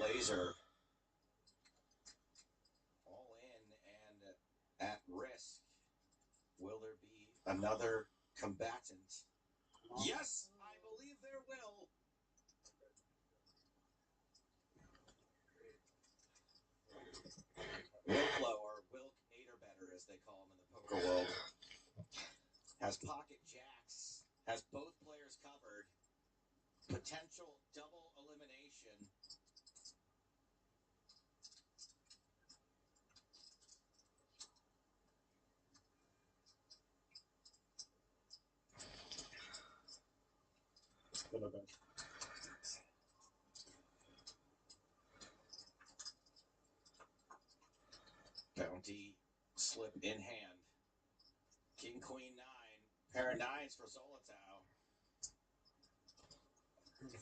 Blazer all in and at risk. Will there be another combatant? Yes, I believe there will. Wilklow, or Wilk Aderbetter as they call him in the poker world, has pocket jacks, has both players covered. Potential double elimination. Bounty slip in hand. King, Queen, 9. Pair of 9s for Zolotau.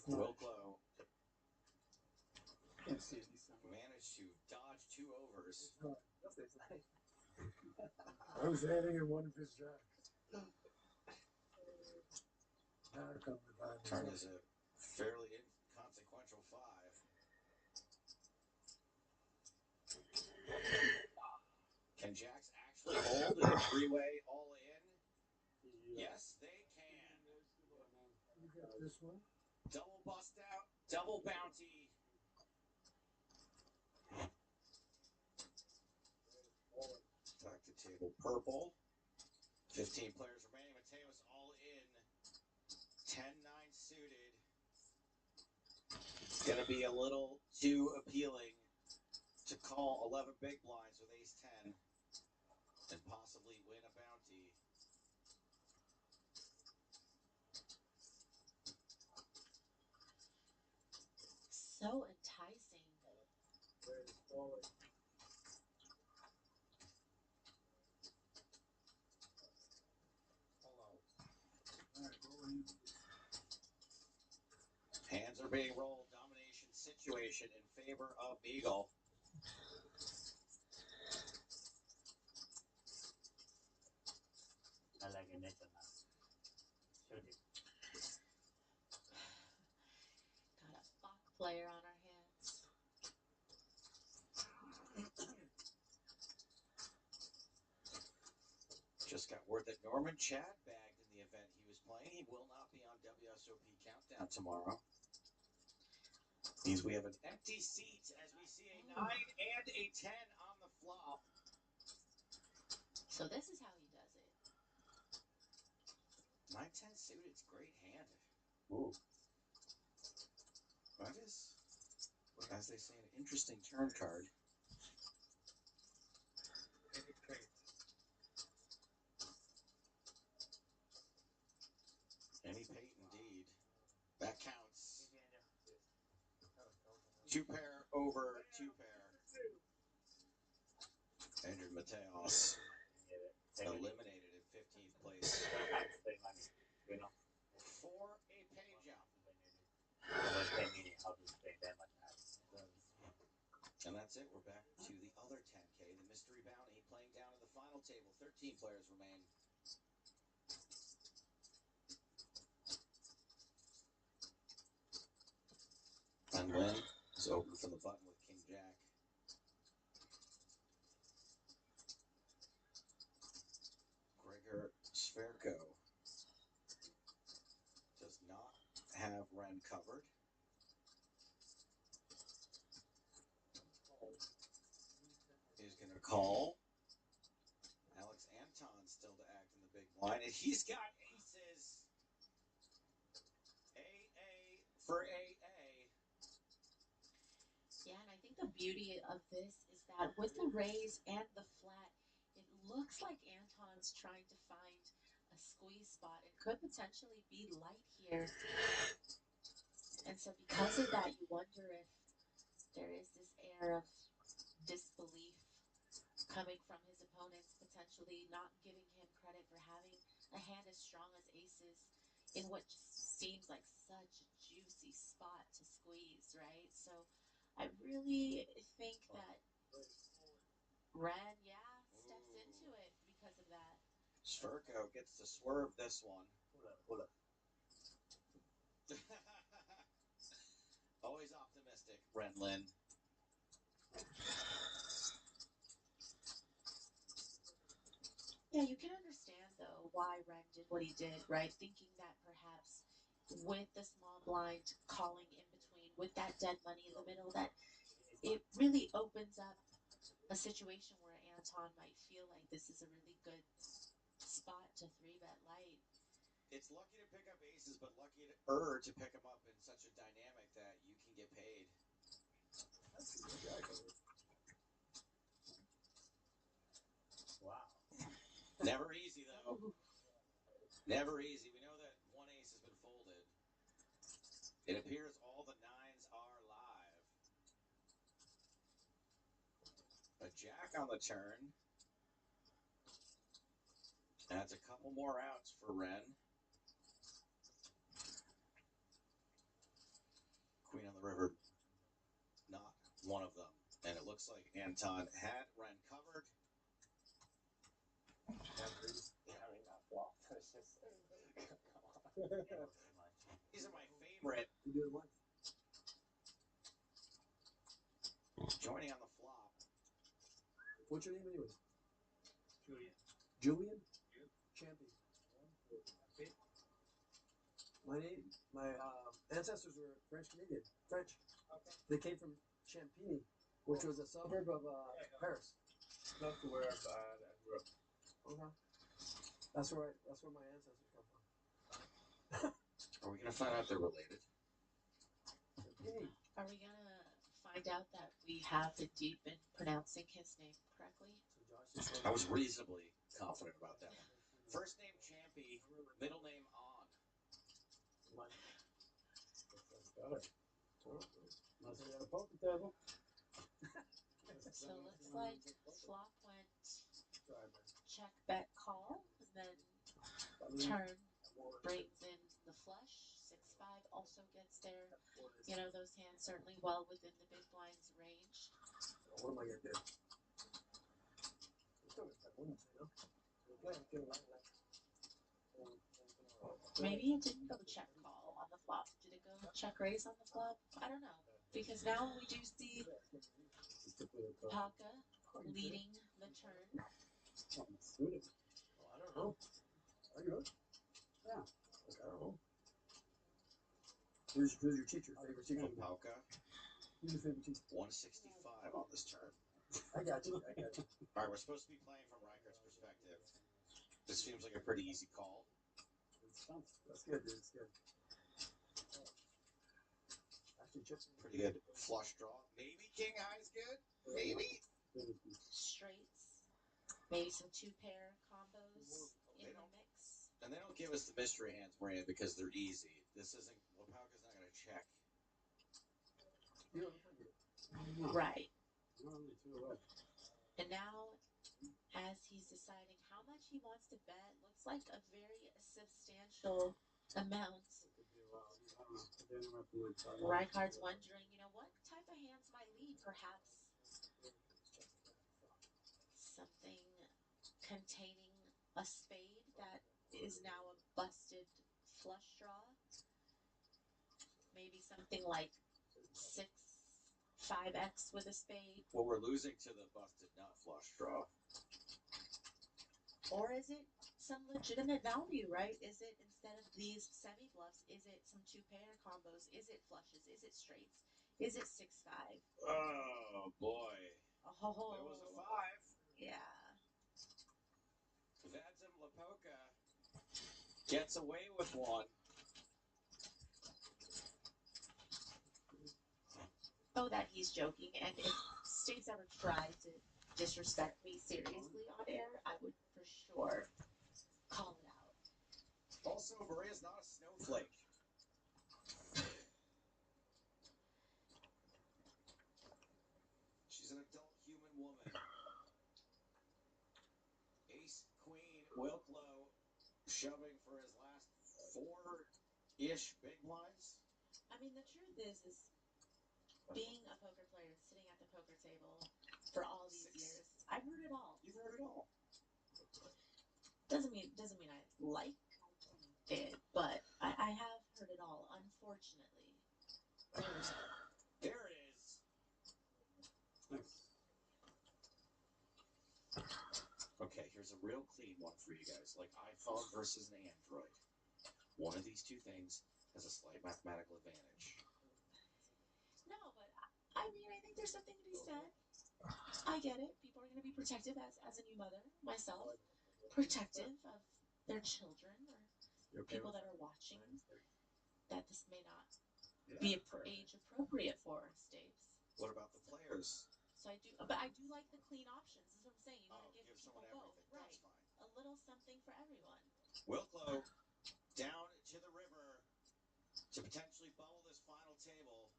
Wilklow managed to dodge 2 overs. I was adding in one of his jacks. Turn is a fairly inconsequential 5. Can jacks actually hold in a 3-way all in? Yes, they can. You got this one? Double bust out, double bounty. Back to table purple. 15 players remaining. Mateos all in. 10-9 suited. It's going to be a little too appealing to call 11 big blinds with ace-10 and possibly win a bounty. So enticing. Hands are being rolled. Domination situation in favor of Eagle. I like a net now. Shoot it. Got a Bach player on our hands. Just got word that Norman Chad bagged in the event he was playing. He will not be on WSOP Countdown tomorrow. Means we have an empty seat as we see a 9 and a 10 on the flop. So this is how he does it. 9-10 suited, it's great hand. Ooh. That is, as they say, an interesting turn card. Any pate indeed. That counts. 2 pair over 2 pair. Andrew Mateos eliminated in 15th place for a pay jump. And that's it. We're back to the other 10K, the mystery bounty, playing down to the final table. 13 players remain. And Lynn is open for the button with King Jack. Gregor Sverko does not have Ren covered. He's going to call. Alex Anton still to act in the big blind, and he's got aces. AA for AA. Yeah, and I think the beauty of this is that with the raise and the flat, it looks like Anton's trying to find a squeeze spot. It could potentially be light here. And so because of that, you wonder if there is this air of disbelief coming from his opponents, potentially not giving him credit for having a hand as strong as aces in what just seems like such a juicy spot to squeeze, right? So I really think that Ren, steps into it because of that. Sverko gets to swerve this one. Pull up. Always optimistic. Renlin. Yeah, you can understand though why Ren did what he did, right? Thinking that perhaps with the small blind calling in between, with that dead money in the middle, that it really opens up a situation where Anton might feel like this is a really good spot to three bet light. It's lucky to pick up aces, but lucky to pick them up in such a dynamic that you can get paid. Wow. Never easy, though. Never easy. We know that one ace has been folded. It appears all the nines are live. A jack on the turn. That's a couple more outs for Ren. Queen on the river, not one of them. And it looks like Anton had Ren covered. Carrying that flop. It's just, come on. These are my favorite. You do it once. Joining on the flop. What's your name anyways? Julian. Julian? You? Champion. My ancestors were French Canadian. French. Okay. They came from Champigny, which was a suburb of Paris. Close to where I grew up. Okay. That's where my ancestors come from. Are we going to find out they're related? Champigny. Are we gonna find out that we have indeed been pronouncing his name correctly? So Josh is from I was reasonably confident about that one. First name Champy, middle name On. That's Must be at a poker table. So looks like flop went Sorry, man. check, bet, call, and then turn brings in the flush. 6-5 also gets there. You know, those hands certainly well within the big blind's range. What am I gonna do? Still gonna play one, you know? Maybe it didn't go check call on the flop. Did it go check raise on the flop? I don't know. Because now we do see Palka leading the turn. Oh, I don't know. Are you good? Yeah. Like, I don't know. Who's your teacher? Favorite teacher? Palka, Who's your favorite teacher? 165 on this turn. I got you. I got you. All right, we're supposed to be playing from Reichert's perspective. This seems like a pretty easy call. That's good, dude. It's good. Actually, chips. Pretty good flush draw. Maybe king high is good. Maybe. Straights. Maybe some two-pair combos in the mix. And they don't give us the mystery hands, Maria, because they're easy. This isn't. Palka's not going to check. You don't think it. Right. You're only 2 away. And now, as he's deciding how much he wants to bet, looks like a very substantial amount. Reichardt's wondering, you know, what type of hands might lead? Perhaps something containing a spade that is now a busted flush draw. Maybe something like 5x with a spade. Well, we're losing to the busted nut flush draw. Or is it some legitimate value, right? Is it, instead of these semi-bluffs, is it some two-pair combos? Is it flushes? Is it straights? Is it 6-5? Oh, boy. Oh. There was a 5. Yeah. Vadim Lapoka gets away with one. Oh, that he's joking. And if States ever tried to disrespect me seriously on air, I would for sure call it out. Also, Maria's not a snowflake. She's an adult human woman. Ace, queen, Wilklow shoving for his last 4-ish big blinds. I mean, the truth is being a poker player, sitting at the poker table for all these years, I've heard it all. You've heard it all. Doesn't mean I like it, but I have heard it all, unfortunately. There it is. real clean one for you guys, like iPhone versus an Android. One of these two things has a slight mathematical advantage. No, but I mean, I think there's something to be said. I get it. People are going to be protective as a new mother, myself, protective of their children or people that are watching. That this may not be age appropriate for Staves. What about the players? So I do, but I do like the clean options. This is what I'm saying. You want to give someone people both, everything. right? That's fine. A little something for everyone. Wilklow down to the river to potentially bubble this final table.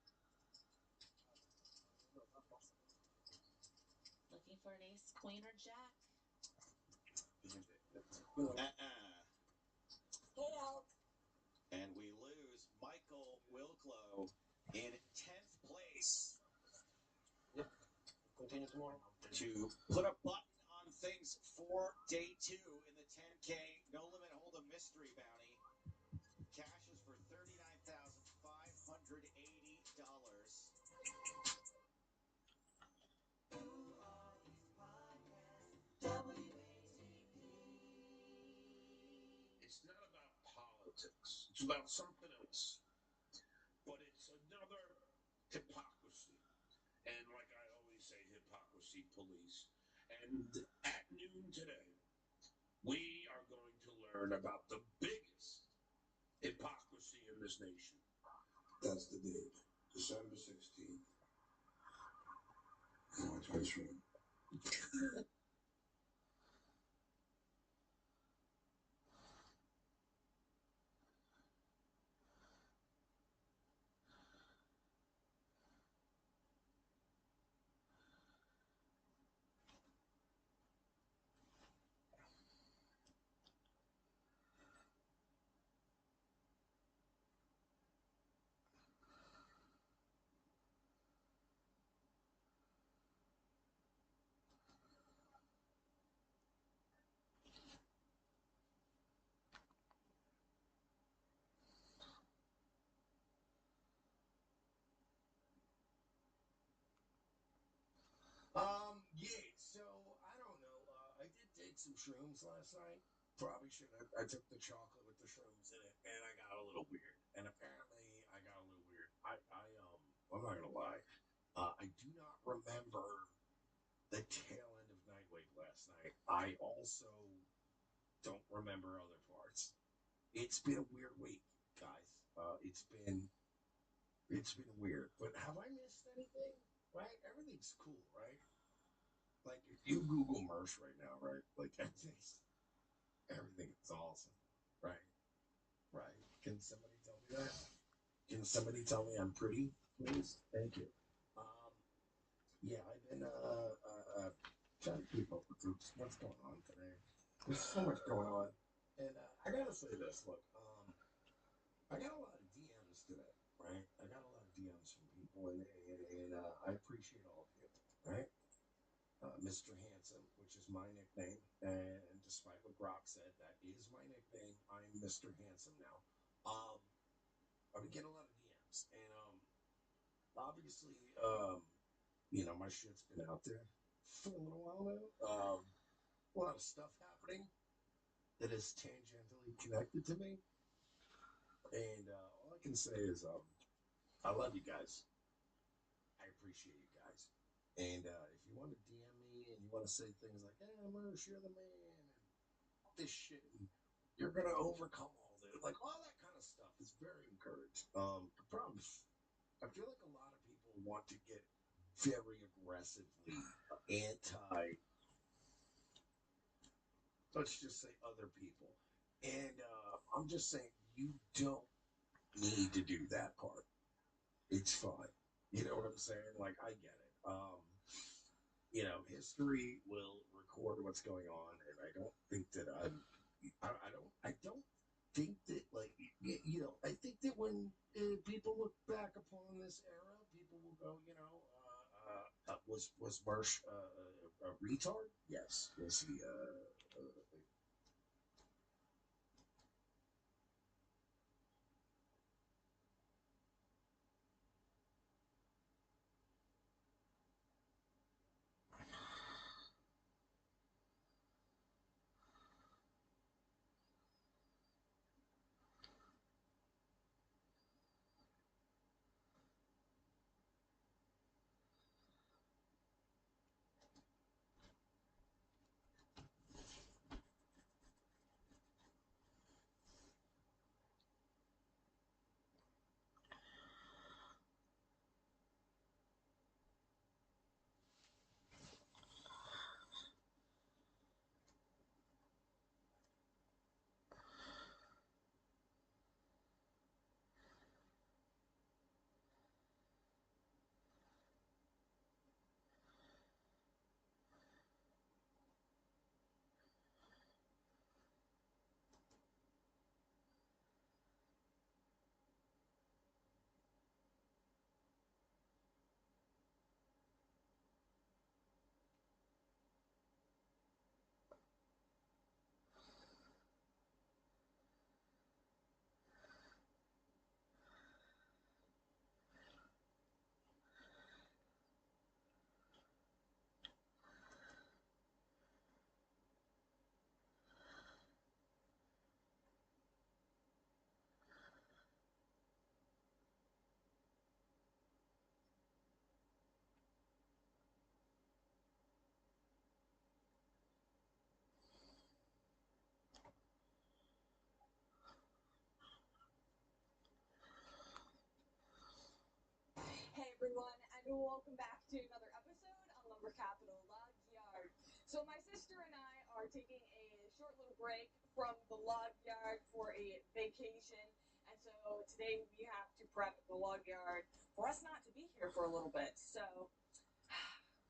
Looking for an ace, queen, or jack. And we lose Michael Wilklow in 10th place. Yep. Continue tomorrow. To put a button on things for day 2 in the 10K No Limit Hold'em Mystery Bounty. Cashes for $39,580. It's not about politics. It's about something else. But it's another hypocrisy. And like I always say, hypocrisy police. And at noon today, we are going to learn about the biggest hypocrisy in this nation. That's the date, December 16th, 2023. Yeah, so I don't know. I did take some shrooms last night. Probably should have. I took the chocolate with the shrooms in it, and I got a little weird. And apparently, I got a little weird. I'm not gonna lie. I do not remember the tail end of Night Wave last night. I also don't remember other parts. It's been a weird week, guys. It's been weird. But have I missed anything? Right? Everything's cool, right? Like if you Google Mersh right now, right? Like everything is awesome, right? Right? Can somebody tell me that? Can somebody tell me I'm pretty, please? Thank you. Yeah, I've been trying to keep up with what's going on today. There's so much going on, and I gotta say this. Look, I got a lot of DMs today, right? I got a lot of DMs from people, and I appreciate all of you, right? Mr. Handsome, which is my nickname, and despite what Brock said, that is my nickname. I'm Mr. Handsome now. I've been getting a lot of DMs, and obviously, my shit's been out there for a little while now. A lot of stuff happening that is tangentially connected to me, and all I can say is, I love you guys. I appreciate you guys. And if you want to DM me and you want to say things like, "Hey, Mersh, you're the man," and this shit, and you're gonna overcome all this, like all that kind of stuff is very encouraged. The problem is, I feel like a lot of people want to get very aggressively anti, let's just say, other people, and I'm just saying you don't need to do that part. It's fine. You know what I'm saying? Like, I get it. History will record what's going on, and I don't think that I don't think that, like, I think that when people look back upon this era, people will go, was Marsh a retard? Yes. Was he welcome back to another episode on Lumber Capital Log Yard. So my sister and I are taking a short little break from the log yard for a vacation, and so today we have to prep the log yard for us not to be here for a little bit. So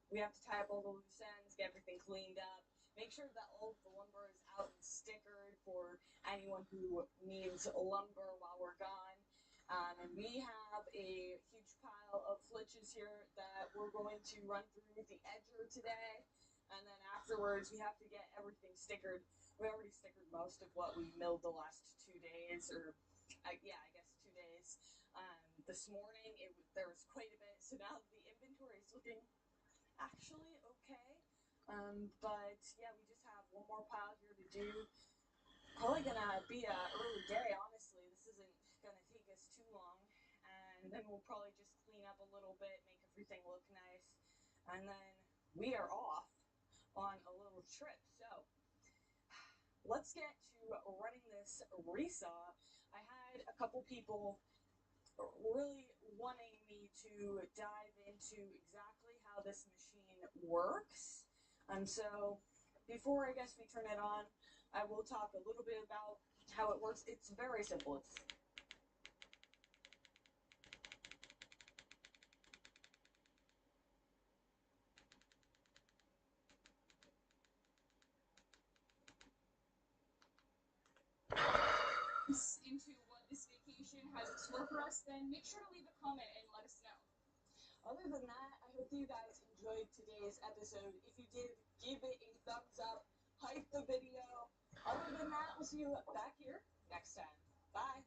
we have to tie up all the loose ends, get everything cleaned up, make sure that all of the lumber is out and stickered for anyone who needs lumber while we're gone. And we have a huge pile of flitches here that we're going to run through the edger today. And then afterwards, we have to get everything stickered. We already stickered most of what we milled the last 2 days, or I guess 2 days. This morning, there was quite a bit, so now the inventory is looking actually okay. But yeah, we just have one more pile here to do. Probably gonna be an early day, honestly. This isn't gonna take us too long, and then we'll probably just clean up a little bit, make everything look nice, and then we are off on a little trip. So let's get to running this resaw. I had a couple people really wanting me to dive into exactly how this machine works, and so before I guess we turn it on, I will talk a little bit about how it works. It's very simple. Into what this vacation has in store for us, then make sure to leave a comment and let us know. Other than that, I hope you guys enjoyed today's episode. If you did, give it a thumbs up, hype the video. Other than that, we'll see you back here next time. Bye.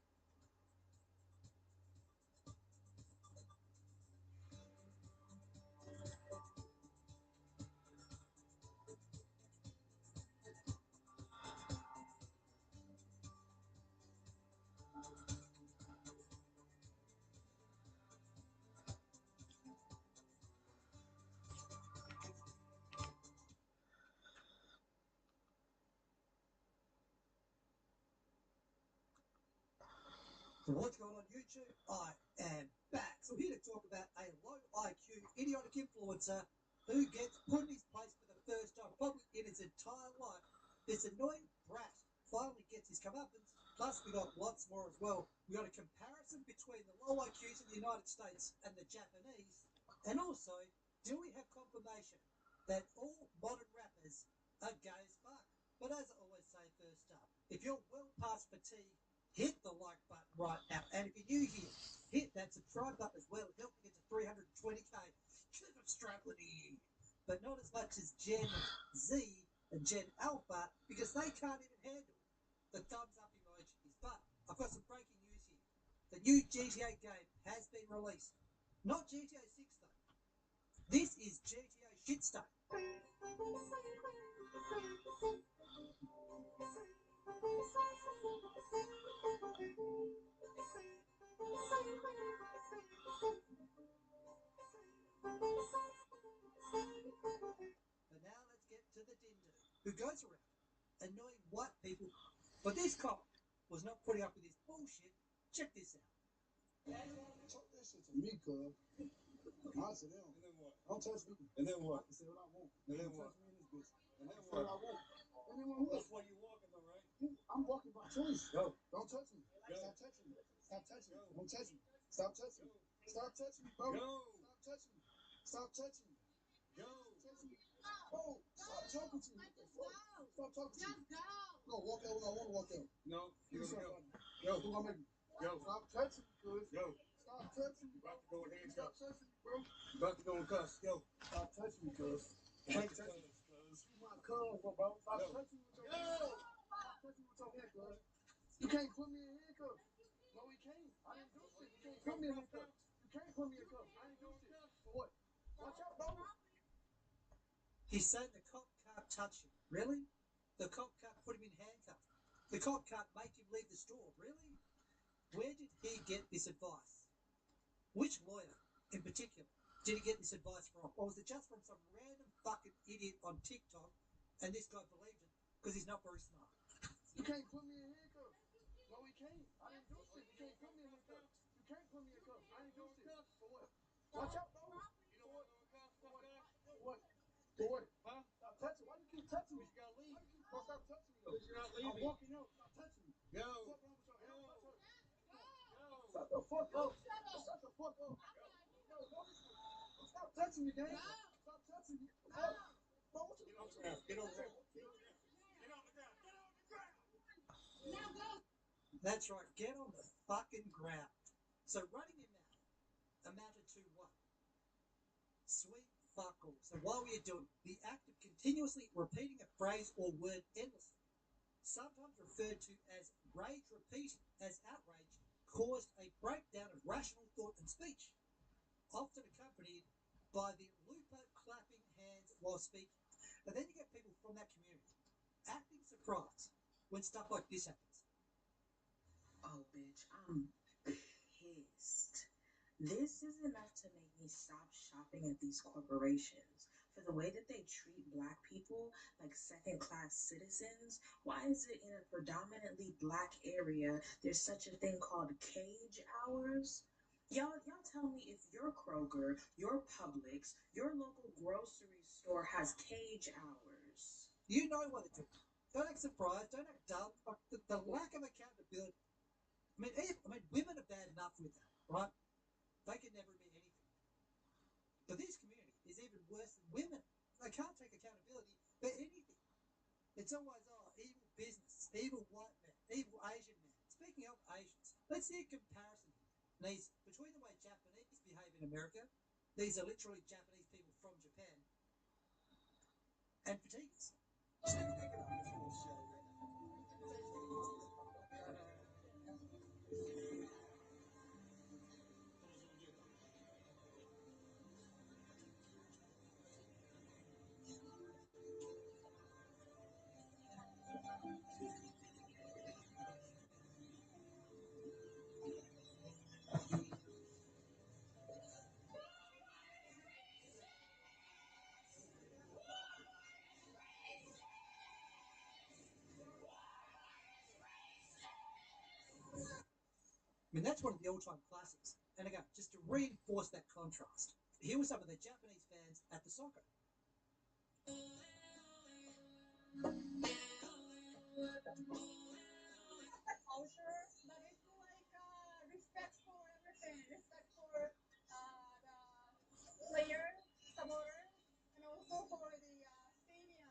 So what's going on YouTube? I am back. So I'm here to talk about a low IQ idiotic influencer who gets put in his place for the first time probably in his entire life. This annoying brat finally gets his comeuppance. Plus we got lots more as well. We got a comparison between the low IQs in the United States and the Japanese. And also, do we have confirmation that all modern rappers are gay as fuck? But as I always say first up, if you're well past fatigue, hit the like button right now. And if you're new here, hit that subscribe button as well. Help me get to 320k. Because I'm struggling. But not as much as Gen Z and Gen Alpha, because they can't even handle the thumbs up emojis. But I've got some breaking news here. The new GTA game has been released. Not GTA 6 though. This is GTA Shitstate. But now let's get to the Dindu, who goes around annoying white people. But this cop was not putting up with this bullshit. Check this out. Talk that shit to me, cuz. I said, them. And then what? Don't touch me. And then what? I said what I want. And then what? Touch me in this bitch. And then what? I want. And then what? That's why you're walking, though, right? I'm walking by choice. Go. Don't touch me. Go. Stop touching me. Stop touching me. Don't touch me. Stop touching me. Stop touching me, bro. Go. Stop touching me. Stop touching me. Go. Touch me. Oh, stop talking to me. Stop talking to me. No, walk out when I want to walk out. No, you gotta go. Go. Who gonna make me? Go. Stop touching me, cuz. Go. Stop touching me. About to go with handcuffs. Stop touching me, bro. About to go in cuffs. Go. Stop touching me, cuz. Can't touch me, cuz. You my cuz, bro. Stop touching me with your hands. Stop touching me with your hands, cuz. You can't put me in handcuffs. No, we can't. I didn't do shit. You can't put me in handcuffs. You can't put me in cuffs. I didn't do shit. For what? Watch out, bro. He's saying the cop can't touch him. Really? The cop can't put him in handcuffs. The cop can't make him leave the store. Really? Where did he get this advice? Which lawyer, in particular, did he get this advice from? Or was it just from some random fucking idiot on TikTok and this guy believed it because he's not very smart? You can't put me in handcuffs. No, we can't. I didn't do shit. You can't put me in handcuffs. You can't put me in cuffs. I didn't do shit. For what? Watch out, bro. For Boy, huh? Stop touching. Why do you keep touching me? You gotta leave. Don't stop touching me. Because you're not leaving. I'm walking out. Stop touching me. Go. What's wrong with your hand? Go. Shut the fuck up. Shut the fuck up. No. Stop touching me, gang. Stop touching me. Get on the ground. Get on the ground. Get on the ground. Get on the ground. Get on the ground. Now go. That's right. Get on the fucking ground. So running your mouth amounted to what? Sweet fuck all. So while we are doing the act of continuously repeating a phrase or word endlessly, sometimes referred to as rage repeating, as outrage, caused a breakdown of rational thought and speech, often accompanied by the looper clapping hands while speaking. And then you get people from that community acting surprised when stuff like this happens. Oh, bitch, I'm pissed. This is enough to make me stop shopping at these corporations. For the way that they treat black people like second-class citizens, why is it in a predominantly black area there's such a thing called cage hours? Y'all tell me if your Kroger, your Publix, your local grocery store has cage hours. You know what to do. Don't act surprised. Don't act dumb. Like the lack of accountability. I mean, women are bad enough with that, right? They can never admit anything. But this community is even worse than women. They can't take accountability for anything. It's always, evil business, evil white man, evil Asian man. Speaking of Asians, let's see a comparison here. Between the way Japanese behave in America, these are literally Japanese people from Japan, and fatigues. I mean, that's one of the all-time classics. And again, just to reinforce that contrast, here were some of the Japanese fans at the soccer. Culture, but it's like respect for everything, respect for the players, supporters, and also for the stadium.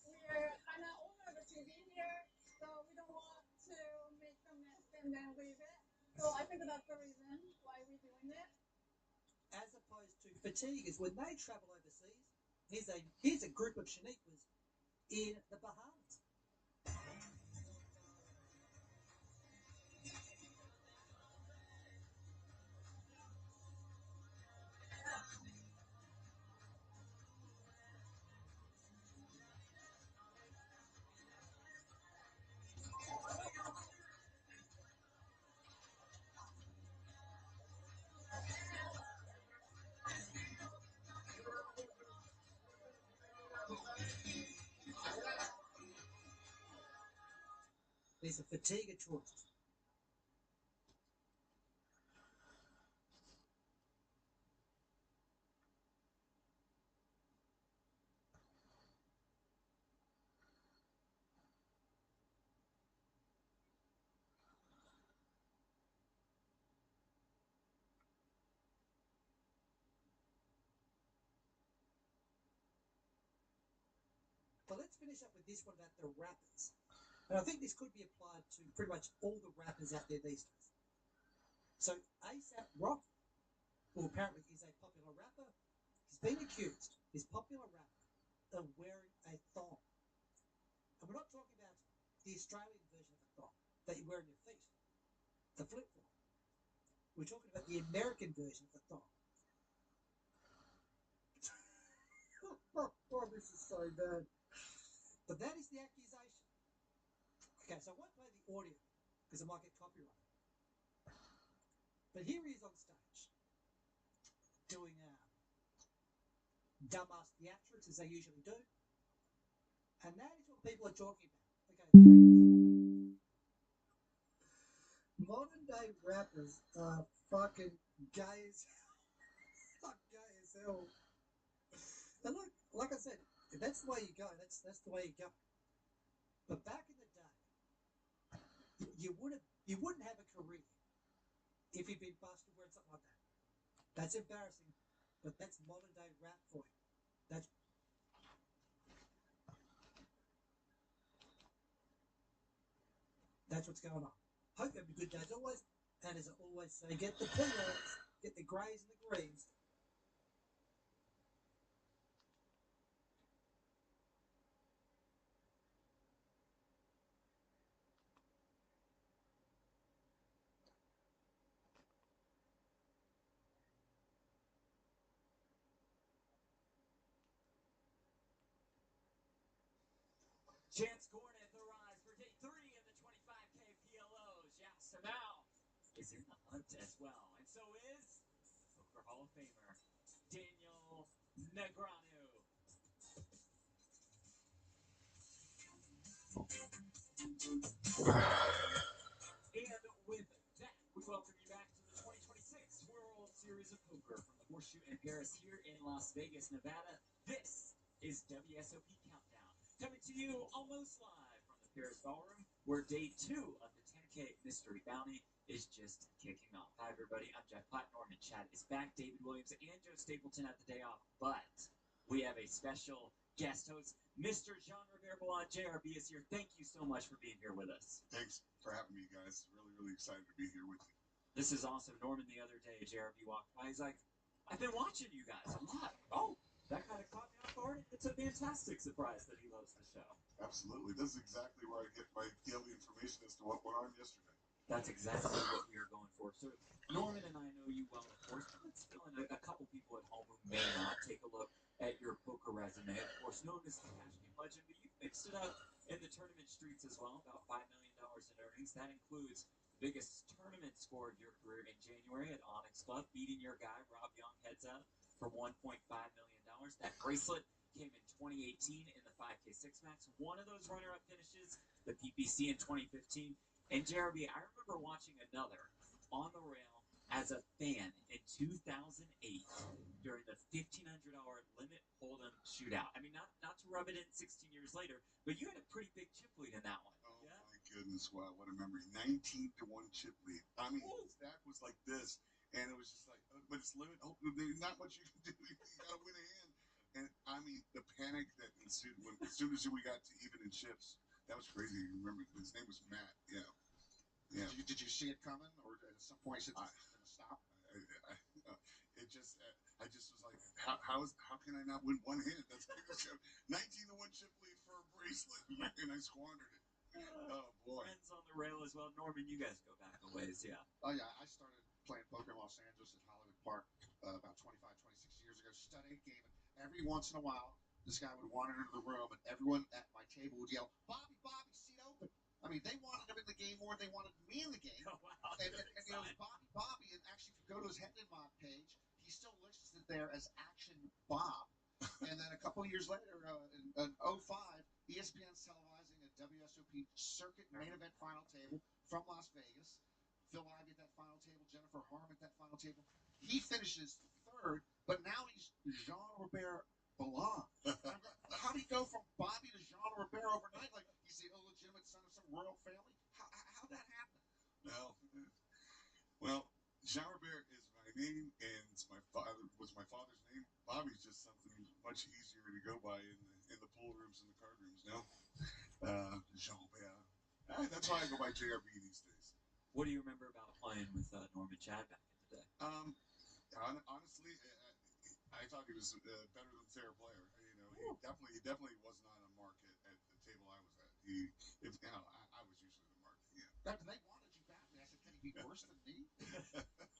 We're kind of owner of the TV here, so we don't want to make a mess and then leave it. So I think that's the reason why we're doing it. As opposed to fatigue is when they travel overseas. Here's a group of Shaniquas in the Bahamas. These are fatigue tourists. But let's finish up with this one about the rappers. And I think this could be applied to pretty much all the rappers out there these days. So ASAP Rocky, who apparently is a popular rapper, he's been accused, this popular rapper, of wearing a thong. And we're not talking about the Australian version of a thong that you wear on your feet, the flip flop. We're talking about the American version of the thong. Oh, this is so bad. But that is the accusation. Okay, so I won't play the audio because it might get copyrighted. But here he is on stage doing dumbass theatrics as they usually do. And that is what people are talking about. Okay, there it is. Modern day rappers are fucking gay as hell. And like I said said, that's the way you go. That's the way you go. But back in the day, you wouldn't have a career if you'd been busted wearing something like that. That's embarrassing, but that's modern day rap for you. That's what's going on. Hope you have a good day as always. And as I always say, get the peanuts, get the greys and the greens. Chance Cornet the rise for day 3 of the 25K PLOs. Yeah, Samal is in the hunt as well. And so is Poker Hall of Famer Daniel Negreanu. And with that, we welcome you back to the 2026 World Series of Poker from the Horseshoe in Paris here in Las Vegas, Nevada. This is WSOP Countdown, coming to you almost live from the Paris Ballroom, where day 2 of the 10K Mystery Bounty is just kicking off. Hi, everybody. I'm Jeff Platt. Norman Chad is back. David Williams and Joe Stapleton at the day off, but we have a special guest host, Mr. Jean-Robert Ballon. JRB is here. Thank you so much for being here with us. Thanks for having me, guys. Really excited to be here with you. This is awesome. Norman, the other day, JRB walked by. He's like, I've been watching you guys a lot. Oh, that kind of caught me off guard. It's a fantastic surprise that he loves the show. Absolutely. This is exactly where I get my daily information as to what went on yesterday. That's exactly what we are going for. So, Norman and I know you well, of course, but let's fill in a couple people at home who may not take a look at your poker resume. Of course, known as the Cash Game Legend, but you've mixed it up in the tournament streets as well, about $5 million in earnings. That includes the biggest tournament score of your career in January at Onyx Club, beating your guy, Rob Young, heads up for $1.5 million. That bracelet came in 2018 in the 5K Six Max. One of those runner-up finishes, the PPC in 2015. And Jeremy, I remember watching another on the rail as a fan in 2008 during the $1,500 limit hold'em shootout. I mean, not to rub it in 16 years later, but you had a pretty big chip lead in that one. Oh, yeah? My goodness, wow, what a memory. 19-1 chip lead. I mean, the stack was like this, and it was just like, but it's limit, there's not much you can do. You gotta win a hand. And I mean, the panic that ensued as soon as we got to even in chips, that was crazy. You remember, his name was Matt, yeah. Yeah. Did you see it coming, or at some point you said it's going to stop? I just was like, how can I not win one hand? That's 19-1 chip lead for a bracelet, and I squandered it. Oh boy. Friends on the rail as well. Norman, you guys go back a ways, yeah. Oh yeah, I started playing poker in Los Angeles at Hollywood Park about 25, 26 years ago. Studying game, and every once in a while, this guy would wander into the room, and everyone at my table would yell, "Bobby, Bobby, seat open." I mean, they wanted him in the game more than they wanted me in the game. Oh, wow. And you know, Bobby, and actually, if you go to his Hendon page, he still lists it there as Action Bob. And then a couple of years later, in 05, ESPN's televising a WSOP circuit main event final table from Las Vegas. Phil Ivey at that final table, Jennifer Harm at that final table. He finishes third, but now he's Jean-Robert Ballon. How do you go from Bobby to Jean-Robert overnight? Like, he's the illegitimate son of some royal family? How'd that happen? Well, Jean-Robert is my name, and my father's name. Bobby's just something much easier to go by in the pool rooms and the card rooms, no? Jean-Robert. That's why I go by JRB these days. What do you remember about playing with Norman Chad back in the day? Honestly, I thought he was better than fair player. You know, he definitely was not a mark at the table I was at. I was usually the mark. Yeah. They wanted you badly. I said, can he be worse than me?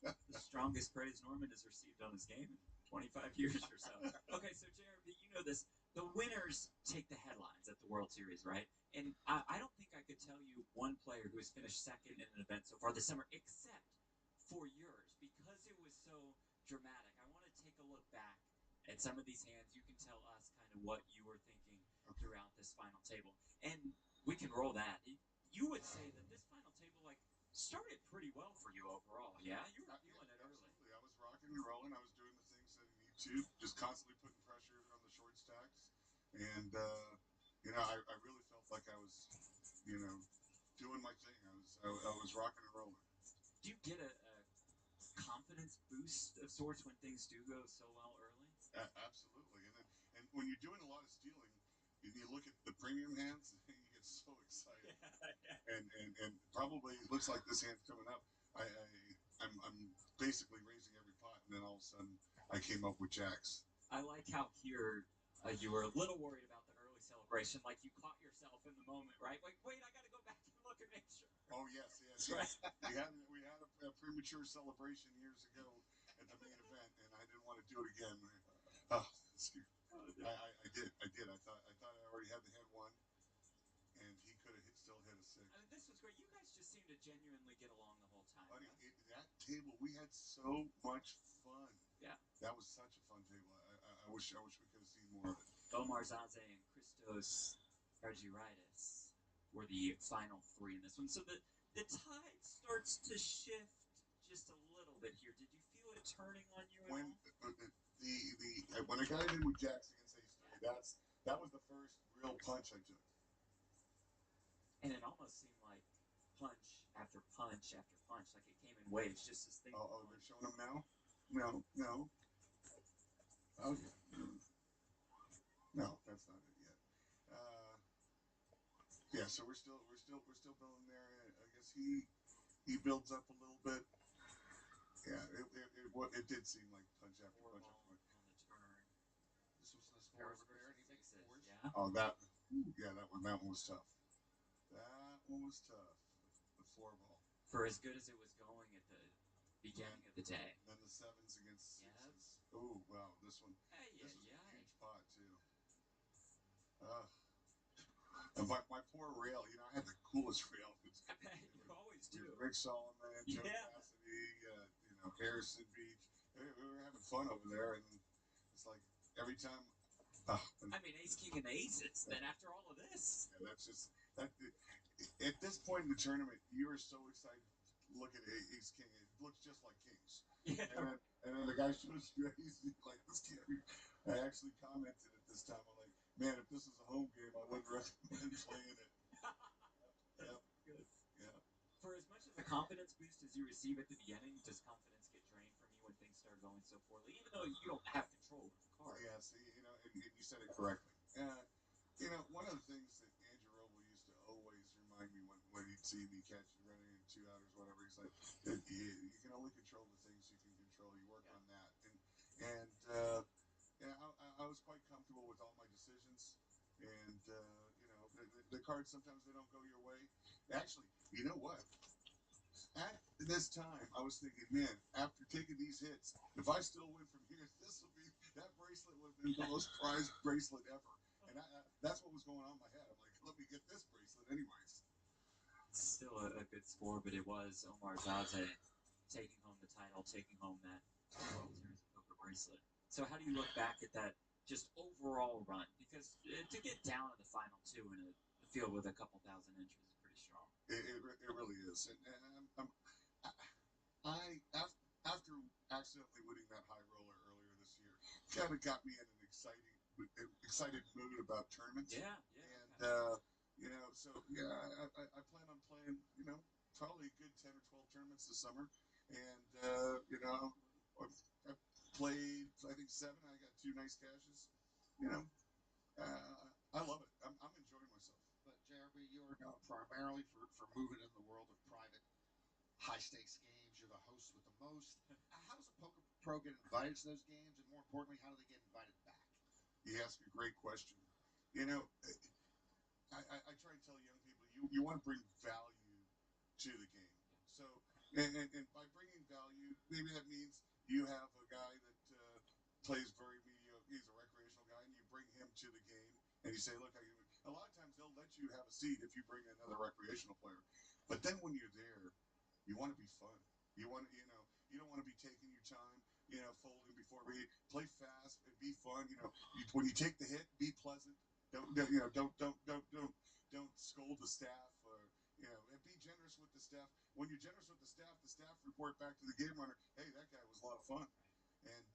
The strongest praise Norman has received on his game in 25 years or so. Okay, so JRB, you know this. The winners take the headlines at the World Series, right? And I don't think I could tell you one player who has finished second in an event so far this summer, except for yours, because it was so dramatic. I want to take a look back at some of these hands. You can tell us kind of what you were thinking throughout this final table. And we can roll that. You would say that this final table, started pretty well for you overall, yeah? You were feeling it early. Absolutely. I was rocking and rolling. I was doing the things that I need to, just constantly putting pressure on the short stacks. and I really felt like I was, doing my thing. I was rocking and rolling. Do you get a confidence boost of sorts when things do go so well early? Absolutely, and when you're doing a lot of stealing, and you look at the premium hands, you get so excited. And probably it looks like this hand's coming up. I'm basically raising every pot, and then all of a sudden I came up with jacks. I like how here you were a little worried about the early celebration, like you caught yourself in the moment, right? Like, wait, I got to go back and look and make sure. Oh yes. Right. We had a premature celebration years ago at the main event, and I didn't want to do it again. Oh, excuse me. I did. I thought I already had the head one, and he could have still hit a six. I mean, this was great. You guys just seemed to genuinely get along the whole time. Buddy, that table, we had so much fun. Yeah. That was such a fun table. I wish we could have seen more of it. Omar Zaze and Christos Argyrides were the final three in this one. So the tide starts to shift just a little bit here. Did you feel it turning on you at all? When I got in with Jackson against Ace 3, that was the first real punch I took. And it almost seemed like punch after punch after punch, like it came in waves, just as things. Oh, they're showing them now? No. Oh, yeah. No, that's not it yet. Yeah, so we're still building there. I guess he builds up a little bit. Yeah, it did seem like punch after punch after punch. On the turn. This was the scores there. He made fours. Yeah. Oh, that one was tough. That one was tough. The four ball. For as good as it was going at the beginning of the day. And then the sevens against sixes. Yes. Oh, wow, this one. Hey, This was a huge pot too. And my poor rail, I had the coolest rail. You always do. Rick Solomon, Joe Yeah. Cassidy, Harrison Beach. We were having fun over there, and it's like every time. I mean, ace, king, and aces. Then after all of this, Yeah, that's just that. At this point in the tournament, you are so excited to look at ace king. It looks just like kings. yeah. And then the guy shows you ace. Like this can't be. I actually commented at this time. I'm like, man, if this was a home game, I wouldn't recommend playing it. Yep. Good. Yeah. For as much of a confidence boost as you receive at the beginning, does confidence get drained from you when things start going so poorly, even though you don't have control of the card? Yeah, see, and you said it correctly. One of the things that Andrew Roble used to always remind me when he'd see me running in 2-outers, whatever, he's like, you can only control the things you can control. You work on that. I was quite comfortable with all my decisions. And, the cards, sometimes they don't go your way. Actually, you know what? At this time, I was thinking, man, after taking these hits, if I still win from here, that bracelet would have been the most prized bracelet ever. And that's what was going on in my head. I'm like, let me get this bracelet anyways. Still a good score, but it was Omar Zaze taking home the title, taking home that World Series of Poker bracelet. So how do you look back at that just overall run? Because to get down to the final two in a field with a couple thousand entries is pretty strong. It really is. And after accidentally winning that high roller earlier this year, kind of got me in an excited mood about tournaments. Yeah. And I plan on playing, probably a good 10 or 12 tournaments this summer. And I played, I think 7. I got 2 nice cashes. I love it. I'm enjoying myself. But Jeremy, you are known primarily for moving in the world of private high stakes games. You're the host with the most. How does a poker pro get invited to those games, and more importantly, how do they get invited back? You ask a great question. I try to tell young people you want to bring value to the game. So and by bringing value, maybe that means you have a guy that plays very mediocre. He's a recreational guy, and you bring him to the game, and you say, look, a lot of times they'll let you have a seat if you bring another recreational player. But then when you're there, you want to be fun. You want to, you don't want to be taking your time, folding before we play fast and be fun. When you take the hit, be pleasant. Don't scold the staff or and be generous with the staff. When you're generous with the staff report back to the game runner, hey, that guy was a lot of fun. And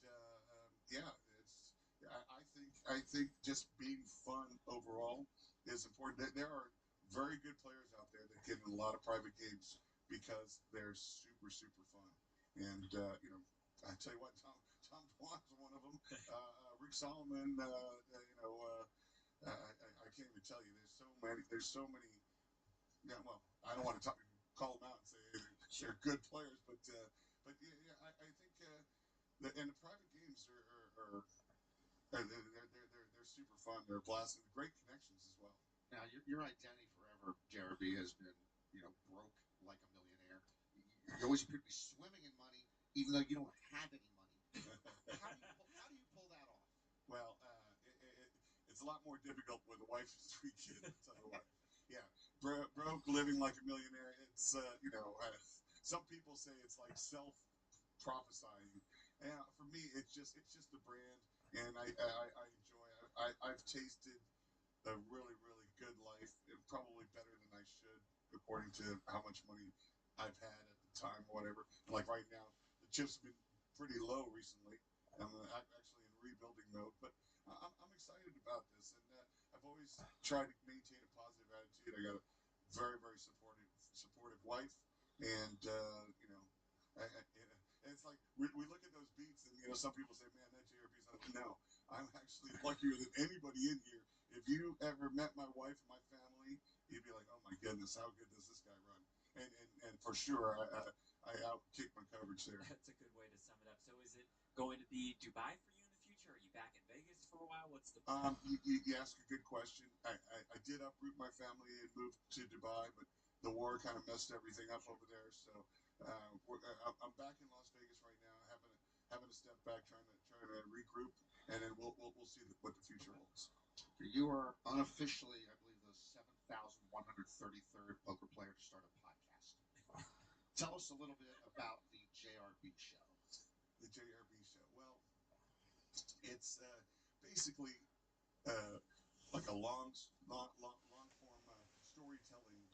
I think just being fun is important. There are very good players out there that get in a lot of private games because they're super, super fun. And you know, I tell you what, Tom Dwan's one of them. Rick Solomon, I can't even tell you. There's so many. There's so many. Yeah, well, I don't want to call them out and say they're good players, but yeah, I think and the private games they're super fun. They're blasting. Great connections as well. Now, your identity forever, Jeremy, has been, broke like a millionaire. You always appear to be swimming in money, even though you don't have any money. How do you pull that off? Well, it's a lot more difficult with a wife and 3 kids. I'll tell you what. Yeah, broke, living like a millionaire. It's some people say it's like self-prophesying. And for me, it's just a brand, and I enjoy it. I've tasted a really, really good life, and probably better than I should, according to how much money I've had at the time, or whatever. Like right now, the chips have been pretty low recently. I'm actually in rebuilding mode, but I'm excited about this, and I've always tried to maintain a positive attitude. I got a very, very supportive wife, and and it's like we look at those beats, and some people say, "Man, that JRB's not." No, I'm actually luckier than anybody in here. If you ever met my wife and my family, you'd be like, "Oh my goodness, how good does this guy run?" And for sure, I outkick my coverage there. That's a good way to sum it up. So is it going to be Dubai for you in the future? Are you back in Vegas for a while? What's the plan? You ask a good question. I did uproot my family and move to Dubai, but the war kind of messed everything up over there. So I'm back in Las Vegas right now, having to step back, trying to regroup, and then we'll see what the future holds. You are unofficially, I believe, the 7,133rd poker player to start a podcast. Tell us a little bit about the JRB show. The JRB show. Well, it's basically like a long form storytelling.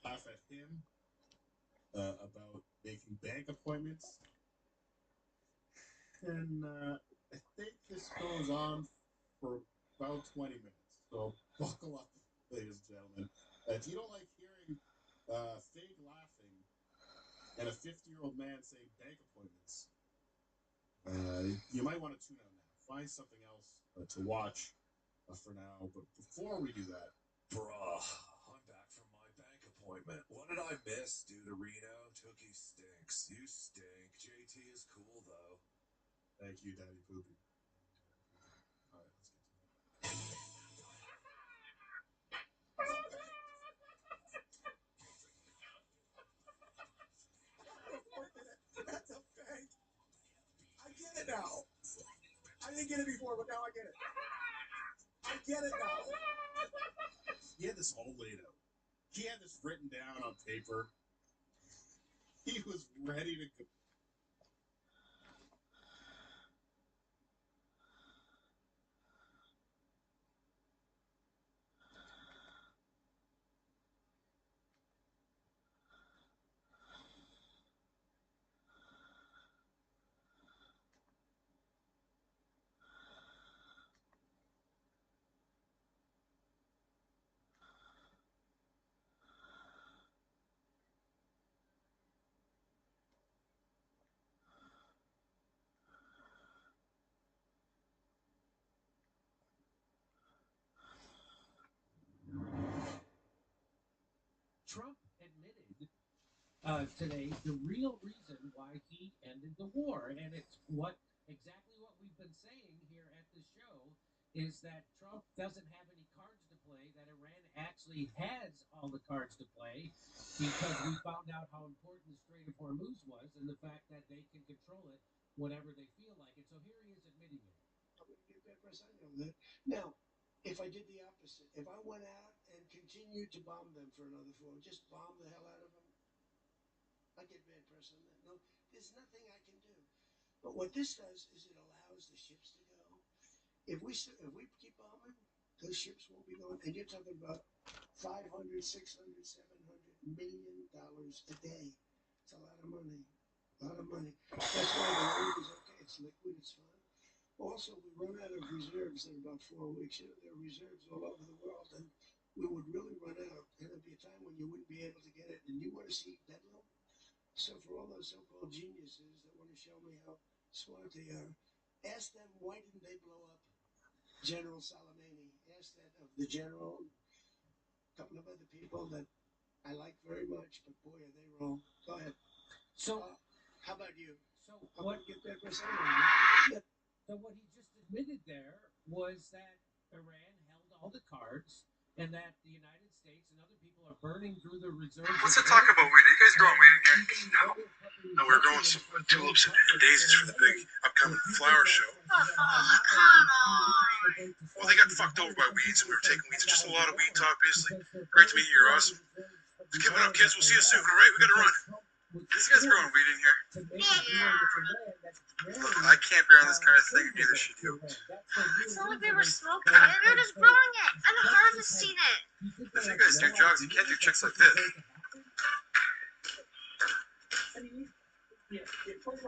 Laugh at him about making bank appointments. And I think this goes on for about 20 minutes. So buckle up, ladies and gentlemen. If you don't like hearing fake laughing and a 50-year-old man saying bank appointments, you might want to tune out now. Find something else to watch for now. But before we do that, bruh, I'm back from my bank appointment. What did I miss, Deuterino? Tookie stinks. You stink. JT is cool, though. Thank you, Daddy Poopy. All right, let's get to that. now. I didn't get it before, but now I get it. I get it now. He had this all laid out. He had this written down on paper. He was ready to go. Trump admitted today the real reason why he ended the war, and it's exactly what we've been saying here at the show is that Trump doesn't have any cards to play, that Iran actually has all the cards to play because we found out how important the Strait of Hormuz was and the fact that they can control it whenever they feel like it. So here he is admitting it. I'm going to get that press. I know that. Now, if I did the opposite, if I went out and continued to bomb them for another 4, just bomb the hell out of them, I get bad press on that. No, there's nothing I can do. But what this does is it allows the ships to go. If we keep bombing, those ships won't be going. And you're talking about $500, $600, $700 million a day. It's a lot of money. A lot of money. That's why the oil is okay. It's liquid. It's fine. Also, we run out of reserves in about 4 weeks. You know, there are reserves all over the world, and we would really run out. And there'd be a time when you wouldn't be able to get it. And you want to see bedlam? So for all those so-called geniuses that want to show me how smart they are, ask them why didn't they blow up General Soleimani? Ask that of the general, a couple of other people that I like very much, but boy, are they wrong. Go ahead. So, how about you? So what? Get that yeah. So what he just admitted there was that Iran held all the cards, and that the United States and other people are burning through the reserves. What's the talk about weed? Are you guys growing weed in here? No, we're growing some tulips and daisies for the big upcoming flower show. Well, they got fucked over by weeds, and we were taking weeds. Just a lot of weed talk, basically. Great to meet you. You're awesome. Keep it up, kids. We'll see you soon, all right? We gotta run. This guy's growing weed in here. I can't be around this kind of thing, and neither should you. It's not like we were smoking it. We were just growing it and harvesting it. If you guys do drugs, you can't do tricks like this. And of course,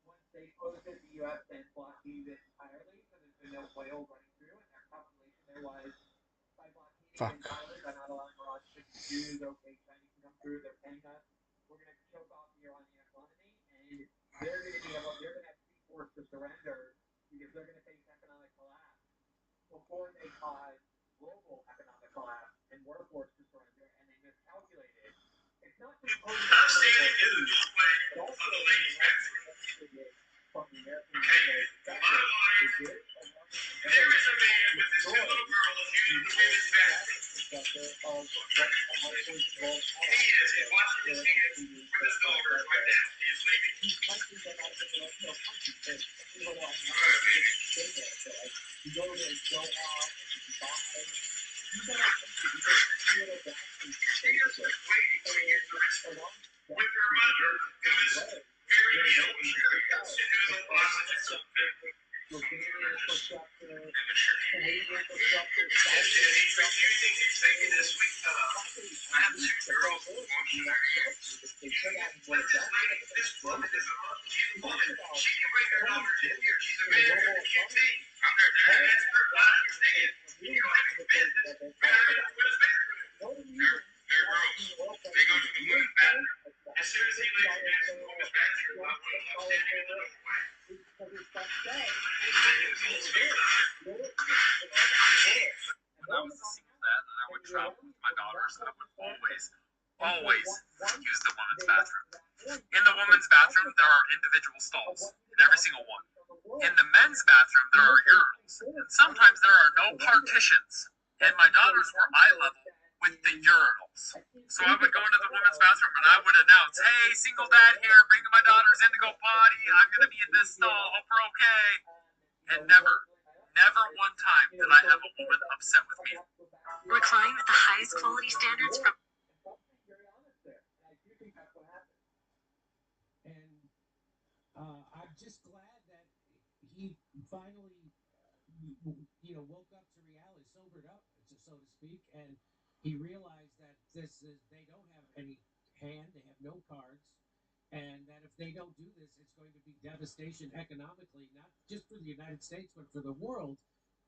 once they closed it, the U.S. then blockaded it entirely, so there's been no oil running through, and their calculation there was by blockading it entirely, by not allowing Iran to use, okay, China can come through, they're paying us, we're going to choke off the Iranian economy, and they're going to have to be forced to surrender because they're going to face economic collapse before they cause global economic collapse, and we're forced to surrender, and they miscalculated. It's not just I'm standing in the doorway of the ladies' bathroom. Okay, my wife, there is a man with his 2 little girls using the women's bathroom. He is washing his hands with his daughters right now. He is leaving. Alright, baby. She has been waiting for years with her mother, who is very ill and curious, and who is a closeted family. He's refusing to take it this week. I have 2 girls washing their hands. But this woman is a mother. She's a woman. She can bring her daughters in here. She's a man here at QT. I'm their dad. That's her. I understand. You don't have any business being in the women's bathroom. They're girls. They go to the women's bathroom. As soon as he leaves the women's bathroom, I want him standing in the doorway. When I was a single dad and I would travel with my daughters, I would always use the women's bathroom. In the women's bathroom, there are individual stalls in every single one. In the men's bathroom, there are urinals, and sometimes there are no partitions. And my daughters were eye level with the urinals. So I would go into the women's bathroom and I would announce, "Hey, single dad here, bringing my daughters in to go potty. I'm going to be in this stall. Hope we're okay." And never one time did I have a woman upset with me. Recline with the highest quality standards from. And I'm just glad that he finally, woke up to reality, sobered up, so to speak, and he realized that they don't have any hand, they have no cards, and that if they don't do this, it's going to be devastation economically, not just for the United States, but for the world.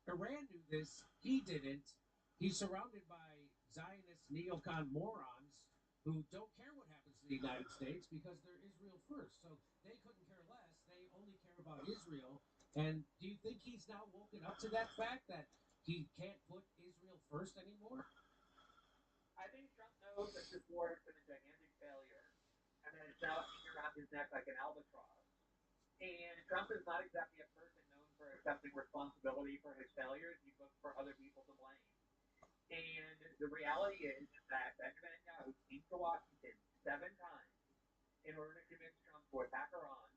Iran knew this. He didn't. He's surrounded by Zionist neocon morons who don't care what happens to the United States because they're Israel first. So they couldn't care less. They only care about Israel. And do you think he's now woken up to that fact that he can't put Israel first anymore? I think Trump knows that this war has been a gigantic failure, and that it's now hanging around his neck like an albatross. And Trump is not exactly a person known for accepting responsibility for his failures. He looks for other people to blame. And the reality is that Benjamin Netanyahu came to Washington 7 times in order to convince Trump to attack Iran.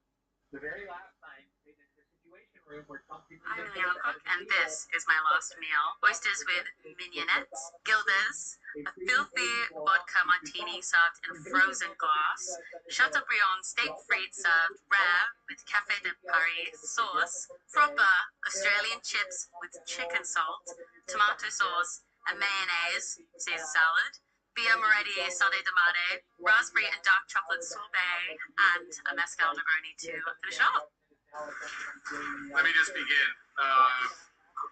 The very last time they did the Situation Room where Trump I'm Leon Cook, and this is my last meal. Oysters with mignonettes, gildas, a filthy vodka martini served in frozen glass, Chateaubriand steak frite served rare with Café de Paris sauce, proper Australian chips with chicken salt, tomato sauce, and mayonnaise, Caesar salad, Via Moretti Sade de Mare, raspberry and dark chocolate sorbet, and a mezcal Negroni to finish it off. Let me just begin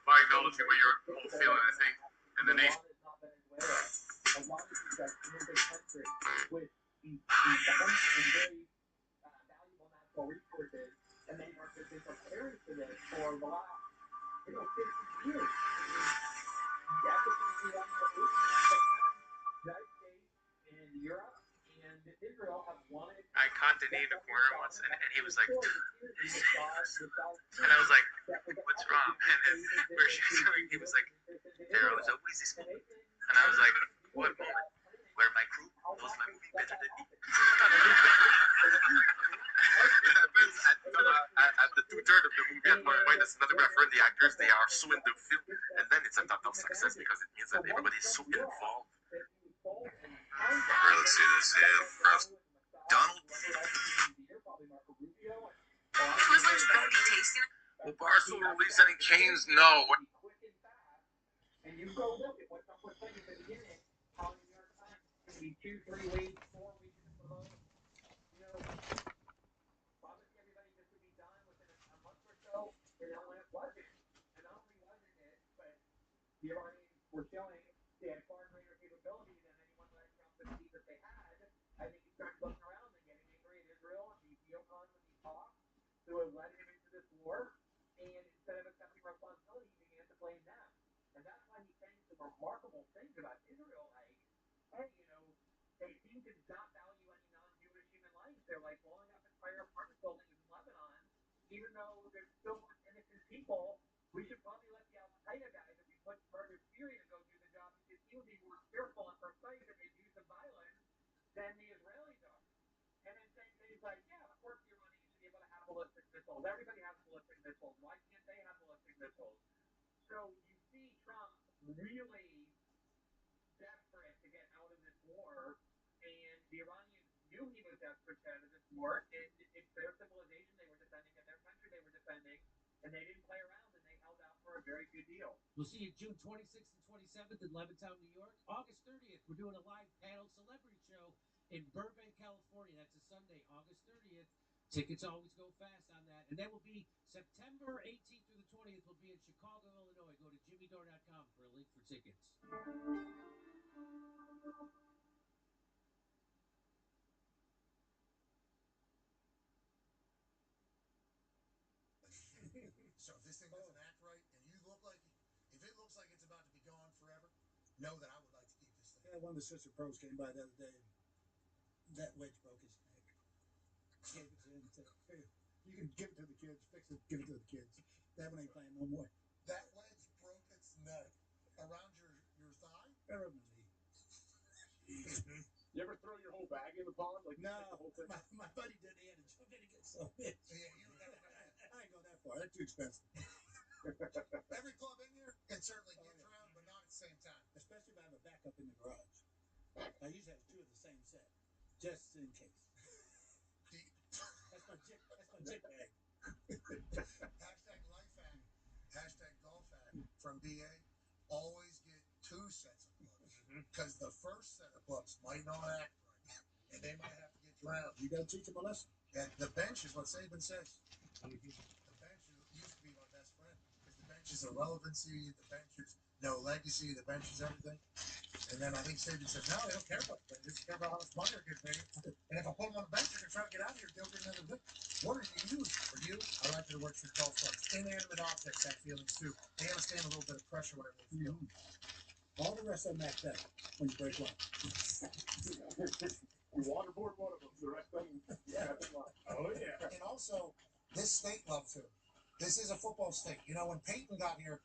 by acknowledging what you're all feeling, I think, and the nation. And they have been preparing for this for the last, 50 years. United States and Europe and Israel have wanted. I caught Denis in a corner once, and he was like, and I was like, "What's wrong?" And then where she was going, he was like, "There was always this moment," and I was like, "What moment?" Where my crew knows my movie better than me. It happens at the 2/3 of the movie at one point. The cinematographer and the actors, they are so in the film, and then it's a total success because it means that everybody's so involved. Alright, let's see this. Donald. Twizzlers don't be tasty. Will Barstool release any canes? No. And you go look at what Trump was saying at the beginning, how the New York Times can be 2, 3 weeks, 4 weeks to promote. Obviously everybody just would be done within a month or so, and then when it wasn't, and not only wasn't it, but the Iranians were showing they had far greater capability than anyone like Trump believed that they had. I think he started looking around and getting angry at Israel and these neocons when he talked who had led him into this war, and instead of accepting responsibility, he began to blame them. And that's why he's saying some remarkable things about Israel, like, hey, they seem to not value any non-Jewish human life. They're like blowing up entire apartment buildings in Lebanon, even though there's so much innocent people. We should probably let the Al-Qaeda guys, if we put murder Syria to go do the job, because he would be more fearful and precise in his use of violence than the Israelis are. And then saying things like, yeah, of course the Iranians should be able to have ballistic missiles. Everybody has ballistic missiles. Why can't they have ballistic missiles? So you see Trump really desperate to get out of this war, and the Iranians knew he was desperate to get out of this war, and it's their civilization they were defending, and their country they were defending, and they didn't play around, and they held out for a very good deal. We'll see you June 26th and 27th in Levittown, New York. August 30th, we're doing a live panel celebrity show in Burbank, California. That's a Sunday, August 30th. Tickets always go fast on that. And then we'll be September 18th through the 20th. We'll be in Chicago, Illinois. Go to jimmydore.com for a link for tickets. So if this thing doesn't act right, and if it looks like it's about to be gone forever, know that I would like to keep this thing. Yeah, one of the sister pros came by the other day. That wedge broke his neck. Gave it to him. Said, "Here, you can give it to the kids. Fix it. Give it to the kids. That one ain't playing no more." That wedge broke its neck around your thigh. Around my knee. You ever throw your whole bag in the pond? Like No, the whole thing? my buddy did. He had to jump in and get some fish. Yeah, you don't have I ain't going that far. That's too expensive. every club in here can certainly get drowned, but not at the same time. Especially if I have a backup in the garage. I usually have two of the same set, just in case. That's my jig bag. Hashtag life hack, hashtag golf hack from DA. Always get two sets of clubs because the first set of clubs might not act right, and they might have to get drowned. You gotta teach them a lesson. And the bench is what Saban says. The bench used to be my best friend because the bench is irrelevancy, the bench is no legacy, the bench is everything. And then I think Saban said, no, they don't care about the bench. They just care about how much money they're getting paid. And if I put them on the bench, they're going to try to get out of here. They'll get another thing. What are you used for? You? I like to work for golf clubs. Inanimate objects have feelings too. They understand a little bit of pressure whenever they feel. All the rest of them act better when you break one. You waterboard one of them, the rest of them, Oh, yeah. And also, this state loves him. This is a football state. You know, when Peyton got here,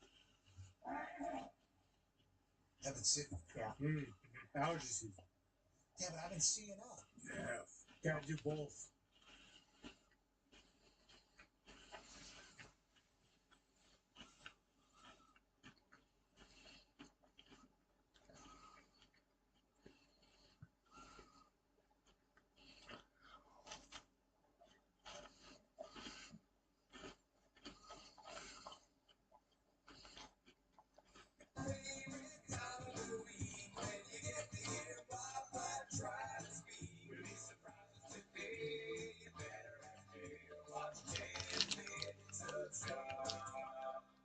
haven't seen. Yeah. Allergy season. Yeah, but I've been seeing up. Yeah. Gotta do both.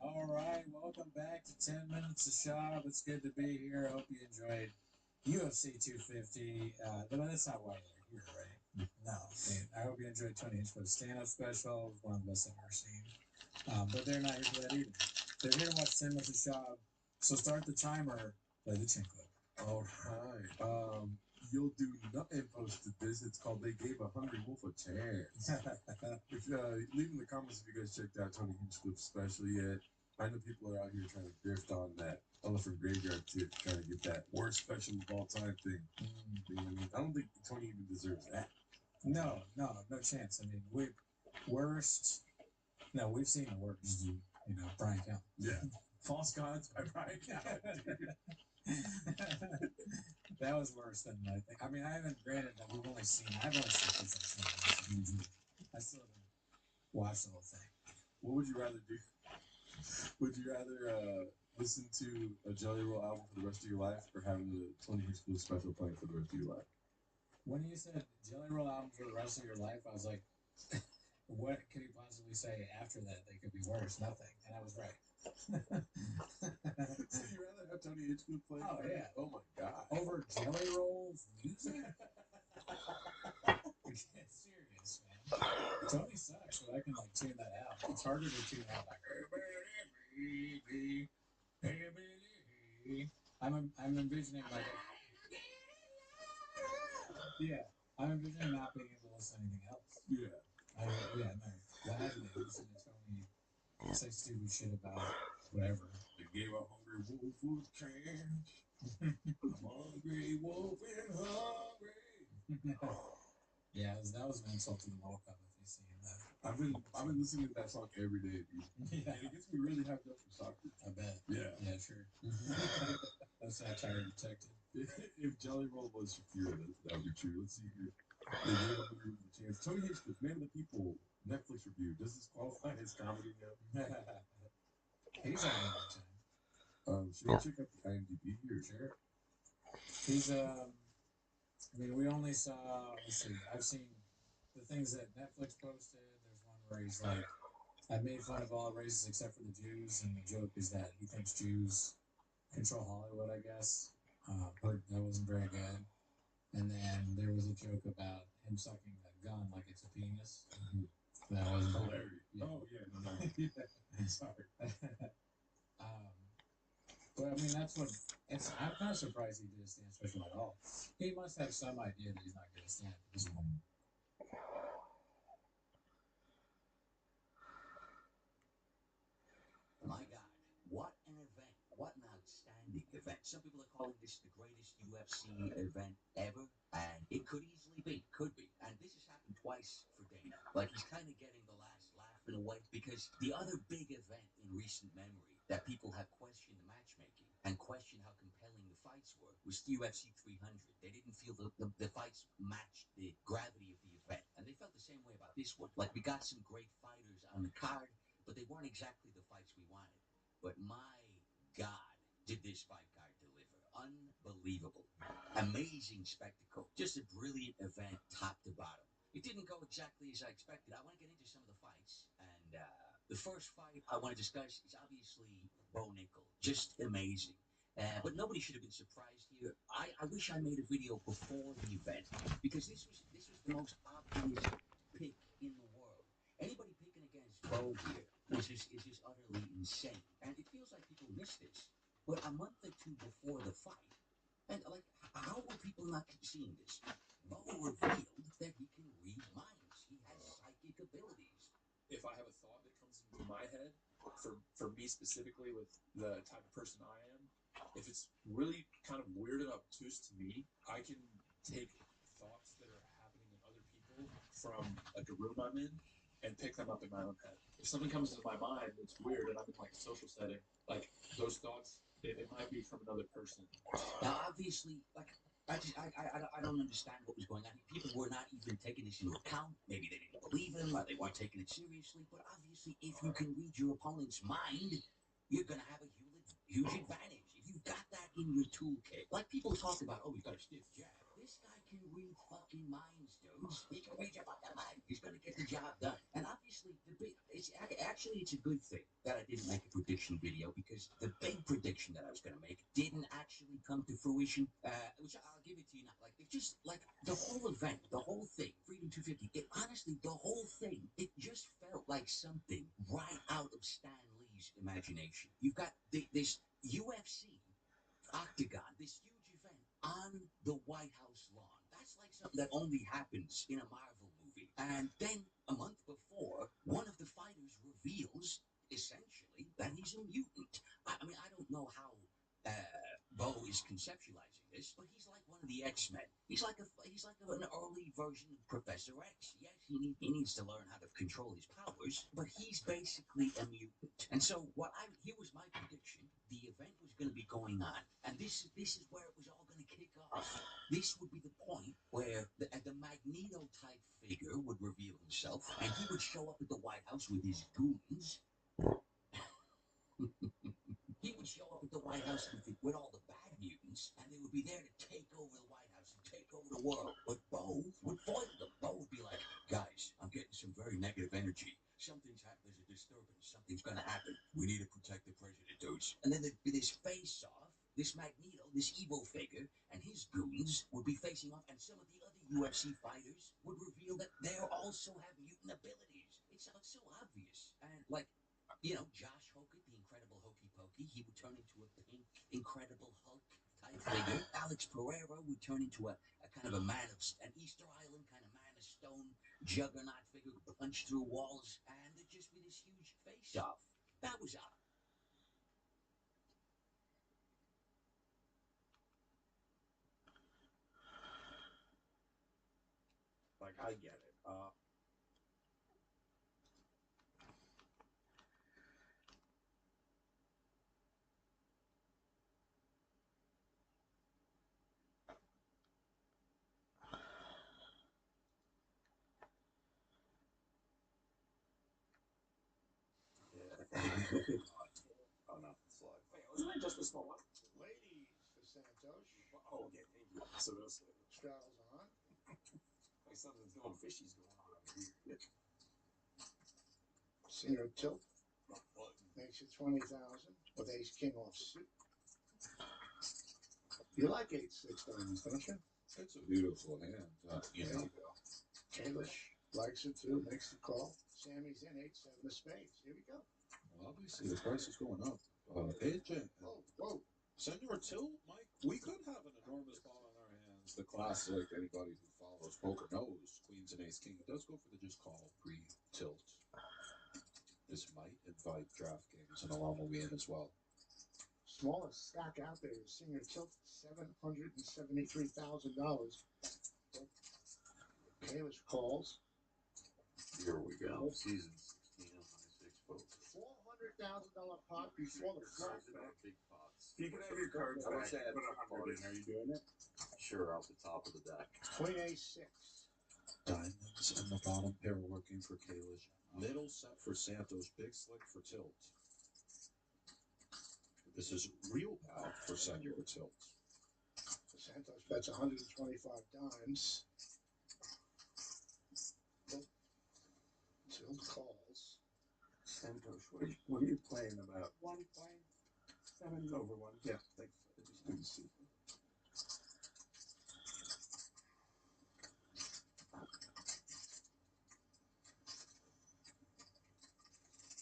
All right, welcome back to 10 Minutes of Shop. It's good to be here. I hope you enjoyed UFC 250. But that's not why you're here, right? No. I hope you enjoyed Tony Hinchcliffe's stand-up special. It was one of the best I've ever seen. But they're not here for that either. They're here to watch 10 Minutes of Shop. So start the timer, play the chin clip. All right. You'll do nothing posted this. It's called They Gave a Hungry Wolf a Chance. If, leave in the comments if you guys checked out Tony Hinchcliffe's special yet. I know people are out here trying to drift on that Elephant Graveyard tip, trying to get that worst special of all time thing. You know what I mean? I don't think Tony even deserves that. No chance. I mean, we've seen the worst. You know, Brian Kelly. Yeah. False Gods by Brian Kelly. That was worse than I think. I mean, I've only seen this. I still haven't watched the whole thing. What would you rather do? Would you rather listen to a Jelly Roll album for the rest of your life or having the Tony Hinchcliffe special playing for the rest of your life? When you said Jelly Roll album for the rest of your life, I was like, what could you possibly say after that? They could be worse. Nothing. And I was right. So you rather have Tony Hinchcliffe play? Oh, yeah. Oh, my God. Over Jelly Roll's music? Get serious, man. Tony sucks, but I can, tune that out. It's harder to tune out, I'm envisioning, I'm envisioning not being able to listen to anything else. Yeah. I'm gladly listen to Tony say stupid shit about whatever. They gave a hungry wolf a chance. Hungry wolf and hungry. Yeah, that was an insult to the World Cup if you've seen that. I've been listening to that song every day, dude. Yeah. And it gets me really hyped up for soccer. I bet. Yeah. Yeah, sure. That's satire detected. If Jelly Roll was Shakira, that would be true. Let's see here. They gave a hungry wolf a chance. Tony Hinchcliffe, Man of the People, Netflix review. Does this qualify as comedy now? He's having a good time. Should we check out the IMDb here? Sure. He's we only saw. Let's see. I've seen the things that Netflix posted. There's one where he's like, "I made fun of all races except for the Jews," and the joke is that he thinks Jews control Hollywood. I guess. But that wasn't very good. And then there was a joke about him sucking a gun like it's a penis. That wasn't hilarious. Yeah. Oh yeah, no. Sorry. But I mean, that's what. I'm kind of surprised he did a stand special at all. He must have some idea that he's not going to stand at this point. My God, what an event. What an outstanding event. event. Some people are calling this the greatest UFC event ever, and it could easily be. Could be. And this has happened twice for Dana. Like, he's kind of getting the last laugh in a way, because the other big event in recent memory that people have questioned the matchmaking and questioned how compelling the fights were was UFC 300. They didn't feel the fights matched the gravity of the event, and they felt the same way about this one. Like, we got some great fighters on the card, but they weren't exactly the fights we wanted. But my God, did this fight card deliver. Unbelievable. Amazing spectacle. Just a brilliant event, top to bottom. It didn't go exactly as I expected. I want to get into some of the fights. And the first fight I want to discuss is obviously Bo Nickel. Just amazing. But nobody should have been surprised here. I wish I made a video before the event, because this was the most obvious pick in the world. Anybody picking against Bo here is just utterly insane. And it feels like people miss this. But a month or two before the fight, and like, how were people not seeing this? Bo revealed that he can read minds. He has psychic abilities. If I have a thought that comes into my head, for me specifically, with the type of person I am, if it's really kind of weird and obtuse to me, I can take thoughts that are happening in other people from like a room I'm in and pick them up in my own head. If something comes into my mind that's weird and I'm in like a social setting, like those thoughts, it might be from another person. Now, obviously, like, I don't understand what was going on. People were not even taking this into account. Maybe they didn't believe him, or they weren't taking it seriously. But obviously, if you can read your opponent's mind, you're going to have a huge advantage. If you've got that in your toolkit. Like people talk about, oh, he's got a stiff jab. This guy can read fucking minds, dudes. He can read your fucking mind. He's going to get the job done. And obviously, it's a good thing that I didn't make a prediction video, because the big prediction that I was going to make didn't actually come to fruition, which I'll give it to you now. Like, it's just like the whole event, the whole thing, Freedom 250, honestly, the whole thing, it just felt like something right out of Stan Lee's imagination. You've got this UFC Octagon, this huge event on the White House lawn. That's like something that only happens in a Marvel movie. And then a month before, one of the fighters reveals, essentially, that he's a mutant. I mean, I don't know how Bo is conceptualizing this, but he's like one of the X-Men. He's like an early version of Professor X. Yes, he needs to learn how to control his powers, but he's basically a mutant. And so here was my prediction. The event was going to be going on, and this is where it was all going to kick off. This would be the point where the Magneto-type figure would reveal himself, and he would show up at the White House with his goons. He would show up at the White House with all the bad mutants, and they would be there to take over the White House and take over the world. But Bo would foil them. Bo would be like, guys, I'm getting some very negative energy. Something's happened. There's a disturbance. Something's going to happen. We need to protect the president, dudes. And then there'd be this face-off. This Magneto, this evil figure, and his goons would be facing off, and some of the other UFC fighters would reveal that they also have mutant abilities. It's so obvious. And, like, you know, Josh Hockett, the Incredible Hokey Pokey, he would turn into a pink Incredible Hulk type figure. Alex Pereira would turn into a kind of an Easter Island kind of Man of Stone juggernaut figure who could punch through walls, and there'd just be this huge face-off. That was out. Like, I get it. Oh no, slide. Wait, wasn't I just a small one? Ladies for Santos. Oh, okay, thank you. So that's Straddles on. like something's going fishy's going on over here. Center tilt. Makes it 20,000 with ace king off suit. You like 8-6 diamonds, don't you? It's a beautiful hand. You know. Kalish likes it too, makes the call. Sammy's in 8-7 of spades. Here we go. Well, obviously, the price is going up. AJ. Whoa. Senor Till, Mike, we could have an enormous ball on our hands. The classic, anybody who follows poker knows, queens and ace king does go for the just call pre-tilt. This might invite draft games, and along will be in as well. smallest stack out there is Senior Tilt, $773,000. Kalish calls. Here we go. Season 16 of high stakes poker. $400,000 pot before the flop. Big pots. If you can have your cards I back, wish I had put two 100 in. Are you doing it? Sure, off the top of the deck. Queen A6. Diamonds in the bottom pair working for Kalish. Middle set for Santos. Big slick for tilt. This is real power for Senor Tilt. Santos bets 125 dimes. Tilt calls. Santos, what are you playing about? 1.7 over 1. Yeah, thanks. I just didn't see.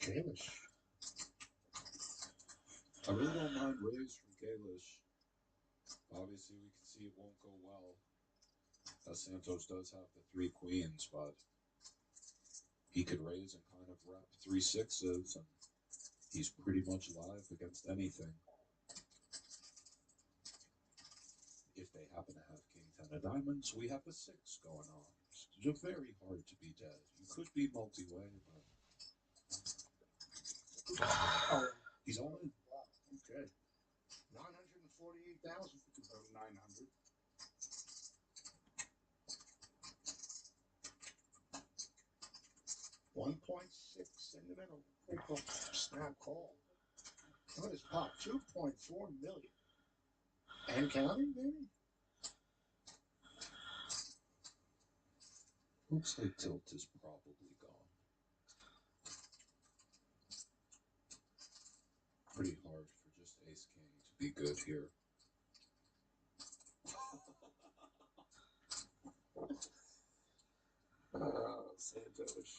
Kalish. I really don't mind raise from Kalish. Obviously, we can see it won't go well. Santos does have the 3 queens, but he could raise and kind of wrap 3 sixes, and he's pretty much live against anything. If they happen to have King 10 of diamonds, we have a 6 going on. It's very hard to be dead. You could be multi-way, but he's all in. Okay. 948,000. About 900. $1.6 in the middle. Snap call. Look at this pot. 2.4 million. And counting, maybe? Looks like tilt is probably gone. Pretty hard for just ace king to be good here. Santos.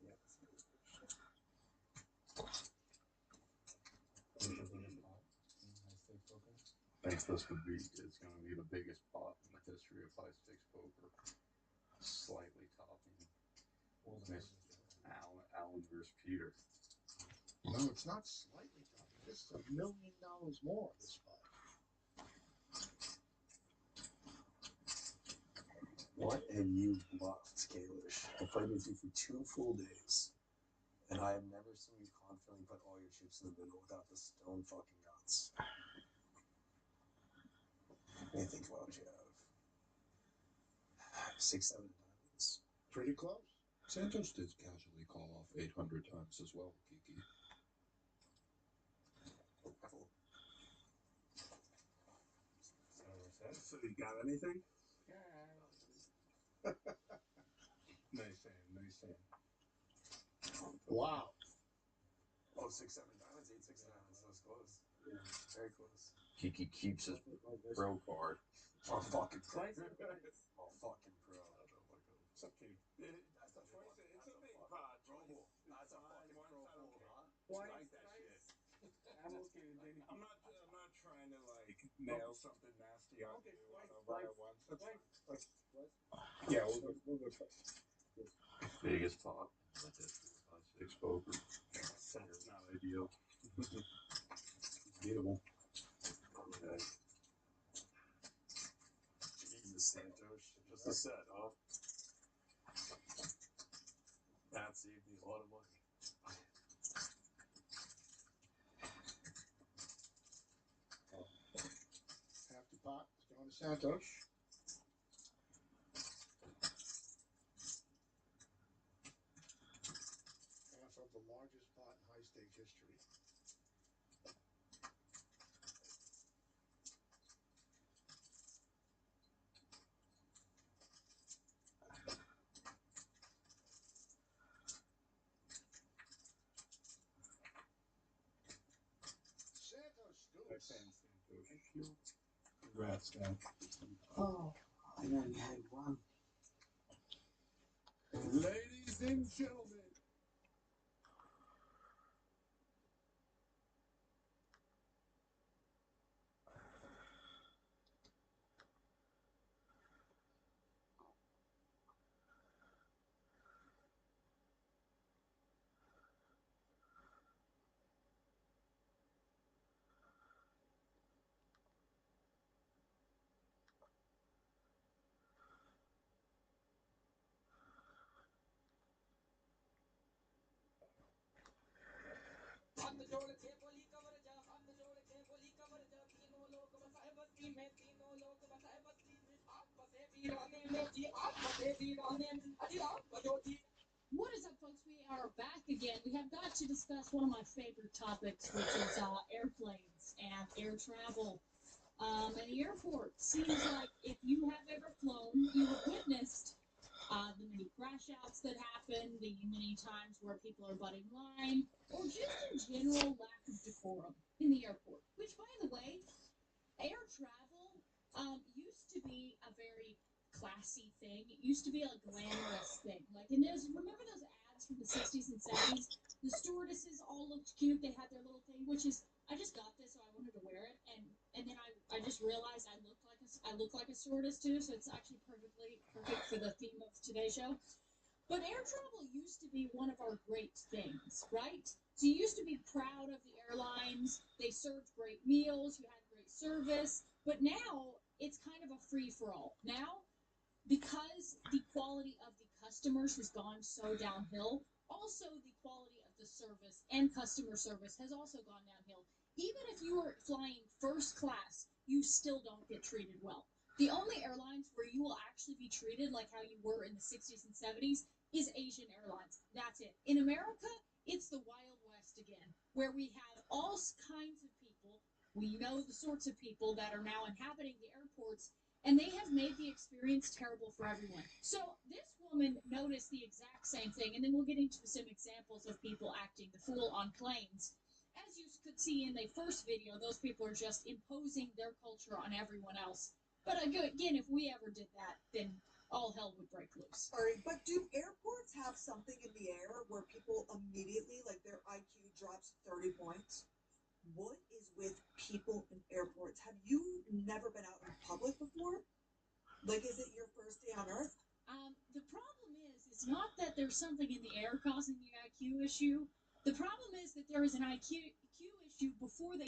Yeah, I think this would be, it's going to be the biggest pot in the history of high stakes poker. Slightly topping. Alan versus Peter. No, it's not slightly topping. This is $1 million more, this spot. What have you bluffed, Kalish? I played with you for 2 full days, and I have never seen you confidently put all your chips in the middle without the stone fucking guts. What do you think about what you have? 6, 7 diamonds. Pretty close. Santos did casually call off 800 times as well, Kiki. So you got anything? Nice hand, nice hand. Wow. Oh, 6, 7 diamonds, 8, 6 diamonds. That was close. Yeah, very close. Kiki keeps his pro card. Oh, fucking pro. Oh, fucking pro. It's okay. That's a fucking, It's a big pot. That's a fucking pro fold, huh? Like that shit. I'm okay with anything. I'm not trying to like nail something nasty on you on a right at once. Yeah, we'll go twice. Biggest pot in the history of high stakes poker. That's not ideal. Beatable. Okay. Jesus, Santos. Just a set, huh? That saved me a lot of money. Half the pot is going to Santos. Half of the largest pot in high stake history. Santos Nice scoops. hand, Santos. Thank you. Congrats, man. Oh, I only had one. Ladies and gentlemen. What is up, folks? We are back again. We have got to discuss one of my favorite topics, which is airplanes and air travel. And the airport seems like if you have ever flown, you have witnessed the many crash outs that happen, the many times where people are butting line, or just in general lack of decorum in the airport. Which, by the way, air travel used to be a very classy thing. It used to be a glamorous thing. Like, and remember those ads from the 60s and 70s? The stewardesses all looked cute. They had their little thing, which is, I just got this, so I wanted to wear it, and then I just realized I look like a stewardess too, so it's actually perfect for the theme of today's show. But air travel used to be one of our great things, right? So you used to be proud of the airlines. They served great meals. You had great service. But now it's kind of a free-for-all. Now, because the quality of the customers has gone so downhill, also the quality of the service and customer service has also gone downhill. Even if you are flying first class, you still don't get treated well. The only airlines where you will actually be treated like how you were in the 60s and 70s is Asian Airlines. That's it. In America, it's the Wild West again, where we have all kinds of people. We know the sorts of people that are now inhabiting the airports, and they have made the experience terrible for everyone. So this woman noticed the exact same thing, and then we'll get into some examples of people acting the fool on planes. As you could see in the first video, those people are just imposing their culture on everyone else. But again, if we ever did that, then all hell would break loose. All right, but do airports have something in the air where people immediately, like their IQ drops 30 points? What is with people in airports? Have you never been out in public before? Like, is it your first day on Earth? The problem is, it's not that there's something in the air causing the IQ issue. The problem is that there is an IQ issue before they...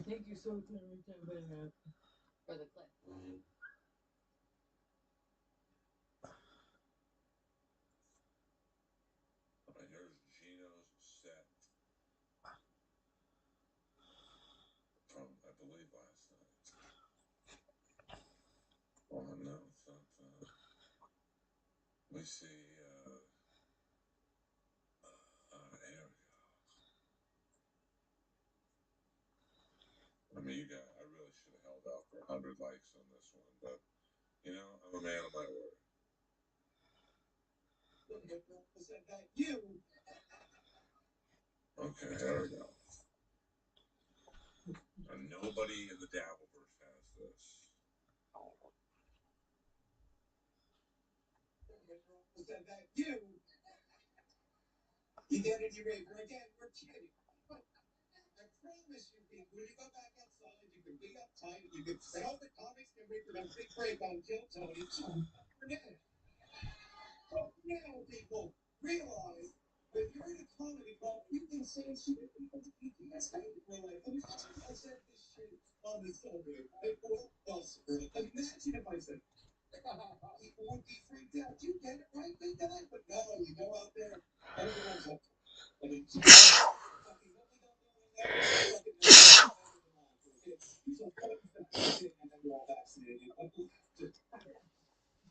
Thank you so much for the clip. Here's Gino's set from, I believe, last night. Oh, no, it's not. We see, here we go. I mean, you guys, I really should have held out for 100 likes on this one, but, you know, I'm a man of my word. Okay, there we go. And nobody in the Dabbleverse has this. You get any rape? Again, we're kidding. But I promise you, people, when you go back outside, you can be uptight. You can. I hope the comics can read for that big break on Kill Tony. Forget it. But now, people, realize when you're in a comedy club, you can say shit that people can't say in real life. I mean, I said this shit on the subway. Imagine if I said, people would be freaked out. You get it right, big guy? But no, you go out there, everyone's like, I mean, fucking what we don't know in there, and then you're all vaccinated.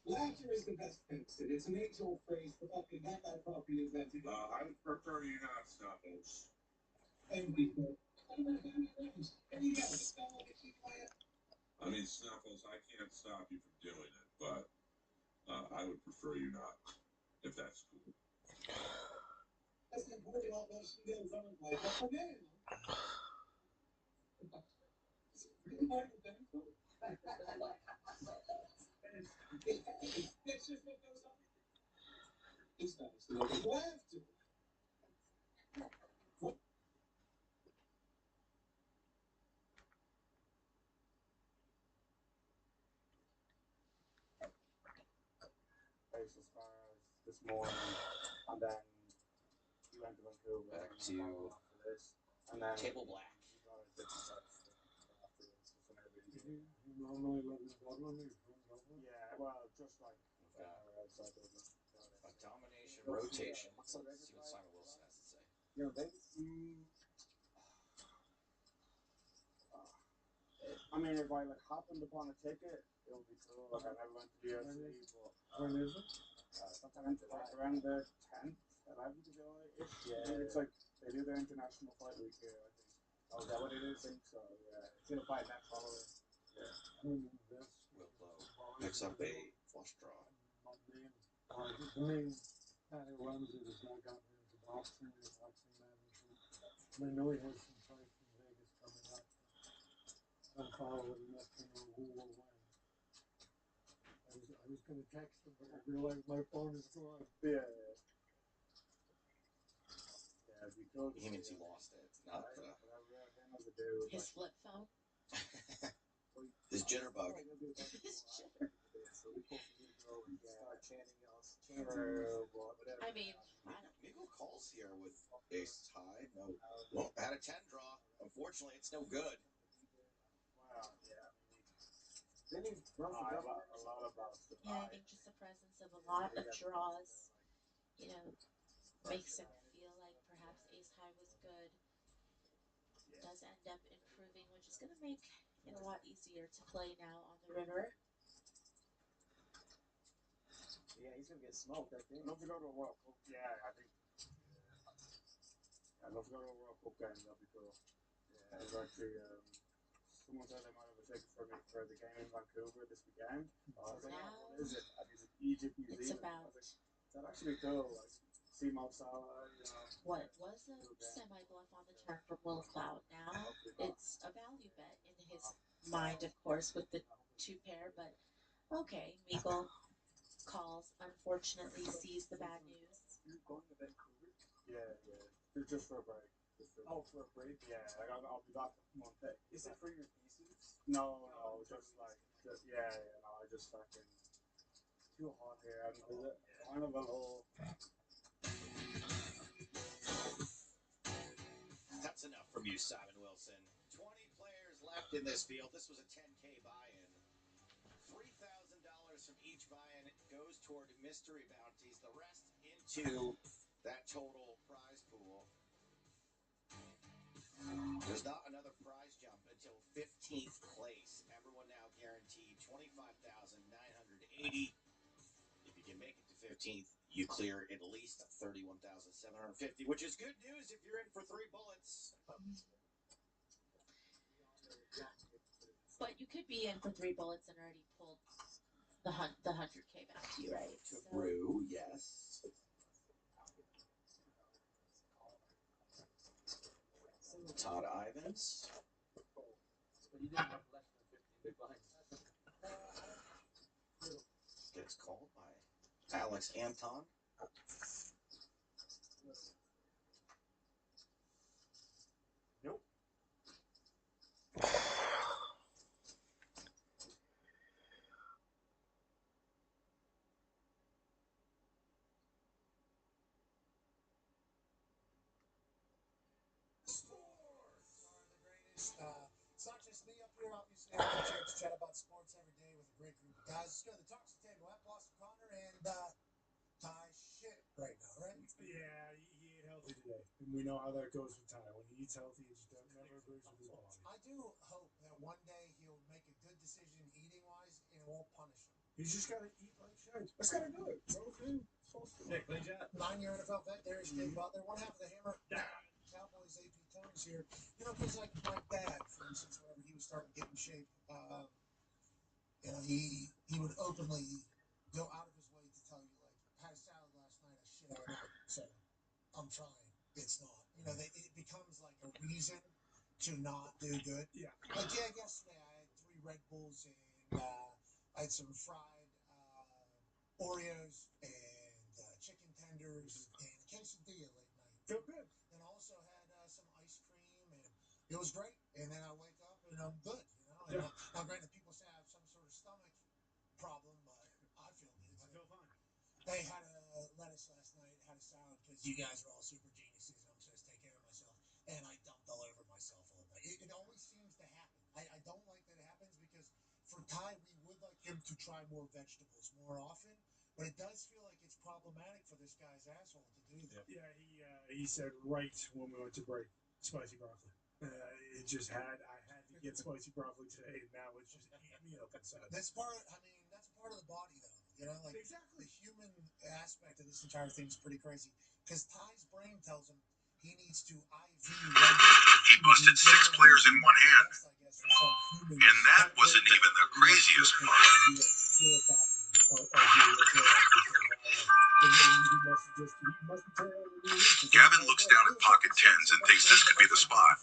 Laughter is the best medicine. It's an age-old phrase. The fucking that guy probably invented it. I would prefer you not, Snuffles. And people. And you got to spell it, keep quiet. I mean, Snuffles, I can't stop you from doing it, but I would prefer you not, if that's cool. That's the important almost she goes on like, what's her name? It's just what goes on. It's not to laugh to. As far as this morning, and then you went to Vancouver. Back and to this, and then Table Black. You got a different set of stuff afterwards for some reason. You normally live in Dublin, you from Dublin? Yeah, well, just like outside Dublin. A domination rotation. Let's see what Simon Wilson has to say. You know, I mean, if I like happened upon a ticket, it would be cool. Like I never went to the UFC, but when is it? Sometime around the 10th, 11th of July-ish. Yeah. It's like they do their international fight week here, I think. Oh, is that what it is? I think so. Yeah, it's gonna fight next following. Yeah. Willow picks up a flush draw. The main Patty Ramsey has now gotten into boxing and boxing management. And I know he has some fights in Vegas coming up. I don't follow it enough to know who will win. I was going to text him, but I realized my phone is gone. Yeah. Yeah, because He means he lost it, not His flip phone. his jitterbug. I mean, Miko calls here with ace high. No, well, had a 10 draw. Unfortunately, it's no good. Wow, yeah. They need a lot about yeah, I think just the presence of a lot of draws, makes him feel like perhaps ace high was good. Does end up improving, which is going to make it a lot easier to play now on the river. Yeah, he's gonna get smoked, I think. Don't go to a World Cup. Yeah, I think. Yeah, don't go to a World Cup game. That'd be cool. Yeah, it's actually. Someone said they might have a ticket for me for the game in Vancouver this weekend. I was like, oh, what is it? I think it's Egypt, New Zealand. It's about. That'd actually be cool. Like, see Mo Salah, What was a semi-bluff on the turn from Will Cloud. Now it's a value bet in his mind, of course, with the two pair. But okay, Miko calls. Unfortunately, sees the bad news. You're going to Vancouver? Yeah. Just for a break. For a break? Yeah, like I'll be back Monday. Is it for your thesis? No, just like, no, I just fucking, too hot here. I'm kind of a little. That's enough from you, Simon Wilson. 20 players left in this field. This was a 10K buy-in. $3,000 from each buy-in goes toward mystery bounties. The rest into that total prize pool. There's not another prize jump until 15th place. Everyone now guaranteed $25,980. If you can make it to 15th, you clear at least $31,750, which is good news if you're in for 3 bullets. But you could be in for 3 bullets and already pulled the 100K back to you, right? True, yes. Todd Ivins. But he didn't have less than 15 big blinds. Gets called by Alex Anton. It's not just me up here, obviously. I get a chance to chat about sports every day with a great group of guys. Let's go to the Talks Table. I'm Boston Connor and Ty shit right now, right? Yeah, he ate healthy today. And we know how that goes with Ty. When he eats healthy, he just never agrees with his body. I do hope that one day he'll make a good decision eating-wise and it won't punish him. He's just got to eat like shit. That's got to do it. So, Yeah, clean job. 9-year NFL vet, Darius J. Butler. One half of the Hammer Cowboys AP Tones here. You know, because like my dad, for instance, whenever he was starting to get in shape, you know, he would openly go out of his way to tell you, like, had a salad last night, I shit all night, so I'm trying. It's not. You know, it becomes like a reason to not do good. Yeah. Like, yeah, yesterday I had 3 Red Bulls and I had some fried Oreos and chicken tenders and a quesadilla late night. Feel good. And also had some ice cream, and it was great. And then I wake up and I'm good, you know. And now, granted, people say I have some sort of stomach problem, but I feel good. I feel fine. They had a lettuce last night, had a salad because you guys are all super geniuses and I'm supposed to take care of myself. And I dumped all over myself all night. It always seems to happen. I don't like that it happens because for Ty, we would like him to try more vegetables more often. But it does feel like it's problematic for this guy's asshole to do that. Yeah, he said right when we went to break, spicy broccoli. I had to get spicy broccoli today, and now it's just eating me up inside. That's part of the body, though. You know, like exactly. The human aspect of this entire thing is pretty crazy. Because Ty's brain tells him he needs to IV. He busted 6 players in one hand. And that wasn't even the craziest part. Gavin looks down at pocket 10s and thinks this could be the spot.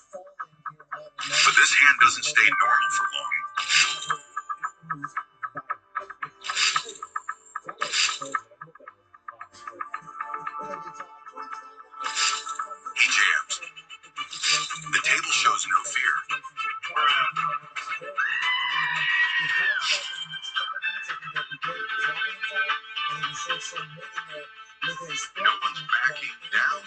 But this hand doesn't stay normal for long. He jams. The table shows no fear. No one's backing down.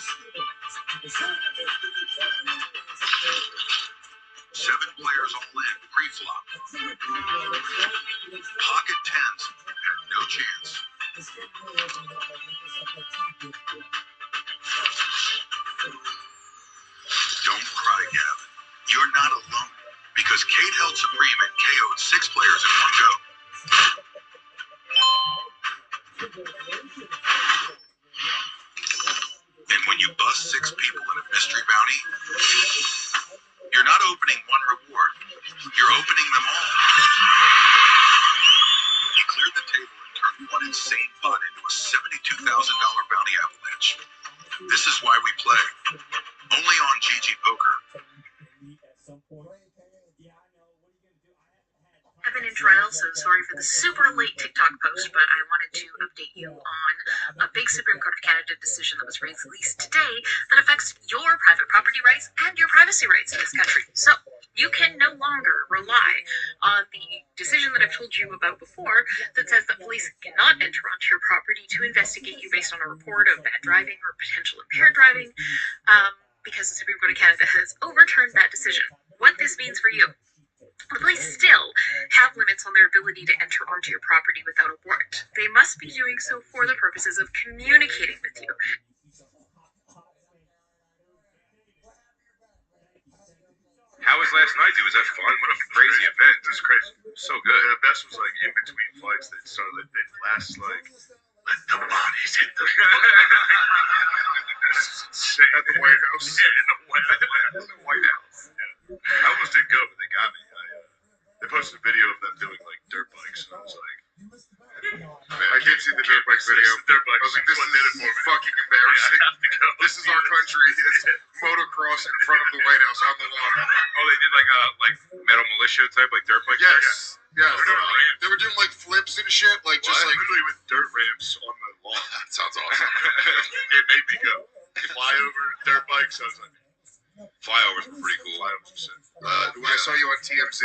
7 players all in, pre-flop. Pocket 10s had no chance. Don't cry, Gavin. You're not alone, because Kate held supreme and KO'd 6 players in one go. And when you bust 6 people in a mystery bounty, you're not opening one reward, you're opening them all. He cleared the table and turned one insane pot into a $72,000 bounty avalanche. This is why we play. Only on GG Poker. Evan and Terrell, so sorry for the super late TikTok post, but I wanted to update you on a big Supreme Court of Canada decision that was released today that affects your private property rights and your privacy rights in this country. So, you can no longer rely on the decision that I've told you about before that says that police cannot enter onto your property to investigate you based on a report of bad driving or potential impaired driving, because the Supreme Court of Canada has overturned that decision. What this means for you: the police still have limits on their ability to enter onto your property without a warrant. They must be doing so for the purposes of communicating with you. How was last night, dude? Was that fun? What a crazy event. It was crazy. So good. The best was like in between flights, they started they flashed like, let the bodies hit the at the White House. Yeah, in the White House. Yeah. I almost didn't go, but they got me. They posted a video of them doing like dirt bikes, and I was like, I did see the dirt bike video. I was like, this is fucking embarrassing. This is our country. It's motocross in front of the White House on the lawn. Oh, they did like metal militia type, like dirt bike. Yes. Yes. They were doing like flips and shit, like just like literally with dirt ramps on the lawn. That sounds awesome. It made me go. Flyover dirt bikes. I was like, flyovers were pretty cool. Flyovers were sick. When I saw you on TMZ,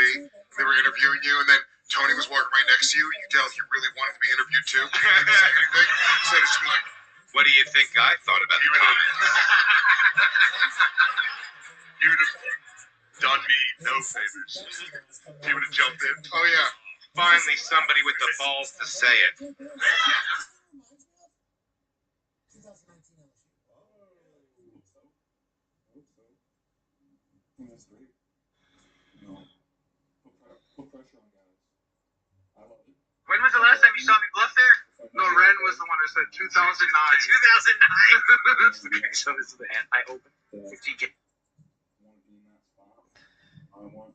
they were interviewing you, and then Tony was walking right next to you. You could tell he really wanted to be interviewed too. He didn't say anything. He said it's like, what do you think I thought about the comment? done me no favors. He would have jumped in. Oh yeah. Finally, somebody with the balls to say it. 2019 LSU. That's great. You know, put pressure on guys. I love it. When was the last time you saw me bluff there? No, Ren was the one who said 2009. 2009. So this is the hand I open. If you get I want to be in that spot. I want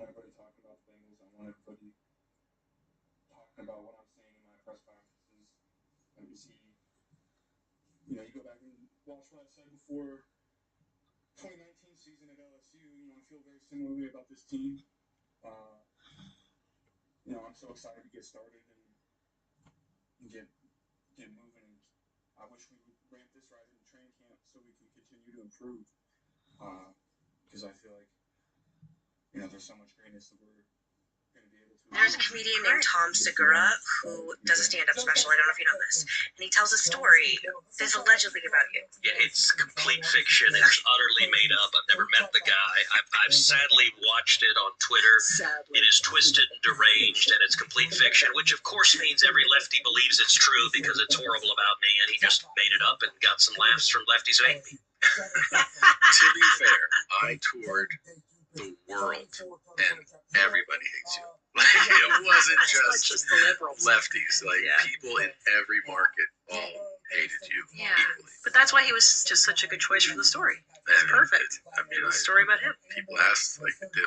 everybody talking about the Bengals. I want everybody talking about what I'm saying in my press conferences. And you see, you go back and watch what I said before 2019 season at LSU. I feel very similarly about this team. I'm so excited to get started and get moving. I wish we would ramp this right in training camp so we can continue to improve. Because I feel like, there's so much greatness that we're going to be able to. There's a comedian named Tom Segura who does a stand-up special. I don't know if you know this. And he tells a story that's allegedly about you. Yeah, it's complete fiction. It's utterly made up. I've never met the guy. I've sadly watched it on Twitter. It is twisted and deranged, and it's complete fiction, which of course means every lefty believes it's true because it's horrible about me, and he just made it up and got some laughs from lefties who hate me. To be fair, I toured the world, and everybody hates you. It wasn't just the liberals. lefties. People in every market all hated you equally. But that's why he was just such a good choice for the story. It's perfect. I mean, The story about him. People asked,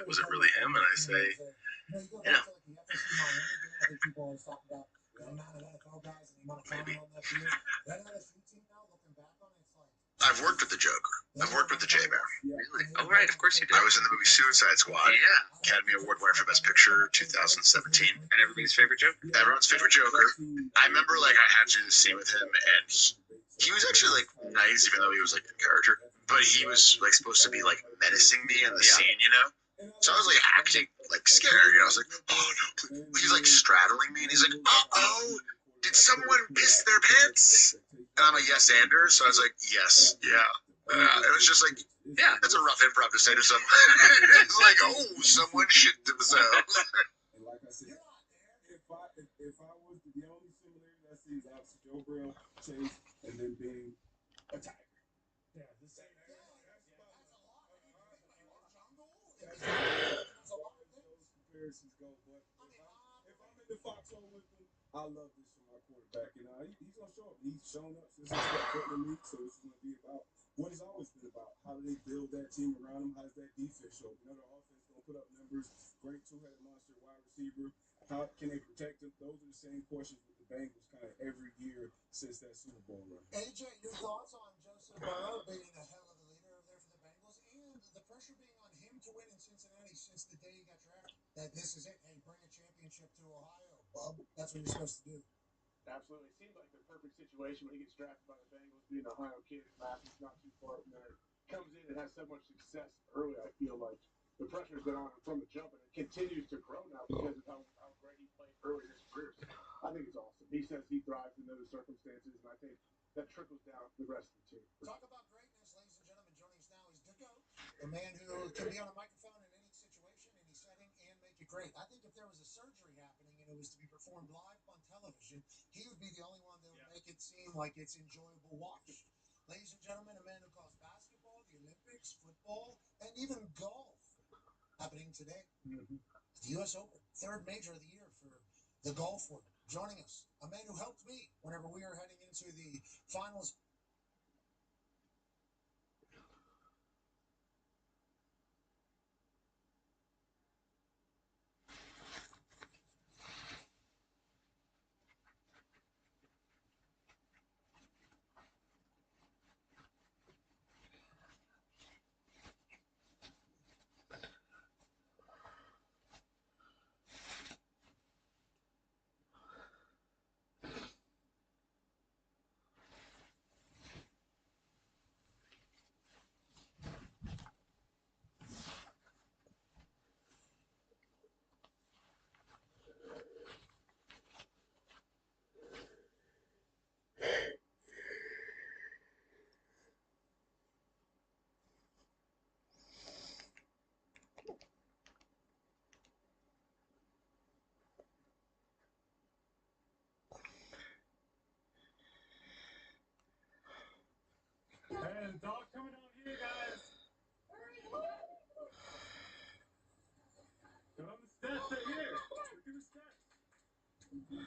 was it really him? And I say, yeah. People always talk about the amount of NFL guys and the amount of talent on that field. That LSU team now, looking back on it, it's like. I've worked with the Joker. I've worked with the J-Bear. Really? Oh, right. Of course you did. I was in the movie Suicide Squad. Yeah. Academy Award winner for Best Picture 2017. and everybody's favorite joke. Everyone's favorite Joker. I remember I had to do the scene with him, and he was actually nice, even though he was in character. But he was supposed to be menacing me in the scene, So I was acting scared. I was like, oh no, please. He's straddling me, and he's like, oh, did someone piss their pants? And I'm like, yes, Anders. So I was like, yes, yeah. It was just yeah, that's a rough improv to say to someone. It's like, oh, someone shit themselves. And like I said, if I was the only similarity I see is obviously Joe Burrow, Chase, and then being a tiger. Yeah, the same. That's a lot of those comparisons go, but if I'm in the foxhole with them, I love this from my quarterback. He's gonna show up. He's shown up since he stepped foot in the league, so it's gonna be about what it's always been about. How do they build that team around him? How does that defense show up? The offense gonna put up numbers. Great two-headed monster wide receiver. How can they protect him? Those are the same questions with the Bengals kind of every year since that Super Bowl run. AJ, your thoughts on Joseph Burrow being a hell of a leader over there for the Bengals and the pressure being on him to win in Cincinnati since the day he got drafted? That this is it. Hey, bring a championship to Ohio, bub. That's what you're supposed to do. Absolutely. It seems like the perfect situation when he gets drafted by the Bengals, being an Ohio kid, Matthew's not too far from there. Comes in and has so much success early, I feel like the pressure's been on him from the jump, and it continues to grow now because of how great he played early in his career. So I think it's awesome. He says he thrives in those circumstances, and I think that trickles down to the rest of the team. Talk about greatness, ladies and gentlemen. Joining us now is the GOAT, a man who can be on a microphone in any situation, any setting, and make it great. I think if there was a surgery happening and it was to be performed live on television, he would be the only one that would make it seem like it's enjoyable watch. Ladies and gentlemen, a man who calls basketball, the Olympics, football, and even golf happening today. The U.S. Open, third major of the year for the golf world. Joining us, a man who helped me whenever we were heading into the finals.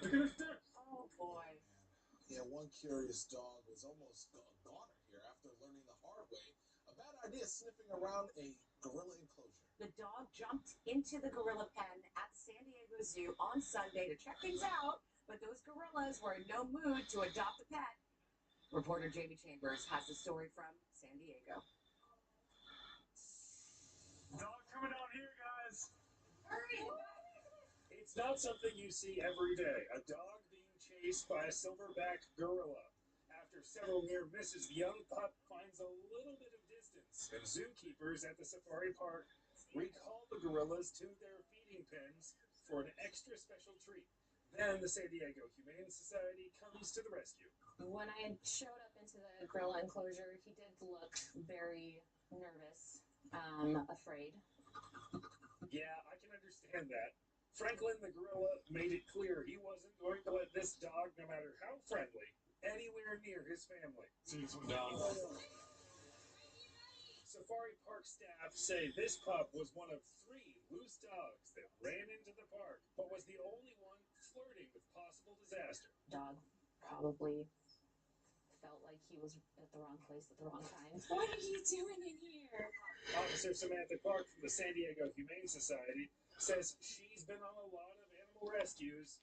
Look at his dick. Oh boy. Yeah, one curious dog was almost a goner here after learning the hard way a bad idea sniffing around a gorilla enclosure. The dog jumped into the gorilla pen at San Diego Zoo on Sunday to check things out, but those gorillas were in no mood to adopt a pet. Reporter Jamie Chambers has the story from San Diego. Dog coming down here, guys. Hurry! It's not something you see every day. A dog being chased by a silverback gorilla. After several near misses, the young pup finds a little bit of distance, and zookeepers at the safari park recall the gorillas to their feeding pens for an extra special treat. Then the San Diego Humane Society comes to the rescue. When I showed up into the gorilla enclosure, he did look very nervous, afraid. Yeah, I can understand that. Franklin the gorilla made it clear he wasn't going to let this dog, no matter how friendly, anywhere near his family. Safari Park staff say this pup was one of 3 loose dogs that ran into the park, but was the only one flirting with possible disaster. Dog probably felt like he was at the wrong place at the wrong time. What are you doing in here? Officer Samantha Clark from the San Diego Humane Society says she's been on a lot of animal rescues.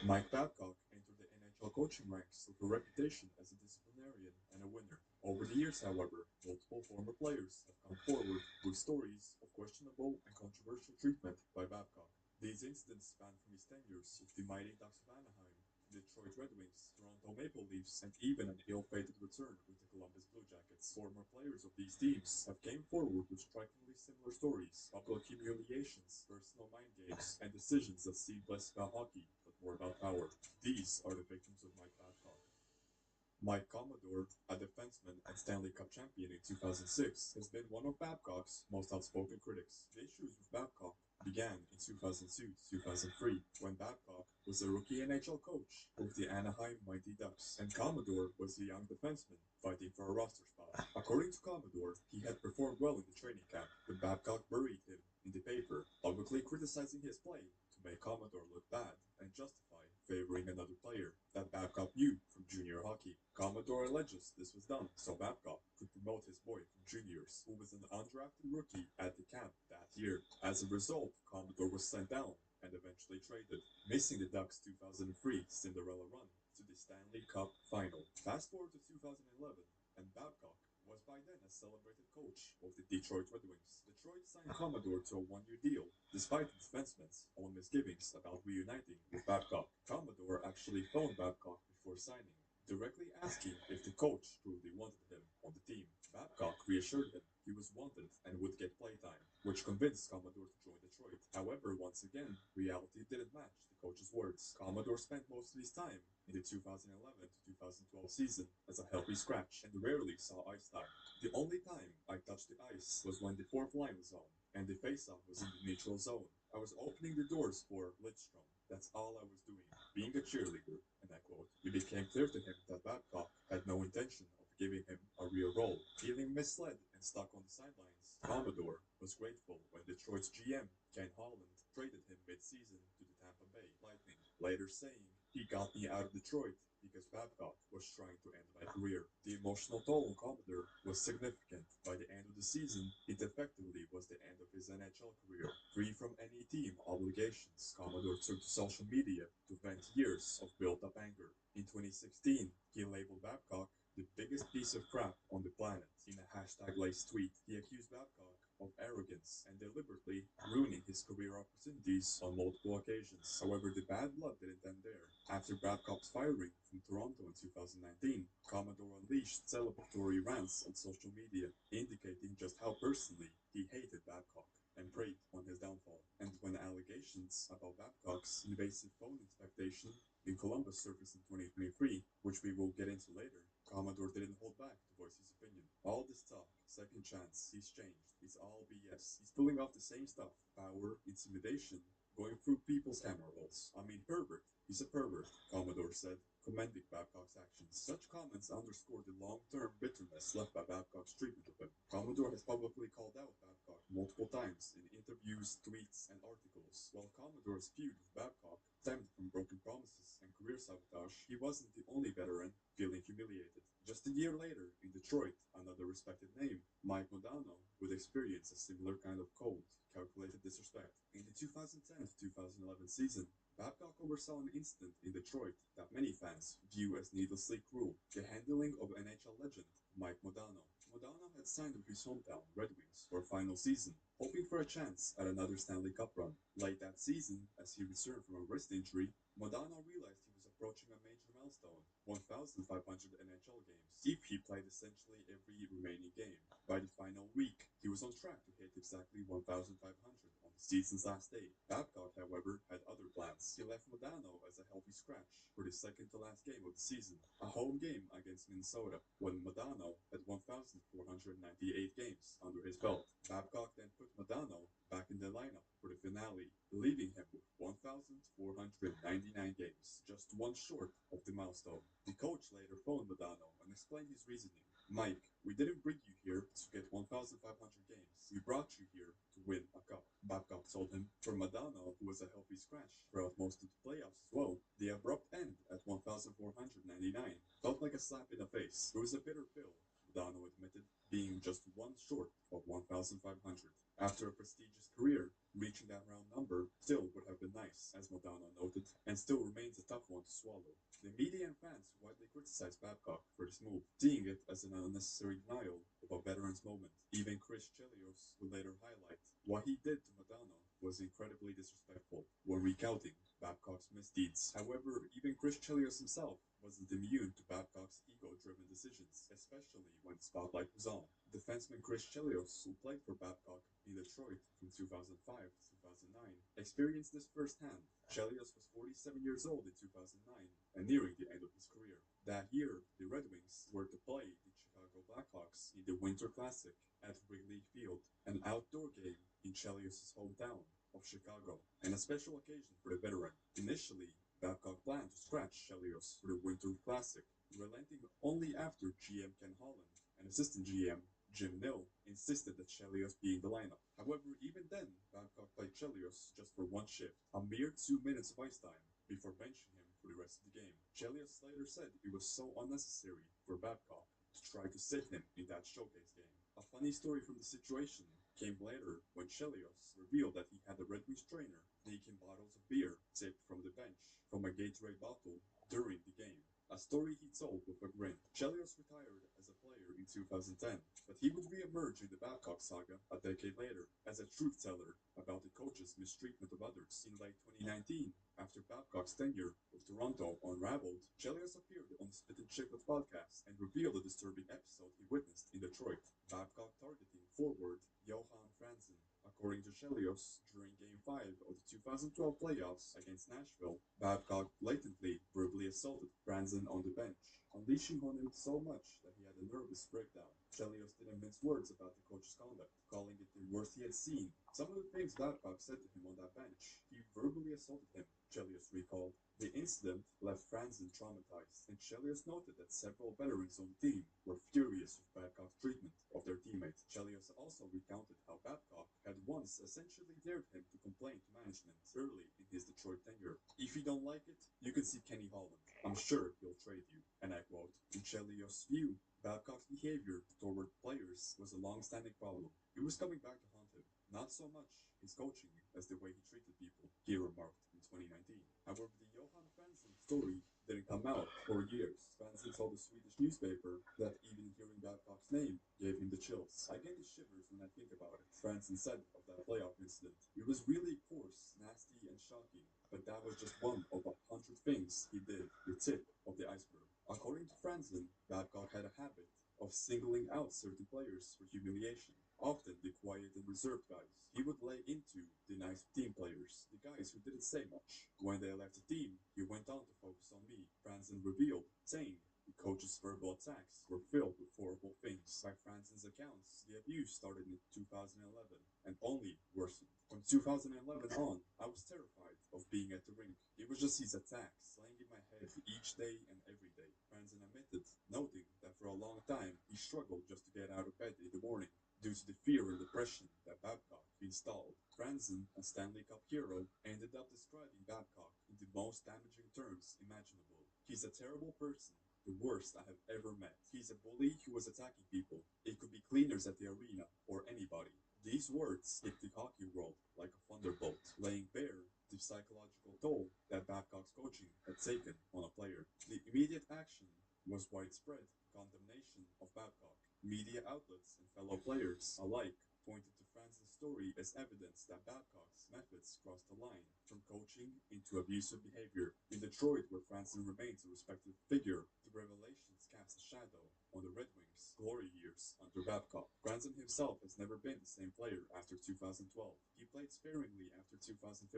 Mike Babcock entered the NHL coaching ranks with a reputation as a disciplinarian and a winner. Over the years, however, multiple former players have come forward with stories of questionable and controversial treatment by Babcock. These incidents span from his tenures with the Mighty Ducks of Anaheim, the Detroit Red Wings, Toronto Maple Leafs, and even an ill-fated return with the Columbus Blue Jackets. Former players of these teams have came forward with strikingly similar stories, public humiliations, personal mind games, and decisions that seem less about hockey but more about power. These are the victims of Mike Babcock. Mike Commodore, a defenseman and Stanley Cup champion in 2006, has been one of Babcock's most outspoken critics. The issues with Babcock began in 2002-2003, when Babcock was a rookie NHL coach with the Anaheim Mighty Ducks, and Commodore was a young defenseman fighting for a roster spot. According to Commodore, he had performed well in the training camp, but Babcock buried him in the paper, publicly criticizing his play to make Commodore look bad and justify favoring another player that Babcock knew from junior hockey. Commodore alleges this was done so Babcock could promote his boy from juniors, who was an undrafted rookie at the camp that year. As a result, Commodore was sent down and eventually traded, missing the Ducks' 2003 Cinderella run to the Stanley Cup final. Fast forward to 2011, and Babcock was by then a celebrated coach of the Detroit Red Wings. Detroit signed Commodore to a 1-year deal, despite the defenseman's own misgivings about reuniting with Babcock. Commodore actually phoned Babcock before signing, directly asking if the coach truly wanted him on the team. Babcock reassured him he was wanted and would get playtime, which convinced Commodore to join Detroit. However, once again, reality didn't match the coach's words. Commodore spent most of his time in the 2011-2012 season as a healthy scratch and rarely saw ice time. The only time I touched the ice was when the fourth line was on and the faceoff was in the neutral zone. I was opening the doors for Lidstrom. That's all I was doing, being a cheerleader, and I quote. It became clear to him that Babcock had no intention of giving him a real role. Feeling misled and stuck on the sidelines, Commodore was grateful when Detroit's GM, Ken Holland, traded him mid-season to the Tampa Bay Lightning, later saying, "He got me out of Detroit because Babcock was trying to end my career." The emotional toll on Commodore was significant. By the end of the season, it effectively was the end of his NHL career. Free from any team obligations, Commodore took to social media to vent years of built-up anger. In 2016, he labeled Babcock the biggest piece of crap on the planet. In a #laced tweet, he accused Babcock of arrogance and deliberately ruining his career opportunities on multiple occasions. However, the bad blood didn't end there. After Babcock's firing from Toronto in 2019, Commodore unleashed celebratory rants on social media, indicating just how personally he hated Babcock and preyed on his downfall. And when allegations about Babcock's invasive phone inspection in Columbus surfaced in 2023, which we will get into later, Commodore didn't hold back to voice his opinion. All this talk, second chance, he's changed, it's all BS. He's pulling off the same stuff, power, intimidation, going through people's camera rolls. I mean, pervert. He's a pervert, Commodore said, commending Babcock's actions. Such comments underscored the long-term bitterness left by Babcock's treatment of him. Commodore has publicly called out Babcock multiple times in interviews, tweets, and articles. While Commodore's feud with Babcock stemmed from broken promises and career sabotage, he wasn't the only veteran feeling humiliated. Just a year later, in Detroit, another respected name, Mike Modano, would experience a similar kind of cold, calculated disrespect. In the 2010-2011 season, Babcock oversaw an incident in Detroit that many fans view as needlessly cruel: the handling of NHL legend Mike Modano. Modano had signed with his hometown Red Wings for a final season, hoping for a chance at another Stanley Cup run. Late that season, as he returned from a wrist injury, Modano realized he was approaching a major milestone: 1,500 NHL games, if he played essentially every remaining game. By the final week, he was on track to hit exactly 1,500 on the season's last day. Babcock, however, had other plans. He left Modano as a healthy scratch for the second-to-last game of the season, a home game against Minnesota, when Modano had 1,498 games under his belt. Babcock then put Modano back in the lineup for the finale, leaving him with 1,499 games, just one short of the milestone. The coach later phoned Modano and explained his reasoning. "Mike, we didn't bring you here to get 1,500 games. We brought you here to win a cup," Babcock told him. For Modano, who was a healthy scratch throughout most of the playoffs as well, the abrupt end at 1,499 felt like a slap in the face. It was a bitter pill, Modano admitted, being just one short of 1,500. After a prestigious career, reaching that round number still would have been nice, as Modano noted, and still remains a tough one to swallow. The media and fans widely criticized Babcock for this move, seeing it as an unnecessary denial of a veteran's moment. Even Chris Chelios would later highlight what he did to Modano was incredibly disrespectful when recounting Babcock's misdeeds. However, even Chris Chelios himself wasn't immune to Babcock's ego-driven decisions, especially when the spotlight was on. Defenseman Chris Chelios, who played for Babcock in Detroit from 2005 to 2009, experienced this firsthand. Chelios was 47 years old in 2009 and nearing the end of his career. That year, the Red Wings were to play the Chicago Blackhawks in the Winter Classic at Wrigley Field, an outdoor game in Chelios' hometown of Chicago, and a special occasion for the veteran. Initially, Babcock planned to scratch Chelios for the Winter Classic, relenting only after GM Ken Holland and assistant GM Jim Nill insisted that Chelios be in the lineup. However, even then, Babcock played Chelios just for one shift, a mere 2 minutes of ice time, before benching him for the rest of the game. Chelios later said it was so unnecessary for Babcock to try to sit him in that showcase game. A funny story from the situation came later when Chelios revealed that he had a Red Wings trainer taking bottles of beer tipped from the bench from a Gatorade bottle during the game. A story he told with a grin. Chelios retired as a player in 2010, but he would re-emerge in the Babcock saga a decade later as a truth teller about the coach's mistreatment of others. In late 2019, after Babcock's tenure with Toronto unraveled, Chelios appeared on the Spit and Chiclet podcast and revealed a disturbing episode he witnessed in Detroit. Babcock targeting forward Johan Franzen. According to Chelios, during Game 5 of the 2012 playoffs against Nashville, Babcock blatantly verbally assaulted Franzen on the bench, unleashing on him so much that he had a nervous breakdown. Chelios didn't mince words about the coach's conduct, calling it the worst he had seen. Some of the things Babcock said to him on that bench: he verbally assaulted him, Chelios recalled. The incident left Franzen traumatized, and Chelios noted that several veterans on the team were furious with Babcock's treatment of their teammate. Chelios also recounted how Babcock had once essentially dared him to complain to management early in his Detroit tenure. "If you don't like it, you can see Kenny Holland. I'm sure he'll trade you." And I quote, in Chelios' view, Babcock's behavior toward players was a long-standing problem. It was coming back to haunt him. Not so much his coaching as the way he treated people, he remarked in 2019. However, the Johan Franzen story didn't come out for years. Franzen told a Swedish newspaper that even hearing Babcock's name gave him the chills. "I get the shivers when I think about it," Franzen said of that playoff incident. "It was really coarse, nasty, and shocking, but that was just one of 100 things he did, the tip of the iceberg." According to Franzen, Babcock had a habit of singling out certain players for humiliation, often the quiet and reserved guys. He would lay into the nice team players, the guys who didn't say much. When they left the team, he went on to focus on me, Franzen revealed, saying the coach's verbal attacks were filled with horrible things. Beliefs. By Franzen's accounts, the abuse started in 2011 and only worsened. From 2011 on, I was terrified of being at the rink. It was just his attacks, slaying in my head each day and every day. Franzen admitted, noting that for a long time he struggled just to get out of bed in the morning due to the fear and depression that Babcock installed. Franzen, a Stanley Cup hero, ended up describing Babcock in the most damaging terms imaginable. He's a terrible person, the worst I have ever met. He's a bully who was attacking people. It could be cleaners at the arena or anybody. These words hit the hockey world like a thunderbolt, laying bare the psychological toll that Babcock's coaching had taken on a player. The immediate action was widespread condemnation of Babcock. Media outlets and fellow players alike pointed to Franzen's story as evidence that Babcock's methods crossed the line from coaching into abusive behavior. In Detroit, where Franzen remains a respected figure, the revelations cast a shadow on the Red Wings' glory years under Babcock. Franzen himself has never been the same player after 2012. He played sparingly after 2015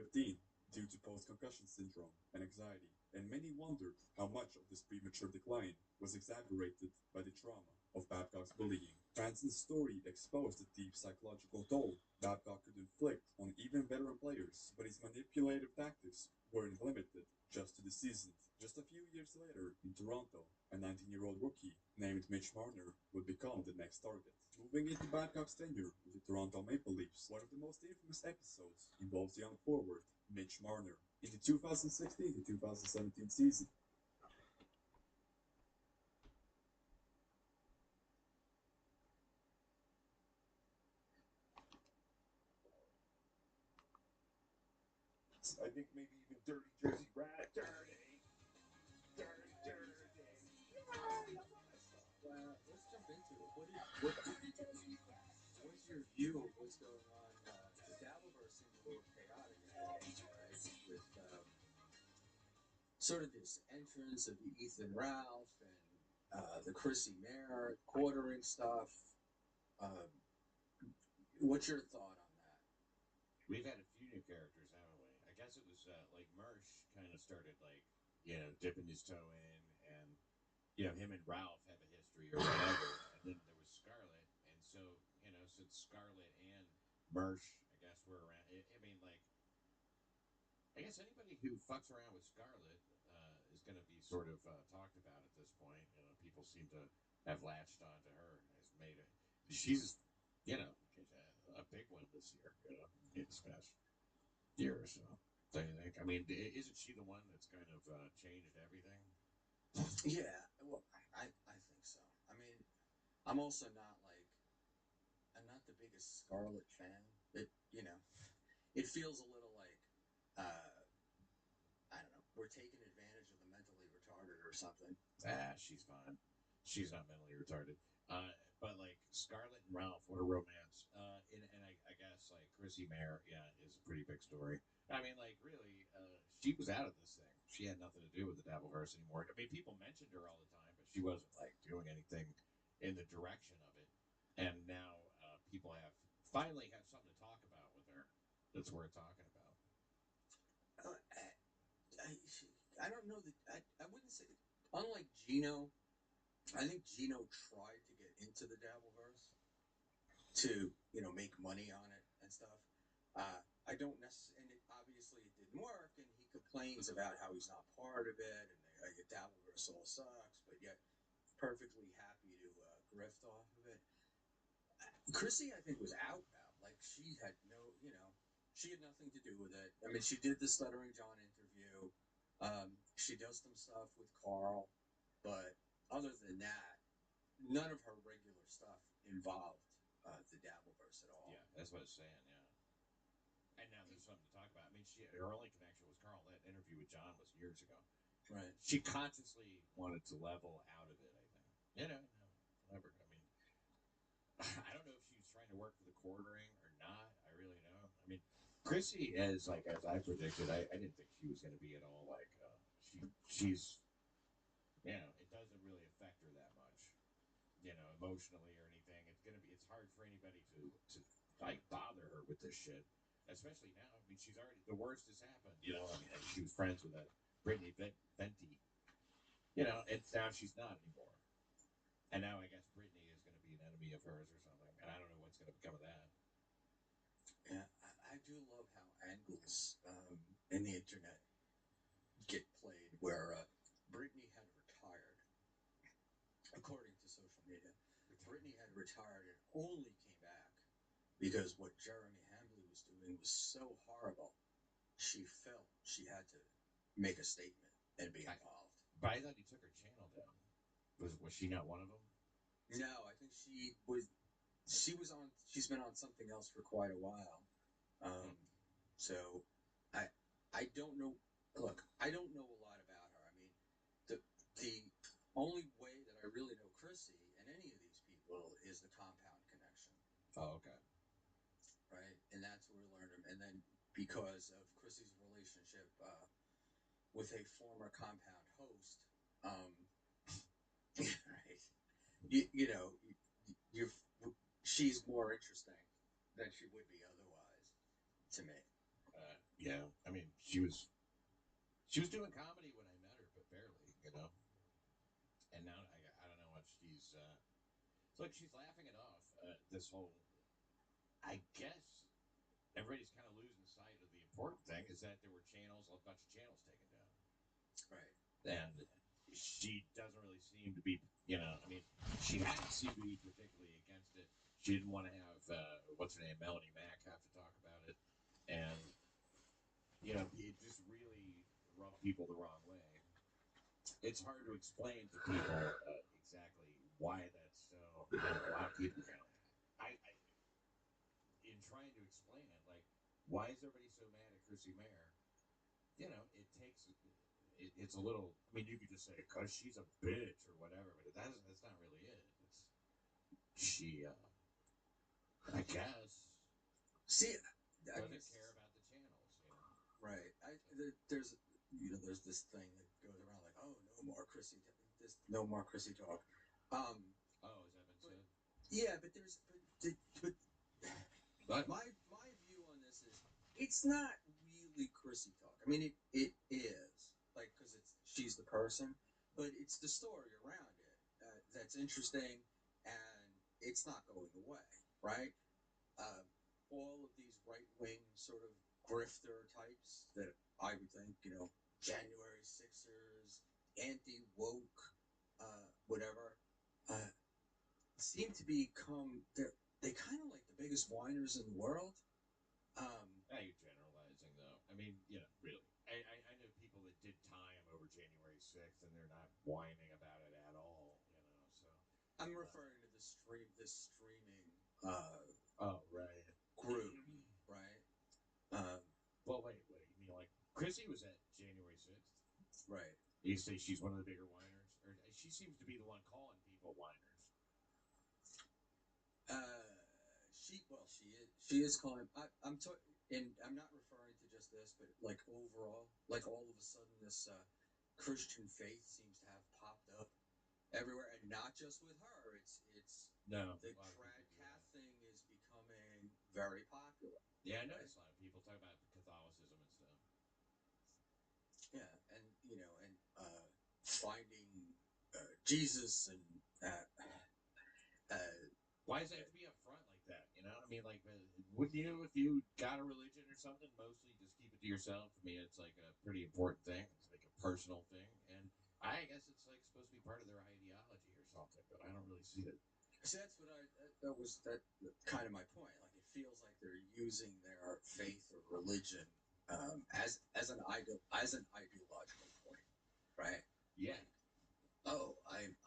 due to post-concussion syndrome and anxiety, and many wondered how much of this premature decline was exaggerated by the trauma of Babcock's bullying. Franzen's story exposed the deep psychological toll Babcock could inflict on even veteran players, but his manipulative tactics weren't limited just to the season. Just a few years later, in Toronto, a 19-year-old rookie named Mitch Marner would become the next target. Moving into Babcock's tenure with the Toronto Maple Leafs, one of the most infamous episodes involves young forward Mitch Marner. In the 2016 to 2017 season, I think maybe even Dirty Jersey Rat. Dirty. Let's jump into it. What's your view of what's going on? The Dabbleverse seems a little chaotic at the moment, right? With sort of this entrance of the Ethan Ralph and the Chrissy Mayer quartering stuff. What's your thought on that? We've had a few new characters, haven't we? I guess it was like Mersch kind of started dipping his toe in, and him and Ralph have a history or whatever. And then there was Scarlett, and so since Scarlett and Mersch, I guess were around. I guess anybody who fucks around with Scarlett is going to be sort of talked about at this point. People seem to have latched onto her, has made it. She's a big one this year. In this past year or so. Don't you think? I mean, isn't she the one that's kind of changed everything? Yeah, well, I think so. I mean, I'm also I'm not the biggest Scarlett fan. It feels a little like, I don't know, we're taking advantage of the mentally retarded or something. She's fine. She's not mentally retarded. But like Scarlett and Ralph, what a romance. And I guess like Chrissy Mayer, is a pretty big story. I mean, like really, she was out of this thing. She had nothing to do with the Dabbleverse anymore. I mean, people mentioned her all the time, but she wasn't like doing anything in the direction of it. And now people finally have something to talk about with her that's worth talking about. I don't know that I wouldn't say, unlike Gino, I think Gino tried to get into the Dabbleverse to make money on it and stuff. I don't necessarily, and obviously it didn't work, and he complains about how he's not part of it, and the Dabbleverse all sucks, but yet perfectly happy to grift off of it. Chrissy, I think, was out. Like, she had she had nothing to do with it. I mean, she did the Stuttering John interview. She does some stuff with Carl, but other than that, none of her regular stuff involved the Dabbleverse at all. Yeah, that's what it's saying, yeah. And now there's something to talk about. I mean, her only connection was Carl. That interview with John was years ago. Right. She consciously wanted to level out of it, I think. Whatever. I mean, I don't know if she was trying to work for the quartering or not. I really don't. I mean, Chrissy, as I predicted, I didn't think she was going to be at all like she's it doesn't really affect her that much, emotionally or anything. It's hard for anybody to like bother her with this shit, especially now. I mean, she's already, the worst has happened. I mean, she was friends with that Brittany Venti, and now she's not anymore. And now I guess Brittany is going to be an hers or something, and I don't know what's going to become of that. Yeah, I do love how angles in the internet get played where Britney had retired, according to social media. Britney had retired and only came back because what Jeremy Hambley was doing was so horrible. She felt she had to make a statement and be involved. But I thought he took her channel down. Was she not one of them? No, I think she was. She was on. She's been on something else for quite a while. So, I don't know. Look, I don't know a lot about her. I mean, the only way that I really know Chrissy and any of these people is the compound connection. Oh, okay. Right, and that's where we learned him. And then because of Chrissy's relationship with a former compound host, right? You know, she's more interesting than she would be otherwise to me. Yeah, I mean, she was doing comedy when I met her, but barely, you know. And now I don't know what she's. Look, she's laughing it off. This whole, I guess, everybody's kind of losing sight of the important thing is that there were a bunch of channels taken down. Right. And she doesn't really seem to be, you know, I mean, she hadn't seemed to be particularly against it. She didn't want to have, what's her name, Melanie Mack have to talk about it. And, you know, it just really rubbed people the wrong way. It's hard to explain to people exactly why that's so. You know, a lot of people can't. In trying to explain it, like, why is everybody so mad at Chrissy Mayer? You know, it's a little. I mean, you could just say because she's a bitch or whatever, but that's not really it. She, I guess, doesn't care about the channels. You know, right? There's this thing that goes around like, oh, no more Chrissy talk. Oh, has that been said? Yeah, but my view on this is it's not really Chrissy talk. I mean, it is like because she's the person, but it's the story around it that's interesting, and it's not going away, right? All of these right-wing sort of grifter types that I would think, January Sixers, anti-woke, whatever, seem to become they kind of like the biggest whiners in the world. Now you're generalizing, though. I mean, you know, really. I know people that did time over January 6th, and they're not whining about it at all. You know, so I'm referring to this streaming. Oh, right. Group, right? Well, wait. You mean like Chrissy was at January 6th? Right. You say she's one of the bigger whiners, or she seems to be the one calling people whiners. She is calling. And I'm not referring to just this, but like overall, like all of a sudden this Christian faith seems to have popped up everywhere, and not just with her. It's no. The trad cat thing is becoming very popular. Yeah, I noticed a lot of people talk about Catholicism and stuff. Yeah, and finding Jesus and why does it have to be up front like that? You know, I mean, like, wouldn't you, if you got a religion or something, mostly just keep it to yourself? I mean, it's like a pretty important thing. It's like a personal thing, and I guess it's like supposed to be part of their ideology or something, but I don't really see it. See, that's what that was kind of my point. Like, it feels like they're using their faith or religion as an ideological point, right? Yeah. Oh, I'm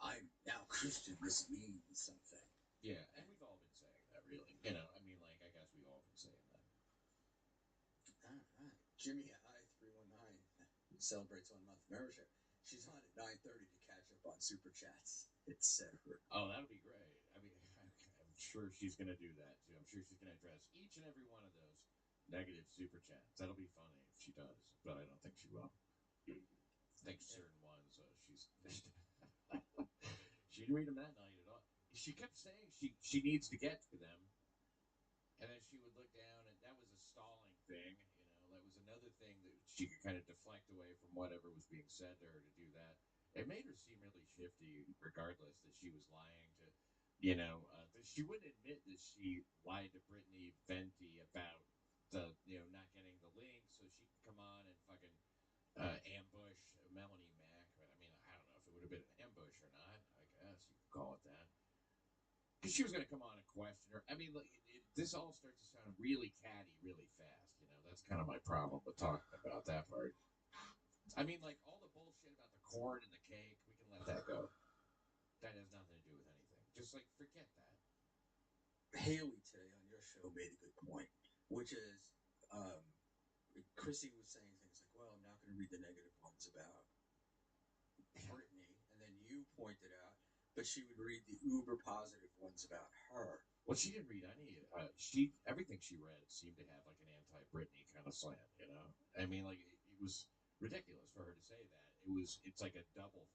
now Christian. This means something. Yeah, and we've all been saying that, really. You know, I mean, like, I guess we've all been saying that. All right. Jimmy I 319 celebrates 1 month membership. She's on at 9:30 to catch up on super chats, etc. Oh, that'll be great. I mean, I'm sure she's going to do that too. I'm sure she's going to address each and every one of those negative super chats. That'll be funny if she does, but I don't think she will. I think certain ones she's. She didn't read them that night at all. She kept saying she needs to get to them, and then she would look down, and that was a stalling thing. You know, that was another thing that she could kind of deflect away from whatever was being said to her to do that. It made her seem really shifty, regardless that she was lying to, she wouldn't admit that she lied to Brittany Venti about the not getting the link, so she could come on and fucking ambush Melanie Mack. But I mean, I don't know if it would have been an ambush or not. I guess you could call it that. Because she was going to come on and question her. I mean, this all starts to sound really catty really fast. That's kind of my problem with talking about that part. I mean, like all the bullshit about the corn and the cake, we can let that go. That has nothing to do with anything. Just like forget that. Haley today on your show made a good point, which is Chrissy was saying things like, well, I'm not going to read the negative ones about Brittany. And then you pointed out, but she would read the uber positive ones about her. Well, she didn't read any. Everything she read seemed to have like an anti-Britney kind of slant. I mean, like it was ridiculous for her to say that. It's like a double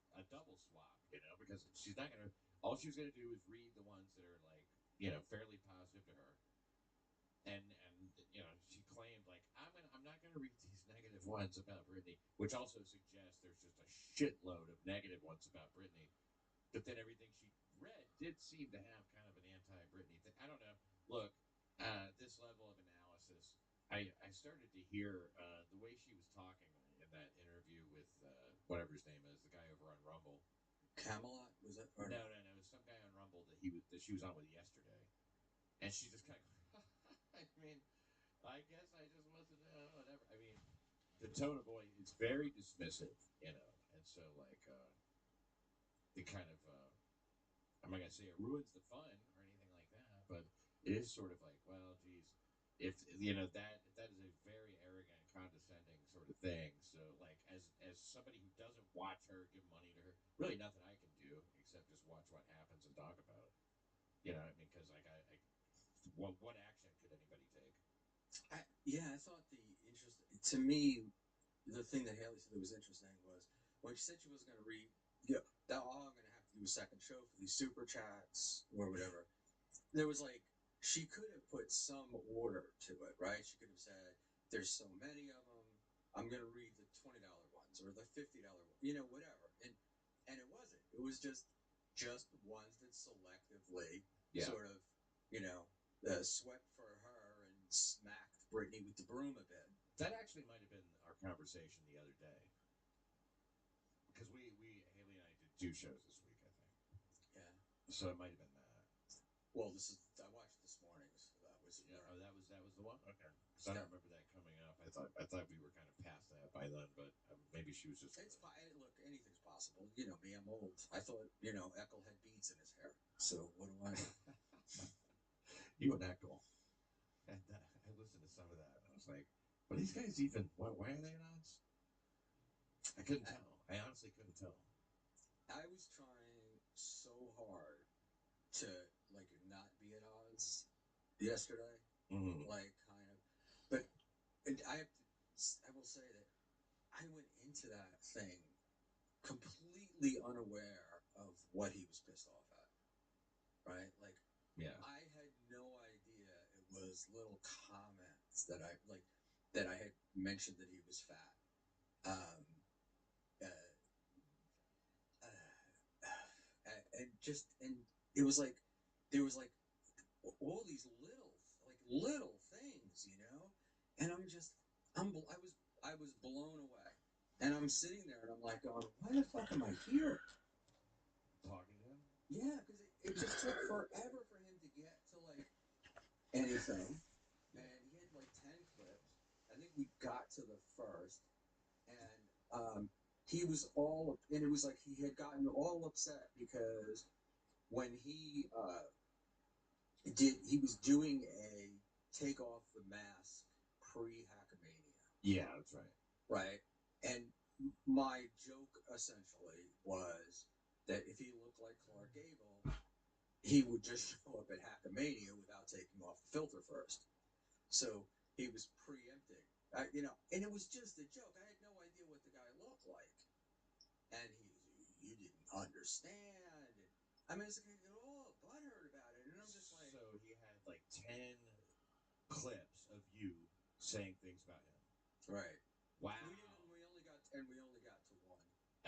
swap. Because she's not gonna. All she's gonna do is read the ones that are like fairly positive to her. And she claimed like I'm not gonna read these negative ones about Britney, which also suggests there's just a shitload of negative ones about Britney. But then everything she read did seem to have kind of an anti-Britney thing. I don't know. Look, this level of analysis, I started to hear the way she was talking in that interview with whatever his name is, the guy over on Rumble. Camelot, was it? No, it was some guy on Rumble that she was on with yesterday, and she just kind of. I mean, I guess I just wasn't whatever. I mean, the tone of voice is very dismissive, and so like it kind of. I'm not gonna say it ruins the fun or anything like that, but it is sort of like, well, geez, if that is a very arrogant, condescending sort of thing. So, like, as somebody who doesn't watch her give money to her, really nothing I can do except just watch what happens and talk about it. I mean, because like what action could anybody take? I thought to me, the thing that Haley said that was interesting was when she said she wasn't going to read. I'm going to have to do a second show for these super chats or whatever. There was like she could have put some order to it, right? She could have said, "There's so many of them. I'm going to read the $20 ones or the $50 ones, whatever." And it wasn't. It was just ones that selectively sort of, swept for her and smacked Brittany with the broom a bit. That actually might have been our conversation the other day. Because Haley and I did 2 shows this week, I think. Yeah. So it might have been that. Well, I watched this morning's. That was that was the one. Okay. Because I don't remember that coming up. I thought we were kind of past that by then, but maybe she was just. Look, anything's possible. You know me, I'm old. I thought Eckel had beads in his hair. So what do I know? You and Eckel. And I listened to some of that, and I was like, "Are these guys even? Why are they at odds?" I couldn't tell. I honestly couldn't tell. I was trying so hard to not be at odds yesterday, like kind of. But I will say that I went into that thing completely unaware of what he was pissed off at. Right, like I had no idea it was little comments that I had mentioned that he was fat. And it was like there was like all these little things, and I was blown away, and I'm sitting there and I'm like going, why the fuck am I here? Talking to him? Yeah, because it just took forever for him to get to anything, and he had 10 clips. I think we got to the first, and he was and it was like he had gotten all upset because when he was doing a take off the mask pre-Hackamania. Yeah, that's right. Right, and my joke essentially was that if he looked like Clark Gable, he would just show up at Hackamania without taking off the filter first. So he was preempting, and it was just a joke. I had no idea what the guy looked like, and you didn't understand. I mean, it's like I get all butthurt about it, and I'm just like. So he had 10 clips of you saying things about him. Right. Wow. We only got to 1.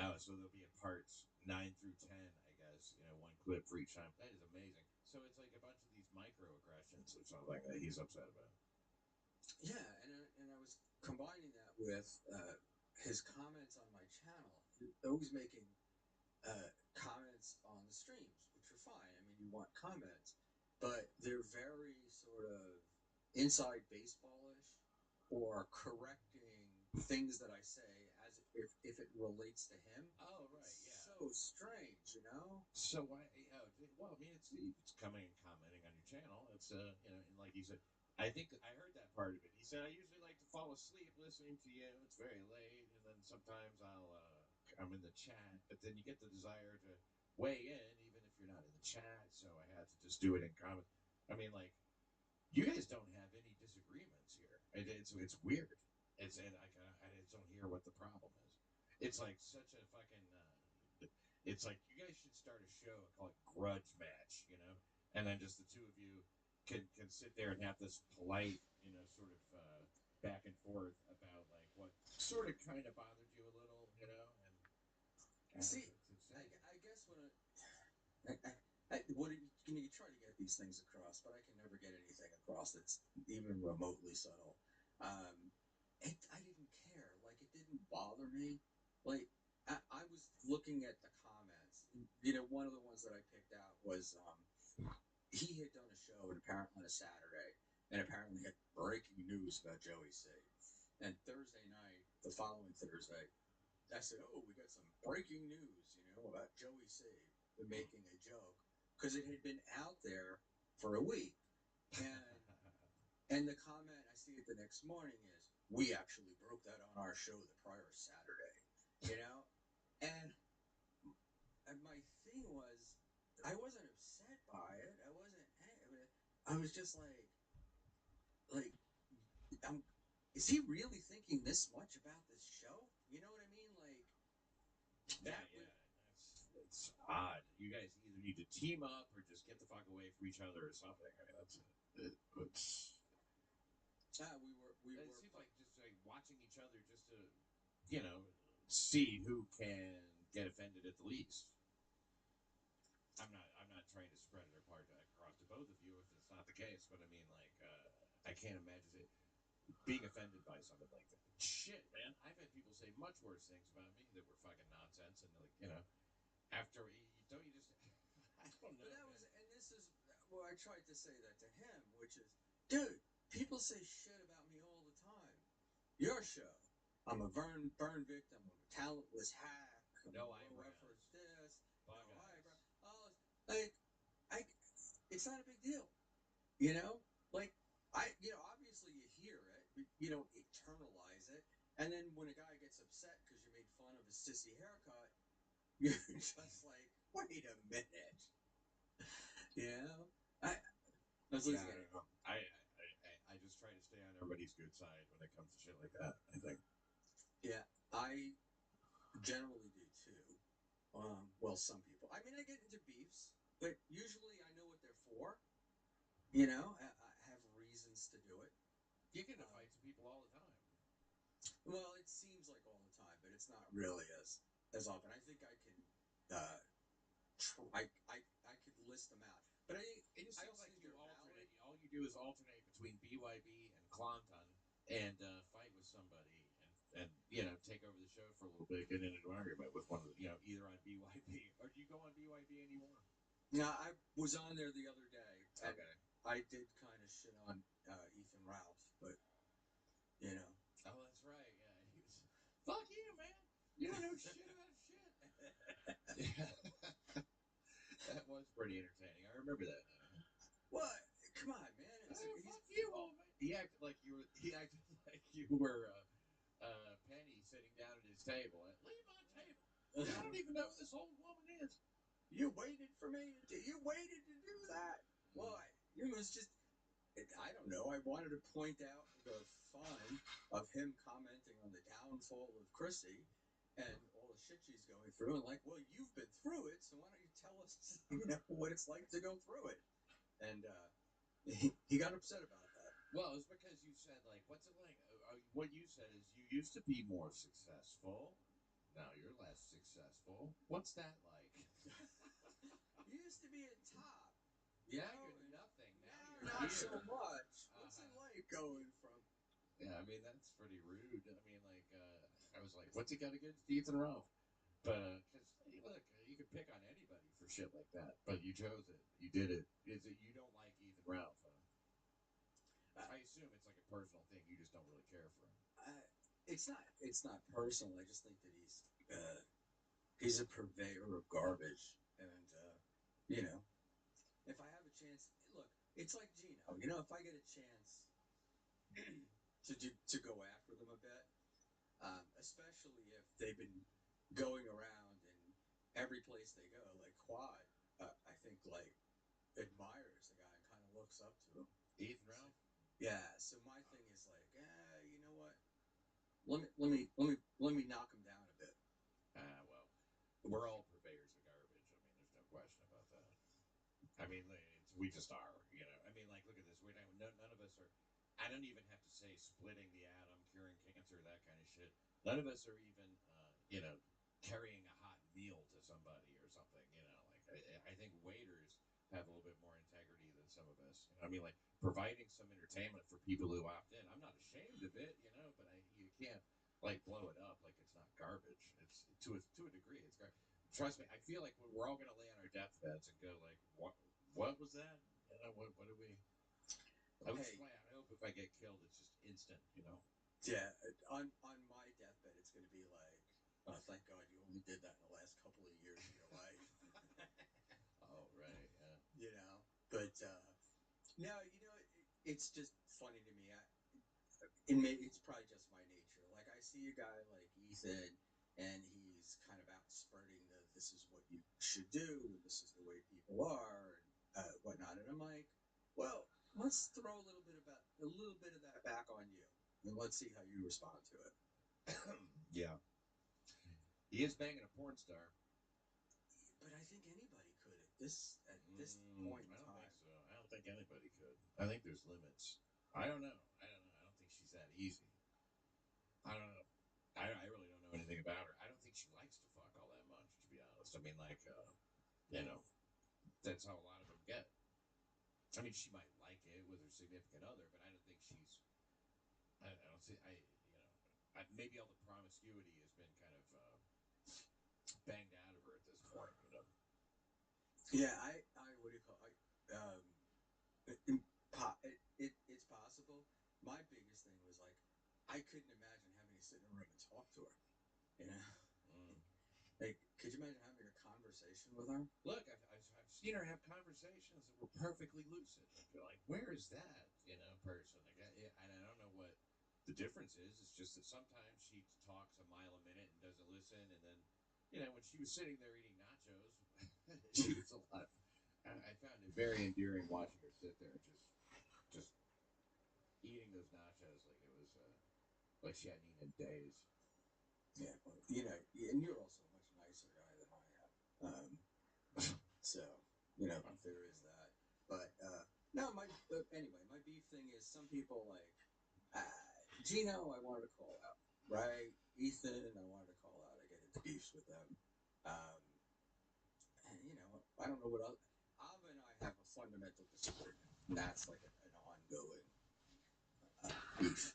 Oh, so there'll be in parts 9 through 10, I guess. 1 clip for each time. That is amazing. So So it's like a bunch of these microaggressions or something that he's upset about. Yeah, and I was combining that with his comments on my channel. Always making comments on the streams, which are fine. I mean, you want comments, but they're very sort of inside baseballish or correcting things that I say as if it relates to him. Oh, right, yeah. So strange, you know. So why? Well, I mean, it's coming and commenting on your channel. It's you know, and like you said, I think I heard that part of it. He said I usually like to fall asleep listening to you. It's very late, and then sometimes I'm in the chat, but then you get the desire to weigh in, even if you're not in the chat. So I had to just do it in comment. I mean, like, you guys don't have any disagreements here. It's weird. And I just don't hear what the problem is. It's like such a fucking. It's like you guys should start a show and call it Grudge Match, you know, and then just the two of you can sit there and have this polite, you know, sort of back and forth about like what sort of kind of bothered you a little, you know, and see, I guess when you try to get these things across, but I can never get anything across that's even remotely subtle. I didn't care. Like, it didn't bother me. Like, I was looking at the comments. You know, one of the ones that I picked out was he had done a show on a Saturday, and apparently had breaking news about Joey C. And Thursday night, the following Thursday, I said, "Oh, we got some breaking news, you know, about Joey C. Making a joke," because it had been out there for a week, and the comment I see it the next morning is, "We actually broke that on our show the prior Saturday," you know, and my thing was, I wasn't upset by it. I wasn't. I was just like, is he really thinking this much about this show? You know what I mean? Like, it's odd. You guys either need to team up or just get the fuck away from each other or something. I mean, that's it. we were. It seems like just like watching each other just to, you know, see who can get offended at the least. I'm not trying to spread it apart across to both of you if it's not the case, but I mean, like, I can't imagine it being offended by something like that. Shit, man, I've had people say much worse things about me that were fucking nonsense, and like, you know, after don't you just, I don't know. But that was, and this is, well, I tried to say that to him, which is, dude, people say shit about me all the time. Your show, I'm a burn victim, I'm a talentless hack, no eyebrows, this, no eyebrow, all this. Like, it's not a big deal, you know. Like, obviously you hear it, but you don't internalize it. And then when a guy gets upset because you made fun of his sissy haircut, you're just like, wait a minute. You know? I just try to stay on everybody's good side when it comes to shit like that, I think. Yeah, I generally do too. Well, some people. I mean, I get into beefs, but usually I know what they're for. You know, I have reasons to do it. You get into fights with people all the time. Well, it seems like all the time, but it's not really as often. I think I can. I could list them out, but it just seems like you alternate. All you do is alternate between BYB and Clonton and fight with somebody and you know, take over the show for a little bit, get into an argument with one of the, you know, either on BYB or do you go on BYB anymore? No, I was on there the other day. Okay. I did kind of shit on Ethan Ralph, but you know. Oh, that's right. Yeah, he was. Fuck you, man. You don't know shit about shit. That was pretty entertaining. I remember that. What? Come on, man. Fuck you, old man. He acted like you were Penny sitting down at his table. Leave my table. I don't even know who this old woman is. You waited for me. You waited to do that. Well, it was just. I don't know. I wanted to point out the fun of him commenting on the downfall of Chrissy and all the shit she's going through, and like, well, you've been through it, so why don't you tell us, you know, what it's like to go through it? And he got upset about that. Well, it's because you said, like, what's it like? What you said is you used to be more successful. Now you're less successful. What's that like? You used to be at top. Yeah, you're nothing. Now not so much. What's it like going from? Yeah, I mean that's pretty rude. I mean, like, I was like, "What's he got against Ethan Ralph?" But because look, you can pick on anybody for shit like that, but you chose it. You did it. Is it you don't like Ethan Ralph? I assume it's like a personal thing. You just don't really care for him. It's not personal. I just think that he's a purveyor of garbage, and you know, if I have a chance, look, it's like Gino. You know, if I get a chance to go after them a bit, especially if they've been going around and every place they go, like Quad, I think like admires the guy and kind of looks up to him. Ethan Ralph. Yeah. So my thing is like, you know what? Let me knock him down a bit. Well, we're all purveyors of garbage. I mean, there's no question about that. I mean, we just are. You know. I mean, like, look at this. None of us are. I don't even have to say splitting the atom, curing cancer, that kind of shit. None of us are even, carrying a hot meal to somebody or something. You know, like I think waiters have a little bit more integrity than some of us. I mean, like providing some entertainment for people who opt in. I'm not ashamed of it, you know, but you can't like blow it up like it's not garbage. It's to a degree, it's garbage. Trust me, I feel like we're all going to lay on our deathbeds and go like, what was that? You know, what do we? I hope if I get killed, it's just instant, you know. Yeah, on my deathbed, it's going to be like, oh, thank God you only did that in the last couple of years of your life. Oh, right, yeah. You know, but no, you know, it's just funny to me. It's probably just my nature. Like I see a guy like Ethan, and he's kind of out spurting this is what you should do, and this is the way people are, and whatnot. And I'm like, well, let's throw a little bit of that back on you, and let's see how you respond to it. Yeah, he is banging a porn star. But I think anybody could at this point in time. I don't think so. I don't think anybody could. I think there's limits. I don't know. I don't think she's that easy. I don't know. I really don't know anything about her. I don't think she likes to fuck all that much, to be honest. I mean, like, you know, that's how a lot of them get. I mean, she might like it with her significant other, but I don't think she's. I don't see. Maybe all the promiscuity has been kind of banged out of her at this point. You know. Yeah, I what do you call it? It's possible. My biggest thing was like, I couldn't imagine having to sit in a room and talk to her. You know, like, could you imagine having a conversation with her? Look, I've seen her have conversations that were perfectly lucid. I feel like, where is that, person? Like, I don't know what the difference is. It's just that sometimes she talks a mile a minute and doesn't listen, and then, when she was sitting there eating nachos, she was a lot. I found it very endearing watching her sit there and just eating those nachos like it was like she hadn't eaten in days. Yeah, well, and you're also a much nicer guy than I am. So, there is that. But no, anyway, my beef thing is some people like Gino. I wanted to call out, right? Ethan, I wanted to call out. I get into beefs with them. And I don't know what else. Ava and I have a fundamental disagreement. That's like an ongoing beef.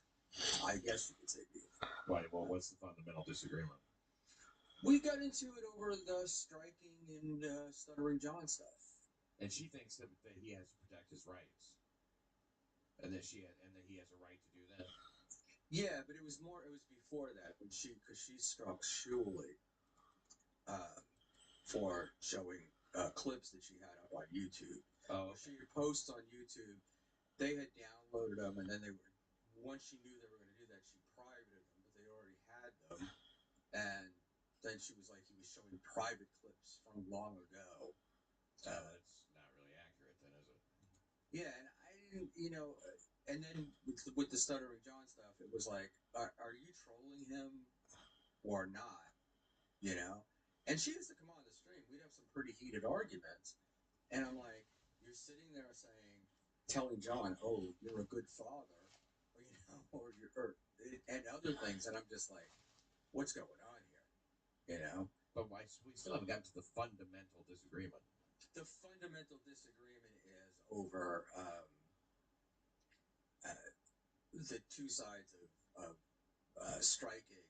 I guess you could say beef. Why? Well, what's the fundamental disagreement? We got into it over the striking and Stuttering John stuff. And she thinks that he has to protect his rights, and that he has a right to do that. Yeah, but it was before that when because she struck Shuley for showing clips that she had up on YouTube. Oh, okay. She posts on YouTube. They had downloaded them, and then once she knew they were going to do that, she privated them, but they already had them. And then she was like, he was showing private clips from long ago. That's not really accurate, then, is it? Yeah, and I didn't, and then with the Stuttering John stuff, it was like, are you trolling him or not? And she used to come on the stream. We'd have some pretty heated arguments. And I'm like, you're sitting there telling John, oh, you're a good father, and other things. And I'm just like, what's going on here? But we still haven't gotten to the fundamental disagreement. The fundamental disagreement is over the two sides of striking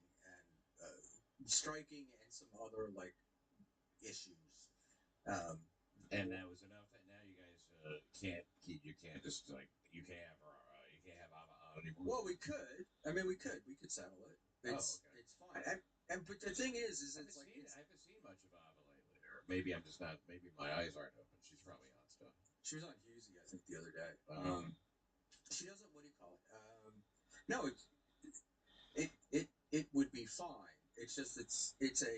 and some other like issues. And that was enough. That now you guys you can't just like you can't have Ava anymore. Well, we could. I mean, we could settle it. It's fine. And but the thing is I haven't seen much of Ava lately, or maybe I'm just not. Maybe my eyes aren't open. She's probably on stuff. She was on Husey, I think, the other day. She doesn't. What do you call it? No, it would be fine. It's just it's a.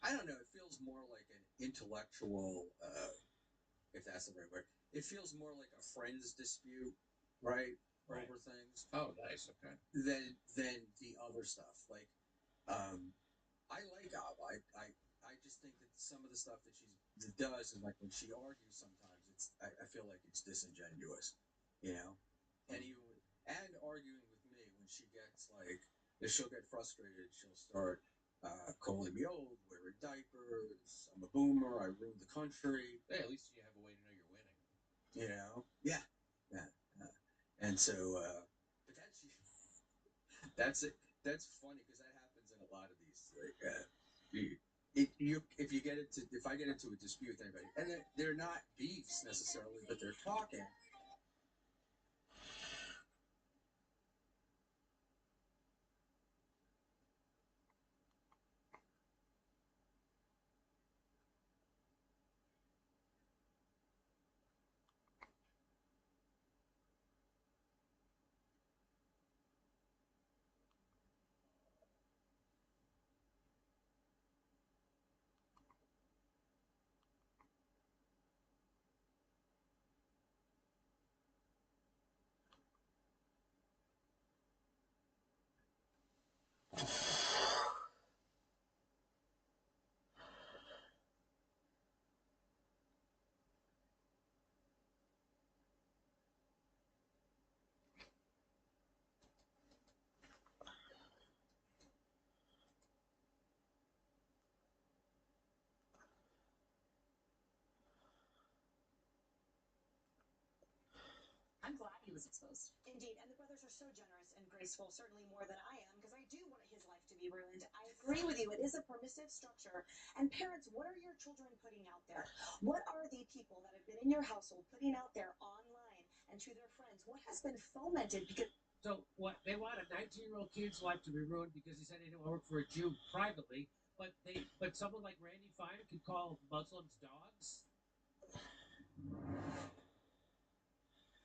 I don't know. It feels more like an intellectual, if that's the right word. It feels more like a friends dispute, right? Over things. Oh, nice. Okay. Than the other stuff. Like, I like Ava. I just think that some of the stuff that she does, and like when she argues, sometimes I feel like it's disingenuous, you know. And arguing with me when she gets like, if she'll get frustrated, she'll start calling me old, wearing diapers. I'm a boomer. I ruined the country. Hey, at least you have a way to know you're winning. You know? Yeah. And so, but that's it. That's funny because that happens in a lot of these. Like, if I get into a dispute with anybody, and they're not beefs necessarily, but they're talking. I'm glad he was exposed. Indeed, and the brothers are so generous and graceful, certainly more than I am, because I do want his life to be ruined. I agree with you. It is a permissive structure. And parents, what are your children putting out there? What are the people that have been in your household putting out there online and to their friends? What has been fomented? Because So what they want a 19-year-old kid's life to be ruined because he said he didn't work for a Jew privately, but someone like Randy Fein could call Muslims dogs.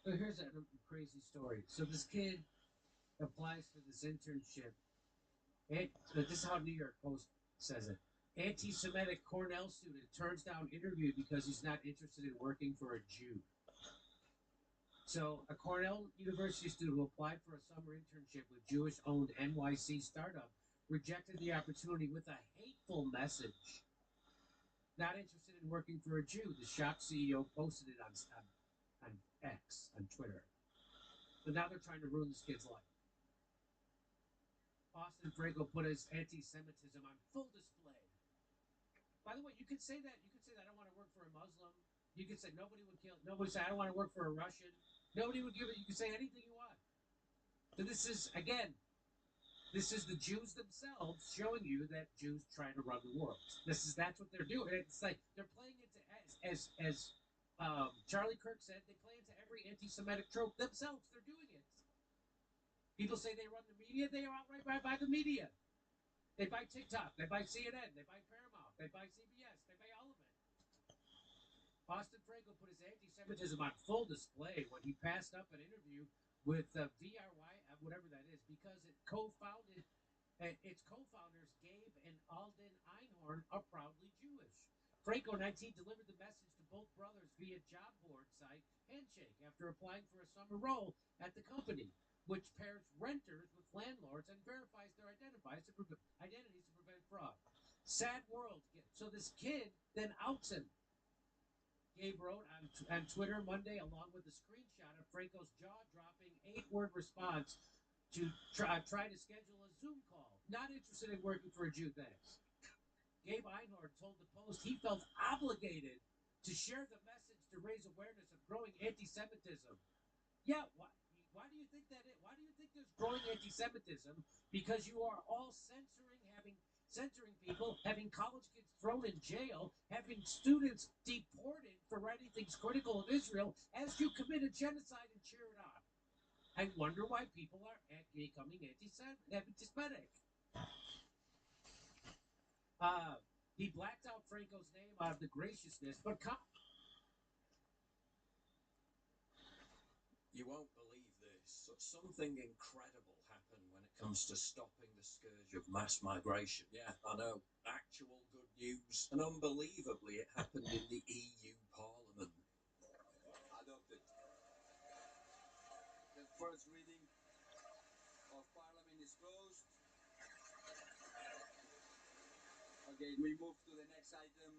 So here's a crazy story. So this kid applies for this internship. This is how New York Post says it. Anti-Semitic Cornell student turns down interview because he's not interested in working for a Jew. So a Cornell University student who applied for a summer internship with Jewish-owned NYC startup rejected the opportunity with a hateful message. Not interested in working for a Jew. The shop CEO posted it on X, on Twitter. So now they're trying to ruin this kid's life. Austin Franco put his anti-Semitism on full display. By the way, you could say that. You could say that I don't want to work for a Muslim. You could say nobody say I don't want to work for a Russian. Nobody would give it. You can say anything you want. So this is the Jews themselves showing you that Jews try to run the world. That's what they're doing. It's like they're playing into as Charlie Kirk said, they play into every anti-Semitic trope themselves. They're doing it. People say they run the media. They are outright by the media. They buy TikTok. They buy CNN. They buy Paramount. They buy CBS. They buy all of it. Austin Franco put his anti-Semitism on full display when he passed up an interview with VRY, whatever that is, because its co-founders, Gabe and Alden Einhorn, are proudly Jewish. Franco 19 delivered the message to both brothers via job board site Handshake after applying for a summer role at the company, which pairs renters with landlords and verifies their identities to prevent fraud. Sad world. So this kid then outs him. Gabe wrote on Twitter Monday, along with a screenshot of Franco's jaw-dropping 8-word response to try to schedule a Zoom call. Not interested in working for a Jew, thanks. Gabe Einhorn told the Post he felt obligated to share the message to raise awareness of growing anti-Semitism. Yeah, why do you think that is? Why do you think there's growing anti-Semitism? Because you are all censoring people, having college kids thrown in jail, having students deported for writing things critical of Israel as you commit a genocide and cheer it on. I wonder why people are becoming anti-Semitic. He blacked out Franco's name out of the graciousness, but You won't believe this. Something incredible happened when it comes to stopping the scourge of mass migration. Yeah, I know. Actual good news. And unbelievably, it happened in the EU Parliament. Adopted. The first reading of Parliament is closed. Okay, we move to the next item.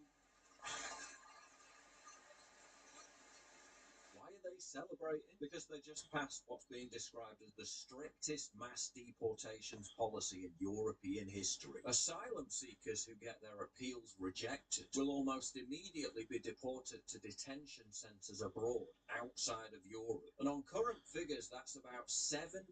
Why are they celebrating? Because they just passed what's being described as the strictest mass deportations policy in European history. Asylum seekers who get their appeals rejected will almost immediately be deported to detention centres abroad, outside of Europe. And on current figures, that's about 70%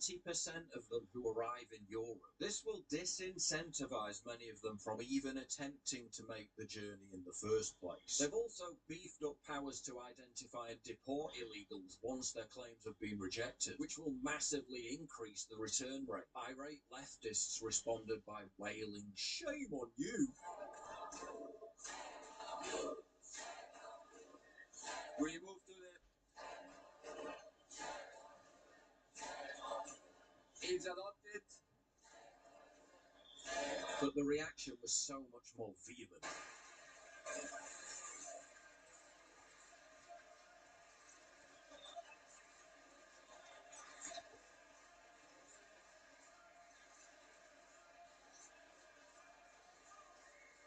of them who arrive in Europe. This will disincentivise many of them from even attempting to make the journey in the first place. They've also beefed up powers to identify and deport illegals once their claims have been rejected, which will massively increase the return rate. Irate leftists responded by wailing, "Shame on you!" We move to the... It's adopted. But the reaction was so much more vehement.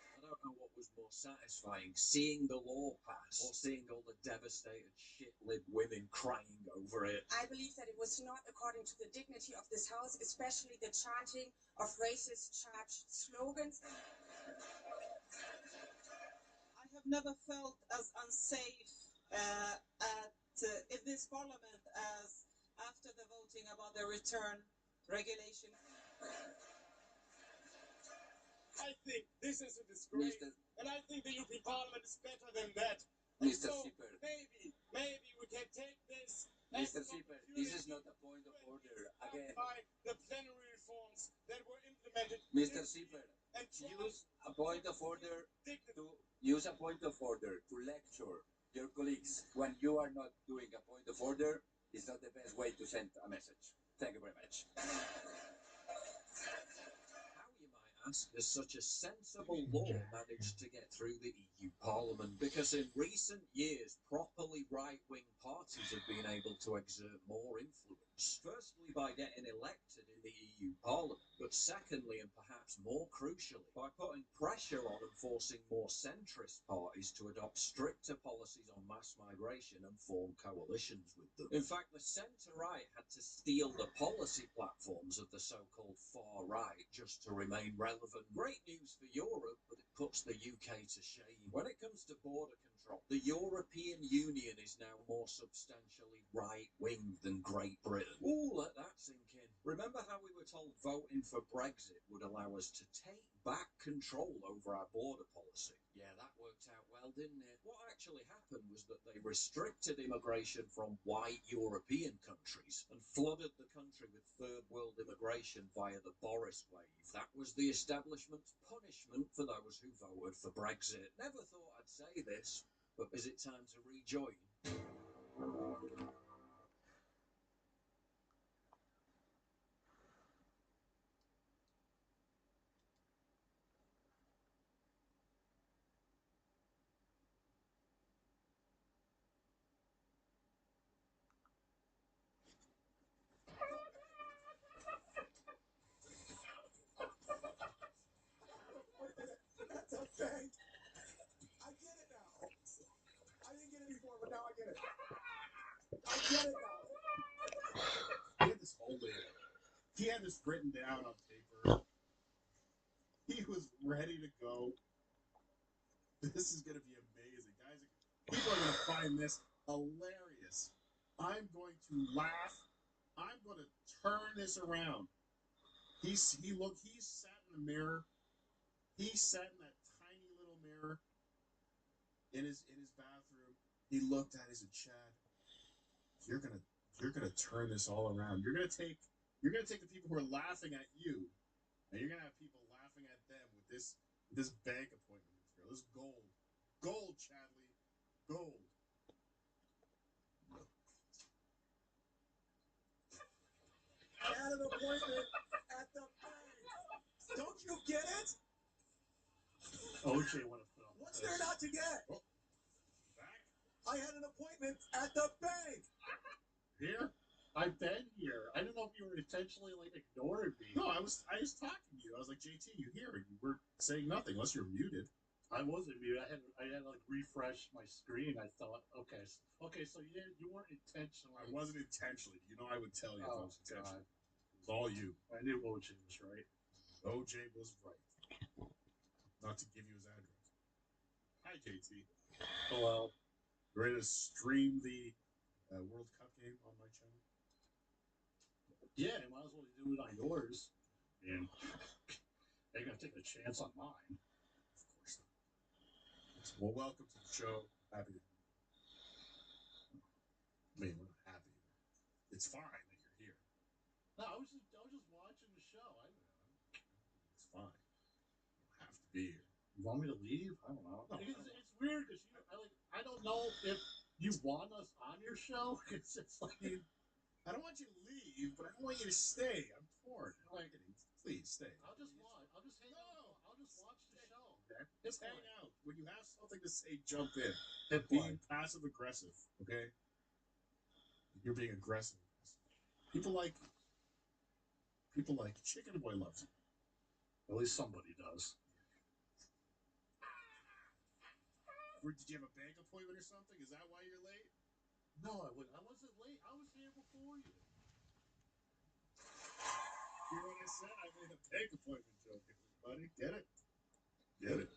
I don't know what was more satisfying, seeing the law pass or seeing all the devastated shit-lib women crying over it. I believe that it was not according to the dignity of this house, especially the chanting of racist charged slogans. I have never felt as unsafe in this parliament as after the voting about the return regulation. I think this is a disgrace, and I think the European Parliament is better than that. Mr. So Sipper. maybe we can take this. Mr. Sipper, this is not a point of order. Again, by the plenary reforms that were implemented. Mr. Sipper, use a point of order to lecture your colleagues when you are not doing a point of order. Is not the best way to send a message. Thank you very much. Has such a sensible law managed to get through the EU Parliament? Because in recent years, properly right-wing parties have been able to exert more influence. Firstly, by getting elected in the EU Parliament, but secondly, and perhaps more crucially, by putting pressure on and forcing more centrist parties to adopt stricter policies on mass migration and form coalitions with them. In fact, the centre-right had to steal the policy platforms of the so-called far-right just to remain relevant. Great news for Europe, but it puts the UK to shame. When it comes to border control, the European Union is now more substantially right-wing than Great Britain. Ooh, let that sink in. Remember how we were told voting for Brexit would allow us to take back control over our border policy? Yeah, that worked out well, didn't it? What actually happened was that they restricted immigration from white European countries and flooded the country with third world immigration via the Boris wave. That was the establishment's punishment for those who voted for Brexit. Never thought I'd say this, but is it time to rejoin? That's okay. I get it now. I didn't get it before, but now I get it. I get it now. He had this whole day. He had this written down on paper. He was ready to go. This is going to be amazing, guys. People are going to find this hilarious. I'm going to laugh. I'm going to turn this around. He sat in the mirror. He sat in that tiny little mirror in his bathroom. He looked at it and said, Chad, you're gonna turn this all around. You're gonna take the people who are laughing at you, and you're gonna have people laughing at them with this bank appointment material. This gold, Chadley, gold. I had an appointment at the bank. Don't you get it? OJ want to put up. What's there not to get? I had an appointment at the bank. Here? I've been here. I don't know if you were intentionally ignoring me. No, I was talking to you. I was like, JT, you here? And you were saying nothing unless you're muted. I wasn't muted. I had to refresh my screen. I thought, okay, so you weren't intentional. I wasn't intentionally. You know, I would tell you if I was intentional. It was all you. I knew OJ was right. OJ was right. Not to give you his address. Hi, JT. Hello. You ready to stream the World Cup game on my channel? Yeah, you might as well do it on yours. Yeah. They're going to take a chance on mine. Of course not. Well, welcome to the show. Happy to. I mean, we're not happy. It's fine that you're here. No, I was just watching the show. It's fine. You don't have to be here. You want me to leave? I don't know. No, it's weird because I don't know if you want us on your show. It's like I don't want you to leave, but I don't want you to stay. I'm torn. Please stay. I'll just hang out. I'll just watch the show. Okay? Just hang out. When you have something to say, jump in. Being passive aggressive. Okay. You're being aggressive. People like Chicken Boy loves you. At least somebody does. Did you have a bank appointment or something? Is that why you're late? No, I wasn't late. I was here before you. Hear what I said? I made a bank appointment joke, everybody. Get it? Get it?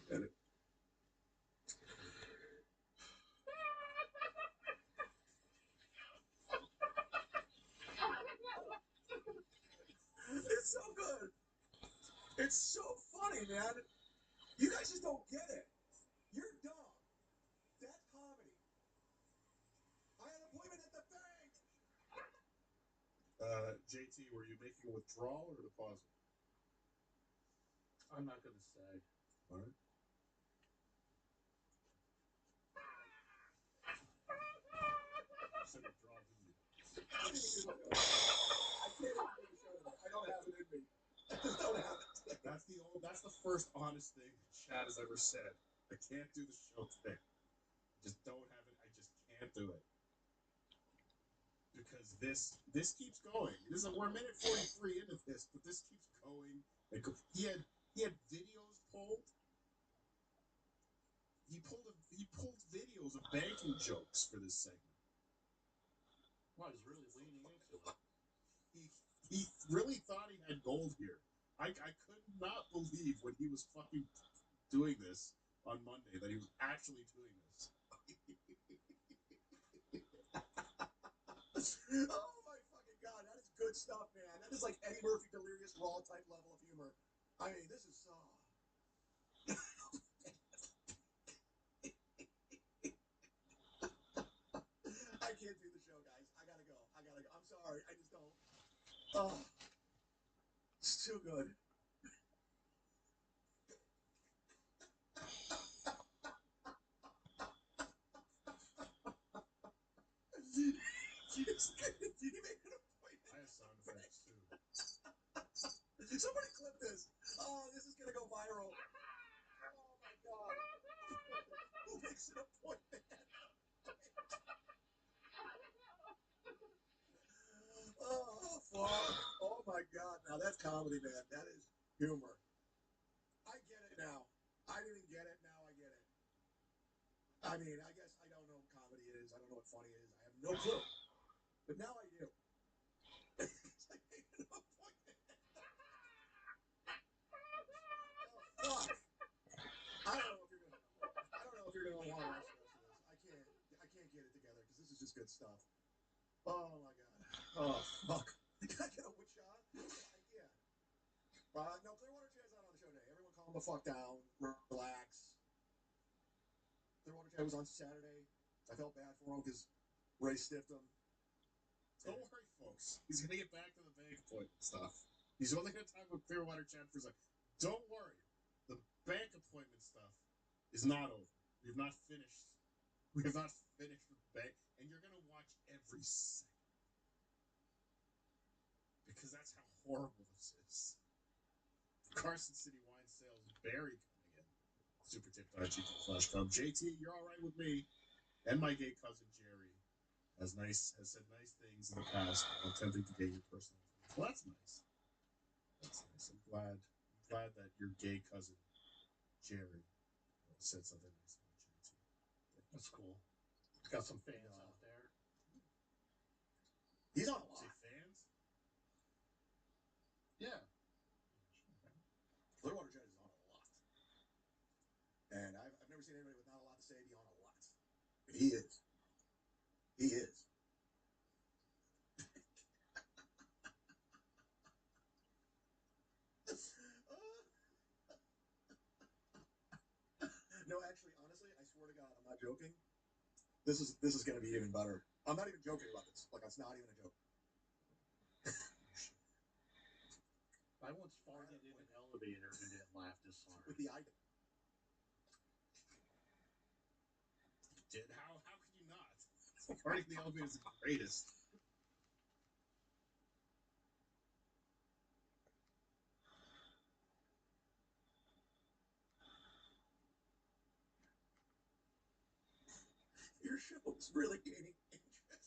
Get it? It's so good. It's so funny, man. You guys just don't get it. You're dumb. That's comedy. I had an appointment at the bank. JT, were you making a withdrawal or a deposit? I'm not going to say. All right. You said withdrawal, didn't you? I can't even do the show tonight. I don't have it in me. I just don't have it. That's the first honest thing Chad has ever said. I can't do the show today. I just don't have it. I just can't do it. Because this keeps going. We're a minute 43 into this, but this keeps going. He had videos pulled. He pulled videos of banking jokes for this segment. Well, he's really leaning into it. He really thought he had gold here. I could not believe when he was fucking doing this on Monday that he was actually doing this. Oh my fucking god, that is good stuff, man. That is like Eddie Murphy delirious raw type level of humor. I mean, this is I can't do the show, guys. I gotta go. I'm sorry. I just don't. Oh, it's too good. Did he make an appointment? I have sound effects too. Somebody clip this. Oh, this is gonna go viral. Oh my god. Who makes an appointment? Oh fuck. Oh my god. Now that's comedy, man. That is humor. I get it now. I didn't get it. Now I get it. I mean, I guess I don't know what comedy is. I don't know what funny is. I have no clue. But now I do. It's like making an appointment. Oh, fuck. I don't know if you're gonna want to watch the rest of this. I can't. this good stuff. Oh my god. Oh fuck. Can I get a wood shot? Yeah. No, Clearwater Chad's not on the show today. Everyone calm the fuck down. Relax. Clearwater Chad was on Saturday. I felt bad for him because Ray stiffed him. Don't worry, folks. He's gonna get back to the bank appointment stuff. He's only gonna talk with Clearwater Chad for a second. Don't worry. The bank appointment stuff is not over. We have not finished. We have not finished with the bank, and you're gonna watch every second because that's how horrible this is. Carson City Wine Sales, Barry coming in. Super tip .gg/com. JT, you're all right with me, and my gay cousin Jerry has said nice things in the past while attempting to get your personal information. Well, that's nice. That's nice. I'm glad that your gay cousin Jerry said something nice about JT. That's cool. Got some fans out there. He's on a lot. Say fans? Yeah. Clearwater Chad is on a lot. And I've never seen anybody with not a lot to say be on a lot. But he is. He is. No, actually, honestly, I swear to God, I'm not joking. This is going to be even better. I'm not even joking about this. Like, it's not even a joke. I once farted in an elevator and didn't laugh this hard. With the item. Did how could you not? Farting in the elevator is the greatest. Your show's really gaining interest.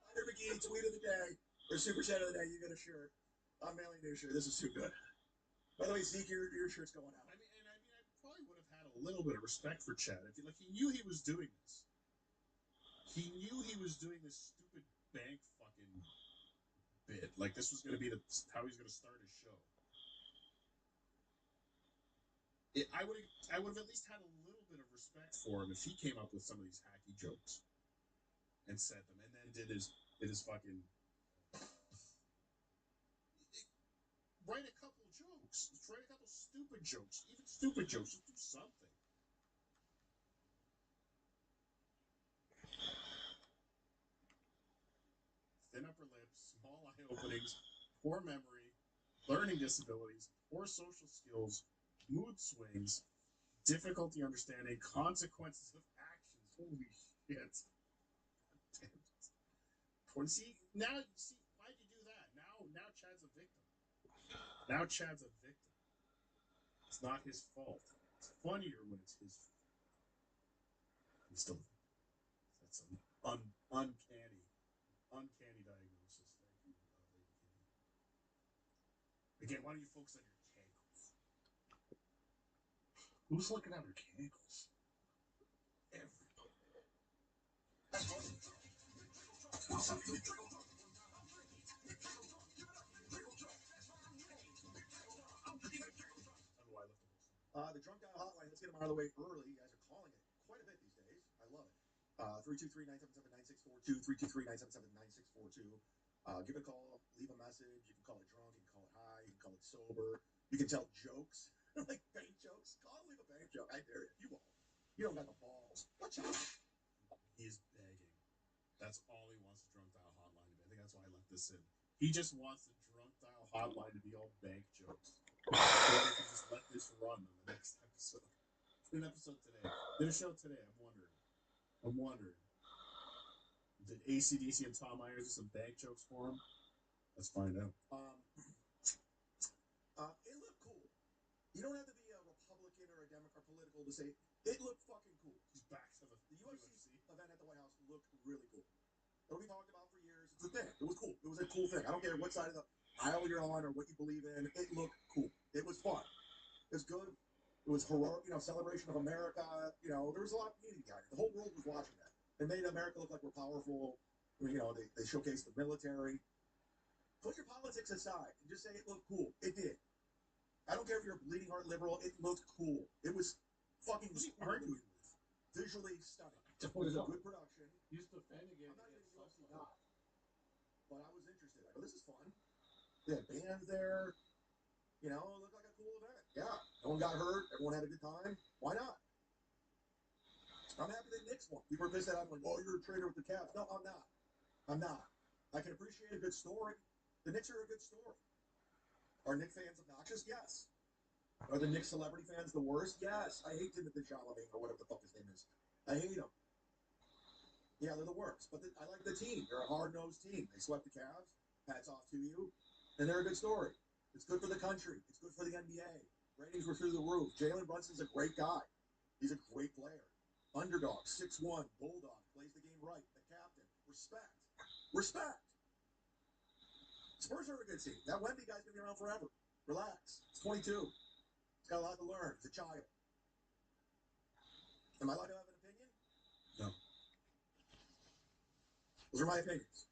Spider McGee, tweet of the day, or super chat of the day, you get a shirt. I'm mailing you a shirt. This is too good. By the way, Zeke, your shirt's going out. I probably would have had a little bit of respect for Chad if he knew he was doing this. He knew he was doing this stupid bank fucking bit. Like this was going to be how he's going to start his show. I would have at least had a little bit of respect for him if he came up with some of these hacky jokes and said them, and then did his fucking write a couple jokes, write a couple stupid jokes, even stupid jokes. Just do something. Thin upper lips, small eye openings, poor memory, learning disabilities, poor social skills, mood swings, difficulty understanding consequences of actions. Holy shit. Damn it. See, why'd you do that? Now Chad's a victim. Now Chad's a victim. It's not his fault. It's funnier when it's his fault. He's still a victim. That's an uncanny diagnosis. Thank you, Lady Kitty. Again, why don't you focus on your cankles? Who's looking at her cankles? Everybody. The Drunk Dial Hotline, let's get them out of the way early. You guys are calling it quite a bit these days. I love it. 323-977-9642, 323-977-9642. Give it a call, leave a message. You can call it drunk, you can call it high, you can call it sober. You can tell jokes, like bank jokes. Call and leave a bank joke. I dare you. You won't. You don't got the balls. Watch out. He is begging. That's all he wants the Drunk Dial Hotline to be. I think that's why I left this in. He just wants the Drunk Dial Hotline to be all bank jokes. So they can just let this run on the next episode. An episode today. Did a show today. I'm wondering. Did AC/DC and Tom Myers do some bank jokes for him? Let's find out. It looked cool. You don't have to be a Republican or a Democrat political to say it looked fucking cool. He's back to the UFC event at the White House looked really cool. It'll be talked about for years. It's a thing. It was cool. It was a cool thing. I don't care what side of the aisle you're on or what you believe in. It looked cool. It was fun. It was good. It was heroic, celebration of America. There was a lot of meaning behind it. The whole world was watching that. It made America look like we're powerful. They showcased the military. Put your politics aside and just say it looked cool. It did. you're a bleeding heart liberal, it looked cool. It was fucking Who's he cool. arguing with? Visually stunning. It was a good production. He's defending it. I'm not even a UFC guy, but I was interested. I go, this is fun. They had bands there. You know, it looked like a cool event. Yeah, no one got hurt. Everyone had a good time. Why not? I'm happy that Knicks won. People were pissed that I'm like, oh, you're a traitor with the Cavs. No, I'm not. I'm not. I can appreciate a good story. The Knicks are a good story. Are Knicks fans obnoxious? Yes. Are the Knicks celebrity fans the worst? Yes. I hate Timothée Chalamet or whatever the fuck his name is. I hate them. Yeah, they're the worst. But I like the team. They're a hard-nosed team. They swept the Cavs. Hats off to you. And they're a good story. It's good for the country. It's good for the NBA. Ratings were through the roof. Jalen Brunson's a great guy. He's a great player. Underdog, 6'1", bulldog, plays the game right. The captain. Respect. Respect. Spurs are a good team. That Wemby guy's going to be around forever. Relax. He's 22. He's got a lot to learn. He's a child. Am I allowed to have an opinion? No. Those are my opinions.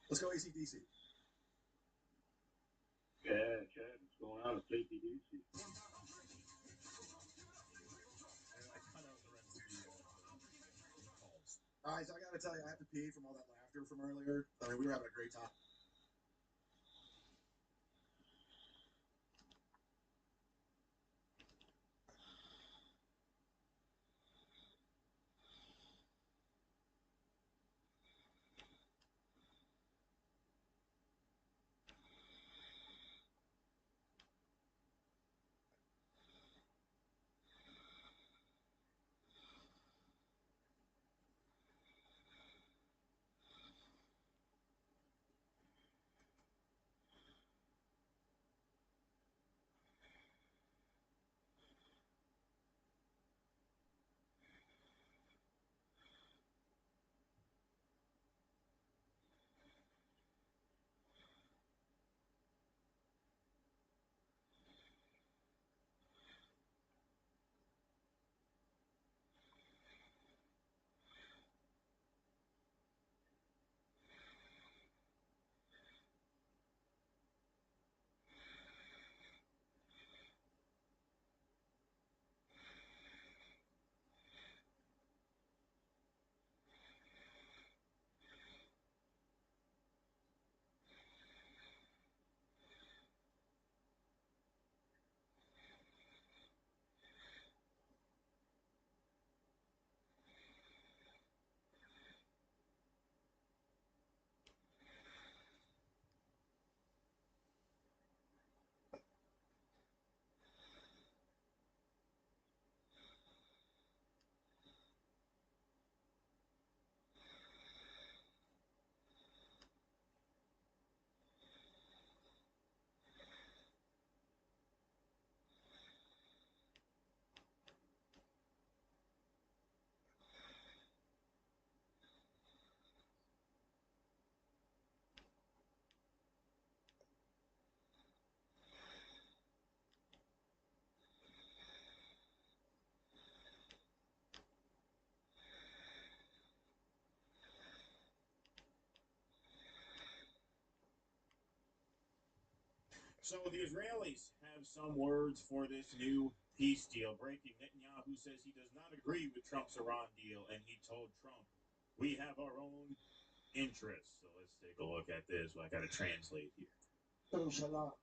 Let's go AC/DC. Yeah, Chad, what's going on? It's AC/DC. All right, so I got to tell you, I have to pee from all that laughter from earlier. I mean, we were having a great time. So the Israelis have some words for this new peace deal. Breaking, Netanyahu says he does not agree with Trump's Iran deal, and he told Trump, we have our own interests. So let's take a look at this. Well, I got to translate here. Mr. Prime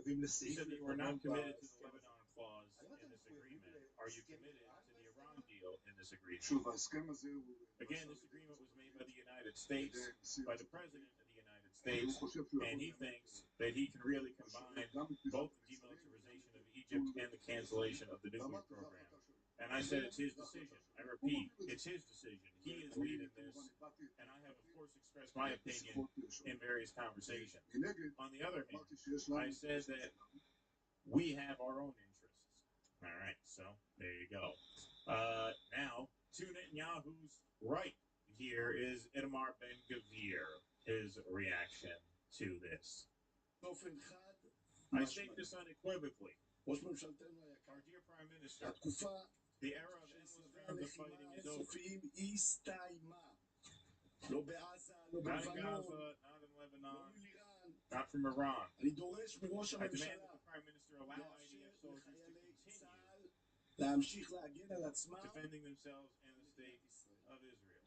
Minister, you said that you were not committed to the Lebanon clause in this agreement. Are you committed to the Iran deal in this agreement? Again, this agreement was made by the United States, by the President of the United States, and he thinks that he can really combine both the demilitarization of Egypt and the cancellation of the nuclear program. And I said it's his decision. I repeat, it's his decision. He is leading this, and I have, of course, expressed my opinion in various conversations. On the other hand, I said that we have our own interests. All right, so there you go. Now, to Netanyahu's right here is Itamar Ben-Gvir, his reaction to this. I state this unequivocally. Our dear Prime Minister, the era of endless rounds of fighting is over. Not in Gaza, not in Lebanon, not from Iran. אני דורש מראש I demand הממשלה that the Prime Minister allow IDF soldiers to לחיילי continue צה"ל להמשיך להגן על עצמם. defending themselves and the state of Israel.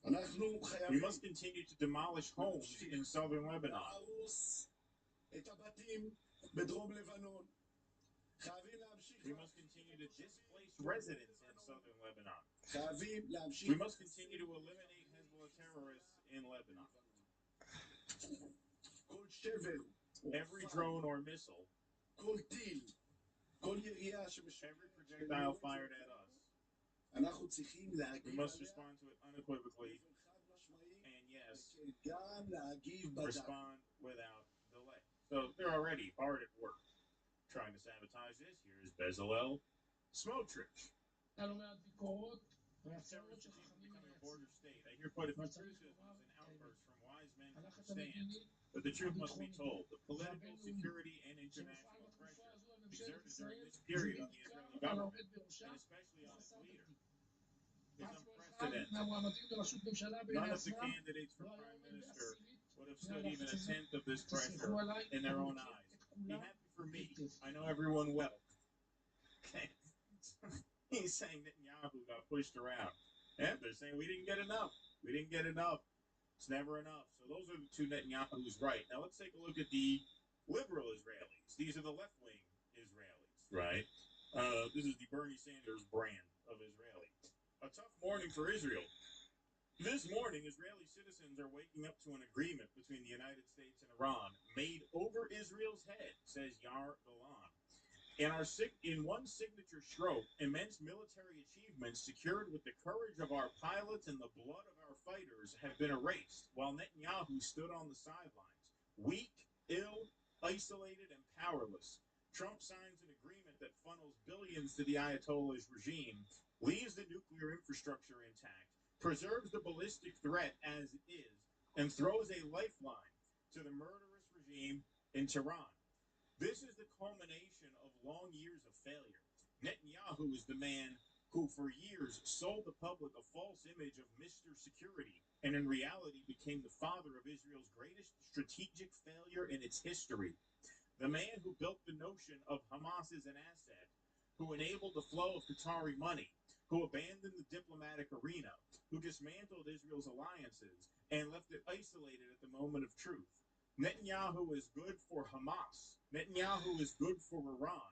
אנחנו We חייבים must continue to demolish homes in southern Lebanon. להרוס את הבתים בדרום לבנון. חייבים להמשיך We must continue to displace residents in southern Lebanon. חייבים להמשיך We must continue to eliminate Hezbollah terrorists in Lebanon. כל שבר, Every drone or missile, כל טיל, כל ירייה every projectile fired at us, אנחנו צריכים we להגיב must עליה respond to it unequivocally and, yes, גם להגיב בדם. respond without delay. So they're already hard at work trying to sabotage this. Here is Bezalel Smotrich. Terrorist regime becoming a border state. I hear quite a few criticisms and outbursts from wise men who understand, but the truth must be told. The political, security, and international pressure exerted during this period on the Israeli government, and especially on its leader, is unprecedented. None of the candidates for prime minister would have stood even a tenth of this pressure in their own eyes. Be happy for me. I know everyone well. Okay. He's saying Netanyahu got pushed around. And they're saying we didn't get enough. We didn't get enough. It's never enough. So those are the two Netanyahu's right. Now let's take a look at the liberal Israelis. These are the left-wing Israelis, right? This is the Bernie Sanders brand of Israeli. A tough morning for Israel. This morning, Israeli citizens are waking up to an agreement between the United States and Iran made over Israel's head, says Yair Golan. In one signature stroke, immense military achievements secured with the courage of our pilots and the blood of our fighters have been erased, while Netanyahu stood on the sidelines, weak, ill, isolated, and powerless. Trump signs an agreement that funnels billions to the Ayatollah's regime, leaves the nuclear infrastructure intact, preserves the ballistic threat as it is, and throws a lifeline to the murderous regime in Tehran. This is the culmination of long years of failure. Netanyahu is the man who for years sold the public a false image of Mr. Security and in reality became the father of Israel's greatest strategic failure in its history. The man who built the notion of Hamas as an asset, who enabled the flow of Qatari money, who abandoned the diplomatic arena, who dismantled Israel's alliances and left it isolated at the moment of truth. Netanyahu is good for Hamas. Netanyahu is good for Iran.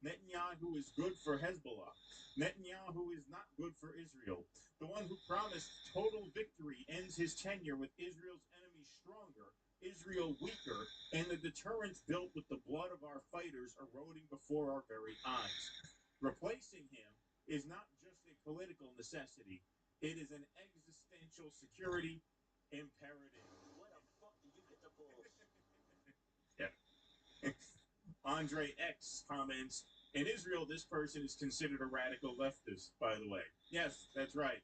Netanyahu is good for Hezbollah. Netanyahu is not good for Israel. The one who promised total victory ends his tenure with Israel's enemies stronger, Israel weaker, and the deterrence built with the blood of our fighters eroding before our very eyes. Replacing him is not just a political necessity. It is an existential security imperative. Where the fuck did you get the balls? Yeah. Andre X comments, in Israel, this person is considered a radical leftist, by the way. Yes, that's right.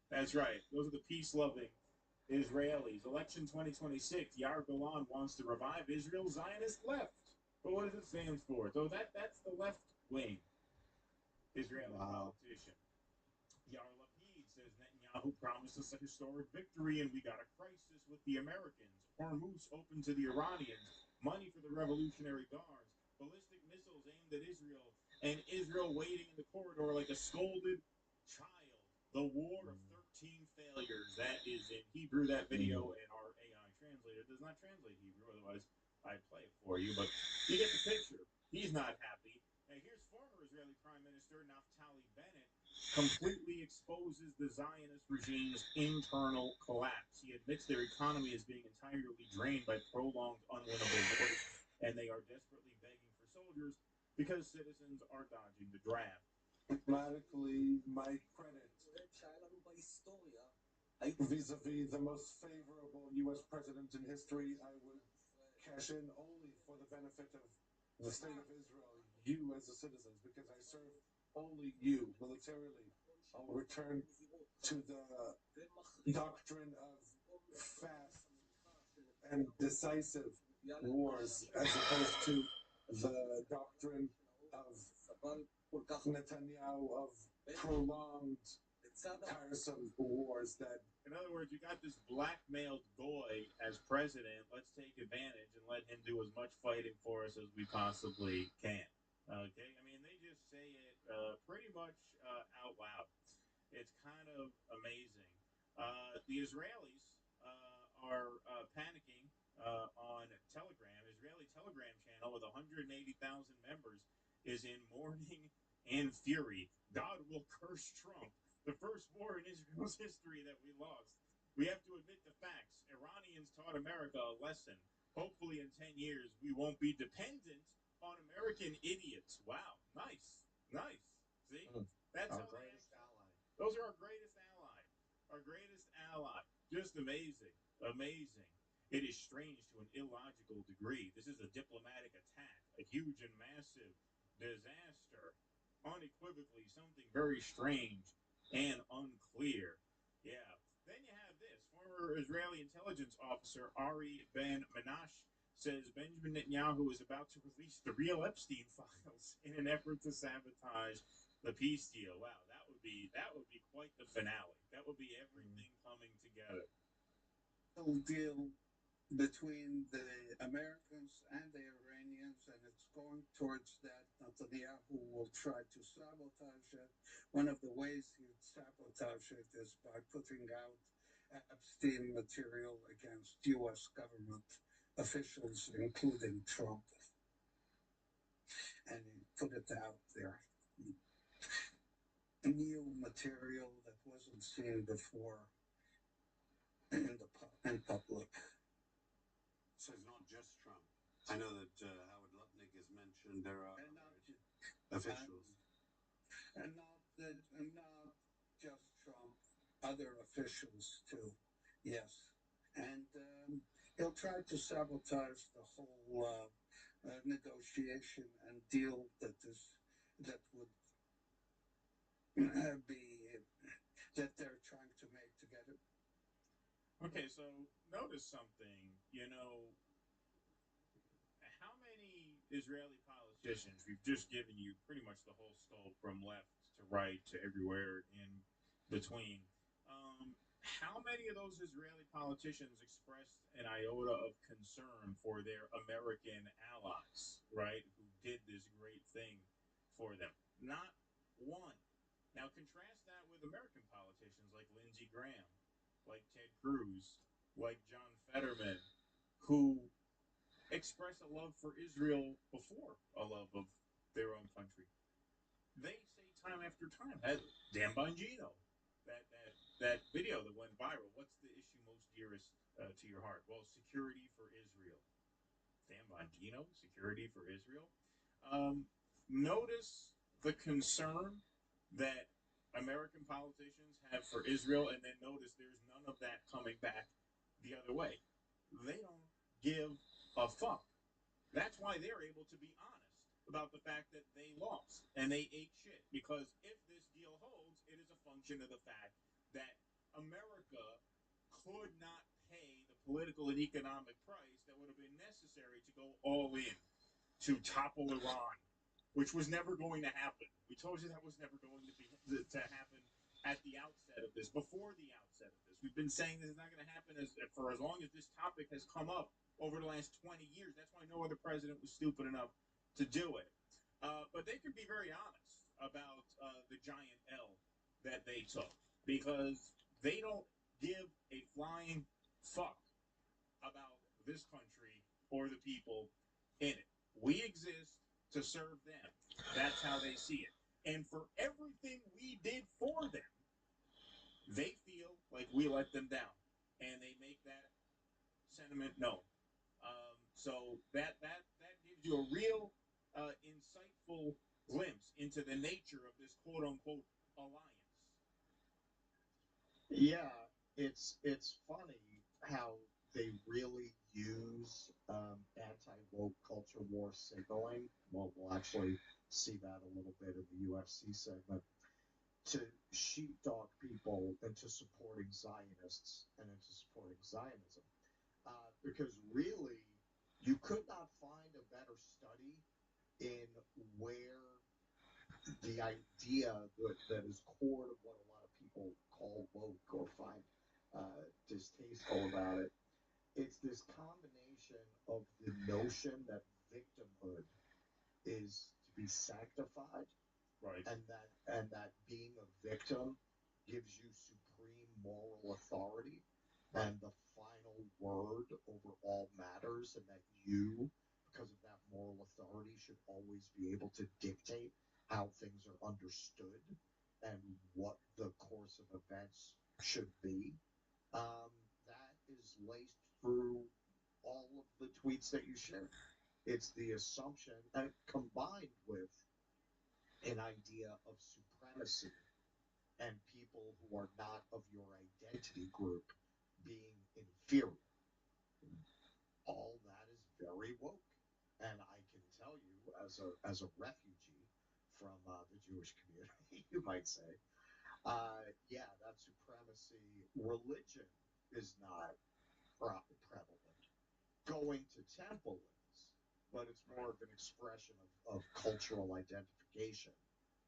That's right. Those are the peace-loving Israelis. Election 2026, Yair Golan wants to revive Israel's Zionist left. But what does it stand for? So that's the left wing Israeli politician. Yair Lapid says Netanyahu promised us a historic victory and we got a crisis with the Americans. Hormuz open to the Iranians. Money for the Revolutionary Guards. Ballistic missiles aimed at Israel. And Israel waiting in the corridor like a scolded child. The war of 13 failures. That is in Hebrew. That video and our AI translator does not translate Hebrew. Otherwise, I'd play it for you. But you get the picture. He's not happy. Now, here's former Israeli Prime Minister Naftali Bennett completely exposes the Zionist regime's internal collapse. He admits their economy is being entirely drained by prolonged unwinnable wars, and they are desperately begging for soldiers because citizens are dodging the draft. Diplomatically, my credit vis-a-vis the most favorable U.S. president in history, I would cash in only for the benefit of the state of Israel, you as the citizens, because I serve only you militarily. I'll return to the doctrine of fast and decisive wars as opposed to the doctrine of Netanyahu of prolonged tiresome wars that. In other words, you got this blackmailed goy as president. Let's take advantage and let him do as much fighting for us as we possibly can. Okay? I mean, they just say it pretty much out loud. It's kind of amazing. The Israelis are panicking on Telegram. Israeli Telegram channel with 180,000 members is in mourning and fury. God will curse Trump. The first war in Israel's history that we lost. We have to admit the facts. Iranians taught America a lesson. Hopefully in 10 years, we won't be dependent on American idiots. Wow. Nice. Nice. See? That's our how greatest ally. Those are our greatest ally. Our greatest ally. Just amazing. Amazing. It is strange to an illogical degree. This is a diplomatic attack. A huge and massive disaster. Unequivocally something very strange and unclear. Yeah. Then you have this. Former Israeli intelligence officer Ari Ben Menash says Benjamin Netanyahu is about to release the real Epstein files in an effort to sabotage the peace deal. Wow, that would be quite the finale. That would be everything coming together. Deal between the Americans and the Iranians, and it's going towards that. Netanyahu will try to sabotage it. One of the ways he'd sabotage it is by putting out Epstein material against U.S. government officials, including Trump, and he put it out there. New material that wasn't seen before in public. So it's not just Trump. I know that Howard Lutnick is mentioned. There are officials. And not just Trump, other officials too. Yes. And he'll try to sabotage the whole negotiation and deal that would that they're trying to make together. Okay, so notice something. You know, how many Israeli politicians, we've just given you pretty much the whole scope from left to right to everywhere in between. How many of those Israeli politicians expressed an iota of concern for their American allies, right, who did this great thing for them? Not one. Now, contrast that with American politicians like Lindsey Graham, like Ted Cruz, like John Fetterman, who express a love for Israel before a love of their own country. They say time after time, Dan Bongino, that video that went viral, what's the issue most dearest to your heart? Well, security for Israel. Dan Bongino, security for Israel. Notice the concern that American politicians have for Israel, and then notice there's none of that coming back the other way. They don't give a fuck. That's why they're able to be honest about the fact that they lost and they ate shit. Because if this deal holds, it is a function of the fact that America could not pay the political and economic price that would have been necessary to go all in to topple Iran, which was never going to happen. We told you that was never going to happen at the outset of this, before the outset of this. We've been saying this is not going to happen for as long as this topic has come up over the last 20 years. That's why no other president was stupid enough to do it. But they could be very honest about the giant L that they took, because they don't give a flying fuck about this country or the people in it. We exist to serve them. That's how they see it. And for everything we did for them, they feel like we let them down. And they make that sentiment known. So that gives you a real insightful glimpse into the nature of this quote-unquote alliance. Yeah, it's funny how they really use anti-woke culture war signaling. Well, we'll actually see that a little bit in the UFC segment, to sheepdog people into supporting Zionists and into supporting Zionism. Because really, you could not find a better study in where the idea that is core to what a lot of people people call woke or find distasteful about it. It's this combination of the notion that victimhood is to be sanctified, Right. and that being a victim gives you supreme moral authority and the final word over all matters, and that you, because of that moral authority, should always be able to dictate how things are understood and what the course of events should be. That is laced through all of the tweets that you share. It's the assumption, and combined with an idea of supremacy and people who are not of your identity group being inferior. All that is very woke, and I can tell you, as a refugee from the Jewish community, you might say, yeah, that supremacy. Religion is not prevalent. Going to temple is, but it's more of an expression of cultural identification.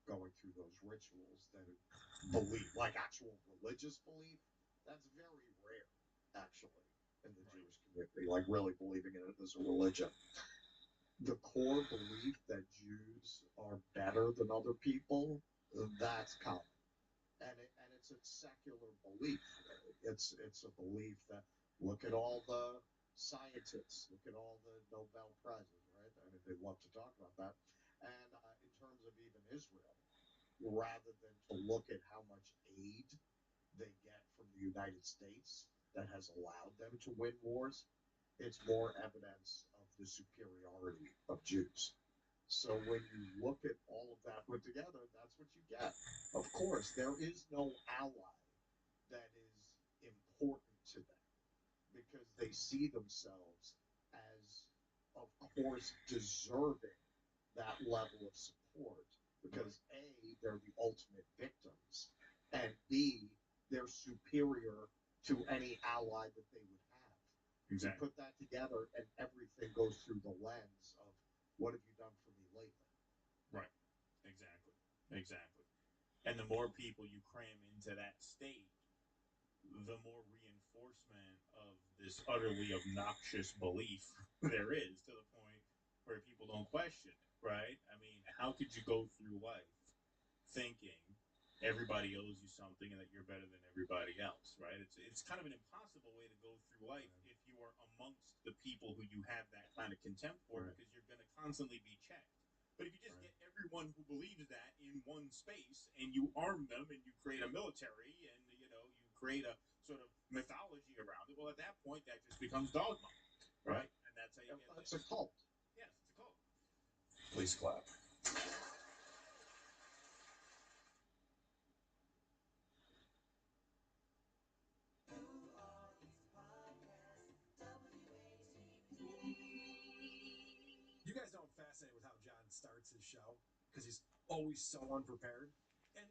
Going through those rituals than belief, like actual religious belief. That's very rare, actually, in the Jewish community. Like really believing in it as a religion. The core belief that Jews are better than other people, that's common. And it's a secular belief. Really. It's a belief that look at all the scientists, look at all the Nobel prizes, right? I mean, they love to talk about that. And in terms of even Israel, rather than to look at how much aid they get from the United States that has allowed them to win wars, it's more evidence of the superiority of Jews. So when you look at all of that put together, that's what you get. Of course, there is no ally that is important to them because they see themselves as, of course, deserving that level of support because A, they're the ultimate victims, and B, they're superior to any ally that they would have. Exactly. You put that together and everything goes through the lens of what have you done for me lately? Right. Exactly. And the more people you cram into that state, the more reinforcement of this utterly obnoxious belief there is, to the point where people don't question it, right? I mean, how could you go through life thinking everybody owes you something and that you're better than everybody else, right? It's kind of an impossible way to go through life if you are amongst the people who you have that kind of contempt for, because you're going to constantly be checked. But if you just get everyone who believes that in one space and you arm them and you create a military and you create a sort of mythology around it, well, at that point that just becomes dogma, right? And that's how you get. It's a cult. Yes, it's a cult. Please clap. You guys know I'm fascinated with how John starts his show because he's always so unprepared. And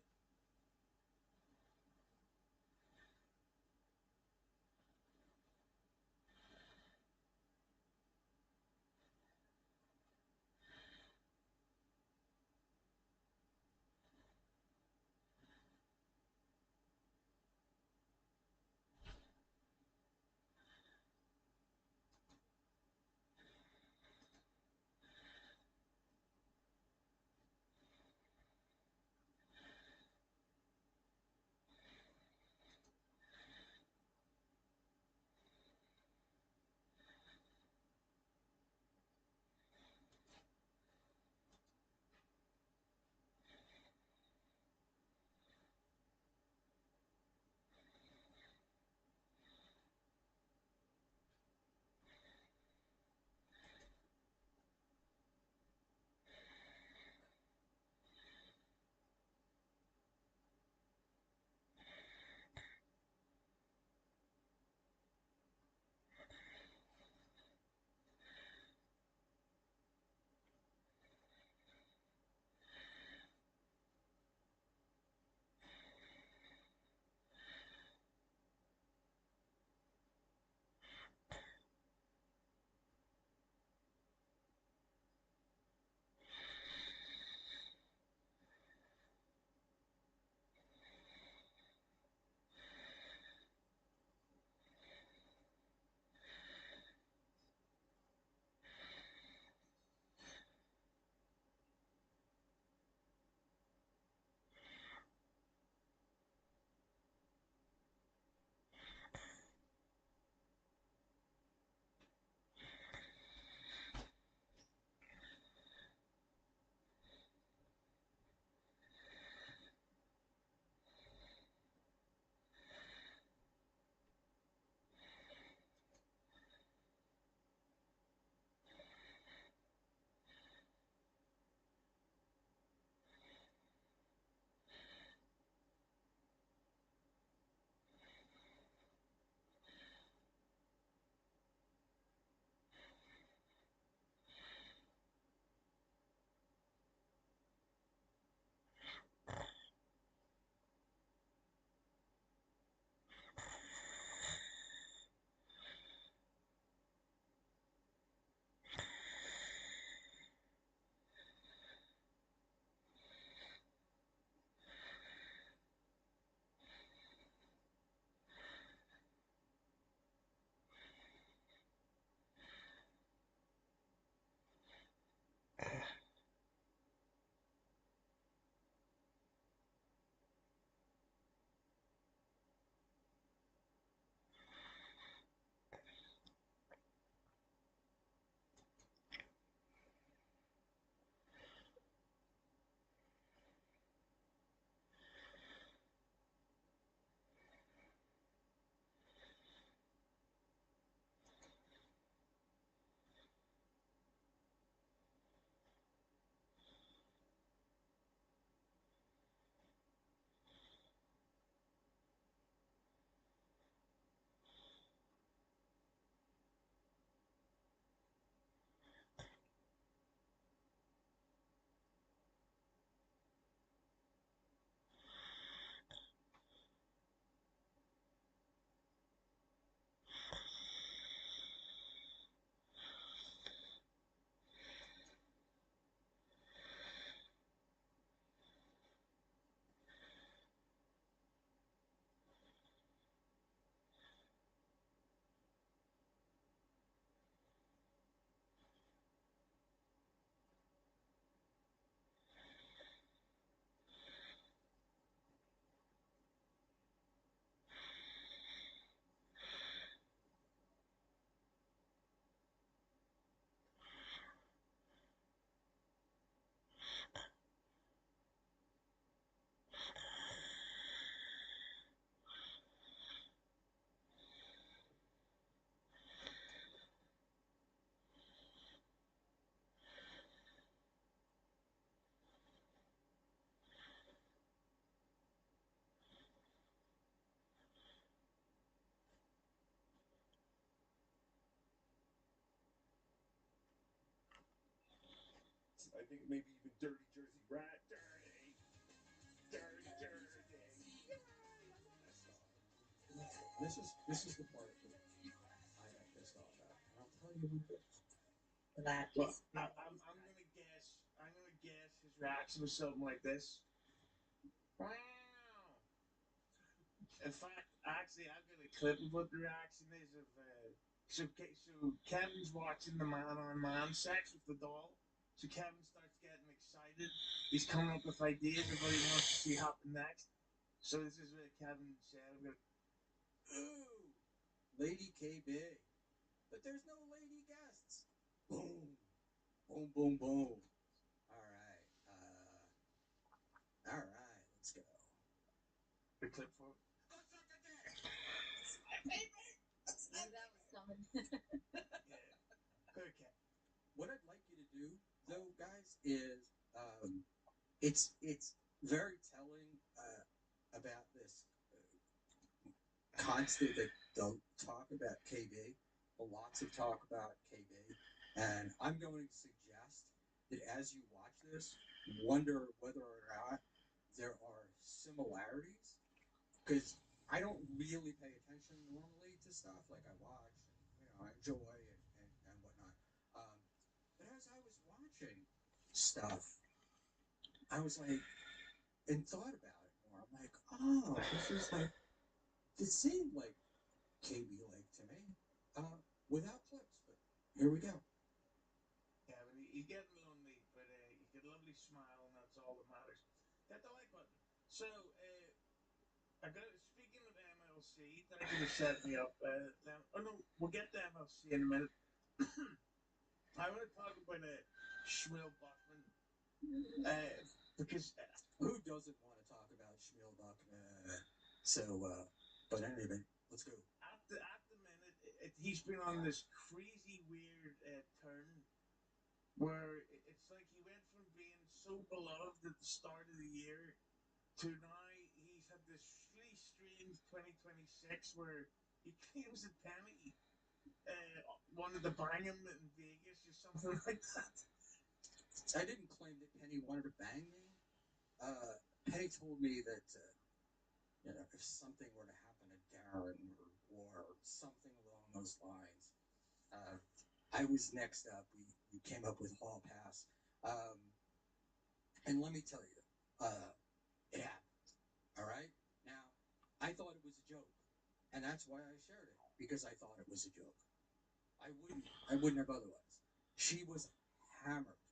I think maybe even Dirty Jersey Rat. Dirty. Dirty Jersey. Yay! I love that song. This is the part that I got pissed off at, and I'll tell you what it is. Well, I'm gonna guess his reaction was something like this. Wow. In fact, actually, I've got a clip of what the reaction is of. So Kevin's watching the man-on-man sex with the doll. So Kevin starts getting excited. He's coming up with ideas of what he wants to see happen next. So this is what Kevin said. Ooh, Lady KB. But there's no lady guests. Boom. Boom, boom, boom. All right, let's go. The clip for it. That was coming. Okay. What I'd like you to do, though, guys, is it's very telling about this constant that don't talk about KB. Lots of talk about KB, and I'm going to suggest that as you watch this, wonder whether or not there are similarities, because I don't really pay attention normally to stuff like I watch, and, I enjoy and whatnot. But as I was watching stuff, I was like, and thought about it more. I'm like, oh, this seemed like KB Lake to me, without clips. But here we go. Yeah, but he's getting lonely, but he's got a lovely smile, and that's all that matters. Hit the like button. So, speaking of MLC, thank you for setting me up. We'll get to MLC in a minute. I want to talk about Shmuel Buckman, because who doesn't want to talk about Shmuel Buckman? But anyway, let's go. At the minute, he's been on this crazy weird turn where it's like he went from being so beloved at the start of the year to now he's had this really strange 2026 where he claims that Penny wanted to bang him in Vegas or something like that. I didn't claim that Penny wanted to bang me. Penny told me that if something were to happen to Darren or something along those lines, I was next up. We came up with Hall Pass, and let me tell you, it happened. All right. Now, I thought it was a joke, and that's why I shared it, because I thought it was a joke. I wouldn't have otherwise. She was hammered,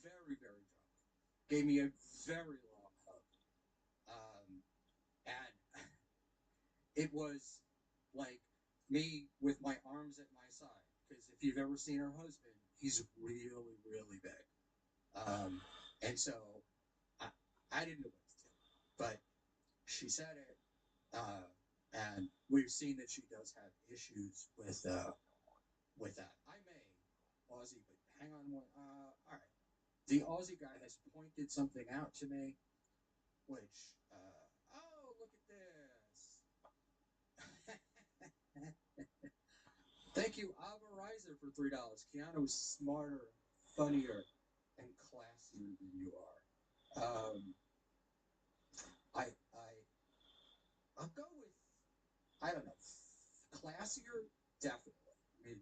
very, very drunk. Gave me a very long hug, and it was like me with my arms at my side. Because if you've ever seen her husband, he's really, really big. And so I didn't know what to do, but she said it, and we've seen that she does have issues with that. I may Aussie, but hang on one. All right, the Aussie guy has pointed something out to me, which oh, look at this. Thank you, Ava Reiser, for $3. Keanu is smarter, funnier, and classier than you are. I'll go with, I don't know, classier, definitely. I mean,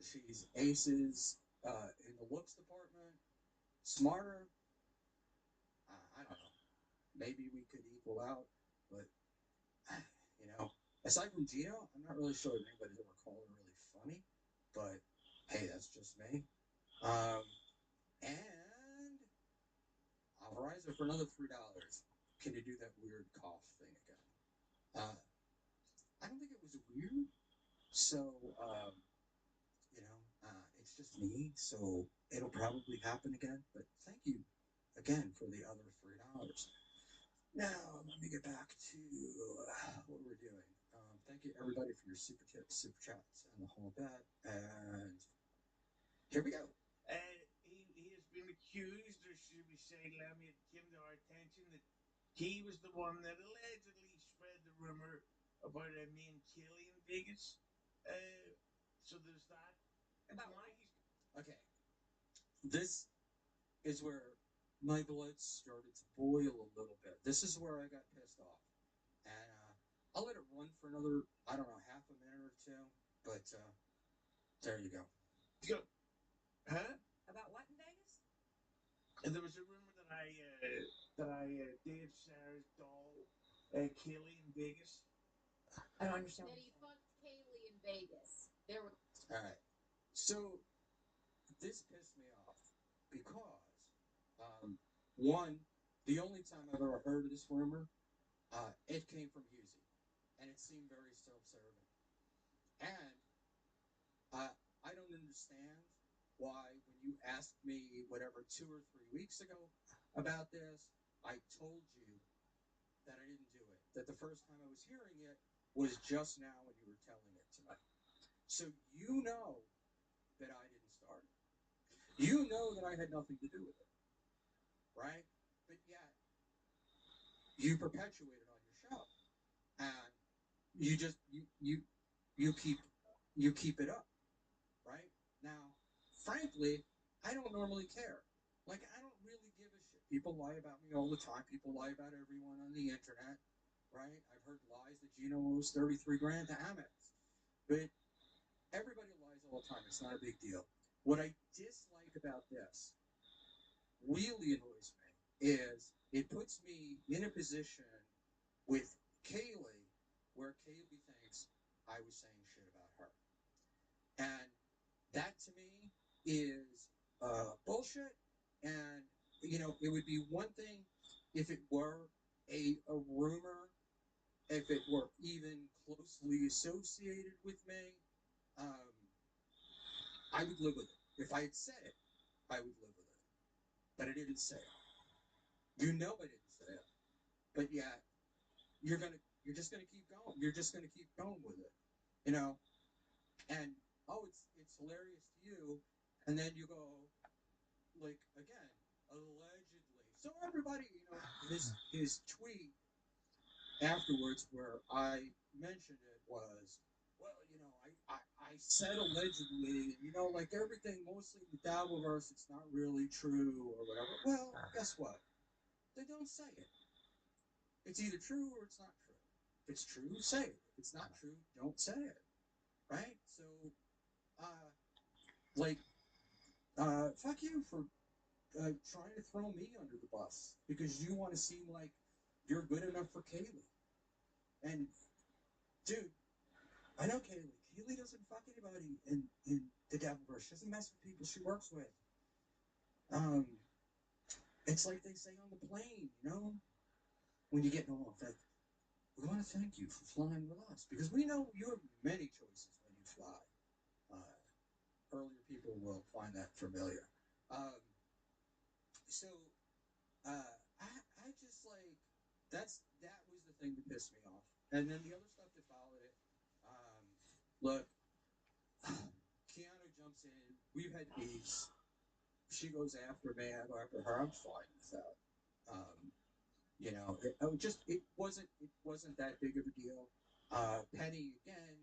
she's aces in the looks department. Smarter, I don't know. Maybe we could equal out, but aside from Gino, I'm not really sure if anybody's ever called her really funny. But hey, that's just me. And I'll rise it for another $3. Can you do that weird cough thing again? I don't think it was weird. So, it's just me. So it'll probably happen again. But thank you again for the other $3. Now, let me get back to what we're doing. Thank you, everybody, for your super tips, super chats, and the whole that. And here we go. He has been accused, or should we say, let me came to our attention, that he was the one that allegedly spread the rumor about me and Kelly in Vegas. So there's that. About why? Okay. This is where my blood started to boil a little bit. This is where I got pissed off. And I'll let it run for another, I don't know, half a minute or two. But there you go. Huh? About what in Vegas? And there was a rumor that I dated Sarah's doll, Kaylee in Vegas. I don't understand. That he fucked Kaylee in Vegas. There were. All right. So this pissed me off because, one, the only time I've ever heard of this rumor, it came from Husey, and it seemed very self-serving. And I don't understand why, when you asked me, whatever, 2 or 3 weeks ago about this, I told you that I didn't do it. That the first time I was hearing it was just now when you were telling it to me. So you know that I didn't start it. You know that I had nothing to do with it, right? But yet, you perpetuate it on your show, and you just you keep it up, right? Now, frankly, I don't normally care. Like, I don't really give a shit. People lie about me all the time. People lie about everyone on the internet, right? I've heard lies that Gino owes 33 grand to Amex, but everybody lies all the time. It's not a big deal. What I dislike about this really annoys me is it puts me in a position with Kaylee where Kaylee thinks I was saying shit about her. And that to me is bullshit. And, you know, it would be one thing if it were a rumor, if it were even closely associated with me. I would live with it. If I had said it, I would live with it. But I didn't say it. You know I didn't say it. But yeah, you're just gonna keep going. You're just gonna keep going with it. You know? And it's hilarious to you, and then you go, like, again, allegedly. So everybody, you know, his tweet afterwards where I mentioned it was, well, you know, I said allegedly, you know, like everything mostly in the Dabbleverse, it's not really true or whatever. Well, guess what? Then don't say it. It's either true or it's not true. If it's true, say it. If it's not true, don't say it. Right? So, fuck you for trying to throw me under the bus because you want to seem like you're good enough for Kaylee. And, dude, I know Kaylee. Kaylee doesn't fuck anybody in the Dabbleverse. She doesn't mess with people she works with. It's like they say on the plane, you know, when you get off, that we want to thank you for flying with us because we know you have many choices when you fly. Earlier people will find that familiar. I just like that was the thing that pissed me off, and then the other stuff that followed it. Look, Keanu jumps in. We've had beefs. She goes after me. I go after her. I'm fine with that. You know, it wasn't that big of a deal. Penny again,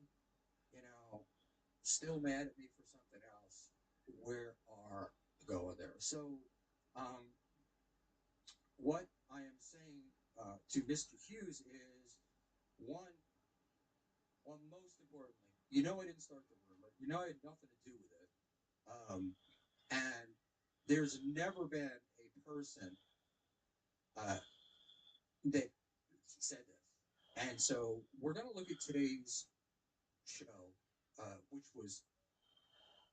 you know, still mad at me for something else. Where are going there? So, what I am saying to Mr. Hughes is one. Well, most importantly, you know I didn't start the rumor. You know I had nothing to do with it. And there's never been a person that said this. And so we're going to look at today's show, which was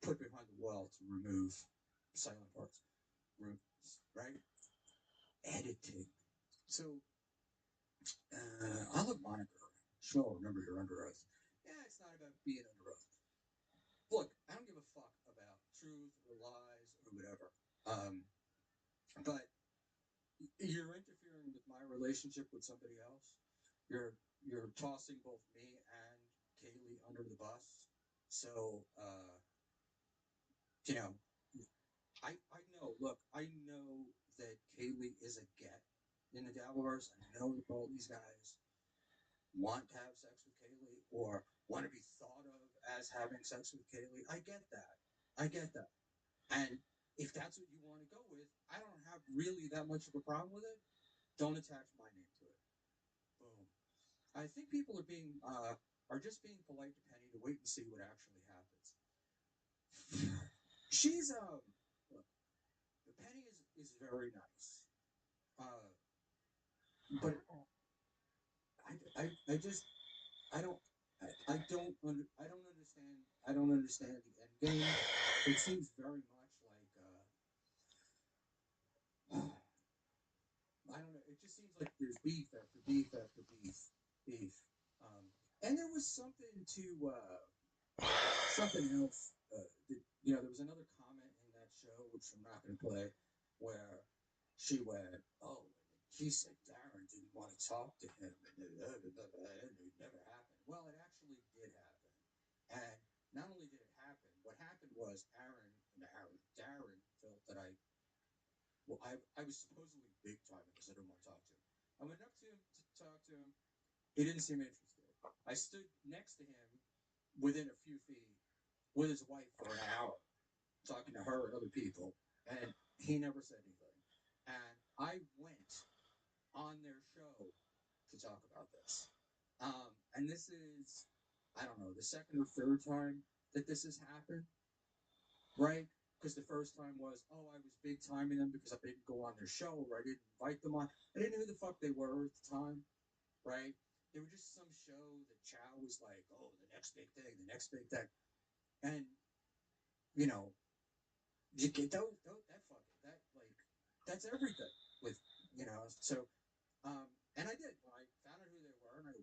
put behind the wall to remove silent parts, right? Editing. So I'll look Monica. She'll remember you're under oath. Yeah, it's not about being under oath. Look, I don't give a fuck about truth or lies or whatever. But you're interfering with my relationship with somebody else. You're tossing both me and Kaylee under the bus. So, you know, I know. Look, I know that Kaylee is a get in the Dabbleverse. I know that all these guys want to have sex with Kaylee or want to be thought of as having sex with Kaylee. I get that. And if that's what you want to go with, I don't have really that much of a problem with it. Don't attach my name to it. Boom. I think people are just being polite to Penny to wait and see what actually happens. She's look, the Penny is very nice. But I just I don't understand the end game. It seems very much like I don't know. It just seems like there's beef after beef after beef. And there was something else. There was another comment in that show, which I'm not going to play, where she went, "Oh, he said Darren didn't want to talk to him, and it never happened." Well, it actually did happen, and not only did it happen, what happened was Darren felt that I was supposedly big time because I didn't want to talk to him. I went up to him to talk to him. He didn't seem interested. I stood next to him within a few feet with his wife for an hour, talking to her and other people, and he never said anything. And I went on their show to talk about this. And this is, I don't know, the second or third time that this has happened, right? Because the first time was, oh, I was big timing them because I didn't go on their show or I didn't invite them on. I didn't know who the fuck they were at the time, right? They were just some show that Chow was like, oh, the next big thing. And, you get that's everything with, so, and I did. When I found out who they were and I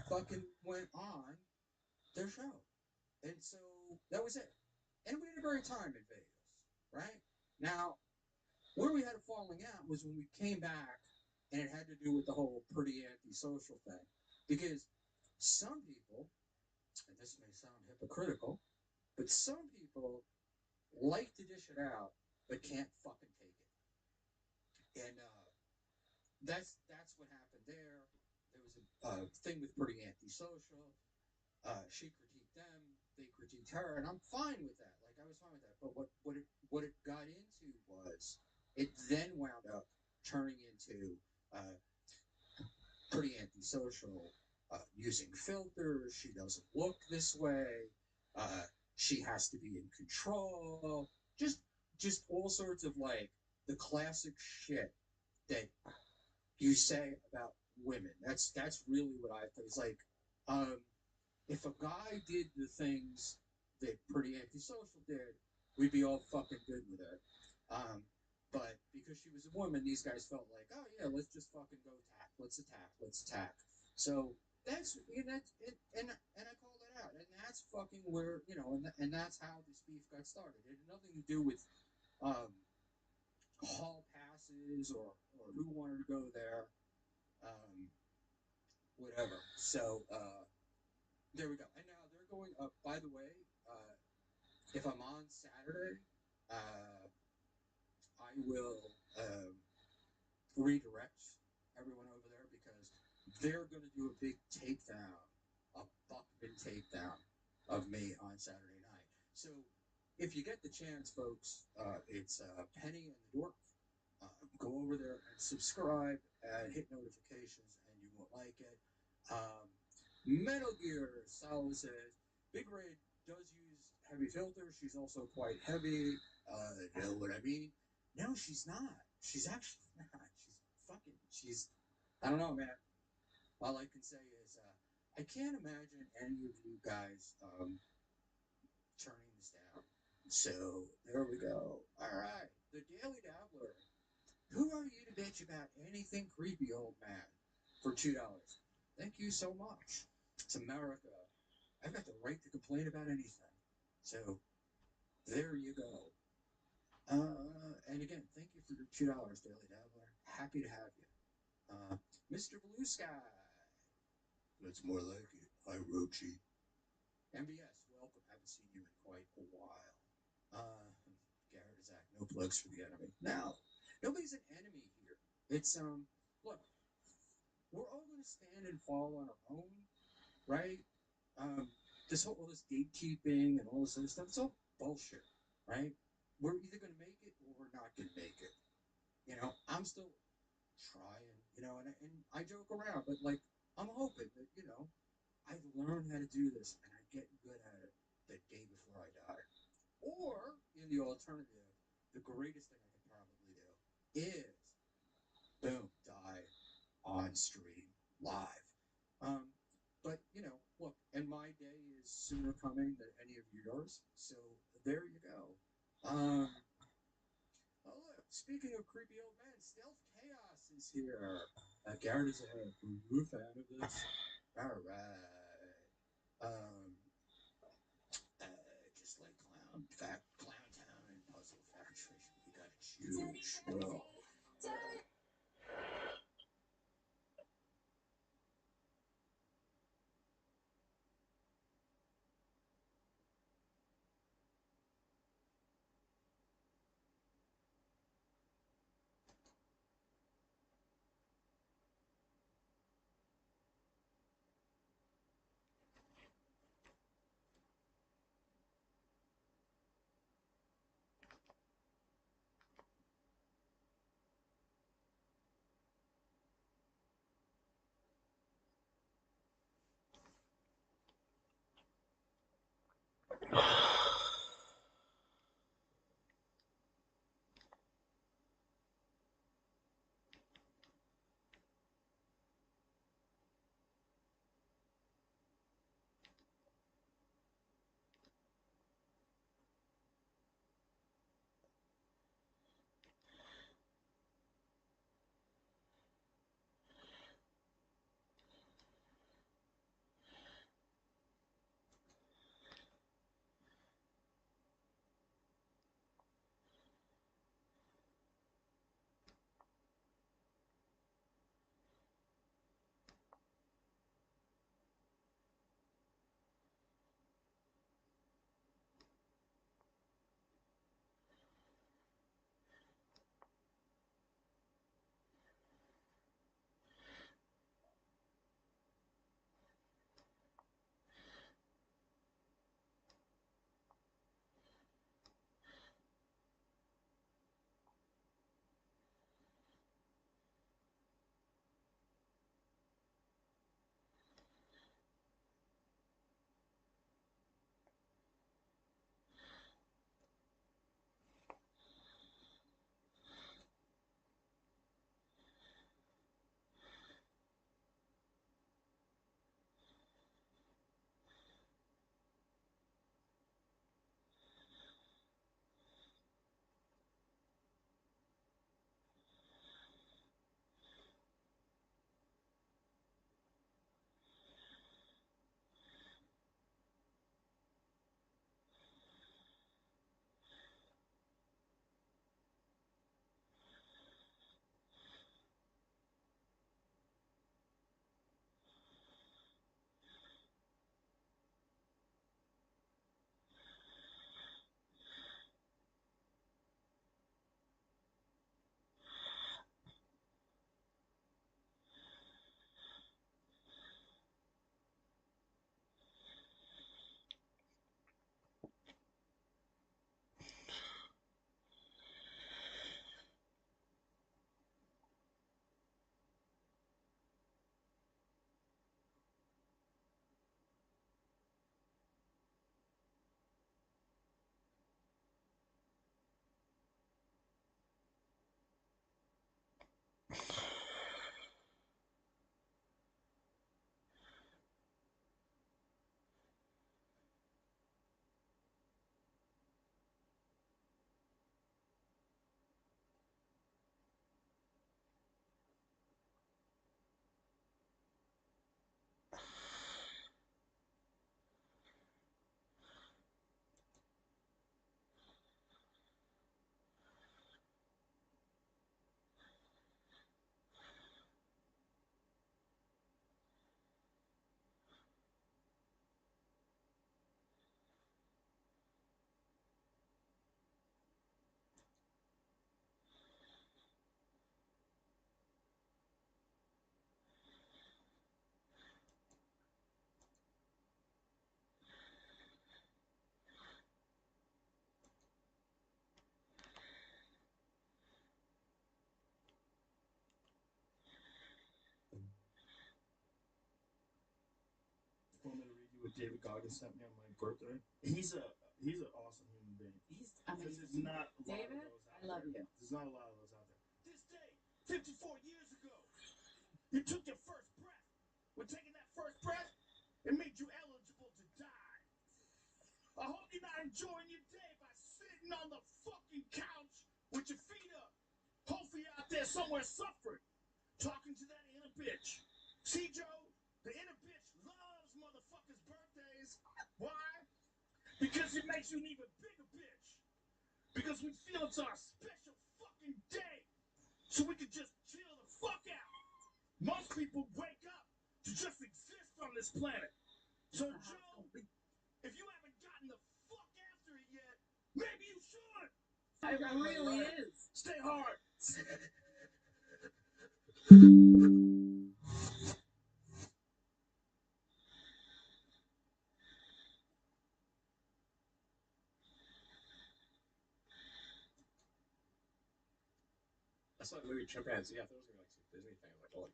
fucking went on their show. And so that was it. And we had a great time in Vegas, right? Now, where we had a falling out was when we came back and it had to do with the whole pretty antisocial thing. Because some people, and this may sound hypocritical, but some people like to dish it out but can't fucking take it. And that's what happened there. There was a thing with pretty antisocial. She critiqued them, they critiqued her, and I'm fine with that. Like I was fine with that. But what it got into was it then wound up turning into pretty antisocial, using filters. She doesn't look this way. She has to be in control. Just all sorts of like the classic shit that you say about women. That's really what I think. It's like, if a guy did the things that pretty antisocial did, we'd be all fucking good with it. But because she was a woman, these guys felt like, oh yeah, let's just fucking go attack. Let's attack. So that's and I called it out, and that's fucking where and that's how this beef got started. It had nothing to do with hall passes or who wanted to go there, whatever. So there we go. And now they're going up. By the way, if I'm on Saturday, I will redirect everyone over there because they're going to do a big takedown, a Buckman takedown of me on Saturday night. So if you get the chance, folks, it's Penny and the Dork. Go over there and subscribe and hit notifications, and you won't like it. Metal Gear Sal says Big Red does use heavy filters. She's also quite heavy. Know what I mean? No, she's not. She's actually not. She's I don't know, man. All I can say is I can't imagine any of you guys turning this down. So there we go. All right, the Daily Dabbler. Who are you to bitch about anything creepy, old man? For $2. Thank you so much. It's America. I've got the right to complain about anything. So there you go. And again, thank you for your $2, Daily Dabbler. Happy to have you. Mr. Blue Sky. That's more like it. Hi, Rochi. MBS, welcome. Haven't seen you in quite a while. Garrett is Zach. No plugs for the enemy. Now, nobody's an enemy here. It's look, we're all gonna stand and fall on our own, right? All this gatekeeping and all this other stuff, it's all bullshit, right? we're either going to make it or we're not going to make it. You know, I'm still trying, you know, and I joke around, but like, I'm hoping that, you know, I learn how to do this and I get good at it the day before I die. Or, in the alternative, the greatest thing I could probably do is, boom, die on stream live. But, you know, look, and my day is sooner coming than any of yours, so there you go. Oh, look, speaking of creepy old men, Stealth Chaos is here. Garrett is ahead. Are you a fan of this? All right. Just like Clown Town and Puzzle Factory, we gotta choose. Well, David Goggins sent me on my birthday. He's an awesome human being. He's Because amazing. there's not a lot David, of those out I love there. you. There's not a lot of those out there. This day, 54 years ago, you took your first breath. With taking that first breath, it made you eligible to die. I hope you're not enjoying your day by sitting on the fucking couch with your feet up. Hopefully you're out there somewhere suffering, talking to that inner bitch. See, Joe, the inner bitch loves motherfuckers' birthdays. Why? Because it makes you an even bigger bitch. Because we feel it's our special fucking day. So we can just chill the fuck out. Most people wake up to just exist on this planet. So, Joe, if you haven't gotten the fuck after it yet, maybe you should. It really is. Stay hard. I saw the movie Chimpanzee. I thought it was gonna be like some Disney thing. Like, oh,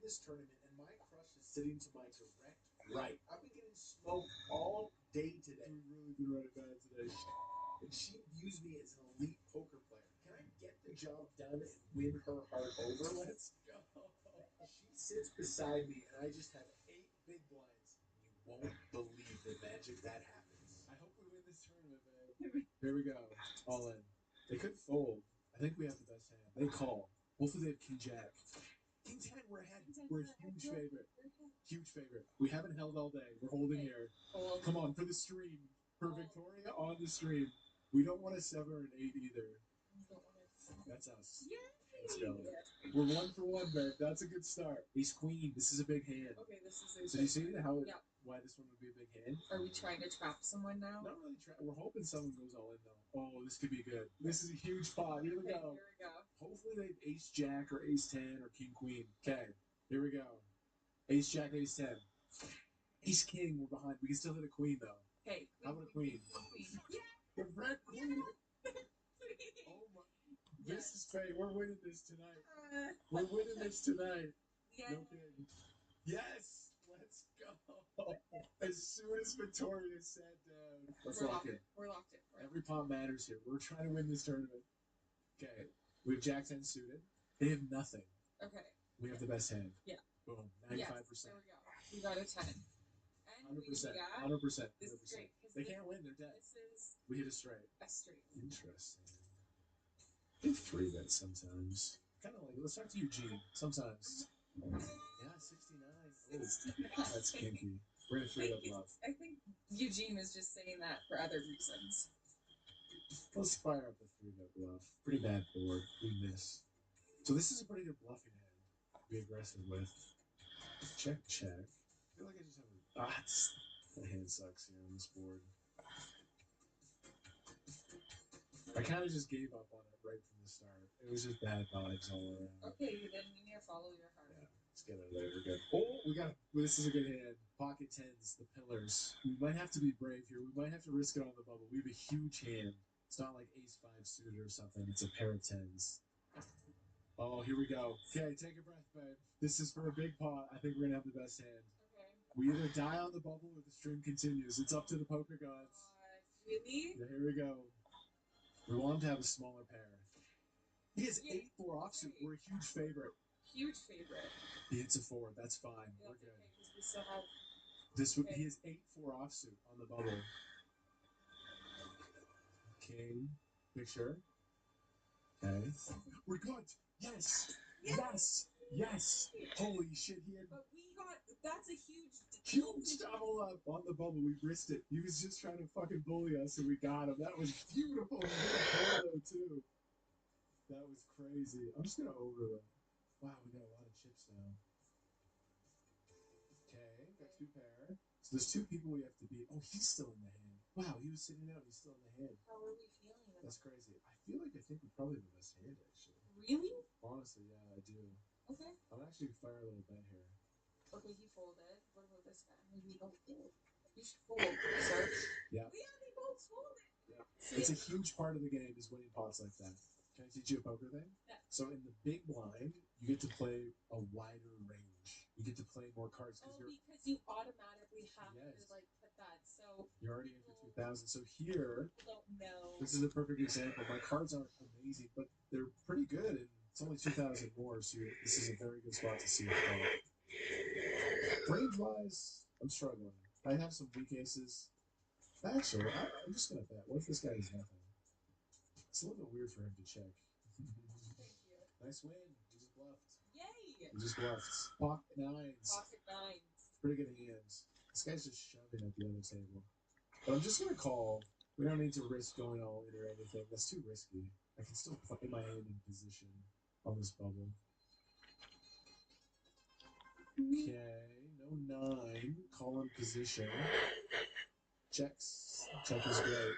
this tournament, and my crush is sitting to my direct right. I've been getting smoked all day today. We've really been running bad today. And she views me as an elite poker player. Can I get the job done and win her heart over? Let's go. She sits beside me, and I just have 8 big blinds. You won't believe the magic that happens. I hope we win this tournament, man. Here we go. All in. They could fold. I think we have the best hand. They call. Hopefully they have King Jack. King 10, we're ahead. We're a huge favorite. Huge favorite. We haven't held all day. We're holding here. Come on, for the stream. For Victoria on the stream. We don't want a 7 or an 8 either. That's us. Let's go. We're 1 for 1, babe. That's a good start. Ace Queen. This is a big hand. Okay, this is a So you see how why this one would be a big hand? Are we trying to trap someone now? Not really. We're hoping someone goes all in though. Oh, this could be good. This is a huge pot. Here we go. Here we go. Hopefully they have Ace Jack or Ace 10 or King Queen. Okay. Here we go. Ace Jack, Ace 10. Ace King. We're behind. We can still hit a Queen though. Hey. How about a Queen? The red Queen. Oh my. This is fake. We're winning this tonight. We're winning this tonight. Yeah. No kidding. Yes. Let's go. As soon as Victoria sat down. Let's lock in. We're locked in. Every pot matters here. We're trying to win this tournament. Okay. We have Jack 10 suited. They have nothing. Okay. We have the best hand. Yeah. Boom. 95%. Yes, there we go. We got a 10. And 100%. we got 100%. This is great. They can't win. They're dead. This is We hit a straight. a straight. Interesting. They 3-bet sometimes. Kind of like, let's talk to Eugene. Sometimes. Yeah, 69. Oh, that's kinky. We're going to 3-bet bluff. I think Eugene was just saying that for other reasons. Let's fire up the 3-bet bluff. Pretty bad board. We miss. So this is a pretty good bluffing hand to be aggressive with. Check, check. I feel like I just have a... that hand sucks here on this board. I kind of just gave up on it right from the start. It was just bad vibes all around. Okay, then you need to follow your heart. Yeah, let's get it there. We're good. Oh, we got... This is a good hand. Pocket 10s, the pillars. We might have to be brave here. We might have to risk it on the bubble. We have a huge hand. It's not like Ace 5 suited or something. It's a pair of 10s. Oh, here we go. Okay, take a breath, babe. This is for a big pot. I think we're going to have the best hand. Okay. We either die on the bubble or the stream continues. It's up to the poker gods. Really? Yeah, here we go. We want him to have a smaller pair. He has 8-4 offsuit. We're a huge favorite. Huge favorite. He hits a 4. That's fine. Yeah, We're good. okay, because we still have... He has 8-4 offsuit on the bubble. King. Picture. Okay. We're good. Yes. Yes. Yes. Holy shit. He had But we got... That's a huge double up on the bubble. We risked it. He was just trying to fucking bully us, and we got him. That was beautiful. He hit a polo, too. That was crazy. I'm just going to overlay. Wow, we got a lot of chips now. Okay, got 2 pair. So there's 2 people we have to beat. Oh, he's still in the hand. Wow, he was sitting out. He's still in the hand. How are we feeling about That's crazy. I feel like I think we probably have the best hand, actually. Really? Honestly, yeah, I do. Okay. I'm actually fire a little bet here. Okay, he folded. What about this guy? Maybe you don't fold. You should fold. Search. Yeah. Yeah, they both folded. Yeah. It's a huge part of the game is winning pots like that. Can I teach you a poker thing? Yeah. So in the big blind, you get to play a wider range. You get to play more cards because you automatically have to like put that. So you're already in for 2,000. So here, people don't know. This is a perfect example. My cards aren't amazing, but they're pretty good, and it's only 2,000 more. So this is a very good spot to see a call. Range-wise, I'm struggling. I have some weak aces. Actually, I'm just gonna bet. What if this guy is nothing? It's a little bit weird for him to check. Thank you. Nice win. He just bluffed. Yay! He just bluffed. Pocket 9s. Pocket 9s. Pretty good hands. This guy's just shoving at the other table. But I'm just gonna call. We don't need to risk going all in or anything. That's too risky. I can still play my hand in position on this bubble. Okay, no 9. Call in position. Checks. Check is great.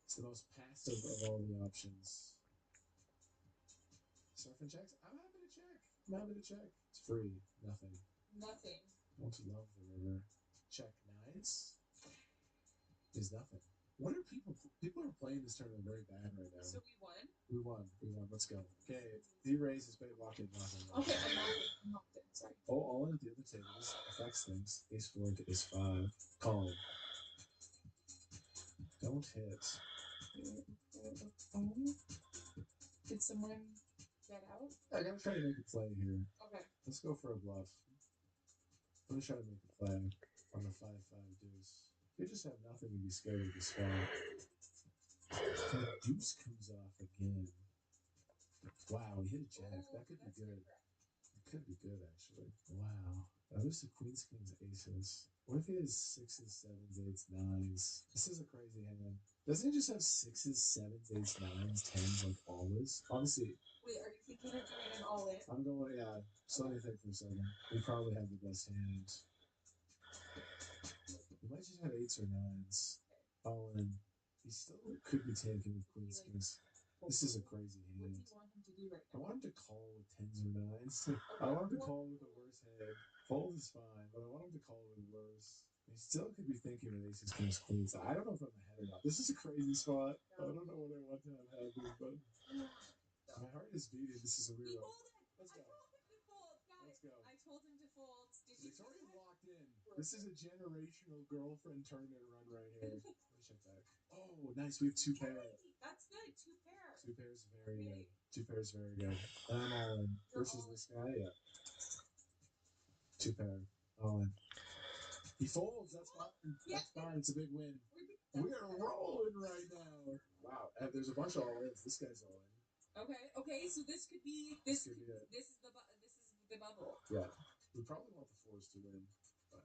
It's the most passive of all the options. Surf and checks? I'm happy to check. I'm happy to check. It's free. Nothing. Nothing. Don't love the river. Check 9s is nothing. What are people? People are playing this tournament very bad right now. So we won? We won. Let's go. Okay, D-raise is bait lock in. Okay, I'm locked in. Sorry. Oh, all in at the other tables affects things. Ace 4 to Ace 5. Call. Don't hit. Did someone get out? I gotta try to make a play here. Okay. Let's go for a bluff. I'm gonna try to make a play on the 5-5 deuce. If you just have nothing to be scared of the spot. The deuce comes off again. Wow, he hit a jack. That could be good. It could be good, actually. Wow. Now there's the queens, kings, aces. What if he has 6s, 7s, 8s, 9s? This is a crazy hand. Doesn't he just have 6s, 7s, 8s, 9s, 10s, like always? Honestly. Wait, are you thinking of doing an all in? I'm going, yeah. So let me think for a second. We probably have the best hand. We might just have 8s or 9s. All in. He still could be taken with queens, kings. This is a crazy hand. What do you want him to do right I now? want him to call with 10s or 9s. I want him to call with a worse hand. Fold is fine, but I want him to call with worse. He still could be thinking with aces, kings, queens. I don't know if I'm ahead or not. This is a crazy spot. I don't know what I want to have happen, but my heart is beating. This is a weird one. Let's go. Let's go. I told him to fold. Did you It's already locked in. This is a generational girlfriend tournament run right here. Let me check back. Oh, nice. We have 2 pairs. That's good. 2 pair. 2 pairs, very good. 2 pairs, very good. And I'm all in. Versus this guy, yeah. 2 pair, all in. He folds. That's fine. That's fine. It's a big win. We are rolling right now. Wow. There's a bunch of all ins. This guy's all in. Okay. So this could be This could be it. This is the bubble. Yeah. We probably want the 4s to win, but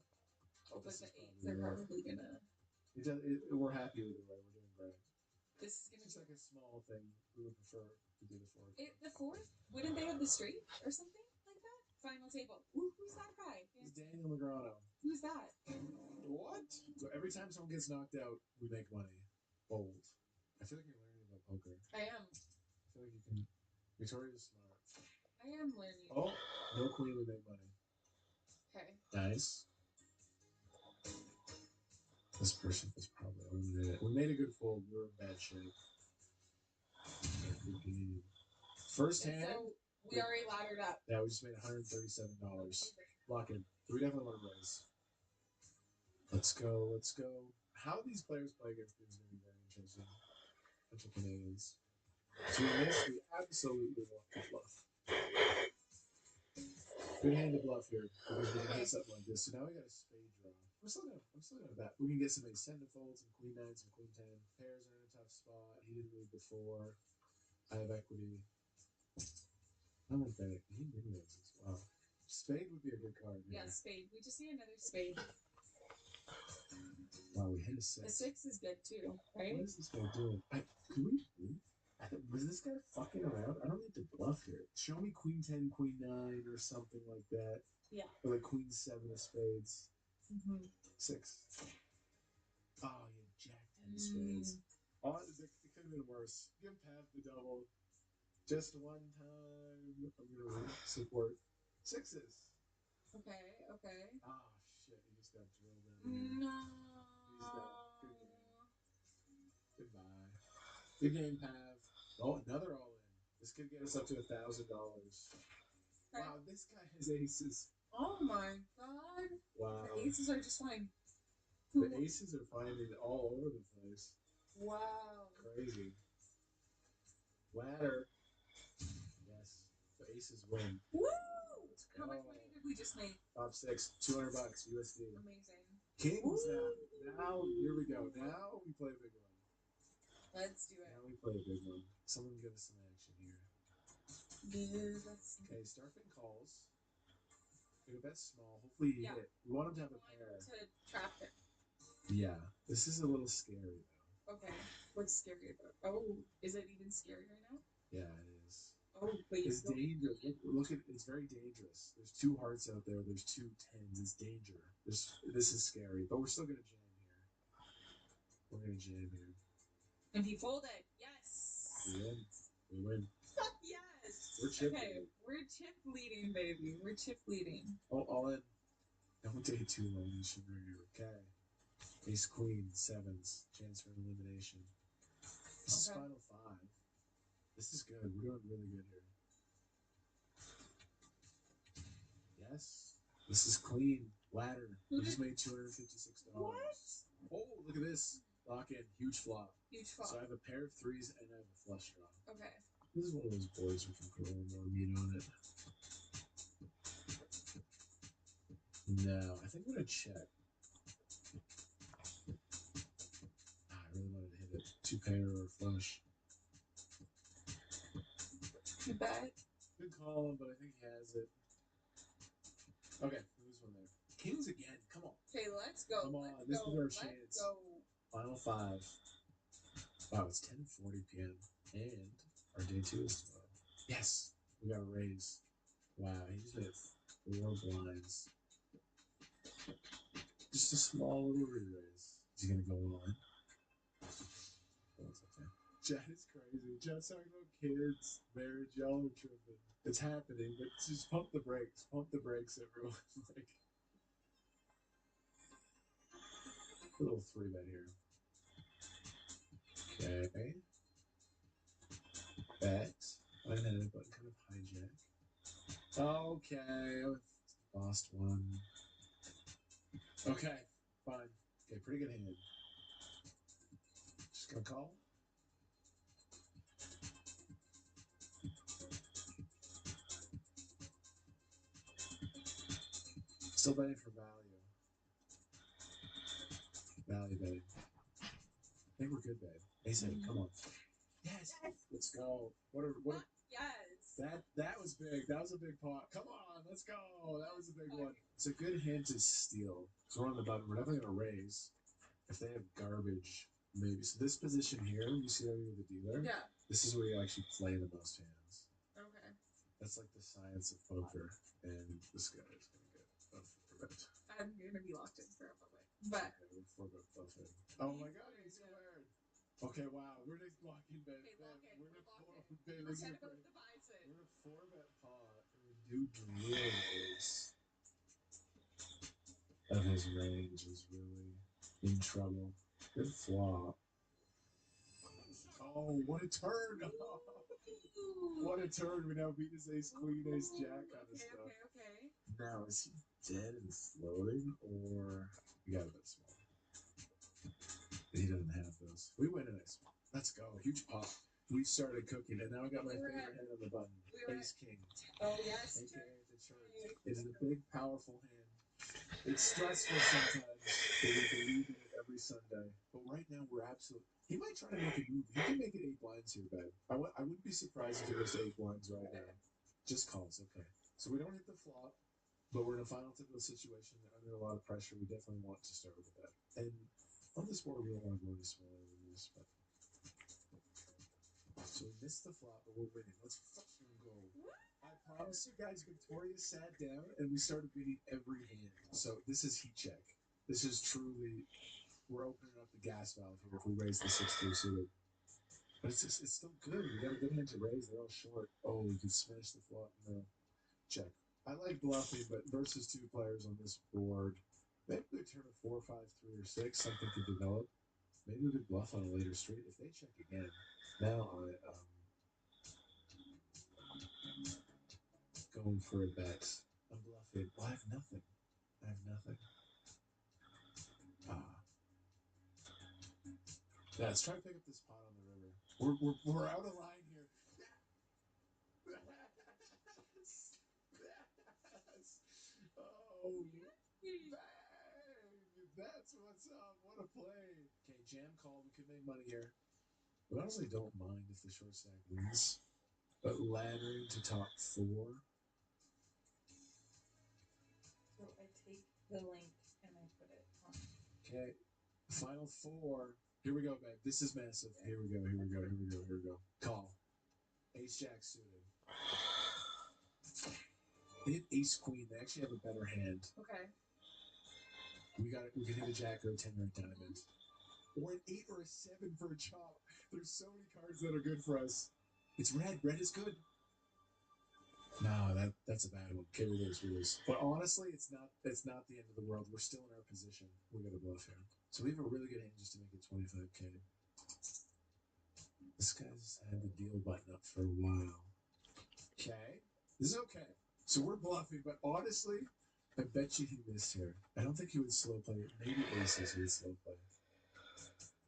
But this the is 8s are probably gonna. We're happy with the way we're doing great. This is gonna It's just like a small thing. We would prefer to do the 4th. The 4th? Wouldn't they have the straight or something like that? Final table. Who's that guy? It's Daniel Negreanu. Who's that? What? So every time someone gets knocked out, we make money. Bold. I feel like you're learning about poker. I am. I feel like you can. Victoria's smart. I am learning. Oh, no queen, we make money. Okay. Nice. This person is probably eliminated. We made a good fold. We were in bad shape. First hand. So we already laddered up. Yeah, we just made $137. Lock in. We definitely want to raise. Let's go. How these players play against me is going to be very interesting. Bunch of Canadians. So we missed. We absolutely want to bluff. Good hand to bluff here because we can hit something like this. So now we got a spade draw. I'm still gonna bet. We can get some ace 10 to fold, some queen 9, some queen 10. Pairs are in a tough spot. He didn't lead before. I have equity. I like that. He mini-raises. Wow. Spade would be a good card. Yeah, spade. We just need another spade. Wow, we hit a 6. The 6 is good too, right? What is this guy doing? Can we bluff? Was this guy fucking around? I don't need to bluff here. Show me queen 10, queen 9, or something like that. Yeah. Or like queen 7 of spades. 6. Oh, you jack 10 spades. Oh, it could have been worse. Give Pav the double. Just one time. I'm going to support 6s. Okay. Oh, shit. He just got drilled in. No. He's not. Good game. Goodbye. Good game, Pav. Oh, another all in. This could get us up to $1,000. Wow, this guy has aces. Oh my god. Wow. The aces are just fine. The aces are finding all over the place. Wow. Crazy. Ladder. Yes. The aces win. Woo! Let's How go. much money did we just make? Top 6. $200 USD. Amazing. Kings now. Now, here we go. Now we play a big one. Let's do it. Now we play a big one. Someone give us some action here. Okay, Starfin calls. We're gonna bet small. Hopefully you hit. We want him to have a pair. To trap him. Yeah. This is a little scary though. Okay. What's scary about it? Oh, is it even scary right now? Yeah, it is. Oh, but it's dangerous. Look at it's very dangerous. There's 2 hearts out there. There's 2 10s. It's danger. This is scary, but we're still gonna jam here. We're gonna jam here. And he folded. Yes. We win. Yes. We're chip Okay, leading. we're chip leading, baby. We're chip leading. Oh, all in. Don't take too long. You should bring your okay. Ace queen, sevens, chance for elimination. This is Okay. final five. This is good. We're doing really good here. Yes. This is queen. Ladder. We just made $256. What? Oh, look at this. Lock in. Huge flop. Huge flop. So I have a pair of threes and I have a flush draw. Okay. This is one of those boards we can put a little more meat on it. No, I think I'm going to check. I really wanted to hit it. Two pair or flush. You bet. Good call him, but I think he has it. Okay, who's one there? Kings again. Come on. Okay, let's go. Come on. Let's This go. is our Let's chance. go. Final five. Wow, it's 10:40 p.m. And our day two is tomorrow. Yes, we got a raise. Wow, he just hit 4 blinds. Just a small little re-raise. Is he gonna go on? Oh, it's okay. Chat is crazy. Chat's talking about kids, marriage, y'all are tripping. It's happening, but just pump the brakes. Pump the brakes, everyone. Like a little 3-bet here. Okay. Bet. Unheaded, but kind of hijack. Okay. Lost one. Okay. Fine. Okay, pretty good hand. Just gonna call. Still betting for value. Value betting. I think we're good, babe. Ace-8, come on. Yes. Let's go. What? Yes. That was big. That was a big pot. Come on, let's go. That was a big one. It's a good hand to steal. So we're on the button. We're definitely gonna raise. If they have garbage, maybe. So this position here, you see how you're the dealer? Yeah. This is where you actually play the most hands. Okay. That's like the science of poker, and this guy is gonna get a 4-bet. I'm gonna be locked in for a moment. But Okay, 4-bet buffet. Oh my god, he squared. Okay, wow, we're just locking, babe. Okay, lock in. We're We're gonna locked in. babe, We're this is gonna go great. to the bison. We're a 4-bet pot, and we do drill ace. Of his range is really in trouble. Good flop. Oh, what a turn! What a turn! We now beat his ace, queen, ace, jack kind of stuff. Okay. Now, is he dead and floating, or we got a bit small? He doesn't have those. We win a nice one. Let's go. Huge pop. We started cooking, and now I got my favorite hand on the button. Ace king. Oh yes. AKA the church. It is a big, powerful hand. It's stressful sometimes, but we believe in it every Sunday. But right now, we're absolutely. He might try to make a move. He can make it 8 blinds here, babe. I wouldn't be surprised if it was 8 blinds right now. Just calls, okay. So we don't hit the flop, but we're in a final typical situation. They're under a lot of pressure. We definitely want to start with a bet. And on this board, we don't want to go any smaller than this, but. So we missed the flop, but we're winning. Let's fucking go. I promise you guys, Victoria sat down and we started beating every hand. So this is heat check. This is truly, we're opening up the gas valve here if we raise the 6-3 suited. But it's still good. We got a good hand to raise. They're all short. Oh, we can smash the flop. No. Check. I like bluffing, but versus 2 players on this board, maybe we turn a 4, 5, 3, or 6. Something could develop. Maybe we could bluff on a later street. If they check again, now going for a bet. I'm bluffing. Well, I have nothing. Yeah, let's try to pick up this pot on the river. We're out of line here. Oh, bang! That's what's up. What a play. Okay, jam call. We could make money here. We honestly don't mind if the short stack wins. But laddering to top 4. So I take the link and I put it on. Okay, final 4. Here we go, babe. This is massive. Here we go. Call. Ace jack suited. They hit ace queen. They actually have a better hand. Okay. We can hit a jack or a 10 or a diamond. Or an 8 or a 7 for a chop. There's so many cards that are good for us. It's red. Red is good. No, that's a bad one. Okay, we lose. But honestly, it's not the end of the world. We're still in our position. We got to bluff here. So we have a really good hand just to make it 25K. This guy's had the deal button up for a while. Okay. This is okay. So we're bluffing, but honestly, I bet you he missed here. I don't think he would slow play. Maybe aces he would slow play.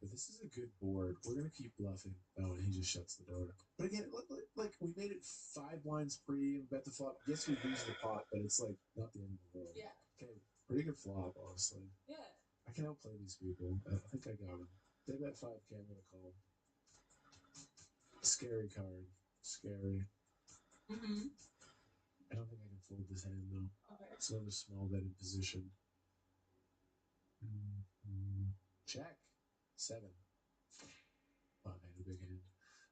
But this is a good board. We're going to keep bluffing. Oh, and he just shuts the door. But again, like we made it 5 blinds pre and bet the flop. Yes, we lose the pot, but it's like not the end of the world. Yeah. Okay, pretty good flop, honestly. Yeah. I can outplay these people. I think I got him. They bet 5K, I'm going to call. Scary card. Scary. Mm-hmm. I don't think I can fold this hand, though. Okay. It's another small bet in position. Check. 7. Wow, I had a big hand.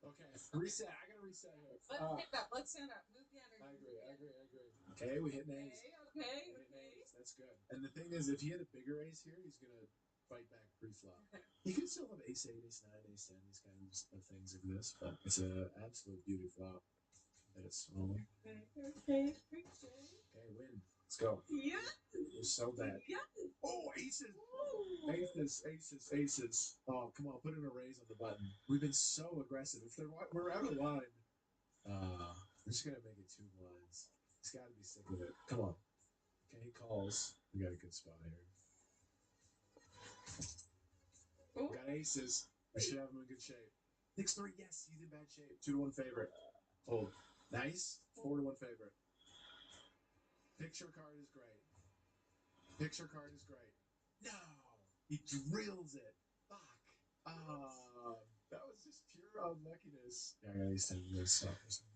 Okay, reset. I gotta reset here. Let's stand up. Move the energy. I agree. Okay, we hit an ace. Okay. That's good. And the thing is, if he had a bigger ace here, he's gonna fight back pre-flop. Okay. He could still have ace 8, ace 9, ace 10, these kinds of things like this, but it's an absolute beauty flop. Bet it's small. Okay. Okay, win. Let's go. Yeah. We're so bad. Yeah. Oh, aces. Aces. Oh, come on, put in a raise on the button. We've been so aggressive. If we're out of line, we're just gonna make it 2 blinds. He's got to be sick of it. Come on. Okay, he calls. We got a good spot here. Ooh. Got aces. We should have him in good shape. Takes 3. Yes, he's in bad shape. 2-1 favorite. Hold. Nice. 4-1 favorite. Picture card is great. No! He drills it. Fuck. That was just pure unluckiness. Yeah, I got ace 10 to go stop or something.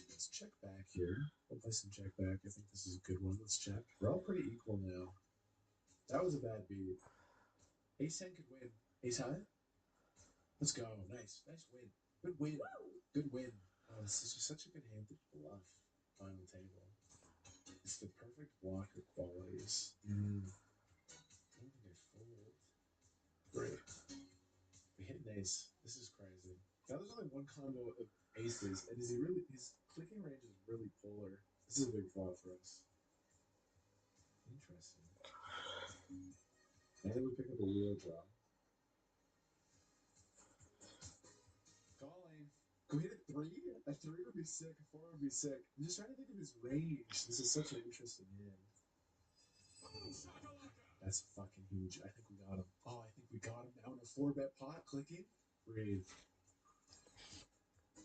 Let's check back here. We'll play some check back. I think this is a good one. Let's check. We're all pretty equal now. That was a bad beat. Ace 10 could win. Ace high? Let's go. Nice win. Good win. Good win. Oh, this is just such a good hand to bluff. Final table. It's the perfect blocker qualities. I don't think I fold. Great. We hit an ace. This is crazy. Now there's only one combo of aces, and his clicking range is really polar. This is a big flop for us. Interesting. And we pick up a wheel draw. Calling. Can we hit a 3? A 3 would be sick. A 4 would be sick. I'm just trying to think of his range. This is such an interesting hand. That's fucking huge. I think we got him. Oh, I think we got him now in a 4-bet pot. Clicking. Breathe.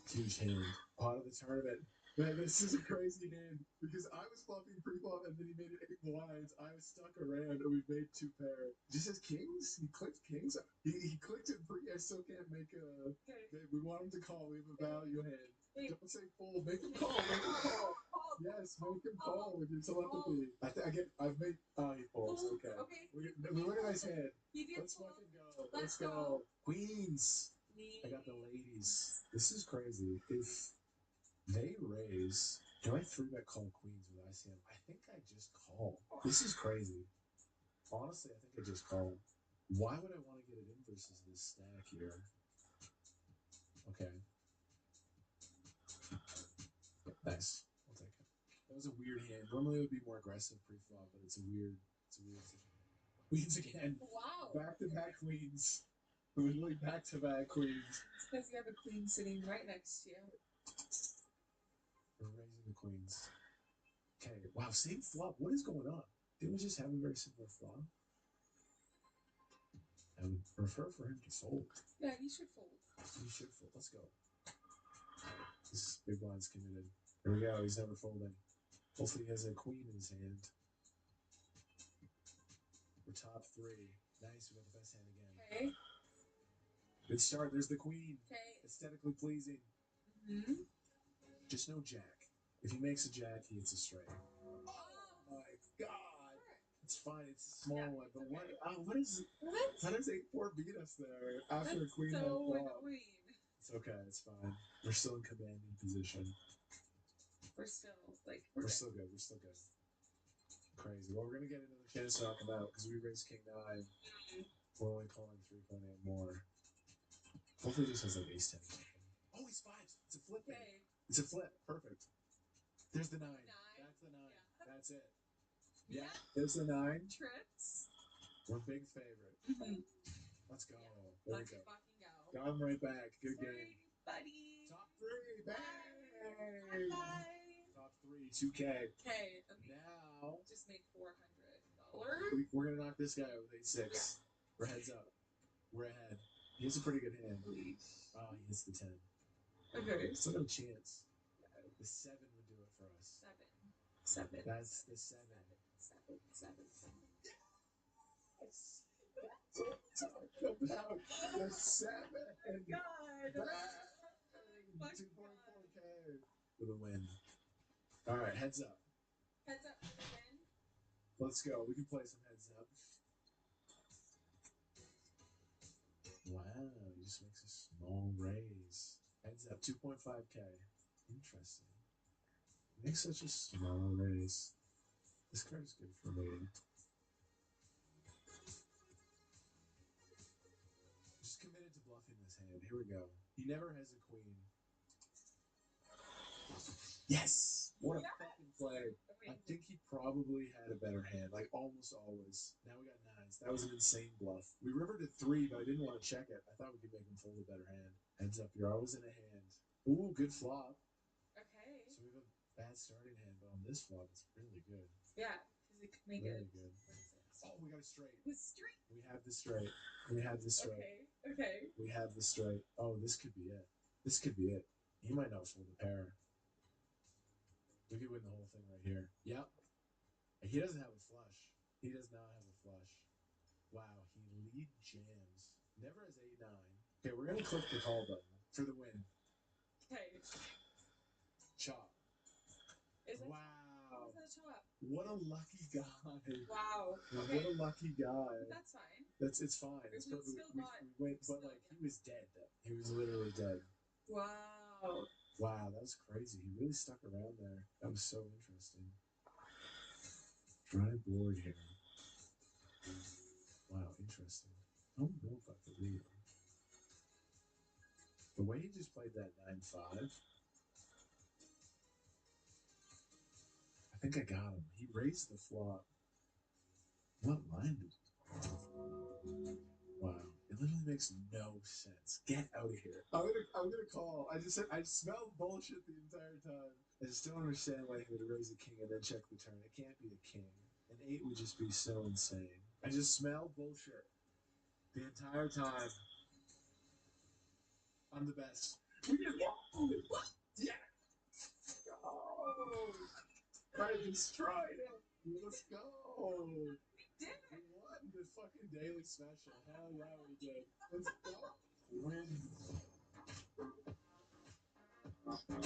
Huge hand. Pot of the tournament. Man, this is a crazy hand because I was bluffing pre-flop and then he made it 8 blinds. I was stuck around and we made 2 pair. Just as kings? He clicked kings? He clicked it pre. I still can't make a. Okay. We want him to call. We have a value hand. Don't say fold. Make him call. Yes, make him call with your telepathy. I've made. He folds. Okay. We look at his hand. Let's fucking go. Let's go. Queens. I got the ladies. This is crazy. If they raise, do I 3-bet call queens with ICM? I think I just call. This is crazy. Honestly, I think I just call. Why would I want to get it in versus this stack here? Okay. Nice. I'll take it. That was a weird hand. Normally it would be more aggressive pre-flop, but it's a weird situation. Queens again. Wow. Back-to-back queens. Literally back-to-back queens. It's because you have a queen sitting right next to you. We're raising the queens. Okay. Wow, same flop. What is going on? Didn't we just have a very similar flop? I would prefer for him to fold. Yeah, he should fold. Let's go. This big blind's committed. Here we go. He's never folding. Hopefully he has a queen in his hand. We're top 3. Nice. We got the best hand again. Okay. Good start. There's the queen. Okay. Aesthetically pleasing. Just no jack. If he makes a jack, he hits a straight. Oh my god. It's fine. It's a small one. But what? What is? How does 8-4 beat us there after a queen on flop? It's okay. It's fine. We're still in commanding position. We're still good. We're still good. Crazy. Well, we're gonna get another chance to knock him out because we raised King 9. We're only calling 3.8 more. Hopefully, this has like ace 10 or something. Oh, ace 5s. It's a flip. Okay. It's a flip. Perfect. There's the 9. Nine. That's the 9. Yeah. That's it. Yeah. Yeah. There's the 9. Trips. We're big favorite. Mm-hmm. Let's go. Yeah. There Let's we go. fucking go. Got him right back. Good game. Alrighty, buddy. Top 3. Bang. Bye. Top 3. 2K. Okay. Now Just made $400. we're gonna knock this guy out with 8-6. Yeah. We're heads up. We're ahead. He has a pretty good hand. Oh, he hits the 10. Okay. Still got a chance. The 7 would do it for us. 7. That's the 7. 7. Yes. Talk about the 7. Oh God. 2.4K for the win. All right, heads up. Heads up for the win. Let's go. We can play some heads up. Wow, he just makes a small raise. Heads up, 2.5K. Interesting. Makes such a small raise. This card is good for me. Just committed to bluffing this hand. Here we go. He never has a queen. Yes! What a fucking play. I think he probably had a better hand, like almost always. Now we got 9s. That was an insane bluff. We rivered to 3, but I didn't want to check it. I thought we could make him fold a better hand. Heads up, you're always in a hand. Ooh, good flop. Okay. So we have a bad starting hand, but on this flop, it's really good. Yeah, because it could make really it. Good. Oh, we got a straight. With straight. We have the straight. We have the straight. Okay. We have the straight. Oh, this could be it. This could be it. He might not fold a pair. We could win the whole thing right here. Yep. He doesn't have a flush. He does not have a flush. Wow, he lead jams. Never has 8-9. Okay, we're going to click the call button for the win. Okay. Chop. Wow. Is that chop? What a lucky guy. Wow. Okay. What a lucky guy. That's fine. It's fine. It's perfect. We went, but like he was dead though. He was literally dead. Wow. Wow, that was crazy. He really stuck around there. That was so interesting. Dry board here. Wow, interesting. I don't know if I believe him. The way he just played that 9-5. I think I got him. He raised the flop. What line did he? Wow. It literally makes no sense. Get out of here. I'm gonna call. I smelled bullshit the entire time. I just don't understand why he would raise a king and then check the turn. It can't be a king. An 8 would just be so insane. I just smelled bullshit the entire time. I'm the best. Yeah. Oh, I destroyed him. Let's go. We did it. We won the fucking daily special. Hell yeah, we did. Let's go. Win. I'm at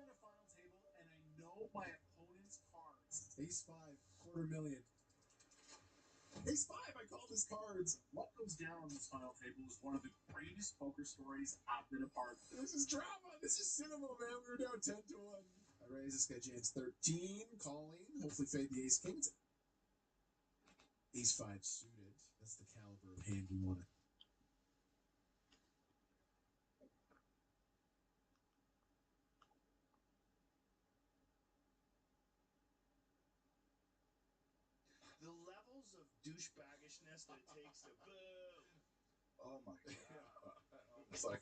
a final table and I know my opponent's cards. Ace 5, $250,000. Ace 5, I called his cards. What goes down on this final table is one of the greatest poker stories I've been a part of. This is drama. This is cinema, man. We were down 10-1. I raise this guy jams 13, calling. Hopefully fade the ace king. Ace 5 suited. That's the caliber of hand you want. The levels of douchebaggishness that it takes to boom. Oh my god. It's like,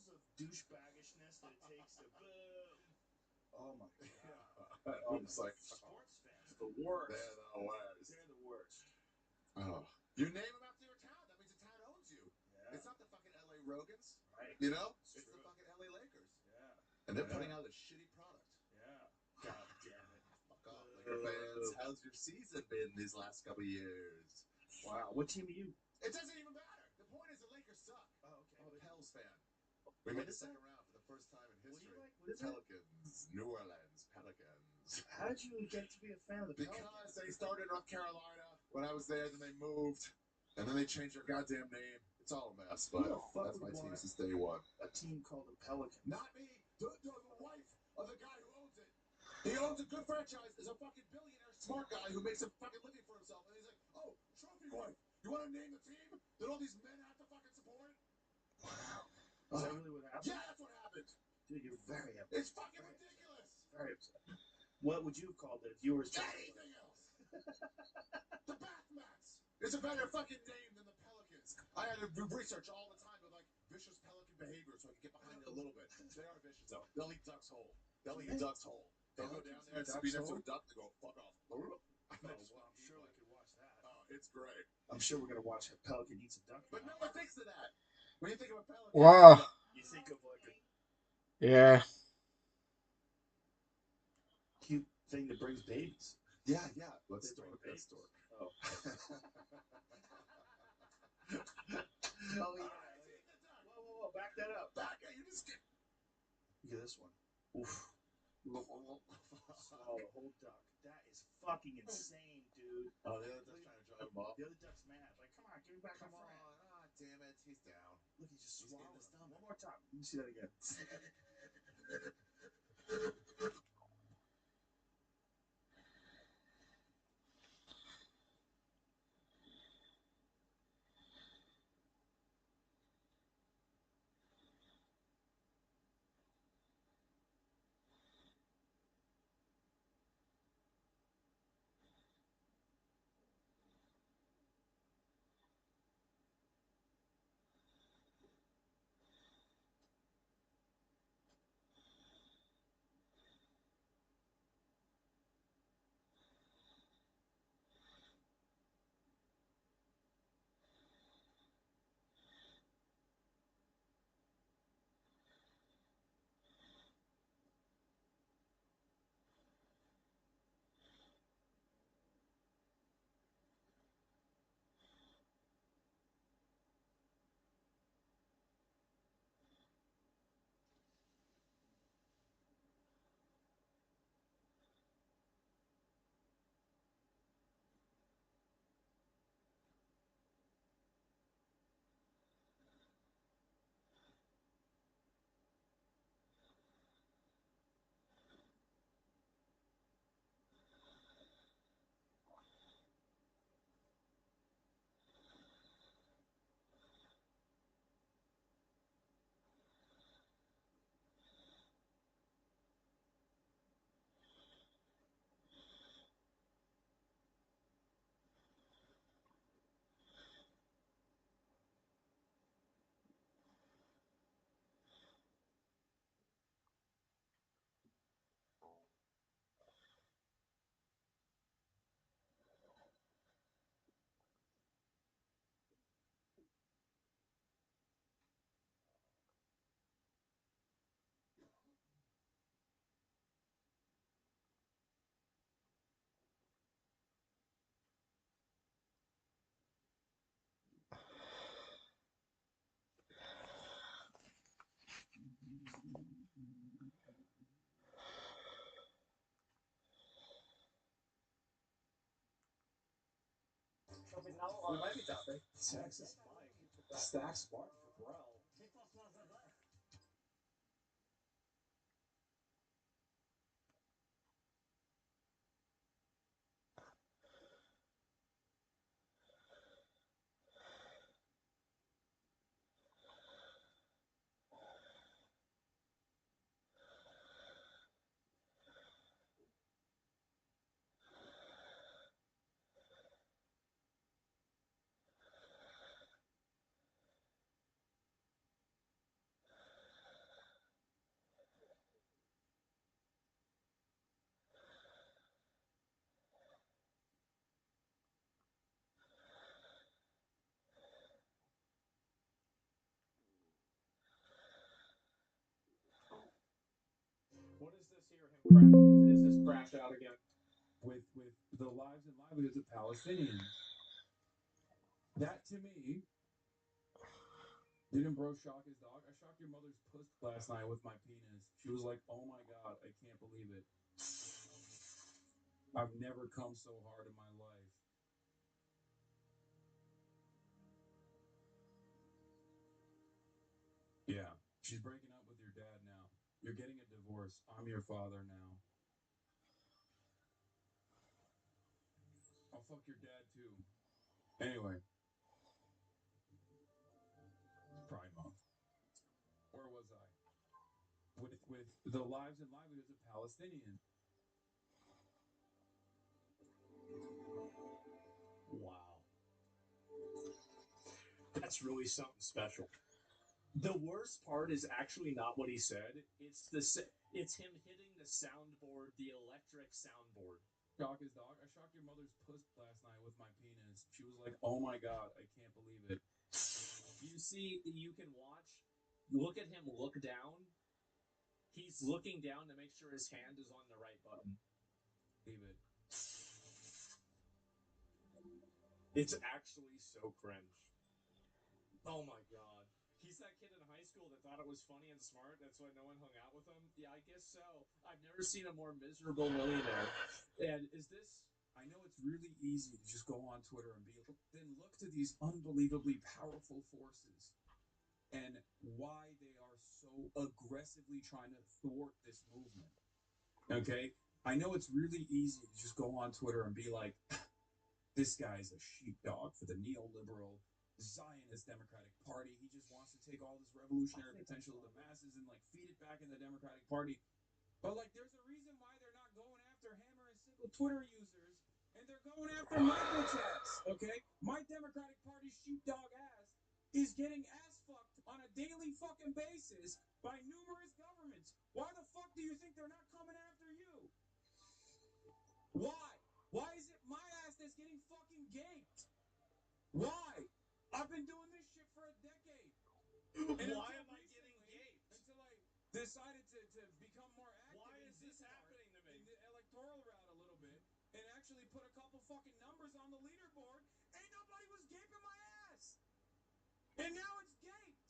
levels of douchebaggishness that it takes to boom. Oh my god. I'm just like, Sports fans, the worst. they're the worst. They're the worst. Oh. You name them after your town. That means the town owns you. Yeah. It's not the fucking LA Rogans. Right. You know? It's the fucking LA Lakers. Yeah. And they're putting out a shitty product. Yeah. God damn it. Fuck off, Laker fans. How's your season been these last couple of years? Wow. What team are you? It doesn't even matter. The point is the Lakers suck. Oh, okay. I'm a Pels fan. We made the second round for the first time in history. What do you like? What is Pelicans. New Orleans Pelicans. How did you get to be a fan of the Pelicans? Because they started in North Carolina when I was there, then they moved, and then they changed their goddamn name. It's all a mess, but that's my team since day one. A team called the Pelicans. Not me. The wife of the guy who owns it. He owns a good franchise. Is a fucking billionaire, smart guy who makes a fucking living for himself. And he's like, oh, trophy wife. You want to name the team that all these men have to fucking support? Wow. Is that really what happened? Yeah, that's what happened. Dude, you're very upset. It's fucking ridiculous. Very upset. What would you have called it if you were anything else? The Bathmats is a better fucking name than the Pelicans. I had to do research all the time of like vicious pelican behavior so I could get behind it a little bit. They are vicious though. They'll eat ducks whole. They'll eat ducks whole. They'll go down there and be next to a duck and go, fuck off. Oh, well, I'm sure we could watch that. Oh, it's great. I'm sure we're gonna watch a pelican eat some duck. But no one thinks of that. When you think of a pelican, Wow. You think of like a Yeah. cute thing that brings babies. Yeah. Let's stork. Let's stork. Oh. Oh yeah. Whoa. Back that up. Back it. You just get. Look at this one. Oof. Swallow a whole duck. That is fucking insane, dude. Oh, the other duck's trying to drive him off. The other duck's mad. Like, come on, give me back my friend. Ah, damn it. He's down. Look, he just He's swallowed in his it. stomach. One more time. Let me see that again. We might be topping. Texas Mike. Stacks Martin for Burrell. What is this here? Him crash? Is this crash out again? with the lives and livelihoods of Palestinians. That to me didn't bro shock his dog. I shocked your mother's puss last night with my penis. She was like, "Oh my god, I can't believe it. I've never come so hard in my life." Yeah, she's breaking up with your dad now. You're getting a divorce. I'm your father now. I'll fuck your dad too. Anyway, Pride Month. Where was I? With the lives and livelihoods of Palestinians. Wow. That's really something special. The worst part is actually not what he said. It's him hitting the soundboard, the electric soundboard. Shock his dog. I shocked your mother's puss last night with my penis. She was like, "Oh my god, I can't believe it." You see, you can watch. Look at him look down. He's looking down to make sure his hand is on the right button. Leave it. It's actually so cringe. Oh my god. He's that kid in high school that thought it was funny and smart. That's why no one hung out with him. Yeah, I guess so. I've never seen a more miserable millionaire. And is this? I know it's really easy to just go on Twitter and then look to these unbelievably powerful forces and why they are so aggressively trying to thwart this movement. Okay? I know it's really easy to just go on Twitter and be like, this guy's a sheepdog for the neoliberal Zionist Democratic Party. He just wants to take all this revolutionary potential of the masses and like feed it back in the Democratic Party. But like, there's a reason why they're not going after Hammer and Sickle Twitter users, and they're going after microchats. Okay, my Democratic Party sheepdog ass is getting ass fucked on a daily fucking basis by numerous governments. Why the fuck do you think they're not coming after you? Why? Why is it my ass that's getting fucking gaped? Why? I've been doing this shit for a decade. And why am I getting gaped? Until I decided to become more active. Why is this happening to me? In the electoral route a little bit, and actually put a couple fucking numbers on the leaderboard, ain't nobody was gaping my ass. And now it's gaped.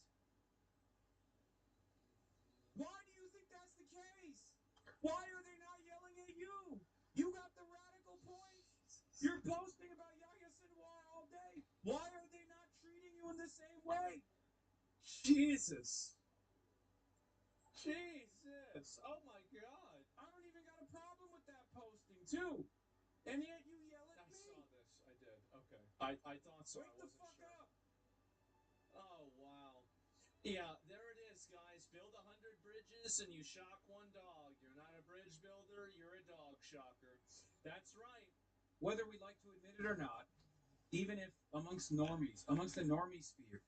Why do you think that's the case? Why are they not yelling at you? You got the radical points. You're posting about Yahya Sinwar all day. Why are they not treating you in the same way? Jesus. Jesus. Oh my god. I don't even got a problem with that posting, too. And yet you yell at me. I saw this. I did. Okay. I thought so. Wake the fuck up. Oh, wow. Yeah, there it is, guys. Build 100 bridges and you shock one dog. You're not a bridge builder, you're a dog shocker. That's right. Whether we like to admit it or not, even if amongst normies, amongst the normie sphere,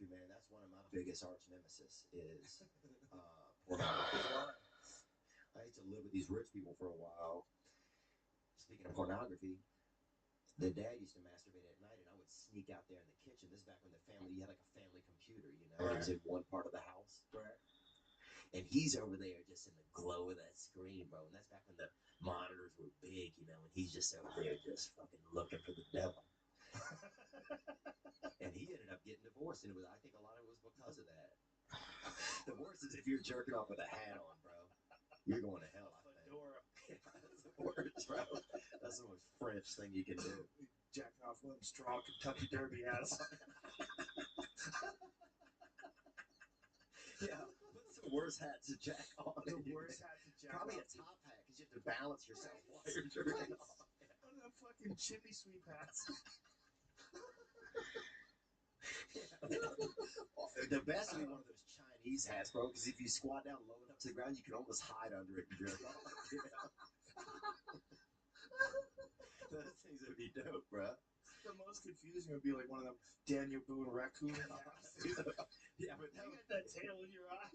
pornography, man, that's one of my biggest arch nemesis is pornography. I used to live with these rich people for a while. Speaking of pornography, the dad used to masturbate at night, and I would sneak out there in the kitchen. This is back when you had like a family computer, you know, it was in one part of the house. Right. And he's over there just in the glow of that screen, bro. And that's back when the monitors were big, you know, and he's just over there just fucking looking for the devil. And he ended up getting divorced, and I think a lot of it was because of that. The worst is if you're jerking off with a hat on, bro. You're going to hell, I think. That's the worst, bro. That's the most French thing you can do. Jacking off one straw Kentucky Derby hats. Yeah, what's the worst hat to jack on? The worst hat to jack Probably off. a top hat, because you have to balance yourself while you're jerking off. One of them fucking chimney sweep hats. The best would be one of those Chinese hats, bro, because if you squat down low enough to the ground, you can almost hide under it and jerk off. You know? Those things would be dope, bro. The most confusing would be like one of them Daniel Boone raccoon hats. Yeah, but you got that tail in your eye.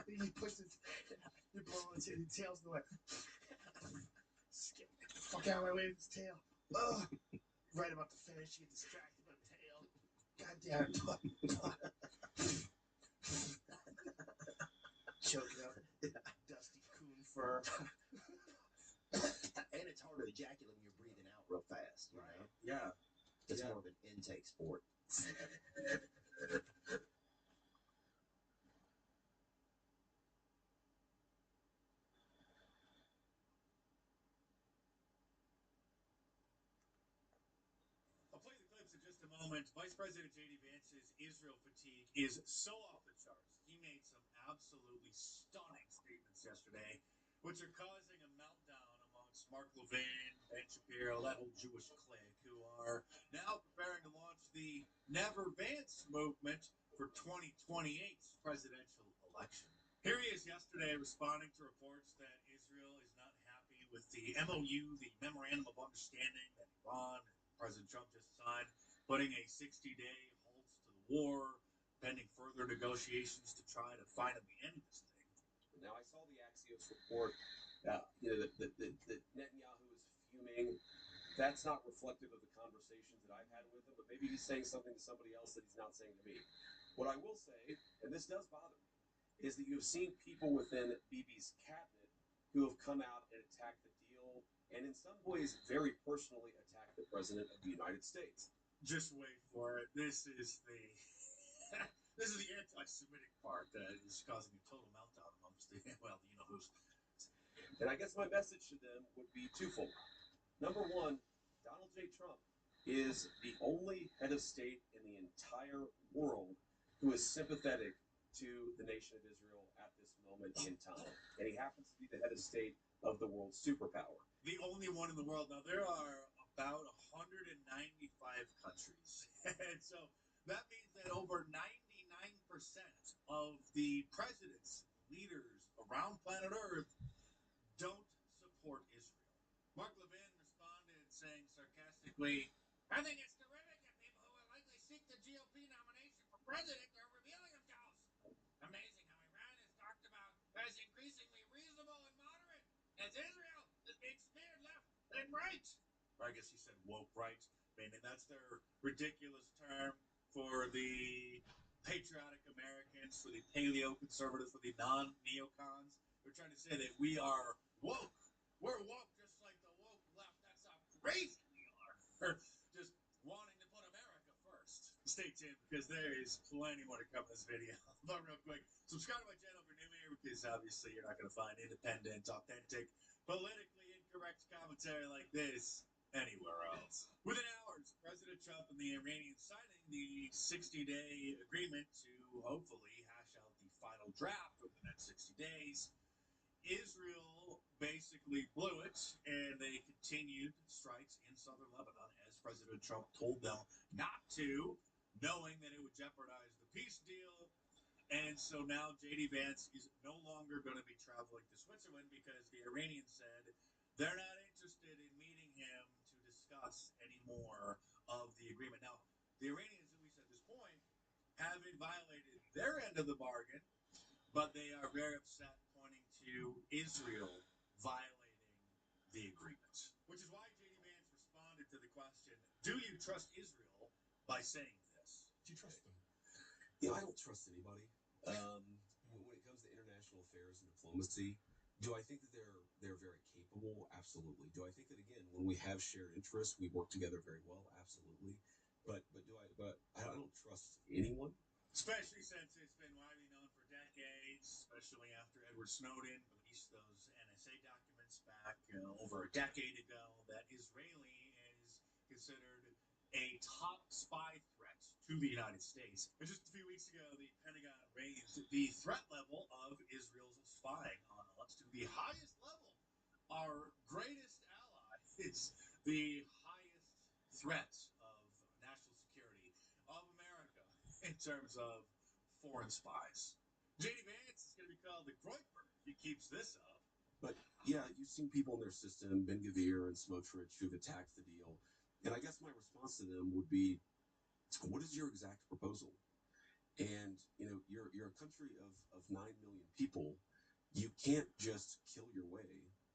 He pushes you're blowing his tail's in the way. Get the fuck out of my way with his tail. Oh, right about to finish, you get distracted by the tail. Goddamn. Choke it up. Dusty coon fur. And it's harder to ejaculate when you're breathing out real fast, you know? Yeah. It's more of an intake sport. I'll play the clips in just a moment. Vice President J.D. Vance's Israel fatigue is so off the charts. He made some absolutely stunning statements yesterday, which are causing a meltdown amongst Mark Levin, Ben Shapiro, that whole Jewish clique, who are now preparing to launch the Never Vance movement for 2028's presidential election. Here he is yesterday responding to reports that Israel is not happy with the MOU, the Memorandum of Understanding that Iran and President Trump just signed, putting a 60-day halt to the war, pending further negotiations to try to finally end this thing. Now, I saw the Axios report. That Netanyahu is fuming. That's not reflective of the conversations that I've had with him, but maybe he's saying something to somebody else that he's not saying to me. What I will say, and this does bother me, is that you've seen people within Bibi's cabinet who have come out and attacked the deal, and in some ways very personally attacked the President of the United States. Just wait for it. This is the anti-Semitic part that is causing a total meltdown amongst the you-know-who's. And I guess my message to them would be twofold. Number one, Donald J. Trump is the only head of state in the entire world who is sympathetic to the nation of Israel at this moment in time. And he happens to be the head of state of the world's superpower. The only one in the world. Now, there are about 195 countries. And so that means that over 99% of the presidents, leaders around planet Earth don't support Israel. Mark Levin responded saying sarcastically, I think it's terrific that people who will likely seek the GOP nomination for president are revealing themselves. Amazing how Iran is talked about as increasingly reasonable and moderate, as Israel is being smeared left and right. Or I guess he said woke right, meaning that's their ridiculous term for the patriotic Americans, for the paleo-conservatives, for the non-neocons. They're trying to say that we are woke. We're woke just like the woke left. That's how crazy we are. Or just wanting to put America first. Stay tuned, because there is plenty more to come in this video. But real quick, subscribe to my channel if you're new here, because obviously you're not going to find independent, authentic, politically incorrect commentary like this anywhere else. Within hours, President Trump and the Iranians signing the 60-day agreement to hopefully hash out the final draft over the next 60 days. Israel basically blew it, and they continued strikes in southern Lebanon, as President Trump told them not to, knowing that it would jeopardize the peace deal. And so now J.D. Vance is no longer going to be traveling to Switzerland, because the Iranians said they're not interested in meeting him to discuss any more of the agreement. Now, the Iranians, at least at this point, haven't violated their end of the bargain, but they are very upset, pointing to Israel violating the agreement. Which is why J.D. Vance responded to the question, do you trust Israel, by saying this. Do you trust them? I don't trust anybody. When it comes to international affairs and diplomacy, do I think that they're very capable? Absolutely. Do I think that, again, when we have shared interests, we work together very well? Absolutely. But I don't trust anyone. Especially since it's been widely known for decades, especially after Edward Snowden released those NSA documents back over a decade ago, that Israeli is considered a top spy threat to the United States. And just a few weeks ago, the Pentagon raised the threat level of Israel's spying on us to the highest level. Our greatest ally is the highest threat of national security of America in terms of foreign spies. J.D. Vance is going to be called the Groyper if he keeps this up. But yeah, you've seen people in their system, Ben Gvir and Smotrich, who've attacked the deal. And I guess my response to them would be, what is your exact proposal? And, you're a country of 9 million people. You can't just kill your way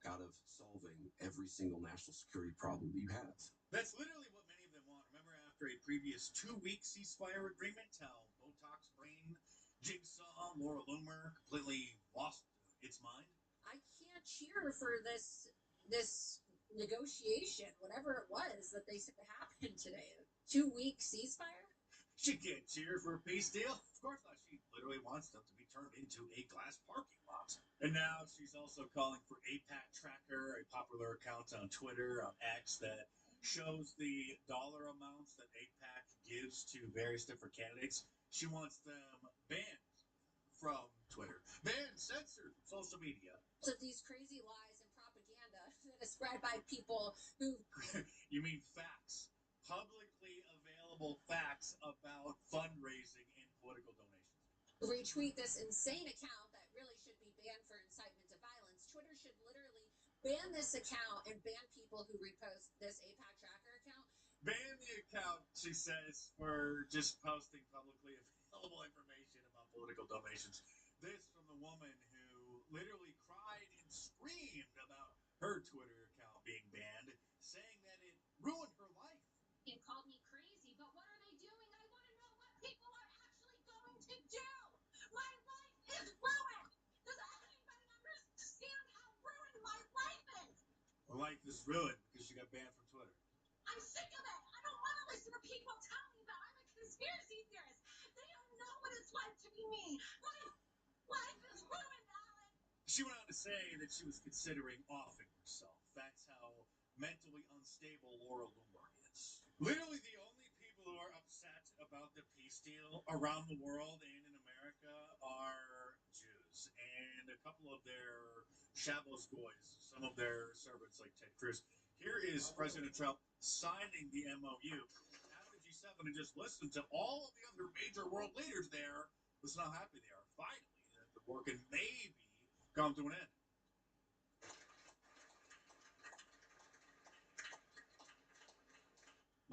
out of solving every single national security problem that you have. That's literally what many of them want. Remember, after a previous 2-week ceasefire agreement, how Botox brain, Jigsaw, Laura Loomer completely lost its mind? I can't cheer for this negotiation, whatever it was that they said happened today. A 2-week ceasefire? She can't cheer for a peace deal? Of course not. She literally wants them to be turned into a glass parking lot. And now she's also calling for AIPAC Tracker, a popular account on Twitter, on X, that shows the dollar amounts that AIPAC gives to various different candidates. She wants them banned from Twitter. Banned, censored from social media. So these crazy lies and propaganda that is spread by people who... You mean facts. Publicly available facts about fundraising and political donations. Retweet this insane account that really should be banned for incitement to violence. Twitter should literally ban this account and ban people who repost this AIPAC Tracker account. Ban the account, she says, for just posting publicly available information about political donations. This from the woman who literally cried and screamed about her Twitter account being banned, saying that it ruined her life. And called me crazy, but what are they doing? I want to know what people are actually going to do. My life is ruined. Does anybody understand how ruined my life is? Her life is ruined because she got banned from Twitter. I'm sick of it. I don't want to listen to people tell me that I'm a conspiracy theorist. They don't know what it's like to be me. My life is ruined, Alan. She went on to say that she was considering offing herself. That's how mentally unstable Laura Loomer is. Literally the only people who are upset about the peace deal around the world and in America are Jews. And a couple of their Shabbos boys, some of their servants like Ted Cruz. Here is President Trump signing the MOU at the G7 and just listen to all of the other major world leaders there. Listen how happy they are finally that the war can maybe come to an end.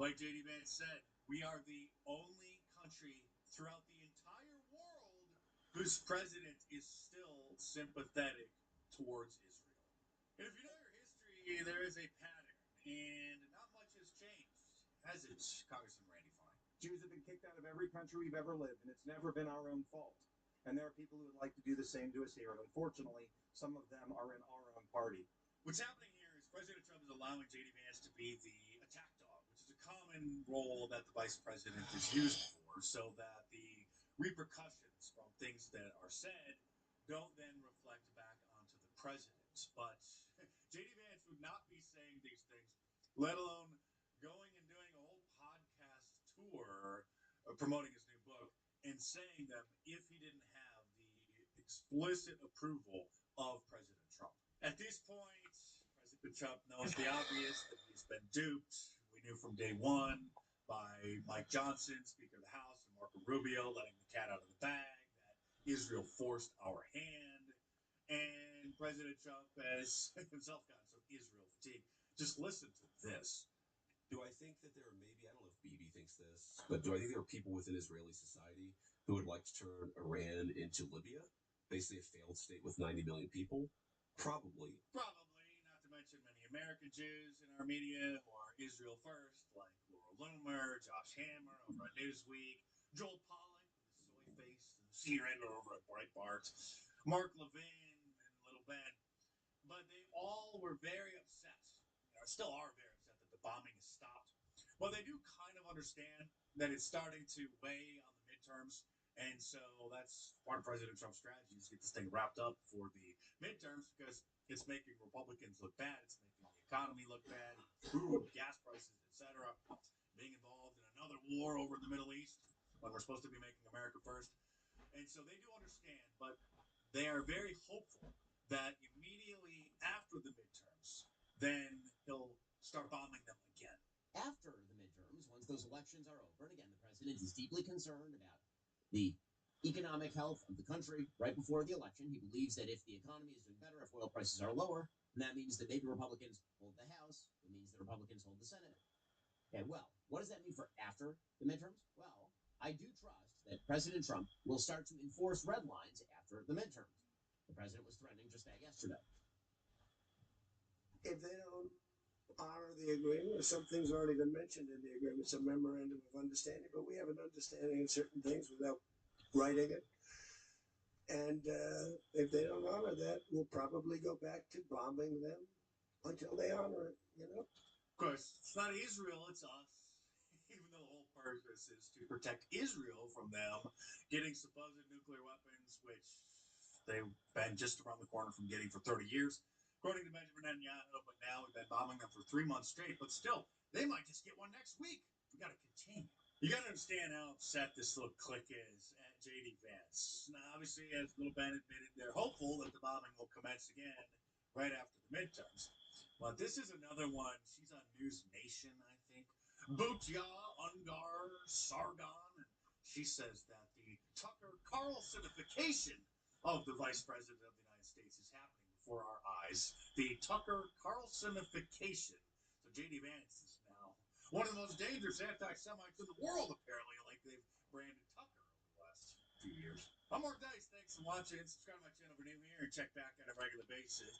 Like J.D. Vance said, we are the only country throughout the entire world whose president is still sympathetic towards Israel. And if you know your history, there is a pattern, and not much has changed, has it, Congressman Randy Fine? Jews have been kicked out of every country we've ever lived, and it's never been our own fault. And there are people who would like to do the same to us here. And unfortunately, some of them are in our own party. What's happening here is President Trump is allowing J.D. Vance to be the attack dog, which is a common role that the vice president is used for, so that the repercussions from things that are said don't then reflect back onto the president. But J.D. Vance would not be saying these things, let alone going and doing a whole podcast tour promoting his new book and saying them if he didn't have the explicit approval of President Trump. At this point, President Trump knows the obvious, that he's been duped. We knew from day one by Mike Johnson, Speaker of the House, and Marco Rubio letting the cat out of the bag, that Israel forced our hand. And President Trump has himself gotten some Israel fatigue. Just listen to this. Do I think that there are maybe, I don't know if Bibi thinks this, but do I think there are people within Israeli society who would like to turn Iran into Libya, basically a failed state with 90 million people? Probably. Probably, not to mention many American Jews in our media who are Israel first, like Laura Loomer, Josh Hammer over at Newsweek, Joel Pollak with his soy face, the senior editor over at Breitbart, Mark Levin, and Little Ben. But they all were very upset, or still are very upset that the bombing has stopped. But they do kind of understand that it's starting to weigh on the midterms. And so that's part of President Trump's strategy is to get this thing wrapped up for the midterms because it's making Republicans look bad. It's making the economy look bad, food, gas prices, etc. Being involved in another war over in the Middle East when we're supposed to be making America first. And so they do understand, but they are very hopeful that immediately after the midterms, then he'll start bombing them again. After the midterms, once those elections are over, and again, the president is deeply concerned about the economic health of the country right before the election. He believes that if the economy is doing better, if oil prices are lower, then that means that maybe Republicans hold the House. It means that Republicans hold the Senate. Okay, well, what does that mean for after the midterms? Well, I do trust that President Trump will start to enforce red lines after the midterms. The president was threatening just that yesterday. If they don't honor the agreement, or some things already been mentioned in the agreement, some memorandum of understanding, but we have an understanding of certain things without writing it. And if they don't honor that, we'll probably go back to bombing them until they honor it, you know? Of course, it's not Israel, it's us. Even though the whole purpose is to protect Israel from them getting supposed nuclear weapons, which they've been just around the corner from getting for 30 years. According to Benjamin Netanyahu, but now we've been bombing them for 3 months straight. But still, they might just get one next week. We got to continue. You got to understand how upset this little clique is at J.D. Vance. Now, obviously, as Little Ben admitted, they're hopeful that the bombing will commence again right after the midterms. But this is another one. She's on News Nation, I think. Butya Ungar Sargon. And she says that the Tucker Carlsonification of the Vice President of the United States is happening before our eyes. The Tucker Carlsonification. So J.D. Vance is now one of the most dangerous anti-Semites in the world, apparently, like they've branded Tucker over the last few years. I'm Mark Dice. Thanks for watching. Subscribe to my channel if you're new here and check back on a regular basis.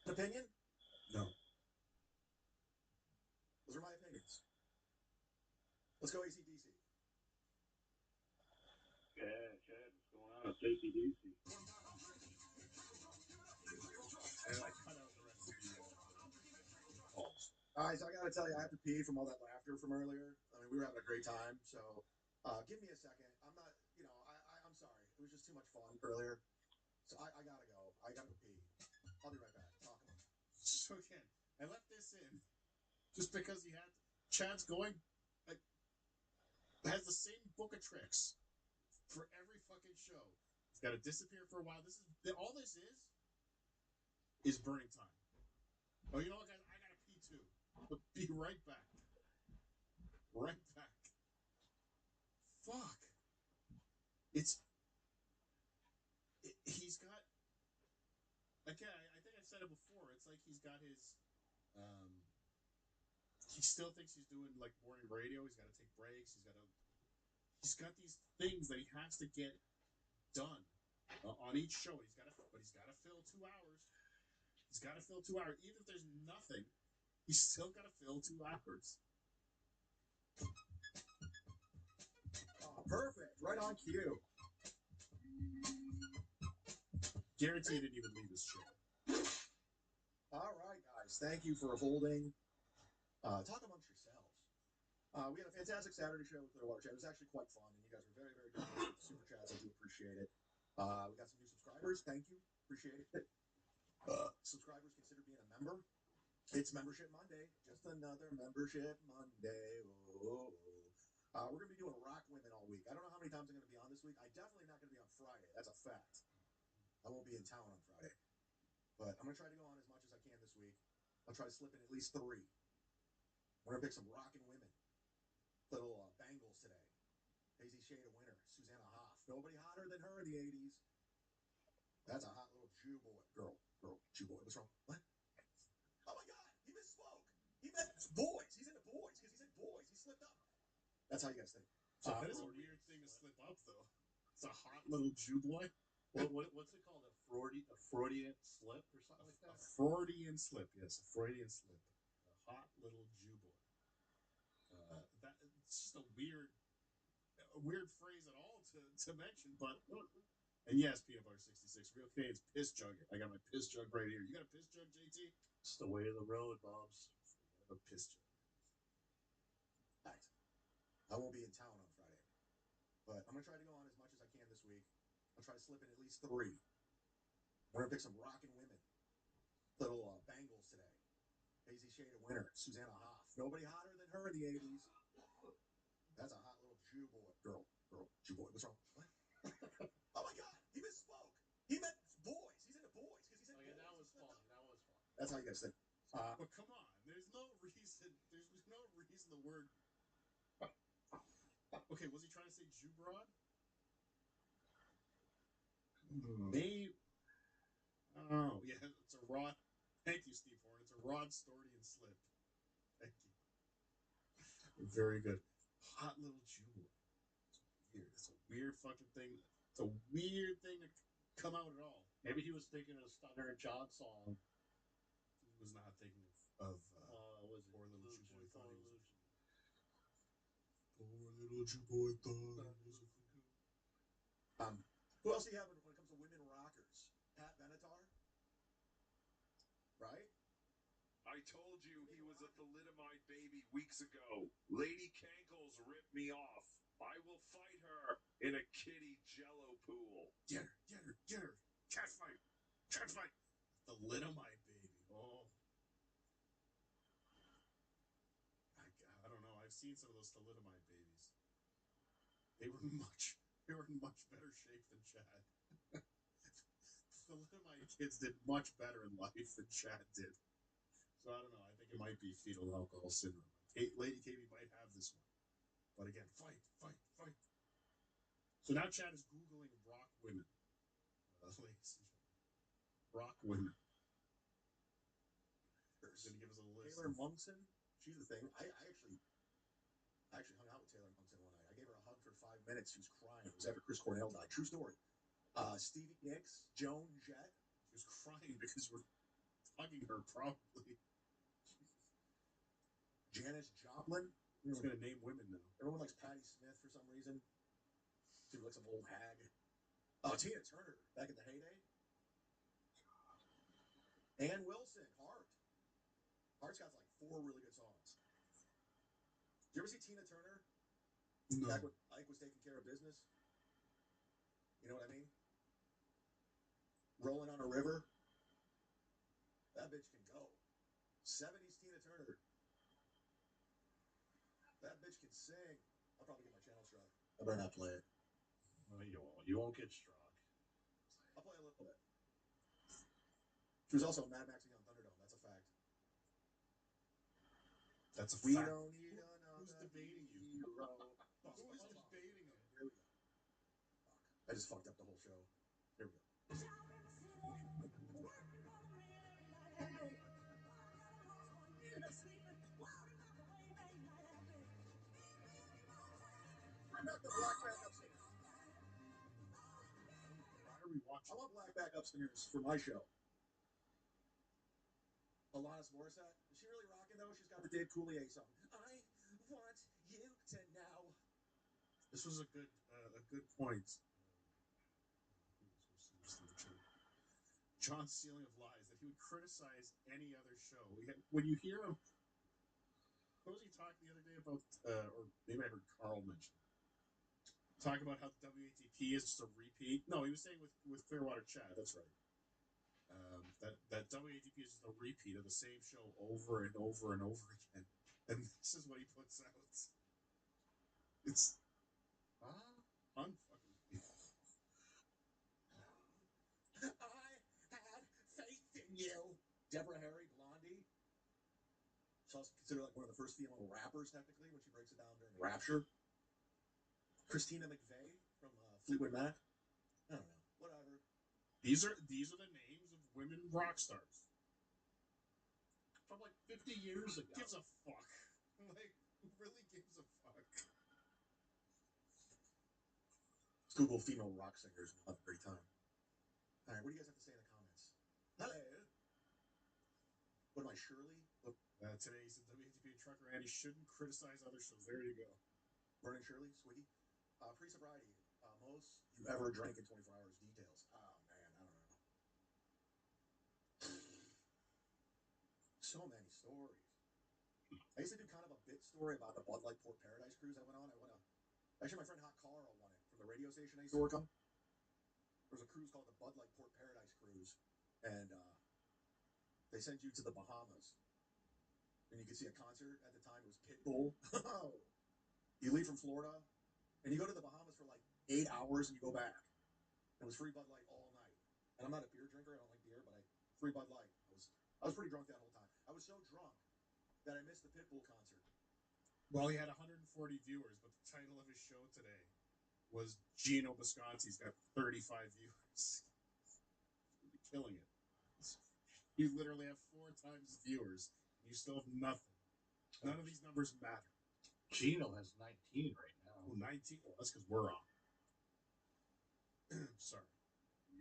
Opinion? No. Those are my opinions. Let's go ACDC. Yeah, Chad, what's going on? It's ACDC. And I cut out the rest of the calls. All right, so I got to tell you, I have to pee from all that laughter from earlier. I mean, we were having a great time, so give me a second. I'm not, I'm sorry. It was just too much fun earlier. So I got to go. I got to pee. I'll be right back. Talk about it. So again, I left this in just because he had Chad's going, like, has the same book of tricks for every fucking show. He's got to disappear for a while. This is all this is burning time. Oh, you know what, guys? I gotta pee too. But be right back. Right back. Fuck. He's got. Again, I think I've said it before. It's like he's got his. He still thinks he's doing like morning radio. He's got to take breaks. He's got these things that he has to get done on each show. He's got to fill 2 hours. He's got to fill 2 hours. Even if there's nothing, he's still got to fill 2 hours. Oh, perfect. Right on cue. Guarantee he didn't even leave his show. All right, guys. Thank you for holding. Talk amongst yourselves. We had a fantastic Saturday show with Clearwater Chat. It was actually quite fun, and you guys were very, very good with the super chats. I do appreciate it. We got some new subscribers. Thank you. Appreciate it. Subscribers, consider being a member. It's Membership Monday. Just another Membership Monday. Oh. We're going to be doing Rock Women all week. I don't know how many times I'm going to be on this week. I'm definitely not going to be on Friday. That's a fact. I won't be in town on Friday. But I'm going to try to go on as much as I can this week. I'll try to slip in at least 3. We're going to pick some rockin' women. Little Bangles today. Hazy Shade of Winter. Susanna Hoff. Nobody hotter than her in the 80s. That's a hot little Jew boy. Girl, Jew boy. What's wrong? What? Oh my God, he misspoke. He meant boys. He's into boys because he said boys. He slipped up. That's how you guys think. That is a weird thing to slip up, though. It's a hot little Jew boy. What's it called? A Freudian slip or something like that? A Freudian slip, yes, a Freudian slip. A hot little Jew boy. It's just a weird phrase at all to mention, but. And yes, Peanut Butter 66, real Canadians piss jug. I got my piss jug right here. You got a piss jug, JT? It's the way of the road, Bobs. A piss jug. Right. I won't be in town on Friday, but I'm gonna try to go on as much as I can this week. I'll try to slip in at least 3. We're gonna pick some rockin' women. Little bangles today. Hazy shade of winter. Susanna Hoff. Nobody hotter than her in the 80s. That's a hot little Jew boy. Girl, Jew boy. What's wrong? What? Oh my God, he misspoke. He meant boys. He's into boys because he said boys. That was fun. That's how you guys think. But come on, there's no reason the word. Okay, was he trying to say Jew broad? Maybe. I don't know. Yeah, it's a rod. Thank you, Steve Horn. It's a Rod Stordian slip. Thank you. Very good. Hot little Jew boy. It's a weird fucking thing. It's a weird thing to come out at all. Maybe he was thinking of Stunner and John song. He was not thinking of was it Poor Little Jew Boy thought he was. Poor little Jew boy thought he was a fool. Who else do you have when it comes to women rockers? Pat Benatar? Right? I told you he was a thalidomide baby weeks ago. Lady Cankles ripped me off. I will fight her in a kitty jello pool. Get her. Cat fight. Thalidomide baby. Oh. I don't know. I've seen some of those thalidomide babies. They were in much better shape than Chad. Thalidomide kids did much better in life than Chad did. So I don't know. I think it might be fetal alcohol syndrome. Lady KB might have this one. But again, fight. So now Chad is Googling rock women. Ladies and gentlemen. Rock women. He's going to give us a list. Taylor Momsen? She's the thing. I actually hung out with Taylor Momsen one night. I gave her a hug for 5 minutes. She was crying. It was after Chris Cornell died. True story. Stevie Nicks, Joan Jett. She was crying because we're hugging her, probably. Janis Joplin. Who's going to name women now? Everyone likes Patti Smith for some reason. She looks like some old hag. Oh, Tina Turner, back in the heyday. Ann Wilson, Heart. Heart's got like 4 really good songs. Did you ever see Tina Turner? No. Back when Ike was taking care of business? You know what I mean? Rolling on a River. That bitch can go. 70s Tina Turner. That bitch can sing. I'll probably get my channel struck. I better not play it. No, you won't. You won't get struck. I'll play a little bit. She was also Mad Max on Thunderdome. That's a fact. That's a We fact. don't need another Who's debating you? hero. Who is debating him? Here we go. Fuck. I just fucked up the whole show. Here we go. I'm not the black backup singer. Why are we watching? I want black backup singers for my show. Alanis Morissette. Is she really rocking though? She's got the Dave Coulier song. I want you to know. This was a good point. John's ceiling of lies that he would criticize any other show. When you hear him, what was he talking the other day about? Or maybe I heard Carl mention. Talk about how WATP is just a repeat. No, he was saying with Clearwater Chad. That's right. That WATP is just a repeat of the same show over and over and over again. And this is what he puts out. It's unfucking. I had faith in you. Deborah Harry, Blondie. She's also considered like one of the first female rappers, technically, when she breaks it down during Rapture. Christina McVeigh from Fleetwood Mac. I don't know. Whatever. These are the names of women rock stars from like 50 years ago. Gives a fuck. Like, who really gives a fuck? Let's Google female rock singers and we'll have a great time. All right, what do you guys have to say in the comments? Hello. What am I, Shirley? Look, Today's the WTP trucker, and he shouldn't criticize other shows. There you go. Vernon Shirley, Swiggy. Pre-sobriety, most you ever drank in 24 hours. Details. Oh man, I don't know. So many stories. I used to do kind of a bit story about the Bud Light Port Paradise cruise I went on. Actually, my friend Hot Carl won it from the radio station I used to work on. There was a cruise called the Bud Light Port Paradise Cruise, and they send you to the Bahamas, and you could see a concert at the time. It was Pitbull. You leave from Florida, and you go to the Bahamas for like 8 hours, and you go back. It was free Bud Light all night. And I'm not a beer drinker. I don't like beer, but free Bud Light. I was pretty drunk that whole time. I was so drunk that I missed the Pitbull concert. Well, he had 140 viewers, but the title of his show today was Gino Bisconti's got 35 viewers. He's killing it. You literally have 4 times viewers, and you still have nothing. None of these numbers matter. Gino has 19 right now. Oh, 19? Well, that's because we're on. Sorry.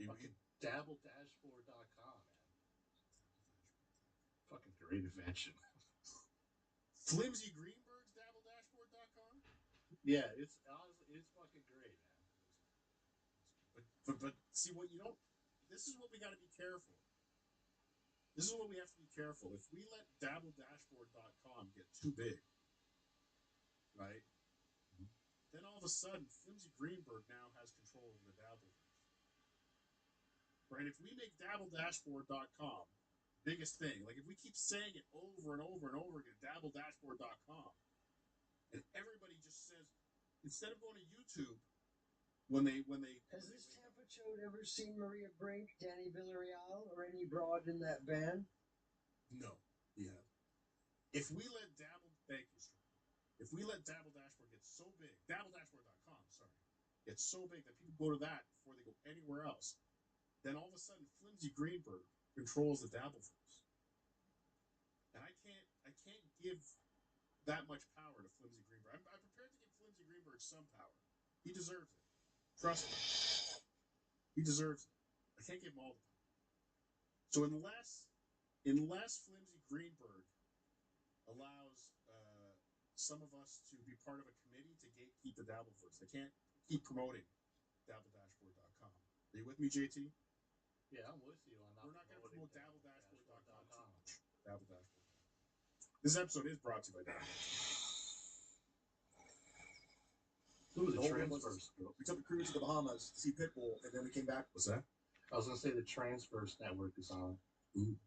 Fucking dabbledashboard.com, man. Fucking great invention. Flimsy Greenberg's dabbledashboard.com? Yeah, it's fucking great, man. But see what you don't. This is what we got to be careful. This is what we have to be careful. If we let dabbledashboard.com get too big, right? Then all of a sudden, Flimsy Greenberg now has control over the Dabbleverse. Right? If we make dabbledashboard.com biggest thing, like if we keep saying it over and over and over again, dabbledashboard.com, and everybody just says, instead of going to YouTube, when they has this Tampa Chode ever seen Maria Brink, Danny Villarreal, or any broad in that band? No, yeah. If we let Thank you, sir. If we let Dabble Dashboard get so big, dabbledashboard.com, sorry, gets so big that people go to that before they go anywhere else, then all of a sudden Flimsy Greenberg controls the Dabbleverse. And I can't give that much power to Flimsy Greenberg. I'm prepared to give Flimsy Greenberg some power. He deserves it. Trust me. He deserves it. I can't give him all the power. So unless Flimsy Greenberg allows some of us to be part of a committee to gatekeep the Dabbleverse, they can't keep promoting dabbledashboard.com. Are you with me, JT? Yeah, I'm with you. We're not going to promote dabbledashboard.com too much. Dabbledashboard. This episode is brought to you by Dabbledashboard. Who was the Transverse? We took a cruise to the Bahamas to see Pitbull, and then we came back. What's that? I was going to say the Transverse network is on. Ooh.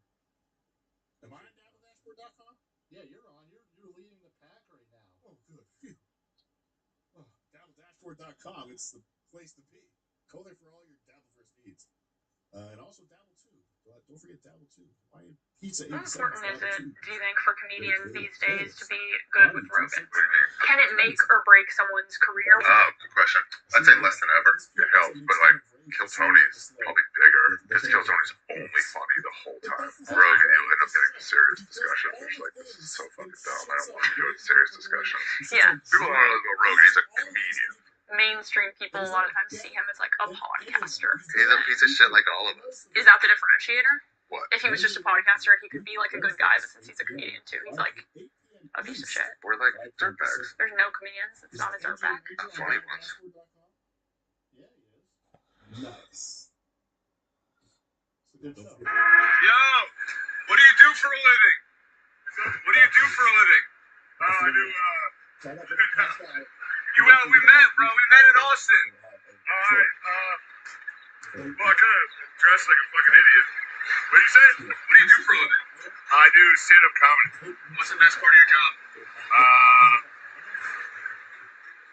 Am I on dabbledashboard.com? Yeah, you're on. You're leading the pack right now. Oh, good. Phew. Oh, dabbledashboard.com. It's the place to be. Go there for all your Dabbleverse needs. And also DabbleTube. Don't forget DabbleTube. Hawaiian pizza. How important is it, do you think, for comedians these days to be good with Rogan? Can it make or break someone's career? Good question. I'd say less than ever. It helps, but like Kill Tony's probably bigger because Kill Tony's only funny the whole time. Rogan, you'll end up getting to serious discussions, which like this is so fucking dumb. I don't want to do a serious discussion. Yeah. People don't know about Rogan. He's a comedian. Mainstream people a lot of times see him as like a podcaster. He's a piece of shit like all of us. Is that the differentiator? What? If he was just a podcaster, he could be like a good guy, but since he's a comedian too, he's like a piece of shit. We're like dirtbags. There's no comedians that's not a dirtbag. Funny ones. Nice. Yo, what do you do for a living? What do you do for a living? I do, we met, bro. We met in Austin. Alright, well, I kind of dressed like a fucking idiot. What do you say? What do you do for a living? I do stand-up comedy. What's the best part of your job?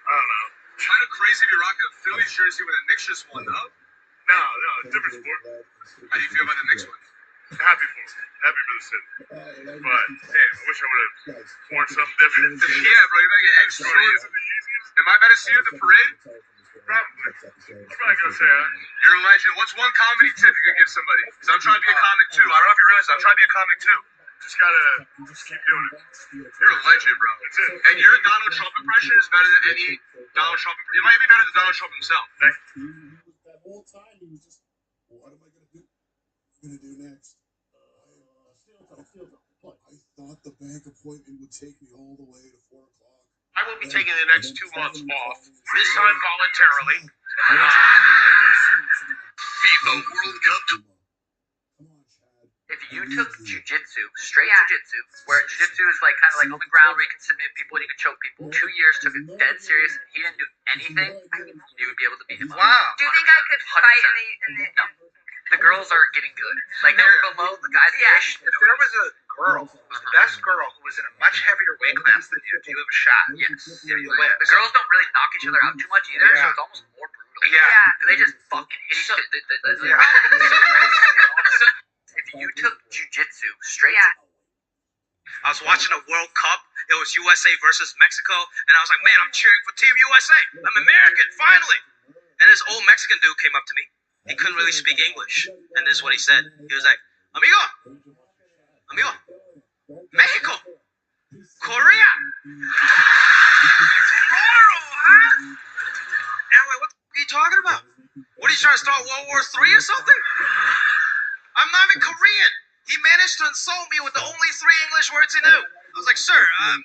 I don't know. Kind of crazy if you're rocking a Phillies jersey when the Knicks just won, though. No, different sport. How do you feel about the Knicks win? Happy for them. Happy for the city. But, damn, I wish I would have worn something different. Yeah, bro, you gotta get extra on you. Am I better to see you at the parade? probably gonna say that. You're a legend. What's one comedy tip you could give somebody? Because I'm trying to be a comic too. I don't know if you realize that. I'm trying to be a comic too. Just gotta keep doing it. You're a legend, bro. That's it. And your Donald Trump impression is better than any Donald Trump. It might be better than Donald Trump himself. That whole time he was just, what am I gonna do next? I thought the bank appointment would take me all the way to 4 o'clock. I will be taking the next 2 months off. This time voluntarily. FIFA World Cup. If you took jujitsu, straight jujitsu, where jujitsu is like kind of like on the ground where you can submit people and you can choke people, 2 years, took it dead serious, and he didn't do anything, you would be able to beat him. Wow. Do you think I could fight in the no. The girls are getting good. Like they're below the guys. Yeah, if there was a girl who was the best girl who was in a much heavier weight class than you, do you have a shot? Yes. Yeah, you win. The girls don't really knock each other out too much either, so it's almost more brutal. Yeah. They just fucking hit each other. So, if you took jujitsu straight. I was watching a World Cup. It was USA versus Mexico, and I was like, man, I'm cheering for Team USA. I'm American, finally. And this old Mexican dude came up to me. He couldn't really speak English, and this is what he said. He was like, amigo, Mexico, Korea. Tomorrow, huh? And I'm like, what the f*** are you talking about? What are you trying to start World War III or something? I'm not even Korean. He managed to insult me with the only 3 English words he knew. I was like, sir, I'm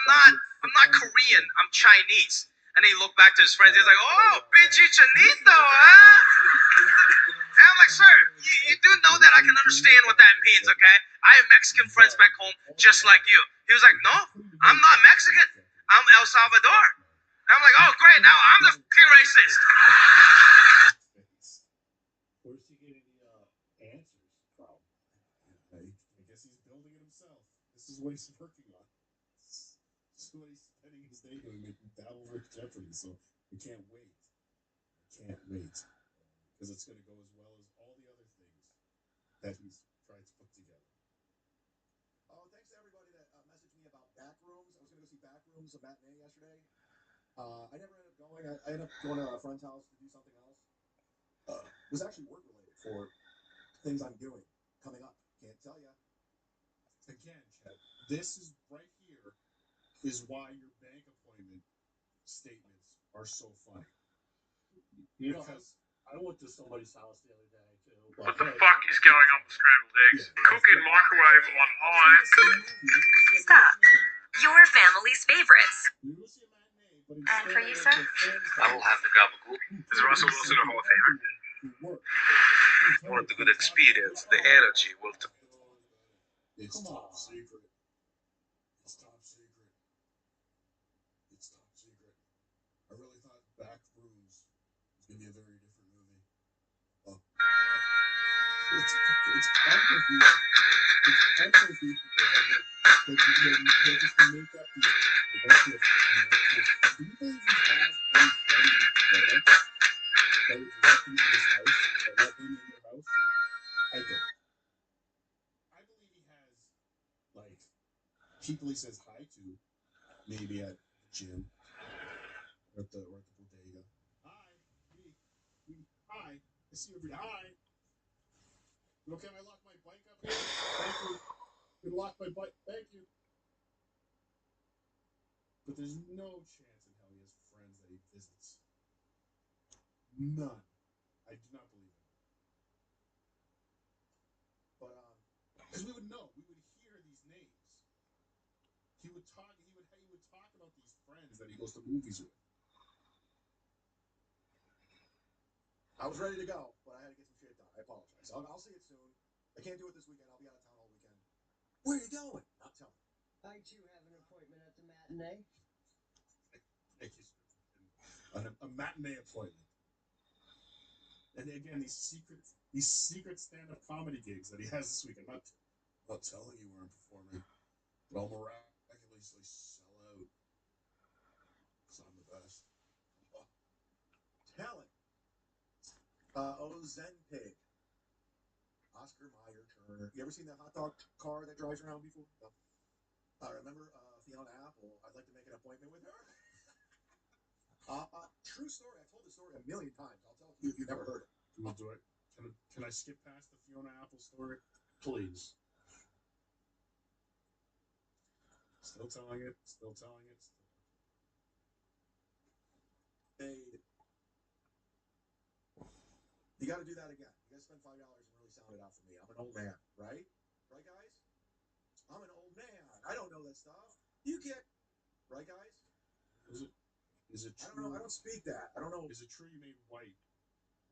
not Korean. I'm Chinese. And he looked back to his friends. He was like, oh, pinche chanito, huh? And I'm like, sir, you do know that I can understand what that means, okay? I have Mexican friends back home just like you. He was like, no, I'm not Mexican. I'm El Salvador. And I'm like, oh, great. Now I'm the fucking racist. Where's he getting the answers from? I guess he's building it himself. This is what he's working on. This is what he's spending his day doing, making Dabble vs. Jeopardy. So I can't wait. Because it's going to go as well as all the other things that he's tried to put together. Oh, thanks to everybody that messaged me about Backrooms. I was going to go see Backrooms, a matinee yesterday. I never ended up going. I ended up going to a friend's house to do something else. It was actually work related for things I'm doing coming up. Can't tell you. Again, Chad, this is right here is why your bank appointment statements are so funny. You know, I went to somebody's house the other day too. What the fuck is going on with scrambled eggs? Cooking microwave on high. Stop. Your family's favorites. And for you, sir? I will have the gabagool. Is Russell Wilson a Hall of Famer? Want the good experience, the energy will. It's top secret. It's top secret. I really thought Backrooms was going to be a very different movie. It's unbelievable. It's unbelievable that they just make up these. Do you believe he has any friends in Florida that would let him in his house, that let him in their house? I don't. I believe he has, like, people he says hi to, maybe at the gym or at the bodega. Hi, hi. I see you. Hi. You okay? I locked my bike up here. Thank you. You locked my bike. Thank you. But there's no chance in hell he has friends that he visits. None. I do not believe it. But because we would know, we would hear these names. He would talk about these friends that he goes to movies with. I was ready to go, but I had to get some shit done. I apologize. I'll see it soon. I can't do it this weekend. I'll be out of town all weekend. Where are you going? Not telling. I too have an appointment at the matinee. Thank you, sir. A matinee appointment. And again, these secret stand-up comedy gigs that he has this weekend. I'm not telling you where I'm performing, but I'll miraculously sell out. Because I'm the best. Talent. Ozempic. Oscar Mayer Turner. You ever seen that hot dog car that drives around before? No. Remember Fiona Apple? I'd like to make an appointment with her. True story. I've told the story a million times. I'll tell it to you if you've never heard it. Can I skip past the Fiona Apple story? Please. Still telling it. You got to do that again. You got to spend $5 and really sound it out for me. I'm an old man, right? Right, guys? I'm an old man. I don't know that stuff. You get, right, guys? Is it true? I don't know. I don't speak that. I don't know. Is it true you made white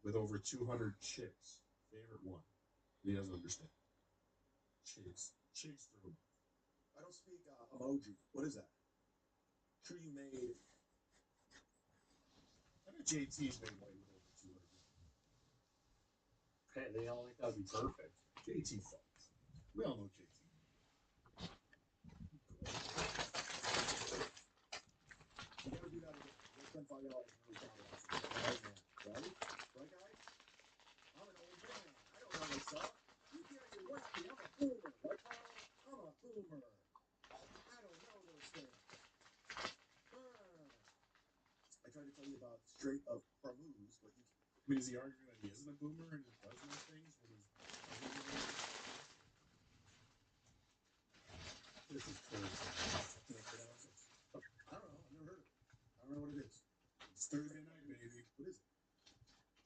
with over 200 chicks? Favorite one. He doesn't understand. Chicks through. I don't speak emoji. What is that? True, you made. I know JT's made white with over 200. Okay, they all think that would be perfect. JT fucks. We all know JT. You gotta do that again. You gotta spend $5 and really sound it out for me. Right, man. Right? Right, guys? I'm an old man. I don't know this stuff. You get your wacky. I'm a boomer. Right, Carl? I'm a boomer. I don't know those things. I tried to tell you about straight up Hormuz, but you can't. I mean, is he arguing that he isn't a boomer and just does those things when he's... This is crazy. I can't pronounce it. I don't know. I've never heard of it. I don't know what it is. It's Thursday night, baby. What is it?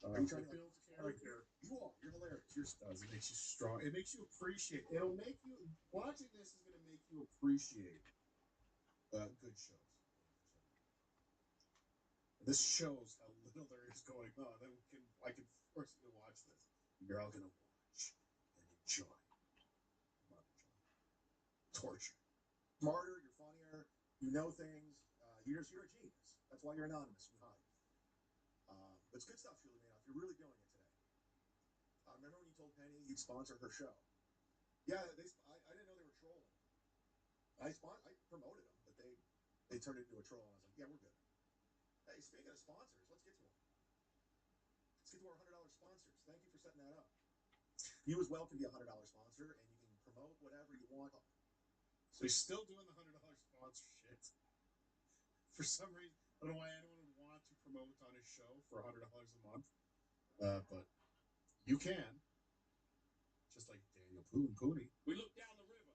Are you trying to build character? You are. You're hilarious. You're It makes you strong. It makes you appreciate. It'll make you... Watching this is going to make you appreciate good shows. This shows how little there is going on. I can force you to watch this. You're all going to watch and enjoy. Not enjoy. Torture. smarter. You're funnier. You know things. You're a genius. That's why you're anonymous. We hide. But it's good stuff, Julie Manoff. You're really doing it today. Remember when you told Penny you'd sponsor her show? Yeah, I didn't know they were trolling. I promoted them, but they turned it into a troll. And I was like, yeah, we're good. Hey, speaking of sponsors, let's get to them. Let's get to our $100 sponsors. Thank you for setting that up. You as well can be a $100 sponsor, and you can promote whatever you want. So he's still doing the $100 sponsor shit. For some reason, I don't know why anyone would want to promote on his show for $100 a month. But you can. Just like Daniel Pooney. We looked down the river,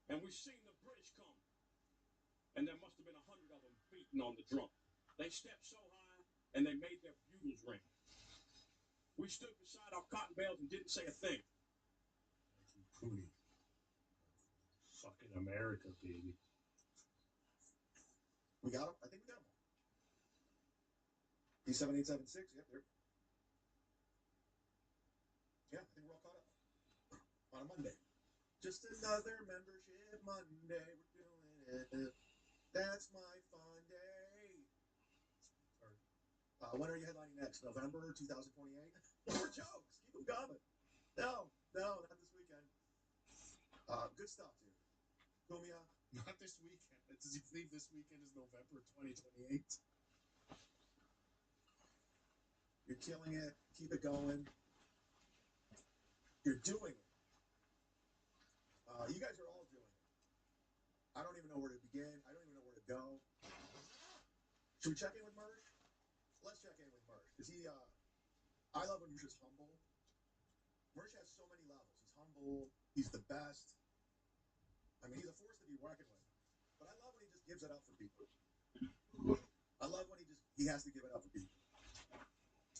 and we seen the British come. And there must have been 100 of them beating on the drum. They stepped so high, and they made their bugles ring. We stood beside our cotton bales and didn't say a thing. Pooney. Fucking America, baby. We got them? I think we got them all. D7876, yep, there. Yeah, I think we're all caught up. On a Monday. Just another membership Monday. We're doing it. That's my fun day. When are you headlining next? November 2028? More jokes. Keep them coming. No, not this weekend. Good stuff, dude. Kumia. Not this weekend. Does he believe this weekend is November 2028? You're killing it. Keep it going. You're doing it. You guys are all doing it. I don't even know where to begin. I don't even know where to go. Should we check in with Mersh? Let's check in with Mersh. Because I love when you're just humble. Mersh has so many levels. He's humble. He's the best. I mean, he's a force to be reckoned with. But I love when he just gives it up for people. I love when he has to give it up for people.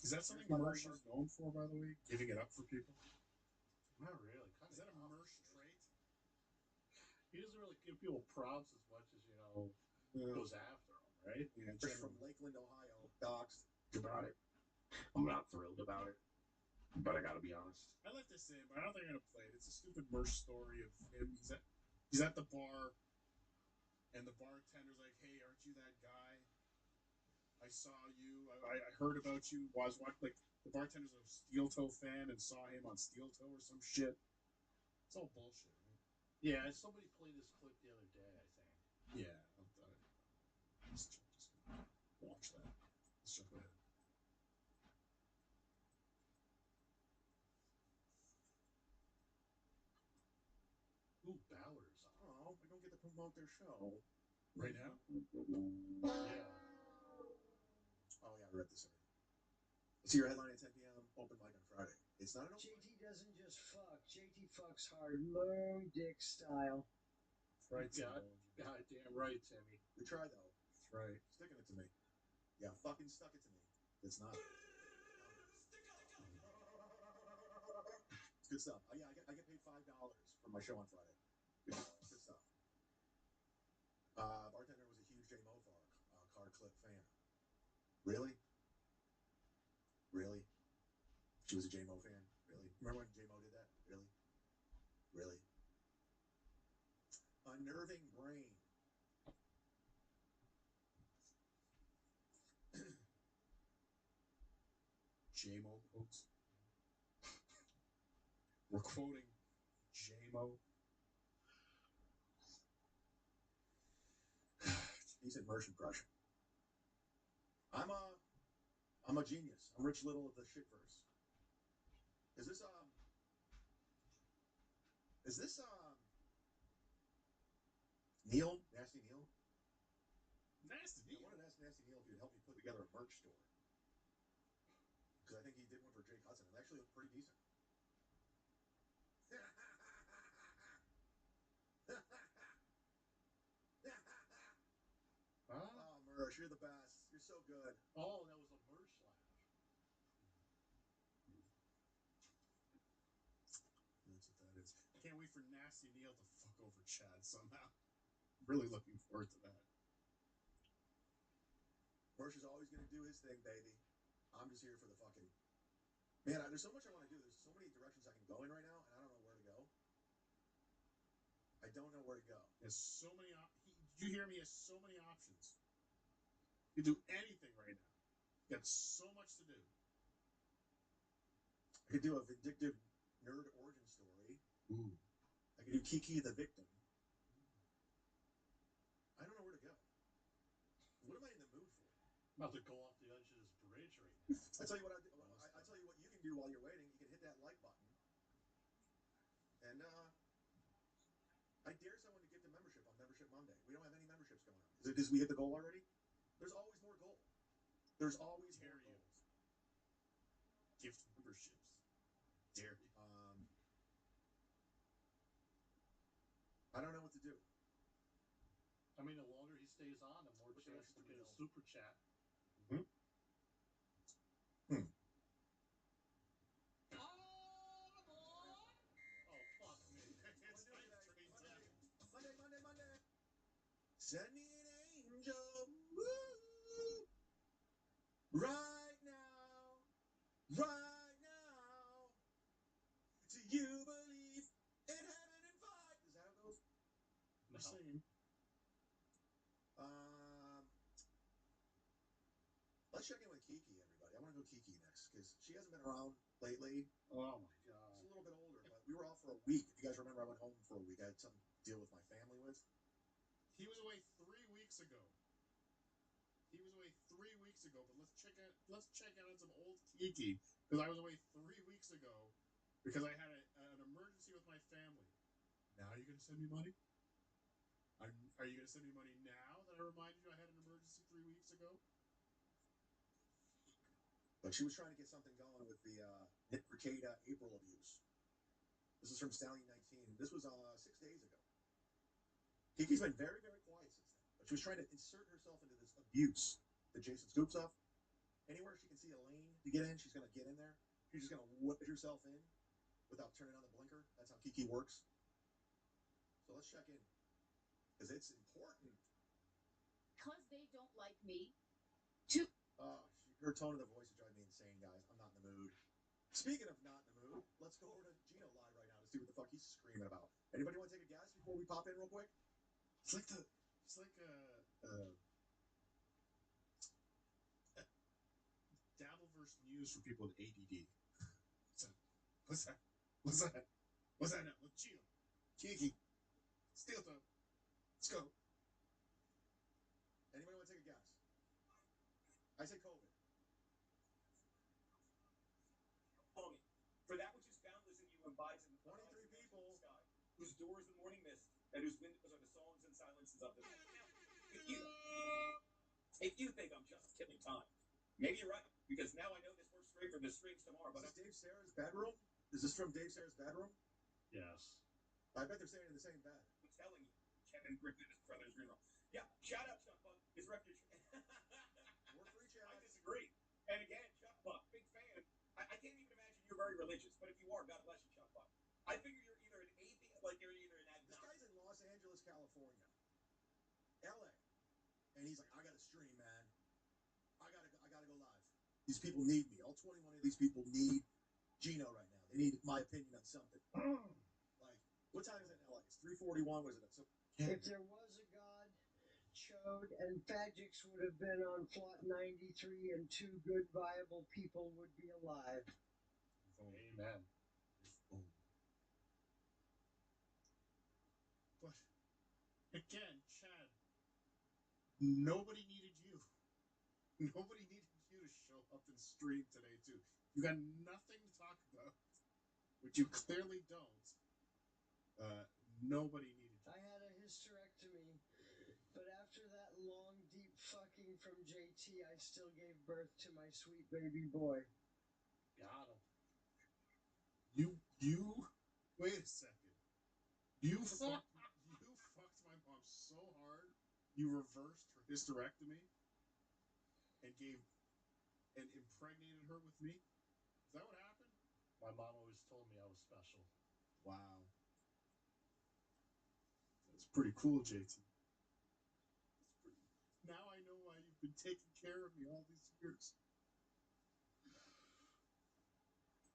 Is that something Mersh is known for, by the way? Giving it up for people? Not really. Is that a Mersh trait? He doesn't really give people props as much as, goes after them, right? Yeah, Chris from Lakeland, Ohio, doxed. About it. I'm not thrilled about it, but I gotta be honest. I let this in, but I don't think I'm gonna play it. It's a stupid Mersh story of him. He's at the bar, and the bartender's like, "Hey, aren't you that guy? I saw you. I heard about you. Was watching, like, the bartender's a Steel Toe fan and saw him on Steel Toe or some shit. It's all bullshit, right? Yeah, somebody played this clip the other day, I think. Yeah, just watch that. Let's jump ahead. Ooh, Bowers. Oh, I don't get to promote their show. Right now? Yeah. Oh yeah, I read this already. See your headline at 10 p.m. Open mic on Friday. It's not an open. JT doesn't just fuck. JT fucks hard, low dick style. Right, God damn right, Timmy. We try though. That's right. Sticking it to me. Yeah, fucking stuck it to me. It's not. It's good stuff. Yeah, I get paid $5 for my show on Friday. Good stuff. Bartender was a huge J-Mo car clip fan. Really? Really? She was a J-Mo fan? Really? Remember when J-Mo did that? Really? Really? Unnerving brain. J-Mo quotes. We're quoting J-Mo. Decent immersion impression. I'm a genius. I'm Rich Little of the shitverse. Is this Neil? Nasty Neil? Nasty Neil. I wanted to ask Nasty Neil if he'd help me put together a merch store. Because I think he did one for Jake Hudson. It actually looked pretty decent. Oh, Mersh, you're the best. You're so good. Oh, that was a merch slash. That's what that is. Can't wait for Nasty Neil to fuck over Chad somehow. Really looking forward to that. Mersh is always going to do his thing, baby. I'm just here for the fucking... Man, there's so much I want to do. There's so many directions I can go in right now, and I don't know where to go. I don't know where to go. There's so many did you hear me? He has so many options. You can do anything right now. You got so much to do. I could do a vindictive nerd origin story. Ooh. I could do Kiki the victim. I don't know where to go. What am I in the mood for? I'm about to go off the edge of this bridge right now. I tell you what I tell you what you can do while you're waiting. You can hit that like button. And I dare someone to gift a membership on Membership Monday. We don't have any memberships going on. Is it because we hit the goal already? There's always more goal. There's always more goals. Gift memberships. Dare you. I don't know what to do. I mean, the longer he stays on, the more chance to get a super chat. Hmm. Oh, fuck me. Monday. Send me an angel. Woo. Right now. Do you believe in heaven and fight? Is that how it goes? No. Same. Let's check in with Kiki, everybody. I want to go Kiki next because she hasn't been around lately. Oh my god. She's a little bit older, but we were off for a week. If you guys remember, I went home for a week. I had something to deal with my family with. He was away 3 weeks ago. But let's check out on some old Kiki because I was away 3 weeks ago because I had an emergency with my family. Now you're gonna send me money? Are you gonna send me money now that I reminded you I had an emergency 3 weeks ago? But she was trying to get something going with the Nick Ricada April abuse. This is from Stallion 19. This was 6 days ago. Kiki's been very, very quiet since then. But she was trying to insert herself into this abuse that Jason scoops off. Anywhere she can see a lane to get in, she's going to get in there. She's just going to whip herself in without turning on the blinker. That's how Kiki works. So let's check in. Because it's important. Because they don't like me. Her tone of the voice is driving me insane, guys. I'm not in the mood. Speaking of not in the mood, let's go over to Gino live right now to see what the fuck he's screaming about. Anybody want to take a guess before we pop in real quick? It's like Dabbleverse news for people with ADD. What's that? What's that now? Let's Gino. Kiki. Steel toe. Let's go. Anybody want to take a guess? I say COVID. Homie, for that which is boundless in you and abides in the 23 people. Sky, whose door is the morning mist, and whose windows are the songs and silences of the night. If you think I'm just killing time, Maybe you're right, because now I know this works great for the streams tomorrow. Is But this Dave Sarah's bedroom? Is this from Dave Sarah's bedroom? Yes. I bet they're staying in the same bed. I'm telling you, Kevin Griffin is brother's green room. Yeah, shout out Chuck Buck, his refuge. More free chat. I disagree. And again, Chuck Buck, big fan. I can't even imagine you're very religious, but if you are, God bless you, Chuck Buck. I figure you're either an atheist, like you're either an agnostic. This guy's in Los Angeles, California, LA, and he's like, I gotta stream, man. I gotta go live. These people need me. All 21 of these people need Gino right now. They need my opinion on something. Like, what time is it in LA? It's 3:41. Was it? So, If there was a God, Chode and Fagix would have been on Plot 93, and two good, viable people would be alive. Amen. But again, Chad, nobody needed you. Nobody needed you to show up and stream today, too. You got nothing to talk about, which you clearly don't. Nobody needed you. I had a hysterectomy, but after that long, deep fucking from JT, I still gave birth to my sweet baby boy. Got him. You, wait a second. You fucked my mom so hard, you reversed her hysterectomy and impregnated her with me? Is that what happened? My mom always told me I was special. Wow. That's pretty cool, JT. Now I know why you've been taking care of me all these years.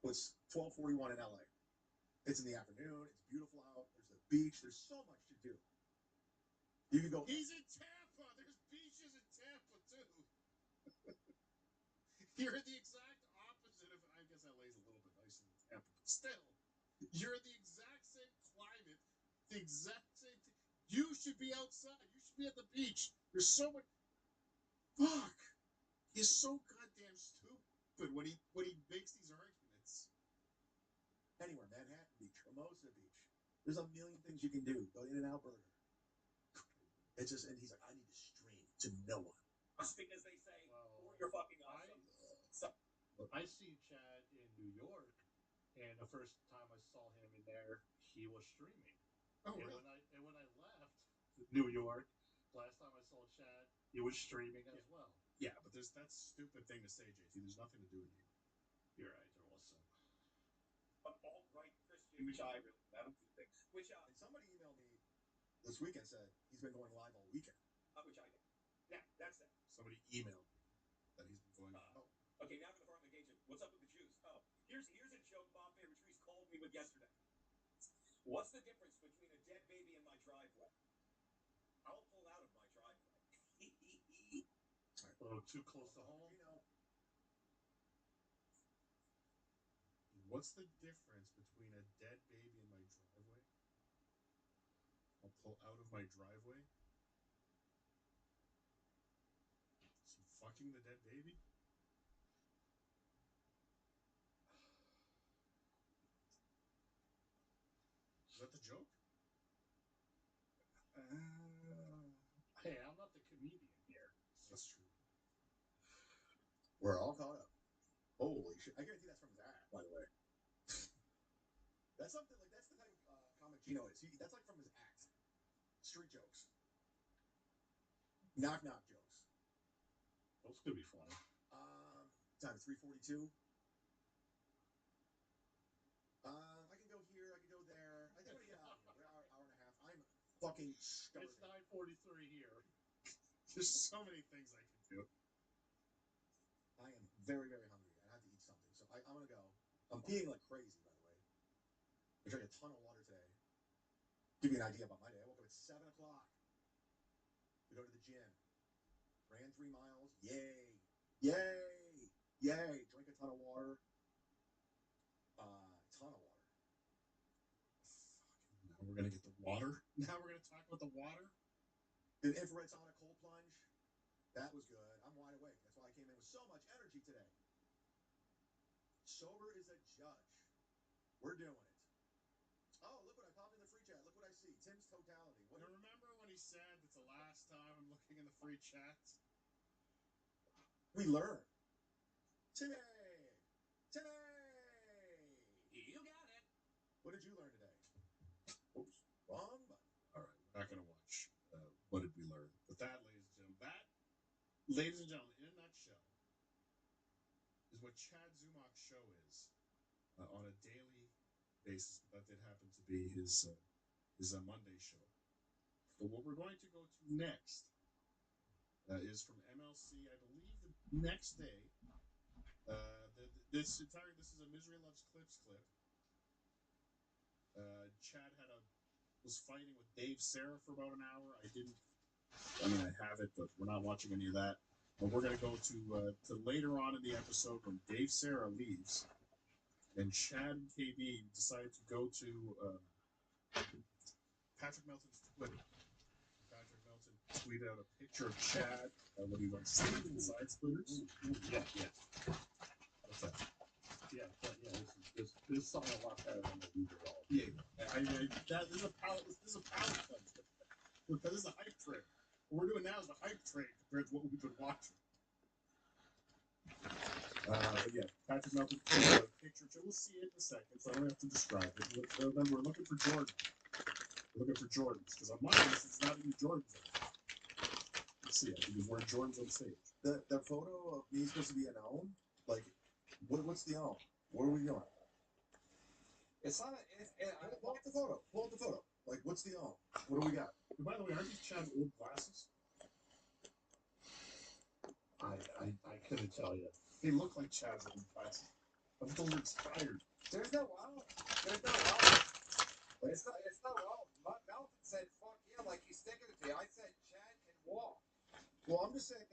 It's 12:41 in LA. It's in the afternoon. It's beautiful out. There's the beach. There's so much to do. You can go. He's in Tampa. There's beaches in Tampa too. You're the exact opposite of. I guess LA's a little bit nicer than Tampa, but still, you're the exact same climate, the exact same. You should be outside. You should be at the beach. There's so much. Fuck. He's so goddamn stupid when he makes these arguments. Anywhere, Manhattan Beach, Hermosa Beach. There's a million things you can do. Go In-N-Out Burger. It's just, and he's like, I need to stream to no one. Just because they say, you're fucking awesome. I seen Chad in New York, and the first time I saw him in there, he was streaming. Oh, and really? When I left New York, last time I saw Chad, he was streaming as well. Yeah, but that's a stupid thing to say, JT. There's nothing to do with you. You're right, there was some. Alt-right Christian, which I really, I don't think. Which, And somebody emailed me this weekend, said he's been going live all weekend. which I get. Yeah, that's that. Somebody emailed me that he's been going. Okay, now for the farm engagement. What's up with the Jews? Oh, here's a joke Bob Favorite called me with yesterday. What's the difference between a dead baby and my driveway? I'll pull out of my driveway. Oh, too close to home. What's the difference between a dead baby and my driveway? I'll pull out of my driveway. Is he fucking the dead baby? Is that the joke? Hey, I'm not the comedian here. That's true. We're all caught up. Holy shit. I guarantee that's from Zach, by the way. That's something like, that's the type of comic Gino is. That's like from his act. Street jokes. Knock knock jokes. Those could be funny. Time 3:42. I can go here, I can go there. I think I'm gonna get out of here. We're an hour and a half. I'm fucking starving. It's 9:43 here. There's so many things I can do. I am very, very hungry. I have to eat something. So I'm gonna go. I'm peeing like crazy, by the way. I drank a ton of water today. Give you an idea about my day. I woke up at 7 o'clock to go to the gym. Ran 3 miles. Yay. Yay. Yay. Drank a ton of water. Ton of water. Now we're going to get the water. Now we're going to talk about the water. The infrared sauna cold plunge. That was good. I'm wide awake. That's why I came in with so much energy today. Sober is a judge. We're doing it. Oh, look what I popped in the free chat. Look what I see. Tim's totality. Now remember when he said it's the last time I'm looking in the free chat? We learn. Today. Today. You got it. What did you learn today? Oops. Wrong button. All right, we're not going to watch. What did we learn? But that, ladies and gentlemen, in a nutshell, is what Chad Zumach's show is on a daily basis. That did happen to be his Monday show. But what we're going to go to next is from MLC. I believe the next day. This is a Misery Loves Clips clip. Chad was fighting with Dave Sarah for about an hour. I have it, but we're not watching any of that. But we're going to go to later on in the episode when Dave Sarah leaves, and Chad and KB decide to go to Patrick Melton's Twitter. Patrick Melton tweeted out a picture of Chad when he went sleep inside splitters. Yeah. What's that? Yeah. This is something a lot better than the Uber all. Yeah. This is a palette cleanse. This is a hype train. What we're doing now is the hype train compared to what we've been watching. But yeah, Patrick Melton put a picture. We'll see it in a second, so I don't have to describe it. Then we're looking for Jordan. We're looking for Jordans, because on my list, it's not even Jordans. Let's see, I think he's wearing Jordans on stage. The photo of me supposed to be an own? Like, what's the own? What are we doing? It's not. Pull up the photo. Pull up the photo. Like, what's the own? What do we got? And by the way, aren't these Chad's old glasses? I couldn't tell you. They look like Chad's old glasses. I'm totally expired. There's no wow. It's not wow. Melton said, "Fuck yeah," like he's sticking it to you. I said, "Chad can walk." Well, I'm just saying,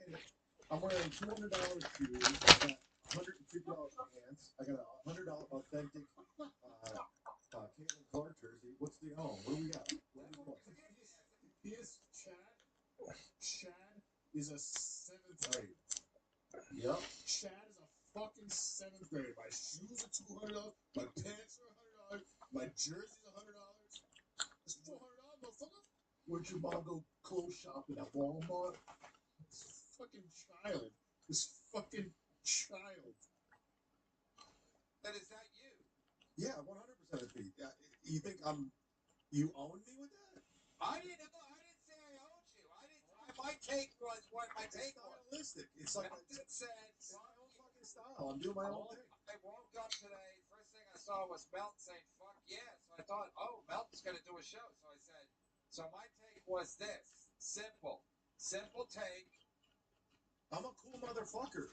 I'm wearing $200 shoes. I got $150 pants. I got a $100 authentic Caitlin Clark jersey. What's the own? What do we got? He is Chad. Chad is a 7th grader. Yep. Chad is a fucking 7th grader. My shoes are $200. My pants are $100. My jersey's $100. It's $400, motherfucker. Where'd your mom go clothes shopping at Walmart? This fucking child. Then is that you? Yeah, 100% it's me. You think you own me with that? I didn't say I owned you. My take was what my take was. Stylistic. It's like Melton said, it's my own fucking style. I'm doing my own thing. I woke up today. First thing I saw was Melton saying, "Fuck yeah." So I thought, oh, Melton's going to do a show. So I said, so my take was this. Simple take. I'm a cool motherfucker.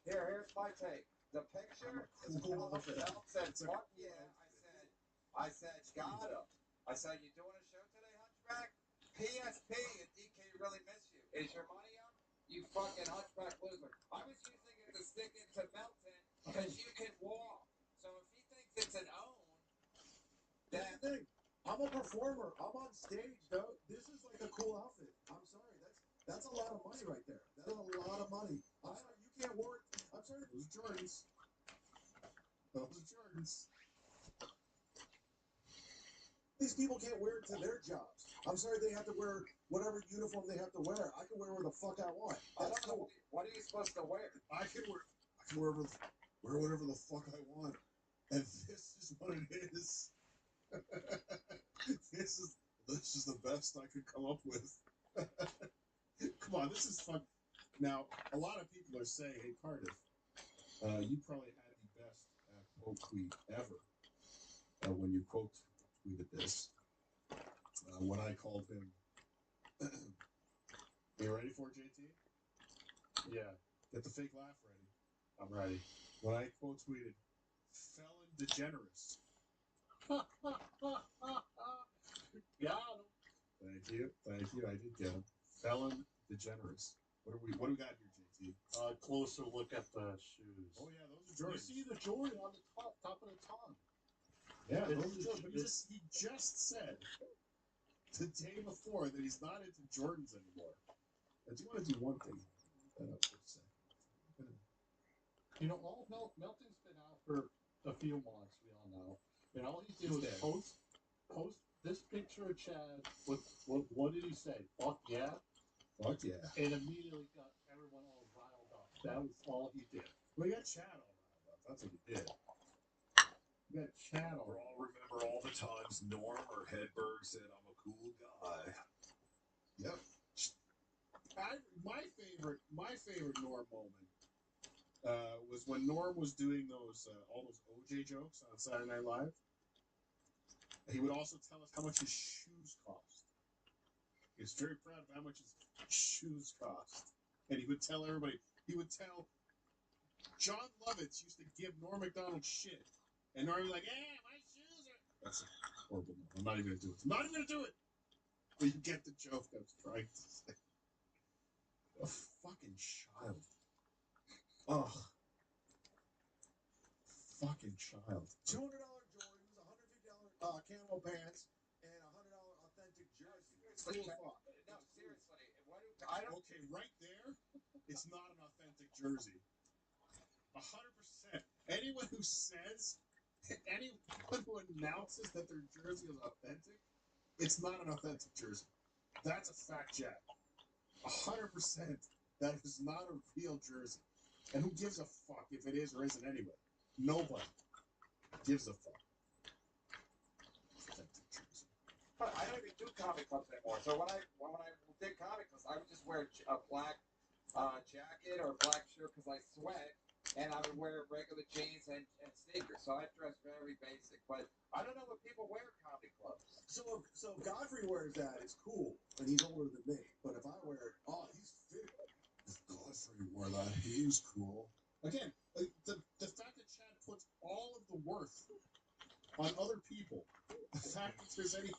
Here's my take. The picture is cool. Melton said, "Fuck yeah." I said, got him. I said, you doing a show today, Hunchback? PSP and DK really miss you. Is your money up? You fucking Hunchback loser. I was using it to stick it to Melton because you can walk. So if he thinks it's an own, that's the thing. I'm a performer. I'm on stage, though. This is like a cool outfit. I'm sorry. That's a lot of money right there. That is a lot of money. I'm sorry. You can't wear it. I'm sorry. Those are Jordans. These people can't wear it to their jobs. I'm sorry they have to wear whatever uniform they have to wear. I can wear whatever the fuck I want. That's cool. What are you supposed to wear? I can wear whatever the fuck I want. And this is what it is. This is the best I could come up with. Come on, this is fun. Now, a lot of people are saying, hey, Cardiff, you probably had the best quote tweet ever when you quote tweeted this. When I called him, you ready for it, JT? Yeah. Get the fake laugh ready. I'm ready. When I quote tweeted, felon degenerous. Got him. Thank you. I did get him. Felon degenerous. What do we got here, JT? Closer look at the shoes. Oh yeah, those are Jordans. You see the Jordan on the top of the tongue. Yeah, those are Jordans. But he just said the day before that he's not into Jordans anymore. I do want to do one thing. You know, Melton's been out for a few months, we all know. And all he did was post this picture of Chad with what did he say? Fuck yeah? Fuck yeah. And immediately got everyone all riled up. That was all he did. We got Chad all riled up. That's what we did. We got Chad all We all remember all the times Norm or Hedberg said, "I'm a cool guy." Yep. My favorite Norm moment was when Norm was doing those all those OJ jokes on Saturday Night Live. He would also tell us how much his shoes cost. He was very proud of how much his shoes cost, and he would tell everybody. He would tell John Lovitz used to give Norm Macdonald shit, and Norm would be like, "Hey, my shoes are." That's horrible. I'm not even gonna do it. I'm not even gonna do it. But you get the joke I was trying to say. A fucking child. Ugh. Fucking child. $200 Jordans, $150 camo pants, and $100 authentic jersey. Seriously, Cool fuck. no, seriously. I don't. Okay, right there, it's not an authentic jersey. 100%. Anyone who announces that their jersey is authentic, it's not an authentic jersey. That's a fact, Jack. 100%. That is not a real jersey. And who gives a fuck if it is or isn't anyway? Nobody gives a fuck. Authentic jersey. But I don't even do comic clubs anymore. So when I did comic clubs, I would just wear a black jacket or a black shirt because I sweat, and I would wear regular jeans and sneakers. So I dress very basic. But I don't know what people wear at comedy clubs. So if Godfrey wears that, it's cool, and he's older than me. But if I wear it, he's fit. If Godfrey wore that, he's cool. Again, the fact that Chad puts all of the worth on other people, the fact that there's any.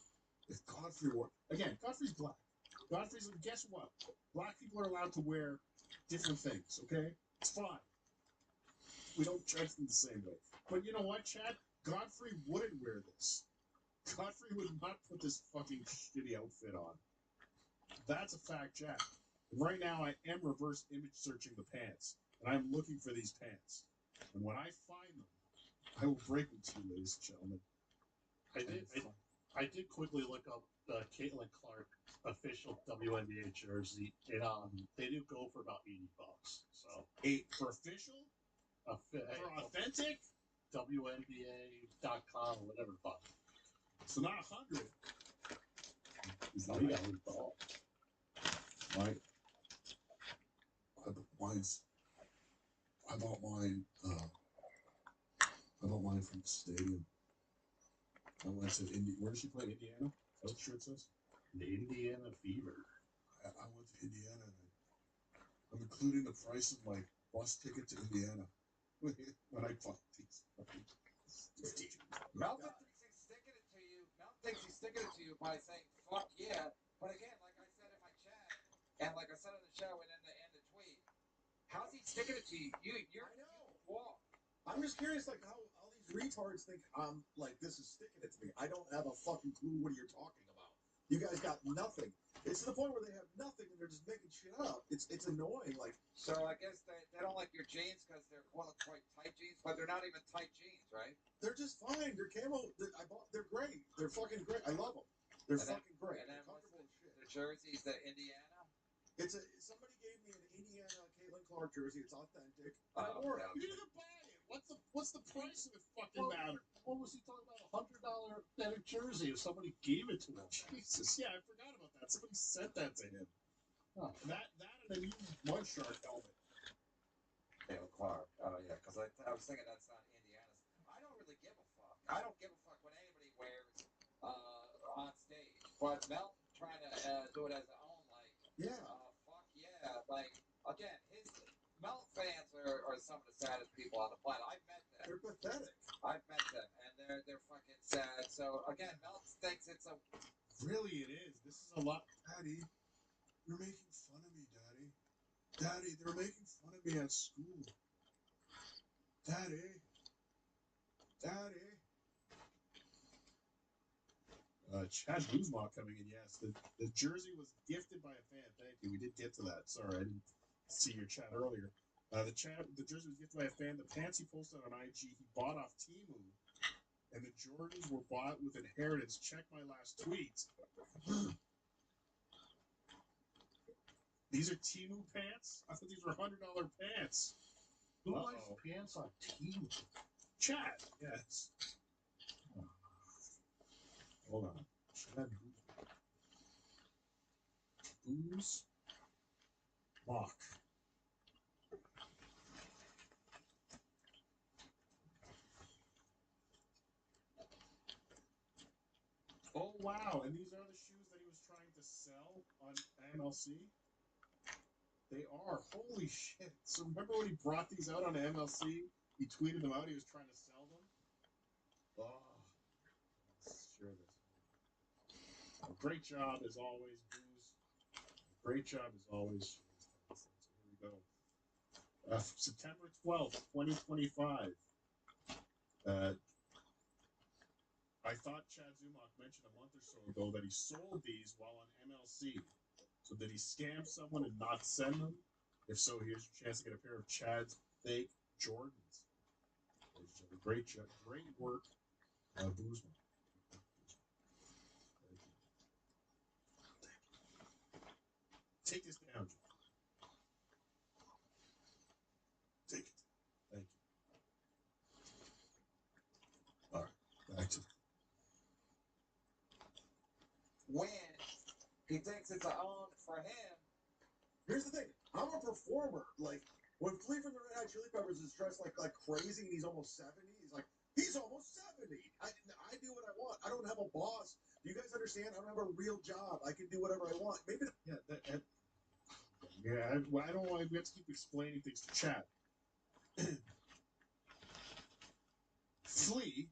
If Godfrey wore. Again, Godfrey's black. Godfrey's. Guess what? Black people are allowed to wear different things, okay? It's fine. We don't judge them the same way. But you know what, Chad? Godfrey wouldn't wear this. Godfrey would not put this fucking shitty outfit on. That's a fact, Jack. Right now, I am reverse image searching the pants, and I'm looking for these pants. And when I find them, I will break them to you, ladies and gentlemen. I did quickly look up Caitlin Clark official WNBA jersey, and they do go for about $80. So for official, for authentic, WNBA.com or whatever the fuck. So not 100. You got $80. Right. I bought mine from the stadium. I went to where did she play? Indiana? Is that what the shirt says? The Indiana Fever. I went to Indiana, and I'm including the price of my bus ticket to Indiana when I bought these. Mel thinks he's sticking it to you by saying "fuck yeah," but again, like I said in my chat, and like I said on the show and in the tweet, how's he sticking it to you? You're I know. Wall. I'm just curious, like how these retards think I'm like this is sticking it to me. I don't have a fucking clue what you're talking about. You guys got nothing. It's to the point where they have nothing and they're just making shit up. It's annoying. Like, so I guess they don't like your jeans because they're quite tight jeans, but they're not even tight jeans, right? They're just fine. They're camo. They're great. They're fucking great. I love them. They're fucking great. And then they're comfortable as shit. The jerseys, the Indiana. Somebody gave me an Indiana Caitlin Clark jersey. It's authentic. I wore it. You didn't buy it. What's the price of it fucking matter? What was he talking about? $100 authentic jersey if somebody gave it to him. Jesus, yeah, I forgot about that. Somebody sent that to him. Oh, that and a new mud shark helmet. Caitlin Clark. Oh yeah, because I was thinking that's not Indiana's. I don't really give a fuck. I don't give a fuck what anybody wears on stage. But Melton trying to do it as his own, like, fuck yeah. Like, again, Melton fans are some of the saddest people on the planet. I've met them. They're pathetic. I've met them, and they're fucking sad. So again, Melton thinks it's a. Really, it is. This is a lot. Daddy, you're making fun of me, Daddy. Daddy, they're making fun of me at school. Daddy. Chad Guzman coming in. Yes, the jersey was gifted by a fan. Thank you. We did get to that. Sorry, I didn't see your chat earlier. The jersey was gifted by a fan. The pants he posted on IG, he bought off Temu, and the Jordans were bought with inheritance. Check my last tweet. These are Temu pants? I thought these were $100 pants. Who likes pants on tea? Chad. Yes. Hold on. Chad Booze. Mock. Oh wow! And these are the shoes that he was trying to sell on MLC. They are. Holy shit! So remember when he brought these out on MLC? He tweeted them out. He was trying to sell them. Oh, let's share this. Great job as always, Booze. Great job as always. Here we go. September 12th, 2025. I thought Chad Zumach mentioned a month or so ago that he sold these while on MLC. So did he scam someone and not send them? If so, here's your chance to get a pair of Chad's fake Jordans. Great work, Boozman. Take this down, John. Take it. Thank you. All right, back to When he thinks it's an on for him. Here's the thing. I'm a performer. Like, when Flea from the Red Hot Chili Peppers is dressed like crazy and he's almost 70, he's almost 70. I do what I want. I don't have a boss. Do you guys understand? I don't have a real job. I can do whatever I want. Maybe. I don't want. We have to keep explaining things to Chad. Flea.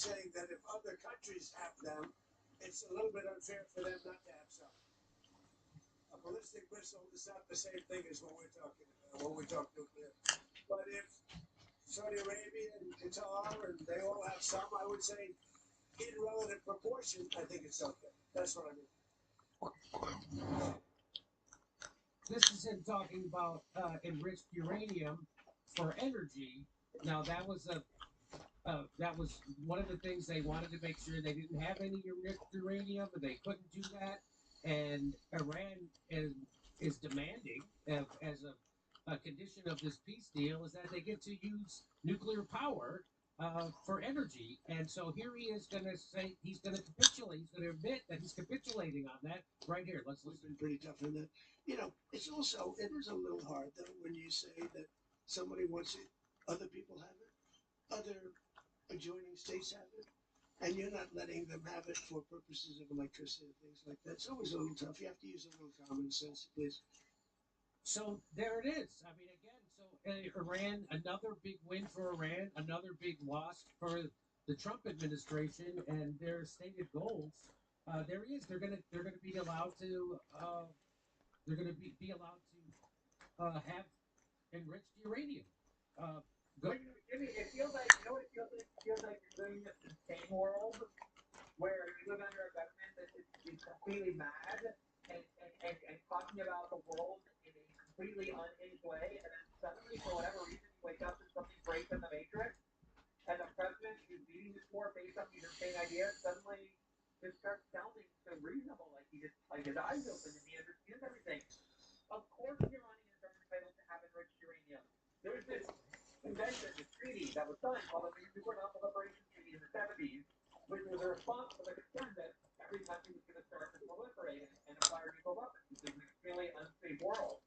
saying that if other countries have them, it's a little bit unfair for them not to have some. A ballistic missile is not the same thing as when we talk nuclear. But if Saudi Arabia and Qatar and they all have some, I would say in relative proportion, I think it's okay. That's what I mean. This is him talking about enriched uranium for energy. Now that was one of the things they wanted to make sure they didn't have any enriched uranium, but they couldn't do that. And Iran is demanding, as a condition of this peace deal, is that they get to use nuclear power for energy. And so here he is going to say he's going to capitulate. He's going to admit that he's capitulating on that right here. Let's listen. Been pretty tough on that. You know, it is a little hard though when you say that somebody wants it, other people have it, other adjoining states have it, and you're not letting them have it for purposes of electricity and things like that. It's always a little tough. You have to use a little common sense, please. So there it is. I mean, again, so Iran, another big win for Iran, another big loss for the Trump administration and their stated goals. There he is. They're gonna be allowed to have enriched uranium. It feels like, you know what it feels like? It feels like you're living in this insane world where you live under a government that is completely mad and talking about the world in a completely unhinged way, and then suddenly, for whatever reason, you wake up and something breaks in the matrix, and the president who's leading this war based on these insane ideas suddenly just starts sounding so reasonable, like his eyes open and he understands everything. Of course, the Iranians are entitled to have enriched uranium. There's this convention, this treaty that was signed called the Nuclear Non-Proliferation Treaty in the 70s, which was a response to the concern that every country was going to start to proliferate and acquire nuclear weapons. This is an extremely unsafe world.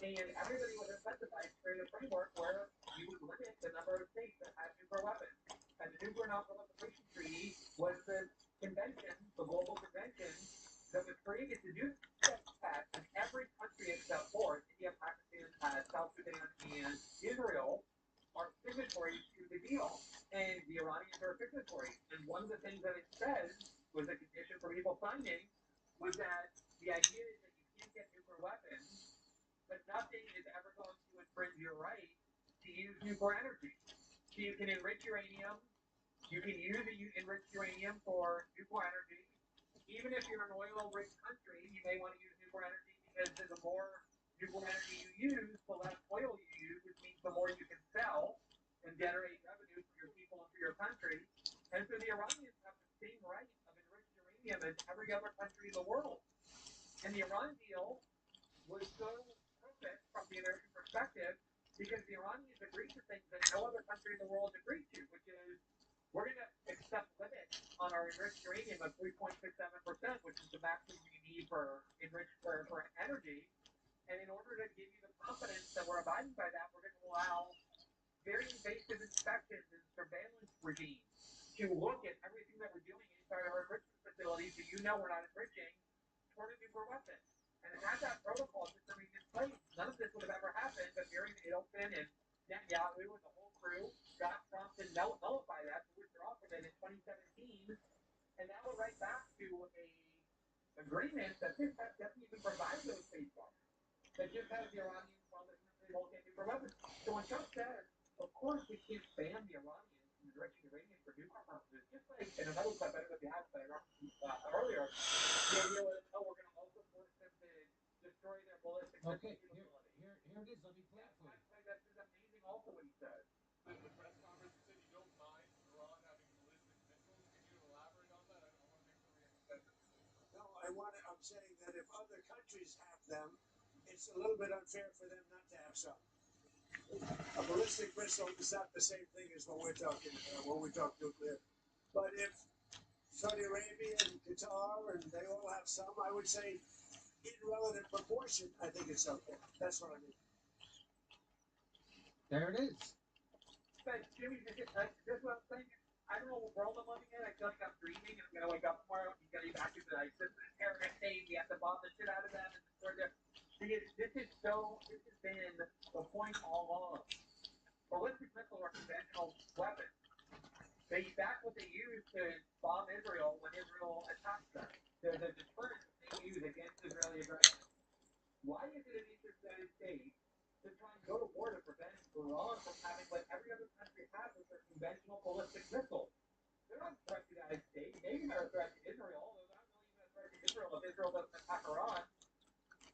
And everybody was incentivized to create a framework where you would limit the number of states that had nuclear weapons. And the Nuclear Non-Proliferation Treaty was the convention, the global convention, that was created to do that. And every country except for India, Pakistan, South Sudan, and Israel are signatories to the deal. And the Iranians are signatories. And one of the things that it says was a condition for people signing was that the idea is that you can't get nuclear weapons, but nothing is ever going to infringe your right to use nuclear energy. So you can enrich uranium. You can use enriched uranium for nuclear energy. Even if you're an oil-rich country, you may want to use nuclear energy because the more nuclear energy you use, the less oil you use, which means the more you can sell and generate revenue for your people and for your country. And so the Iranians have the same right of enriched uranium as every other country in the world. And the Iran deal was so perfect from the American perspective because the Iranians agreed to things that no other country in the world agreed to, which is we're going to accept limits on our enriched uranium of 3.67%, which is the maximum you need for energy. And in order to give you the confidence that we're abiding by that, we're going to allow very invasive inspections and surveillance regimes to look at everything that we're doing inside our enrichment facilities so you know we're not enriching toward a nuclear weapon. And had that protocol just remained in place, none of this would have ever happened, but Mary Adelson and Netanyahu and the whole crew got Trump to nullify that, to withdraw from it in 2017, and now we're right back to a agreement that doesn't even provide those safeguards. That just has the Iranians, well, they won't get nuclear weapons. So when Trump says, of course we can't ban the Iranians from enriching uranium for nuclear purposes, just like in another clip, I don't know if you have, but I referenced earlier, the idea was, oh, we're going to also force them to destroy their ballistic missile facility. Here it is. Let me play it for you. That's amazing also what he said. In the press conference, you said you don't mind Iran having ballistic missiles. Can you elaborate on that? I want to make sure we understand this. No, I'm saying that if other countries have them, it's a little bit unfair for them not to have some. A ballistic missile is not the same thing as when we talk nuclear. But if Saudi Arabia and Qatar and they all have some, I would say in relative proportion, I think it's okay. That's what I mean. There it is. But Jimmy, this is what I'm saying. I don't know what world I'm living in. I feel like I'm dreaming and I'm going to wake up tomorrow and he's going to be back into the terrorist state. We have to bomb the shit out of them and destroy them. This has been the point all along. Ballistic missiles are conventional weapons. That's what they use to bomb Israel when Israel attacks them. The deterrent they use against Israeli aggression. Why is it in the interest of the United States to try and go to war to prevent Iran from having what every other country has, which are conventional ballistic missiles? They're not a threat to the United States. Maybe they're a threat to Israel, although they're not really even a threat to Israel if Israel doesn't attack Iran.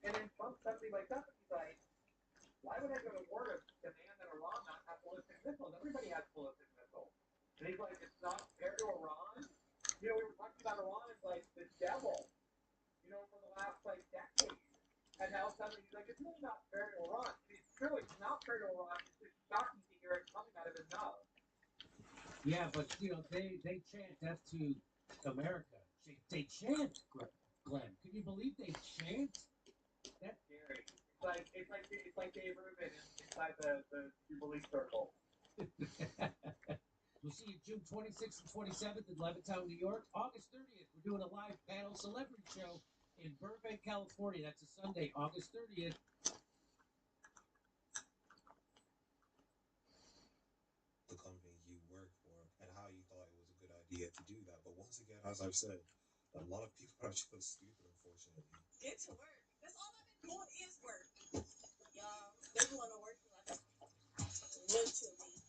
And then Trump suddenly wakes up and he's like, why would I go to war to demand that Iran not have ballistic missiles? Everybody has ballistic missiles. And he's like, it's not fair to Iran. You know, we were talking about Iran as like the devil, you know, for the last like decade. And now suddenly he's like, it's really not fair to Iran. It's true, it's not fair to Iran. It's just shocking to hear it coming out of his mouth. Yeah, but you know they chant death to America. They chant, Glenn. Can you believe they chant? That's scary. It's like Dave Rubin inside the Jubilee Circle. We'll see you June 26th and 27th in Levittown, New York. August 30th, we're doing a live panel celebrity show in Burbank, California. That's a Sunday, August 30th. The company you work for and how you thought it was a good idea to do that. But once again, as I've said, a lot of people are just stupid, unfortunately. Get to work. That's all I've been doing is work. Y'all, they're going to work like literally.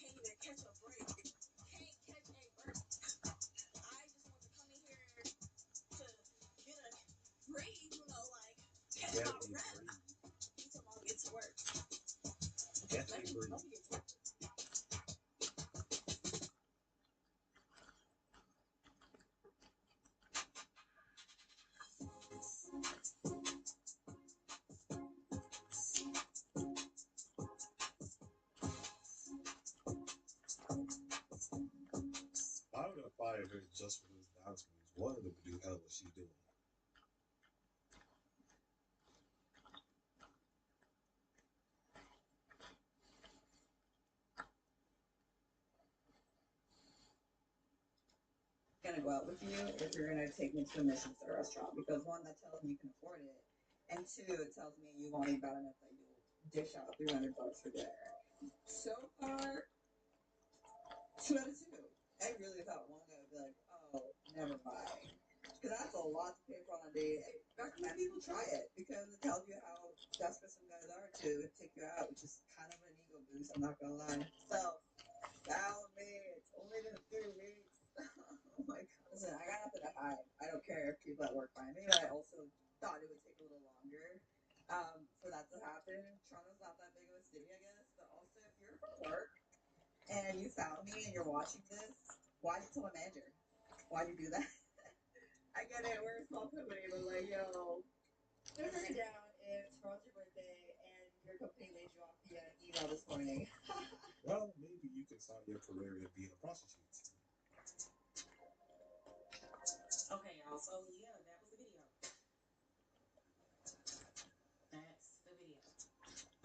Can't even catch a break. Can't catch a break. I just want to come in here to get a breathe, you know, like catch my breath. Each time I'll get to work. Get Let me get to work. I would have fired her just for those dance moves. What in the hell was she doing? Gonna go out with you if you're gonna take me to a Michelin restaurant, because one, that tells me you can afford it, and two, it tells me you won't eat bad enough that you'll dish out $300 for dinner. So far, 2 out of 2. I really thought one guy would be like, oh, never mind, because that's a lot to pay for on a date. Recommend people try it because it tells you how desperate some guys are to take you out, which is kind of an ego boost. I'm not gonna lie. So follow me. It's only been 3 weeks. Oh my god. Listen, I got nothing to hide. I don't care if people at work find me, but I also thought it would take a little longer for that to happen. Toronto's not that big of a city, I guess. But also, if you're from work and you found me and you're watching this, why'd you tell my manager? Why'd you do that? I get it. We're a small company, but like, yo, put her down if tomorrow's your birthday and your company laid you off via email this morning. Well, maybe you can start your career in being a prostitute. Okay, y'all. So yeah, that was the video. That's the video.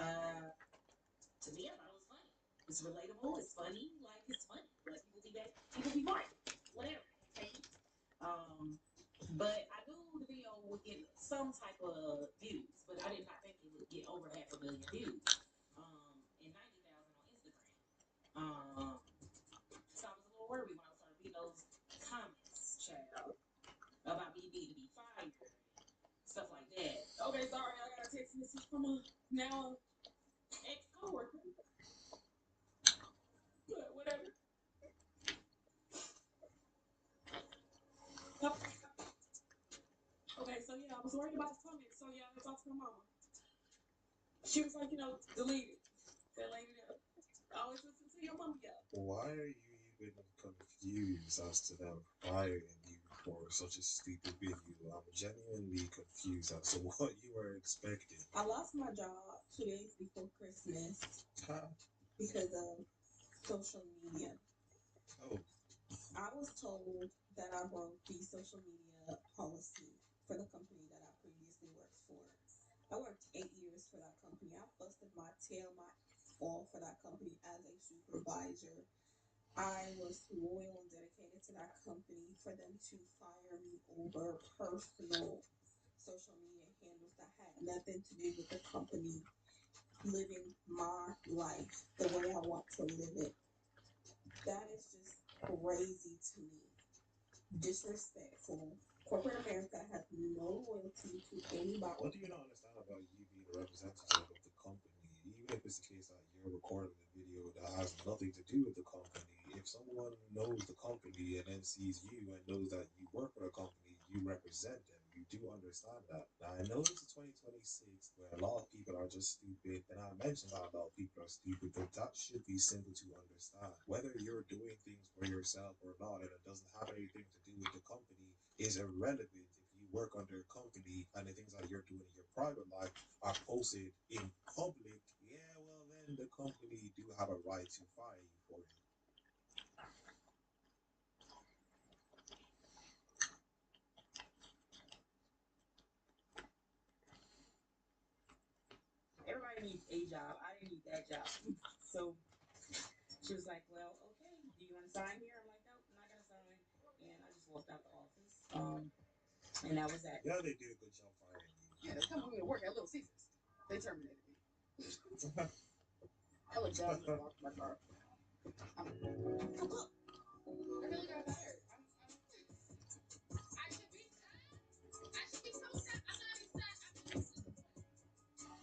To me, I thought it was funny. It's relatable. It's funny. Like, it's funny. Let people be bad. People be white. Whatever. Okay. But I knew the video would get some type of views, but I did not think it would get over 500,000 views. And 90,000 on Instagram. So I was a little worried when I started reading those comments, child, about me needing to be fired and stuff like that. Okay, sorry, I got a text message from a now ex-coworker. But whatever. Okay, so yeah, I was worried about the comments. So yeah, I talked to my mama. She was like, delete it. That lady there. I always listen to your mama, yeah. Why are you even confused as to them firing you for such a stupid video? I'm genuinely confused as to what you were expecting. I lost my job 2 days before Christmas because of social media. Oh. I was told that I broke the social media policy for the company that I previously worked for. I worked 8 years for that company. I busted my tail, my all for that company as a supervisor. I was loyal and dedicated to that company. For them to fire me over personal social media handles that had nothing to do with the company living my life the way I want to live it That is just crazy to me. Disrespectful. Corporate America has no loyalty to anybody. What do you not understand about you being a representative of the company? Even if it's the case that you're recording a video that has nothing to do with the company, if someone knows the company and then sees you and knows that you work for a company, you represent them. You do understand that. Now, I know it's 2026 where a lot of people are just stupid, and I mentioned that a lot of people are stupid, but that should be simple to understand. Whether you're doing things for yourself or not, and it doesn't have anything to do with the company, is irrelevant. If you work under a company and the things that you're doing in your private life are posted in public, yeah, well, then the company do have a right to fire you for it. Everybody needs a job. I didn't need that job. So she was like, well, okay, do you want to sign here? I'm like, nope, I'm not going to sign. And I just walked out the office. And that was that. Yeah, they did a good job firing you. Yeah, they come with me to work at Little Caesars. They terminated me. I look down and walk my car. I really got fired. I should be sad. I should be so sad. I'm not even sad. I'm just disappointed.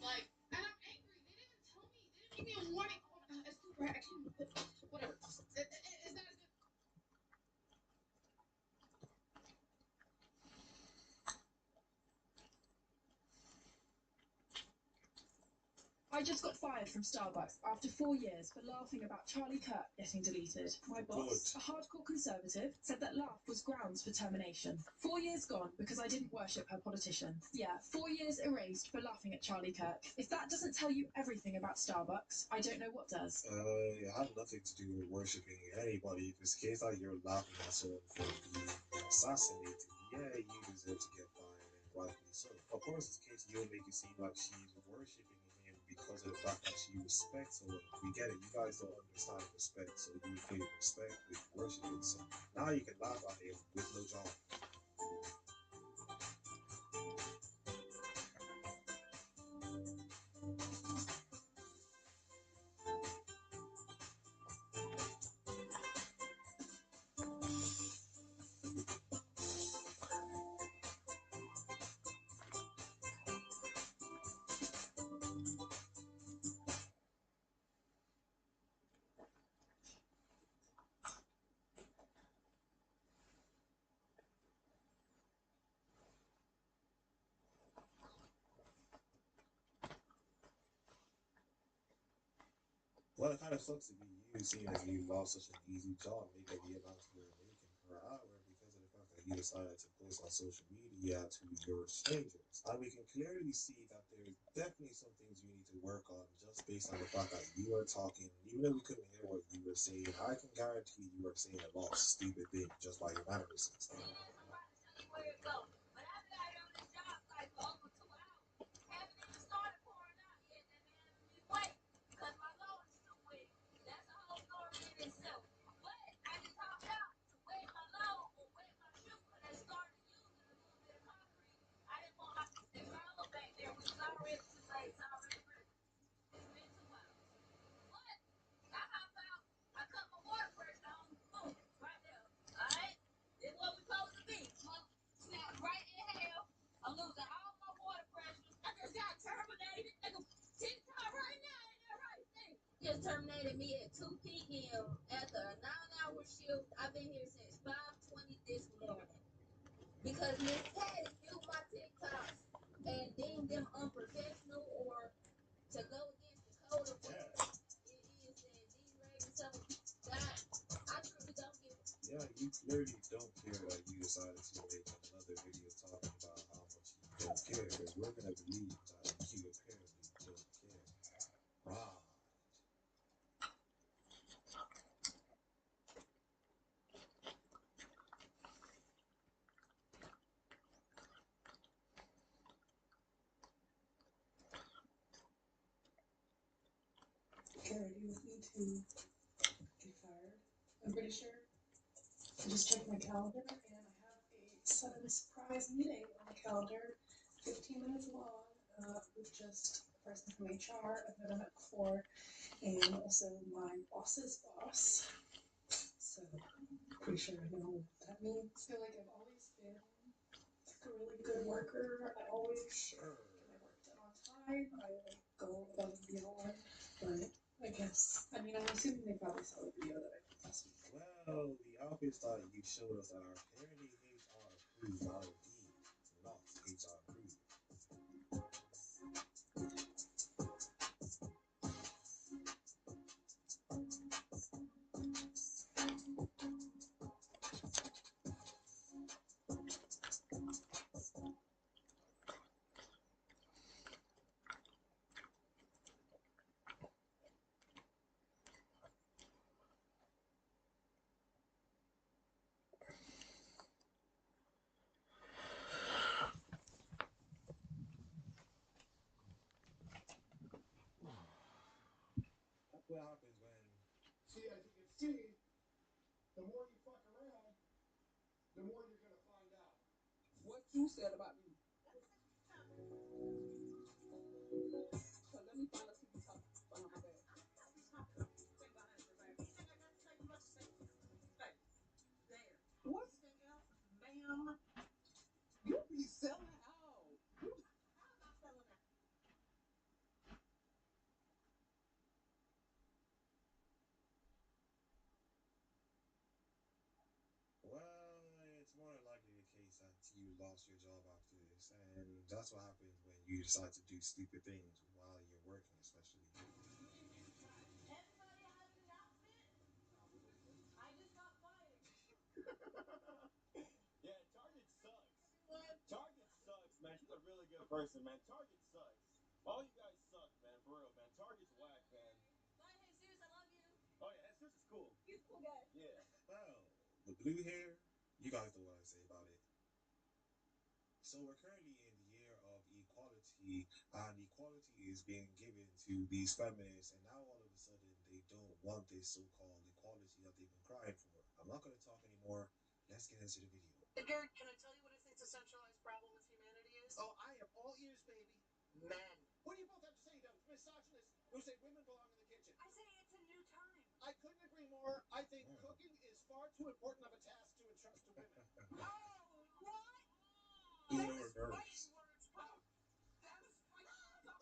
Like, and I'm angry. They didn't tell me. They didn't give me a warning. Oh, it's too bright. I can't even put. Whatever. It's not as good. I just got fired from Starbucks after 4 years for laughing about Charlie Kirk getting deleted. My boss, a hardcore conservative, said that laugh was grounds for termination. 4 years gone because I didn't worship her politician. Yeah, 4 years erased for laughing at Charlie Kirk. If that doesn't tell you everything about Starbucks, I don't know what does. It had nothing to do with worshiping anybody. If it's the case that you're laughing at someone for being assassinated, yeah, you deserve to get fired, and rightfully so. Of course, it's the case you'll make it seem like she's worshiping him because of the fact that she respects him. We get it. You guys don't understand respect, so you equate respect with worshiping. So now you can laugh at him with no job. Well, it kind of sucks to be you, seeing as you lost such an easy job, making the amount you were making per hour because of the fact that you decided to post on social media to your strangers. And we can clearly see that there's definitely some things you need to work on just based on the fact that you are talking, even though we couldn't hear what you were saying, I can guarantee you were saying a lot of stupid things just by your mannerisms. Terminated me at 2 p.m. after a 9-hour shift. I've been here since 5:20 this morning because Miss Patty viewed my TikToks and deemed them unprofessional or to go against the code of what it is that these ladies. So I truly don't give a. Yeah, you clearly don't care that you decided to make another video talking about how much you don't care, because we're going to believe that you apparently don't care. Right. Karen, you want me to get fired? I'm pretty sure. I just checked my calendar and I have a sudden surprise meeting on the calendar, 15 minutes long, with just a person from HR I've never met before, and also my boss's boss. So, pretty sure I know what that means. I feel like I've always been like a really good worker. I always get my work done on time. I like go above and beyond. But I guess, I mean, I'm assuming they probably saw the video that I did last week. Well, the obvious thought you showed us are apparently HR approved are indeed not HR approved. That's what happens when. See, as you can see, the more you fuck around, the more you're gonna find out. What you said about me. So let me find a TV talk behind my back. What's ma'am? You be selling out. Well, it's more than likely the case that you lost your job after this, and that's what happens when you decide to do stupid things while you're working, especially. Yeah, Target sucks. Target sucks, man. She's a really good person, man. Target sucks. All you guys suck, man. For real, man. Target's whack, man. Bye, Jesus. I love you. Oh yeah, Jesus is cool. He's a cool guy. Yeah. Well, the blue hair, you guys know what I say about it. So we're currently in the year of equality, and equality is being given to these feminists, and now all of a sudden they don't want this so-called equality that they've been crying for. I'm not going to talk anymore. Let's get into the video. Gary, can I tell you what I think the centralized problem with humanity is? Oh, I am all ears, baby. Men. What do you both have to say, though? Misogynists who say women belong in the kitchen. I say it's a new time. I couldn't agree more. I think cooking is far too important of a task to entrust to women. Oh, what? Uno reverse.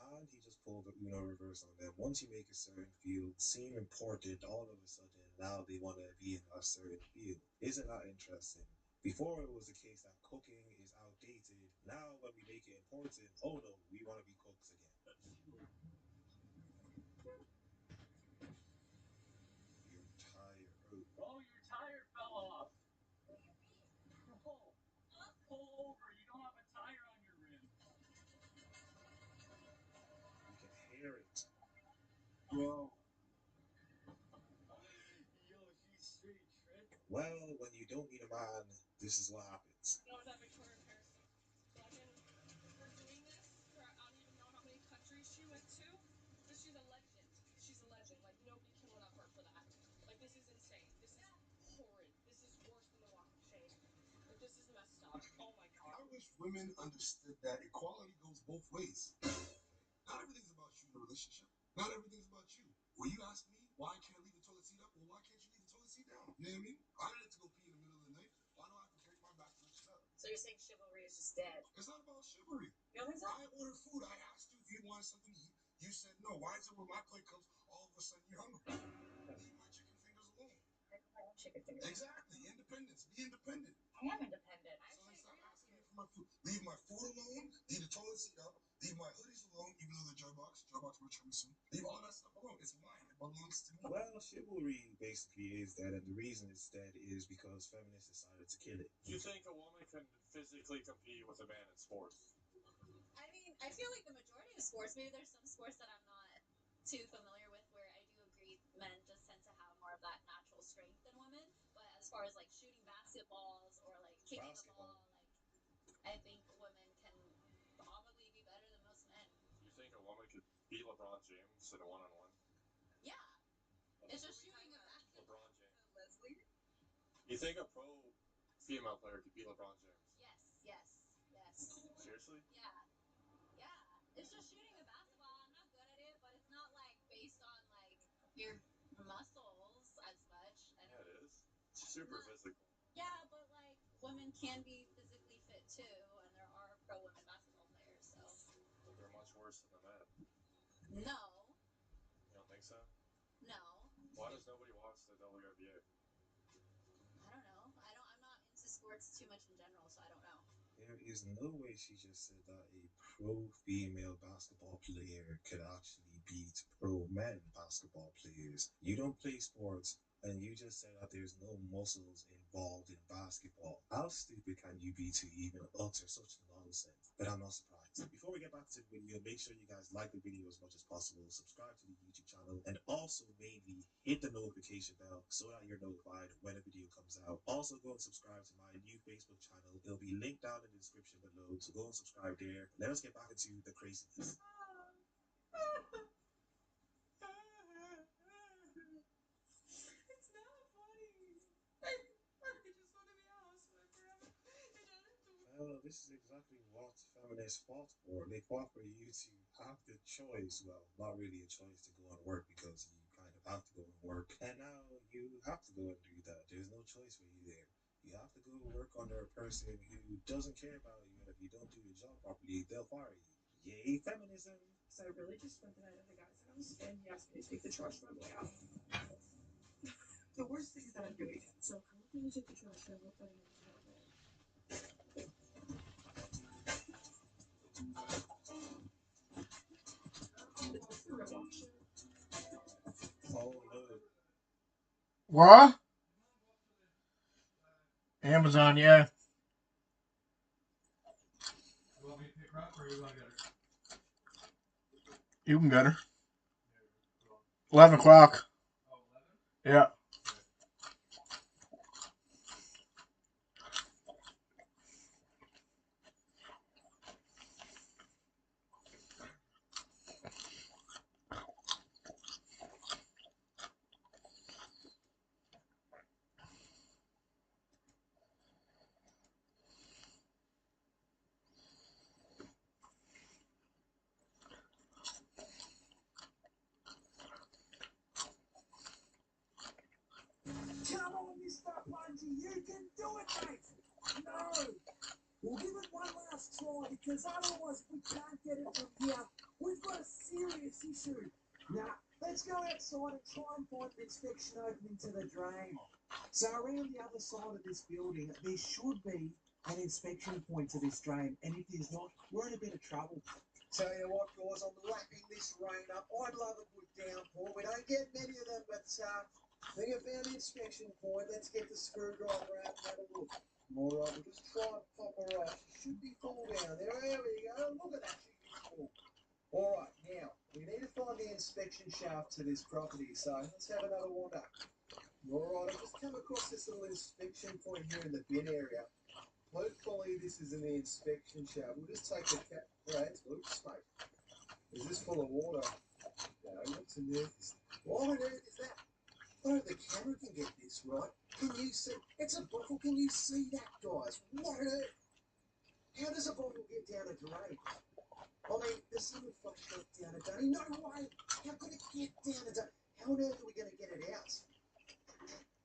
And he just pulled the Uno reverse on them. Once you make a certain field seem important, all of a sudden now they want to be in a certain field. Isn't that interesting? Before it was the case that cooking is outdated. Now when we make it important, oh no, we want to be cooks again. Your tire. Oh, your tire fell off. Pull over. You don't have a tire on your rim. You can hear it. Yo. Yo, she's straight tripping. Well, when you don't need a man, this is what happens. When I was at Victoria Paris Second, for doing this, for I don't even know how many countries she went to, but she's a legend. She's a legend. Like, nobody can one up her for that. Like, this is insane. This is horrid. This is worse than the walk of shame. Like, this is messed up. Oh my god. I wish women understood that equality goes both ways. Not everything's about you in a relationship. Not everything's about you. When you ask me why I can't leave the toilet seat up, well, why can't you leave the toilet seat down? You know what I mean? I need to go pee in the middle of the night. Why do I have to break my back to lift it up? So you're saying chivalry is just dead? It's not about chivalry. You don't think so? I ordered food. I asked you if you wanted something to eat. You said no. Why is it when my plate comes, all of a sudden you're hungry? Leave my chicken fingers alone. I cook my own chicken fingers. Exactly. Independence. Be independent. I am independent. I So actually stop agree with asking you. me for my food. Leave my food alone. Leave the toilet seat up. Leave my hoodies alone, even though they're Joybox. Joybox will return me soon. Leave all that stuff alone. It's mine. It belongs to me. Well, chivalry basically is dead, and the reason it's dead is because feminists decided to kill it. Do you think a woman can physically compete with a man in sports? I mean, I feel like the majority of sports, maybe there's some sports that I'm not too familiar with where I do agree men just tend to have more of that natural strength than women. But as far as like shooting basketballs or like kicking the ball, like I think women can probably be better than most men. Do you think a woman could beat LeBron James in a one-on-one? Yeah. It's just shooting a basketball. LeBron James. Leslie? You think a pro female player could beat LeBron James? Yes, yes, yes. Seriously? Yeah. Yeah. It's just shooting a basketball. I'm not good at it, but it's not like based on like your muscles as much. Yeah, it is. super physical. Yeah, but like women can be physically fit too, and there are pro women basketball players. So. But they're much worse than the men. No. You don't think so? No. Why does nobody watch the WNBA? I don't know. I'm not into sports too much in general, so I don't know. There is no way she just said that a pro female basketball player could actually beat pro men basketball players. You don't play sports, and you just said that there's no muscles involved in basketball. How stupid can you be to even utter such nonsense? But I'm not surprised. Before we get back to the video, make sure you guys like the video as much as possible, subscribe to the YouTube channel, and also mainly hit the notification bell so that you're notified when a video comes out. Also go and subscribe to my new Facebook channel. It'll be linked down in the description below, so go and subscribe there. Let us get back into the craziness. It's not funny. I just want to be a housewife forever. Well, this is exactly what feminists fought for. They fought for you to have the choice. Well, not really a choice to go and work because you kind of have to go and work. And now you have to go and do that. There's no choice for you there. You have to go work under a person who doesn't care about you. And if you don't do your job properly, they'll fire you. Yay, feminism. So I really just spent the night at the guy's house, and he asked me to take the trash my way out. The worst thing is that I'm doing it. So how can you take the trash out without any help? Oh no. What? Amazon, yeah. You want me to pick her up or you want to get her? You can get her. 11 o'clock. Oh, 11? Yeah. Come on, Mr. Bungie, you can do it, mate! No! We'll give it one last try, because otherwise we can't get it from here. We've got a serious issue. Now, let's go outside and try and find an inspection opening to the drain. So around the other side of this building, there should be an inspection point to this drain, and if there's not, we're in a bit of trouble. Tell you what, guys, I'm lapping this rain up. I'd love a good downpour. We don't get many of them, but I think I found the inspection point. Let's get the screwdriver out and have a look. All right, we'll just try and pop her off. She should be full down there. There we go. Look at that. She's full. All right, now, we need to find the inspection shaft to this property, so let's have another wander. All right, I've just come across this little inspection point here in the bin area. Hopefully this is in the inspection shaft. We'll just take the cap. Oops, mate. Is this full of water? No, what's in there? What on earth is that? Oh, the camera can get this, right? Can you see? It's a bottle. Can you see that, guys? What on earth? How does a bottle get down a drain? I mean, there's someone flushed it down a drain. No way! How could it get down a drain? How on earth are we going to get it out?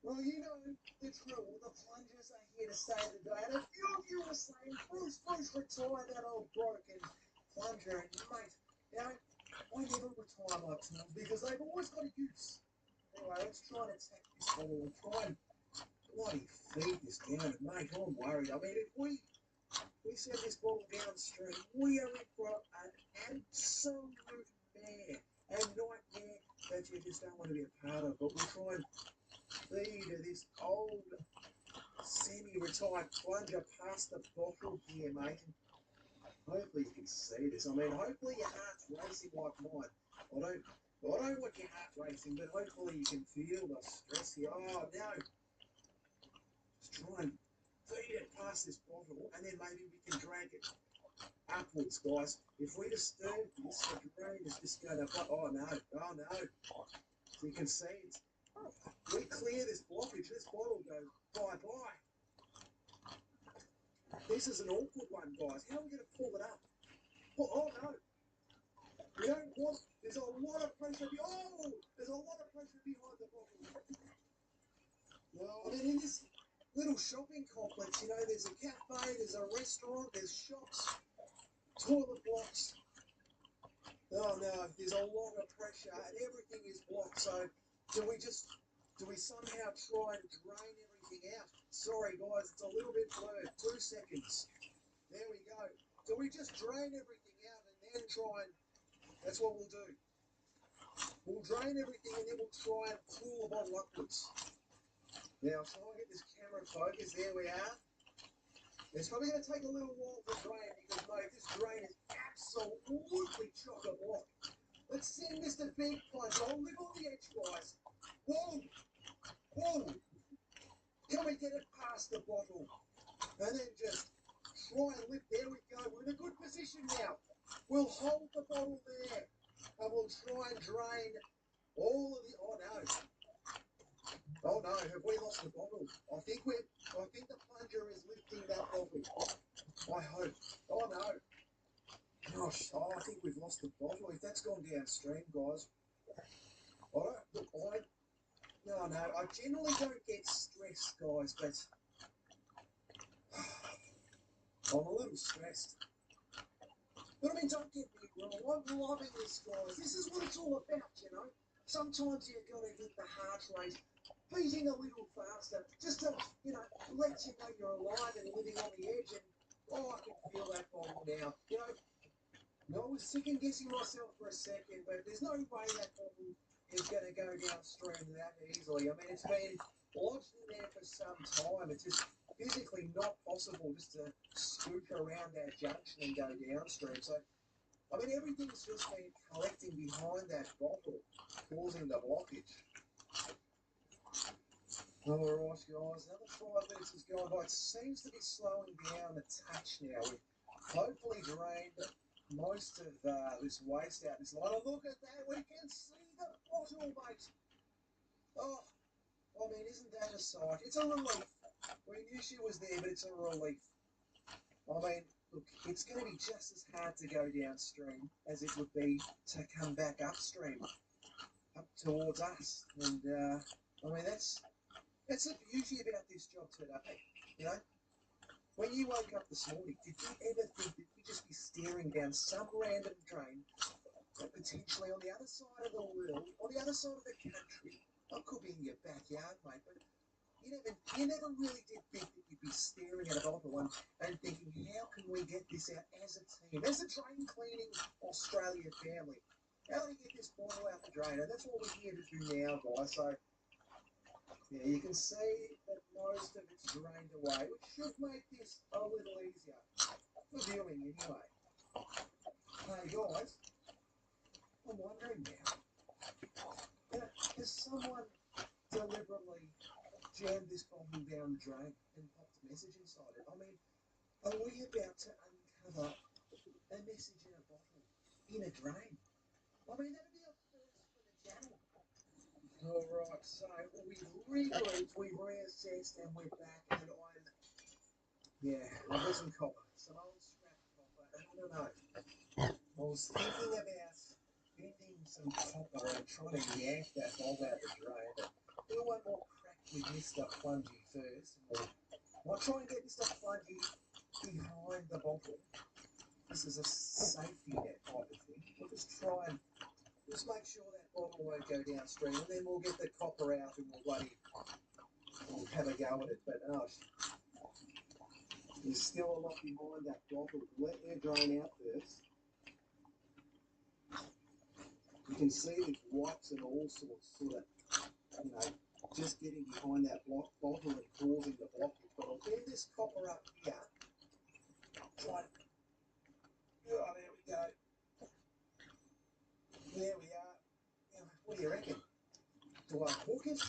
Well, you know the drill. The plungers are here to save the day. And a few of you were saying, Bruce, retire that old broken plunger. And mate, you know, I never retire my tools because they've always got a use. Anyway, let's try and attack this bottle and try and bloody feed this down. And mate, I'm worried. I mean, if we send this bottle downstream, we are in for an absolute mare and nightmare that you just don't want to be a part of. But we'll try and feed this old semi-retired plunger past the bottle here, mate. Hopefully you can see this. I mean, hopefully your heart's racing like mine. I don't want your heart racing, but hopefully you can feel the stress here. Oh, no. Just try and feed it past this bottle, and then maybe we can drag it upwards, guys. If we disturb this, the drain is just going to... Oh, no. Oh, no. So you can see it's... We clear this blockage, this bottle goes bye-bye. This is an awkward one, guys. How are we going to pull it up? Oh, no. We don't want... There's a lot of pressure... Oh! There's a lot of pressure behind the bottle. No, I mean, in this little shopping complex. You know, there's a cafe, there's a restaurant, there's shops, toilet blocks. Oh no, there's a lot of pressure and everything is blocked. So do we somehow try and drain everything out? Sorry guys, it's a little bit blurred. 2 seconds. There we go. Do we just drain everything out and then try and, that's what we'll do. We'll drain everything and then we'll try and pull the bottle upwards. Now, so I'll get this camera focused. There we are. It's probably going to take a little while to drain because, mate, this drain is absolutely chock-a-block. Let's send Mr. Big Punch. I'll live on the edge, guys. Whoa! Whoa! Can we get it past the bottle? And then just try and lift. There we go. We're in a good position now. We'll hold the bottle there. And we'll try and drain all of the... Oh, no. Oh, no. Have we lost the bottle? I think the plunger is lifting that bottle. I hope. Oh, no. Gosh, I think we've lost the bottle. If that's gone downstream, guys. No, I generally don't get stressed, guys, but I'm a little stressed. But I mean, don't get me wrong, I'm loving this, guys. This is what it's all about, you know. Sometimes you've got to get the heart rate beating a little faster, just to, you know, let you know you're alive and living on the edge. And, I can feel that bottle now. You know, I was second-guessing myself for a second, but there's no way that bottle is going to go downstream that easily. I mean, it's been lodged in there for some time. It's just physically not possible just to scoop around that junction and go downstream. So, I mean, everything's just been collecting behind that bottle, causing the blockage. All right, guys, another 5 minutes has gone by. It seems to be slowing down a touch now. We've hopefully drained most of this waste out this line. Oh, look at that. We can see the bottle, mate. Oh, I mean, isn't that a sight? It's a relief. We knew she was there, but it's a relief. I mean, look, it's going to be just as hard to go downstream as it would be to come back upstream, up towards us. And, I mean, that's the beauty about this job today, you know? When you woke up this morning, did you ever think that you'd just be staring down some random drain that potentially on the other side of the world, on the other side of the country, it could be in your backyard, mate, but you never really did think that you'd be staring at a bottle and thinking, how can we get this out as a team, as a drain cleaning Australia family? How do we get this bottle out the drain? And that's what we're here to do now, guys. So, yeah, you can see that most of it's drained away, which should make this a little easier for viewing anyway. Hey guys, I'm wondering now, has someone deliberately jammed this bottle down the drain and popped a message inside it? I mean, are we about to uncover a message in a bottle in a drain? I mean, that'd be a first for the channel. Alright, so we've regrouped, we've reassessed, and we're back, and I've got some copper, some old scrap copper, and I don't know. I was thinking about bending some copper and trying to yank that bulb out the drain, but do one more crack with Mr. Plungy first, and I'll try and get Mr. Plungy behind the bottle. This is a safety net type of thing. We'll just try and just make sure that bottle won't go downstream, and then we'll get the copper out and we'll have a go at it. But there's still a lot behind that bottle. Let air drain out first. You can see there's wipes and all sorts, sort of, you know, just getting behind that bottle and causing the blockage. But I'll bend this copper up here. Try and, oh, there we go. There we are. Now, what do you reckon? Do I hook it?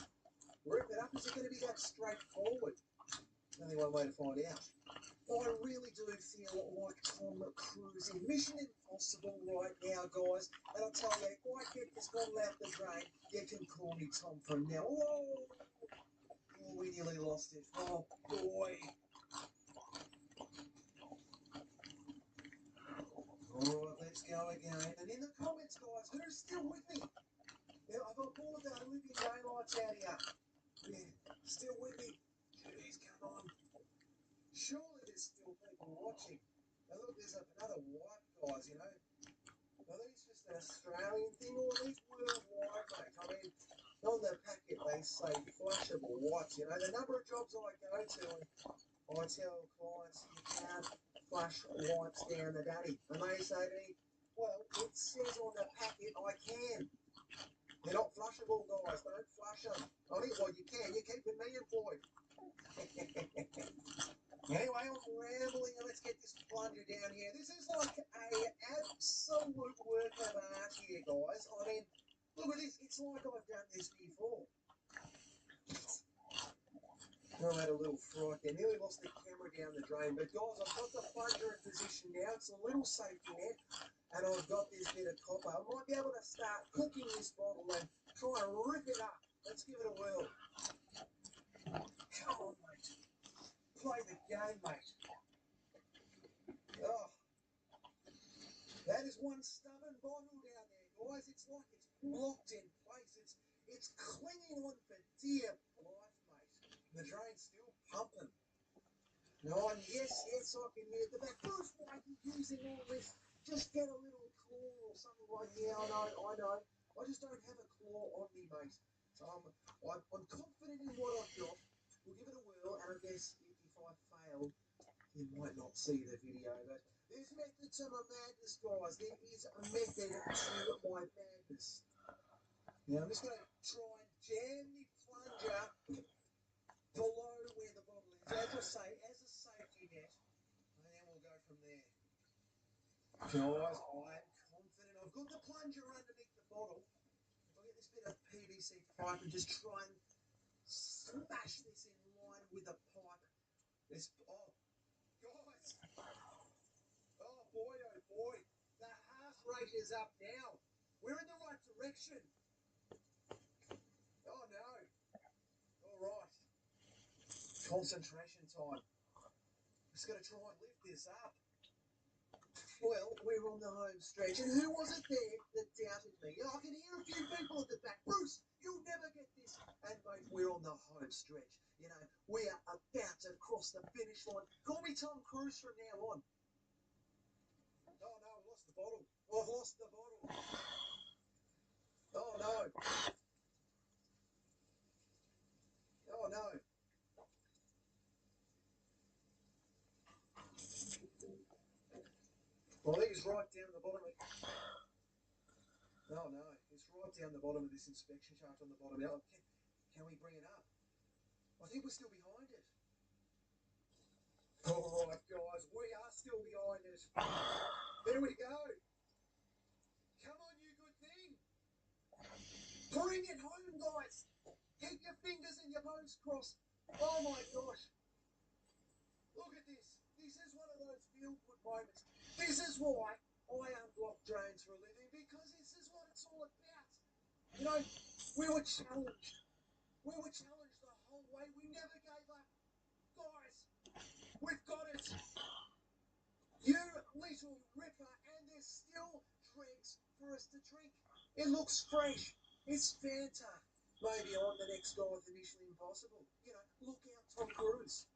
Rip it up? Is it going to be that straightforward? Only one way to find out. I really do feel like Tom Cruise in Mission Impossible right now, guys. And I'll tell you, if I get this bottle out the drain, you can call me Tom from now. Oh, we nearly lost it. Oh, boy. Alright, let's go again. And in the comments, guys, who's still with me? Yeah, I've got all of our living daylights out here. Yeah, still with me. Jeez, come on. Surely there's still people watching. Now look, there's another white guys, you know. Are these just an Australian thing or are these worldwide, mate? I mean, on the packet they say flushable whites, you know. The number of jobs I go to and I tell clients you can't flush whites down the daddy. And they say to me, well, it says on the packet I can. They're not flushable, guys. Don't flush them. I mean, well, you can. You're keeping me employed. Anyway, I'm rambling. Let's get this plunger down here. This is like a absolute work of art here, guys. I mean, look at this. It's like I've done this before. I had a little fright there. Nearly lost the camera down the drain. But, guys, I've got the plunger in position now. It's a little safety net. And I've got this bit of copper. I might be able to start cooking this bottle and try and rip it up. Let's give it a whirl. Come on, mate. Play the game, mate. Oh. That is one stubborn bottle down there, guys. It's like it's blocked in place. It's clinging on for dear life, mate. The drain's still pumping. No, and yes, I can hear the back. Bruce, why are you using all this? Just get a little claw or something like that. Yeah, I know. I just don't have a claw on me, mate. So I'm confident in what I've got. We'll give it a whirl, and I guess if I fail, you might not see the video. But there's method to my madness, guys. There is a method to my madness. Now I'm just going to try and jam the plunger below where the bottle is. As I say, as a safety net, and then we'll go from there. Guys, I am confident. I've got the plunger underneath the bottle. If I get this bit of PVC pipe and just try and smash this in line with the pipe. Guys. Oh boy. The heart rate is up now. We're in the right direction. Oh no. All right. Concentration time. Just got to try and lift this up. Well, we're on the home stretch, and who was it there that doubted me? I can hear a few people at the back. Bruce, you'll never get this. And mate, we're on the home stretch. You know, we are about to cross the finish line. Call me Tom Cruise from now on. Oh no, I've lost the bottle. I've lost the bottle. Oh no. Oh no. Well, I think it's right down the bottom of it. Oh no, it's right down the bottom of this inspection shaft on the bottom. Oh, can we bring it up? I think we're still behind it. All right, guys, we are still behind it. There we go. Come on, you good thing. Bring it home, guys. Keep your fingers and your bones crossed. Oh my gosh. Look at this. This is one of those feel-good moments. This is why I unblock drains for a living, because this is what it's all about. You know, we were challenged. We were challenged the whole way. We never gave up. Guys, we've got it. You little ripper, and there's still drinks for us to drink. It looks fresh. It's Fanta. Maybe I'm the next guy with Mission Impossible. You know, look out, Tom Cruise.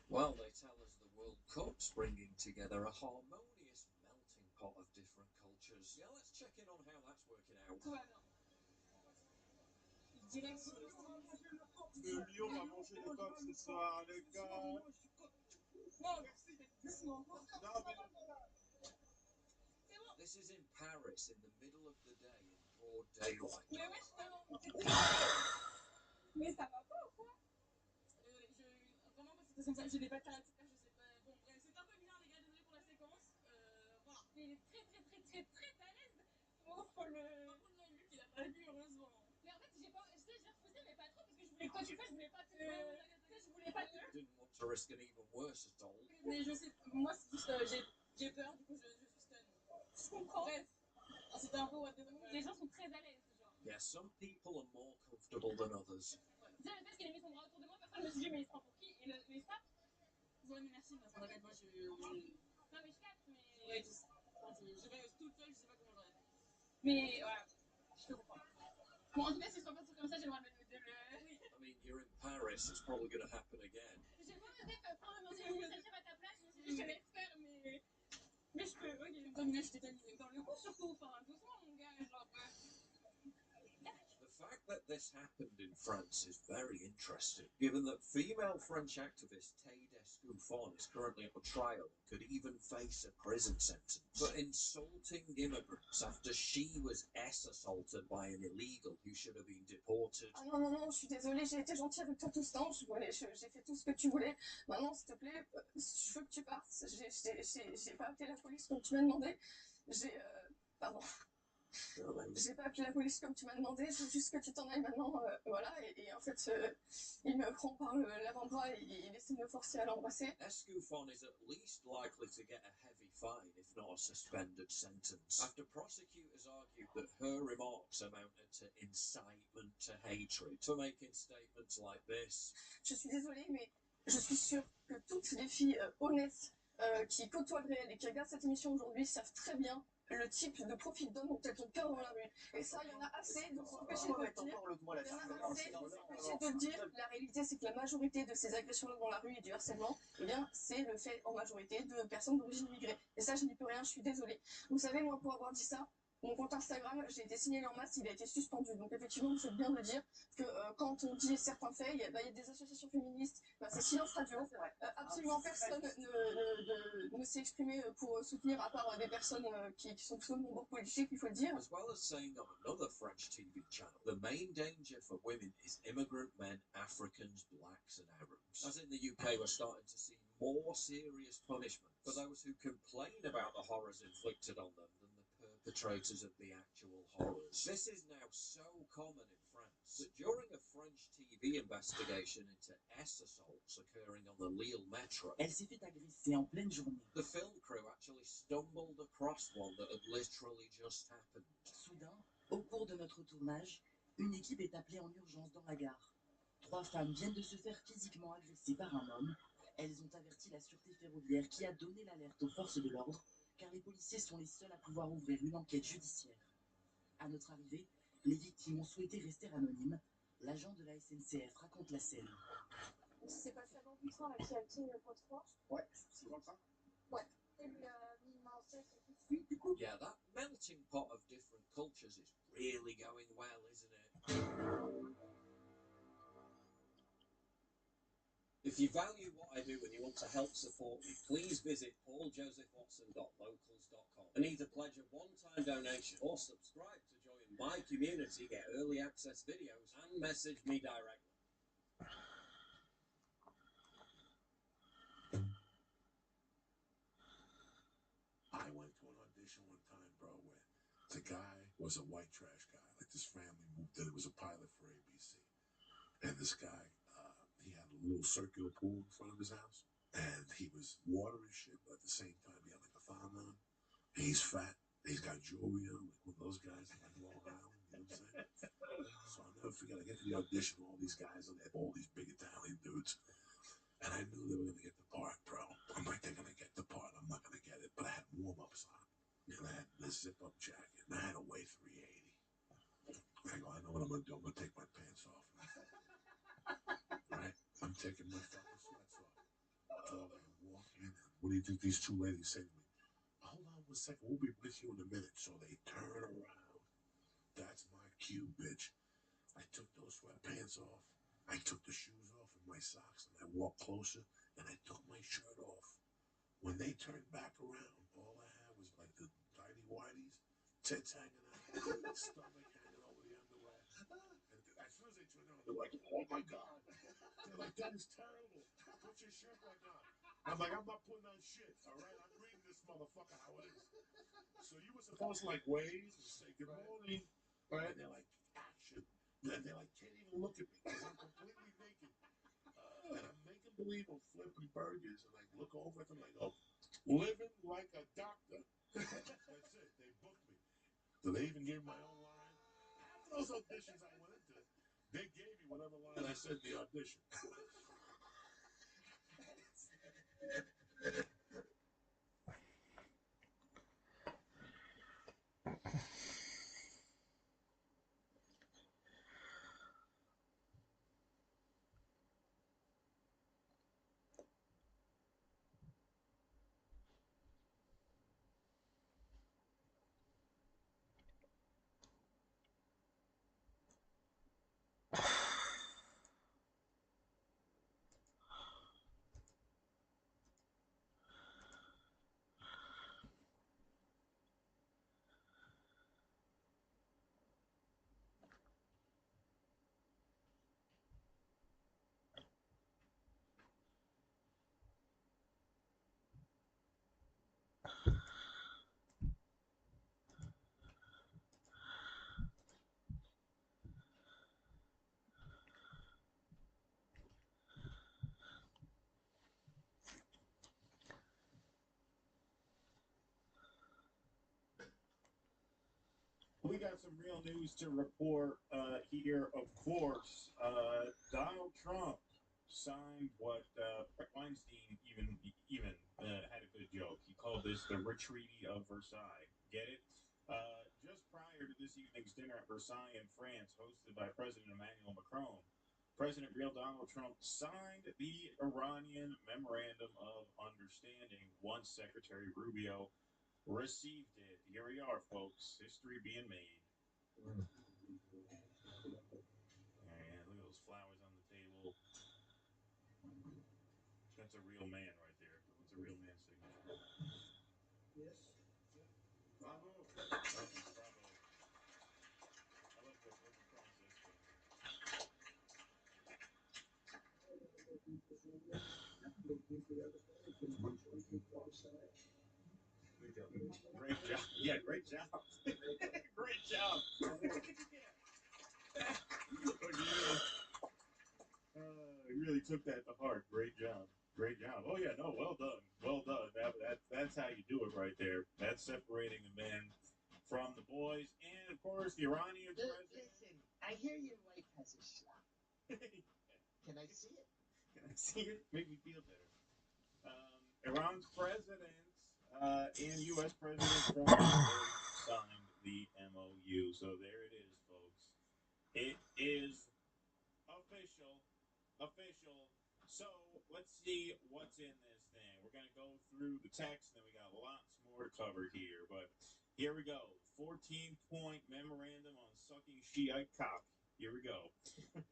Well, they tell us the World Cup's bringing together a harmonious melting pot of different cultures. Yeah, let's check in on how that's working out. Le lion va manger le coq ce soir, le coq. This is in Paris in the middle of the day in broad daylight. Mais ça va pas ou quoi? Vraiment, moi, c'était ça. Je n'ai pas de caractère, je sais pas. Bon, bref, c'est un peu bizarre, les gars. Désolé pour la séquence. Voilà. Mais il est très à l'aise. Pour le. Par contre, là, Luc, il a pas vu, heureusement. Mais en fait, j'ai refusé, mais pas trop, parce que je voulais que toi tu fasses, je voulais pas te. Je voulais pas te. Didn't want to risk an even worse assault. Mais je sais, moi, c'est juste, j'ai peur, du coup, je suis stun. Je comprends. Bref. C'était un peu what the fuck. Les gens sont très à l'aise, genre. Yeah, some people are more comfortable than others. Déjà, le fait qu'il ait mis son bras autour de moi, personne ne me suis dit, mais il se prend pour qui? Mais ça, ouais, mais merci, mais t'inquiète, moi, non, mais je capte, mais. Ouais, je sais pas, toute seule, je sais pas comment j'aurais fait. Mais ouais, je te comprends. Bon, en tout cas, si je t'en passe comme ça, j'ai le droit de me dire I mean, you're in Paris, it's probably going to happen again. J'ai pas osé prendre un ancien initiative à ta place, je me suis dit, je te laisse faire, mais je peux, ok. Dommage, je t'ai pas mis dans le coup, surtout, enfin, doucement, mon gars, genre. The fact that this happened in France is very interesting, given that female French activist Tay Descoufon is currently on trial and could even face a prison sentence for insulting immigrants after she was assaulted by an illegal who should have been deported. Ah non, non, non, je suis désolée, j'ai été gentille avec toi tout ce temps, j'ai fait tout ce que tu voulais. Maintenant, s'il te plaît, je veux que tu partes. J'ai pas appelé la police comme tu m'as demandé. Pardon. J'ai pas appelé la police comme tu m'as demandé, c'est juste que tu t'en ailles maintenant, voilà, et en fait, il me prend par l'avant-bras et il essaie de me forcer à l'embrasser. Escoufon is at least likely to get a heavy fine, if not a suspended sentence, after prosecutors argued that her remarks amounted to incitement to hatred for making statements like this. Je suis désolée, mais je suis sûre que toutes les filles honnêtes qui côtoient le réel et qui regardent cette émission aujourd'hui savent très bien le type de profil d'homme dont elles ont peur dans la rue. Et ça, il y en a assez de s'empêcher de le dire. Il y en a assez de s'empêcher de le dire. La réalité, c'est que la majorité de ces agressions-là dans la rue et du harcèlement, eh bien, c'est le fait en majorité de personnes d'origine immigrée. Et ça, je n'y peux rien, je suis désolée. Vous savez, moi, pour avoir dit ça, mon compte Instagram, j'ai été signalé en masse, il a été suspendu. Donc effectivement, vous faites bien de dire que quand on dit certains faits, il y a des associations féministes, c'est silence radio. Absolument personne ne s'est exprimé pour soutenir, à part des personnes qui sont plutôt de mon bord politique, il faut le dire. As well as saying on another French TV channel, the main danger for women is immigrant men, Africans, blacks and Arabs. As in the UK, we're starting to see more serious punishment for those who complain about the horrors inflicted on them than the perpetrators of the actual horrors. This is now so common in France that during a French TV investigation into assaults occurring on the Lille metro, elle s'est fait agresser en pleine journée. The film crew actually stumbled across one that had literally just happened. Soudain, au cours de notre tournage, une équipe est appelée en urgence dans la gare. 3 femmes viennent de se faire physiquement agresser par un homme. Elles ont averti la sûreté ferroviaire qui a donné l'alerte aux forces de l'ordre, car les policiers sont les seuls à pouvoir ouvrir une enquête judiciaire. À notre arrivée, les victimes ont souhaité rester anonymes. L'agent de la SNCF raconte la scène. C'est passé avant du train là, qui a quitté point 3. Ouais, c'est dans le train. Ouais. Et lui a mis une main au sexe et tout de suite, du coup. Yeah, that melting pot of different cultures is really going well, isn't it? If you value what I do and you want to help support me, please visit pauljosephwatson.locals.com and either pledge a one-time donation or subscribe to join my community, get early access videos, and message me directly. I went to an audition one time, bro, where the guy was a white trash guy. Like this family moved in, it was a pilot for ABC. And this guy, he had a little circular pool in front of his house. And he was watering shit, but at the same time, he had like a thong on. And he's fat. He's got jewelry on, like one of those guys in like Long Island. You know what I'm saying? So I'll never forget, I get to the audition, all these guys, and they have all these big Italian dudes. And I knew they were going to get the part, bro. I'm like, they're going to get the part. I'm not going to get it. But I had warm-ups on. And I had this zip-up jacket. And I had to weigh 380. I go, I know what I'm going to do. I'm going to take my pants off. Right? I'm taking my fucking sweats off. So I walk in. And what do you think these two ladies say to me? Hold on 1 second. We'll be with you in a minute. So they turn around. That's my cue, bitch. I took those sweatpants off. I took the shoes off and my socks, and I walked closer, and I took my shirt off. When they turned back around, all I had was like the tidy whities, tits hanging out, stomach hanging over the underwear. And as soon as they turned around, they're like, "Oh my god!" They're like, "That is terrible. Put your shirt back on." I'm like, "I'm not putting on shit. All right, I'm reading this motherfucker how it is." So you were supposed to like wave and say good morning, right? And they're like, action. And they like can't even look at me because I'm completely naked. And I'm making believe I'm flipping burgers, and I look over at them and I go, "Living like a doctor." That's it. They booked me. So they even gave my own line. Half those auditions I went into, they gave me whatever line I said in the audition. we got some real news to report here. Of course, Donald Trump signed what Weinstein even had a good joke. He called this the Retreaty of Versailles. Get it? Just prior to this evening's dinner at Versailles in France, hosted by President Emmanuel Macron, President real Donald Trump signed the Iranian Memorandum of Understanding once Secretary Rubio received it. Here we are, folks. History being made. And look at those flowers on the table. That's a real man right there. That's a real man's signature. Yes. Bravo. Bravo. I love what Macron says to him. Great job. Yeah, great job. Great job. You really took that to heart. Great job. Great job. Oh yeah, no, well done. Well done. That's how you do it right there. That's separating the men from the boys. And of course the Iranian president. Listen, I hear your wife has a slap. Can I see it? Can I see it? Make me feel better. Iran's president and U.S. President Trump signed the MOU. So there it is, folks. It is official. So let's see what's in this thing. We're going to go through the text, and then we got lots more to cover here. But here we go. 14-point memorandum on sucking Shiite cock. Here we go.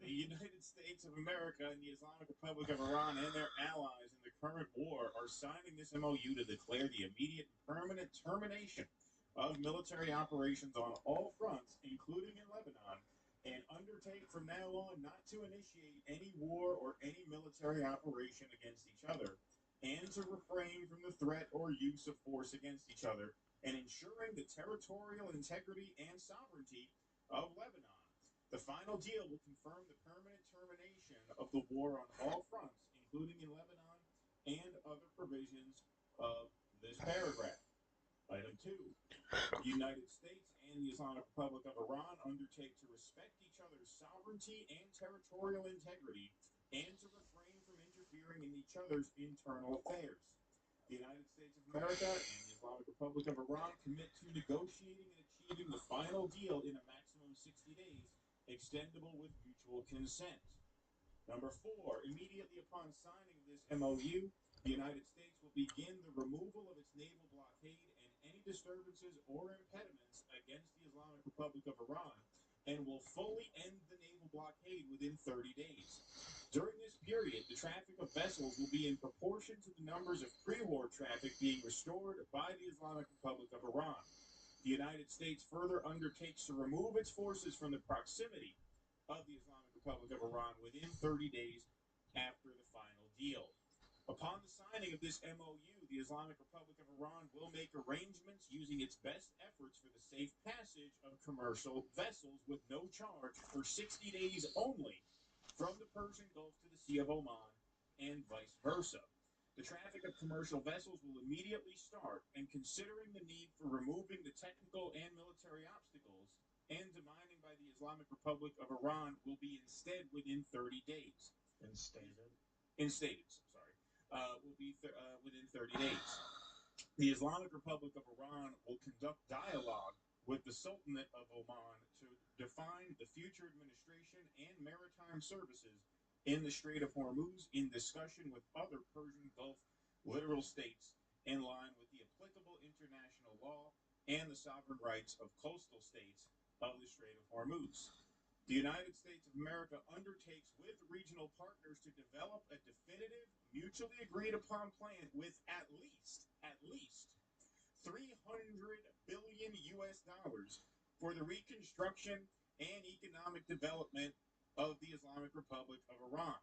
The United States of America and the Islamic Republic of Iran and their allies in the current war are signing this MOU to declare the immediate and permanent termination of military operations on all fronts, including in Lebanon, and undertake from now on not to initiate any war or any military operation against each other, and to refrain from the threat or use of force against each other, and ensuring the territorial integrity and sovereignty of Lebanon. The final deal will confirm the permanent termination of the war on all fronts, including in Lebanon, and other provisions of this paragraph. Item 2. The United States and the Islamic Republic of Iran undertake to respect each other's sovereignty and territorial integrity, and to refrain from interfering in each other's internal affairs. The United States of America and the Islamic Republic of Iran commit to negotiating and achieving the final deal in a maximum 60 days, extendable with mutual consent. Number 4, immediately upon signing of this MOU, the United States will begin the removal of its naval blockade and any disturbances or impediments against the Islamic Republic of Iran, and will fully end the naval blockade within 30 days. During this period, the traffic of vessels will be in proportion to the numbers of pre-war traffic being restored by the Islamic Republic of Iran. The United States further undertakes to remove its forces from the proximity of the Islamic Republic of Iran within 30 days after the final deal. Upon the signing of this MOU, the Islamic Republic of Iran will make arrangements using its best efforts for the safe passage of commercial vessels with no charge for 60 days only from the Persian Gulf to the Sea of Oman and vice versa. The traffic of commercial vessels will immediately start, and considering the need for removing the technical and military obstacles and demining by the Islamic Republic of Iran will be instead within 30 days. Instated, sorry. Will be within 30 days. The Islamic Republic of Iran will conduct dialogue with the Sultanate of Oman to define the future administration and maritime services in the Strait of Hormuz in discussion with other Persian Gulf littoral states in line with the applicable international law and the sovereign rights of coastal states of the Strait of Hormuz. The United States of America undertakes with regional partners to develop a definitive, mutually agreed upon plan with at least $300 billion for the reconstruction and economic development of the Islamic Republic of Iran.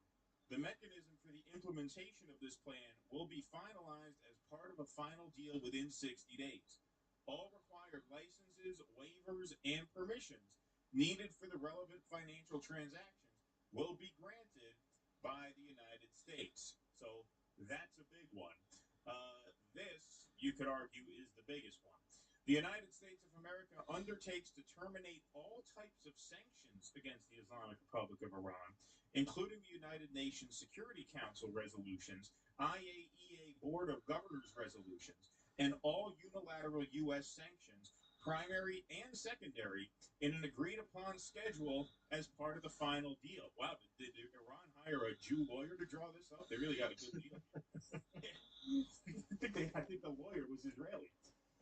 The mechanism for the implementation of this plan will be finalized as part of a final deal within 60 days. All required licenses, waivers, and permissions needed for the relevant financial transactions will be granted by the United States. So that's a big one. This, you could argue, is the biggest one. The United States of America undertakes to terminate all types of sanctions against the Islamic Republic of Iran, including the United Nations Security Council resolutions, IAEA Board of Governors resolutions, and all unilateral U.S. sanctions, primary and secondary, in an agreed-upon schedule as part of the final deal. Wow, did Iran hire a Jew lawyer to draw this up? They really got a good deal. I think the lawyer was Israeli,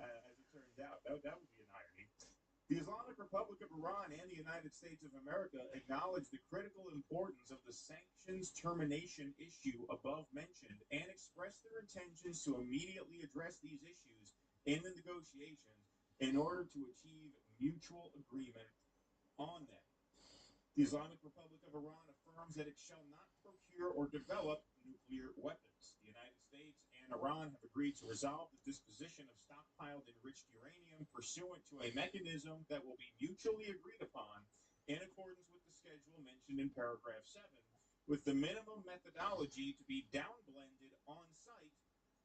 as it turns out. That would be an irony. The Islamic Republic of Iran and the United States of America acknowledge the critical importance of the sanctions termination issue above mentioned and express their intentions to immediately address these issues in the negotiations in order to achieve mutual agreement on them. The Islamic Republic of Iran affirms that it shall not procure or develop nuclear weapons. The United States and Iran have agreed to resolve the disposition of stockpiled enriched uranium pursuant to a mechanism that will be mutually agreed upon in accordance with the schedule mentioned in paragraph 7, with the minimum methodology to be downblended on site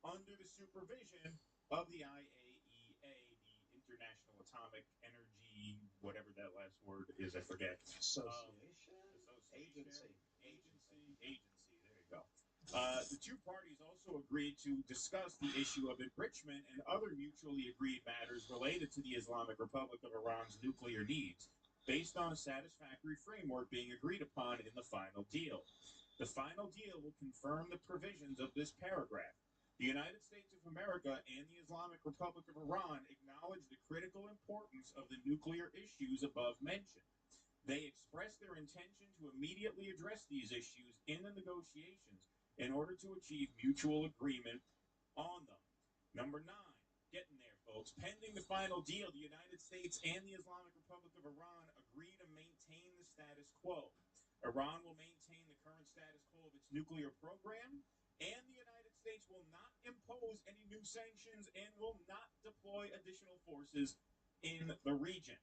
under the supervision of the IAEA, the International Atomic Energy, whatever that last word is, I forget. Agency. There you go. The two parties also agreed to discuss the issue of enrichment and other mutually agreed matters related to the Islamic Republic of Iran's nuclear needs, based on a satisfactory framework being agreed upon in the final deal. The final deal will confirm the provisions of this paragraph. The United States of America and the Islamic Republic of Iran acknowledge the critical importance of the nuclear issues above mentioned. They express their intention to immediately address these issues in the negotiations in order to achieve mutual agreement on them. Number 9, getting there, folks. Pending the final deal, the United States and the Islamic Republic of Iran agree to maintain the status quo. Iran will maintain the current status quo of its nuclear program, and the United States will not impose any new sanctions and will not deploy additional forces in the region.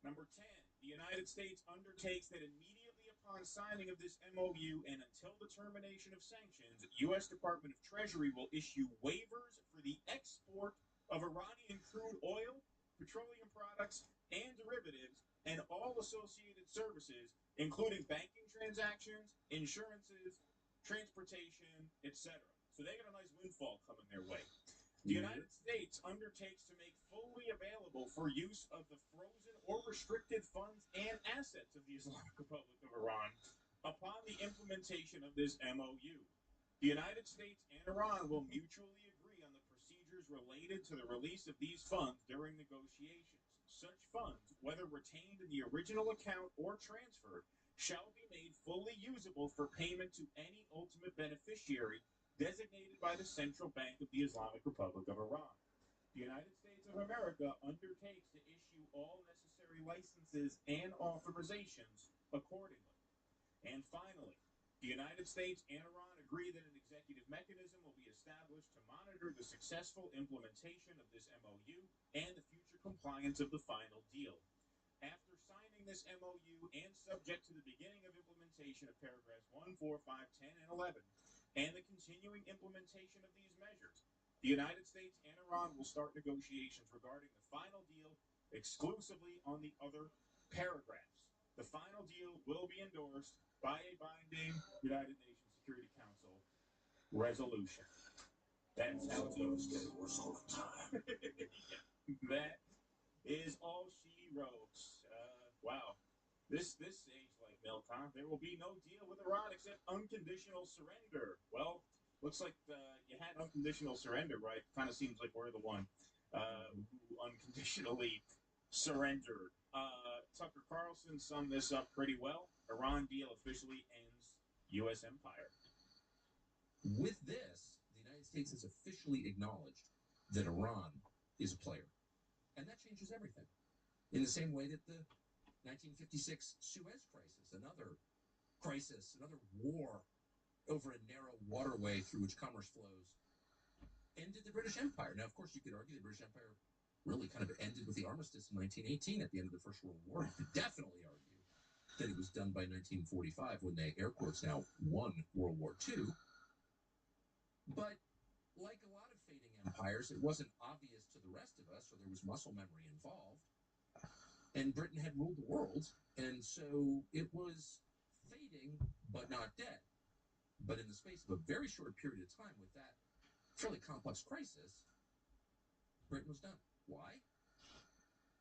Number 10, the United States undertakes that immediately upon signing of this MOU and until the termination of sanctions, the U.S. Department of Treasury will issue waivers for the export of Iranian crude oil, petroleum products, and derivatives, and all associated services, including banking transactions, insurances, transportation, etc. So they got a nice windfall coming their way. The United States undertakes to make fully available for use of the frozen or restricted funds and assets of the Islamic Republic of Iran upon the implementation of this MOU. The United States and Iran will mutually agree on the procedures related to the release of these funds during negotiations. Such funds, whether retained in the original account or transferred, shall be made fully usable for payment to any ultimate beneficiary designated by the Central Bank of the Islamic Republic of Iran. The United States of America undertakes to issue all necessary licenses and authorizations accordingly. And finally, the United States and Iran agree that an executive mechanism will be established to monitor the successful implementation of this MOU and the future compliance of the final deal. After signing this MOU and subject to the beginning of implementation of paragraphs 1, 4, 5, 10, and 11, and the continuing implementation of these measures, the United States and Iran will start negotiations regarding the final deal exclusively on the other paragraphs. The final deal will be endorsed by a binding United Nations Security Council resolution. That's how it goes. Getting worse all the time. That is all she wrote. Wow. This aged like milk, huh? There will be no deal with Iran except unconditional surrender. Well, looks like you had unconditional surrender, right? Kind of seems like we're the one who unconditionally surrendered. Tucker Carlson summed this up pretty well. Iran deal officially ends U.S. empire. With this, the United States has officially acknowledged that Iran is a player. And that changes everything. In the same way that the 1956 Suez Crisis, another crisis, another war over a narrow waterway through which commerce flows, ended the British Empire. Now, of course, you could argue the British Empire really kind of ended with the armistice in 1918 at the end of the First World War. You could definitely argue that it was done by 1945 when they, air quotes now, won World War II. But like a lot of fading empires, it wasn't obvious to the rest of us, or there was muscle memory involved. And Britain had ruled the world, and so it was fading, but not dead. But in the space of a very short period of time with that fairly complex crisis, Britain was done. Why?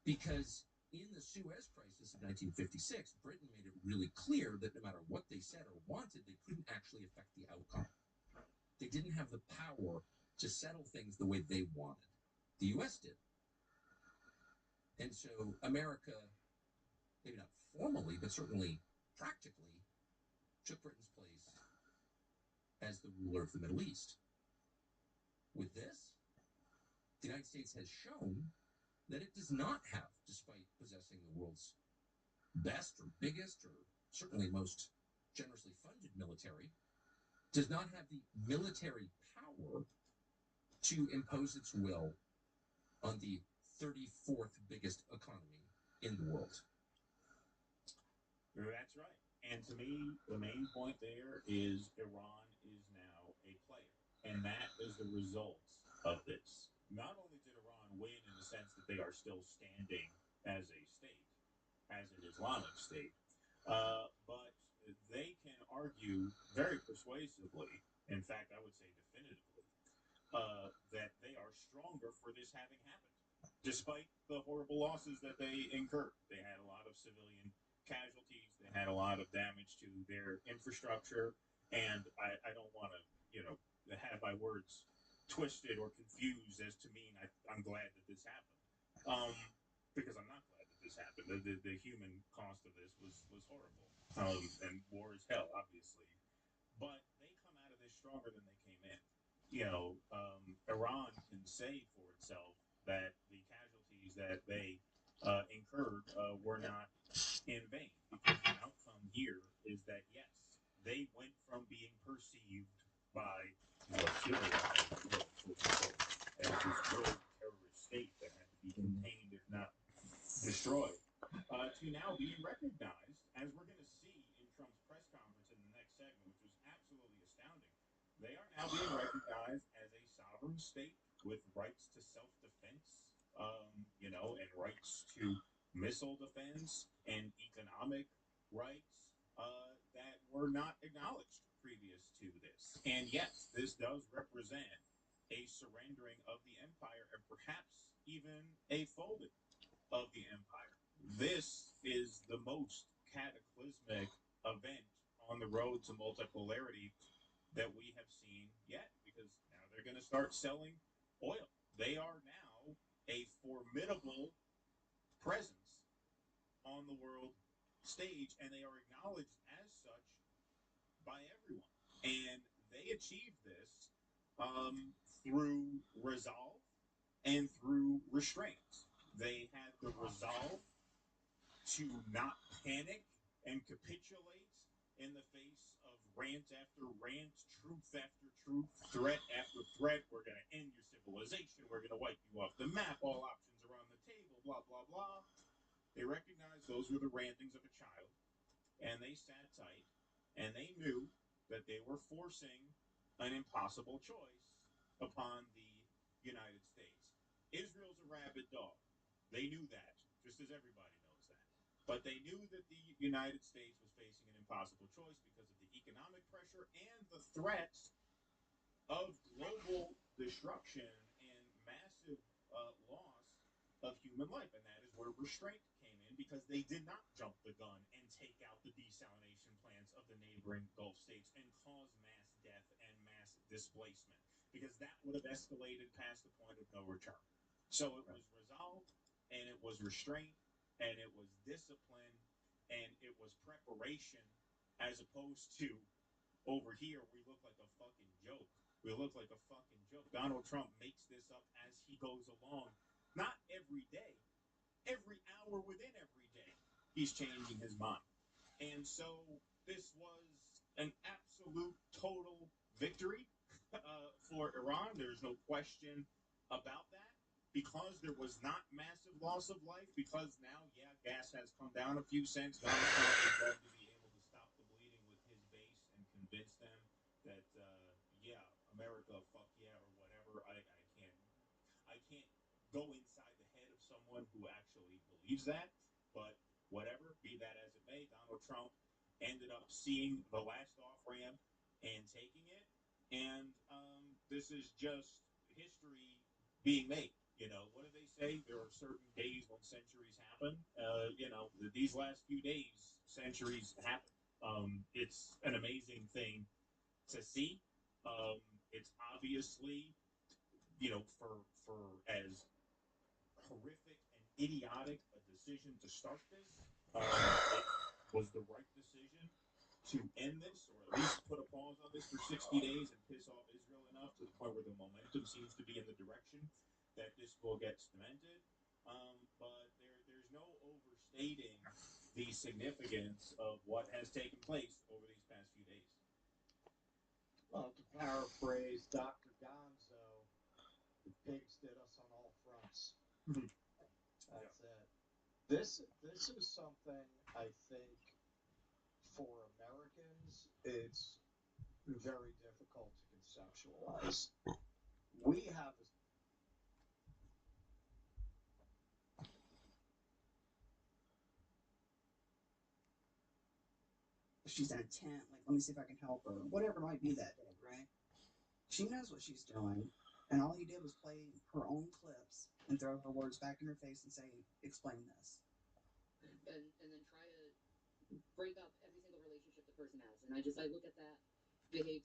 Because in the Suez Crisis of 1956, Britain made it really clear that no matter what they said or wanted, they couldn't actually affect the outcome. They didn't have the power to settle things the way they wanted. The U.S. did. And so America, maybe not formally, but certainly practically, took Britain's place as the ruler of the Middle East. With this, the United States has shown that it does not have, despite possessing the world's best or biggest or certainly most generously funded military, does not have the military power to impose its will on the 34th biggest economy in the world. That's right. And to me, the main point there is Iran is now a player. And that is the result of this. Not only did Iran win in the sense that they are still standing as a state, as an Islamic state, but they can argue very persuasively, in fact, I would say definitively, that they are stronger for this having happened, despite the horrible losses that they incurred. They had a lot of civilian casualties. They had a lot of damage to their infrastructure, and I don't want to, have my words twisted or confused as to mean I'm glad that this happened, because I'm not glad that this happened. The human cost of this was horrible, and war is hell, obviously. But they come out of this stronger than they came in. Iran can say for itself that the casualties that they incurred were not in vain, because the outcome here is that, yes, they went from being perceived by what civilized the world, as this world terrorist state that had to be contained, if not destroyed, to now being recognized, as we're going to see in Trump's press conference in the next segment, which was absolutely astounding. They are now being recognized as a sovereign state with rights to self-defense, and rights to missile defense and economic rights that were not acknowledged previous to this. And yes, this does represent a surrendering of the empire and perhaps even a folding of the empire. This is the most cataclysmic event on the road to multipolarity that we have seen yet, because now they're going to start selling oil. They are now a formidable presence on the world stage, and they are acknowledged as such by everyone. And they achieved this through resolve and through restraint. They had the resolve to not panic and capitulate in the face of rant after rant, truth after truth, threat after threat. We're going to end your civilization. We're going to wipe you off the map. All options are on the table, blah, blah, blah. They recognized those were the rantings of a child, and they sat tight, and they knew that they were forcing an impossible choice upon the United States. Israel's a rabid dog. They knew that, just as everybody knows that. But they knew that the United States was facing an impossible choice because of the economic pressure and the threats of global destruction and massive loss of human life. And that is where restraint came in, because they did not jump the gun and take out the desalination plants of the neighboring Gulf states and cause mass death and mass displacement, because that would have escalated past the point of no return. So it was resolve, and it was restraint, and it was discipline, and it was preparation, as opposed to over here, we look like a fucking joke. We look like a fucking joke. Donald Trump makes this up as he goes along. Not every day. Every hour within every day, he's changing his mind. And so this was an absolute total victory for Iran. There's no question about that. Because there was not massive loss of life, because now, yeah, gas has come down a few cents. Donald Trump is going to be able to stop the bleeding with his base and convince them that, yeah, America, fuck yeah, or whatever. I can't go inside the head of someone who actually believes that. But whatever, be that as it may, Donald Trump ended up seeing the last off ramp and taking it. And this is just history being made. You know, what do they say? There are certain days when centuries happen. You know, these last few days, centuries happen. It's an amazing thing to see. It's obviously, you know, for as horrific and idiotic a decision to start this, it was the right decision to end this, or at least put a pause on this for 60 days and piss off Israel enough to the point where the momentum seems to be in the direction that this will get cemented. But there's no overstating the significance of what has taken place over these past few days. Well, to paraphrase Dr. Gonzo, the pigs did us on all fronts. That's it. This is something I think for Americans it's very difficult to conceptualize. We have a she's in a tent, like, let me see if I can help her, whatever it might be that day, right? She knows what she's doing, and all he did was play her own clips and throw her words back in her face and say, explain this. And then try to break up every single relationship the person has. And I look at that behavior.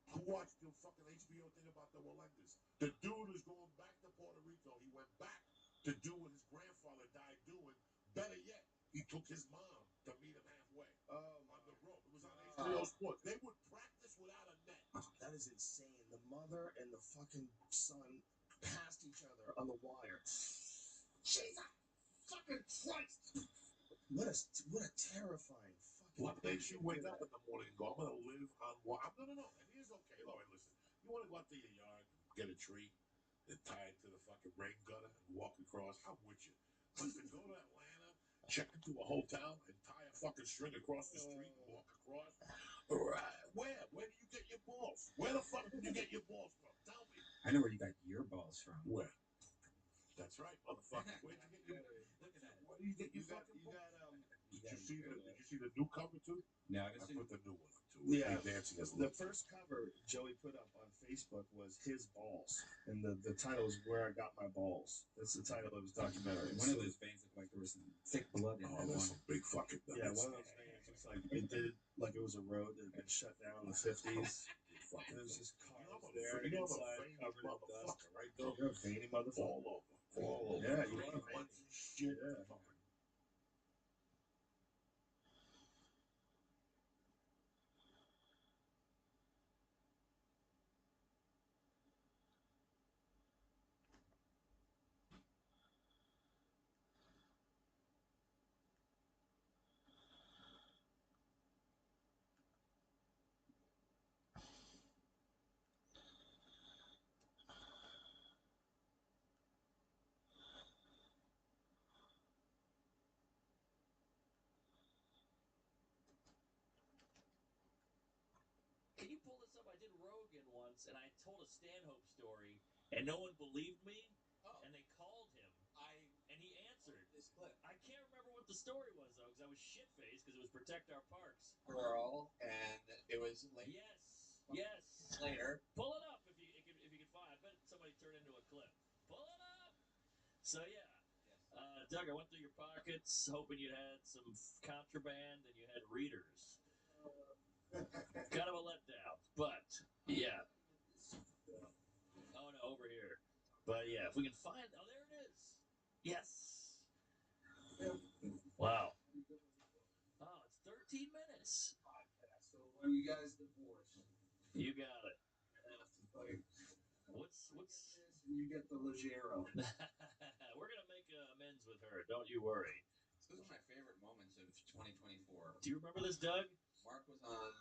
Who watched the fucking HBO thing about the Melendez? The dude is going back to Puerto Rico. He went back to do what his grandfather died doing. Better yet, he took his mom to meet him halfway on the road. It was on HBO Sports. They would practice without a net. That is insane. The mother and the fucking son passed each other on the wire. Jesus fucking Christ! What a terrifying fucking. What makes you wake up in the morning and go, I'm gonna live on what? No. And here's okay. All right, listen. You want to go out to your yard, get a tree, and tie it to the fucking rain gutter and walk across? I'm with you. But to go to Atlanta, check into a hotel, and tie a fucking string across the street and walk across. Right. Where? Where do you get your balls? Where the fuck did you get your balls from? Tell me. I know where you got your balls from. Where? That's right, motherfucker. Where'd you get your? Look at that. Where do you get your fucking balls? Did you see the new cover too? No, I put the new one up too. Yeah, Hey, dancing as the first cover Joey put up on Facebook was his balls, and the title is "Where I Got My Balls." That's the title of his documentary. One of those veins looked like there was some thick blood in that there's one. some big fucking nuggets. Yeah, one of those veins looks like it did like it was a road that had been shut down in the 50s. There was just cars there inside covered in dust. Right, though? You're a veiny motherfucker. All over. Yeah, you are Veiny veiny. butts and shit. Yeah. Can you pull this up? I did Rogan once, and I told a Stanhope story, and no one believed me. And they called him, and he answered. This clip. I can't remember what the story was though, because I was shit faced because it was Protect Our Parks. Girl, and it was like Yes. later. Pull it up if you can find. I bet somebody turned into a clip. Pull it up. So yeah. Doug, I went through your pockets hoping you had some contraband and you had readers. Kind of a letdown, but yeah. Oh no, over here. But yeah, if we can find. Oh, there it is. Yes. Wow. Oh, it's 13 minutes. You got it. What's You get the Legero. We're gonna make amends with her. Don't you worry. This was my favorite moments of 2024. Do you remember this, Doug? Mark was on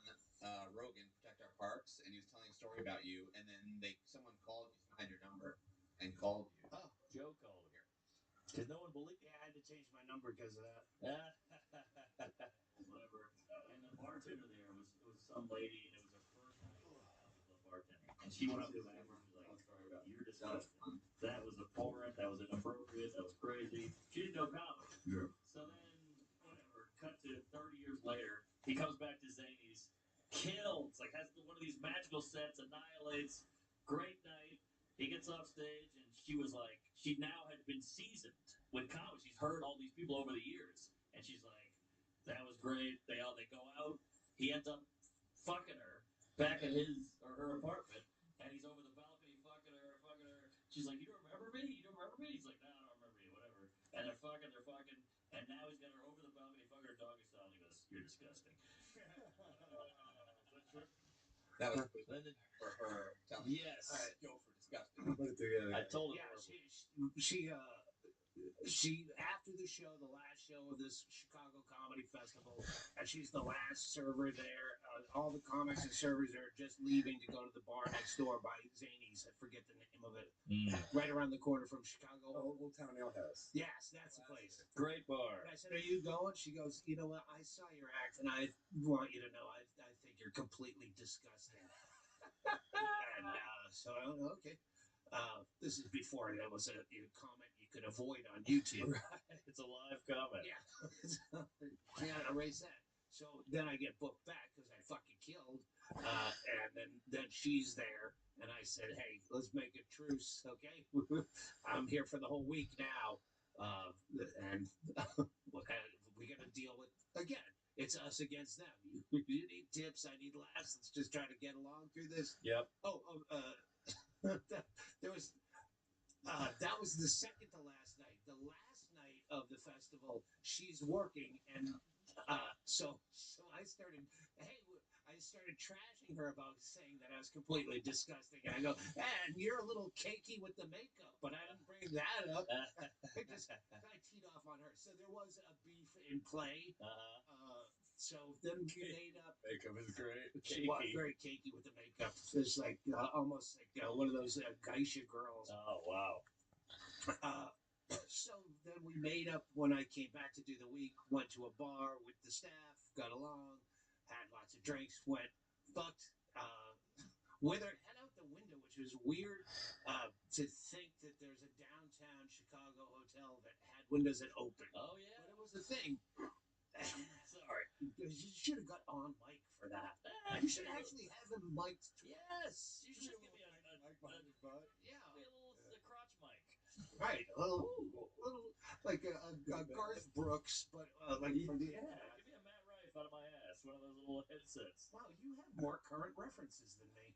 Rogan, Protect Our Parks, and he was telling a story about you. And then someone called you, someone had your number, and called you. Oh, Joe called here because no one believed. Yeah, I had to change my number because of that. Whatever. And the bartender there was some lady, and it was her first night out with the bartender. And she went up to the camera and was like, "I'm sorry about you're disgusting. That was abhorrent. That was inappropriate. That was crazy." She didn't know comedy. Yeah. So then, whatever. Cut to 30 years later, he comes back to Zany's, kills, like has one of these magical sets, annihilates. Great night. He gets off stage, and she was like, she now had been seasoned with comedy. She's heard all these people over the years, and she's like, that was great. They go out. He ends up fucking her back at his or her apartment, and he's over the balcony fucking her. She's like, you don't remember me? You don't remember me? He's like, no, I don't remember you, whatever. And they're fucking, and now he's got her over the balcony fucking her doggy style, and he goes, you're disgusting. That was for her. Yes. All right, Joe for disgusting. Put it together. I told him. Yeah, she after the show, the last show of this Chicago Comedy Festival, and she's the last server there. All the comics and servers are just leaving to go to the bar next door by Zany's. I forget the name of it. Right around the corner from Chicago. Old Town Ale House. Yes, that's the place. Great bar. And I said, "Are you going?" She goes, "You know what? I saw your act, and I want you to know I think you're completely disgusting." And so I went, "Okay." This is before there was a comment you could avoid on YouTube. Right. It's a live comment. Yeah. Can't erase that. So then I get booked back because I fucking killed. And then she's there. And I said, hey, let's make a truce, okay? I'm here for the whole week now. And we got to deal with, again, it's us against them. You need tips, I need laughs. Let's just try to get along through this. Yep. There was that was the second to last night. The last night of the festival, she's working, and so I started trashing her about saying that I was completely disgusting. And I go, and you're a little cakey with the makeup, but I didn't bring that up. I teed off on her. So there was a beef in play. So then we made up. Makeup is great. Well, very cakey with the makeup. It's like almost like one of those geisha girls. Oh, wow. So then we made up when I came back to do the week, went to a bar with the staff, got along, had lots of drinks, fucked with her head out the window, which was weird to think that there's a downtown Chicago hotel that had windows that open. Oh, yeah. But it was a thing. Sorry. You should have got on mic for that. You should actually have him mic'd. Yes. You should give me a mic behind his butt. Yeah. Be a little the crotch mic. Right. A little like a Garth Brooks, but like from the internet. Give me a Matt Rife out of my ass. One of those little headsets. Wow, you have more current references than me.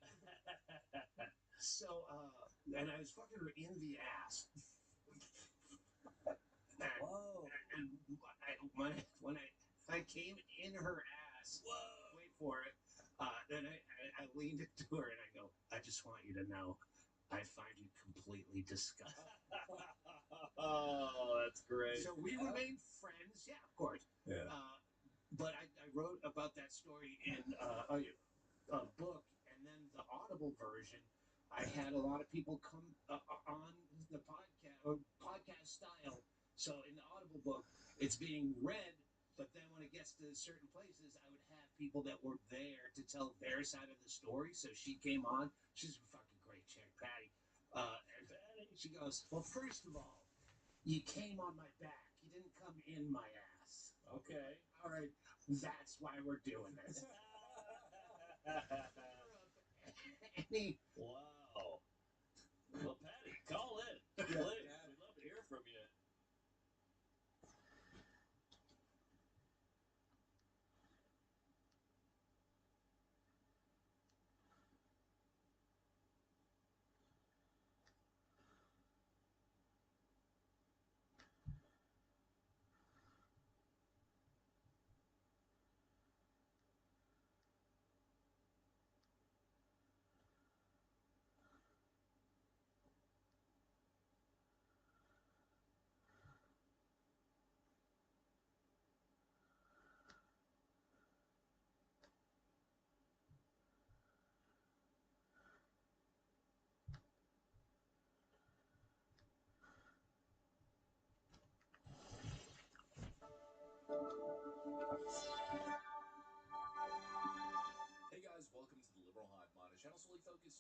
So, and I was fucking her in the ass. Whoa. And when I came in her ass, wait for it, then I leaned into her and I go, I just want you to know, I find you completely disgusting. Oh, that's great. So we remained friends, yeah, of course. Yeah. But I wrote about that story in a book, and then the Audible version, I had a lot of people come on the podcast style. So in the Audible book, it's being read, but then when it gets to certain places, I would have people that were there to tell their side of the story. So she came on. She's a fucking great chick, Patty. And she goes, well, first of all, you came on my back. You didn't come in my ass. Okay. All right. That's why we're doing this. Wow. Well, Patty, call in. Please. We'd love to hear from you.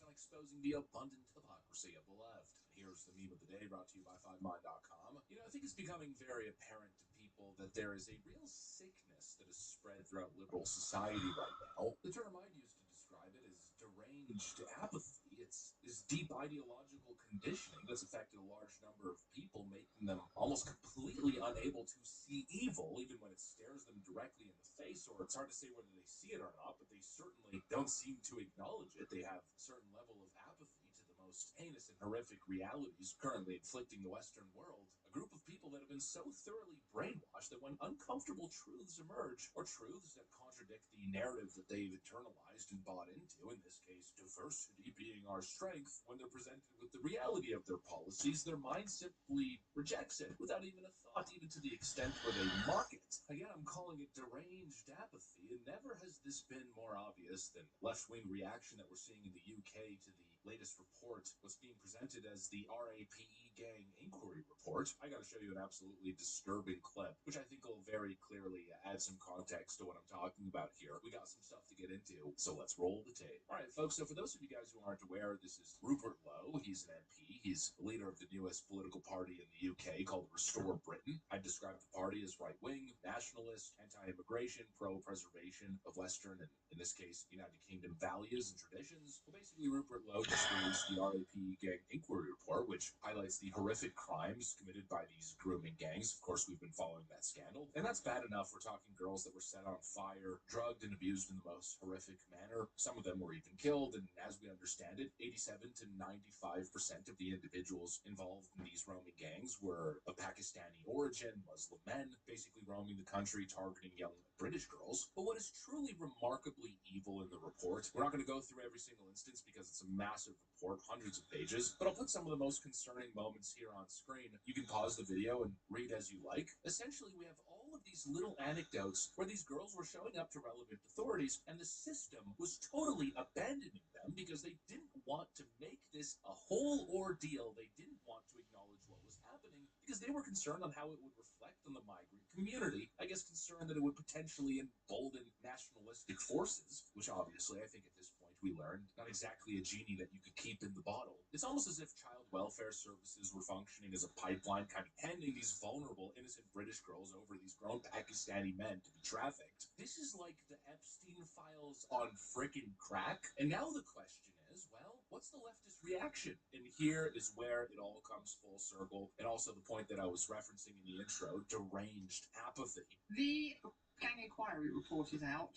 on exposing the abundant hypocrisy of the left. Here's the meme of the day, brought to you by 5mind.com. You know, I think it's becoming very apparent to people that there is a real sickness that is spread throughout liberal society right now. The term I'd use to describe it is deranged apathy. It's this deep ideological conditioning that's affected a large number of people, making them almost completely unable to see evil, even when it stares them directly in the face, or it's hard to say whether they see it or not, but they certainly don't seem to acknowledge it. They have a certain level of apathy to the most heinous and horrific realities currently inflicting the Western world. A group of people that have been so thoroughly brainwashed that when uncomfortable truths emerge, or truths that contradict the narrative that they've internalized and bought into, in this case, diversity being our strength, when they're presented with the reality of their policies, their mind simply rejects it without even a thought, even to the extent where they mock it. Again, I'm calling it deranged apathy, and never has this been more obvious than left-wing reaction that we're seeing in the UK to the latest report, what's being presented as the RAPE Gang Inquiry Report. I gotta show you an absolutely disturbing clip, which I think will very clearly add some context to what I'm talking about here. We got some stuff to get into, so let's roll the tape. All right, folks, so for those of you guys who aren't aware, this is Rupert Lowe. He's an MP. He's the leader of the newest political party in the UK called Restore Britain. I describe the party as right-wing, nationalist, anti-immigration, pro-preservation of Western, and in this case, United Kingdom values and traditions. Well, basically, Rupert Lowe just released the RAPE Gang Inquiry Report, which highlights the horrific crimes committed by these grooming gangs. Of course, we've been following that scandal, and that's bad enough. We're talking girls that were set on fire, drugged and abused in the most horrific manner. Some of them were even killed, and as we understand it, 87 to 95% of the individuals involved in these roaming gangs were of Pakistani origin, Muslim men, basically roaming the country, targeting young British girls. But what is truly remarkably evil in the report, we're not going to go through every single instance because it's a massive report, hundreds of pages, but I'll put some of the most concerning moments here on screen. You can pause the video and read as you like. Essentially, we have all of these little anecdotes where these girls were showing up to relevant authorities, and the system was totally abandoning them because they didn't want to make this a whole ordeal. They didn't want to acknowledge what was happening because they were concerned on how it would reflect on the migrant community. I guess concerned that it would potentially embolden nationalistic forces, which obviously I think at this point we learned, not exactly a genie that you could keep in the bottle. It's almost as if child welfare services were functioning as a pipeline, kind of handing these vulnerable, innocent British girls over to these grown Pakistani men to be trafficked. This is like the Epstein files on frickin' crack. And now the question is, well, what's the leftist reaction? And here is where it all comes full circle, and also the point that I was referencing in the intro, deranged apathy. The gang inquiry report is out.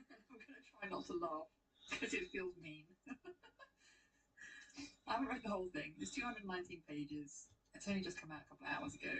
I'm going to try not to laugh because it feels mean. I haven't read the whole thing. It's 219 pages. It's only just come out a couple of hours ago.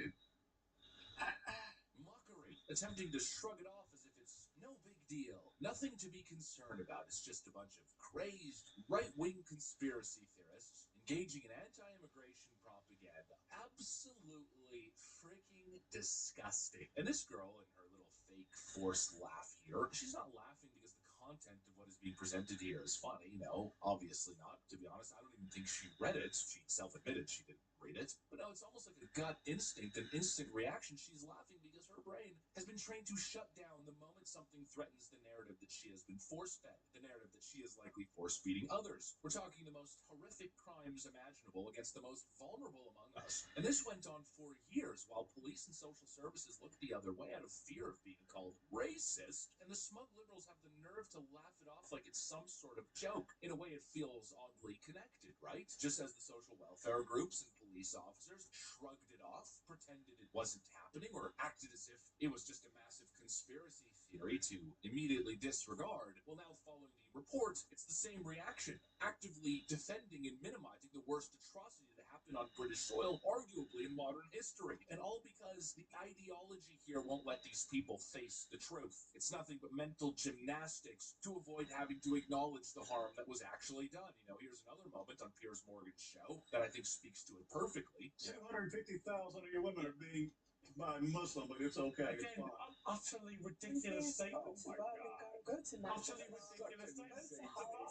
Mockery, attempting to shrug it off as if it's no big deal. Nothing to be concerned about. It's just a bunch of crazed right-wing conspiracy theorists engaging in anti-immigration propaganda. Absolutely freaking disgusting. And this girl in her little fake forced laugh here, she's not laughing because the content of what is being presented here is funny. No, obviously not. To be honest, I don't even think she read it. She self-admitted she didn't read it. But no, it's almost like a gut instinct, an instant reaction. She's laughing because her brain has been trained to shut down the moment something threatens the narrative that she has been force-fed, the narrative that she is likely force-feeding others. We're talking the most horrific crimes imaginable against the most vulnerable among us. And this went on for years while police and social services looked the other way out of fear of being called racist. And the smug liberals have the nerve to laugh it off like it's some sort of joke. In a way, it feels oddly connected, right? Just as the social welfare groups and police officers shrugged it off, pretended it wasn't happening, or acted as if it was just a massive conspiracy theory to immediately disregard. Well, now following the report, it's the same reaction, actively defending and minimizing the worst atrocity that happened on British soil, arguably in modern history. And all because the ideology here won't let these people face the truth. It's nothing but mental gymnastics to avoid having to acknowledge the harm that was actually done. You know, here's another moment on Piers Morgan's show that I think speaks to it perfectly. 250,000 of your women are being by Muslim, but it's okay. Again, utterly ridiculous statements. Oh my God. Go to utterly ridiculous statements.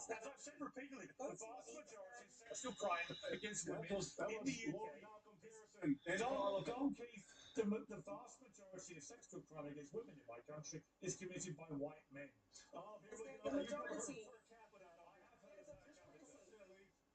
As I've said repeatedly, the vast majority of sexual crime against women in the UK. Don't, Keith. The vast majority of sexual crime against women in my country is committed by white men. Oh, here we go. The majority.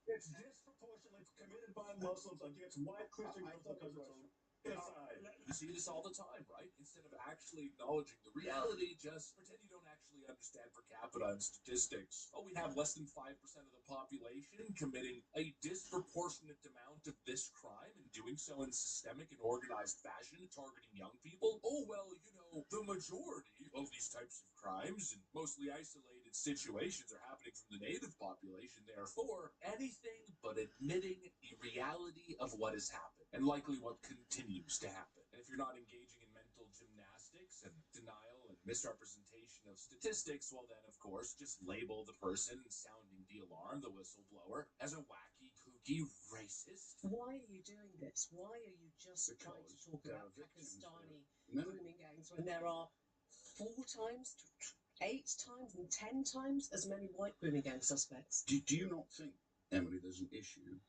It's disproportionately committed by Muslims against white Christian girls because it's a genocide. You see this all the time, right? Instead of actually acknowledging the reality, just pretend you don't actually understand per capita and statistics. Oh, we have less than 5% of the population committing a disproportionate amount of this crime and doing so in systemic and organized fashion, targeting young people. Oh, well, you know, the majority of these types of crimes and mostly isolated situations are happening from the native population. Therefore, anything but admitting the reality of what has happened and likely what continues to happen. And if you're not engaging in mental gymnastics and denial and misrepresentation of statistics, well then, of course, just label the person sounding the alarm, the whistleblower, as a wacky, kooky racist. Why are you doing this? Why are you just trying to talk about Pakistani grooming gangs when there are 4 times, 8 times, and 10 times as many white grooming gang suspects? Do you not think, Emily, there's an issue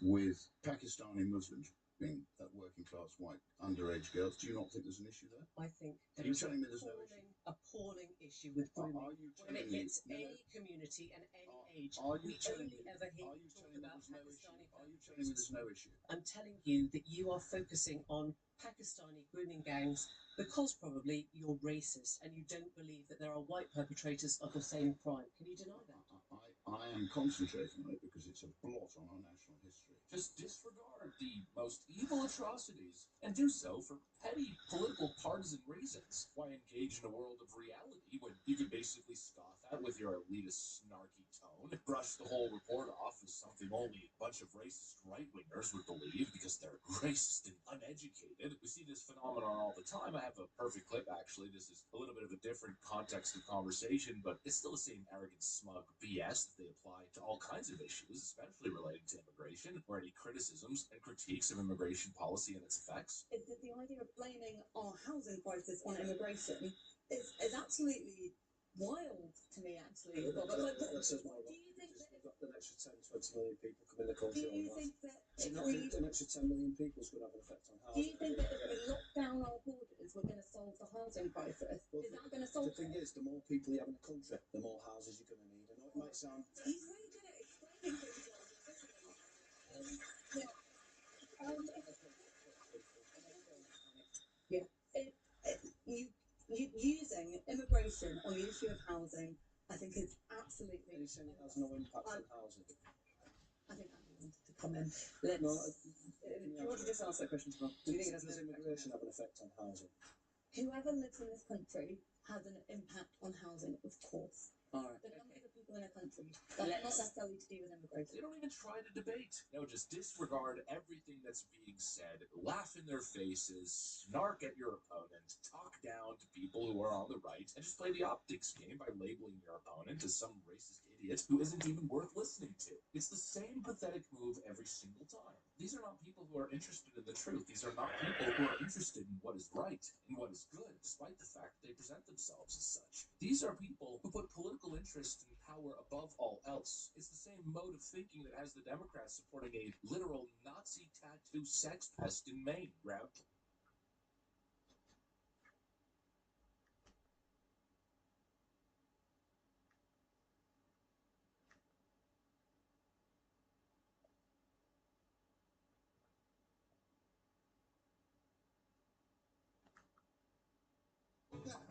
with Pakistani Muslims being working class white underage girls? Do you not think there's an issue there? I think Are there you is telling an me there's no issue? appalling issue with grooming. Are you When it telling me- hits no, any no. community and any age, Are you we telling only me- ever hear are you you talk telling me about there's no Pakistani. Are you telling me there's no issue? I'm telling you that you are focusing on Pakistani grooming gangs because probably you're racist and you don't believe that there are white perpetrators of the same crime. Can you deny that? I am concentrating on it because it's a blot on our national history. Just disregard the most evil atrocities and do so for petty political partisan reasons. Why engage in a world of reality when you can basically scoff at with your elitist snarky tone, brush the whole report off as something only a bunch of racist right-wingers would believe because they're racist and uneducated. We see this phenomenon all the time. I have a perfect clip, actually. This is a little bit of a different context of conversation, but it's still the same arrogant, smug BS that they apply to all kinds of issues, especially relating to immigration, or any criticisms and critiques of immigration policy and its effects. Is that the idea of blaming our housing crisis on immigration is absolutely wild to me, actually. That says more about you because we've got an extra 10, 20 million people coming in the country. Do you think that do you not think an extra 10 million people is going to have an effect on housing? Do you think that if we lock down our borders, we're going to solve the housing crisis? Well, is that going to solve the thing is, the more people you have in the country, the more houses you're going to need. I know it might sound... He's really good at explaining things like this, isn't he? You using immigration on the issue of housing, I think is absolutely... Are you saying it has no impact on housing? I think I wanted to come in. Let's... No, do you want to just ask that question, Tom? Do you think does immigration have an effect on housing? Whoever lives in this country has an impact on housing, of course. All right. The numbers of people in a country, that's not necessarily to do with immigration. They don't even try to debate. No, just disregard everything that's being said, laugh in their faces, snark at your opponent, talk down to people who are on the right, and just play the optics game by labeling your opponent as some racist idiot who isn't even worth listening to. It's the same pathetic move every single time. These are not people who are interested in the truth. These are not people who are interested in what is right and what is good, despite the fact they present themselves as such. These are people who put political interest and power above all else. It's the same mode of thinking that has the Democrats supporting a literal Nazi tattoo sex pest in Maine. Grab.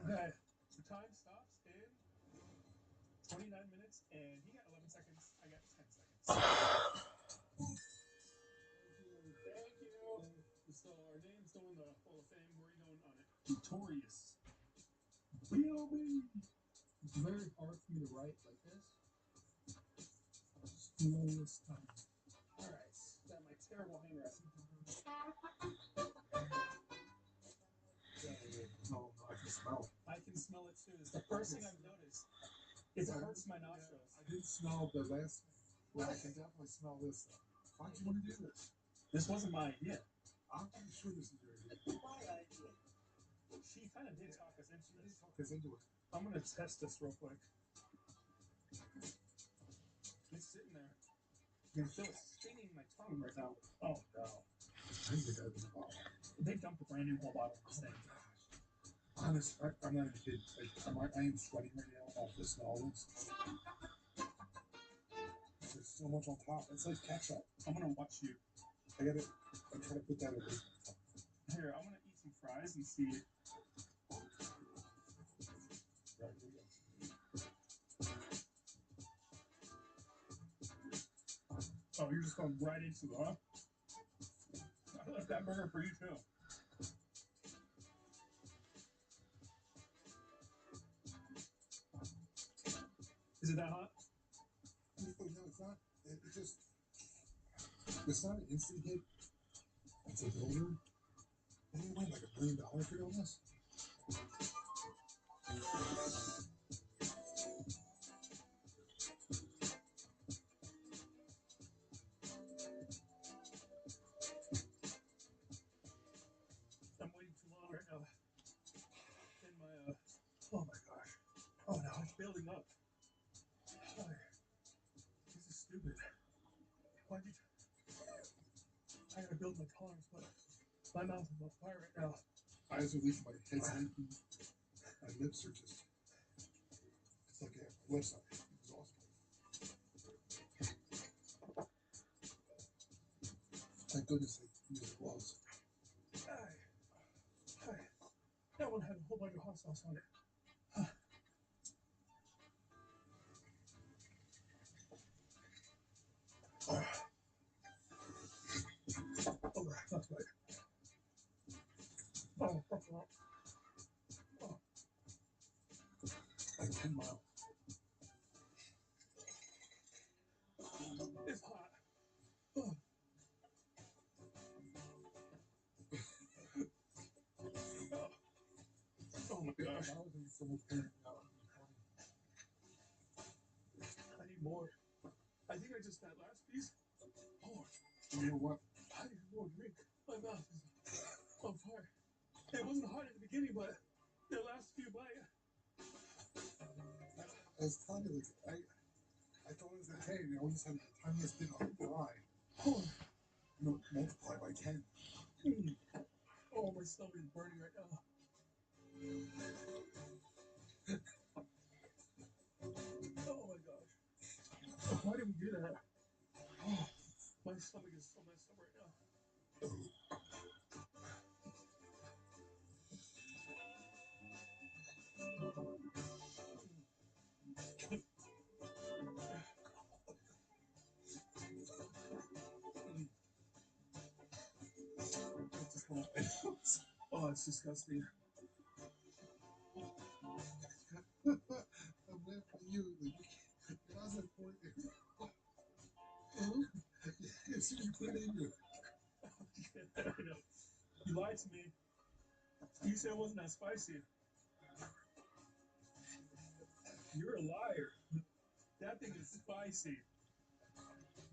Okay, the time stops in 29 minutes, and he got 11 seconds. I got 10 seconds. Thank you. So our name's still in the Hall of Fame. Where are you going on it? Notorious. B.O.B. It's very hard for me to write like this. Slowest time. All right. Got my terrible handwriting. Oh, I can smell it. I can smell it too. It's the first thing I've noticed. It hurts my nostrils. I didn't smell the last one. I can definitely smell this. Why did you want to do this? This wasn't my idea. I'm pretty sure this is your idea. My idea. She kind of did talk us into this. Talk us into it. I'm going to test this real quick. It's sitting there. I can feel it stinging my tongue right now. Oh, no. I think I They dumped a brand new whole bottle of this thing. Honest, I'm not even kidding. Like, I am sweating right now off the smell of this. There's so much on top. It's like ketchup. I'm gonna watch you. I'm trying to put that over. Here, I'm gonna eat some fries and see. Right, here we go. Oh, you're just going right into it, huh? I left that burger for you too. Is it that hot? No, it's not. It's not an instant hit. It's a builder. And you win like $1 million for doing this. I'm waiting too long right now. In my oh my gosh. Oh no, it's building up. This is stupid. Why'd you? I gotta build my tolerance, but my mouth is on fire right now. Eyes are leaking, my head's leaking. My lips are just. It's like my lips are exhausted. Thank goodness I used gloves. Hi. That one had a whole bunch of hot sauce on it. Oh, that's right. Oh. Like 10 miles. It's hot. Oh. Oh my gosh. I was eating so much pain now. I need more. I think I just, that last piece. Oh, you know what? I need more drink. My mouth is on fire. It wasn't hot in the beginning, but the last few bites. I was telling you, like, I thought it was okay. You know, we just had the tiniest bit of dry. Oh. You know, multiply by 10. Oh, my stomach is burning right now. Oh my gosh. Why did we do that? Oh, my stomach is so messed up right now. Oh, it's disgusting. I'm laughing at you. You're not that point. As soon as you put it in you. You lied to me. You said it wasn't that spicy. You're a liar. That thing is spicy.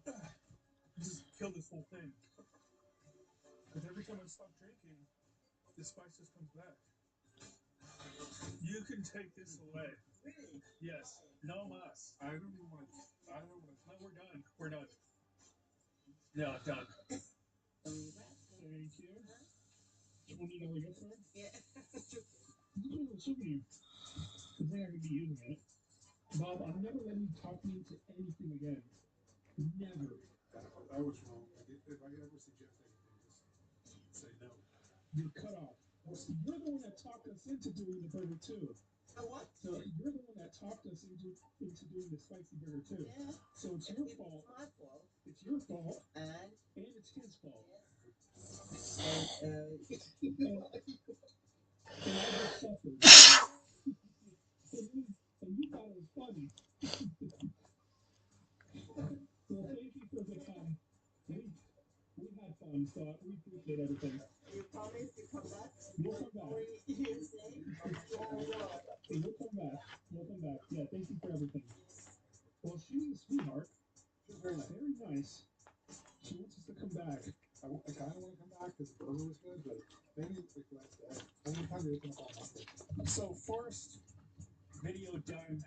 You just killed this whole thing. Because every time I stop drinking, the spice just comes back. You can take this away. Really? Yes. No mas. I don't even want to. I don't want to. No, we're done. We're done. Yeah, done. Thank you. $20 gift card? Yeah. It's a little souvenir. Good thing I could be using it. Bob, I'm never letting you talk me into anything again. Never. I was wrong. If I ever suggest anything, just say no. You're cut off. You're the one that talked us into doing the burger too. What? So you're the one that talked us into doing the spicy burger too. Yeah. So it's your fault. It's my fault. It's your fault. And it's his fault. Yes. And I just suffered. And you thought it was funny. Well, thank you for the fun. We had fun, so we appreciate everything. You promise to come back? We'll come back. You say? We'll come back. We'll come back. Yeah, thank you for everything. Well, she's a sweetheart. She's very nice. She wants us to come back. I kind of want to come back because the burger was good, but maybe it's like last day. Only time you're going to call Monday. So, first video done.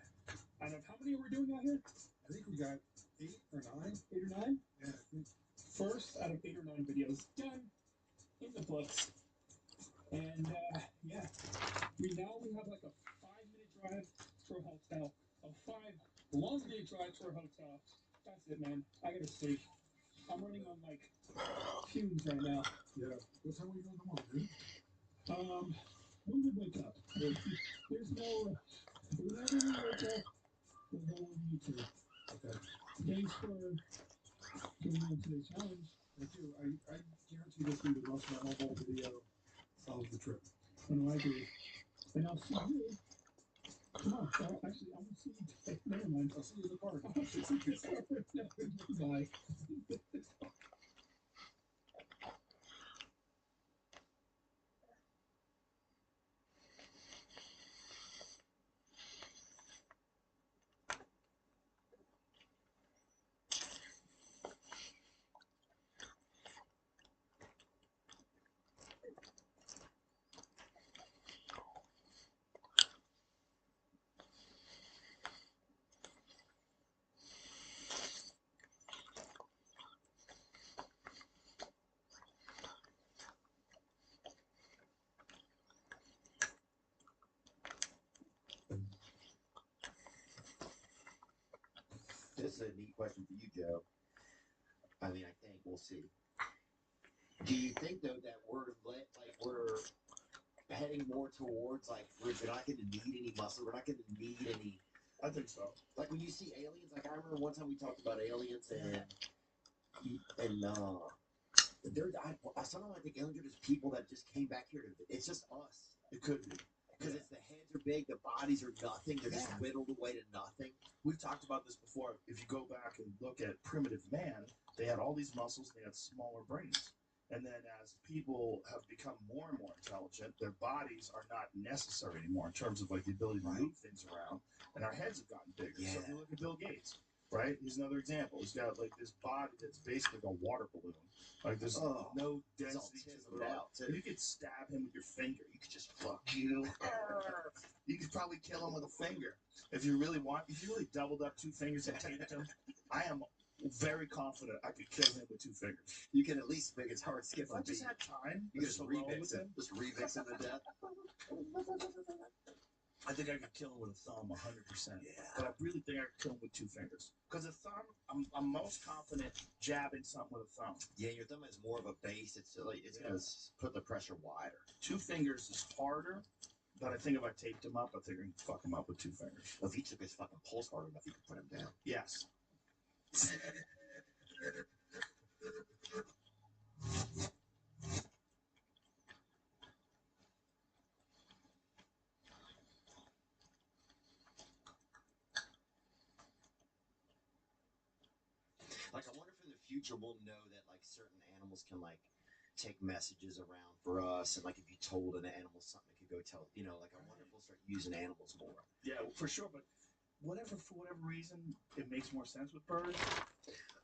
Out of how many are we doing out here? I think we got 8 or 9. 8 or 9? Yeah. First out of 8 or 9 videos done in the books. And yeah, we have like a 5-minute drive to a hotel, a 5 long-minute drive to a hotel. That's it, man. I gotta sleep. I'm running on like fumes right now. Yeah. What time are you going tomorrow, dude? When we wake up, there's no. Whenever we wake up, we'll go on YouTube. Okay. Thanks for doing on today's challenge. Thank you. I guarantee this will be the most memorable video of the trip. And I agree. And I'll see you. Come on. Actually, I won't see you today. Never mind. I'll see you in the park. Bye. This is a neat question for you, Joe. I mean, I think we'll see. Do you think though that we're heading more towards like we're not going to need any muscle? We're not going to need any. I think so. Like when you see aliens, like I remember one time we talked about aliens and sometimes I think aliens are just people that just came back here to. It's just us. It could be. Because it's the heads are big, the bodies are nothing. They're just whittled away to nothing. We've talked about this before. If you go back and look at primitive man, they had all these muscles, they had smaller brains. And then as people have become more and more intelligent, their bodies are not necessary anymore in terms of like the ability to move things around. And our heads have gotten bigger. So if you look at Bill Gates, right? He's another example. He's got like this body that's basically like a water balloon. Like there's no density to it at all. If you could stab him with your finger, you could just fuck you. You could probably kill him with a finger. If you really doubled up 2 fingers and taped him, I am very confident I could kill him with 2 fingers. You can at least make his heart skip if I just had time. You just remix him. Just remix him to death. I think I could kill him with a thumb 100%. Yeah. But I really think I could kill him with 2 fingers. Because a thumb, I'm most confident jabbing something with a thumb. Yeah, your thumb has more of a base. It's like it's gonna put the pressure wider. 2 fingers is harder, but I think if I taped him up, I think I can fuck him up with 2 fingers. Well, if he took his fucking pulse hard enough, you could put him down. Yes. Like, I wonder if in the future we'll know that like certain animals can like take messages around for us, and like if you told an animal something, it could go tell. Like I wonder if we'll start using animals more. Yeah, for sure. But for whatever reason, it makes more sense with birds.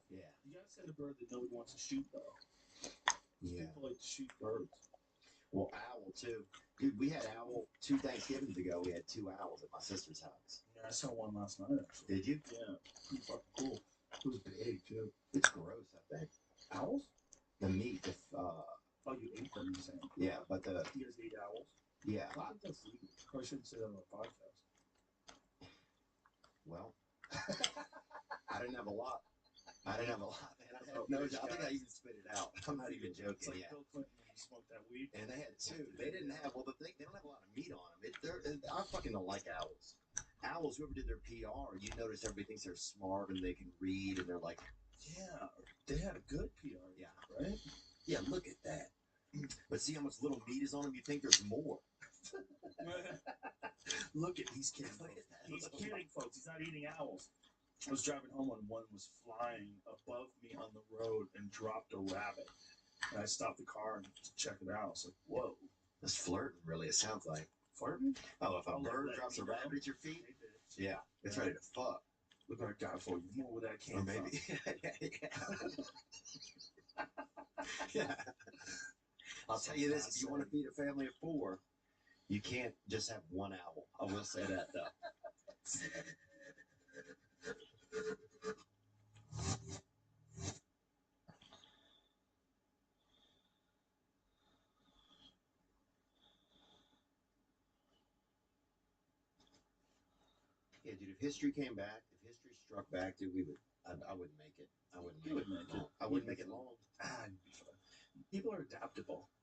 Yeah. You gotta send a bird that nobody wants to shoot though. Yeah. People like to shoot birds. Well, owl too. Dude, we had owl 2 Thanksgivings ago. We had 2 owls at my sister's house. Yeah, I saw one last night actually. Did you? Yeah. Pretty fucking cool. It was big too. It's gross, I think. Owls? The meat, Oh, you ate them, you're saying? Yeah, but You guys ate owls? Yeah. I think that's legal. Probably shouldn't say that on a podcast. Well, I didn't have a lot. Man. I think I even spit it out. I'm not even joking. It's like Bill Clinton when he smoked that weed. And they had 2. They didn't have, they don't have a lot of meat on them. I fucking don't like owls. Owls, whoever did their PR, you notice everybody thinks they're smart and they can read, and they're like, yeah, they had a good PR. Yeah. Right? Yeah, look at that. But see how much little meat is on them? You think there's more. Look at these kids. He's kidding, folks. He's not eating owls. I was driving home and one was flying above me on the road and dropped a rabbit. And I stopped the car and checked it out. I was like, whoa. That's flirting, really, it sounds like. Flirting? Oh, if a bird drops a rabbit at your feet? Yeah, it's ready to fuck. Look what I got for you. More where that came or maybe. Yeah. I'll tell you this, if you want to feed a family of 4, you can't just have 1 owl. I will say that, though. Yeah, dude. If history came back, if history struck back, dude, I wouldn't make it. I wouldn't You make would it make long. it. I wouldn't You'd make be it fine. long. You'd be fine. People are adaptable.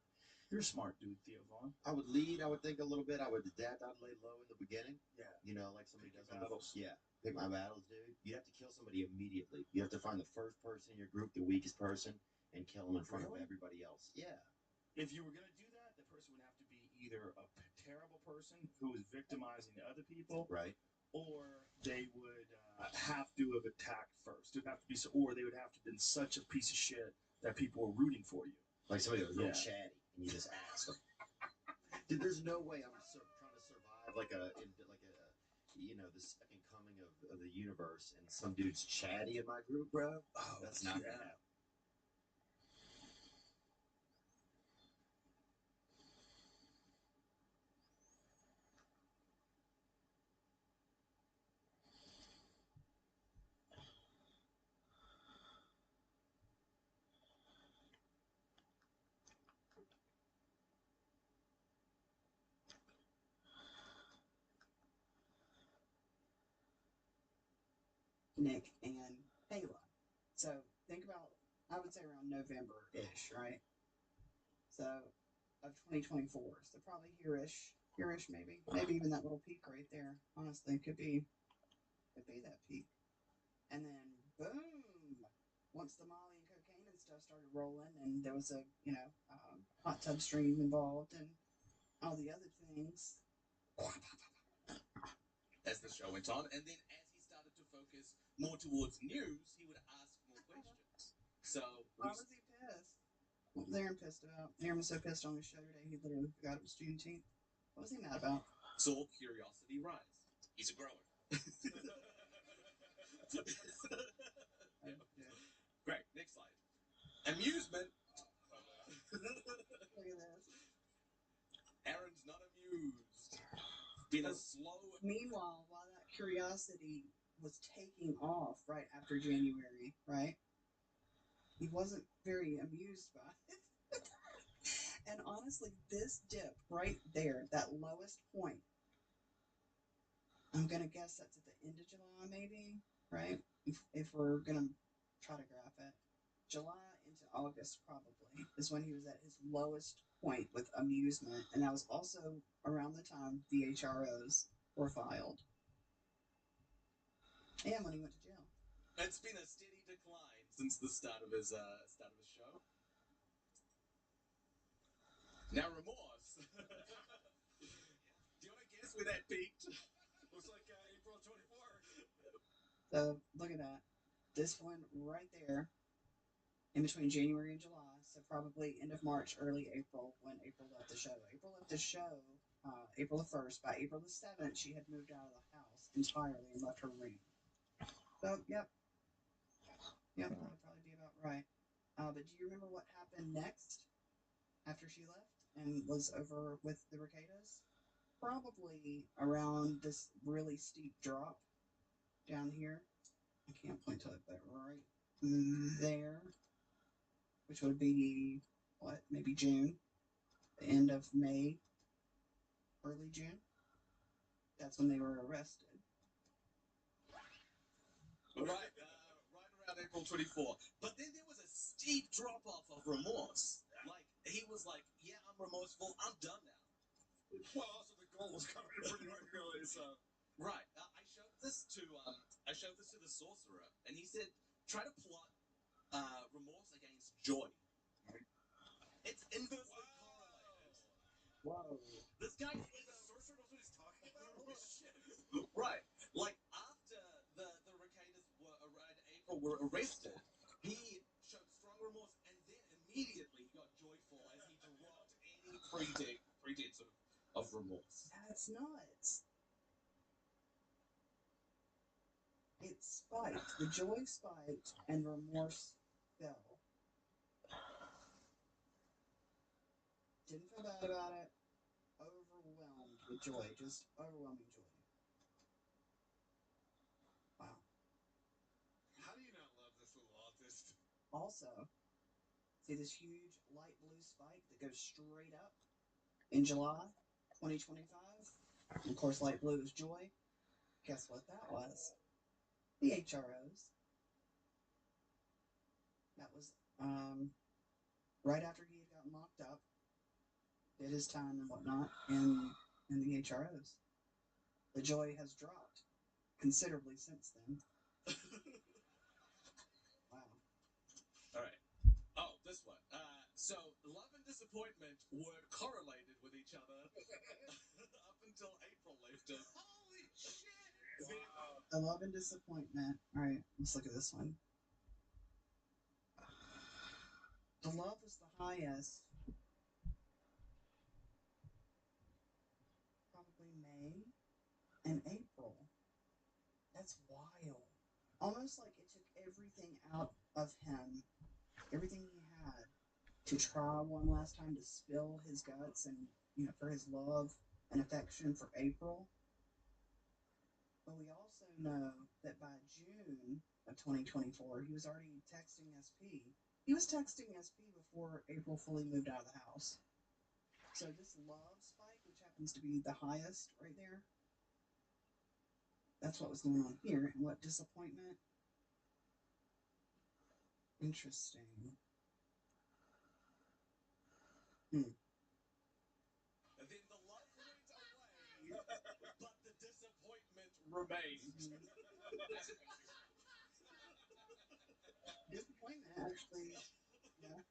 You're a smart dude, Theo Vaughn. I would lead. I would think a little bit. I would adapt. I'd lay low in the beginning. Yeah. You know, like somebody does Pick your on the battles. yeah. Pick my battles, dude. You have to kill somebody immediately. You have to find the first person in your group, the weakest person, and kill them in front of Really? everybody else. Yeah. If you were going to do that, the person would have to be either a terrible person who is victimizing other people, Right. or they would have to have attacked first. It would have to be, or they would have to have been such a piece of shit that people were rooting for you. Like somebody that was real Yeah. chatty, and you just ask them. Dude, there's no way I'm trying to survive like a the second coming of the universe, and some dude's chatty in my group, bro. Oh, That's not gonna yeah. happen. Nick and Kayla. So think about, I would say around November-ish, right? So of 2024. So probably here-ish maybe. Maybe even that little peak right there. Honestly, could be that peak. And then boom, once the Molly and cocaine and stuff started rolling, and there was a hot tub stream involved and all the other things. As the show went on, and then as he started to focus more towards news, he would ask more questions. So Why was he pissed? What was Aaron pissed about? Aaron was so pissed on his show today, he literally forgot it was Juneteenth. What was he mad about? saw curiosity rise. He's a grower. Yeah. Great. Next slide. Amusement. Look at this. Aaron's not amused. Been a slow. Meanwhile, while that curiosity was taking off right after January, right? He wasn't very amused by it. And honestly, this dip right there, that lowest point, I'm gonna guess that's at the end of July, maybe, right? If we're gonna try to graph it, July into August probably is when he was at his lowest point with amusement, and that was also around the time the HROs were filed, and when he went to jail. It's been a steady decline since the start of his show. Now remorse. Do you want to guess where that peaked? Looks like April 24th. So look at that. This one right there, in between January and July, so probably end of March, early April, when April left the show. April left the show April the 1st. By April the 7th, she had moved out of the house entirely and left her room. So, yep, that would probably be about right. But do you remember what happened next after she left and was over with the Ricadas? Probably around this really steep drop down here. I can't point to it, but right there, which would be maybe June, the end of May, early June. That's when they were arrested. Right around April 24. But then there was a steep drop off of remorse. Like he was like, "Yeah, I'm remorseful. I'm done now." Well, also the goal was covered pretty regularly, so. Right. I showed this to the sorcerer, and he said, "Try to plot remorse against joy. It's inversely correlated." Whoa. This guy is the sorcerer knows what he's talking about? Holy shit. Right. Like after the Ricadas were arrested, he showed strong remorse, and then immediately he got joyful as he dropped any pretense of remorse. That's nuts. It spiked. The joy spiked and remorse fell. Didn't feel bad about it. Overwhelmed with joy. Just overwhelming joy. Wow. How do you not love this little autist? Also, see this huge light blue spike that goes straight up in July 2025? And of course, light blue is joy. Guess what that was? The HROs. That was right after he had gotten locked up, did his time and whatnot in the HROs. The joy has dropped considerably since then. Wow. All right. Oh, this one. So love and disappointment were correlated with each other up until April left him. Holy shit! The love and disappointment. All right, let's look at this one. The love was the highest. Probably May and April. That's wild. Almost like it took everything out of him, everything he had, to try one last time to spill his guts and, for his love and affection for April. But we also know that by June of 2024, he was already texting SP. He was texting SP before April fully moved out of the house. So this love spike, which happens to be the highest right there, that's what was going on here. And what disappointment? Interesting. And then the love went away, but the disappointment remained. Disappointment, actually. Yeah.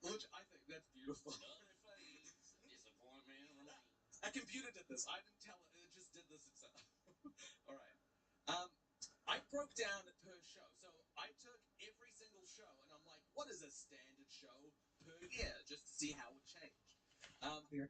Which I think that's beautiful. Disappointment remains. A computer did this. I didn't tell it. It just did this itself. All right. I broke down per show. So I took every single show and I'm like, what is a standard show per year? Just to see how it changed. Here.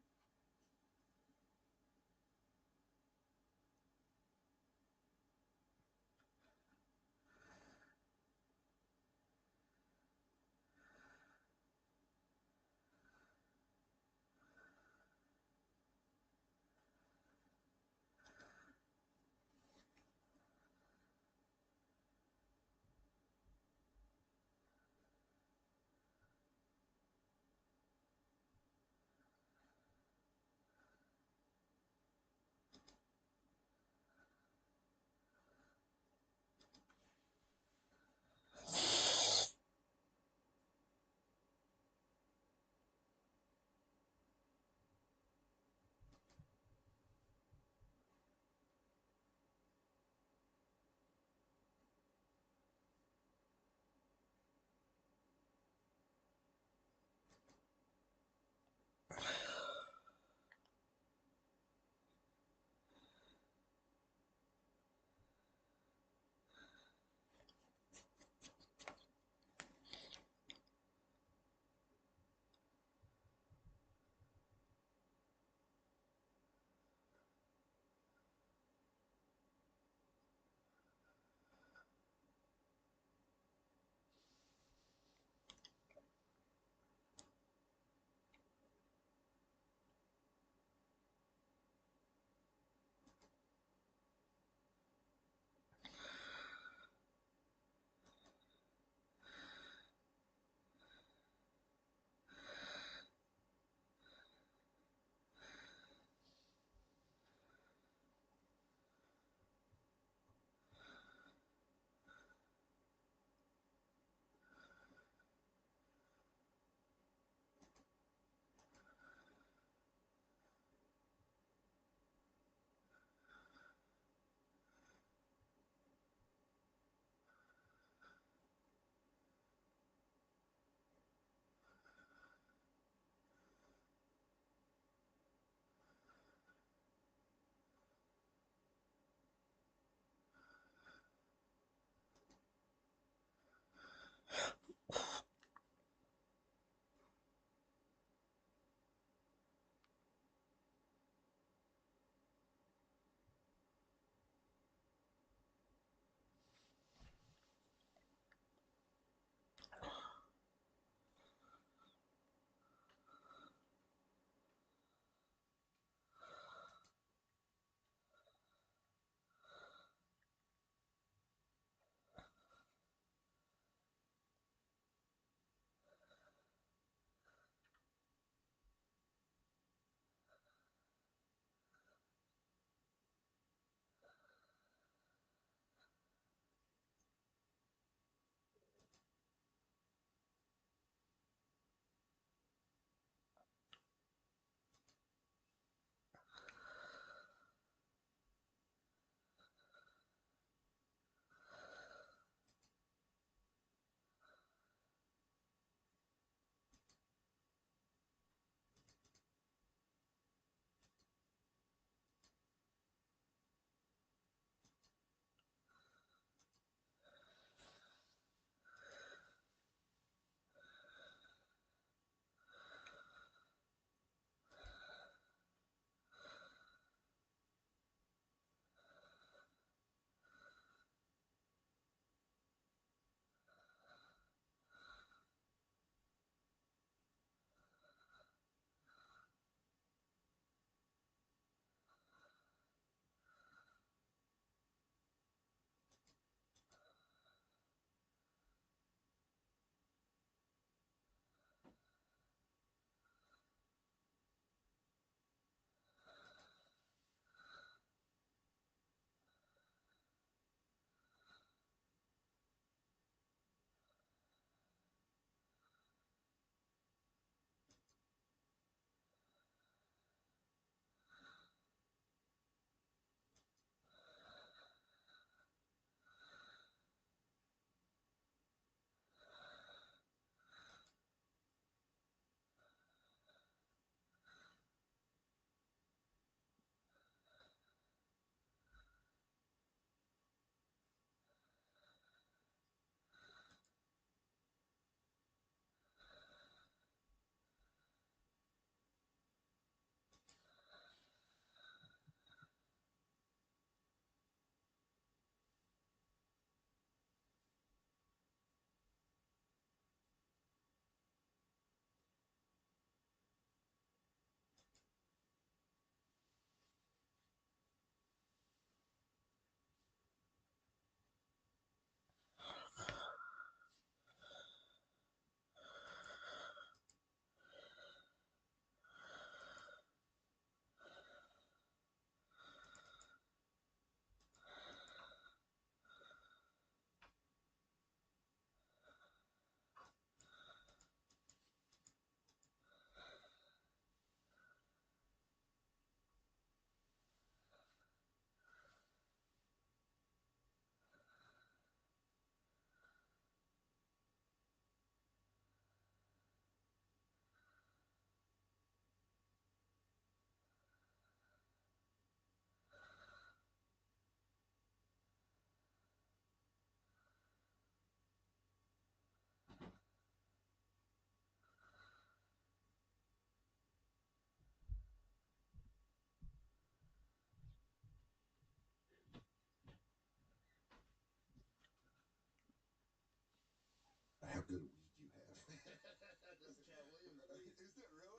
good a weed you have. That's Cat Williams. Is that really?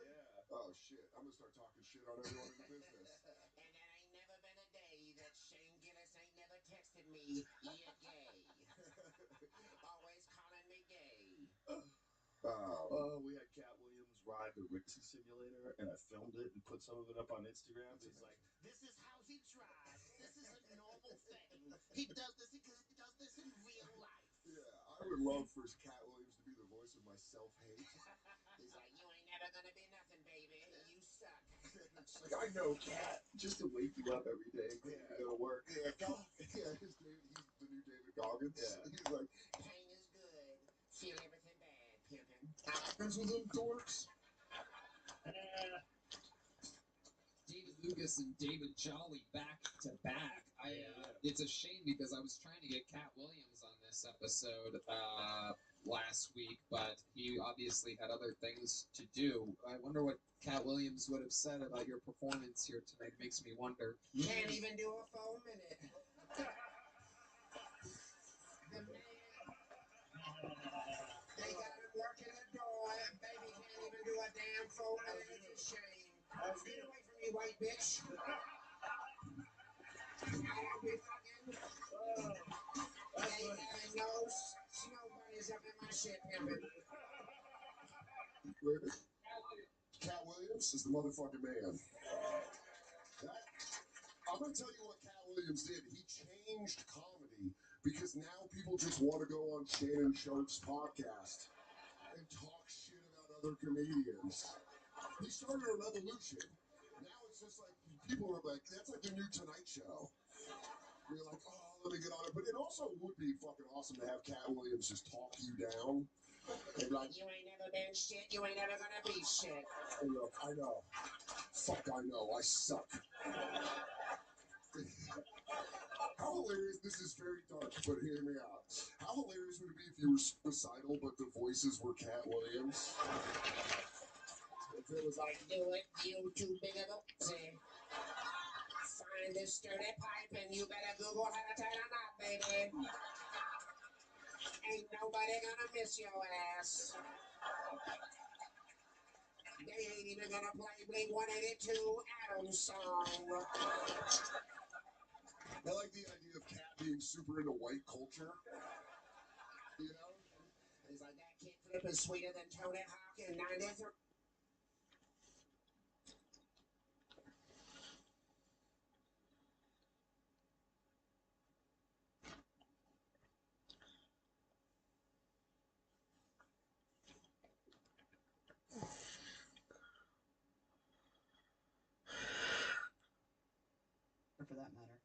Yeah. Oh shit! I'm gonna start talking shit on everyone in the business. And there ain't never been a day that Shane Gillis ain't never texted me, you're gay. Always calling me gay. We had Cat Williams ride the Rixie simulator, and I filmed it and put some of it up on Instagram. He's like, This is how he drives. This is a normal thing. He does this because he does this in real life. Yeah, I would love for Cat Williams to be the voice of my self-hate. He's like, you ain't never gonna be nothing, baby. You suck. it's like, I know, Cat. Just to wake you up every day and get you to go to work. Yeah, he's the new David Goggins. Yeah. He's like, pain is good. Feel everything bad, pimpin'. happens with them dorks. David Lucas and David Jolly back to back. It's a shame because I was trying to get Cat Williams on this episode last week, but he obviously had other things to do. I wonder what Cat Williams would have said about your performance here tonight. It makes me wonder. Can't even do a full minute. The man, they got him working the door. Baby can't even do a damn full minute. It's a shame. Get away from me, white bitch. I don't be fucking. Ain't having no snow bunnies up in my shit, pimpin'. Cat Williams is the motherfucking man. I'm gonna tell you what Cat Williams did. He changed comedy because now people just want to go on Shannon Sharp's podcast and talk shit about other comedians. He started a revolution. Now it's just like people are like, that's like the new Tonight Show. You're like, oh, let me get on it. But it also would be fucking awesome to have Cat Williams just talk you down. And like, You ain't never been shit. You ain't never gonna be shit. hey, look, I know. Fuck, I know. I suck. How hilarious, this is very dark, but hear me out. How hilarious would it be if you were suicidal, but the voices were Cat Williams? If it was like, Do it, you too big of a pussy. Find this sturdy pipe and you better Google how to tie a knot, baby. Ain't nobody gonna miss your ass. They ain't even gonna play Blink 182 Adams song. I like the idea of Cat being super into white culture. You know? He's like, that kickflip is sweeter than Tony Hawk in 93. Or for that matter.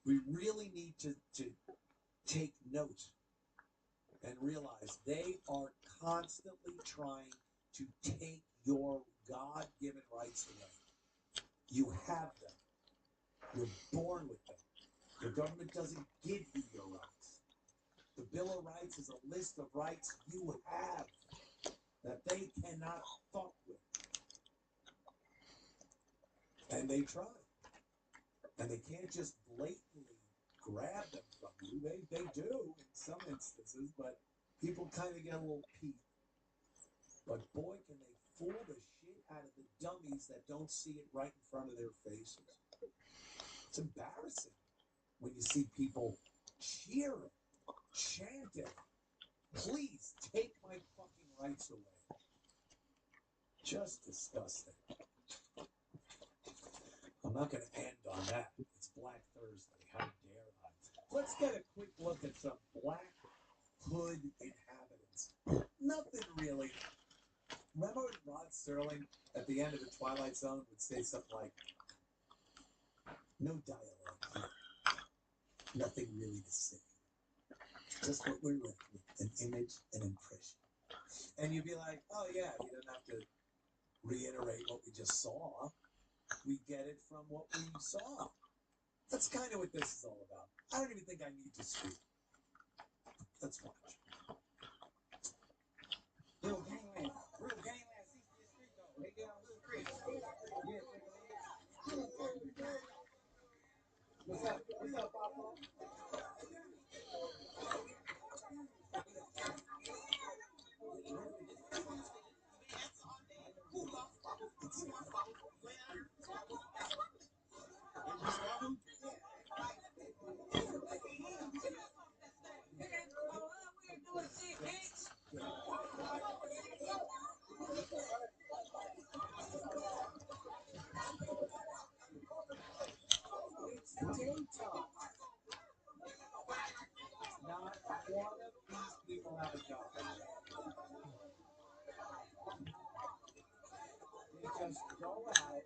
We really need to take note and realize they are constantly trying to take your God-given rights away. You have them. You're born with them. The government doesn't give you your rights. The Bill of Rights is a list of rights you have that they cannot fuck with. And they try. And they can't just blatantly grab them from you. They do in some instances, but people kind of get a little peeved. But boy, can they fool the shit out of the dummies that don't see it right in front of their faces. It's embarrassing when you see people cheering, chanting, please take my fucking rights away. Just disgusting. I'm not going to end on that. It's Black Thursday. How dare I? Let's get a quick look at some Black Hood inhabitants. Nothing really. Remember when Rod Serling at the end of The Twilight Zone would say something like, no dialogue here. Nothing really to say. Just what we're left with, an image, an impression. And you'd be like, oh yeah, you don't have to reiterate what we just saw. We get it from what we saw. That's kind of what this is all about. I don't even think I need to speak. Let's watch. Real gangland. Real gangland. 60th Street though. They get on Little Creek. Yeah, what's up? What's up, Papa? It's daytime. Not one of these people have a job. They just go out.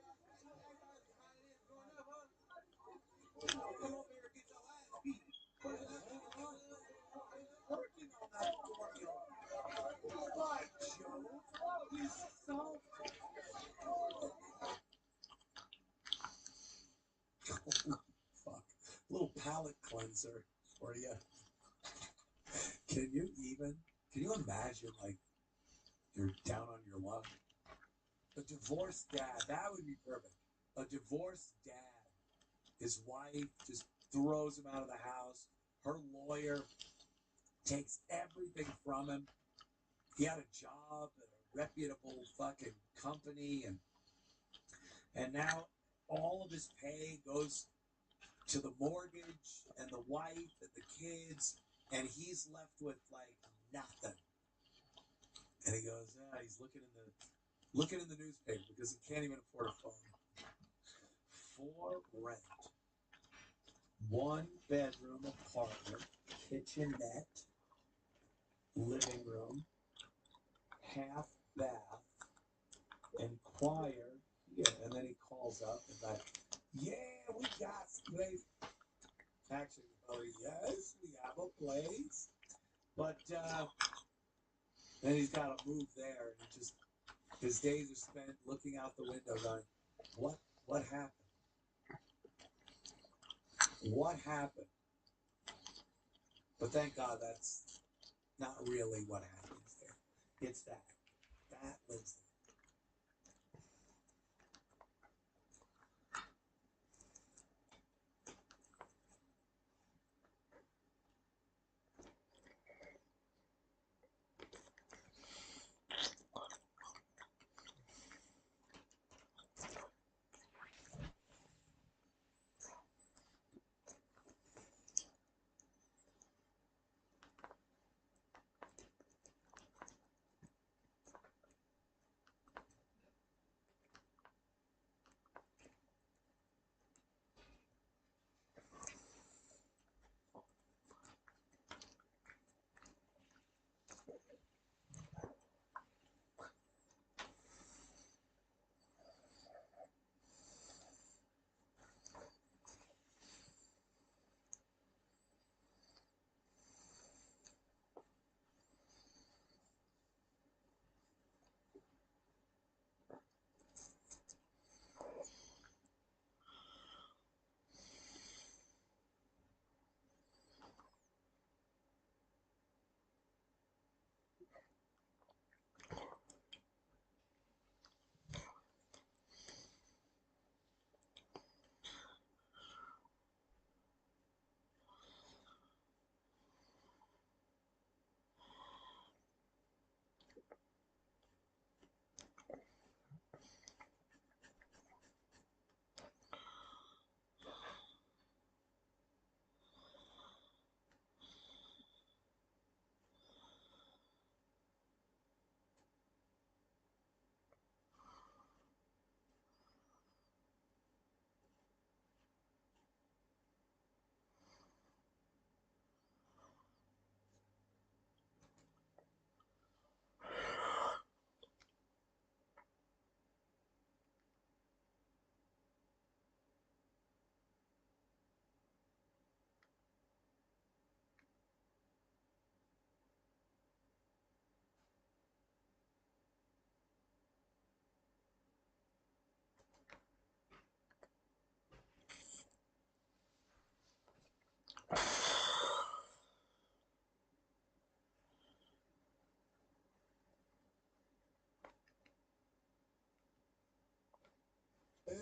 Come over here and get your ass beat. Working on that formula. Why, Joe? You so fuck. Little palate cleanser for you. Can you imagine, like, you're down on your luck? A divorced dad, that would be perfect. A divorced dad. His wife just throws him out of the house. Her lawyer takes everything from him. He had a job at a reputable fucking company, and now all of his pay goes to the mortgage and the wife and the kids, and he's left with like nothing. And he goes, he's looking in the newspaper because he can't even afford a phone. For rent, 1-bedroom apartment, kitchenette, living room, half bath, and choir here. And then he calls up and like, yeah, we got space. Actually, yes, we have a place. But then he's got to move there, and just his days are spent looking out the window going, what happened? What happened? But thank God that's not really what happens there. It's that lives there.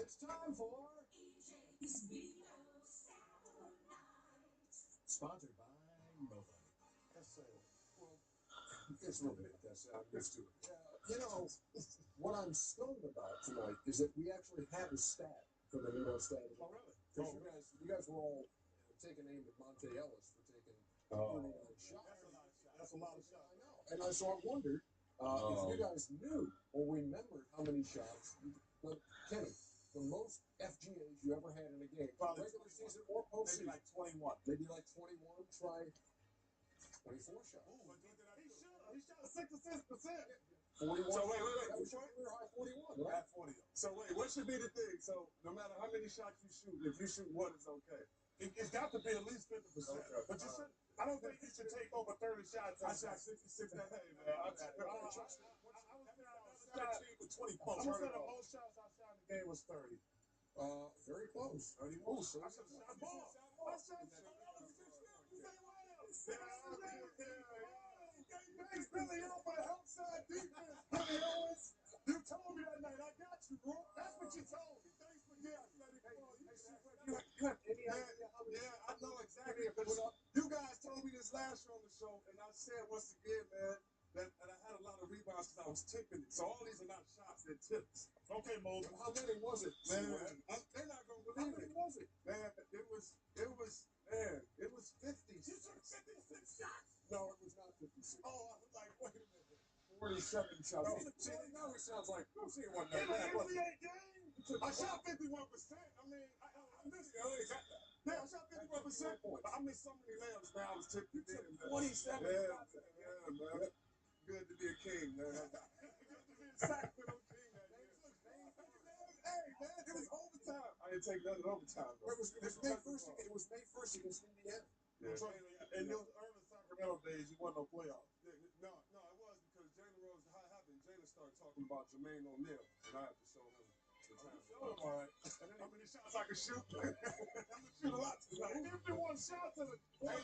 It's time for sponsored by nobody. That's well, it's a little bit. That's I'm used to it. You know, what I'm stunned about tonight is that we actually have a stat for the Nino stat. Oh, really? Because you guys were all taking aim at Monte Ellis for taking 39 shots. That's a lot of shots. I know. And so I wondered if you guys knew or remembered how many shots, but Kenny, the most FGAs you ever had in a game, probably regular season or postseason. Maybe like 21. Maybe like 21. Try 24 shots. Ooh, he shot 66%. 41. So wait. That was your career high 41, right? At 40. So wait, what should be the thing? So no matter how many shots you shoot, if you shoot one, it's okay. It's got to be at least 50%. Okay. But you should. I don't think you should take over 30 shots. I shot 66 that day, man. I was 17 with 20 points. I would say the most shots I shot in the game was 30. Very close. 31. So I should have shot more. I shot Thanks, Billy O, for the help side defense. Billy Owens, you told me that night. I got you, bro. That's what you told me. Thanks for you have any idea how many? Yeah, I know exactly. You guys told me this last year on the show, and I said once again, man, that I had a lot of rebounds because I was tipping it. So all these are not shots, they're tips. Okay, Mo. How many was it? Man, they're not going to believe it. How many was it? Man, it was 50. You took 56 shots? No, it was not 56. Oh, I was like, wait a minute. 47 shots. See, now it sounds like, see, one night. In an NBA game? I shot 51%. I mean, I missed it. Yeah, I shot 51%. I missed so many layups, man. I was tipping in. 47 shots. Yeah, man. Good to be a king, man. Good to be a Sacramento king that year. Hey, man, it was overtime. I didn't take none overtime, though. It was May 1st against Indiana. Yeah. And those early Sacramento days, you wasn't no playoffs. No, it was because Jalen Rose, how it happened, Jalen started talking about Jermaine O'Neal, and I have to show him the time. Show him, all right. And then how many shots I can shoot? I'm going to shoot a lot tonight. 51 shots in the I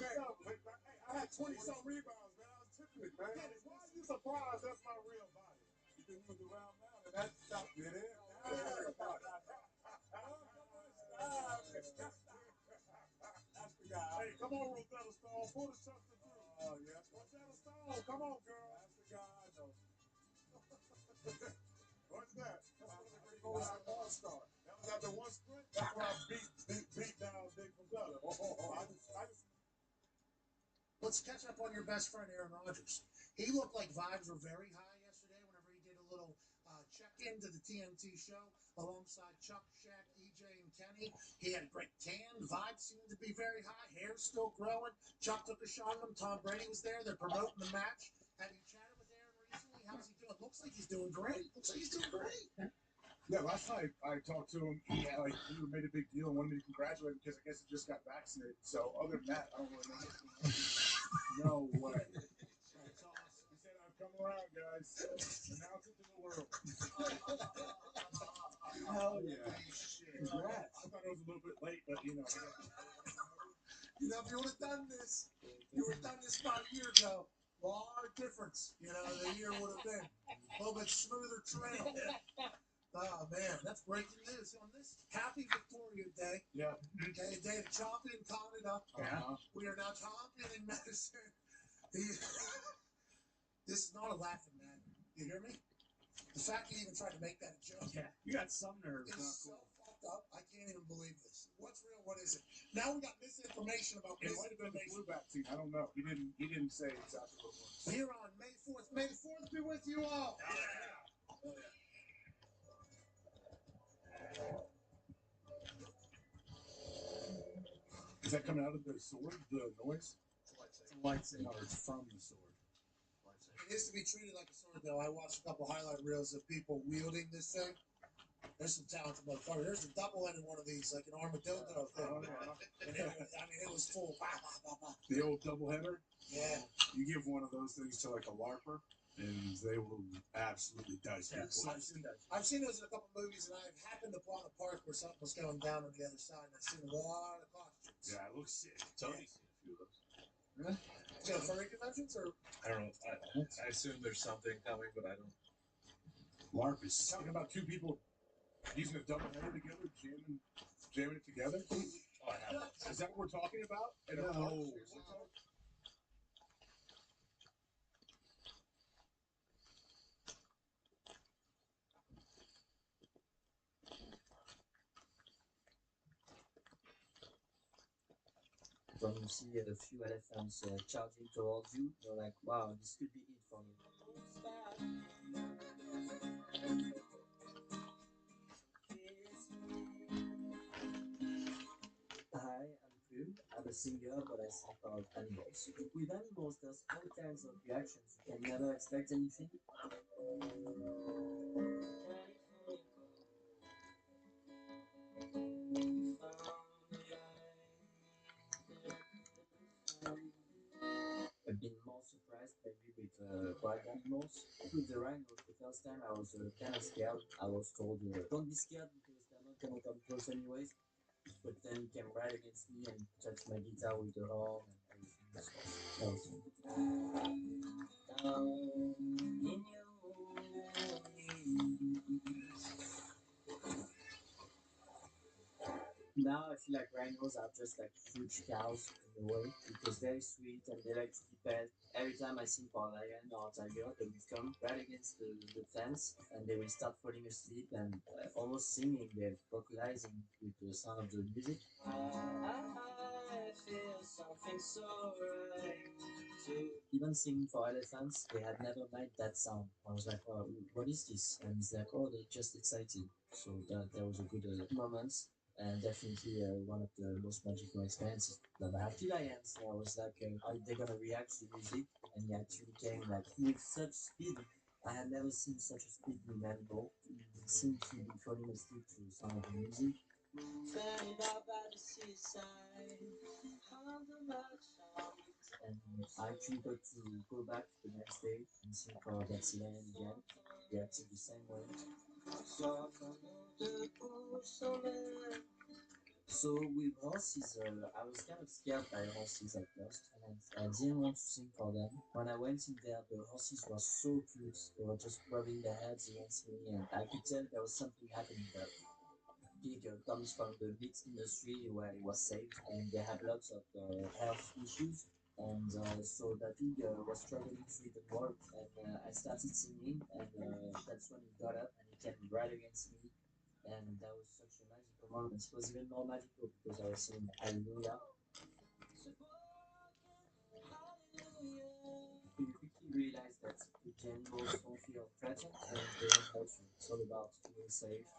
had 20-some rebounds, man. I was tipping it, man. Why are you surprised that's my real body? You can move around now, and that stopped it. That's the guy. Hey, come on, Rosetta Stone. Pull the shots to Drew. Oh, yes. Rosetta Stone, come on, girl. That's the guy I know. What's that? That's one of the great all-star. That was after one sprint. That's why I beat down Dick Pavetta. Let's catch up on your best friend, Aaron Rodgers. He looked like vibes were very high yesterday whenever he did a little check-in to the TNT show alongside Chuck, Shaq, EJ, and Kenny. He had a great tan. Vibes seemed to be very high. Hair's still growing. Chuck took a shot at him. Tom Brady was there. They're promoting the match. Have you chatted with Aaron recently? How's he doing? Looks like he's doing great. Yeah, last night I talked to him. He made a big deal and wanted me to congratulate him because I guess he just got vaccinated. So other than that, I don't really know. No way. That's awesome. He said, I've come around, guys. Announce it to the world. Hell yeah. Congrats. I thought it was a little bit late, but you know. If you would have done this, about a year ago, a lot of difference, the year would have been a little bit smoother trail. Oh, man, that's breaking news. On this happy Victoria Day, a day of chomping in Canada, we are now chomping in medicine. This is not a laughing matter. You hear me? The fact you even tried to make that a joke. Yeah, you got some nerve. It's so fucked up. I can't even believe this. What's real? What is it? Now we got misinformation about it. It might have been the flu vaccine. I don't know. He didn't say exactly what it was. Here on May 4th. May the 4th be with you all. Yeah. Is that coming out of the sword, the noise? It's a lightsaber. No, it's from the sword. It is to be treated like a sword, though. I watched a couple highlight reels of people wielding this thing. There's some talented motherfuckers. There's a double-ended one of these, like an armadillo thing. And it was full. The old double-header? Yeah. You give one of those things to like a LARPer, and they will absolutely dice people. I've seen those in a couple movies, and I've happened upon a park where something was going down on the other side, and I've seen a lot of costumes. Yeah, it looks sick. Tony's seen a few of those. Really? Is it furry conventions, or? I don't know. I assume there's something coming, but I don't. LARP is talking about two people Using a double header together, jamming it together. Oh, I have it. Is that what we're talking about? In a car? No. When you see a few elephants charging towards you, you're like, wow, this could be it for me. Hi, I'm Phil. I'm a singer, but I sing about animals. With animals, there's all kinds of reactions. You can never expect anything. I've been more surprised maybe with wild animals. With the rhinos, the first time I was kind of scared. I was told, don't be scared because they're not gonna come close anyways. But then he came right against me and touched my guitar with the horn and everything. That was down in your Now I feel like rhinos are just like huge cows in a way because they're sweet and they like to be pet. Every time I see for a lion or a tiger, they will come right against the fence and they will start falling asleep and almost singing, they're vocalizing with the sound of the music. I feel something so right. So even singing for elephants, they had never made that sound. I was like, oh, what is this? And it's like, oh, they're just excited. So that was a good moment and definitely one of the most magical experiences that I had. The lions, I was like, how are they gonna react to the music? And he actually came like with such speed. I had never seen such a speed in an animal. He seemed to be falling asleep to the sound of the music. Standing out by the seaside, and I actually got to go back the next day and sing for that lion again. He acted the same way. So with horses, I was kind of scared by horses at first, and I didn't want to sing for them. When I went in there, the horses were so cute. They were just rubbing their heads against me, and I could tell there was something happening there. Pig comes from the meat industry where it was saved, and they have lots of health issues. And so the pig was struggling to eat more, and I started singing, and that's when he got up and he came right against me, and that was such a magical moment. It was even more magical because I was singing Hallelujah. You quickly realize that the animals don't feel threatened and they don't hurt you. It's all about being safe.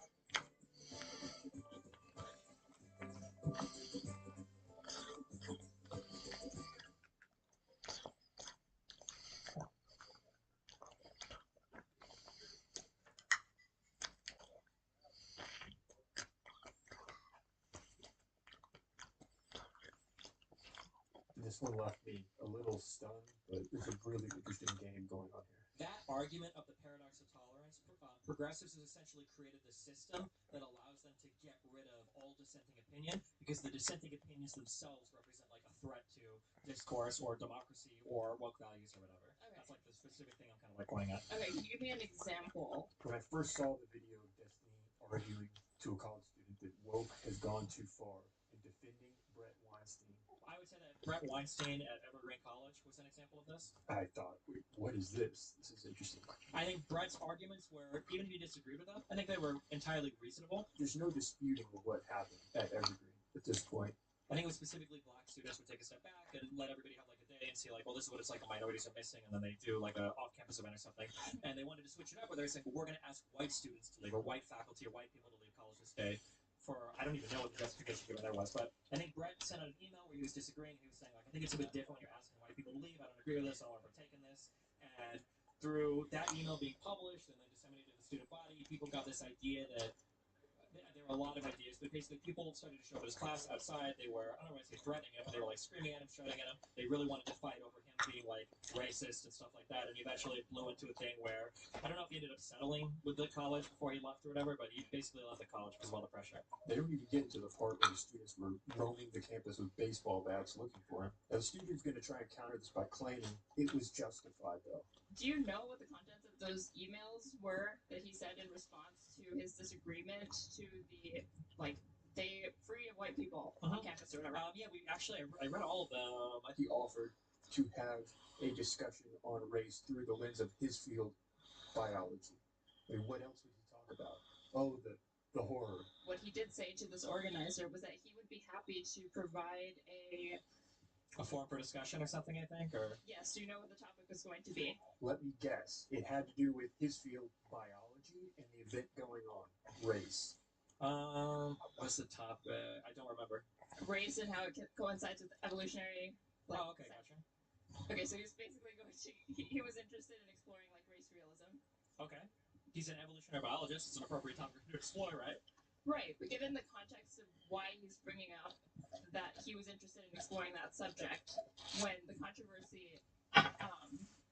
This one left me a little stunned, but there's a really interesting game going on here. That argument of the paradox of tolerance, progressives has essentially created the system that allows them to get rid of all dissenting opinion because the dissenting opinions themselves represent like a threat to discourse or democracy or woke values or whatever. Okay. That's like the specific thing I'm kind of like pointing at. Okay, can you give me an example? When I first saw the video of Destiny arguing to a college student that woke has gone too far in defending Brett Weinstein, I would say that Brett Weinstein at Evergreen College was an example of this. I thought, wait, what is this? This is interesting. I think Brett's arguments were, even if you disagreed with them, I think they were entirely reasonable. There's no disputing what happened at Evergreen at this point. I think it was specifically black students would take a step back and let everybody have like a day and see like, well, this is what it's like the minorities are missing, and then they do like a off-campus event or something. And they wanted to switch it up where they're saying, well, we're going to ask white students to leave, or white faculty, or white people to leave college this day. For I don't even know what the justification given there was, but I think Brett sent out an email where he was disagreeing. And he was saying like, I think it's a bit different when you're asking white people to leave. I don't agree with this. I don't want to partake in this. And through that email being published and then disseminated to the student body, people got this idea that there were a lot of ideas, but basically people started to show up at his class outside. They were, I don't know what to say, threatening him. They were like screaming at him, shouting at him. They really wanted to fight over him being like racist and stuff like that. And eventually it blew into a thing where I don't know if he ended up settling with the college before he left or whatever, but he basically left the college because of all the pressure. They don't even get to the part where the students were roaming the campus with baseball bats looking for him. Now, the student's going to try and counter this by claiming it was justified, though. Do you know what the contents of those emails were that he said in response to his disagreement to the like they free of white people on campus or whatever? Yeah, we actually I read all of them. He offered to have a discussion on race through the lens of his field, biology. I mean, what else would he talk about? Oh, the horror. What he did say to this organizer was that he would be happy to provide a forum for discussion or something, I think, or yes. Do you know what the topic was going to be? Let me guess. It had to do with his field, biology, and the event going on, race. What's the topic? I don't remember. Race and how it coincides with evolutionary. Like, oh, okay, gotcha. Okay, so he was basically going to. He was interested in exploring like race realism. Okay, he's an evolutionary biologist. It's an appropriate topic to explore, right? Right, but given the context of why he's bringing up that he was interested in exploring that subject, when the controversy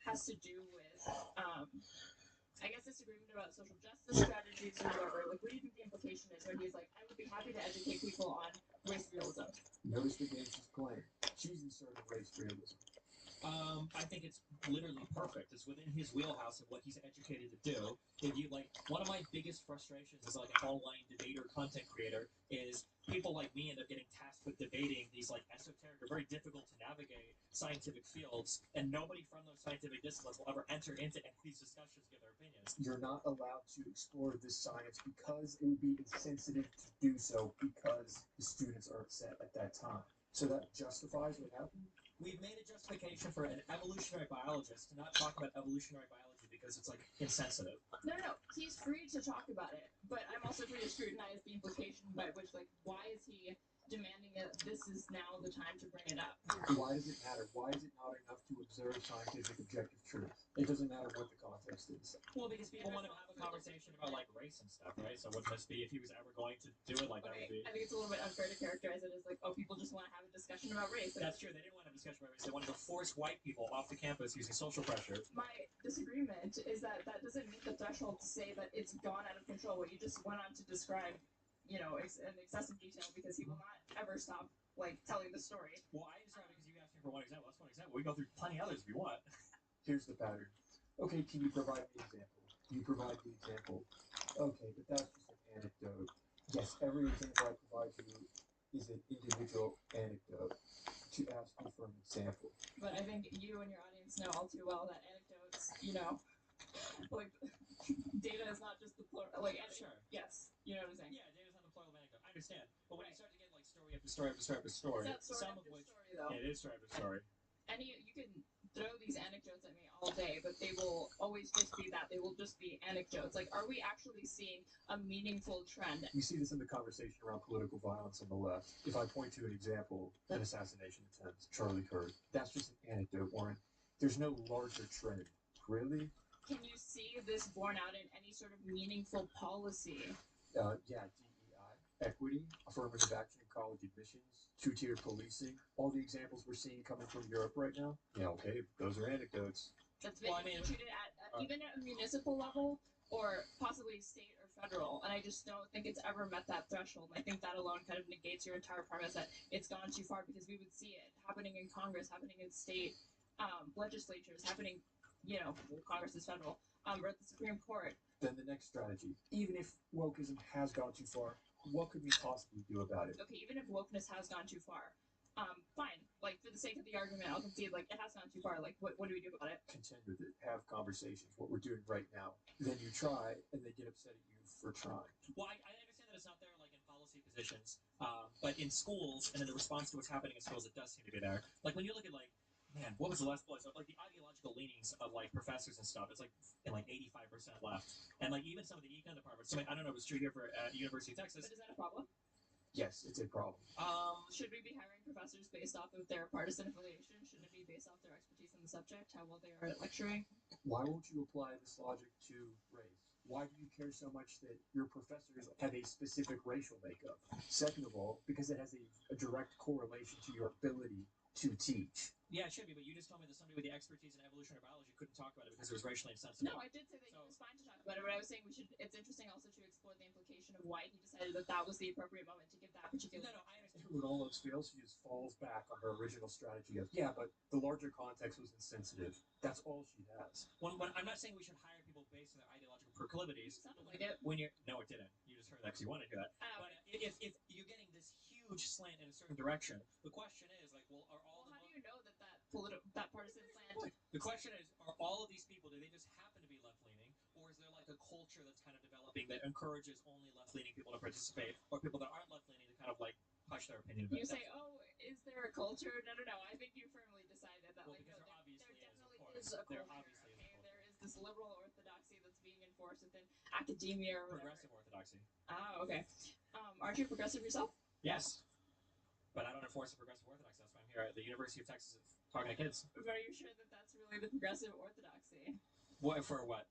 has to do with, I guess, disagreement about social justice strategies or whatever, like, what do you think the implication is when he's like, I would be happy to educate people on race realism? Notice the game she's playing. She's inserting race realism. I think it's literally perfect. It's within his wheelhouse of what he's educated to do. If you like, one of my biggest frustrations as like an online debater, content creator, is people like me end up getting tasked with debating these like esoteric or very difficult to navigate scientific fields, and nobody from those scientific disciplines will ever enter into any of these discussions, give their opinions. You're not allowed to explore this science because it would be insensitive to do so because the students aren't set at that time. So that justifies what happened? We've made a justification for an evolutionary biologist to not talk about evolutionary biology because it's like insensitive. No. He's free to talk about it, but I'm also free to scrutinize the implication by which, like, why is he demanding that this is now the time to bring it up? Why does it matter? Why is it not enough to observe scientific objective truth? It doesn't matter what the context is. Well, because people want to have a conversation about like race and stuff, right? So wouldn't this be if he was ever going to do it like that would be? I think it's a little bit unfair to characterize it as like, oh, people just want to have a discussion about race. Like, that's true. They didn't want to have a discussion about race. They wanted to force white people off the campus using social pressure. My disagreement is that that doesn't meet the threshold to say that it's gone out of control. What you just went on to describe, in excessive detail, because he will not ever stop like telling the story. Well, I described it because you asked me for one example. That's one example. We go through plenty others if you want. Here's the pattern. Okay, can you provide the example? You provide the example. Okay, but that's just an anecdote. Yes, every example I provide you is an individual anecdote to ask you for an example. But I think you and your audience know all too well that anecdotes, like data is not just the plural. Like, sure. Yes, you know what I'm saying. Yeah, data's not the plural of anecdote. I understand. But when you start to get like story after story after story after story, some of which story, though. Yeah, it is story after story. And you can throw these anecdotes at me all day, but they will always just be that. They will just be anecdotes. Like, are we actually seeing a meaningful trend? We see this in the conversation around political violence on the left. If I point to an example, an assassination attempt, Charlie Kirk, that's just an anecdote, Warren. There's no larger trend. Really? Can you see this borne out in any sort of meaningful policy? Yeah, DEI, equity, affirmative action in college admissions, two-tier policing, all the examples we're seeing coming from Europe right now. Yeah, okay, those are anecdotes. That's been treated at even at a municipal level or possibly state or federal, and I just don't think it's ever met that threshold. And I think that alone kind of negates your entire premise that it's gone too far, because we would see it happening in Congress, happening in state legislatures, happening, Congress is federal, or at the Supreme Court. Then the next strategy, even if wokeism has gone too far, what could we possibly do about it? Okay, even if wokeness has gone too far, fine. Like, for the sake of the argument, I'll concede, like, it has gone too far. Like, what do we do about it? Contend with it. Have conversations. What we're doing right now. Then you try, and they get upset at you for trying. Well, I understand that it's not there, like, in policy positions, but in schools, and in the response to what's happening in schools, it does seem to be there. Like, when you look at, like, man, what was the last place? Like, the ideological leanings of, like, professors and stuff, it's, like, in, like, 85% left. And, like, even some of the econ departments, I don't know if it's true here for University of Texas. But is that a problem? Yes, it's a problem. Should we be hiring professors based off of their partisan affiliation? Shouldn't it be based off their expertise in the subject, how well they are at lecturing? Why won't you apply this logic to race? why do you care so much that your professors have a specific racial makeup? Second of all, because it has a direct correlation to your ability to teach. Yeah, it should be, but you just told me that somebody with the expertise in evolutionary biology couldn't talk about it because it was racially insensitive. No, I did say that he was fine to talk about it, but I was saying we should. It's interesting also to explore the implication of why he decided that that was the appropriate moment to give that particular. No, I understand. When all else fails, she just falls back on her original strategy of, yeah, but the larger context was insensitive. That's all she has. When I'm not saying we should hire people based on their ideological proclivities. Sounded like it. When you're no, it didn't. You just heard that because you wanted to hear that. But if you're getting this huge slant in a certain direction, the question is like, well, are all how do you know that that partisan slant? The question is, are all of these people, do they just happen to be left-leaning, or is there like a culture that's kind of developing that encourages only left-leaning people to participate, or people that aren't left-leaning to kind of like hush their opinion? You say, oh, is there a culture? No. I think you firmly decided that. Well, like, because no, there obviously definitely is, is a culture. Okay, there is this liberal orthodoxy that's being enforced within academia or whatever. Progressive orthodoxy. Oh, okay. Aren't you progressive yourself? Yes. But I don't enforce the progressive orthodoxy. That's why I'm here at the University of Texas talking to kids. But are you sure that that's really the progressive orthodoxy? What for? What?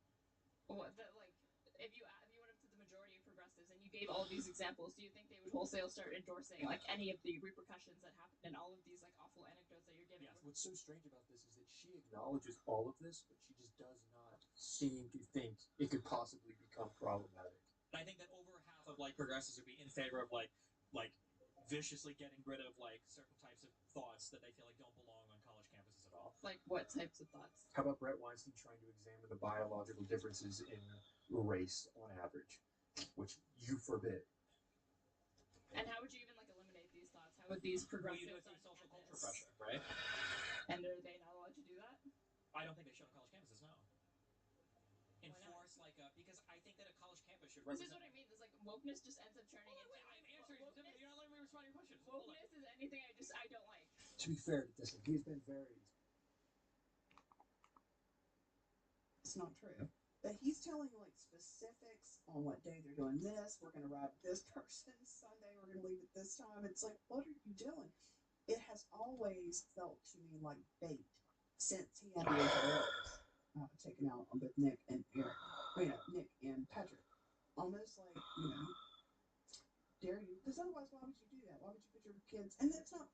What that like? If you went up to the majority of progressives and you gave all these examples, do you think they would wholesale start endorsing like any of the repercussions that happen and all of these like awful anecdotes that you're giving? Yes. What's so strange about this is that she acknowledges all of this, but she just does not seem to think it could possibly become problematic. I think that over half of like progressives would be in favor of like viciously getting rid of like certain types of thoughts that they feel like don't belong on college campuses at all. Like what types of thoughts? How about Brett Weinstein trying to examine the biological differences in race on average, which you forbid? And how would you even like eliminate these thoughts? How would these progressive? Well, you do it through social culture pressure, right? And are they not allowed to do that? I don't think they should on college campuses. No. Enforce like a because I think that a college campus should represent. This is what I mean. It's like wokeness just ends up turning into. I'm answering specifically. You're not letting me respond to your questions. Wokeness is anything I don't like. To be fair to this, he's been very. It's not true. But he's telling like specifics on what day they're doing this. We're going to ride with this person Sunday. We're going to leave at this time. It's like, what are you doing? It has always felt to me like bait since he had the AJOs taken out on both Nick and Eric. Nick and Patrick. Almost like, dare you? Because otherwise, why would you do that? Why would you put your kids? And that's not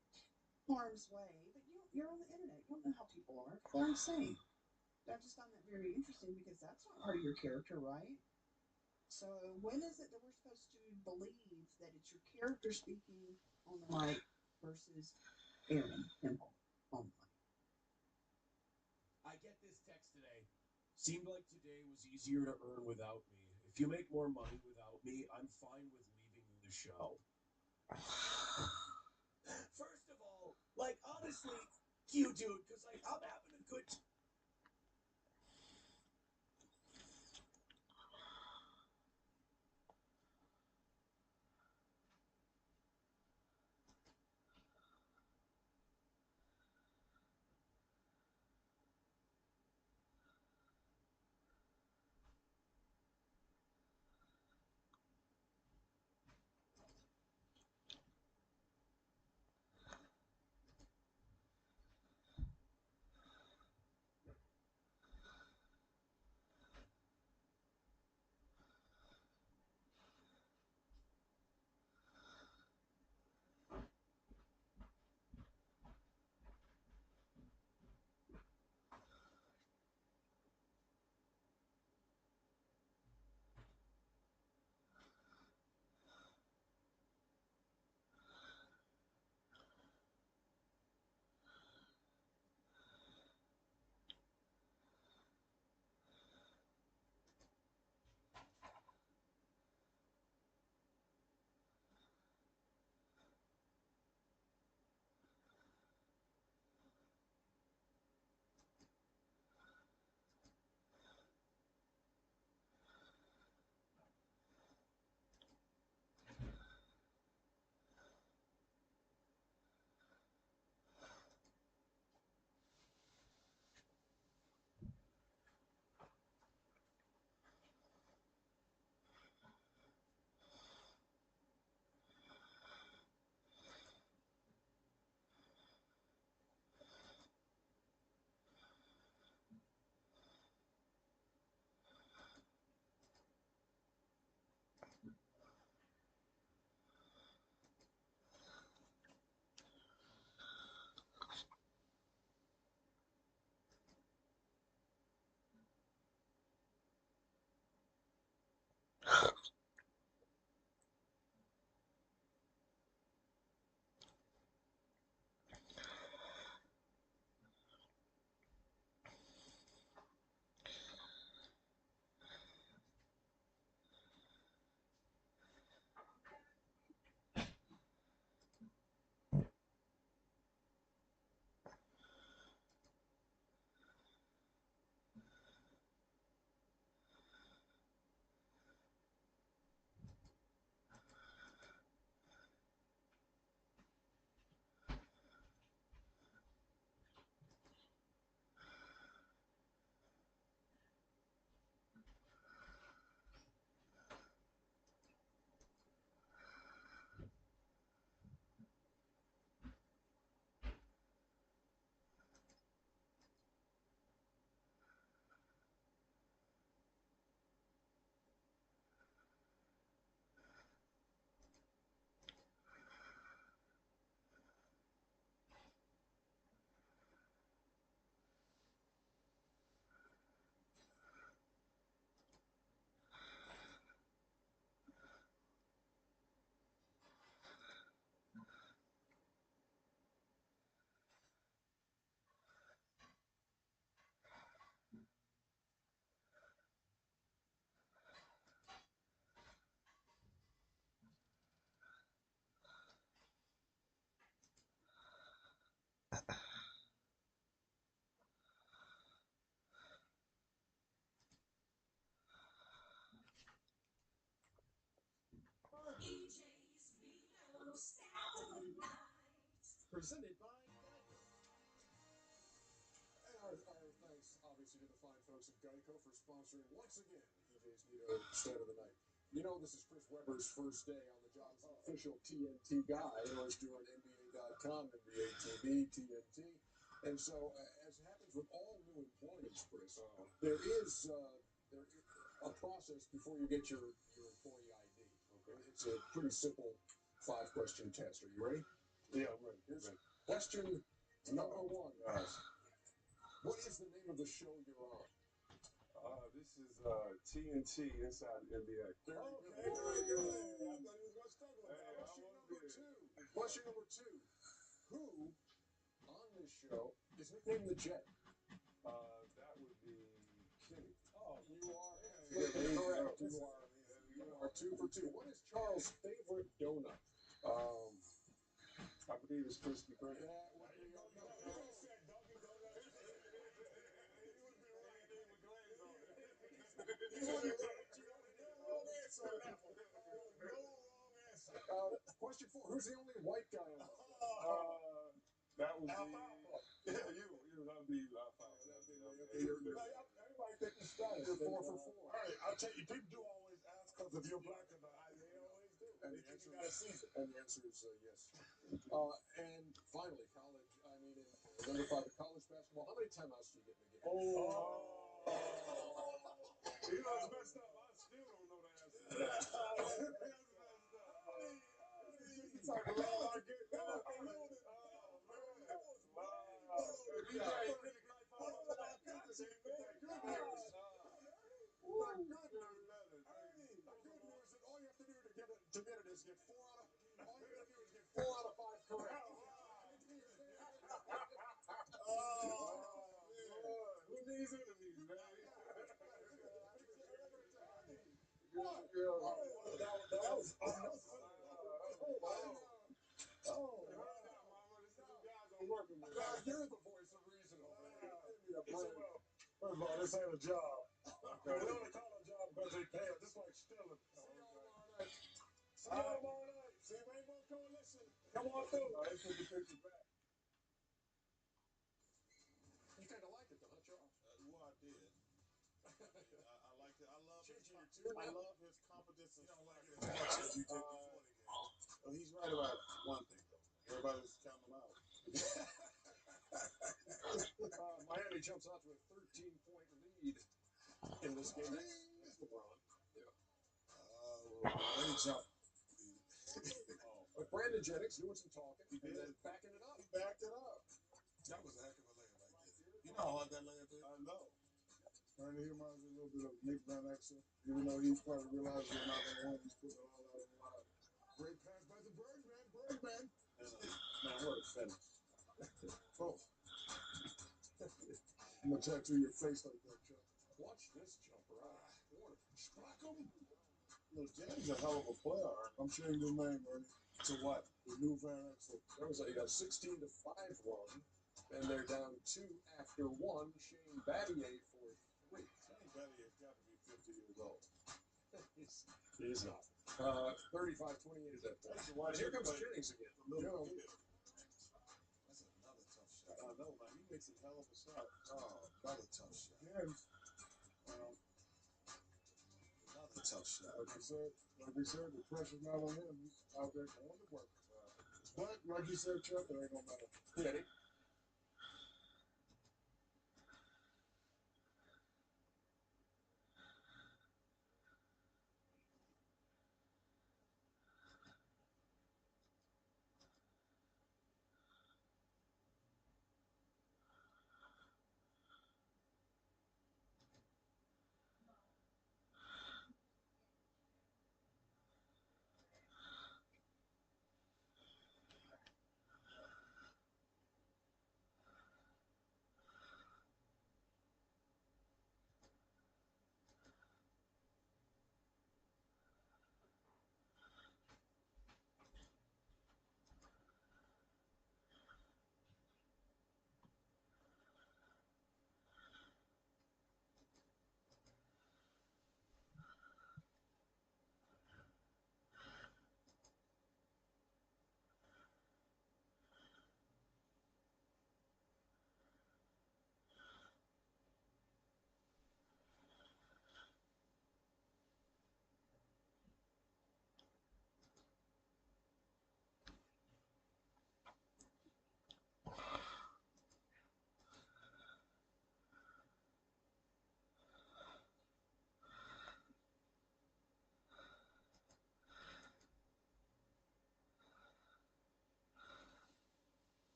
harm's way, but you're on the internet. You don't know how people are. They're insane. I just find that very interesting because that's not part of your character, right? So when is it that we're supposed to believe that it's your character speaking on the mic versus Aaron Hempel on the mic? I get this text today. Seemed like today was easier to earn without me. If you make more money without me, I'm fine with leaving the show. First of all, like honestly, you dude, because like I'm having a good time. presented by our thanks, obviously, to the fine folks at Geico for sponsoring once again EJ's Nito Stat of the Night. You know, this is Chris Webber's first day on the job as the official TNT guy. You know, he's doing NBA.com, NBA TV, TNT. And so, as happens with all new employees, Chris, there is a process before you get your employee ID. Okay, it's a pretty simple 5-question test. Are you ready? Yeah, I'm ready. Here's question number 1. What is the name of the show you're on? This is TNT Inside the NBA. Okay, very good. I thought he was going to struggle with that. Question number 2. Who on this show is nicknamed the Jet? That would be Kenny. Oh, you are absolutely correct. You are 2 for 2. What is Charles' favorite donut? I believe it's Krispy Kreme. Question 4. Who's the only white guy on this? That would be yeah, you. That would be Alfalfa. Everybody thinking Spanish. You're 4 for 4. All right, I'll tell you, people do always ask us if you're black or not. They always do. And They think you got a season. the answer is yes. And finally, number 5, in college basketball, how many timeouts do you get in a game? You know, it's messed up. I still don't know the answer. To get it is get 4 out of 4 out of 5 correct. Who needs enemies, man? You're the voice of reason. First of all, this ain't a job. We only call it a job because they pay us. This is like stealing. See y'all tomorrow night. See Rainbow Coalition. Come on through. Let's put the picture back. You kind of like it, though, huh, Charles? Well, I did. I liked it. I love his confidence. You don't like it as much as you did before the game. Well, he's right about one thing, though. Everybody's counting him out. Miami jumps out to a 13-point lead in this game. That's LeBron. He jumped. But Brandon Jennings doing some talking and then backing it up. He backed it up. That was a heck of a layup right there. You know how hard that layup is? I know. Ernie, he reminds me a little bit of Nick Van Exel. Even though he's probably realized they're not going to win, he's putting it all out on the line. Great pass by the Birdman. Man, what a finish. Oh. I'm going to tattoo your face like that, Chuck. Watch this jumper. Strike him. Look, Jennings a hell of a player. I'm changing his name, Ernie. To what? The new Van Exel. That was a 16-5 run, and they're down 2 after 1. Shane Battier for 3. Shane Battier's got to be 50 years old. He is not. 35-28 is that point. And here comes Jennings again. That's another tough shot. I know, man. He makes a hell of a shot. Oh, another tough shot. Again, another tough shot. Like you said, the pressure's not on him. He's out there going to work. But, like you said, Chuck, it ain't gonna matter. Ready?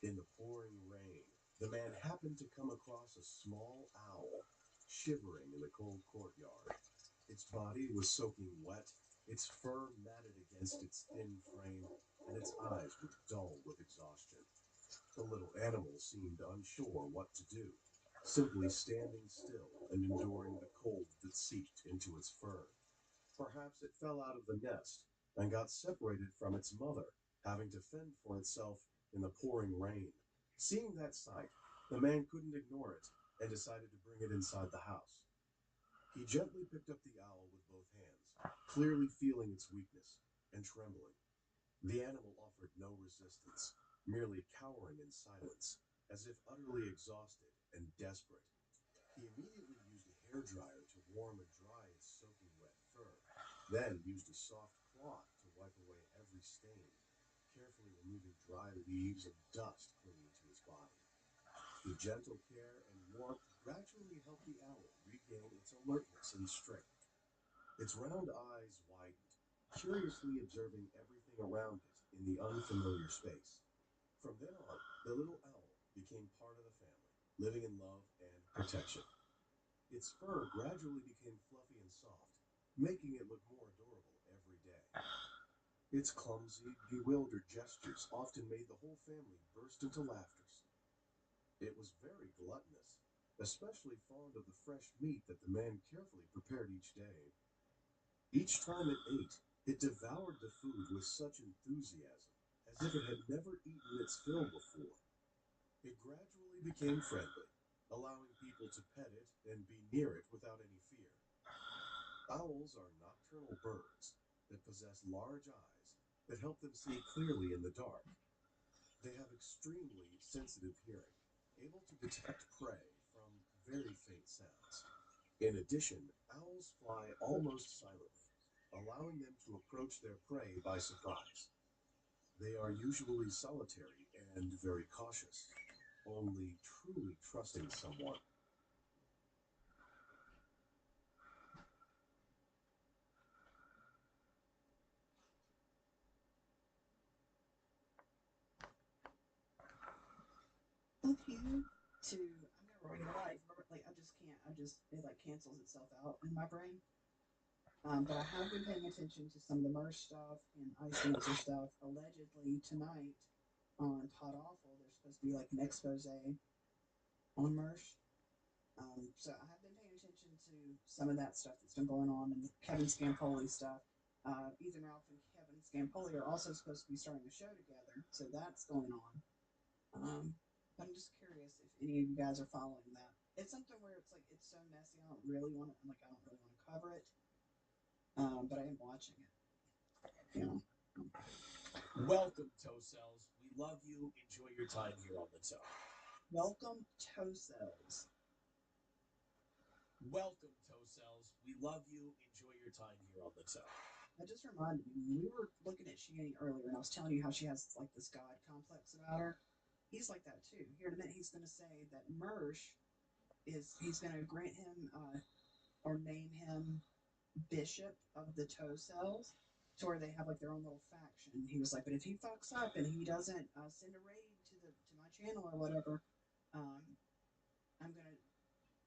In the pouring rain, the man happened to come across a small owl, shivering in the cold courtyard. Its body was soaking wet, its fur matted against its thin frame, and its eyes were dull with exhaustion. The little animal seemed unsure what to do, simply standing still and enduring the cold that seeped into its fur. Perhaps it fell out of the nest and got separated from its mother, having to fend for itself in the pouring rain. Seeing that sight, the man couldn't ignore it and decided to bring it inside the house. He gently picked up the owl with both hands, clearly feeling its weakness and trembling. The animal offered no resistance, merely cowering in silence, as if utterly exhausted and desperate. He immediately used a hairdryer to warm and dry its soaking wet fur, then used a soft cloth to wipe away every stain, carefully removing dry leaves and dust clinging to his body. The gentle care and warmth gradually helped the owl regain its alertness and strength. Its round eyes widened, curiously observing everything around it in the unfamiliar space. From then on, the little owl became part of the family, living in love and protection. Its fur gradually became fluffy and soft, making it look more adorable every day. Its clumsy, bewildered gestures often made the whole family burst into laughter. It was very gluttonous, especially fond of the fresh meat that the man carefully prepared each day. Each time it ate, it devoured the food with such enthusiasm, as if it had never eaten its fill before. It gradually became friendly, allowing people to pet it and be near it without any fear. Owls are nocturnal birds that possess large eyes that help them see clearly in the dark. They have extremely sensitive hearing, able to detect prey from very faint sounds. In addition, owls fly almost silently, allowing them to approach their prey by surprise. They are usually solitary and very cautious, only truly trusting someone. Thank you to, I'm never reading live, like I just can't, it like cancels itself out in my brain. But I have been paying attention to some of the merch stuff and ice dancer stuff. Allegedly tonight on Pod Awful, there's supposed to be like an expose on merch. So I have been paying attention to some of that stuff that's been going on and the Kevin Scampoli stuff. Ethan Ralph and Kevin Scampoli are also supposed to be starting a show together, so that's going on. I'm just curious if any of you guys are following that. It's something where it's like it's so messy. I don't really want to cover it. but I am watching it. You know. Welcome, toe cells. We love you. Enjoy your time here on the toe. Welcome, toe cells. Welcome, toe cells. We love you. Enjoy your time here on the toe. That just reminded me, when we were looking at Shanny earlier, and I was telling you how she has like this god complex about her. He's like that too. Here in a minute, he's going to say that Mersh he's going to grant him or name him Bishop of the Toe Cells, to where they have like their own little faction. He was like, but if he fucks up and he doesn't send a raid to my channel or whatever, I'm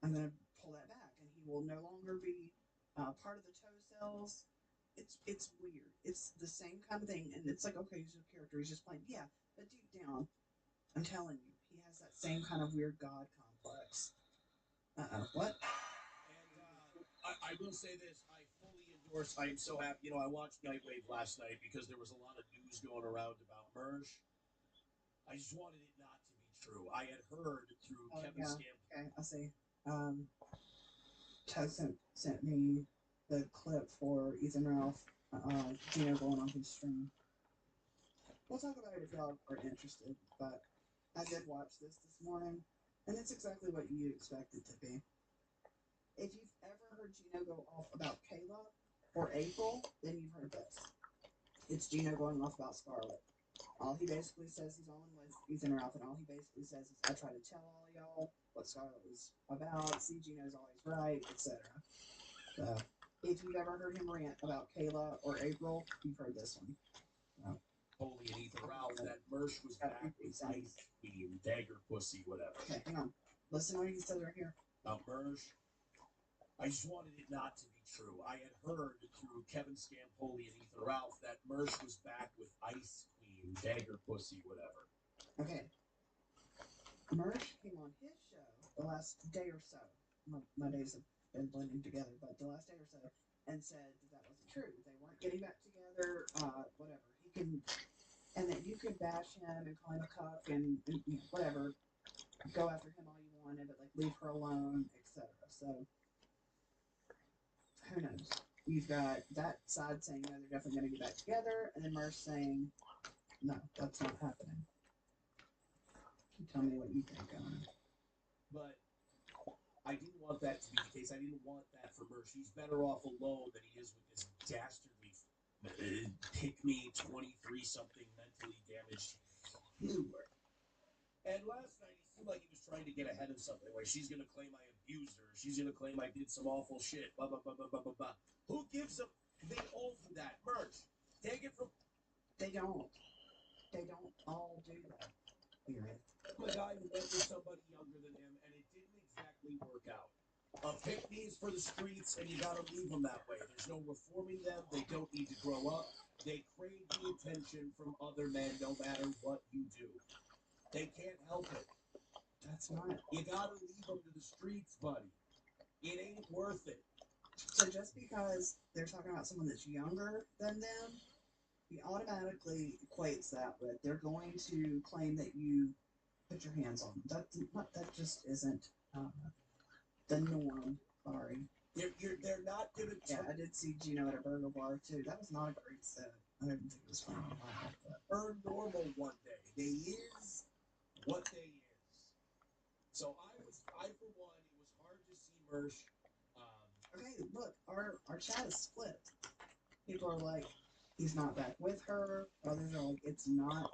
gonna pull that back, and he will no longer be part of the Toe Cells. It's weird. It's the same kind of thing, and it's like, okay, he's a character, he's just playing. Yeah, but deep down, I'm telling you, he has that same kind of weird god complex. What? And I will say this: I fully endorse. I am so happy. I watched Nightwave last night because there was a lot of news going around about Merge. I just wanted it not to be true. I had heard through Kevin Scamp. Okay, I see. Tug sent me the clip for Ethan Ralph, Gino going on his stream. We'll talk about it if y'all are interested, but I did watch this morning, and it's exactly what you expect it to be. If you've ever heard Gino go off about Kayla or April, then you've heard this. It's Gino going off about Scarlet. All he basically says, he's on with Ethan Ralph, and all he basically says is, I try to tell all y'all what Scarlet was about, see Gino's always right, etc. So, if you've ever heard him rant about Kayla or April, you've heard this one. Holy and Ethan Ralph, that Mersh was back with Ice Queen, Dagger Pussy, whatever. Okay, hang on. Listen to what he says right here. About Mersh, I just wanted it not to be true. I had heard through Kevin Scampoli and Ethan Ralph that Mersh was back with Ice Queen, Dagger Pussy, whatever. Okay. Mersh came on his show the last day or so. My days have been blending together, but the last day or so, and said that wasn't true. They weren't getting back together, whatever. And that you could bash him and call him a cuck and whatever, go after him all you wanted, but like leave her alone, etc. So who knows? You've got that side saying, no, they're definitely going to get back together, and then Mersh saying, no, that's not happening. You tell me what you think on it. But I didn't want that to be the case. I didn't want that for Mersh. He's better off alone than he is with this dastardly pick-me 23-something mentally damaged humor. And last night he seemed like he was trying to get ahead of something. Like, she's going to claim I abused her. She's going to claim I did some awful shit. Blah, blah, blah, blah, blah, blah, blah. Who gives a... They all do that. Merch. Take it from... They don't. They don't all do that. A guy who went with somebody younger than him, and it didn't exactly work out. Pick-me is for the streets, and you got to leave them that way. There's no reforming them. They don't need to grow up. They crave the attention from other men no matter what you do. They can't help it. That's not. You gotta leave them to the streets, buddy. It ain't worth it. So just because they're talking about someone that's younger than them, he automatically equates that with they're going to claim that you put your hands on them. That just isn't the norm. Sorry. They're not gonna. Yeah, I did see Gino at a burger bar too. That was not a great set. I didn't think it was fun. Earn normal one day. They is what they is. So I for one, it was hard to see Mersh. Okay, look, our chat is split. People are like, he's not back with her. Others are like, it's not.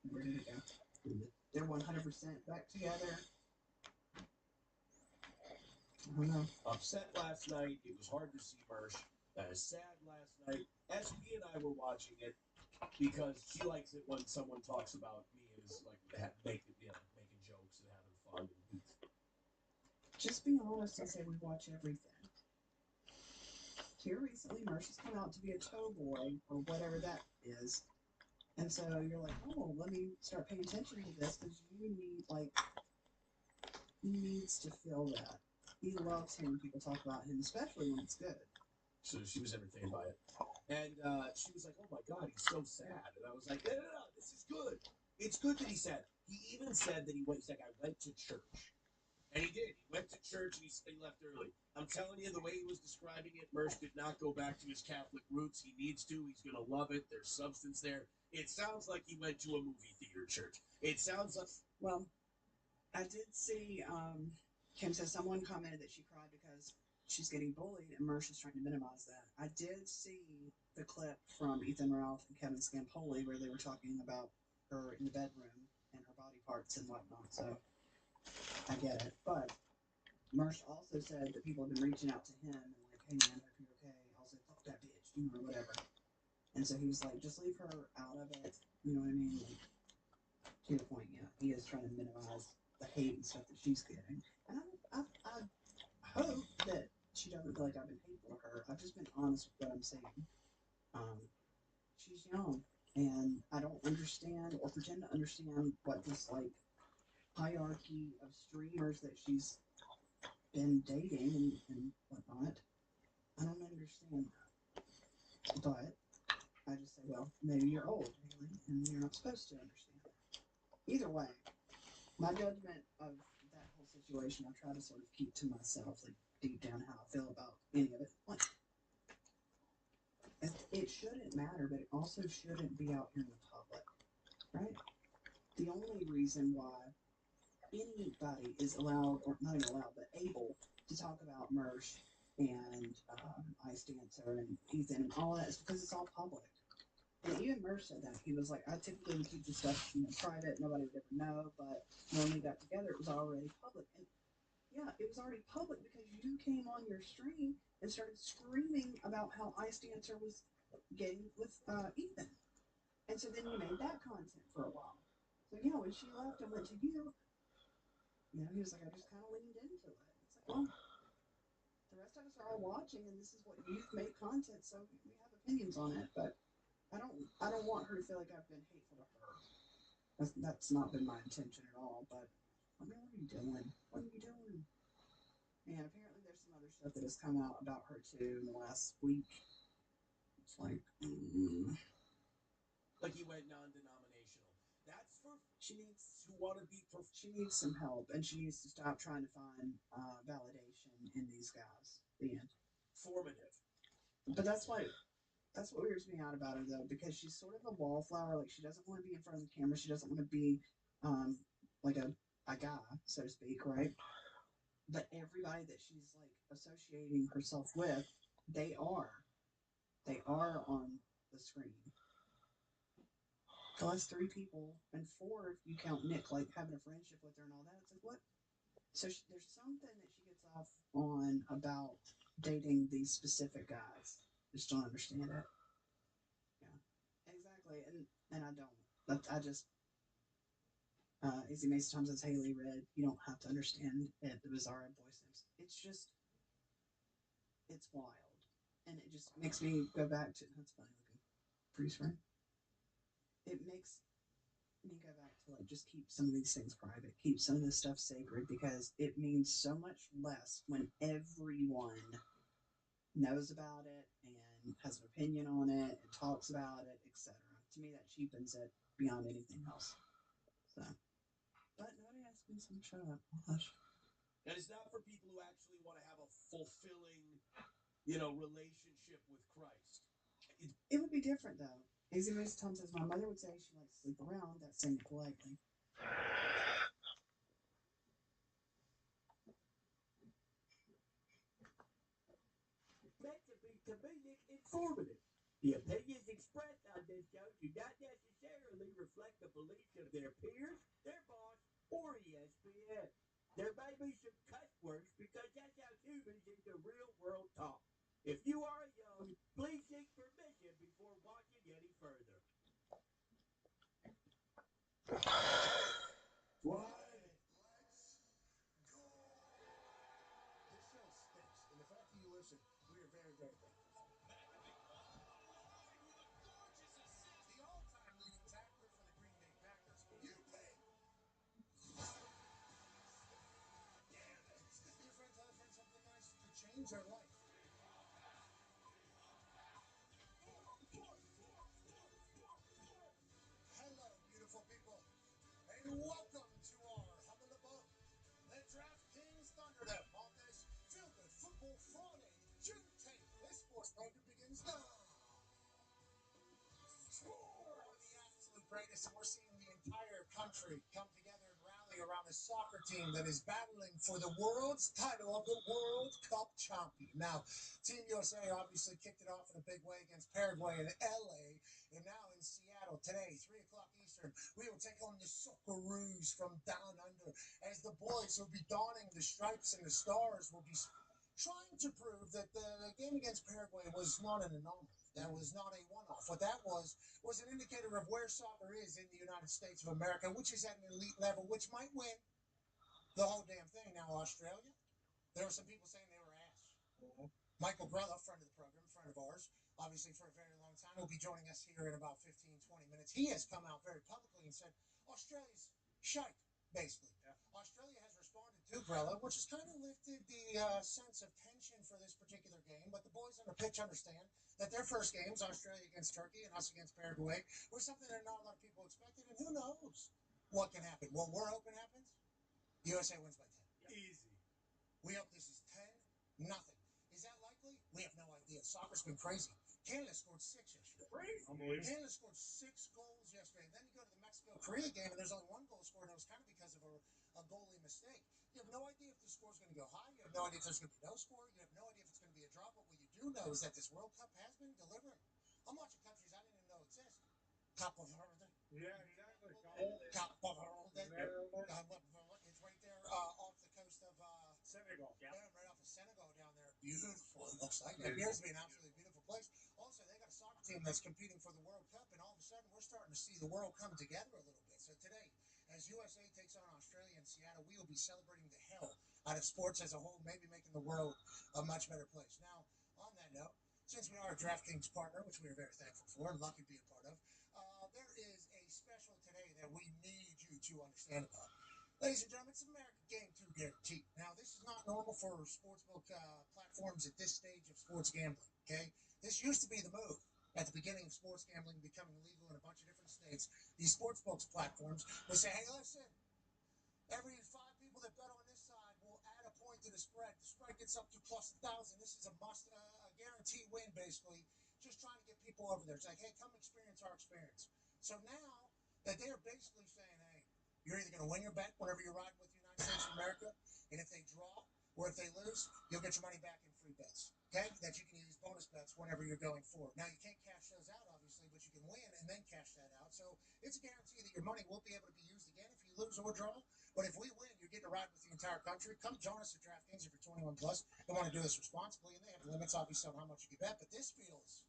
Where did it go? They're 100% back together. I don't know. Upset last night. It was hard to see Mersh. Sad last night. SP and I were watching it because she likes it when someone talks about me as like making jokes and having fun. Just be honest and say we watch everything. Here recently, Mersh has come out to be a toe boy or whatever that is, and so you're like, oh, let me start paying attention to this because you need he needs to feel that. He loves hearing people talk about him, especially when it's good. So she was entertained by it. And she was like, oh my God, he's so sad. And I was like, no, this is good. It's good that he's sad. He even said that he's like, I went to church. And he did. He went to church and he left early. I'm telling you, the way he was describing it, Mersh did not go back to his Catholic roots. He needs to. He's going to love it. There's substance there. It sounds like he went to a movie theater church. It sounds like. Well, I did see, Kim says someone commented that she cried because she's getting bullied, and Mersh is trying to minimize that. I did see the clip from Ethan Ralph and Kevin Scampoli where they were talking about her in the bedroom and her body parts and whatnot, so I get it. But Mersh also said that people have been reaching out to him and like, hey man, hope you're okay. Also, fuck that bitch, you know, whatever. And so he was like, just leave her out of it. You know what I mean? Like, to your point, yeah, he is trying to minimize the hate and stuff that she's getting. And I hope that she doesn't feel like I've been hateful to her. I've just been honest with what I'm saying. She's young, and I don't understand or pretend to understand what this like hierarchy of streamers that she's been dating and whatnot. I don't understand that. But I just say, well, maybe you're old, Haley, and you're not supposed to understand that. Either way, my judgment of that whole situation, I try to sort of keep to myself, like deep down how I feel about any of it. Like, it shouldn't matter, but it also shouldn't be out here in the public, right? The only reason why anybody is allowed, or not even allowed, but able to talk about Mersh and Ice Dancer and Ethan and all that is because it's all public. And even Mersh said that. He was like, I typically would keep the stuff, you know, private, nobody would ever know, but when we got together, it was already public. And yeah, it was already public because you came on your stream and started screaming about how Ice Dancer was gay with Ethan. And so then you made that content for a while. So yeah, when she left and went to you, you know, he was like, I just kind of leaned into it. It's like, well, the rest of us are all watching, and this is what you've made content, so we have opinions on it. But I don't want her to feel like I've been hateful to her. That's not been my intention at all. But I mean, what are you doing? What are you doing? And apparently, there's some other stuff that has come out about her too in the last week. It's like, Like he went non-denominational. That's for she needs who want to be. She needs some help, and she needs to stop trying to find validation in these guys. The end. Formative. But that's what weirds me out about her though, because she's sort of a wallflower. Like she doesn't want to be in front of the camera. She doesn't want to be like a guy, so to speak, right? But everybody that she's like associating herself with, they are on the screen. So that's 3 people, and 4 if you count Nick, like having a friendship with her and all that. It's like, what? So there's something that she gets off on about dating these specific guys. I just don't understand it. Yeah, exactly, and I don't. I just Izzy Mason Thompson says Haley Red. You don't have to understand it. The bizarre voice names. It's just, it's wild, and it just makes me go back to. That's funny looking freeze frame. It makes me go back to like just keep some of these things private, keep some of this stuff sacred, because it means so much less when everyone knows about it and has an opinion on it and talks about it, etc. To me, that cheapens it beyond anything else. So, but nobody asked me, so shut up. Hush. And it's not for people who actually want to have a fulfilling, you know, relationship with Christ. It would be different though. Izzy Mason Tom says my mother would say she likes to sleep around. That's saying it politely. Meant to be comedic informative. The opinions expressed on this show do not necessarily reflect the beliefs of their peers, their boss, or ESPN. There may be some cuss words because that's how humans in the real world talk. If you are young, please seek permission before watching any further. What? This show stinks, and the fact that you listen, we are very, very thankful. The all-time leading tackler for the Green Bay Packers. You pay. Damn it! Your friend tell a friend something nice could change their life. Hello, beautiful people, and welcome to our humble abode, the DraftKings Thunderdome on this Feel Good Football greatest, and we're seeing the entire country come together and rally around a soccer team that is battling for the world's title of the World Cup champion. Now, Team USA obviously kicked it off in a big way against Paraguay in LA, and now in Seattle today, 3 o'clock Eastern, we will take on the Socceroos from down under, as the boys will be donning the stripes and the stars will be trying to prove that the game against Paraguay was not an anomaly. That was not a one-off. What that was an indicator of where soccer is in the United States of America, which is at an elite level, which might win the whole damn thing. Now, Australia, there were some people saying they were ass. Michael Grella, friend of the program, friend of ours, obviously for a very long time, will be joining us here in about 15, 20 minutes. He has come out very publicly and said Australia's shite, basically. Australia has responded to Grella, which has kind of lifted the sense of tension for this particular game. But the boys on the pitch understand that their first games, Australia against Turkey and us against Paraguay, were something that not a lot of people expected. And who knows what can happen? What we're hoping happens, USA wins by 10. Easy. We hope this is 10-0. Is that likely? We have no idea. Soccer's been crazy. Canada scored 6 yesterday. Crazy. Canada scored 6 goals yesterday. Then you go to the Mexico-Korea game, and there's only 1 goal scored, and it was kind of because of a goalie mistake. You have no idea if the score's going to go high. You have no idea if there's going to be no score. You have no idea if it's going to be a draw. But what you do know is that this World Cup has been delivering. I'm watching countries I didn't even know exist. Capo Verde. Yeah, exactly. Capo Verde. It's right there off the coast of Senegal. yeah, right off of Senegal down there. Beautiful, it looks like. It appears to be an absolutely beautiful place. Also, they got a soccer team that's competing for the World Cup, and all of a sudden, we're starting to see the world come together a little bit. So today, as USA takes on Australia in Seattle, we will be celebrating the hell out of sports as a whole, maybe making the world a much better place. Now, on that note, since we are a DraftKings partner, which we are very thankful for and lucky to be a part of, there is a special today that we need you to understand about. Ladies and gentlemen, it's American Game 2 Guarantee. Now, this is not normal for sportsbook platforms at this stage of sports gambling, okay? This used to be the move at the beginning of sports gambling becoming legal in a bunch of different states. These sportsbooks platforms would say, hey, listen, every 5 people that bet on this side will add a point to the spread. The spread gets up to plus 1,000. This is a guarantee win, basically. Just trying to get people over there. It's like, hey, come experience our experience. So now that they're basically saying, hey, you're either going to win your bet whenever you're riding with the United States of America, and if they draw or if they lose, you'll get your money back in free bets, okay? That you can use bonus bets whenever you're going forward. Now, you can't cash those out, obviously, but you can win and then cash that out. So it's a guarantee that your money will be able to be used again if you lose or draw. But if we win, you get to ride with the entire country. Come join us at DraftKings if you're 21 plus. They want to do this responsibly, and they have limits, obviously, on how much you can bet. But this feels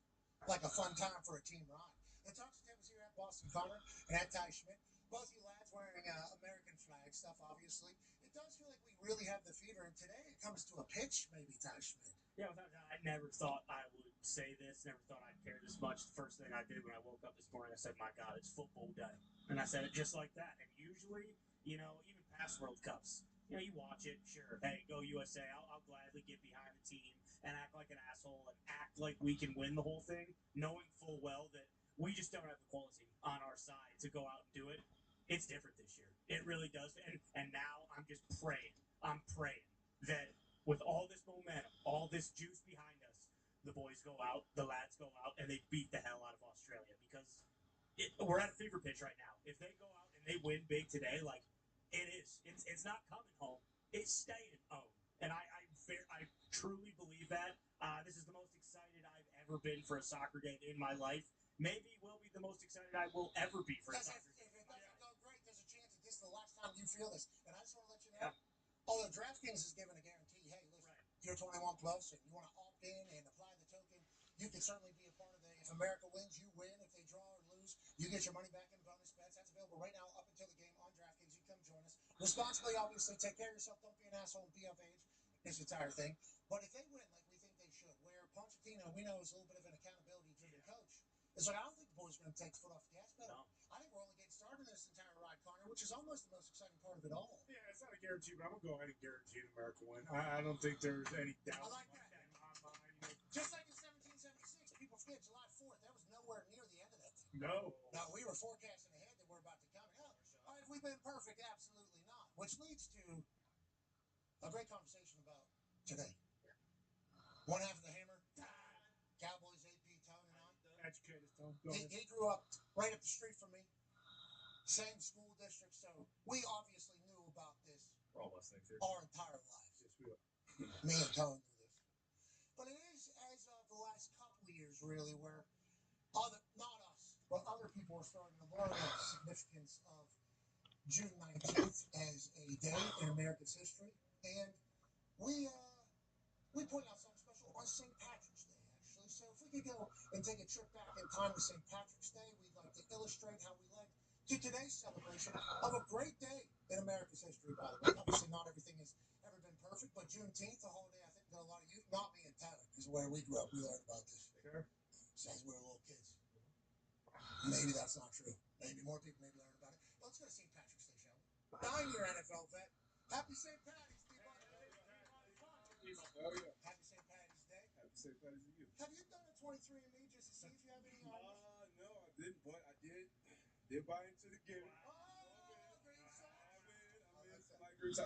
like a fun time for a team ride. The Talks and Tables here at Boston Connor and at Ty Schmidt. Both you lads wearing American flag stuff, obviously. It does feel like we really have the fever, and today it comes to a pitch, maybe, Ty Schmidt. Yeah, without doubt, I never thought I would say this, never thought I'd care this much. The first thing I did when I woke up this morning, I said, my God, it's football day. And I said it just like that. And usually, you know, even past World Cups, you know, you watch it, sure, hey, go USA, I'll gladly get behind the team and act like an asshole and act like we can win the whole thing, knowing full well that we just don't have the quality on our side to go out and do it. It's different this year. It really does. And now I'm just praying. I'm praying that with all this momentum, all this juice behind us, the boys go out, the lads go out, and they beat the hell out of Australia because we're at a fever pitch right now. If they go out and they win big today, like it is, it's not coming home. It's staying home. And I truly believe that. This is the most excited I've ever been for a soccer game in my life. Maybe will be the most excited I will ever be for a soccer game. The last time you feel this, and I just want to let you know, although DraftKings is given a guarantee, hey, listen, you're 21 plus and you want to opt in and apply the token, you can certainly be a part of the, if America wins, you win. If they draw or lose, you get your money back in bonus bets. That's available right now up until the game on DraftKings. You come join us. Responsibly, obviously, take care of yourself. Don't be an asshole and be of age. This entire thing. But if they win like we think they should, where Pochettino, we know, is a little bit of an accountability-driven coach, it's like, I don't think the boys are going to take the foot off the gas pedal. No. I think we're only getting started in this entire ride, Connor, which is almost the most exciting part of it all. Yeah, it's not a guarantee, but I'm going to go ahead and guarantee an American win. I don't think there's any doubt. I like that. In my mind, you know. Just like in 1776, people forget July 4th. That was nowhere near the end of that thing. No. No, we were forecasting ahead that we're about to come. Hell, have we been perfect? Absolutely not. Which leads to a great conversation about today. One half of the Hammer, Cowboys AP, Tone and I. Educated, Tone. He grew up right up the street from me same school district, so we obviously knew about this We're all Mustangs here. our entire lives. Yes, we are. Me and Tone knew this. But it is as of the last couple of years, really, where not us, but other people are starting to learn the significance of June 19th as a day in America's history. And we point out something special on St. Patrick's Day, actually. So if we could go and take a trip back in time to St. Patrick's Day, we'd like to illustrate how we led to today's celebration of a great day in America's history, by the way. Obviously, not everything has ever been perfect, but Juneteenth, the holiday I think that a lot of you, not me and Tyler, is where we grew up. We learned about this. Sure. Since we were little kids. Maybe that's not true. Maybe more people maybe learn about it. But let's go to St. Patrick's Day, shall we? 9-year NFL vet. Happy St. Patty's Day. Oh, yeah. Happy St. Patty's Day. Happy St. Patty's to you. Have you done a 23andMe just to see if you have any No, I didn't, but I did buy into the gimmick.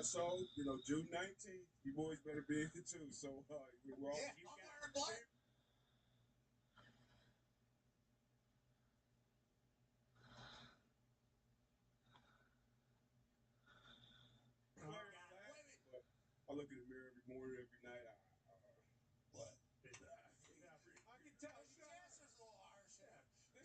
So, June 19th, you boys better be in it too. So, we're all. Yeah, I'm wearing black. I look in the mirror every morning, every night. What? I can tell. His answer's a little harsh.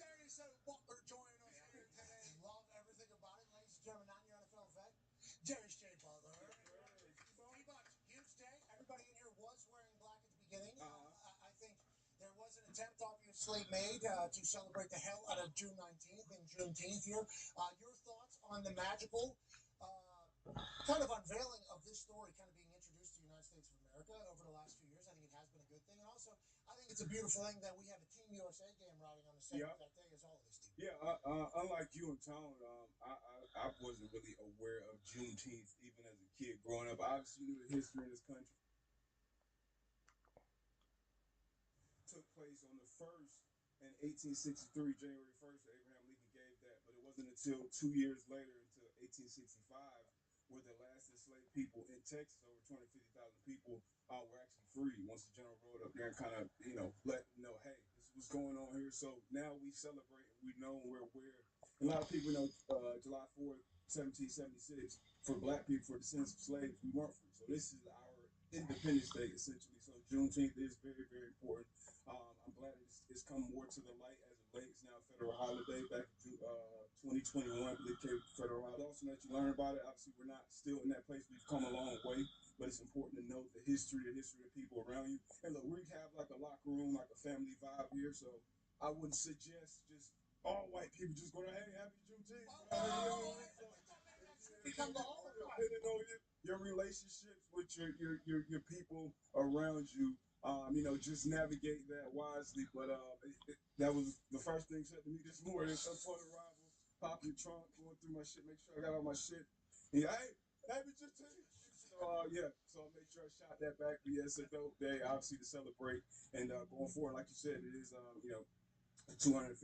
Gary said Butler joining us here today. Love everything about it, ladies and gentlemen. 9-year NFL vet, Jerry's J. Butler. D-Bucks, huge day. Everybody in here was wearing black at the beginning. I think there was an attempt, obviously, made to celebrate the hell out of June 19th and Juneteenth here. Your thoughts on the magical kind of unveiling of this story kind of being introduced to the United States of America over the last few years? I think it has been a good thing. And also, I think it's a beautiful thing that we have a Team USA game riding on the same exact day as all of this team. Yeah, unlike you and Tone, I wasn't really aware of Juneteenth even as a kid growing up. I obviously knew the history in this country. Took place on the 1st in 1863, January 1st. Abraham Lincoln gave that, but it wasn't until 2 years later, until 1865, where the last enslaved people in Texas, over 250,000 people, were actually free. Once the general rode up there and kind of, let them know, hey, this is what's going on here. So now we celebrate and we know we're aware. A lot of people know July 4th, 1776, for black people, for descendants of slaves, we weren't free. So this is our Independence Day, essentially. So Juneteenth is very, very important. I'm glad it's come more to the light as of late. It's now a federal holiday. Back in 2021, it became federal holiday. Also, that you learn about it. Obviously, we're not still in that place. We've come a long way, but it's important to know the history of people around you. And look, we have like a locker room, like a family vibe here. So I wouldn't suggest just all white people just going, hey, happy Juneteenth. Your relationships with your people around you. Just navigate that wisely. But that was the first thing said to me this morning. Some point arrival, pop your trunk, going through my shit, make sure I got all my shit. Yeah, hey, happy Juneteenth. So I made sure I shot that back. But yeah, it's a dope day, obviously, to celebrate. And going forward, like you said, it is the 250th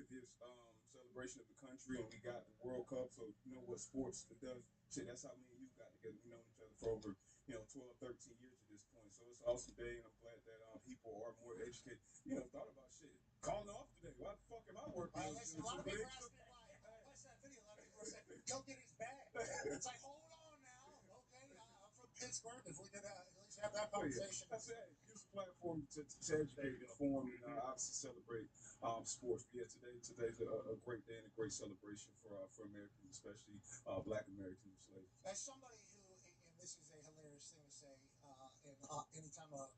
celebration of the country, and we got the World Cup. So you know what sports it does. Shit, that's how me and you got together. We known each other for over 12, 13 years at this point. So it's an awesome day, and I'm glad that people are more educated. Thought about shit. Calling off today. Why the fuck am I working? Listen, a lot of people are asking why. I watched that video. A lot of people are saying, go get his bag. It's like, hold on now. Okay, I'm from Pittsburgh. If we could at least have that conversation. That's it. Use a platform to educate, inform, and obviously celebrate sports. But yeah, today's a great day and a great celebration for Americans, especially Black Americans and slaves. As somebody who, and this is a hilarious thing to say, and anytime a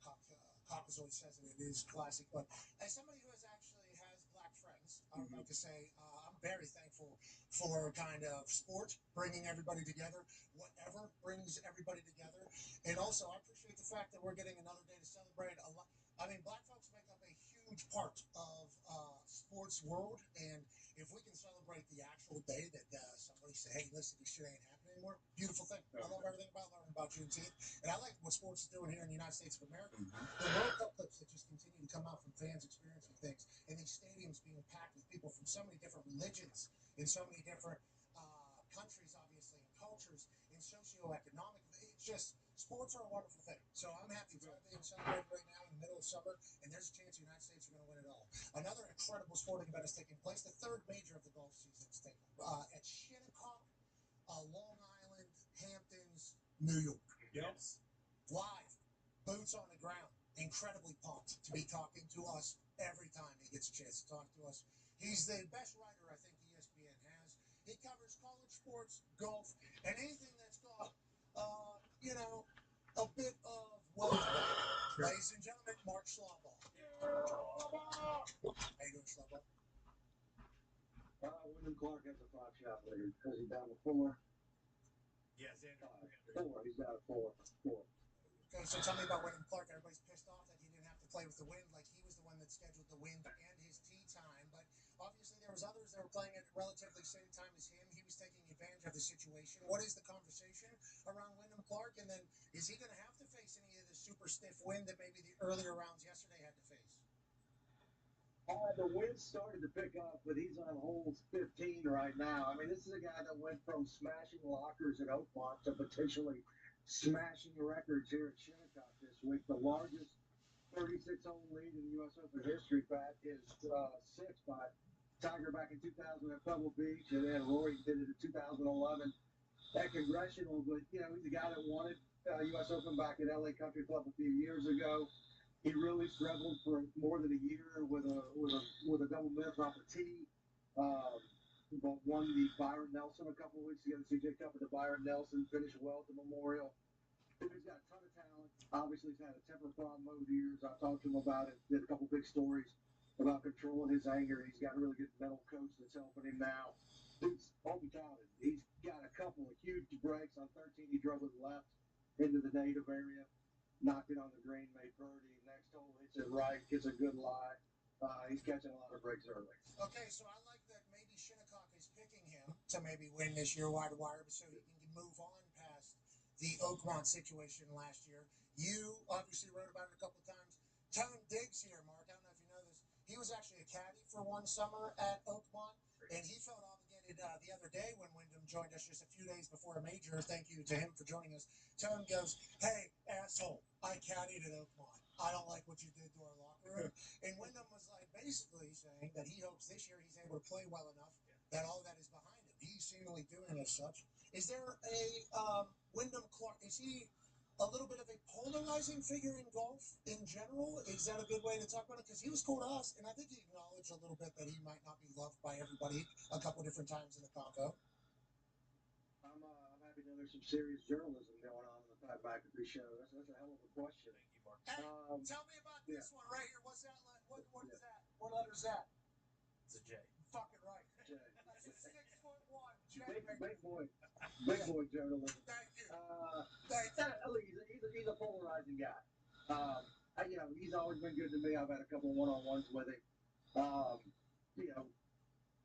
caucasoid says it, it is classic. But as somebody who has black friends, I would like to say I'm very thankful for kind of sport bringing everybody together, whatever brings everybody together, and also I appreciate the fact that we're getting another day to celebrate a lot. I mean, black folks make up a huge part of sports world, and if we can celebrate the actual day that somebody say, hey, listen, this shit ain't happening anymore, beautiful thing. I love everything about learning about Juneteenth, and I like what sports is doing here in the United States of America. The World Cup clips that just continue to come out from fans experiencing things, and these stadiums being packed with people from so many different religions, in so many different countries, obviously, and cultures, and socioeconomic. It's just sports are a wonderful thing. So I'm happy it's all being celebrated right now in the middle of summer, and there's a chance the United States are going to win it all. Another incredible sporting event is taking place. The third major of the golf season is taking at Shinnecock, Long Island, Hamptons, New York. Yes. Live, boots on the ground. Incredibly pumped to be talking to us every time he gets a chance to talk to us. He's the best writer I think ESPN has. He covers college sports, golf, and anything that's got, a bit of wealth. Ladies and gentlemen, Mark Schlabach. How you doing, Schlabach? Wyndham Clark has a 5-shot lead because he's down to 4. Yes, and 4. He's down to 4. Okay, so tell me about Wyndham Clark. Everybody's pissed off that he didn't have to play with the wind, like he was the one that scheduled the wind and his tee time. But obviously there was others that were playing at relatively same time as him. He was taking advantage of the situation. What is the conversation around Wyndham Clark? And then is he going to have to face any of the super stiff wind that maybe the earlier rounds yesterday had to face? The wind started to pick up, but he's on holes 15 right now. I mean, this is a guy that went from smashing lockers at Oakmont to potentially smashing records here at Shinnecock this week. The largest 36-hole lead in U.S. Open history, Pat, is 6 by Tiger back in 2000 at Pebble Beach, and then Rory did it in 2011 at Congressional. But, he's a guy that wanted U.S. Open back at L.A. Country Club a few years ago. He really struggled for more than a year with a double miss off the tee. But won the Byron Nelson a couple of weeks ago, the CJ Cup at the Byron Nelson, finished well at the Memorial. He's got a ton of talent. Obviously, he's had a temper problem over the years. I talked to him about it, did a couple big stories about controlling his anger. He's got a really good mental coach that's helping him now. Dude's multi-talented. He's got a couple of huge breaks. On 13, he drove it left into the native area, knocked it on the green, made birdie. Next hole, hits it right, gets a good lie. He's catching a lot of breaks early. Okay, so I like that maybe Shinnecock is picking him to maybe win this year wide wire so he can move on past the Oakmont situation last year. You obviously wrote about it a couple of times. Tone Diggs here, Mark. I don't know if you know this. He was actually a caddy for one summer at Oakmont, and he felt obligated the other day when Wyndham joined us just a few days before a major. Thank you to him for joining us. Tone goes, "Hey, asshole, I caddied at Oakmont. I don't like what you did to our locker room." And Wyndham was like basically saying that he hopes this year he's able to play well enough that all that is behind him. He's seemingly doing as such. Is there a Wyndham Clark? Is he a little bit of a polarizing figure in golf in general? Is that a good way to talk about it? Because he was cool to us, and I think he acknowledged a little bit that he might not be loved by everybody a couple different times in the Congo. I'm happy to know there's some serious journalism going on in the Pat McAfee show. That's a hell of a question. Thank you, Mark. Hey, tell me about this one right here. What's that? What is that? What letter's that? It's a J. Fucking right. J. That's a 6'1" J. Big boy journalism. Thank you. Look, he's a polarizing guy. He's always been good to me. I've had a couple of one-on-ones with him.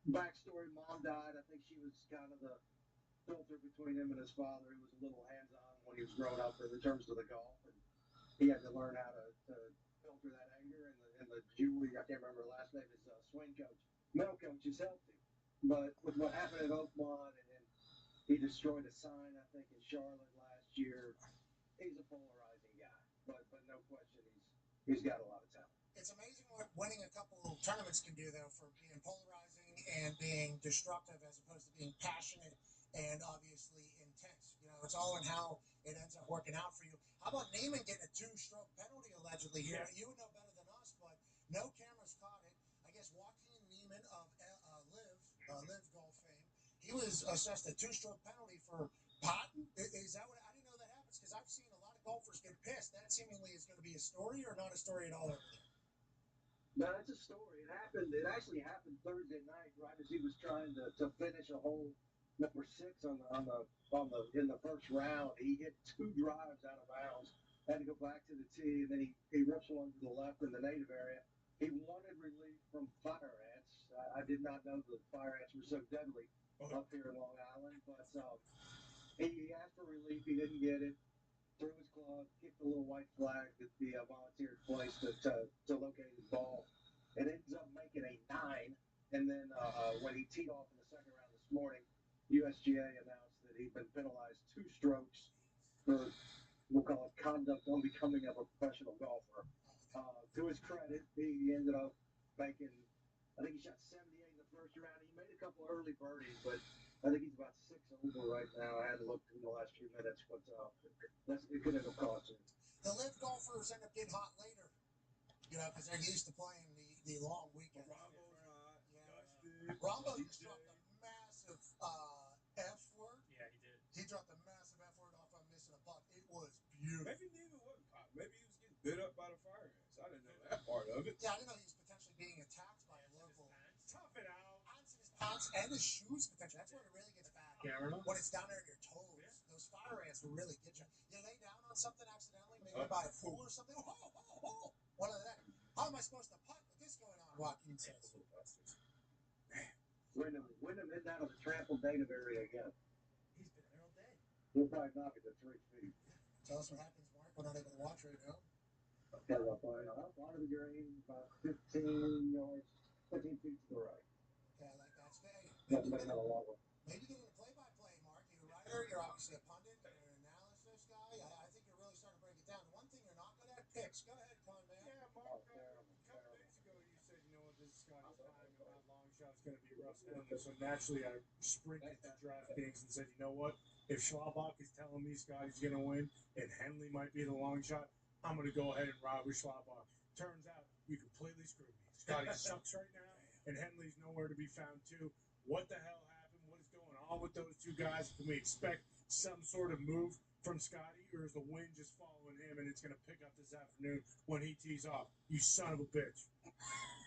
Backstory: mom died. I think she was kind of the filter between him and his father. He was a little hands-on when he was growing up in terms of the golf, and he had to learn how to filter that anger. And the Julie, I can't remember her last name, is swing coach. Mental coach has helped him. But with what happened at Oakmont, and he destroyed a sign, I think, in Charlotte last year, he's a polarizing guy. But no question, he's got a lot of talent. It's amazing what winning a couple tournaments can do, though, for being polarizing and being destructive as opposed to being passionate and obviously intense. It's all in how it ends up working out for you. How about Neiman getting a 2-stroke penalty allegedly here? Yeah. You would know better than us, but no cameras caught it. I guess Joaquin Neiman of Live Golf fame, he was assessed a 2-stroke penalty for potting. Is that what? I didn't know that happens because I've seen a lot of golfers get pissed. That seemingly is going to be a story or not a story at all over there. No, it's a story. It happened. It actually happened Thursday night, right as he was trying to finish a hole number 6 in the first round. He hit 2 drives out of bounds. Had to go back to the tee, and then he rips one to the left in the native area. He wanted relief from fire ants. I did not know the fire ants were so deadly up here in Long Island, but he asked for relief. He didn't get it. Threw his glove, kicked the little white flag that the volunteers placed to locate his ball. It ends up making a 9. And then when he teed off in the second round this morning, USGA announced that he'd been penalized 2 strokes for, we'll call it wound up becoming a professional golfer. To his credit, he ended up making, I think he shot 78 in the first round. He made a couple early birdies, but I think he's about 6 over right now. I hadn't looked in the last few minutes, but it could end up costing him. The live golfers end up getting hot later, because they're used to playing the long weekend. Rambo just dropped a massive F word. Yeah, he did. He dropped a massive F word off on missing a putt. It was beautiful. Maybe neither wasn't pop. Maybe he was getting bit up by the fire ants. I didn't know that part of it. Yeah, I didn't know he was potentially being attacked by a local. Tough it out. Ants in his pants and his shoes, potentially. That's where it really gets bad. Yeah, I don't know. When it's down there in your toes. Yeah. Those fire ants will really get you. You lay down on something accidentally, maybe by a pool or something. One of that. How am I supposed to putt with this going on? Joaquin says. Wyndham isn't out of the trampled native area again. He's been there all day. He'll probably knock it to 3 feet. Tell us what happens, Mark. We're not able to watch right now. Okay, up onto the green, about 15 yards, 15 feet to the right. Okay, I like that. Maybe not a long one. Maybe getting a play-by-play, Mark. You're a writer. You're obviously a pundit. You're an analysis guy. I think you're really starting to break it down. The one thing you're not good at, picks. Go ahead, Con Man. Yeah, Mark. A couple days ago, you said, this is Scotty's time, and that long shot's going to be Russ Henley. So naturally, I sprinted to DraftKings and said, you know what? If Schlabach is telling me Scotty's going to win and Henley might be the long shot, I'm going to go ahead and ride with Schlabach. Turns out, you completely screwed me. Scotty sucks right now, and Henley's nowhere to be found too. What the hell happened? What is going on with those two guys? Can we expect some sort of move from Scotty, or is the wind just following him and it's going to pick up this afternoon when he tees off? You son of a bitch.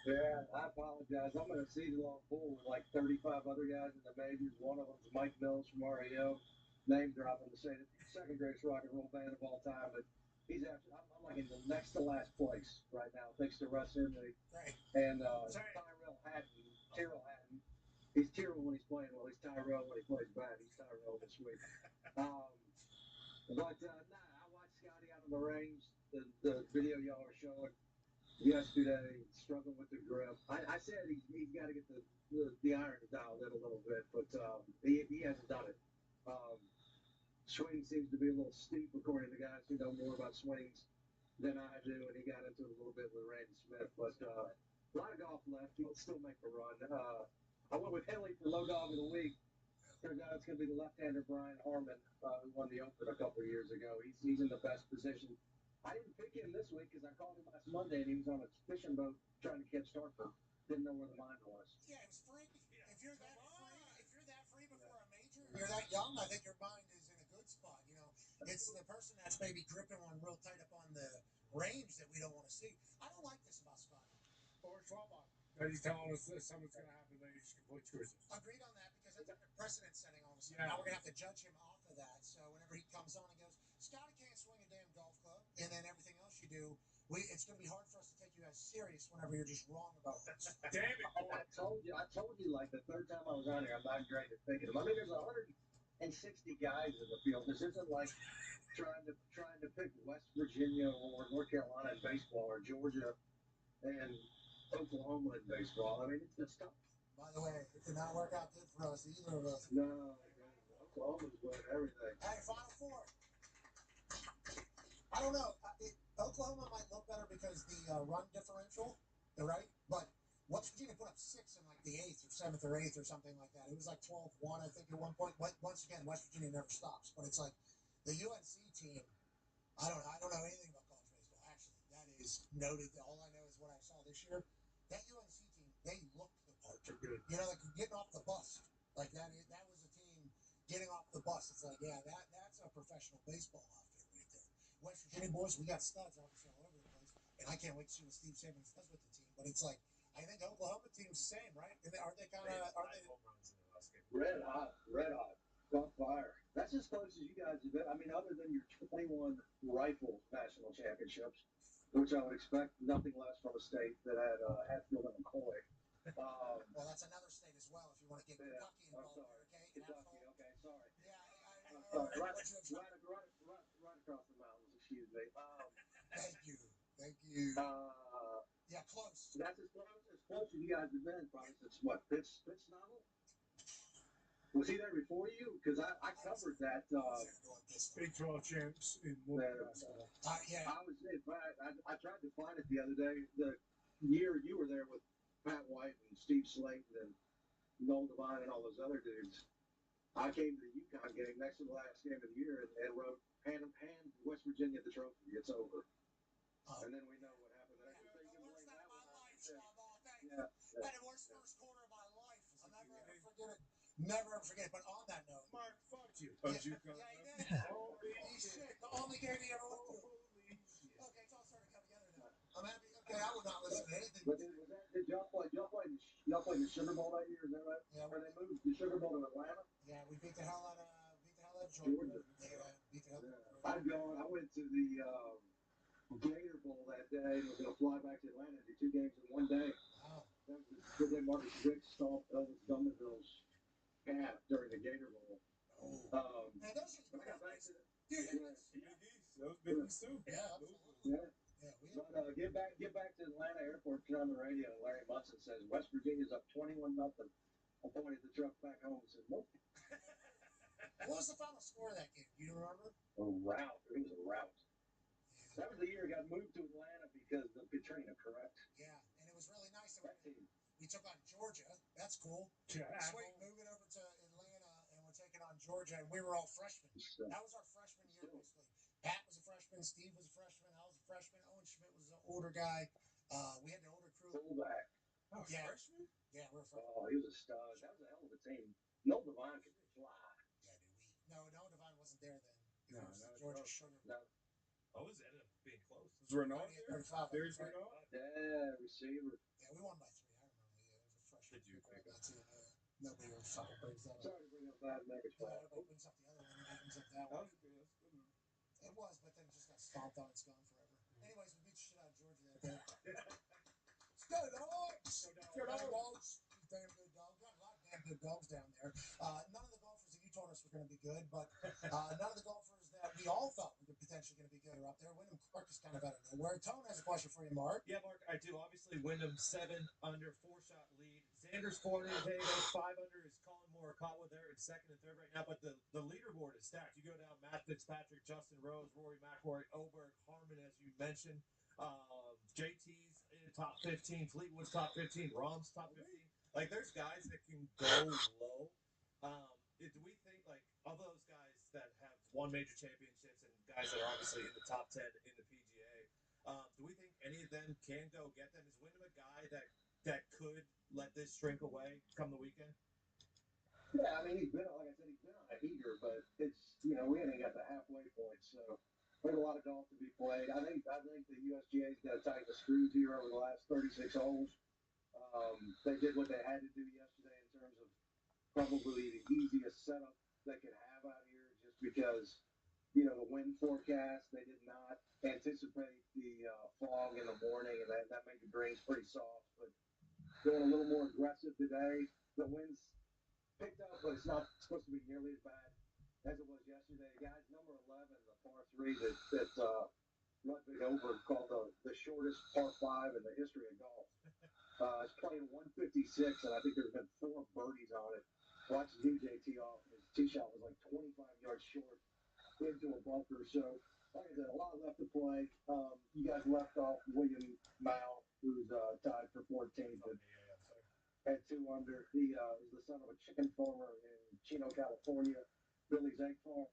Yeah, I apologize. I'm in a season-long pool with like 35 other guys in the majors. One of them's Mike Mills from REO. Name dropping to say the second greatest rock and roll band of all time, but he's actually, I'm like in the next to last place right now, thanks to Russ Henley. Right. And Tyrell Hatton. He's Tyrell when he's playing well. He's Tyrell when he plays bad. He's Tyrell this week. I watched Scotty out on the range. The video y'all are showing yesterday, struggling with the grip. I said he's got to get the iron dialed in a little bit, but he hasn't done it. Swing seems to be a little steep, according to guys who know more about swings than I do, and he got into it a little bit with Randy Smith. But a lot of golf left. He'll still make the run. I went with Henley for low dog of the week. Turns out it's going to be the left-hander Brian Harmon, who won the Open a couple of years ago. He's in the best position. I didn't pick him this week because I called him last Monday, and he was on a fishing boat trying to catch Starford. Didn't know where the line was. Yeah, it was free. If you're that free before a major, and you're that young, I think your mind is in a good spot. It's the person that's maybe gripping one real tight up on the range that we don't want to see. I don't like this about Scotty. Or Schwabach. He's telling us that something's going to happen, then he just completely screws us. Agreed on that, because that's precedent setting all of a sudden. Yeah. Now we're going to have to judge him off of that. So whenever he comes on and goes, Scotty can't swing a damn golf club, and then everything else you do, it's going to be hard for us to take you as serious whenever you're just wrong about this. Damn it! I told you, like the third time I was on here, I'm not great at picking them. I mean, there's 160 guys in the field. This isn't like trying to pick West Virginia or North Carolina in baseball or Georgia and Oklahoma in baseball. I mean, it's tough. By the way, it did not work out good for us, either of us. No, Oklahoma's winning everything. Hey, Final Four. I don't know. Oklahoma might look better because the run differential, right? But West Virginia put up 6 in like the 8th or 7th or 8th or something like that. It was like 12-1, I think, at one point. But once again, West Virginia never stops. But it's like the UNC team. I don't know anything about college baseball. Actually, that is noted. All I know is what I saw this year. That UNC team, they looked the part. They're good. Like getting off the bus. Like that was a team getting off the bus. It's like, yeah, that's a professional baseball outfit right there. West Virginia boys, we got studs obviously all over the place, and I can't wait to see what Steve Simmons does with the team. But it's like, I think Oklahoma team's the same, right? Are they kind of red hot, on fire? That's as close as you guys have been. I mean, other than your 21 rifle national championships, which I would expect nothing less from a state that had Hatfield and McCoy. Well, that's another state as well. If you want to get Kentucky involved, okay? Kentucky, okay, sorry. Yeah, I'm sorry. Right across the mountains. Excuse me. Thank you. Yeah, close. That's as close as you guys have been, probably since what? Pitch novel? Was he there before you? Because I covered that. Big 12 champs in women's basketball. Yeah. I was in fact. I tried to find it the other day. The year you were there with Pat White and Steve Slayton and Noel Devine and all those other dudes. I came to the UConn game next to the last game of the year and wrote hand West Virginia the trophy. It's over. And then we know what happened. The next thing you blame that one on. Yeah. That was the worst first quarter of my life. I'll never ever forget it. Never ever forget it. But on that note, Mark, fuck you. Yeah, he did. He's shit. The only game he ever went to. Okay, it's all starting to come together now. I'm happy. Okay, I would not listen to anything. But did y'all play the Sugar Bowl that year? Is that right? Yeah. Where they moved the Sugar Bowl to Atlanta? Yeah, we beat the hell out of Georgia. Yeah, beat the hell out of Georgia. I went to the Gator Bowl that day and was going to fly back to Atlanta and do 2 games in one day. Wow. That was the day Marcus Vick stomped Elvis Dumbledale's calf during the Gator Bowl. Man, those are the I got back to the Those big ones too. Yeah, absolutely. Yeah. Yeah, But get back to Atlanta Airport, turn on the radio, and Larry Munson says West Virginia's up 21-0. I pointed the truck back home and said, nope. What was the final score of that game? Do you remember? A rout. It was a rout. That was the year it got moved to Atlanta because of Katrina, correct? Yeah, and it was really nice that we took on Georgia. That's cool. Yeah. Sweet, moving over to Atlanta, and we're taking on Georgia, and we were all freshmen. That was our freshman year, basically. Pat was a freshman, Steve was a freshman, I was a freshman, Owen Schmidt was an older guy. We had the older crew. Fullback. Oh, Yeah. freshman? Yeah, we're freshmen. Oh, he was a stud. That was a hell of a team. Noel Devine could fly. Yeah, dude. No, Devine wasn't there then. No, It was not Georgia close. Sugar. No. Oh, it ended up being close. Was Renault there? 35. There's Renault? Yeah, receiver. Yeah, we won by 3. I remember. Yeah, it was a freshman. Did you pick up? Nobody ever fucking brings that up. Sorry to bring up bad nuggets, Yeah, but everybody brings up the other one, and brings up that That one. was good. That's good. It was, but then it just got stomped on. It's gone forever. Anyways, we beat the shit out of Georgia that day. Go dogs! Go dogs! Damn good dogs. Got a lot of damn good dogs down there. None of the golfers that you told us were going to be good, but none of the golfers that we all thought were potentially going to be good are up there. Wyndham Clark is kind of out of nowhere. Tone has a question for you, Mark. Yeah, Mark, I do. Obviously, Wyndham 7 under, 4-shot lead. Xander's 4 under today. 5 under is Colin Morikawa there in second and third right now. But the leaderboard is stacked. You go down Matt Fitzpatrick, Justin Rose, Rory McIlroy, Oberg, Harmon, as you mentioned. JT's in top 15. Fleetwood's top 15. Rahm's top 15. Like, there's guys that can go low. Do we think, like, of those guys that have won major championships and guys that are obviously in the top 10 in the PGA, do we think any of them can go get them? Is Wyndham a guy that could let this shrink away come the weekend? yeah, I mean, he's been, like I said, he's been on a heater, but it's, we ain't got the halfway point, so there's a lot of golf to be played. I think the USGA's got to tighten the screws here over the last 36 holes. They did what they had to do yesterday in terms of probably the easiest setup they could have out here, just because, the wind forecast, they did not anticipate the fog in the morning, and that made the greens pretty soft. But going a little more aggressive today, the wind's picked up, but it's not supposed to be nearly as bad as it was yesterday. Guys, number 11, the par 3 that Ludwig Oberg called the shortest par 5 in the history of golf. It's playing 156, and I think there's been 4 birdies on it. Watching DJ tee off, his tee shot was like 25 yards short into a bunker. So, like I said, a lot left to play. You guys left off William Mao, who's tied for 14th at 2 under. He is the son of a chicken farmer in Chino, California. Billy Egg Farm.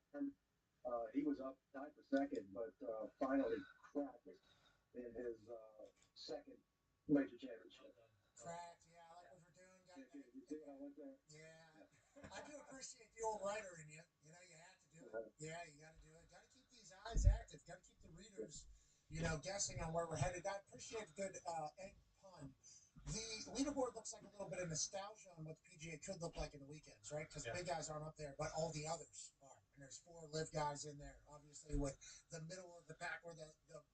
He was up tied for second, but finally cracked in his second major championship. Cracked, yeah, I like what we're doing. You see what I went there? Yeah, I do appreciate the old writer in you. You have to do it. Yeah, you got to do it. Got to keep these eyes active. Got to keep the readers, guessing on where we're headed. I appreciate the good egg pun. The leaderboard looks like a little bit of nostalgia on what the PGA could look like in the weekends, right? Because the big guys aren't up there, but all the others are. And there's 4 live guys in there, obviously, with the middle of the pack or the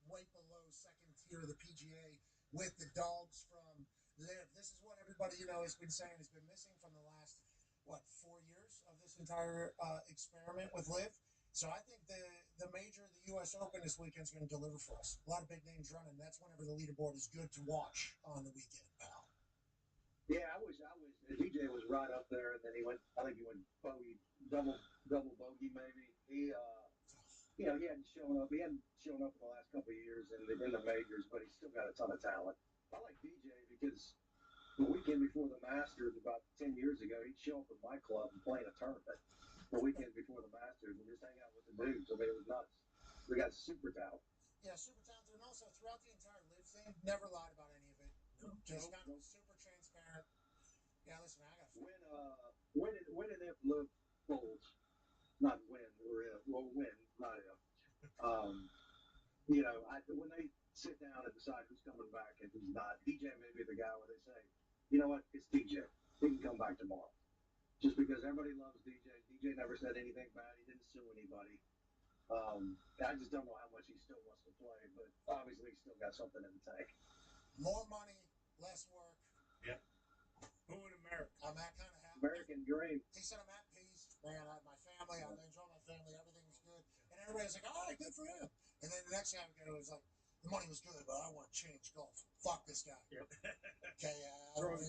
way below second tier of the PGA with the dogs from live. This is what everybody, has been saying has been missing from the last, 4 years of this entire experiment with live. So I think the major, the U.S. Open this weekend is going to deliver for us. A lot of big names running. That's whenever the leaderboard is good to watch on the weekend, pal. Yeah, I wish DJ was right up there, and then he went. I think he went bogey, double bogey maybe. He hadn't shown up. He hadn't shown up in the last couple of years in the majors, but he's still got a ton of talent. I like DJ because the weekend before the Masters, about 10 years ago, he'd show up at my club and play in a tournament. The weekend before the Masters and just hang out with the dudes. I mean, it was nuts. We got super talent. Yeah, super talented, and also throughout the entire live thing, never lied about any of it. Just kind of super transparent. Yeah, listen, I got When and if Liv folds, not when or if, well, when, not if. When they sit down and decide who's coming back and who's not, DJ may be the guy where they say, you know what, it's DJ. He can come back tomorrow. Just because everybody loves DJ. DJ never said anything bad. He didn't sue anybody. I just don't know how much he still wants to play, but obviously he's still got something in the tank. more money, less work. Yep. Who in America? I'm at kind of happy. American dream. He said I'm at peace. Man, I have my family. I enjoy my family. Everything's good. And everybody's like, all right, good for him. And then the next guy would go, was like, the money was good, but I want to change golf. Fuck this guy. Yep. Okay, we don't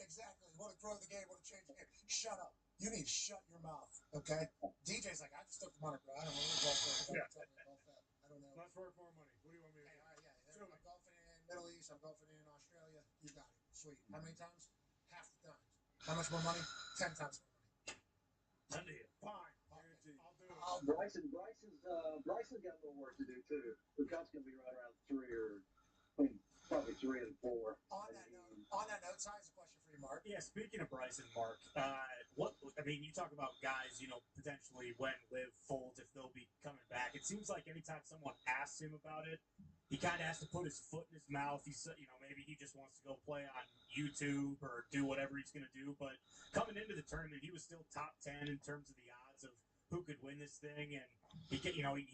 exactly. You want to grow the game, want to change the game. Shut up. You need to shut your mouth. Okay? DJ's like, I just took the money, bro. I don't know where golf is. Yeah. Tell me golf at. I don't know. Let's work more money. What do you want me to do? All right, yeah. I'm golfing in Middle East. I'm golfing in Australia. You got it. Sweet. How many times? Half the times. How much more money? 10 times more money. Done deal. Fine. Guaranteed. I'll do it. Bryson's got a little work to do too. The cut's gonna be right around probably 3 and 4. On that note, Ty has a question for you, Mark. Yeah, speaking of Bryson, Mark, you talk about guys, potentially when Liv folds, if they'll be coming back. It seems like anytime someone asks him about it, he kind of has to put his foot in his mouth. Maybe he just wants to go play on YouTube or do whatever he's going to do. But coming into the tournament, he was still top 10 in terms of the odds of who could win this thing. And he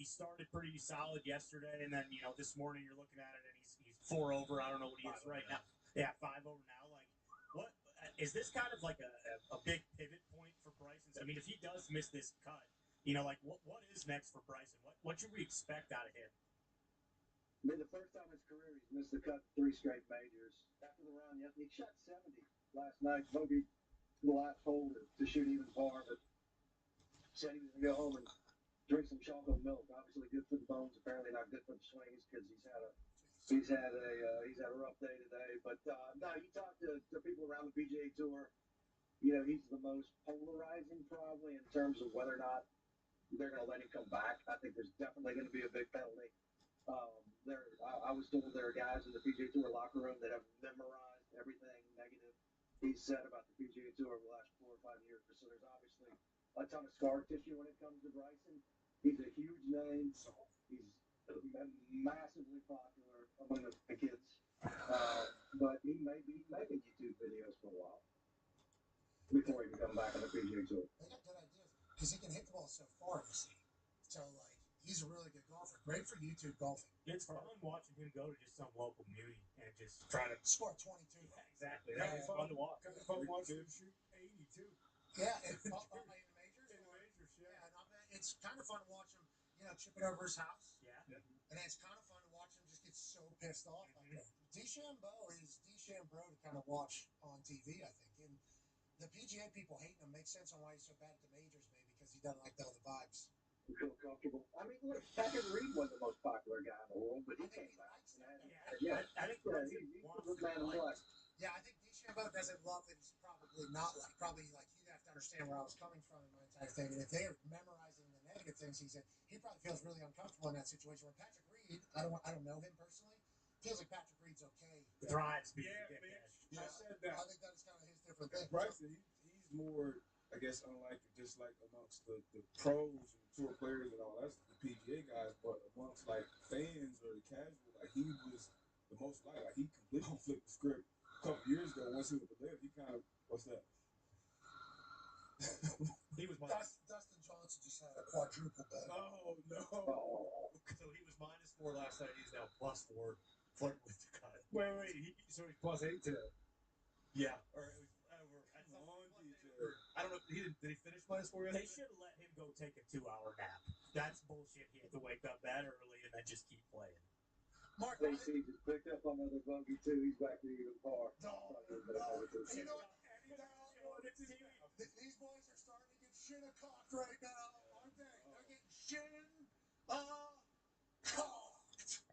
started pretty solid yesterday, and then this morning you're looking at it and he's 4 over. I don't know what he is right now. Yeah, 5 over now. Like, what is this kind of like a big pivot point for Bryson? I mean, if he does miss this cut, what is next for Bryson? What should we expect out of him? I mean, the first time in his career he's missed the cut 3 straight majors. After the round, he shot 70 last night. Bogey the last hole to shoot even par, but said he was going to go home and drink some chocolate milk. Obviously good for the bones. Apparently not good for the swings because he's had a rough day today. But no, you talk to people around the PGA Tour. He's the most polarizing probably in terms of whether or not they're going to let him come back. I think there's definitely going to be a big penalty. I was told there are guys in the PGA Tour locker room that have memorized everything negative he's said about the PGA Tour over the last 4 or 5 years. So there's obviously a ton of scar tissue when it comes to Bryson. He's a huge name. He's massively popular among the kids. But he may be making YouTube videos for a while before he can come back on the PGA Tour. They got good ideas because he can hit the ball so far, you see. So, he's a really good golfer. Great for YouTube golfing. It's fun watching him go to just some local beauty and just try to score 22. Yeah, exactly. That's fun to watch. Kind of fun watching him shoot 82. Yeah, in the majors. Yeah, and it's kind of fun to watch him, chip it over his house. Yeah. And it's kind of fun to watch him just get so pissed off. DeChambeau is DeChambeau to kind of watch on TV, I think. And the PGA people hating him makes sense on why he's so bad at the majors, maybe because he doesn't like all the vibes. You feel comfortable. I mean, look, Patrick Reed wasn't the most popular guy in the world, but he came back. I think he's a man of black. Yeah, I think DeChambeau doesn't love that he's probably you have to understand where I was coming from in my entire thing. And if they're memorizing the negative things he said, he probably feels really uncomfortable in that situation. Where Patrick Reed, I don't know him personally, feels like Patrick Reed's okay. Thrives. I said that. I think that's kind of his different thing. Bryson, he's more, I guess, unlike just like amongst the pros and tour players and all that's the PGA guys, but amongst like fans or the casual, like he was the most like he completely flipped the script a couple years ago. Once he went to live, he kind of what's that? He was Dustin Johnson just had a quadruple bet. Oh no! So he was -4 last night. He's now +4, flirting with the cut. Wait. So he's +8 today. Yeah. Or it was at some I don't know. Did he finish -4 yesterday? They should have let him go take a 2-hour nap. That's bullshit. He had to wake up that early and then just keep playing. Mark, JT just picked up another bogey too. He's back to even par. You know what? These boys are starting to get shinnecocked right now, aren't they? They're getting shin-cocked.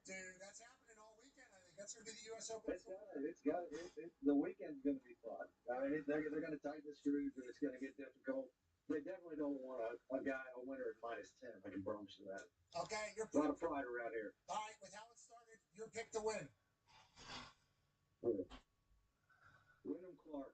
Dude, that's happening all weekend, I think. That's going to be the U.S. Open. The weekend's going to be fun. I mean, they're going to tighten the screws, and it's going to get difficult. They definitely don't want a winner at -10. I can promise you that. Okay, a lot of pride around here. All right, with how it started, your pick to win. Wyndham Clark.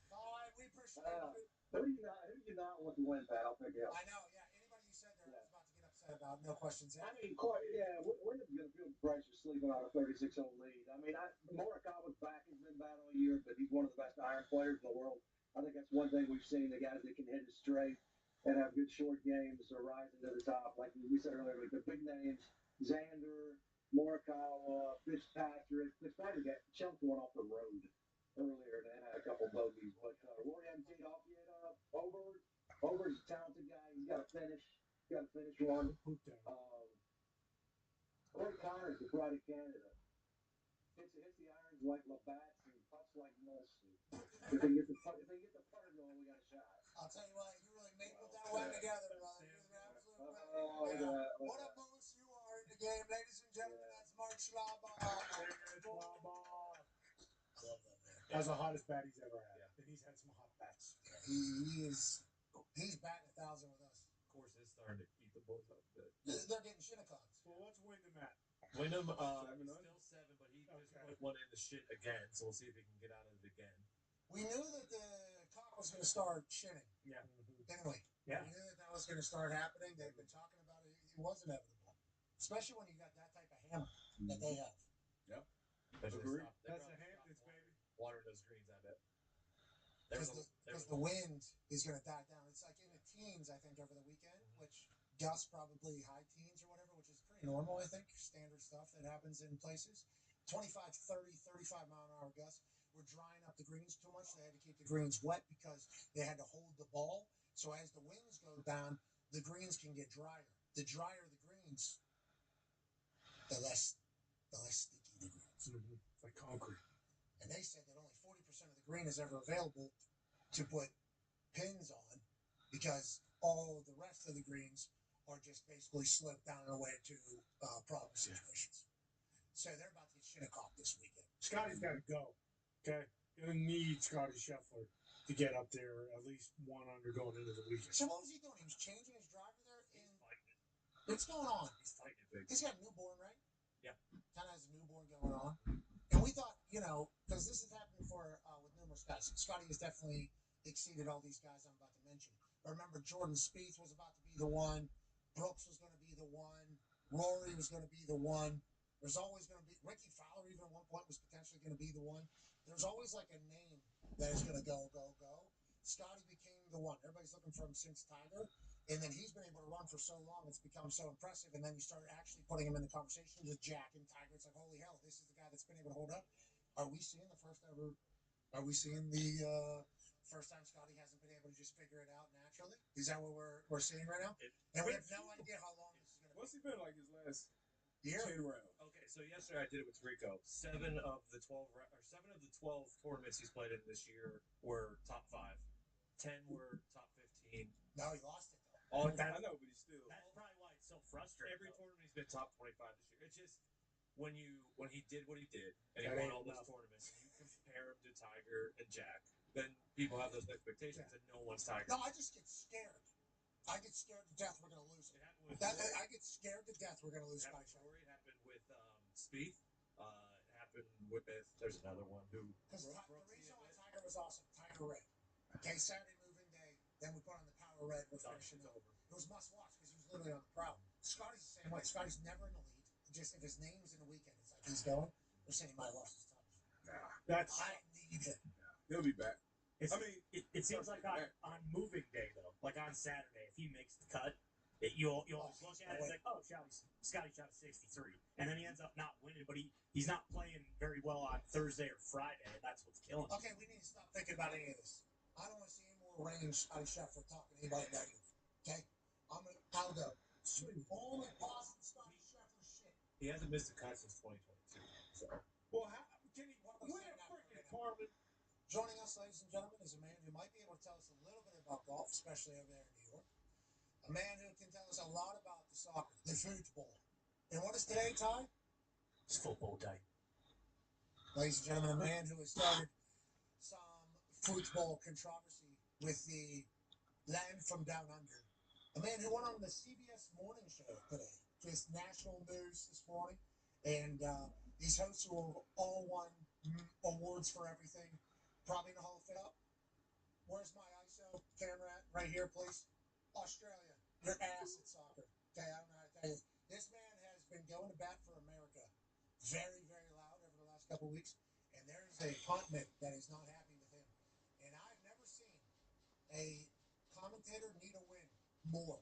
All right, we persuaded you. Who do you not want to win, Pat? I'll pick you up. I know, yeah. Anybody you said there, I was about to get upset about. No questions asked. I mean, Clark, yeah, Wyndham's going to feel the pressure sleeping on a 36-hole lead. I mean, Morikawa's back. He's been bad all year, but he's one of the best iron players in the world. I think that's one thing we've seen, the guys that can hit it straight and have good short games are rising to the top. Like we said earlier, like the big names, Xander, Morikawa, Fitzpatrick. Fitzpatrick got chunked one off the road earlier and had a couple bogeys. But Rory hasn't teed off yet. Over's a talented guy. He's got to finish. One. Corey Connors, the pride of Canada. Hits the irons like Labatt's and puts like Molson. If they get the putter going, we got a shot. I'll tell you what, you really mapled that one together, brother. You're an absolute winner. What a moose you are in the game, ladies and gentlemen. That's Mark Schlabach. That's the hottest bat he's ever had. And he's had some hot bats. He's batting 1,000 with us. Of course, it's starting to eat the boys up a bit. They're getting shinnecocked. Well, what's Wyndham at? Wyndham, still 7, but he just put one in the shit again, so we'll see if he can get out of it again. We knew that the cock was going to start shitting. Yeah. Anyway, yeah. We knew that was going to start happening. They've been talking about it. It was inevitable, especially when you got that type of hammer that they have. Yep. That's the Hamptons, baby. Water those greens, I bet. Because the wind is going to die down. It's like in the teens, I think, over the weekend, which gusts probably high teens or whatever, which is pretty normal, I think. Standard stuff that happens in places. 25, 30, 35 mile an hour gusts. Were drying up the greens too much. They had to keep the greens wet because they had to hold the ball. So as the winds go down, the greens can get drier. The drier the greens, the less sticky the greens. It's like concrete. And they said that only 40% of the green is ever available to put pins on because all of the rest of the greens are just basically slipped down and away to problem situations. So they're about to get shinnecocked this weekend. Scotty's got to go. Okay, gonna need Scotty Scheffler to get up there at least 1 under going into the weekend. So what was he doing? He was changing his driver there. What's going on? He's fighting it big. He's got a newborn, right? Yeah. Kind of has a newborn going on. And we thought, because this has happened with numerous guys. Scotty has definitely exceeded all these guys I'm about to mention. I remember Jordan Spieth was about to be the one. Brooks was going to be the one. Rory was going to be the one. There's always going to be Ricky Fowler. Even at one point was potentially going to be the one. There's always like a name that is going to go. Scotty became the one. Everybody's looking for him since Tiger. And then he's been able to run for so long, it's become so impressive. And then you start actually putting him in the conversation with Jack and Tiger. It's like, holy hell, this is the guy that's been able to hold up. Are we seeing the first time Scotty hasn't been able to just figure it out naturally? Is that what we're seeing right now? And we have no idea how long this is going to be. What's he been like his last year? 10 rounds. Okay, so yesterday I did it with Rico. 7 of the 12 tournaments he's played in this year were top 5. 10 were top 15. No, he lost it though. I know, but he's still. That's probably why it's so frustrating. Every tournament he's been top 25 this year. It's just when he did what he did and he won all those tournaments, and you compare him to Tiger and Jack, then people have those expectations and no one's Tiger. No, I just get scared. I get scared to death we're going to lose him. I get scared to death we're going to lose Scotty Scheffler. It happened with Spieth. It happened with, there's another one who. Because the reason why Tiger was awesome, Tiger Red. Okay, Saturday moving day, then we put on the Power Red, we're finishing over. It was must watch because he was literally on the prowl. Scotty's the same way. Scotty's never in the lead. Just if his name's in the weekend, it's like he's going. They're saying he might have lost his touch. I need him. He'll be back. It seems like on moving day though, like on Saturday, if he makes the cut, you'll always look at it, it's like, oh, Scotty shot a 63, and then he ends up not winning, but he's not playing very well on Thursday or Friday, and that's what's killing him. Okay, we need to stop thinking about any of this. I don't want to see any more range Scotty Scheffler talking to anybody negative. Okay, I'll go. Only positive Scotty He hasn't missed a cut since 2022. So. Well, Kenny, We're we're freaking Parman. Joining us, ladies and gentlemen, is a man who might be able to tell us a little bit about golf, especially over there in New York. A man who can tell us a lot about the soccer, the football. And what is today, Ty? It's football day. Ladies and gentlemen, a man who has started some football controversy with the land from down under. A man who went on the CBS morning show today, just national news this morning. And these hosts who have all won awards for everything, probably in the Hall of Fame. Where's my ISO camera at? Right here, please. Australia, your ass at soccer. Okay, I don't know how to tell you. This man has been going to bat for America very, very loud over the last couple of weeks. And there is a continent that is not happy with him. And I've never seen a commentator need a win more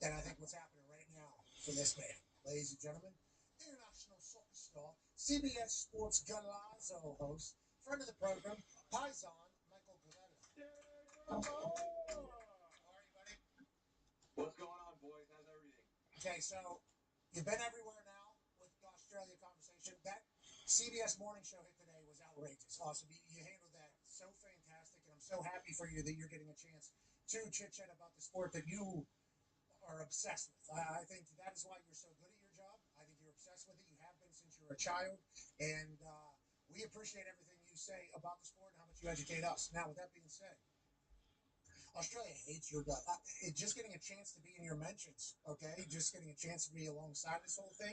than I think what's happening right now for this man. Ladies and gentlemen, international soccer star, CBS Sports Galazzo host, friend of the program, Paisan, Michael Guerrero. How are you, buddy? What's going on, boys? How's everything? Okay, so you've been everywhere now with the Australia conversation. That CBS morning show hit today was outrageous. Awesome. You handled that so fantastic, and I'm so happy for you that you're getting a chance to chit-chat about the sport that you are obsessed with. I think that is why you're so good at your job. I think you're obsessed with it. You have been since you were a child, and we appreciate everything you say about the sport and how much you educate us. Now, with that being said, Australia hates your gut. Just getting a chance to be in your mentions, okay? Just getting a chance to be alongside this whole thing.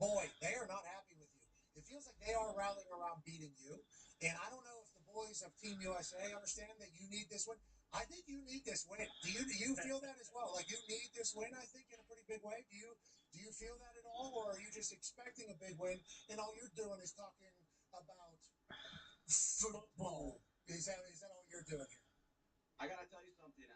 Boy, they are not happy with you. It feels like they are rallying around beating you. And I don't know if the boys of Team USA understand that you need this win. I think you need this win. Do you feel that as well? Like you need this win, I think, in a pretty big way. Do you feel that at all, or are you just expecting a big win and all you're doing is talking about football? Is that all you're doing here? I gotta tell you something.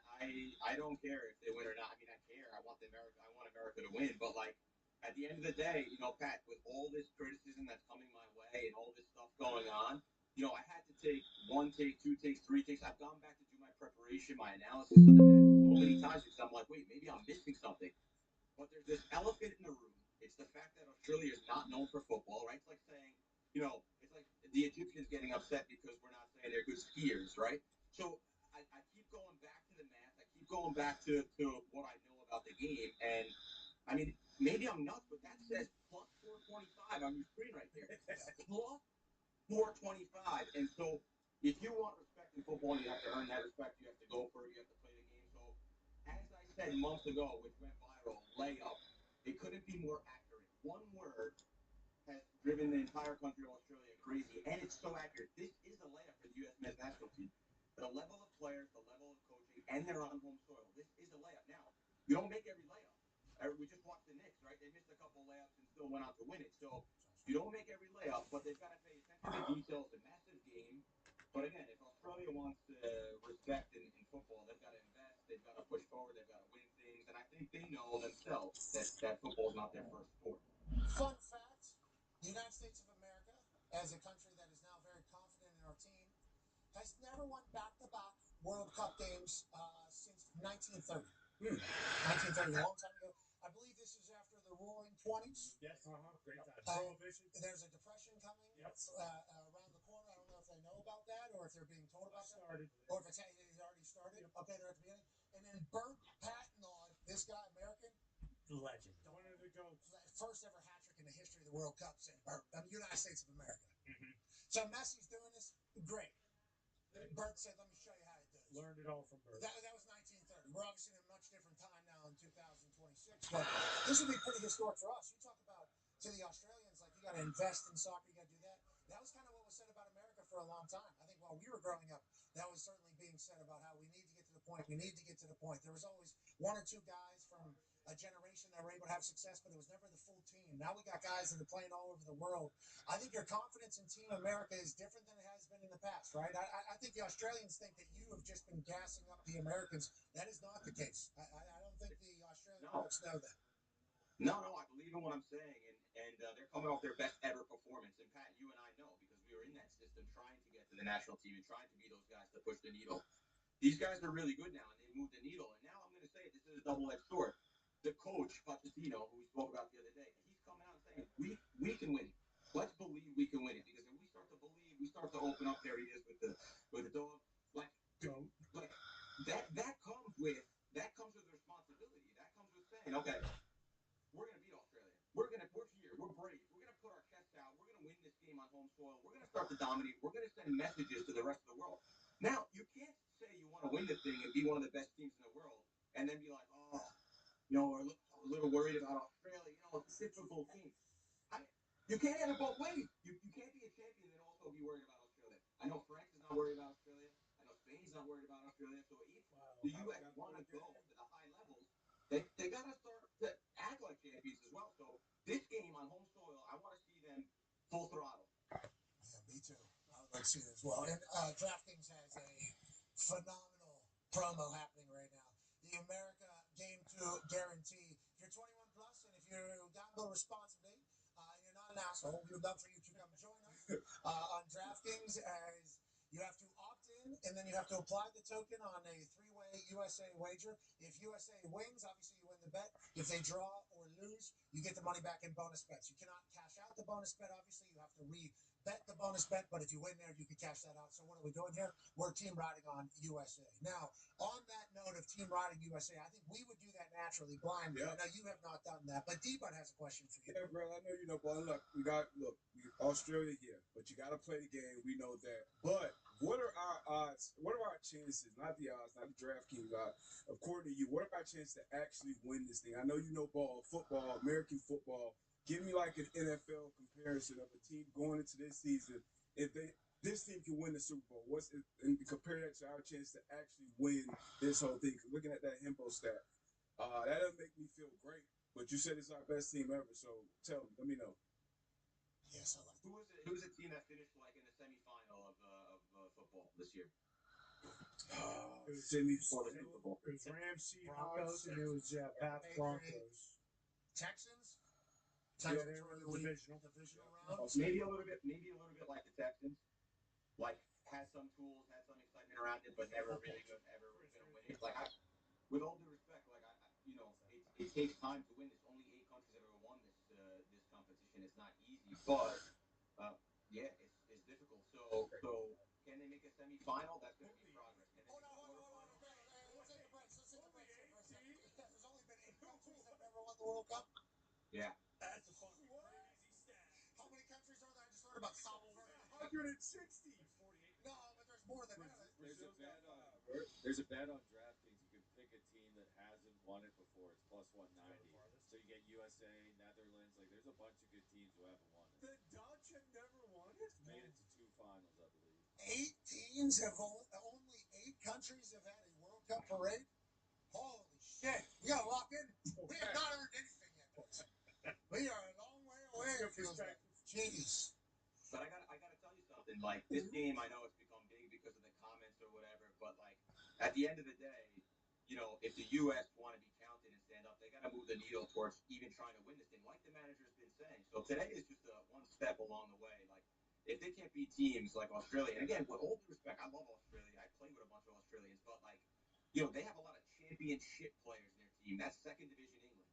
I don't care if they win or not. I mean, I care. I want America to win. But like, at the end of the day, you know, Pat, with all this criticism that's coming my way and all this stuff going on, you know, I had to take 1 take, 2 takes, 3 takes. I've gone back to do my preparation, my analysis of the match so many times because I'm like, wait, maybe I'm missing something. But there's this elephant in the room. It's the fact that Australia is not known for football, right? It's like saying, you know, it's like the Egyptians getting upset because we're not saying they're good skiers, right? So I keep going back to the math. I keep going back to what I know about the game. And, I mean, maybe I'm nuts, but that says plus 425 on your screen right there. Plus 425. And so if you want respect in football, you have to earn that respect. You have to go for it. You have to play the game. So as I said months ago, which went viral, layup, it couldn't be more accurate. One word has driven the entire country of Australia crazy, and it's so accurate. This is a layup for the U.S. men's national team. The level of players, the level of coaching, and they're on home soil. This is a layup. Now, you don't make every layup. We just watched the Knicks, right? They missed a couple layups and still went out to win it. So you don't make every layup, but they've got to pay attention to details. It's a massive game. But again, if Australia wants respect in football, they've got to invest. They've got to push forward. They've got to win things. And I think they know themselves that football is not their first sport. Fun fact, the United States of America, as a country that is now very confident in our team, has never won back-to-back World Cup games since 1930. 1930, a long time ago. I believe this is after the Roaring 20s. Yes, great time. Prohibition. There's a depression coming around the corner. I don't know if they know about that or if they're being told about that. Or if it's already started. Yep. Okay, they're at the beginning. And then Bert Patnaud, this guy, American. Legend. One of the goats. First ever hat trick in the history of the World Cup, saying United States of America. Mm-hmm. So Messi's doing this. Great. Bert said, let me show you how to do it. Learned it all from Bert. That was 1930. We're obviously in a much different time now in 2026, but this would be pretty historic for us. You talk about to the Australians, like you got to invest in soccer, you got to do that. That was kind of what was said about America for a long time. I think while we were growing up, that was certainly being said about how we need to get to the point. We need to get to the point. There was always 1 or 2 guys from a generation that were able to have success, but it was never the full team. Now we got guys that are playing all over the world. I think your confidence in Team America is different than it has been in the past, right? I think the Australians think that you have just been gassing up the Americans. That is not the case. I don't think the Australian folks know that. No, I believe in what I'm saying, and they're coming off their best ever performance. And Pat, you and I know because we were in that system trying to get to the national team and trying to be those guys to push the needle. These guys are really good now, and they moved the needle. And now I'm going to say this is a double-edged sword. The coach, Pochettino, who we spoke about the other day, he's coming out and saying, send messages to the rest of the world. Now, you can't say you want to win the thing and be one of the best teams in the world, and then be like, oh, we're a little worried about Australia. It's a difficult team. You can't have it both ways. You can't be a champion and also be worried about Australia. I know France is not worried about Australia. I know Spain's not worried about Australia. So if the U.S. want to go to the high levels, they got to start to act like champions as well. So this game on home soil, I want to see them full throttle. Yeah, me too. I would like to see it as well. And DraftKings has a phenomenal promo happening right now. The America Game 2 Guarantee. If you're 21 plus and if you gamble responsibly, and you're not an asshole, we would love for you to come join us on DraftKings, as you have to opt in and then you have to apply the token on a three-way USA wager. If USA wins, obviously you win the bet. If they draw or lose, you get the money back in bonus bets. You cannot cash out the bonus bet, obviously. You have to re-bet the bonus bet, but if you win there, you can cash that out. So what are we doing here? We're team riding on USA. Now, on that note of team riding USA, I think we would do that naturally, blindly. Yeah. I know you have not done that, but D-Bud has a question for you. Yeah, bro, I know you know, but look, Australia here, but you got to play the game. We know that. But what are our odds? What are our chances? Not the odds, not the DraftKings odds. According to you, what are our chances to actually win this thing? I know you know football, American football. Give me like an NFL comparison of a team going into this season. If this team can win the Super Bowl, and compare that to our chance to actually win this whole thing. Looking at that Himbo stat, that doesn't make me feel great. But you said it's our best team ever, so let me know. Yes, I like. Who's the team that finished like in the semifinal of football this year? Semifinal. It was Rams, Seahawks, and it was Pats, Broncos. Texans? Yeah, they were in the divisional round. Maybe a little bit like the Texans. Like has some tools, has some excitement around it, but never really ever gonna win it. Like with all due respect, it takes time to win this. Only 8 countries have ever won this competition. It's not easy, but yeah, it's difficult. So can they make a semifinal? That's gonna be progress. Can they make a quarterfinal? Let's take a break. There's only been 8 countries that have ever won the World Cup. Yeah. That's a fucking crazy stat. How many countries are there? I just learned about Cabo Verde. 160. 48. No, but there's more than that. There's a bet on DraftKings. You can pick a team that hasn't won it before. It's plus 190. So you get USA, Netherlands. Like there's a bunch of good teams who haven't won it. The Dutch have never won it. Made it to 2 finals, I believe. 8 teams have only 8 countries have had a World Cup parade. Holy shit! We gotta lock in. We have not earned anything yet, boys. We are a long way away. It feels like. Jeez. But I gotta tell you something. Like this game, I know it's become big because of the comments or whatever. But like at the end of the day, if the U.S. want to be counted and stand up, they gotta move the needle towards even trying to win this thing, like the manager's been saying. So today is just one step along the way. Like if they can't beat teams like Australia, and again, with all due respect, I love Australia. I play with a bunch of Australians, but like they have a lot of championship players in their team. That's second division England.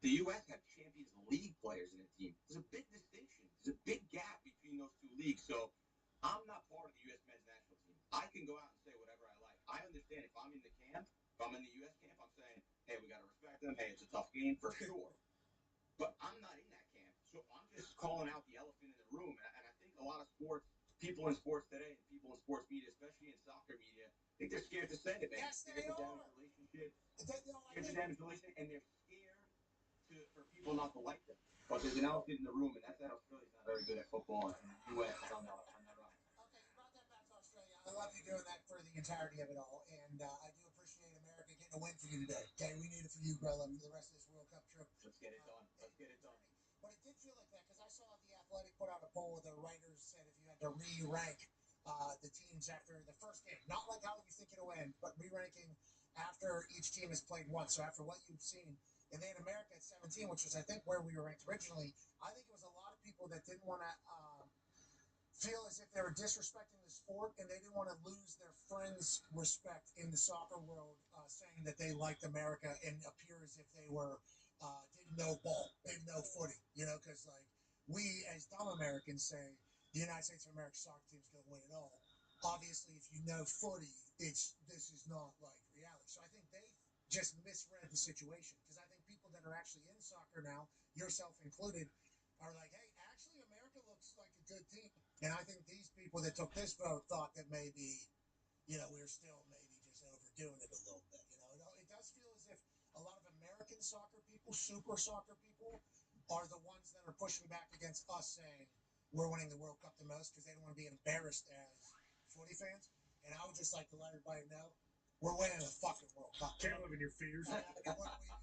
The U.S. have Champions League players in their team. There's a big distinction. There's a big gap between those two leagues. So I'm not part of the U.S. men's national team. I can go out and say whatever I like. I understand if I'm in the camp, if I'm in the U.S. camp, I'm saying, hey, we got to respect them. Hey, it's a tough game for sure. But I'm not in that camp. So I'm just calling out the elephant in the room. And I think a lot of people in sports today, and people in sports media, especially in soccer media, I think they're scared to say it. Yes, they are. And they're scared for people not to like them. But there's an elephant in the room, and that's that Australia's not very good at football, and the U.S. is on that run. Okay, you brought that back to Australia. I love you doing that for the entirety of it all, and I do appreciate America getting a win for you today. Okay, we need it for you, Grella, for the rest of this World Cup trip. Let's get it done. But it did feel like that because I saw the Athletic put out a poll where the writers said if you had to re-rank the teams after the first game, not like how you think it'll end, but re-ranking after each team has played once. So after what you've seen, and they had America at 17, which was I think where we were ranked originally. I think it was a lot of people that didn't want to feel as if they were disrespecting the sport, and they didn't want to lose their friends' respect in the soccer world, saying that they liked America and appear as if they were didn't know ball, didn't know footy, because like we as dumb Americans say the United States of America soccer team's going to win it all. Obviously, if you know footy, this is not like reality. So I think they just misread the situation, because I think people that are actually in soccer now, yourself included, are like, hey, actually America looks looks like a good team. And I think these people that took this vote thought that maybe, we were still maybe just overdoing it a little bit. It does feel as if a lot of American soccer people, super soccer people, are the ones that are pushing back against us saying we're winning the World Cup the most because they don't want to be embarrassed as footy fans. And I would just like to let everybody know we're winning the fucking World Cup. Can't live in your fears. What are we even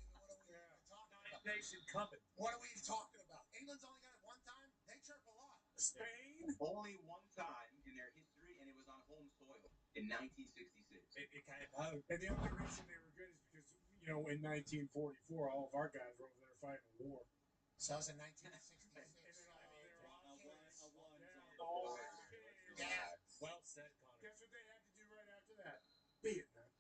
talking about? Nation coming. What are we even talking about? England's only got it one time. They chirp a lot. Spain? Only one time in their history, and it was on home soil in 1966. It came out. And the only reason they were good is because, in 1944, all of our guys were over there fighting a war. So that was in 1966. Yeah. Well said, Connor. Guess what they had to do right after that? Beat them.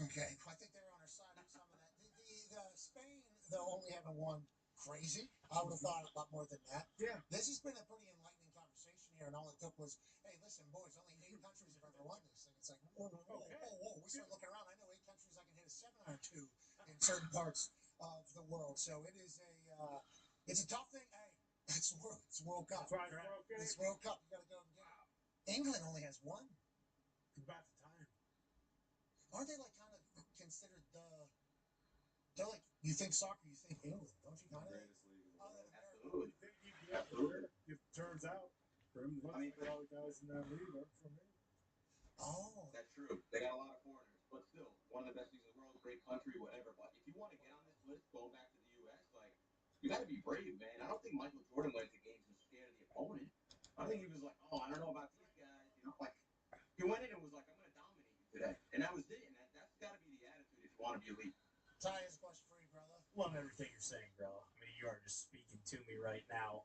Okay, I think they were on our side with some of that. The Spain, though, only having one crazy. I would have thought a lot more than that. Yeah. This has been a pretty enlightening conversation here, and all it took was, hey, listen, boys, only 8 countries have ever won this thing. It's like, whoa. We start looking around. I know 8 countries I can hit a 7 or 2 in certain parts of the world. So it is it's a tough thing. Hey, it's World Cup. That's right, World Cup. It's World Cup. You got to go and get it. England only has one. About the time. Aren't they like kind of considered they're like, you think soccer, you think England, don't you kind of? Greatest league in the world. Absolutely. Absolutely. It turns out, for him, all the guys in that league are from me. Oh. That's true. They got a lot of foreigners, but still, one of the best leagues in the world, great country, whatever. But if you want to get on this list, going back to the U.S., you got to be brave, man. I don't think Michael Jordan went to games and scared of the opponent. I think he was like, I don't know about these guys. He went in and was like, I'm going to dominate you today. And that was it. And that's got to be the attitude if you want to be elite. Ty has a question for you, brother. Love everything you're saying, bro. I mean, you are just speaking to me right now.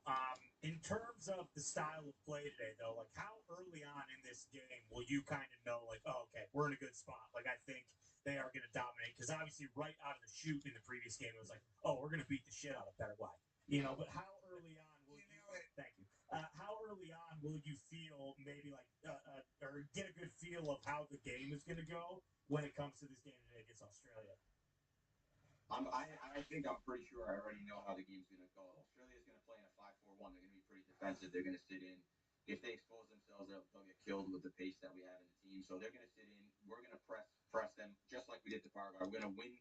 In terms of the style of play today, though, how early on in this game will you kind of know, okay, we're in a good spot? I think they are going to dominate. Because obviously, right out of the chute in the previous game, it was like, we're going to beat the shit out of Paraguay. But how early on will thank you. How early on will you feel maybe or get a good feel of how the game is going to go when it comes to this game today against Australia? I think I'm pretty sure I already know how the game's going to go. Australia's going to play in a 5-4-1. They're going to be pretty defensive. They're going to sit in. If they expose themselves, they'll get killed with the pace that we have in the team. So they're going to sit in. We're going to press them just like we did to Paraguay. We're going to win,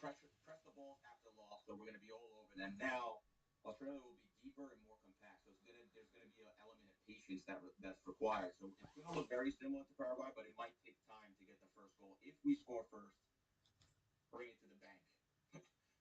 press the balls after loss. So we're going to be all over them. Now, Australia will be deeper and more compact. So there's going to be an element of patience that's required. So it's going to look very similar to Paraguay, but it might take time to get the first goal. If we score first, bring it to the bank.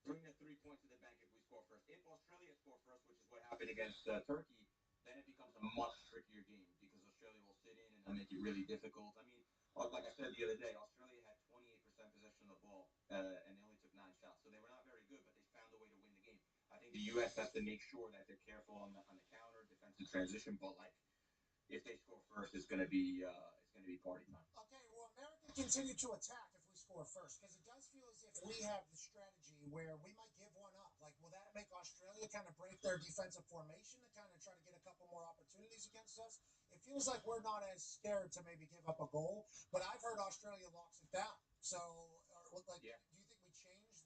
Bring the 3 points to the bank if we score first. If Australia score first, which is what happened against Turkey, then it becomes a much trickier game because Australia will sit in and make it really difficult. I mean, like I said the other day, Australia had 28% possession of the ball and they only took 9 shots. So they were not very good, but they found a way to win the game. I think the U.S. has to make sure that they're careful on the counter, defensive transition, but if they score first, it's going to be party time. Okay, will America continue to attack if we score first? Because it does feel as if we have the strategy where we might give one up. Will that make Australia kind of break their defensive formation to kind of try to get a couple more opportunities against us? It feels like we're not as scared to maybe give up a goal, but I've heard Australia locks it down. So, do you think we changed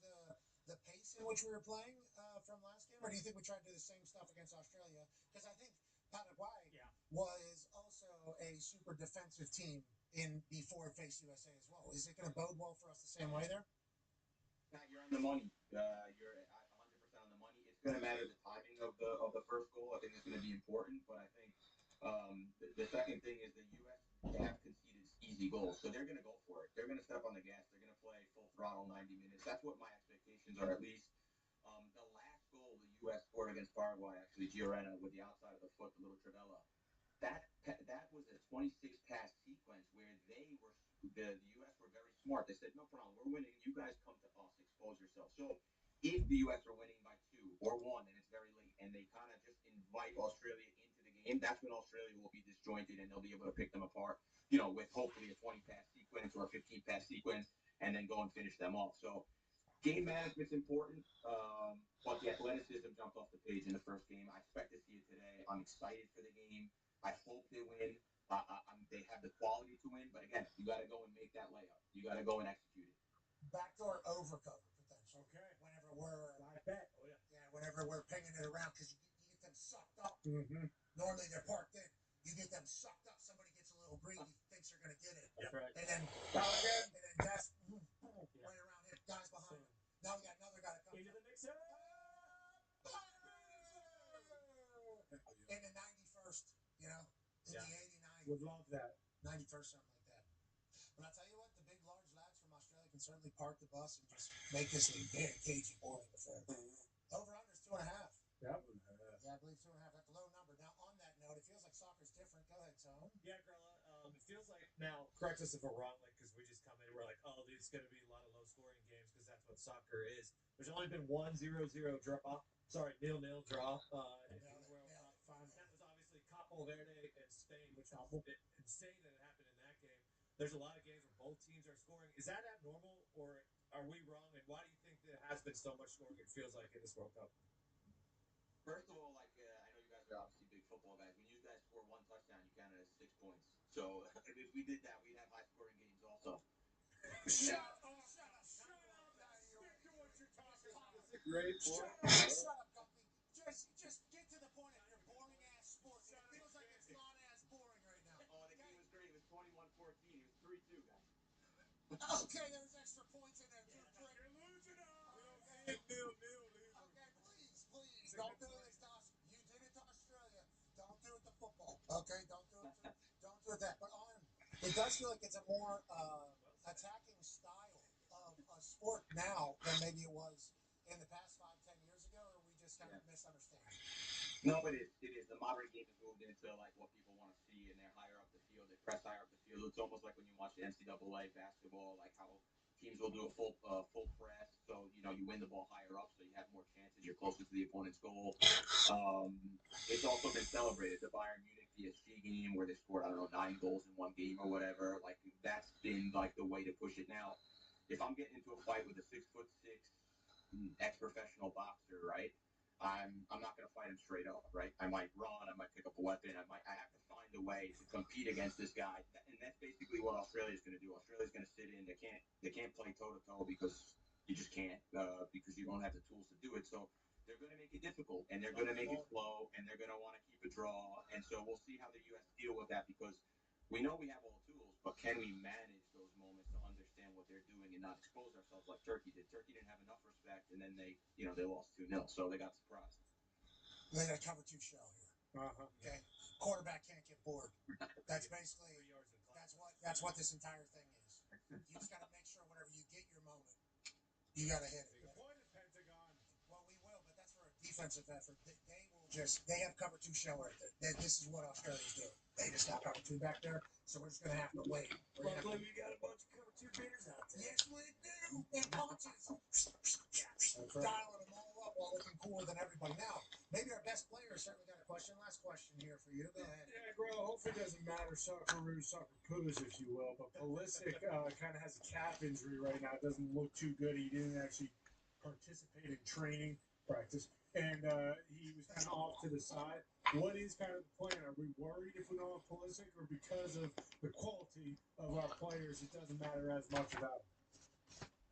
the pace in which we were playing from last game, or do you think we tried to do the same stuff against Australia? Because I think Paraguay was also a super defensive team before it faced USA as well. Is it going to bode well for us the same way there? Pat, you're on the money. You're 100% on the money. It's going to matter the timing of the first goal. I think it's going to be important, but I think the second thing is the U.S. have conceded easy goals, so they're going to go for it. They're going to step on the gas. They're going to play full throttle 90 minutes. That's what my expectations are, at least. The last goal the U.S. scored against Paraguay, actually, Giorena with the outside of the foot, the little Travella, that was a 26-pass sequence where the U.S. were very smart. They said, no problem, we're winning. You guys come to us, expose yourself. So if the U.S. are winning by 2 or 1 and it's very late and they kind of just invite Australia into the game, that's when Australia will be disjointed and they'll be able to pick them apart, with hopefully a 20-pass sequence or a 15-pass sequence and then go and finish them off. So game management's important, but the athleticism jumped off the page in the first game. I expect to see it today. I'm excited for the game. I hope they win. They have the quality to win, but again, you got to go and make that layup. You got to go and execute it. Backdoor overcover potential. Okay. Whenever we're I bet. Oh yeah. Yeah, whenever we're pinging it around, because you get them sucked up Mm-hmm. Normally they're parked in. You get them sucked up. Somebody gets a little greedy, thinks they're gonna get it. That's right. And then that's right around him. Guys behind him. Now we got another guy that comes into the mixer. In the 91st, you know, in the 89. Would love that. 91st, something like that. But I'll tell you what, the big, large lads from Australia can certainly park the bus and just make this a very cagey boring affair. Over-under is 2.5. Yep. Yeah, I believe 2.5. That's a low number. Now, on that note, it feels like soccer's different. Go ahead, Tone. Yeah, Grella. It feels like now. Correct us if we're wrong, like because we just come in, we're like, oh, it's going to be a lot of low-scoring games because that's what soccer is. There's only been 1-0-0 draw. Sorry, 0-0 draw. That was obviously Capo Verde and Spain, which was insane that it happened in that game. There's a lot of games where both teams are scoring. Is that abnormal, or are we wrong? And why do you think there has been so much scoring? It feels like in this World Cup. First of all, like I know you guys are obviously big football guys. When you guys score one touchdown, you count it as 6 points. So if we did that, we'd have high-scoring games also. Shut up! Great. Shut up, Guppy. Just get to the point of your boring ass sport. It feels like it's not as boring right now. Oh, the game was great. It was 21-14. It was 3-2, guys. Okay, there was extra points in there. You're losing us. Okay, please, don't do this to us. You did it to Australia. Don't do it to football. Okay, don't do it that. But it does feel like it's a more attacking style of a sport now than maybe it was in the past 5-10 years ago, or we just kind of misunderstand? No, but it is. The modern game has moved into like what people want to see, and they're higher up the field. They press higher up the field. It's almost like when you watch the NCAA basketball, like how teams will do a full press. So you win the ball higher up, so you have more chances. You're closer to the opponent's goal. It's also been celebrated. The Bayern Munich PSG game where they scored 9 goals in one game or whatever. Like that's been like the way to push it now. If I'm getting into a fight with a 6'6" ex-professional boxer, right? I'm not going to fight him straight up, right? I might run, I might pick up a weapon, I have to find a way to compete against this guy, and that's basically what Australia's going to do. Australia's going to sit in. They can't play toe to toe because you just can't because you don't have the tools to do it. So they're going to make it difficult, and they're going to make it slow, and they're going to want to keep a draw, and so we'll see how the U.S. deal with that because we know we have all the tools, but can we manage those moments to understand what they're doing and not expose ourselves like Turkey did? Turkey didn't have enough respect, and then they lost 2-0, so they got surprised. They got a cover 2 shell here. Okay, quarterback can't get bored. That's basically that's what this entire thing is. You just got to make sure whenever you get your moment, you got to hit it. Deploy the Pentagon. Well, we will, but that's for a defensive effort. They have cover 2 shell right there. This is what Australia's doing. They just got cover 2 back there, so we're just gonna have to wait. Luckily, we got a bunch of cover 2 beaters out there. Yes, we do. And punches. Dialing them all up while looking cooler than everybody. Now, maybe our best player certainly got a question. Last question here for you. Go ahead. Yeah, Grella, hopefully it doesn't matter, Socceroos, soccer poos, if you will, but Pulisic kind of has a calf injury right now. It doesn't look too good. He didn't actually participate in training practice, and he was kind of off to the side. What is kind of the plan? Are we worried if we don't have Pulisic, or because of the quality of our players, it doesn't matter as much about him?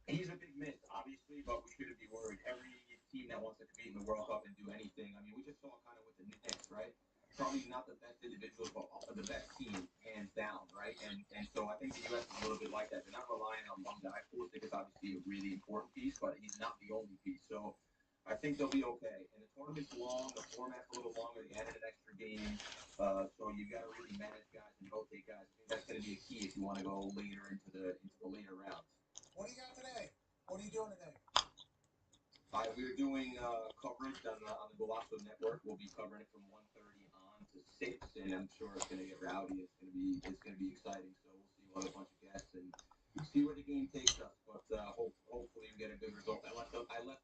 He's a big miss, obviously, but we shouldn't be worried. Every team that wants to compete in the World Cup and do anything, I mean, we just saw kind of with the Knicks, right? Probably not the best individuals, but the best team, hands down, right? And so I think the U.S. is a little bit like that. They're not relying on one guy. Pulisic is obviously a really important piece, but he's not the only piece. So I think they'll be okay. And the tournament's long. The format's a little longer. They added an extra game. So you've got to really manage guys and rotate guys. I think that's going to be a key if you want to go later into the later rounds. What do you got today? What are you doing today? We're doing coverage on the Golasso Network. We'll be covering it from 1:30 on to 6, and I'm sure it's going to get rowdy. It's going to be exciting. So we'll see what a bunch of guests and see where the game takes us. But hopefully we get a good result. I left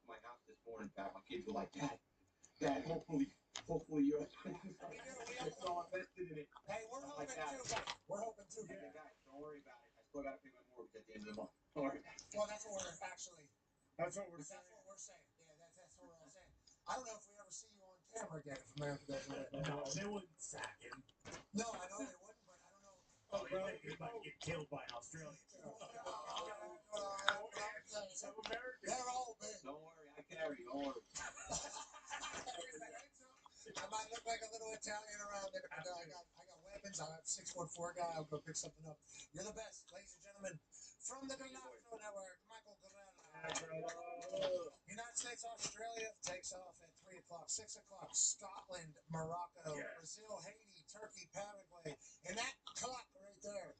my house this morning, Pat. My kids were like, Dad, hopefully U.S. wins. They're so invested in it. Hey, we're hoping too, buddy. We're hoping too. Yeah, guys, don't worry about it. I still got to pay my mortgage at the end of the month. Don't worry about it. Well, that's what we're actually. That's what we're saying. Yeah, that's what we're all saying. I don't know if we ever see you on camera again if America does it. No, they wouldn't sack him. No, I know they wouldn't, but I don't know. Oh, you think he might get killed by an Australian? They're all big. Don't worry, I carry. Don't worry. I might look like a little Italian around there, but I got weapons. I'm a 6'4" guy. I'll go pick something up. You're the best, ladies and gentlemen. From the Galacto Network, Michael Guerrero. United States, Australia takes off at 3 o'clock, 6 o'clock. Scotland, Morocco, Brazil, Haiti, Turkey, Paraguay, and that clock right there.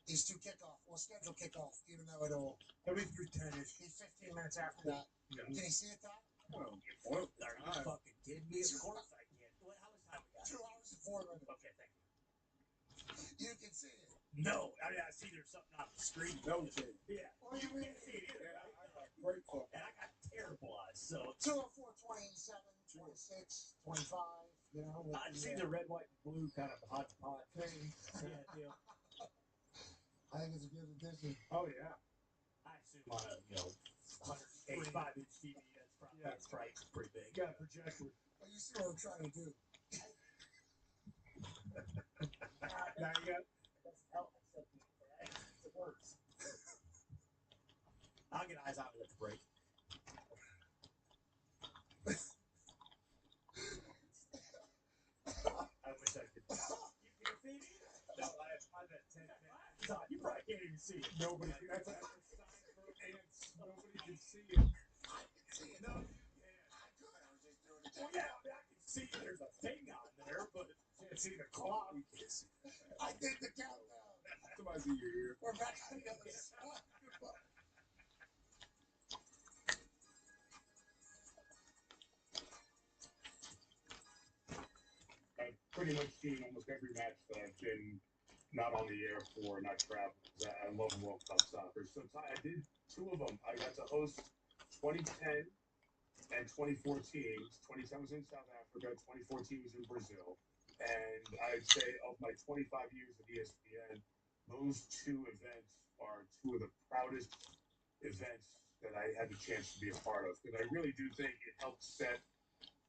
These two kickoff. We'll schedule kickoff, even though it'll be through 10-ish. Be 15 minutes after that. Yeah. Can you see it, Tom? Well, Are you fucking kidding me? Of course I can. How much time we got? 2 hours and 4 minutes. Okay, thank you. You can see it. No, I mean, I see there's something on the screen. No, you can't. Yeah. Well, you can't see it either. Yeah, I got great fuck. And I got terrible eyes, so. 204, 27, 26, 25, you know. I see the red, white, and blue kind of hodgepodge thing. Yeah, deal. I think it's a good addition. Oh, yeah. I assume on a, 185-inch TV, that's probably pretty big. Got a projector. Oh, you see what I'm trying to do. Now you got. Doesn't help except it works. I'll get eyes out at the break. I wish I could. You can't see me? No, I've had 10 minutes. You probably can't even see it. Nobody. That's a sign for ants. Nobody can see it. I can see it. No, you can't. I could. I was just doing it. Well, yeah, I mean, I can see there's a thing on there, but can't see the clock. You can't see it. I did the countdown. Somebody's in your ear. We're back on the other side. Goodbye. I've pretty much seen almost every match that I've been not on the air for, not traveling. I love World Cup soccer. So I did 2 of them. I got to host 2010 and 2014. 2010 was in South Africa. 2014 was in Brazil. And I'd say of my 25 years at ESPN, those 2 events are 2 of the proudest events that I had the chance to be a part of. Because I really do think it helped set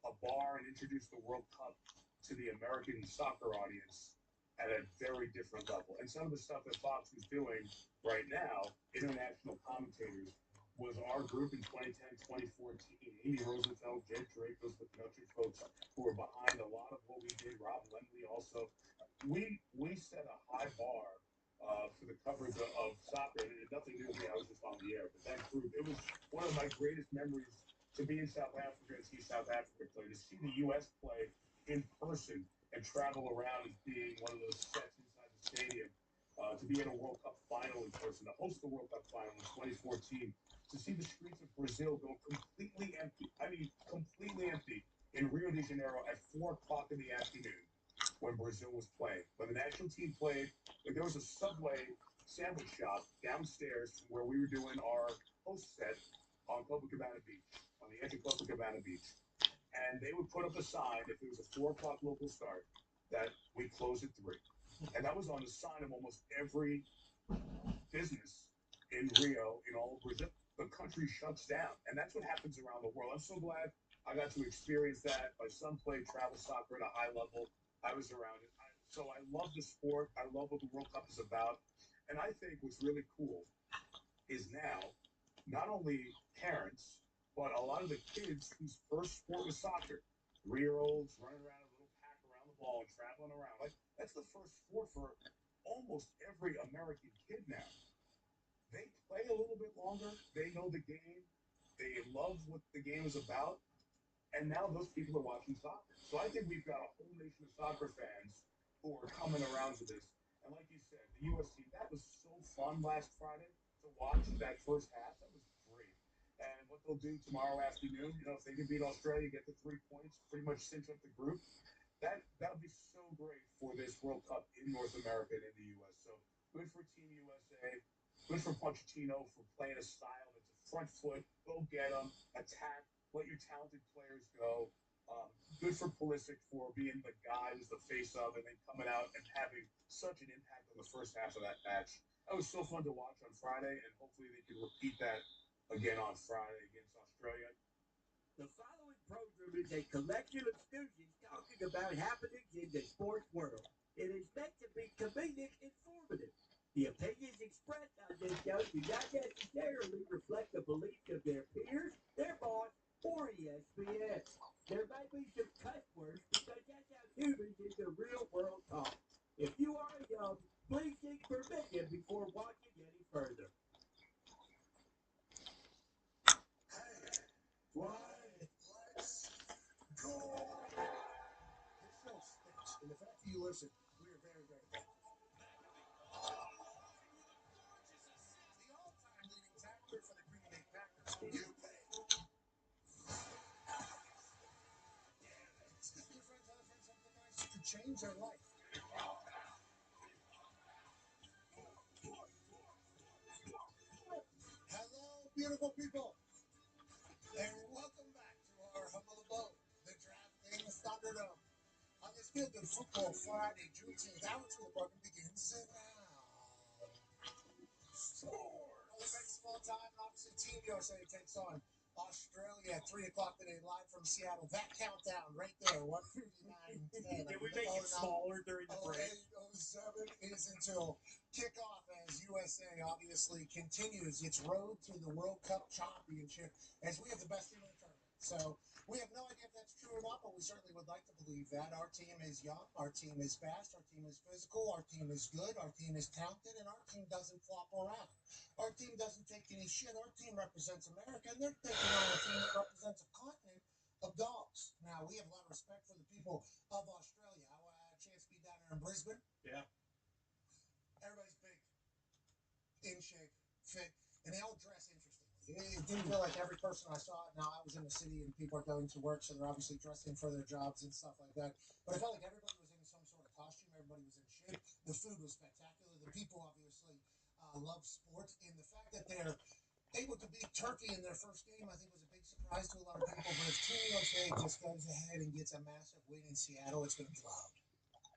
a bar and introduce the World Cup to the American soccer audience at a very different level. And some of the stuff that Fox was doing right now, international commentators, was our group in 2010, 2014. Amy Rosenfeld, Jake Drake, those production folks who were behind a lot of what we did. Rob Lemley also. We set a high bar for the coverage of soccer. And it had nothing to do with me. I was just on the air. But that group, it was one of my greatest memories to be in South Africa and see South Africa play, to see the U.S. play in person and travel around as being one of those sets inside the stadium, to be in a World Cup final in person, to host the World Cup final in 2014, to see the streets of Brazil go completely empty. I mean, completely empty in Rio de Janeiro at 4 o'clock in the afternoon when Brazil was playing. When the national team played, there was a Subway sandwich shop downstairs from where we were doing our host set on Copacabana Beach, on the edge of Copacabana Beach. And they would put up a sign, if it was a 4 o'clock local start, that we close at 3. And that was on the sign of almost every business in Rio, in all of Brazil. The country shuts down. And that's what happens around the world. I'm so glad I got to experience that. My son played travel soccer at a high level. I was around it. So I love the sport. I love what the World Cup is about. And I think what's really cool is now, not only parents, but a lot of the kids whose first sport was soccer, 3-year-olds running around a little pack around the ball and traveling around. Like, that's the first sport for almost every American kid now. They play a little bit longer. They know the game. They love what the game is about. And now those people are watching soccer. So I think we've got a whole nation of soccer fans who are coming around to this. And like you said, the U.S. team, that was so fun last Friday to watch that first half. That was great. And what they'll do tomorrow afternoon, if they can beat Australia, get the 3 points, pretty much cinch up the group, that would be so great for this World Cup in North America and in the U.S. So good for Team USA. Good for Pochettino for playing a style that's a front foot, go get them, attack, let your talented players go. Good for Pulisic for being the guy who's the face of and then coming out and having such an impact on the first half of that match. That was so fun to watch on Friday, and hopefully they can repeat that again on Friday against Australia. The following program is a collection of students talking about happenings in the sports world. It is meant to be comedic informative. The opinions expressed on this show do not necessarily reflect the beliefs of their peers, their boss, or ESPN. There may be some cuss words because And the fact that you listen, we are very, very thankful. The all-time leading tackler for the Green Bay Packers. You pay. Your friend tell a friend something nice that could change their life. Hello, beautiful people, and welcome back to our humble abode, the DraftKings Thunderdome. On this Field of Football Friday, Juneteenth, our 2 o'clock begins now. All the greatest of all time, and obviously Team USA takes on Australia at 3 o'clock today, live from Seattle. That countdown right there, 1:59:10. Did we make it smaller during the break? 08:07 is until kickoff as USA obviously continues its road to the World Cup Championship as we have the best team in the tournament. So we have no idea if that's true or not, but we certainly would like to believe that. Our team is young, our team is fast, our team is physical, our team is good, our team is talented, and our team doesn't flop around. Our team doesn't take any shit. Our team represents America, and they're taking on a team that represents a continent of dogs. Now, we have a lot of respect for the people of Australia. I had a chance to be down there in Brisbane. Yeah. Everybody's big, in shape, fit, and they all dress interestingly. It didn't feel like every person I saw. Now, I was in the city and people are going to work, so they're obviously dressing for their jobs and stuff like that. But I felt like everybody was in some sort of costume. Everybody was in shape. The food was spectacular. The people obviously love sport. And the fact that they're able to beat Turkey in their first game, I think, was a big surprise to a lot of people. But if Team USA just goes ahead and gets a massive win in Seattle, it's going to be loud,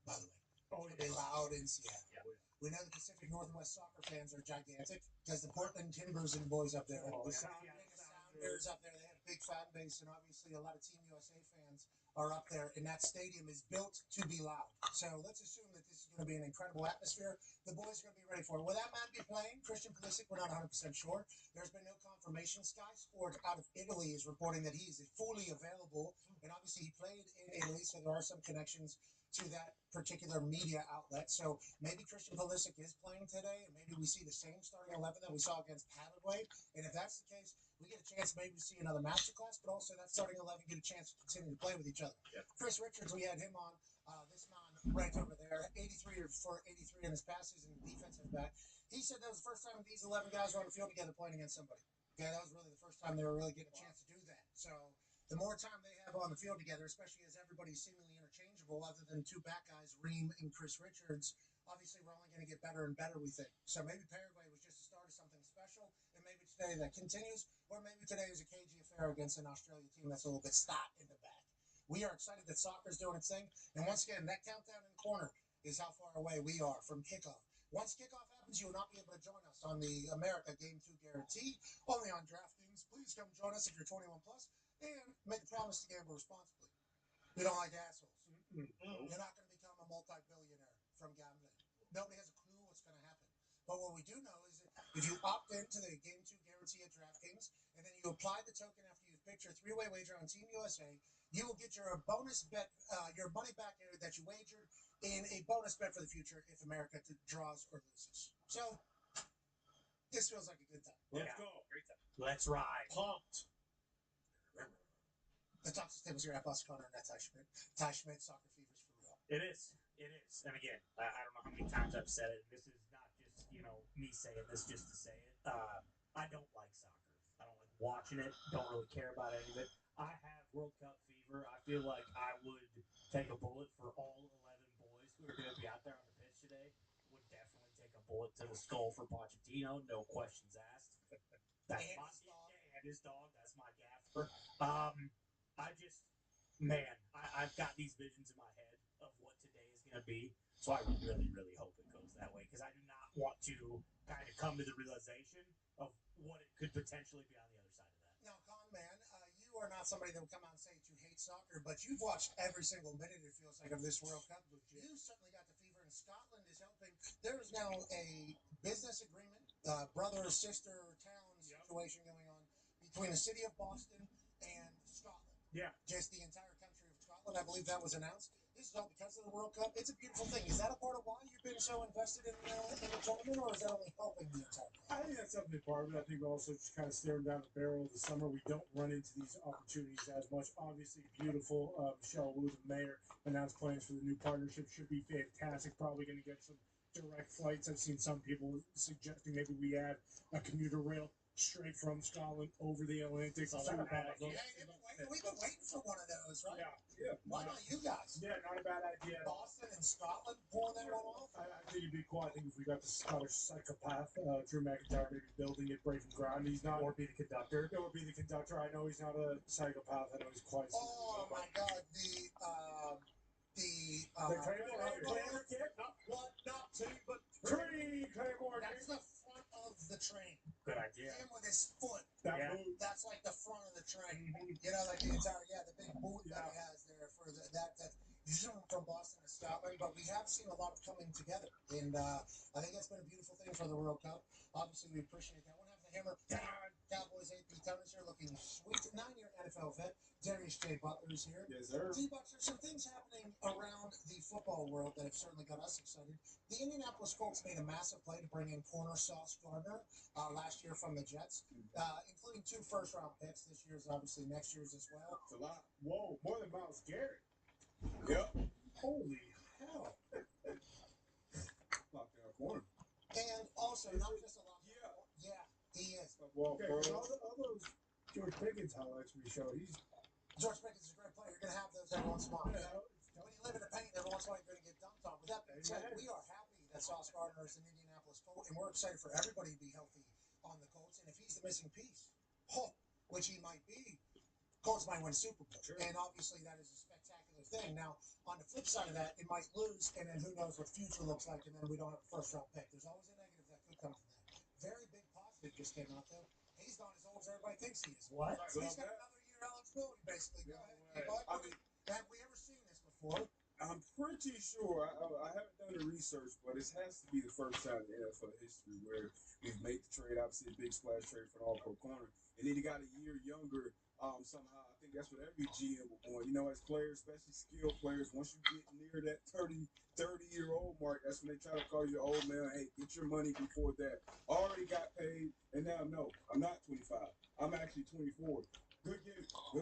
by the way. It's going to be loud in Seattle. We know the Pacific Northwest soccer fans are gigantic because the Portland Timbers and boys up there, the Sounders up there, they have a big fan base, and obviously a lot of Team USA fans are up there, and that stadium is built to be loud. So let's assume that this is going to be an incredible atmosphere. The boys are going to be ready for it. Will that man be playing? Christian Pulisic, we're not 100% sure. There's been no confirmation. Sky Sport out of Italy is reporting that he is fully available, and obviously he played in Italy, so there are some connections to that particular media outlet. So maybe Christian Pulisic is playing today, and maybe we see the same starting 11 that we saw against Paraguay. And if that's the case, we get a chance maybe to see another masterclass, but also that starting 11 get a chance to continue to play with each other. Yep. Chris Richards, we had him on, this man right over there, 83 for 83 in his passes and defensive back. He said that was the first time these 11 guys were on the field together playing against somebody. Okay, that was really the first time they were really getting a chance to do that. So the more time they have on the field together, especially as everybody's seemingly interchangeable, other than 2 back guys, Reem and Chris Richards, obviously we're only going to get better and better, we think. So maybe Paraguay was just the start of something special, and maybe today that continues, or maybe today is a cagey affair against an Australia team that's a little bit stopped in the back. We are excited that soccer's doing its thing, and once again, that countdown in the corner is how far away we are from kickoff. Once kickoff happens, you will not be able to join us on the America Game 2 Guarantee, only on DraftKings. Please come join us if you're 21 plus. And make a promise to gamble responsibly. We don't like assholes. You're not going to become a multi-billionaire from gambling. Nobody has a clue what's going to happen. But what we do know is that if you opt into the Game 2 Guarantee at DraftKings, and then you apply the token after you've picked your 3-way wager on Team USA, you will get your bonus bet, your money back that you wagered in a bonus bet for the future if America draws or loses. So, this feels like a good time. Let's go. Great time. Let's ride. Pumped. The Toxic Tables here at Boss Connor and Ty Schmidt. Ty Schmidt, soccer fever's for real. It is. It is. And again, I don't know how many times I've said it. This is not just, me saying this just to say it. I don't like soccer. I don't like watching it. Don't really care about any of it. I have World Cup fever. I feel like I would take a bullet for all 11 boys who are going to be out there on the pitch today. Would definitely take a bullet to the skull for Pochettino. No questions asked. That's and his dog. That's my gaffer. I've got these visions in my head of what today is going to be. So I really, really hope it goes that way because I do not want to kind of come to the realization of what it could potentially be on the other side of that. Now, Con Man, you are not somebody that will come out and say that you hate soccer, but you've watched every single minute, it feels like, of this World Cup. You certainly got the fever, and Scotland is helping. There is now a business agreement, brother or sister town situation going on between the city of Boston and Scotland. Yeah. Just the entire country of Scotland. I believe that was announced. this is all because of the World Cup. It's a beautiful thing. Is that a part of why you've been so invested in the tournament, or is that only helping the entire thing? I think that's definitely part of it. I think also just kind of staring down the barrel of the summer. We don't run into these opportunities as much. Obviously, beautiful. Michelle Wu, the mayor, announced plans for the new partnership. Should be fantastic. Probably going to get some direct flights. I've seen some people suggesting maybe we add a commuter rail straight from Scotland over the Atlantic. We've been waiting for one of those, right? Yeah. Why not you guys? Yeah, not a bad idea. Boston and Scotland pulling that one off? I think it'd be cool. I think if we got the Scottish psychopath, Drew McIntyre, maybe building it, breaking ground. He's not. Or be the conductor. Or be the conductor. I know he's not a psychopath. I know he's quite. Oh my God! The Claymore kick. Not one, not two, but three Claymore kicks. That's the front of the train. Good idea. Him with his foot. That move. That's like the front of the train. You know, like the entire the big boot that he has there for that zoom from Boston to Scotland. But we have seen a lot of coming together, and I think that's been a beautiful thing for the World Cup. Obviously, we appreciate that. One have the hammer down. Cowboys AP Tunners here looking sweet. 9-year NFL vet. Darius J. Butler is here. Yes, sir. D-Bucks, there's some things happening around the football world that have certainly got us excited. The Indianapolis Colts made a massive play to bring in corner Sauce Gardner last year from the Jets, including 2 first-round picks. This year's obviously next year's as well. It's a lot. Whoa, more than Myles Garrett. Yep. Holy hell. Locked down corner. And also, not just a lot. Yeah, he is. Well, all those George Pickens highlights we showed, George Pickens is a great player. You're going to have those every once in a while. When you live in the paint, every once in a while you're going to get dunked on. With that being said, we are happy that Sauce Gardner is an Indianapolis Colt, and we're excited for everybody to be healthy on the Colts. And if he's the missing piece, which he might be, Colts might win Super Bowl. Sure. And obviously that is a spectacular thing. Now, on the flip side of that, it might lose, and then who knows what future looks like, and then we don't have a first-round pick. There's always a negative that could come from that. Very big positive just came out, though. He's not as old as everybody thinks he is. What? So he's got another year eligibility, basically. Have we ever seen this before? I'm pretty sure. I haven't done the research, but it has to be the first time in NFL history where we've made the trade. Obviously, a big splash trade for an all-pro corner. And then he got a year younger somehow. I think that's what every GM would want. You know, as players, especially skilled players, once you get near that 30-year-old mark, that's when they try to call you old man. Hey, get your money before that. Already got paid, and now, no, I'm not 25. I'm actually 24. Good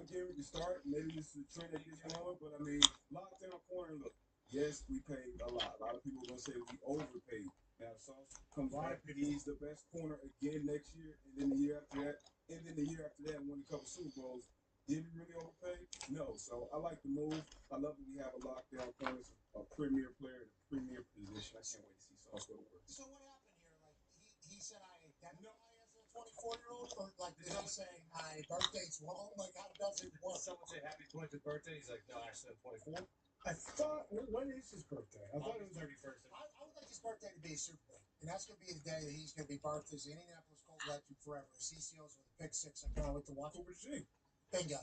game to start. Maybe it's the trend that gets going, but I mean, locked down corner. Look, yes, we paid a lot. A lot of people are gonna say we overpaid. Now, Sauce comes back. He's the best corner again next year, and then the year after that, and then the year after that, won a couple Super Bowls. Did we really overpay? No. So I like the move. I love that we have a lockdown corner, a premier player in a premier position. I can't wait to see Sauce go to work. So what happened here? Like he said, I identify as a 24-year-old, or like did he say my birthday's wrong? Like how does it work? Someone say happy 25th birthday. He's like, no, actually I'm 24. I thought, when is his birthday? I thought it was 31st. I would like his birthday to be a Super Bowl, and that's going to be the day that he's going to be birthed as Indianapolis Colts legend forever. As he seals with a pick six, I can't wait to watch it. Bingo.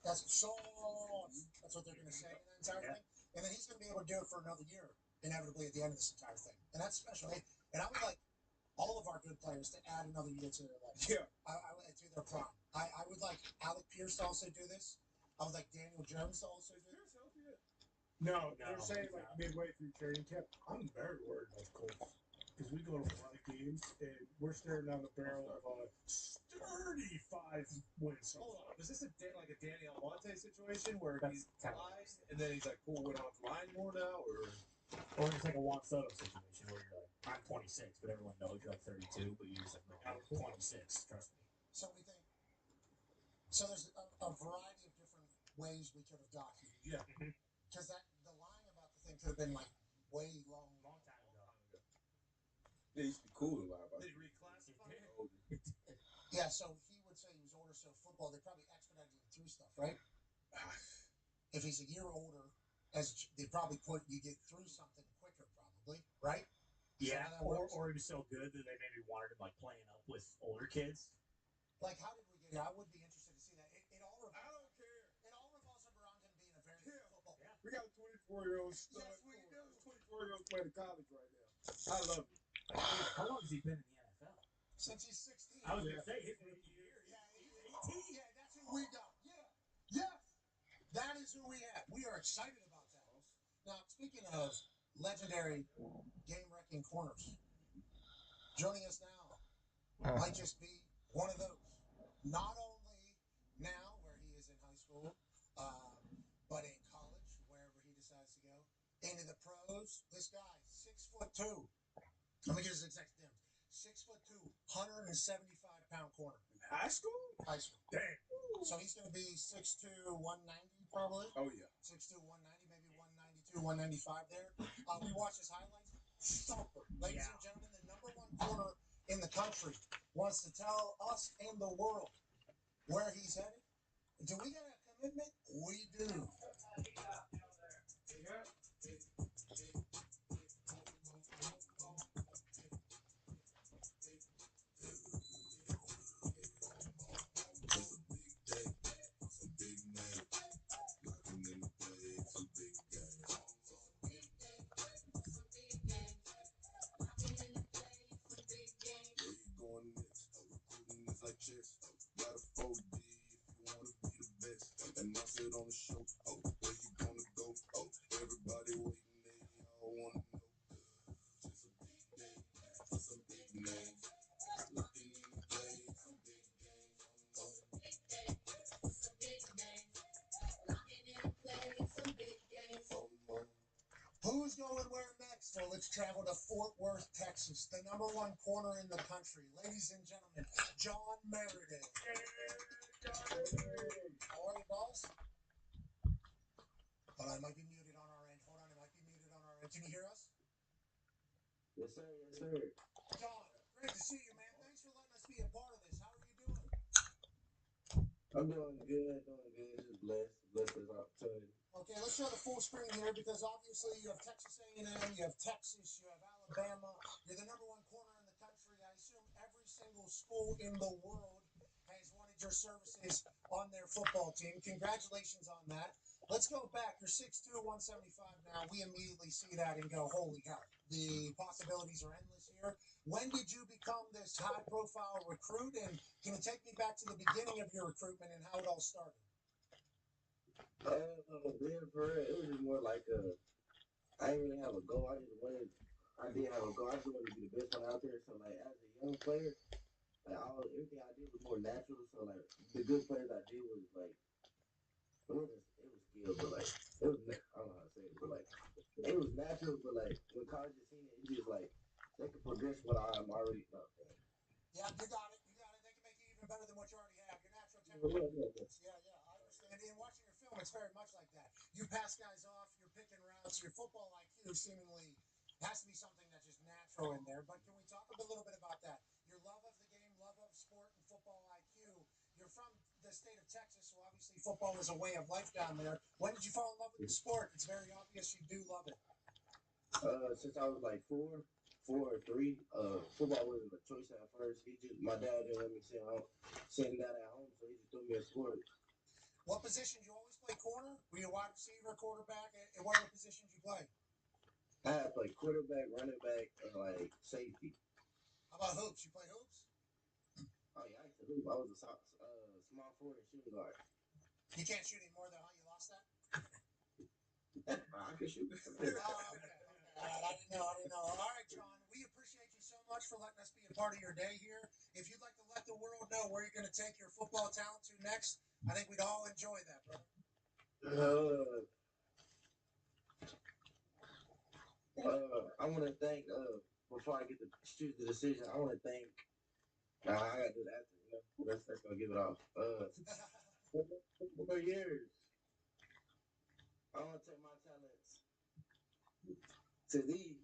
That's Sauce. That's what they're going to say in the entire thing. And then he's going to be able to do it for another year, inevitably at the end of this entire thing. And that's special. And I would like all of our good players to add another year to their life. Yeah. To their prime. I would like Alec Pierce to also do this. I would like Daniel Jones to also do this. No, they're saying like midway through training camp. I'm very worried about the Colts because we go to a lot of games and we're staring down the barrel of a sturdy 5-win season. Hold on, was this like a Danny Almonte situation where he's lied and then he's like, cool, we don't have to lie anymore now, or it's like a Juan Soto situation where you're like, I'm 26, but everyone knows you're like 32, but you're just like, no, I'm 26, trust me. So we think. So there's a variety of different ways we could have got here. Yeah. Because the lying about the thing could have been like way long time ago. They used to be cool to lie about. Did he reclassify? Yeah, so he would say he was older, so football, they probably expedited him through stuff, right? If he's a year older, they probably you get through something quicker, probably, right? Yeah, or he was so good that they maybe wanted him like playing up with older kids. Like, how did we get here? I would be interested to see that. It all revolves. I don't care. It all revolves around him being a very good football player. We got a 24-year-old stud. Yes, we do. 24-year-old playing college right now. I love it. How long has he been in the NFL? Since he's 16. I was going to say his rookie year. Yeah, he's 18. Yeah, that's who we got. Yeah. Yes. That is who we have. We are excited about that. Now, speaking of legendary game-wrecking corners, joining us now might just be one of those. Not only now, where he is in high school, but in college, wherever he decides to go. Into the pros, this guy, 6'2". Let me get his exact stats. 6'2", 175-pound corner. High school? High school. Damn. So he's going to be 6'2", 190 probably. Oh yeah. 6'2", 190, maybe 192, 195 there. We watch his highlights. Thumper. Ladies and gentlemen, the number one corner in the country wants to tell us and the world where he's headed. Do we got a commitment? We do. Like chess, got a 4D if you wanna be the best. And I said on the show, oh, where you gonna go? Oh, everybody waiting, they all wanna know. Just a big day for some big names. Looking in the play, some big games. Some big day for some big names. Looking in the play, some big games. Who's going where next? So let's travel to Fort Worth, Texas, the number one corner in the country. Ladies and gentlemen, John Meredith. How are you, boss? Hold on, it might be muted on our end. Hold on, it might be muted on our end. Can you hear us? Yes, sir. Yes, sir. John, great to see you, man. Thanks for letting us be a part of this. How are you doing? I'm doing good. Just blessed with the opportunity. Okay, let's show the full screen here because obviously you have Texas A&M, you have Texas, you have Alabama. You're the number one corner in the country. I assume every single school in the world has wanted your services on their football team. Congratulations on that. Let's go back. You're 6'2", 175 now. We immediately see that and go, holy cow. The possibilities are endless here. When did you become this high-profile recruit? And can you take me back to the beginning of your recruitment and how it all started? Then for real, it was just more like I didn't really have a goal. I did have a goal. I just wanted to be the best one out there. So like as a young player, like everything I did was more natural. So like the good plays I did was like it was skill, but like it was I don't know how to say it, but like it was natural. But like when college is seen it, it's just like they can progress what I'm already know. Yeah, you got it. They can make you even better than what you already have. Your natural temperament. Yeah, I understand. And watching your film, it's very much like that. You pass guys off, you're picking routes, your football IQ seemingly has to be something that's just natural in there. But can we talk a little bit about that? Your love of the game, love of sport, and football IQ. You're from the state of Texas, so obviously football is a way of life down there. When did you fall in love with the sport? It's very obvious you do love it. Since I was like 4 or 3, football wasn't a choice at first. My dad didn't let me sitting down at home, so he just threw me a sport. What position did you always play? Corner? Were you a wide receiver, quarterback, and what other positions you play? I had played quarterback, running back, and like safety. How about hoops? You play hoops? Oh yeah, I used to hoop. I was a small forward and shooting guard. You can't shoot anymore though, huh? You lost that? I can shoot. Oh, okay. I didn't know. All right, John. We appreciate you so much for letting us be a part of your day here. If you'd like to let the world know where you're going to take your football talent to next, I think we'd all enjoy that, brother. I want to thank, before I get to choose the decision, I want to thank, I got to do that after, that's going to give it off. For years, I want to take my talents to the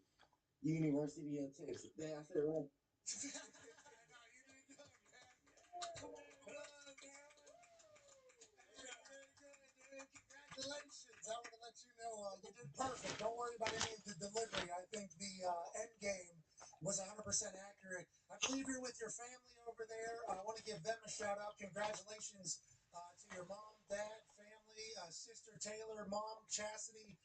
University of Texas. Dang, I said it wrong. Congratulations. I want to let you know you did perfect. Don't worry about any of the delivery. I think the end game was 100% accurate. I believe you're with your family over there. I want to give them a shout out. Congratulations to your mom, dad, family, sister Taylor, mom Chastity,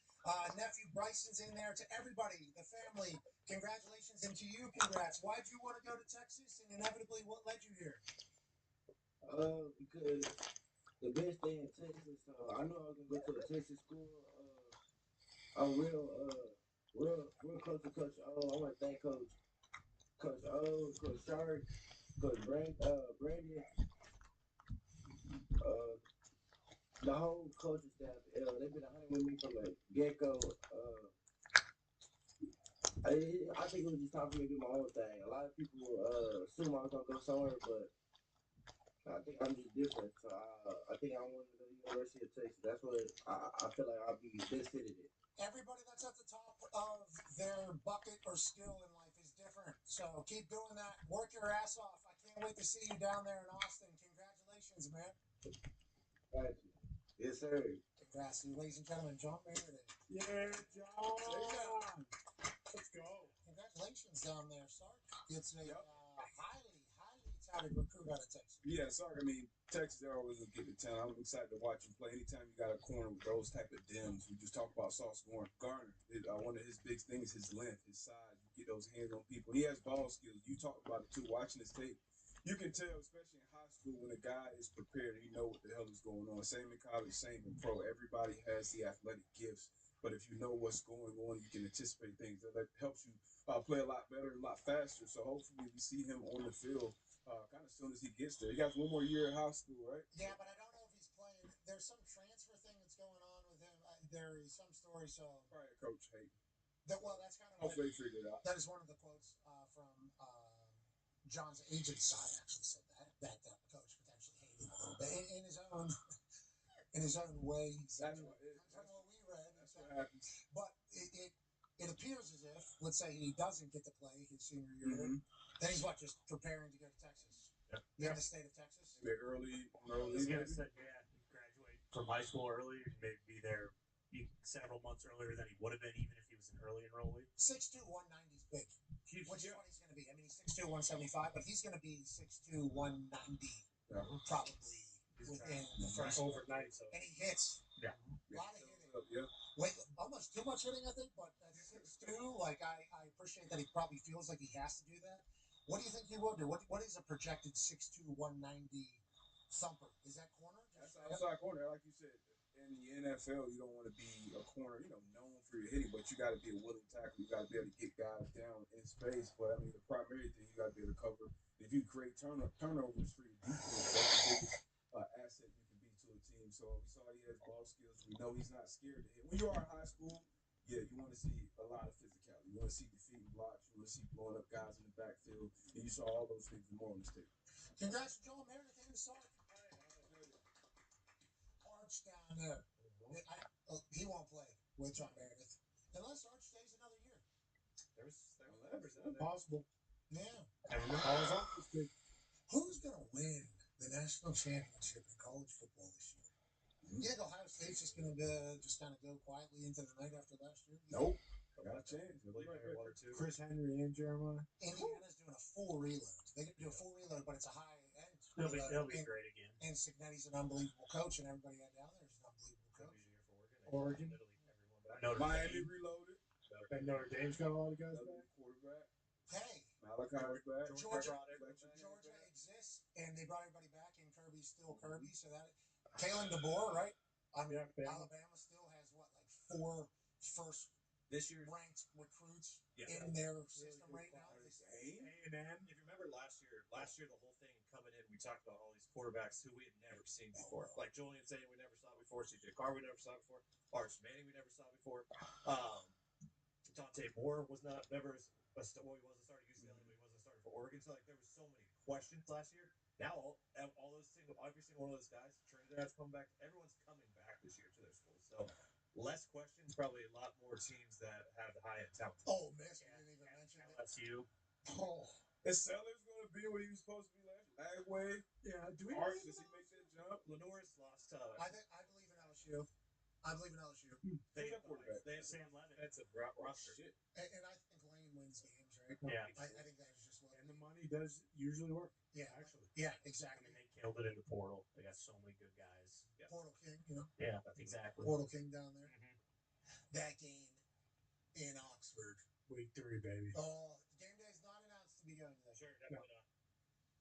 nephew Bryson's in there. To everybody, the family, congratulations. And to you, congrats. Why'd you want to go to Texas? And inevitably, what led you here? Because the best thing in Texas, I knew I was going to go to a Texas school. I I'm real close to Coach O. I want to thank Coach O, Coach Shark, Coach Brandon, the whole coaching staff. They've been 100 with me from the get go. I think it was just time for me to do my own thing. A lot of people assume I was gonna go somewhere, but I think I'm just different. So I think I want to go to the University of Texas. That's what I feel like I'll be best fitted in. Everybody that's at the top of their bucket or skill in life is different. So keep doing that. Work your ass off. I can't wait to see you down there in Austin. Congratulations, man. Thank you. Yes, sir. Congrats, ladies and gentlemen. John Meredith. Yeah, John. Let's go. Congratulations down there, Sark. It's a highly touted recruit out of Texas. Yeah, sorry. I mean, Texas, they're always going to get to town. I'm excited to watch him play. Anytime you got a corner with those type of Dems, we just talked about Sauce Garner. One of his big things is his length, his size. You get those hands on people. He has ball skills. You talked about it too, watching his tape. You can tell, especially in high school, when a guy is prepared, he know what the hell is going on. Same in college, same in pro. Everybody has the athletic gifts. But if you know what's going on, you can anticipate things. That helps you play a lot better and a lot faster. So hopefully we see him on the field kind of as soon as he gets there. He got one more year in high school, right? Yeah, but I don't know if he's playing. There's some transfer thing that's going on with him. There is some story. So probably a coach hate. Well, that's kind of hopefully they figure it out. That is one of the quotes from John's agent side actually said that the coach potentially hated a little bit in his own way. That's what we read. That's what happens. But it appears as if, let's say he doesn't get to play his senior year, then he's just preparing to go to Texas. In the state of Texas. Maybe early. He's gonna say, graduate from high school early, and maybe be there several months earlier than he would have been, even if he was an early enrollee. 6'2", 190 is big. Which is what he's going to be. I mean, he's 6'2", 175, but he's going to be 6'2", 190, probably within the first overnight. So. And he hits. Yeah. A lot of hitting. Wait, almost too much hitting, I think, but at 6'2", I appreciate that he probably feels like he has to do that. What do you think he will do? What is a projected 6'2", 190 thumper? Is that corner? That's outside corner, like you said. In the NFL, you don't want to be a corner, known for your hitting, but you got to be a willing tackler. You got to be able to get guys down in space. But I mean, the primary thing you got to be able to cover. If you create turnovers for your defense, that's the biggest asset you can be to a team. So we saw he has ball skills. We know he's not scared to hit. When you are in high school, you want to see a lot of physicality. You want to see defeating blocks. You want to see blowing up guys in the backfield. And you saw all those things and more on this tape. Congrats to John Meredith and Sark. Arch down there. He won't play with John Meredith unless Arch stays another year. There's numbers out there. Possible. Yeah. Who's going to win the national championship in college football this year? You think Ohio State's just going to just kind of go quietly into the night after last year? Nope. Got a chance. One or two. Chris Henry and Jeremiah. Indiana's doing a full reload. They can do a full reload, but it's a high end. They'll be great again. And Signetti's an unbelievable coach, and everybody down there is an unbelievable coach. Oregon. Miami reloaded. And Notre Dame's got a lot of guys back. Quarterback. Hey. Malachi's back. Georgia exists, and they brought everybody back, and Kirby's still Kirby. So that Kalen DeBoer, right? Alabama still has four first this year ranked recruits in their system right now. A&M. If you remember last year the whole thing coming in, we talked about all these quarterbacks who we had never seen before. Like Julian Saint, we never saw before. CJ Carr, we never saw before. Arch Manning, we never saw before. Dante Moore was not never. He wasn't starting UCLA, but he wasn't starting for Oregon. So there was so many questions last year. Now all those every single one of those guys, Trinidad's come back. Everyone's coming back this year to their schools. So less questions, probably a lot more teams that have the high end talent. Oh, Miss, I didn't even mention LSU. Oh, is Sellers going to be what he was supposed to be last way? Yeah. Do we? Arch, does he make that jump? Lenore's lost. I believe in LSU. I believe in LSU. They have Sam Levitt. That's a roster. And I think Lane wins games, right? Yeah. I think that is just what. And the money does usually work. Yeah, actually. Yeah, exactly. I mean, they killed it in the portal. They got so many good guys. Yeah. Portal King, Yeah, exactly. Portal King down there. That game in Oxford. Week 3, baby. Oh, the game day's not announced to be going to that. Sure, definitely not.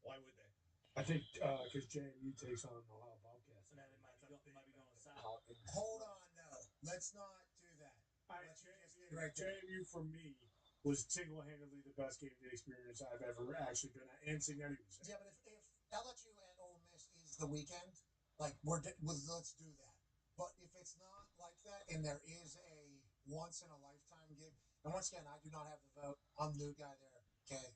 Why would they? I think because JMU takes on Ohio Bobcats. And then it might be going south. Hold on, no. Let's not do that. I right there. JMU for me was single-handedly the best game day experience I've ever actually been at, and Cincinnati was there. Yeah, but if LSU and Ole Miss is the weekend, like let's do that. But if it's not like that, and there is a once in a lifetime gig, and once again, I do not have the vote. I'm the new guy there. Okay,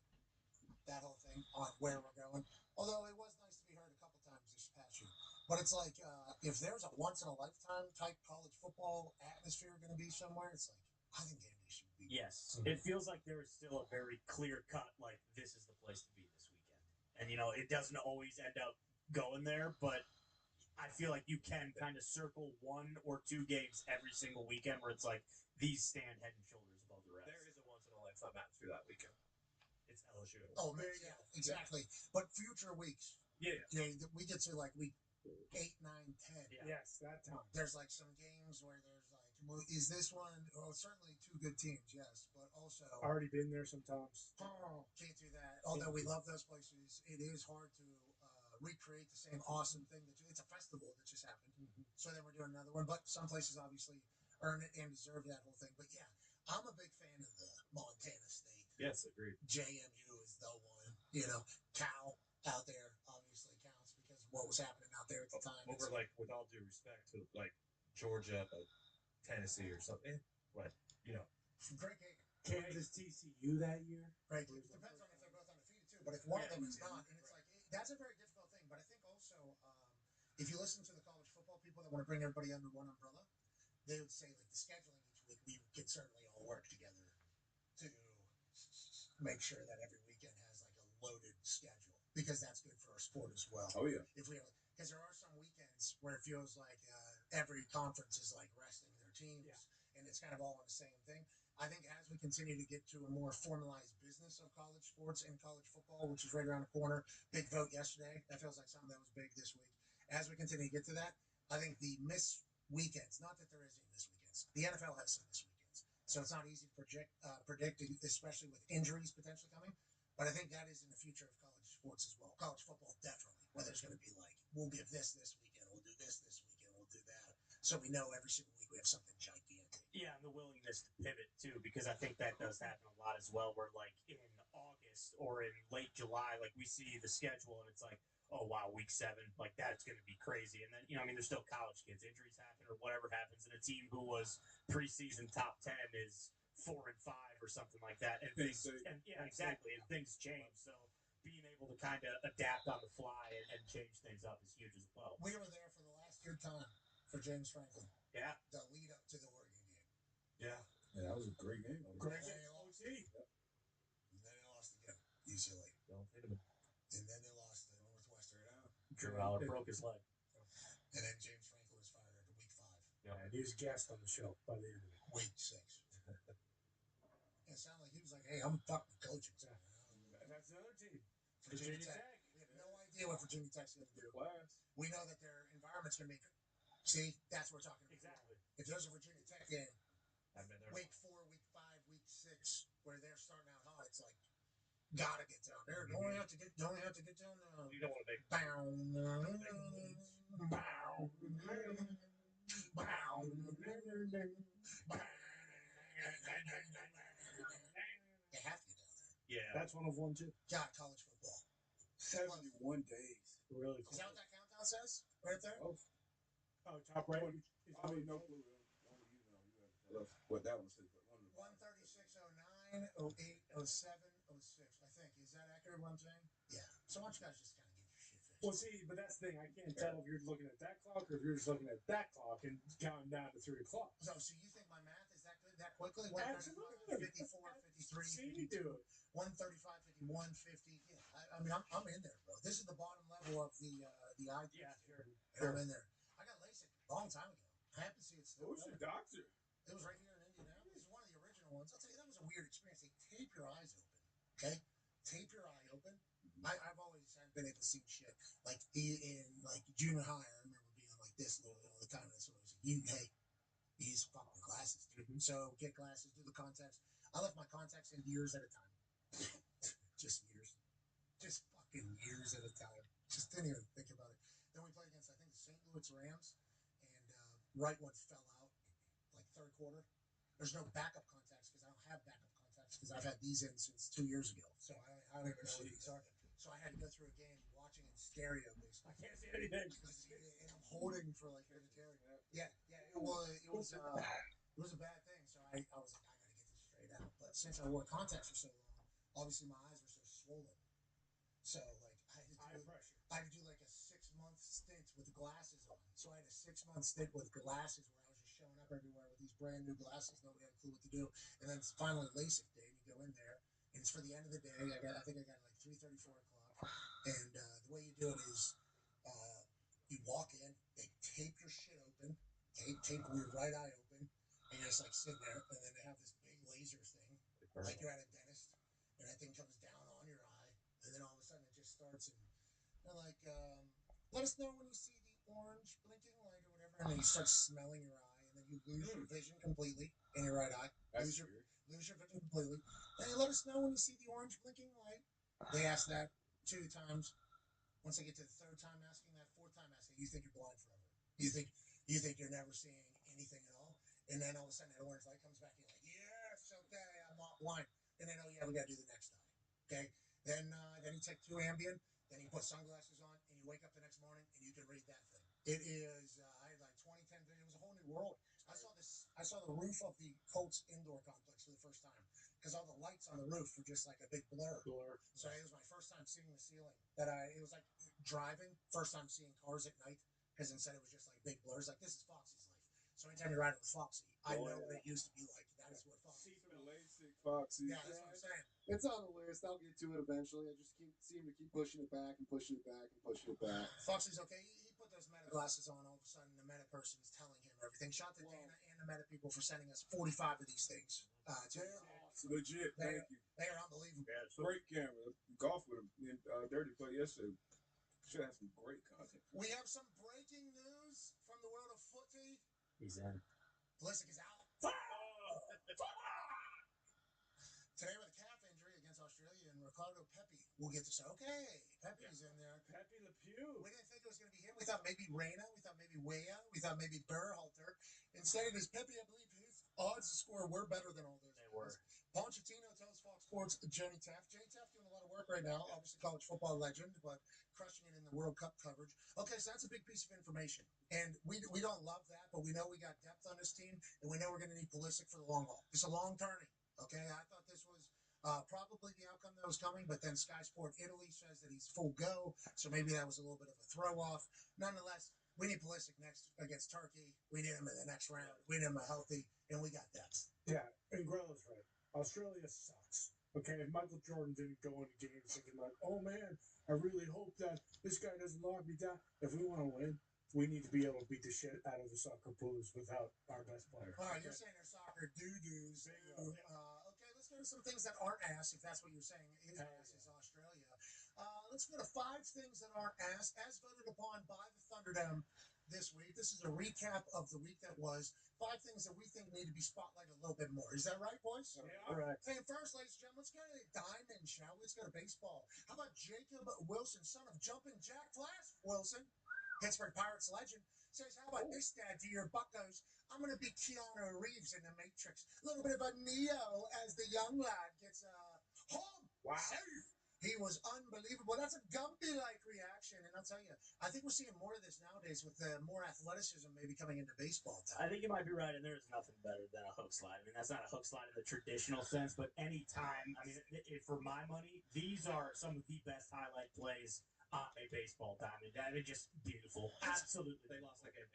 that whole thing on where we're going. Although it was nice to be heard a couple times this past year. But it's like if there's a once in a lifetime type college football atmosphere going to be somewhere, it's like I think game day should be. Yes, it feels like there is still a very clear cut. Like this is the place to be this weekend, and it doesn't always end up going there, but I feel like you can kind of circle 1 or 2 games every single weekend where it's like these stand head and shoulders above the rest. There is a once in a lifetime atmosphere that weekend. It's LSU. Oh, yeah, exactly. But future weeks. Yeah. We get to like week 8, 9, 10. Yeah. Yes, that time. There's like some games where there's like, well, is this one? Oh, certainly 2 good teams, yes, but also Already been there sometimes. Can't do that. Although we love those places, it is hard to recreate the same awesome thing it's a festival that just happened. So then we're doing another one, but some places obviously earn it and deserve that whole thing. But yeah, I'm a big fan of the Montana State. Yes, agreed. JMU is the one. Cal out there obviously counts because of what was happening out there at the time. Over like, with all due respect to like Georgia, Tennessee or something, but great game. Kansas TCU that year. Right. It depends on if they're both undefeated too. But if one of them is not, and it's like that's a very difficult thing. But I think also if you listen to the college football people that want to bring everybody under one umbrella, they would say like the scheduling each week we could certainly all work together to make sure that every weekend has like a loaded schedule because that's good for our sport as well. Oh yeah. If we because there are some weekends where it feels like every conference is like resting their teams, and it's kind of all on the same thing. I think as we continue to get to a more formalized business of college sports and college football, which is right around the corner, big vote yesterday. That feels like something that was big this week. As we continue to get to that, I think the missed weekends, not that there is any missed weekends, the NFL has some missed weekends. So it's not easy to predict, especially with injuries potentially coming. But I think that is in the future of college sports as well. College football, definitely. Where there's going to be like, we'll give this weekend, we'll do this weekend, we'll do that. So we know every single week we have something gigantic. Yeah, and the willingness to pivot too, because I think that does happen a lot as well. Where like in August or in late July, like we see the schedule and it's like, oh wow, week 7, like that's going to be crazy. And then there's still college kids, injuries happen or whatever happens, and a team who was preseason top 10 is 4 and 5 or something like that, and things, and things change. So being able to kind of adapt on the fly and change things up is huge as well. We were there for the last good time for James Franklin. Yeah, the lead up to the Oregon game. Yeah, that was a great game. Great game. And then they lost again, UCLA. And then they lost to Northwestern. Drew Aller broke his leg. And then James Franklin was fired after week 5. Yeah, and he was a guest on the show by the end of it. Week 6. It sounded like he was like, hey, I'm fucking coaching. That's another team. Virginia Tech. We have no idea what Virginia Tech's going to do. We know that their environment's going to be. See, that's what we're talking about. Exactly. If there's a Virginia Tech game, week 4, week 5, week 6, where they're starting out hot, it's like, gotta get down there. Don't we have to get down there? You don't want to make You have to get down there. Yeah. That's one of one too. God, college football. 71 days. Really cool. Is that what that countdown says? Right there? Oh, top right. I mean, no clue. What that one says. 136.09, 08, 07, 06. I think. Is that accurate what I'm saying? Yeah. So why don't you guys just kind of get your shit fixed? Well, see, but that's the thing. I can't tell if you're looking at that clock or if you're just looking at that clock and counting down to 3 o'clock. So you think my math is that good that quickly? Absolutely. 54, 53, See you do it. 135, 51, 50. Yeah. I mean, I'm in there, bro. This is the bottom level of the IT. Yeah, sure. And I'm in there. I got LASIK a long time ago. I happen to see it still. Who's your doctor? It was right here in Indianapolis. It was one of the original ones. I'll tell you, that was a weird experience. They tape your eyes open. Okay? Tape your eye open. I've always been able to see shit. Like in junior high, I remember being like this little all the time. And so it was like, you use fucking glasses, dude. So get glasses, do the contacts. I left my contacts in years at a time. Just years. Just fucking years at a time. Just didn't even think about it. Then we played against, I think, the St. Louis Rams. And right one fell out, like third quarter. There's no backup contacts because I don't have backup contacts because I've had these in since 2 years ago. So I don't even know what these are. So I had to go through a game watching in stereo basically. I can't see anything. And I'm holding for like unitarian. Yeah. It was a bad thing. So I was like, I gotta get this straight out. But since I wore contacts for so long, obviously my eyes were so swollen. So like I had to do like a 6-month stint with glasses on. So I had a 6-month stint with glasses where I was just showing up everywhere with these brand new glasses. Nobody had a clue what to do. And then it's finally LASIK day, and you go in there, and it's for the end of the day. I think I got like 3:30, 4 o'clock. And the way you do it is you walk in, they tape your shit open, tape your right eye open, and you're just like sitting there, and then they have this big laser thing, like you're at a dentist, and that thing comes down on your eye, and then all of a sudden it just starts, and they're like, let us know when you see the orange blinking light or whatever, and then you start smelling your eye, and then you lose your vision completely in your right eye, lose your vision completely, and you let us know when you see the orange blinking light. They ask that 2 times. Once they get to the 3rd time asking that, 4th time asking, you think you're blind forever. You think you're never seeing anything at all. And then all of a sudden that orange light comes back and you're like, yes, okay, I'm not blind. And then, oh yeah, we gotta do the next eye. Okay? Then you take 2 Ambien, then you put sunglasses on, and you wake up the next morning and you can read that thing. It is I had like 20, 10 it was a whole new world. I saw the roof of the Colts indoor complex for the first time. Because all the lights on the roof were just like a big blur. So it was my first time seeing the ceiling. It was like driving, first time seeing cars at night. Because instead it was just like big blurs. Like, this is Foxy's life. So anytime you're riding with Foxy, I know what it used to be like. That is what Foxy is. LASIK, Foxy. Yeah, that's what I'm saying. It's on the list. I'll get to it eventually. I just seem to keep pushing it back and pushing it back and pushing it back. Foxy's okay. He put those meta glasses on. All of a sudden, the meta person's telling him everything. Shout to Dana and the meta people for sending us 45 of these things. Legit, thank you. They are unbelievable. Yeah, great camera. Golf with him in Dirty Play yesterday. Should have some great content. We have some breaking news from the world of footy. He's in. Pulisic is out. Today with a calf injury against Australia, and Ricardo Pepi. We'll get to say, okay, Pepe's in there. Pepe Le Pew. We didn't think it was going to be him. We thought maybe Reina. We thought maybe Weah. We thought maybe Berhalter. Instead, it is Pepe. I believe his odds to score were better than all those. They were. Pochettino tells Fox Sports Jenny Taft. Jenny Taft doing a lot of work right now. Obviously, college football legend, but crushing it in the World Cup coverage. Okay, so that's a big piece of information. And we don't love that, but we know we got depth on this team, and we know we're going to need Pulisic for the long haul. It's a long turning. Okay, I thought this was probably the outcome that was coming, but then Sky Sport Italy says that he's full go, so maybe that was a little bit of a throw-off. Nonetheless, we need Pulisic next against Turkey. We need him in the next round. We need him healthy, and we got that. Yeah, and Grella's right. Australia sucks. Okay, if Michael Jordan didn't go into games thinking like, oh man, I really hope that this guy doesn't lock me down. If we want to win, we need to be able to beat the shit out of the soccer poos without our best player. All right, you're saying they're soccer doo-doos. Okay, let's go to some things that aren't ass, if that's what you're saying is ass, is Australia. Let's go to 5 things that aren't ass, as voted upon by the Thunderdome this week. This is a recap of the week that was. 5 things that we think need to be spotlighted a little bit more. Is that right, boys? Yeah. Correct. Hey, first, ladies and gentlemen, let's go to the diamond, shall we? Let's go to baseball. How about Jacob Wilson, son of Jumping Jack Flash Wilson, Pittsburgh Pirates legend, says, how about this, Dad, to your buckos? I'm going to be Keanu Reeves in The Matrix. A little bit of a Neo as the young lad gets home. Wow. Safe. He was unbelievable. That's a Gumpy-like reaction. And I'll tell you, I think we're seeing more of this nowadays with more athleticism maybe coming into baseball time. I think you might be right, and there is nothing better than a hook slide. I mean, that's not a hook slide in the traditional sense, but any time, I mean, for my money, these are some of the best highlight plays on a baseball diamond. That is just beautiful. Absolutely. They lost that game.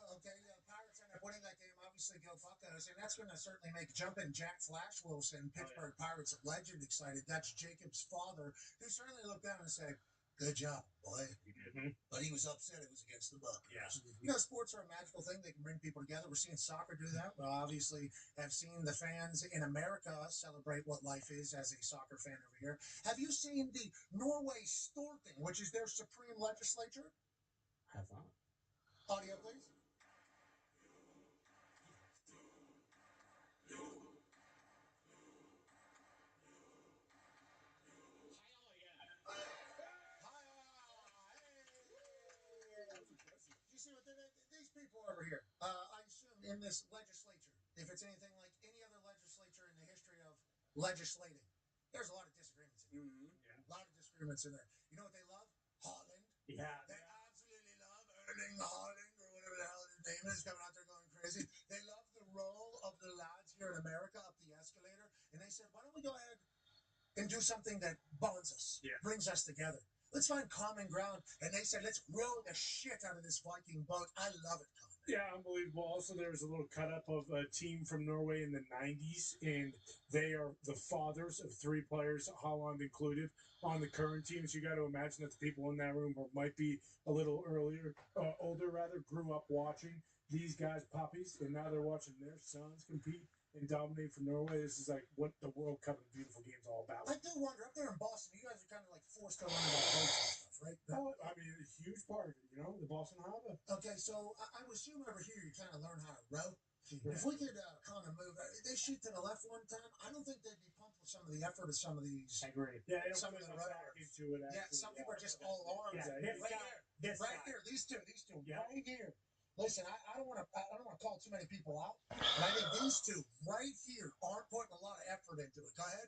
Okay, Pirates end up winning that game. Obviously, go Buccos, and that's going to certainly make Jumpin' Jack Flash Wilson, Pittsburgh Pirates legend, excited. That's Jacob's father, who certainly looked down and said, "Good job, boy." Mm-hmm. But he was upset it was against the Buccos. Yeah. You know, sports are a magical thing. They can bring people together. We're seeing soccer do that. Well, obviously, have seen the fans in America celebrate what life is as a soccer fan over here. Have you seen the Norway Storting, which is their supreme legislature? Have not. Audio, please. You see what these people over here, I assume in this legislature, if it's it's anything like any other legislature in the history of legislating, there's a lot of disagreements in there. Yeah. A lot of disagreements in there. You know what they love? Holland. Yeah. They absolutely love Erling Haaland or whatever the hell his name is coming out there going crazy. They love the roll of the lads here in America up the escalator. And they said, why don't we go ahead and do something that bonds us, brings us together. Let's find common ground. And they said, let's row the shit out of this Viking boat. I love it, Colin. Yeah, unbelievable. Also, there was a little cut up of a team from Norway in the 90s, and they are the fathers of 3 players, Holland included, on the current team. So you got to imagine that the people in that room or might be a little older, grew up watching these guys, puppies, and now they're watching their sons compete and dominate for Norway. This is like what the World Cup and Beautiful Game is all about. I do wonder, up there in Boston, you guys are kind of like forced to learn about boats and stuff, right? Oh, I mean, a huge part of it, the Boston Harbor. Okay, so I would assume over here you kind of learn how to row. If we could kind of move, they shoot to the left one time. I don't think they'd be pumped with some of the effort of some of these. I agree. Yeah, they don't some of put the enough rowers. back into it. Yeah, some people are just all arms. Yeah, Right here, these two, right here. Listen, I don't want to call too many people out, but I think these two right here aren't putting a lot of effort into it. Go ahead.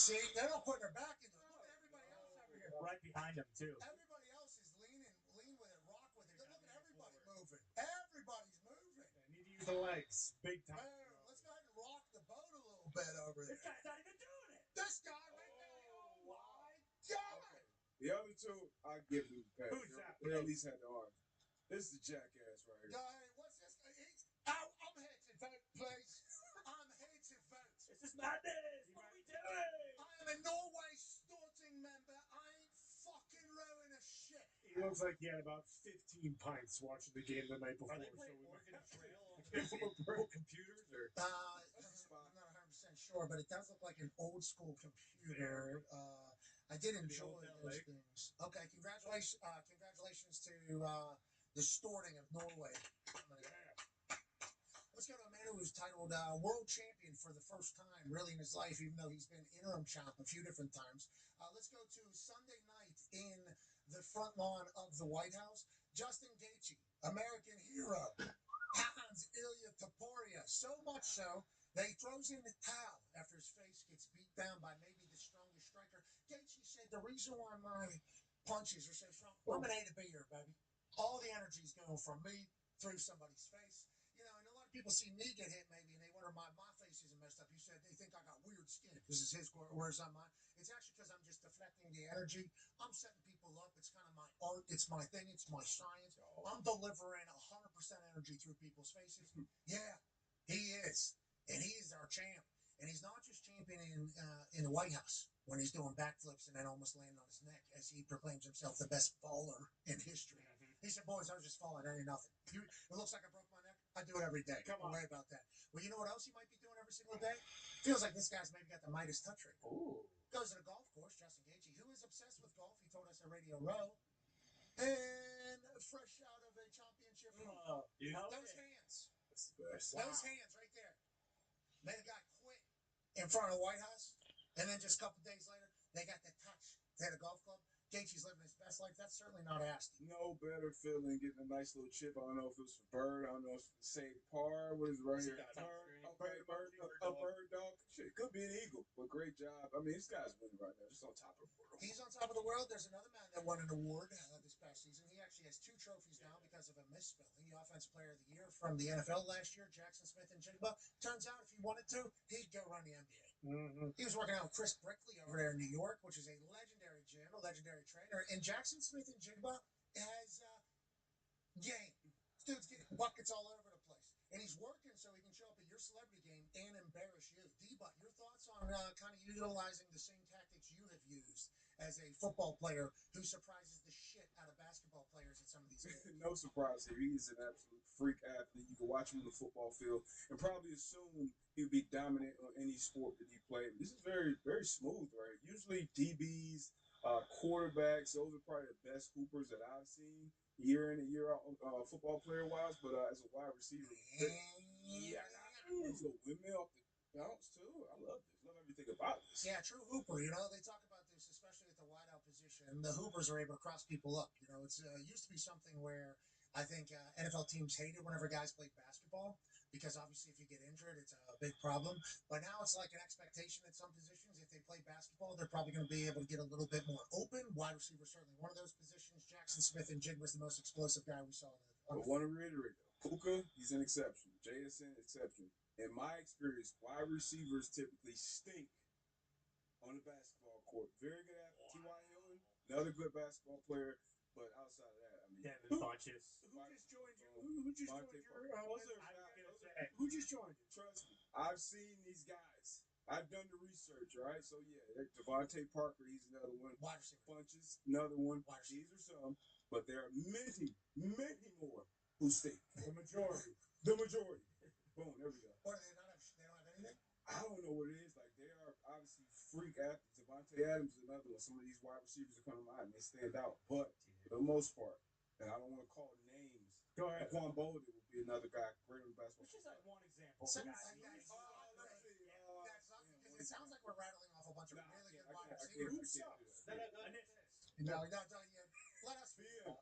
See, they're not putting their back into it. Look at everybody else over here. Right behind them too. Everybody else is lean with it, rock with it. Look at everybody moving. Everybody's moving. They need to use the legs, big time. Boom. Let's go ahead and rock the boat a little bit over there. This guy's not even doing it. This guy right there. Oh my God. The other 2, I give them the pass. Who's that? They at least had the arms. This is the jackass right here. Guy, what's this? I'm here to vote, please. I'm here to vote. This is madness. What are we doing? I am a Norway Storting member. I ain't fucking rowing a shit. He looks like he had about 15 pints watching the game the night before. Are they playing so Oregon Trail on computers or? I'm not 100% sure, but it does look like an old school computer. I did enjoy those things. Okay, congratulations to the Storting of Norway. Let's go to a man who was titled world champion for the first time, really, in his life, even though he's been interim champ a few different times. Let's go to Sunday night in the front lawn of the White House. Justin Gaethje, American hero, Hans Ilya Taporia. So much so that he throws in the towel after his face gets beat down by maybe the strongest striker. Gaethje said the reason why my punches are so strong, I'm an A to B here, baby. All the energy's going from me through somebody's face. And a lot of people see me get hit maybe, and they wonder my face isn't messed up. He said they think I got weird skin. This is his words, not mine. It's actually because I'm just deflecting the energy. I'm setting people up. It's kind of my art. It's my thing. It's my science. I'm delivering 100% energy through people's faces. Yeah, he is. And he is our champ. And he's not just champion in the White House when he's doing backflips and then almost landing on his neck as he proclaims himself the best faller in history. He said, boys, I was just falling. That ain't nothing. It looks like I broke my neck. I do it every day. Don't worry about that. Well, you know what else he might be doing every single day? Feels like this guy's maybe got the Midas touch rate. Ooh. Goes to the golf course, Justin Gaethje, who is obsessed with golf. He told us at Radio Row. And fresh out of a championship. Those hands. That's the best. Those hands right there. Made a guy quit in front of the White House. And then just a couple days later, they got the touch. They had a golf club. Gaethje's living his best life. That's certainly not Asti. No better feeling getting a nice little chip. I don't know if it was for Bird. I don't know if it's the same par. What is it right here? Bird dog. Shit, could be an eagle. But great job. I mean, this guy's winning right now. Just on top of the world. He's on top of the world. There's another man that won an award this past season. He actually has 2 trophies now because of a misspelling. The Offensive Player of the Year from the NFL last year, Jackson Smith and Jigba. Turns out if he wanted to, he'd go run the NBA. He was working out with Chris Brickley over there in New York, which is a legendary gym, a legendary trainer. And Jackson Smith and Jigba has game. This dude's getting buckets all over the place. And he's working so he can show up at your celebrity game and embarrass you. D-Butt, your thoughts on kind of utilizing the same tactics you have used as a football player who surprises the shit out of basketball players at some of these games? No surprise here. He is an absolute freak athlete. You can watch him on the football field and probably assume he'll be dominant on any sport that he played. This is very, very smooth, right? Usually DBs, quarterbacks, those are probably the best hoopers that I've seen year in and year out football player-wise. But as a wide receiver, he's a windmill off the bounce, too. I love this. Love everything about this. Yeah, true hooper. They talk about this, especially at the wideout position. The hoopers are able to cross people up. It's used to be something where I think NFL teams hated whenever guys played basketball because obviously if you get injured, it's a big problem. But now it's like an expectation at some positions. If they play basketball, they're probably going to be able to get a little bit more open. Wide receiver certainly one of those positions. Jackson Smith and Jig was the most explosive guy we saw. I want to reiterate though. Puka, he's an exception. JSN, exception. In my experience, wide receivers typically stink on the basketball court. Very good athlete. T.Y. Hilton, another good basketball player. But outside of that, I mean, Devin Funches. Who just joined you? Who just joined your? Who just joined you? Trust me, I've seen these guys. I've done the research, all right? So, yeah, Devontae Parker, he's another one. Wide receiver. Funches, another one. These are some. But there are many, many more who stink. The majority. The majority. Boom, there we go. What, they don't have anything? I don't know what it is. Like, they are obviously freak athletes. Devontae Adams is another one. Some of these wide receivers are coming out and they stand out. But for the most part, and I don't want to call names. Go ahead. Quan Bolden would be another guy, great on the basketball. Which is like one example. It sounds like we're rattling off a bunch of really good wide I receivers. can't do it. No, not done yet. Let us BM.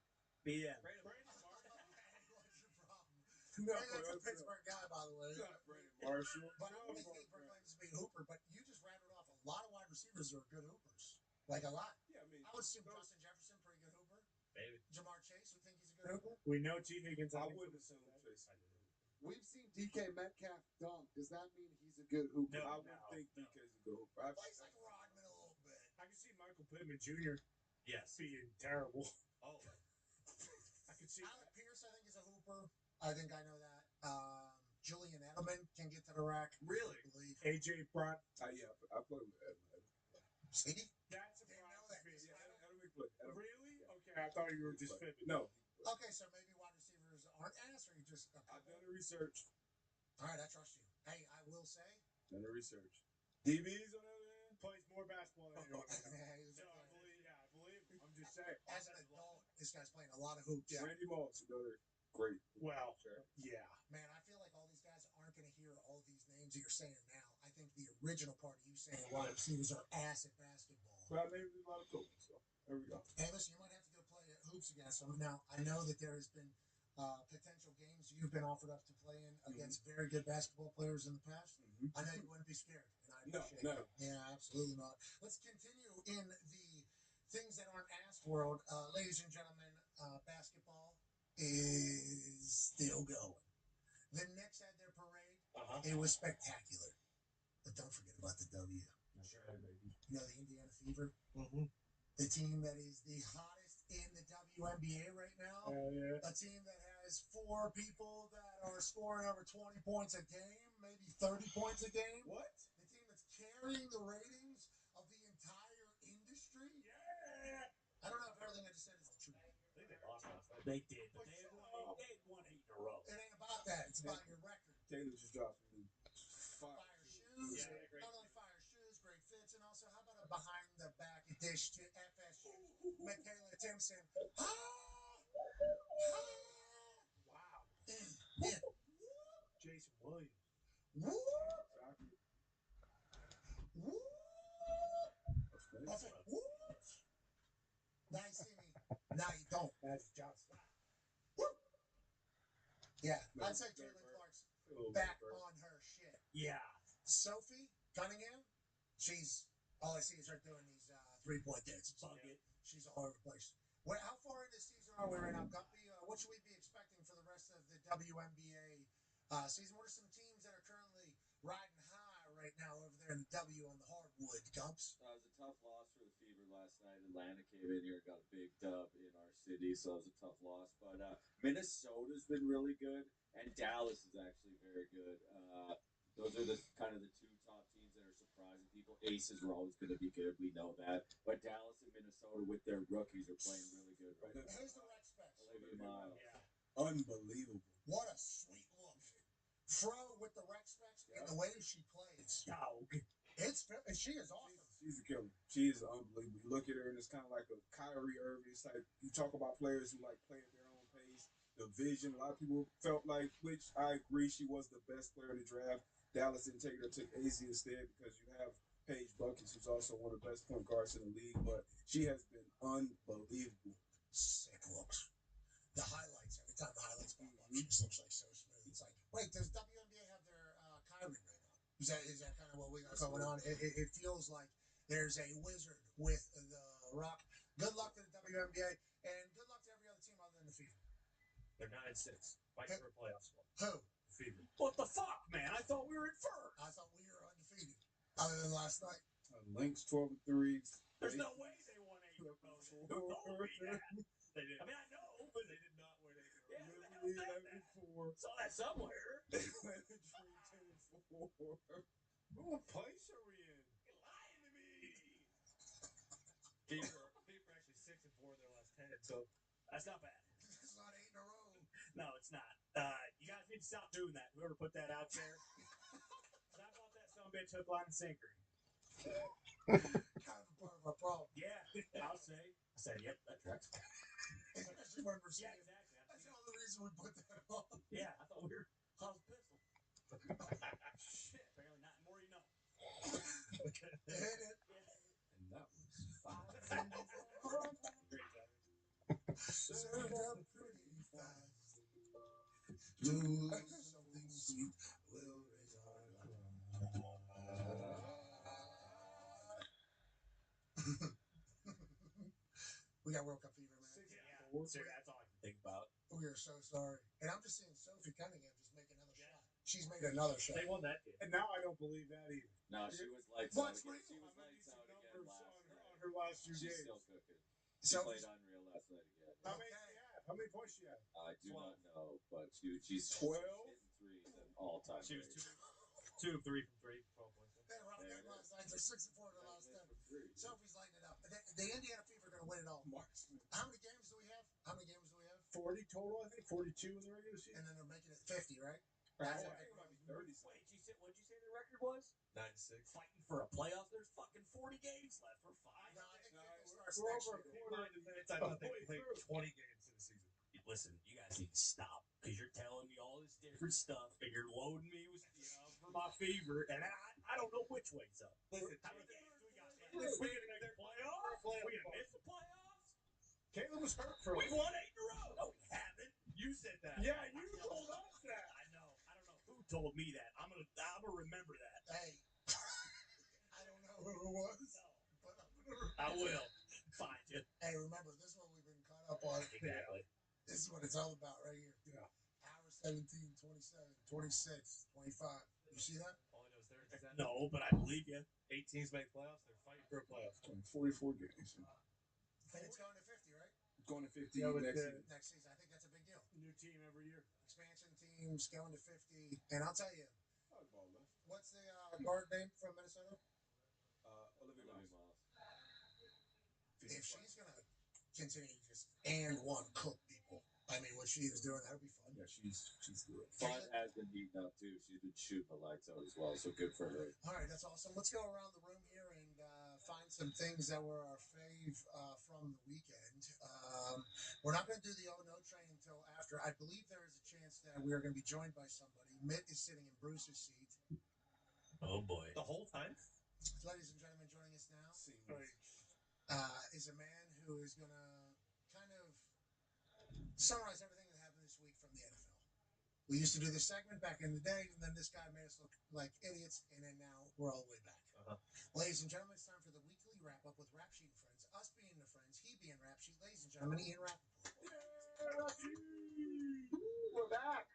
No, that's a Pittsburgh guy, by the way. Brandon Marshall. But I don't think he proclaims to be a hooper. But you just rattled off a lot of wide receivers who are good hoopers. Like a lot. Yeah, I mean, I would assume Justin Jefferson, pretty good hooper. Maybe. Jamar Chase, we think he's a good hooper. We know T. Higgins. I wouldn't assume Chase. We've seen DK Metcalf dunk. Does that mean he's a good hooper? I wouldn't think DK's a good hooper. Plays like Rodman a little bit. I can see Michael Pittman Jr. Yes. being terrible. Oh. I can see Alec Pierce, I think, is a hooper. I think I know that. Julian Edelman can get to the rack. Really? I believe. AJ Brown. Yeah, I played with Edelman. See? That surprises me. Edelman played. Really? Okay, I thought you were just fibbing. No. Okay, so maybe wide receivers aren't ass, or you just. Okay. I've done the research. All right, I trust you. Hey, I will say. Done the research. DBs on the other hand plays more basketball than anyone. I believe. I'm just saying. As an adult, this guy's playing a lot of hoops. Yeah. Randy Moss, another great. Well, yeah. Man, I feel like all these guys aren't going to hear all these names that you're saying now. I think the original part of you saying wide receivers are ass at basketball. Well, maybe there's a lot of cool ones, so there we go. Hey, listen, you might have to go play hoops against them. Now, I know that there has been potential games you've been offered up to play in against very good basketball players in the past. I know you wouldn't be scared, and I appreciate it. Yeah, absolutely not. Let's continue in the things that aren't asked world. Ladies and gentlemen, basketball is still going. The Knicks had their parade. It was spectacular. But don't forget about the W. You know, the Indiana Fever? The team that is the hottest in the WNBA right now. A team that has 4 people that are scoring over 20 points a game, maybe 30 points a game. What? The team that's carrying the ratings of the entire industry. Yeah. I don't know if everything I just said is the truth. I think they lost last night. They did, but they had won 8 in a row. It ain't about that. It's about your record. Taylor just dropped some new fire shoes. Not only fire shoes, great fits, and also how about a behind the back dish to FSU? Michaela Timpson. Wow. Yeah. Jason Williams. That's it. Now you see me. Now you don't. That's Johnson. Yeah, I'd say Caitlin Clark's back on her shit. Yeah. Sophie Cunningham, all I see is her doing these 3-point dances. Bucket. She's all over the place. How far into the season are we right now, Guppy? What should we be expecting for the rest of the WNBA season? What are some teams that are currently riding high right now over there in the W on the hardwood, Gumps? It was a tough loss for the Fever last night. Atlanta came in here and got a big dub in our city, so it was a tough loss. But Minnesota's been really good, and Dallas is actually very good. Those are the kind of the 2 top teams that are surprising people. Aces are always going to be good, we know that. But Dallas and Minnesota with their rookies are playing really good right now. Who's the Rex Specs? Olivia Miles. Yeah. Unbelievable. What a sweet look. Fro with the Rex Specs and the way she plays. Dog. She is awesome. She's a killer. She is unbelievable. You look at her and it's kind of like a Kyrie Irving. It's like you talk about players who like play at their own pace. The vision. A lot of people felt like, which I agree, she was the best player in the draft. Dallas didn't take her, took AZ instead because you have Paige Buckets, who's also one of the best point guards in the league. But she has been unbelievable. Sick looks. The highlights, every time the highlights pop up, she just looks like so smooth. It's like, wait, does WNBA Is that kind of what we got going on? It feels like there's a wizard with the Rock. Good luck to the WNBA, and good luck to every other team other than the Fever. They're 9-6, fighting for a playoff spot. Who? Fever. What the fuck, man? I thought we were in first. I thought we were undefeated, other than last night. Lynx 12-3. There's no way they won 8 in a row. Who told me that? They did. I mean, I know, but they did not win 8 in a row. Yeah, who saw that somewhere. They went 10-4. What place are we in? You're lying to me. Fever actually 6-4 their last 10, so that's not bad. It's not 8 in a row. No, it's not. You guys need to stop doing that. Whoever put that out there. I bought that son of a bitch hook, line, and sinker. Kind of a part of our problem. Yeah, I'll say. I said, yep, that tracks. Especially when we're Yeah, seeing. exactly. That's the only reason we put that on. Yeah, I thought we were How's pistol. Shit, apparently not more you know. Hit it. And that was 5. Great time. Served up pretty fast. Do something sweet. Will raise our We got World Cup fever, man. Yeah, sir, that's all I can think about. We are so sorry. And I'm just seeing Sophie Cunningham just make another shot. She's made another shot. They won that game. And now I don't believe that either. No, she was lights What's out real? again. She was lights out again last night. On her last few She's games. still cooking. She So- played unreal last night again. How many she had? How many points she had? I do not know, but she's 12? hitting threes and all time. She was 2 of 3 from 3, 12 points. They were rough There game it last night. They're 6-4 in the last 10. Three. Sophie's lighting it up. The Indiana Fever are going to win it all. How many games do we have? 40 total, I think. 42 in the regular season. And then they're making it 50, right? Right. That's I it. think it might be 30. Wait, what'd you say the record was? 9-6. Fighting for a playoff? There's fucking 40 games left. We're fine. No, I think it starts We're next over a year. quarter of the minutes. I thought they played 20 games in the season. Listen, you guys need to stop because you're telling me all this different stuff and you're loading me with, for my fever, and I don't know which way's up. Listen, How many games do we got left? We gonna make the playoffs? We gonna miss the playoffs? Caleb was hurt for We've won 8 in a row. No, we haven't. You said that. Yeah, you told us that. I know. I don't know who told me that. I'm gonna remember that. Hey. I don't know who it was. But I'm going to I will find you. Hey, remember, this is what we've been caught up on. Exactly. This is what it's all about right here. Yeah. Hour 17, 27, 26, 25. You see that? All I know is there's that. No, but I believe you. 8 teams make playoffs. They're fighting for a playoff. 44 games. And it's going to 50, right? Going to 50 Yeah, next season. Next season. I think that's a big deal. New team every year. Expansion teams going to 50. And I'll tell you, Ball left. what's the guard name from Minnesota? Olivia Miles. If she's going to continue to just and one cook people, I mean, what she is doing, that'll be fun. Yeah, she's good. Fun has been heating up too. She's been shooting the lights out as well, so good for her. All right, that's awesome. Let's go around the room here and find some things that were our fave from the weekend. We're not going to do the Oh No train until after. I believe there is a chance that we are going to be joined by somebody. Mitt is sitting in Bruce's seat. Oh boy. The whole time? Ladies and gentlemen, joining us now is a man who is going to kind of summarize everything that happened this week from the NFL. We used to do this segment back in the day, and then this guy made us look like idiots, and then now we're all the way back. Ladies and gentlemen, it's time for the weekly wrap-up with Rap Sheet and Friends. Us being the friends, he being Rap Sheet. Ladies and gentlemen, Ian Rappaport. We're back.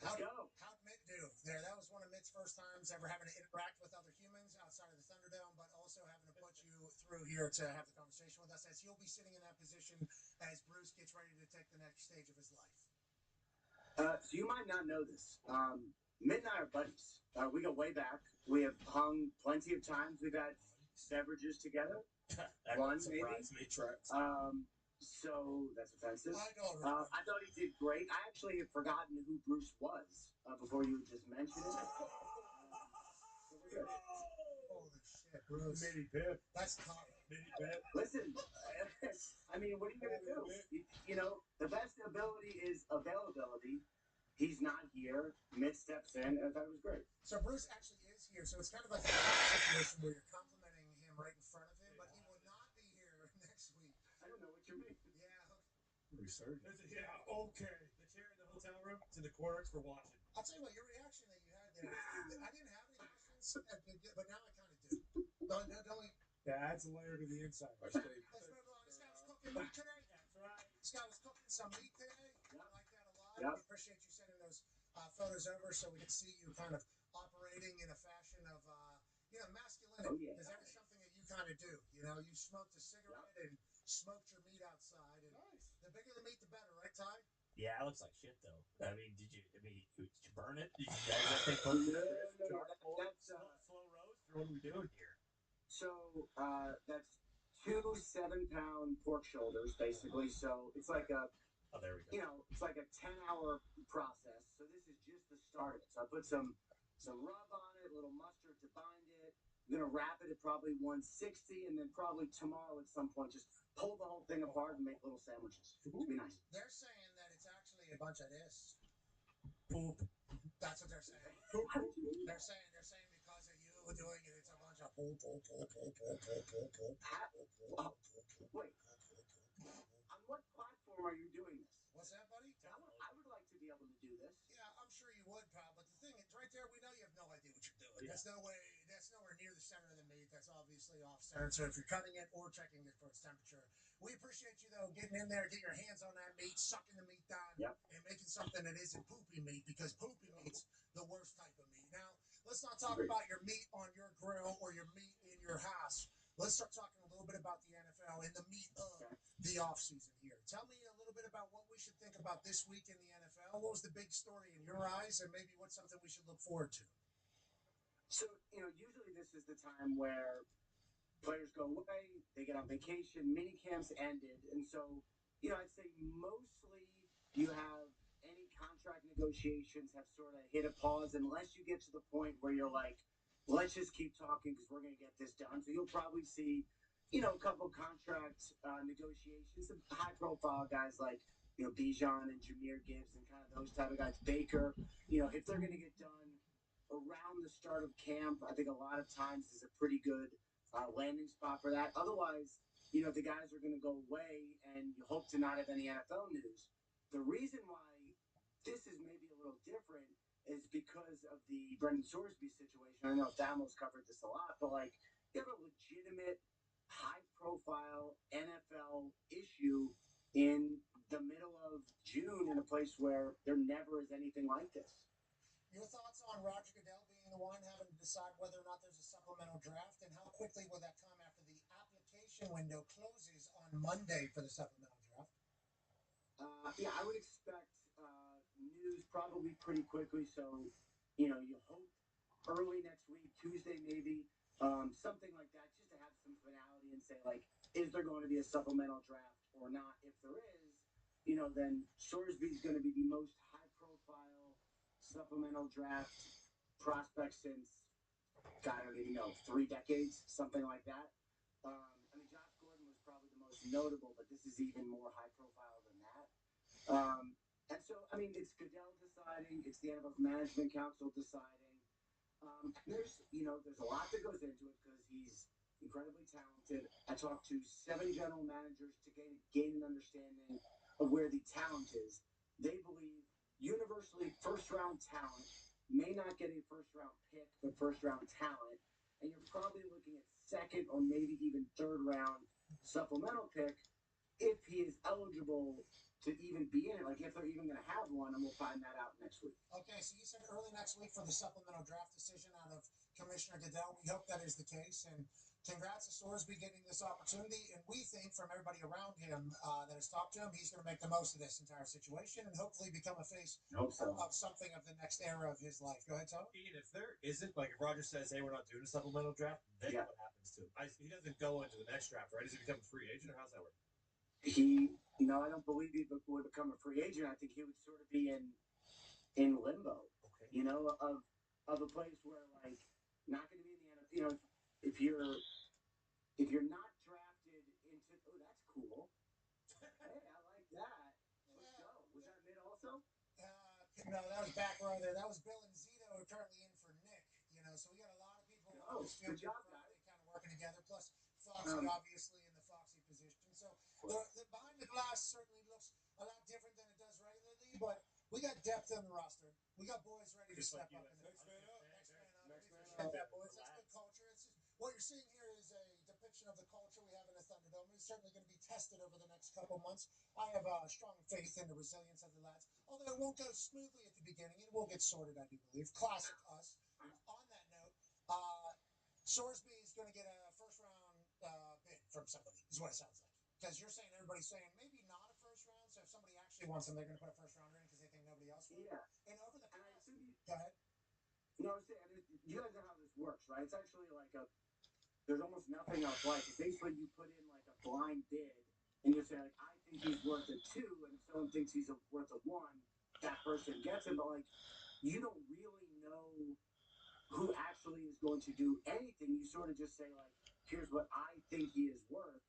How'd Mitt do there? That was one of Mitt's first times ever having to interact with other humans outside of the Thunderdome, but also having to put you through here to have the conversation with us as he'll be sitting in that position as Bruce gets ready to take the next stage of his life. So you might not know this. Mitt and I are buddies. We go way back. We have hung plenty of times. We've had beverages together. That One, surprised maybe. me. So that's offensive. I don't I thought he did great. I actually had forgotten who Bruce was before you just mentioned it. Holy shit, Bruce. Mini Pip. That's tough. Mini Pip. Listen, I mean, what are you going to do? You know, the best ability is availability. He's not here. Mitt steps in, and I thought it was great. So Bruce actually is here, so it's kind of like a situation where you're complimenting him right in front of him, but he will not be here next week. I don't know what you mean. Yeah. Resurgence. Yeah, okay. The chair in the hotel room, it's in the corner, it's for watching. I'll tell you what, your reaction that you had there, I didn't have anything to say. But now I kind of do. Don't Yeah, adds a layer to the inside. let's move along. This guy was cooking meat today. That's right. This guy was cooking some meat today. I like that a lot. Yep. We appreciate you sending those photos over so we can see you kind of operating in a fashion of, masculinity. Oh, yeah. Because that is something that you kind of do. You know, you smoked a cigarette and smoked your meat outside. And the bigger the meat, the better, right, Ty? Yeah, it looks like shit though. I mean, did you burn it? Did you guys that thing put That's slow roast, or what are we doing here? so that's 2 7-pound pork shoulders, basically. So it's like a, Oh, there we go. it's like a 10-hour process. So this is just the start of it. So I put some rub on it, a little mustard to bind it. I'm gonna wrap it at probably 160, and then probably tomorrow at some point just pull the whole thing apart and make little sandwiches. It'd be nice. They're saying that it's actually a bunch of this. Poop. That's what they're saying. They're saying because of you doing it, it's a bunch of poop. Wait. On what platform are you doing this? What's that, buddy? I would like to be able to do this. Yeah, I'm sure you would, pal. But the thing is, right there, we know you have no idea what you're doing. Yeah. That's nowhere near the center of the meat. That's obviously off center. So if you're cutting it or checking it for its temperature, we appreciate you though getting in there, getting your hands on that meat, sucking the meat down, and making something that isn't poopy meat, because poopy meat's the worst type of meat. Now, let's not talk about your meat on your grill or your meat in your house. Let's start talking a little bit about the NFL and the meat of the offseason here. Tell me a little bit about what we should think about this week in the NFL. What was the big story in your eyes, and maybe what's something we should look forward to? So, usually this is the time where players go away, they get on vacation, mini camps ended, and so, I'd say mostly you have any contract negotiations have sort of hit a pause unless you get to the point where you're like, let's just keep talking because we're going to get this done. So you'll probably see, a couple contract negotiations, some high-profile guys like, Bijan and Jameer Gibbs and kind of those type of guys. Baker, if they're going to get done around the start of camp, I think a lot of times is a pretty good landing spot for that. Otherwise, the guys are going to go away and you hope to not have any NFL news. The reason why this is maybe a little different is because of the Brendan Sorsby situation. I know Damo's covered this a lot, but you have a legitimate, high-profile NFL issue in the middle of June in a place where there never is anything like this. Your thoughts on Roger Goodell being the one having to decide whether or not there's a supplemental draft, and how quickly will that come after the application window closes on Monday for the supplemental draft? Yeah, I would expect news probably pretty quickly. So, you hope early next week, Tuesday maybe, something like that, just to have some finality and say, is there going to be a supplemental draft or not? If there is, then Sorsby's going to be the most high-profile supplemental draft prospect since, God, I don't even know, 3 decades, something like that. Josh Gordon was probably the most notable, but this is even more high-profile than that. And so, it's Goodell deciding, it's the NFL Management Council deciding. There's a lot that goes into it because he's incredibly talented. I talked to 7 general managers to gain an understanding of where the talent is. They believe universally first-round talent may not get a first-round pick, but first-round talent. And you're probably looking at second or maybe even third-round supplemental pick if he is eligible to even be in it, if they're even going to have one, and we'll find that out next week. Okay, so you said early next week for the supplemental draft decision out of Commissioner Goodell. We hope that is the case, and congrats to Sorsby getting this opportunity, and we think from everybody around him that has talked to him, he's going to make the most of this entire situation and hopefully become a face of something of the next era of his life. Go ahead, Tom. Ian, if there isn't, if Roger says, hey, we're not doing a supplemental draft, then what happens to him? He doesn't go into the next draft, right? Does he become a free agent, or how's that work? I don't believe he would become a free agent. I think he would sort of be in limbo, of a place where, not going to be in the NFL. If you're not drafted into, oh, that's cool. Hey, I like that. Let's go. Was that mid also? No, that was back row there. That was Bill and Zito are currently in for Nick. So we got a lot of people on this field kind of working together. Plus Foxy, obviously, in the Foxy position. So the behind the glass certainly looks a lot different than it does regularly, but we got depth on the roster. We got boys ready to step up. Next man up. Next man up. what you're seeing here is a depiction of the culture we have in the Thunderdome. It's certainly going to be tested over the next couple months. I have strong faith in the resilience of the lads, although it won't go smoothly at the beginning. It will get sorted, I do believe. Classic us. On that note, Sorsby is going to get a first-round bid from somebody, is what it sounds like. Because you're saying, everybody's saying, maybe not a first round, so if somebody actually wants him, they're going to put a first-rounder in because they think nobody else will. Yeah. And over the past... Go ahead. No, I was saying, you guys know how this works, right? It's actually like there's almost nothing else like it. Basically, you put in like a blind bid, and you say, like, I think he's worth a 2, and if someone thinks he's worth a 1, that person gets him. But, like, you don't really know who actually is going to do anything. You sort of just say, like, here's what I think he is worth.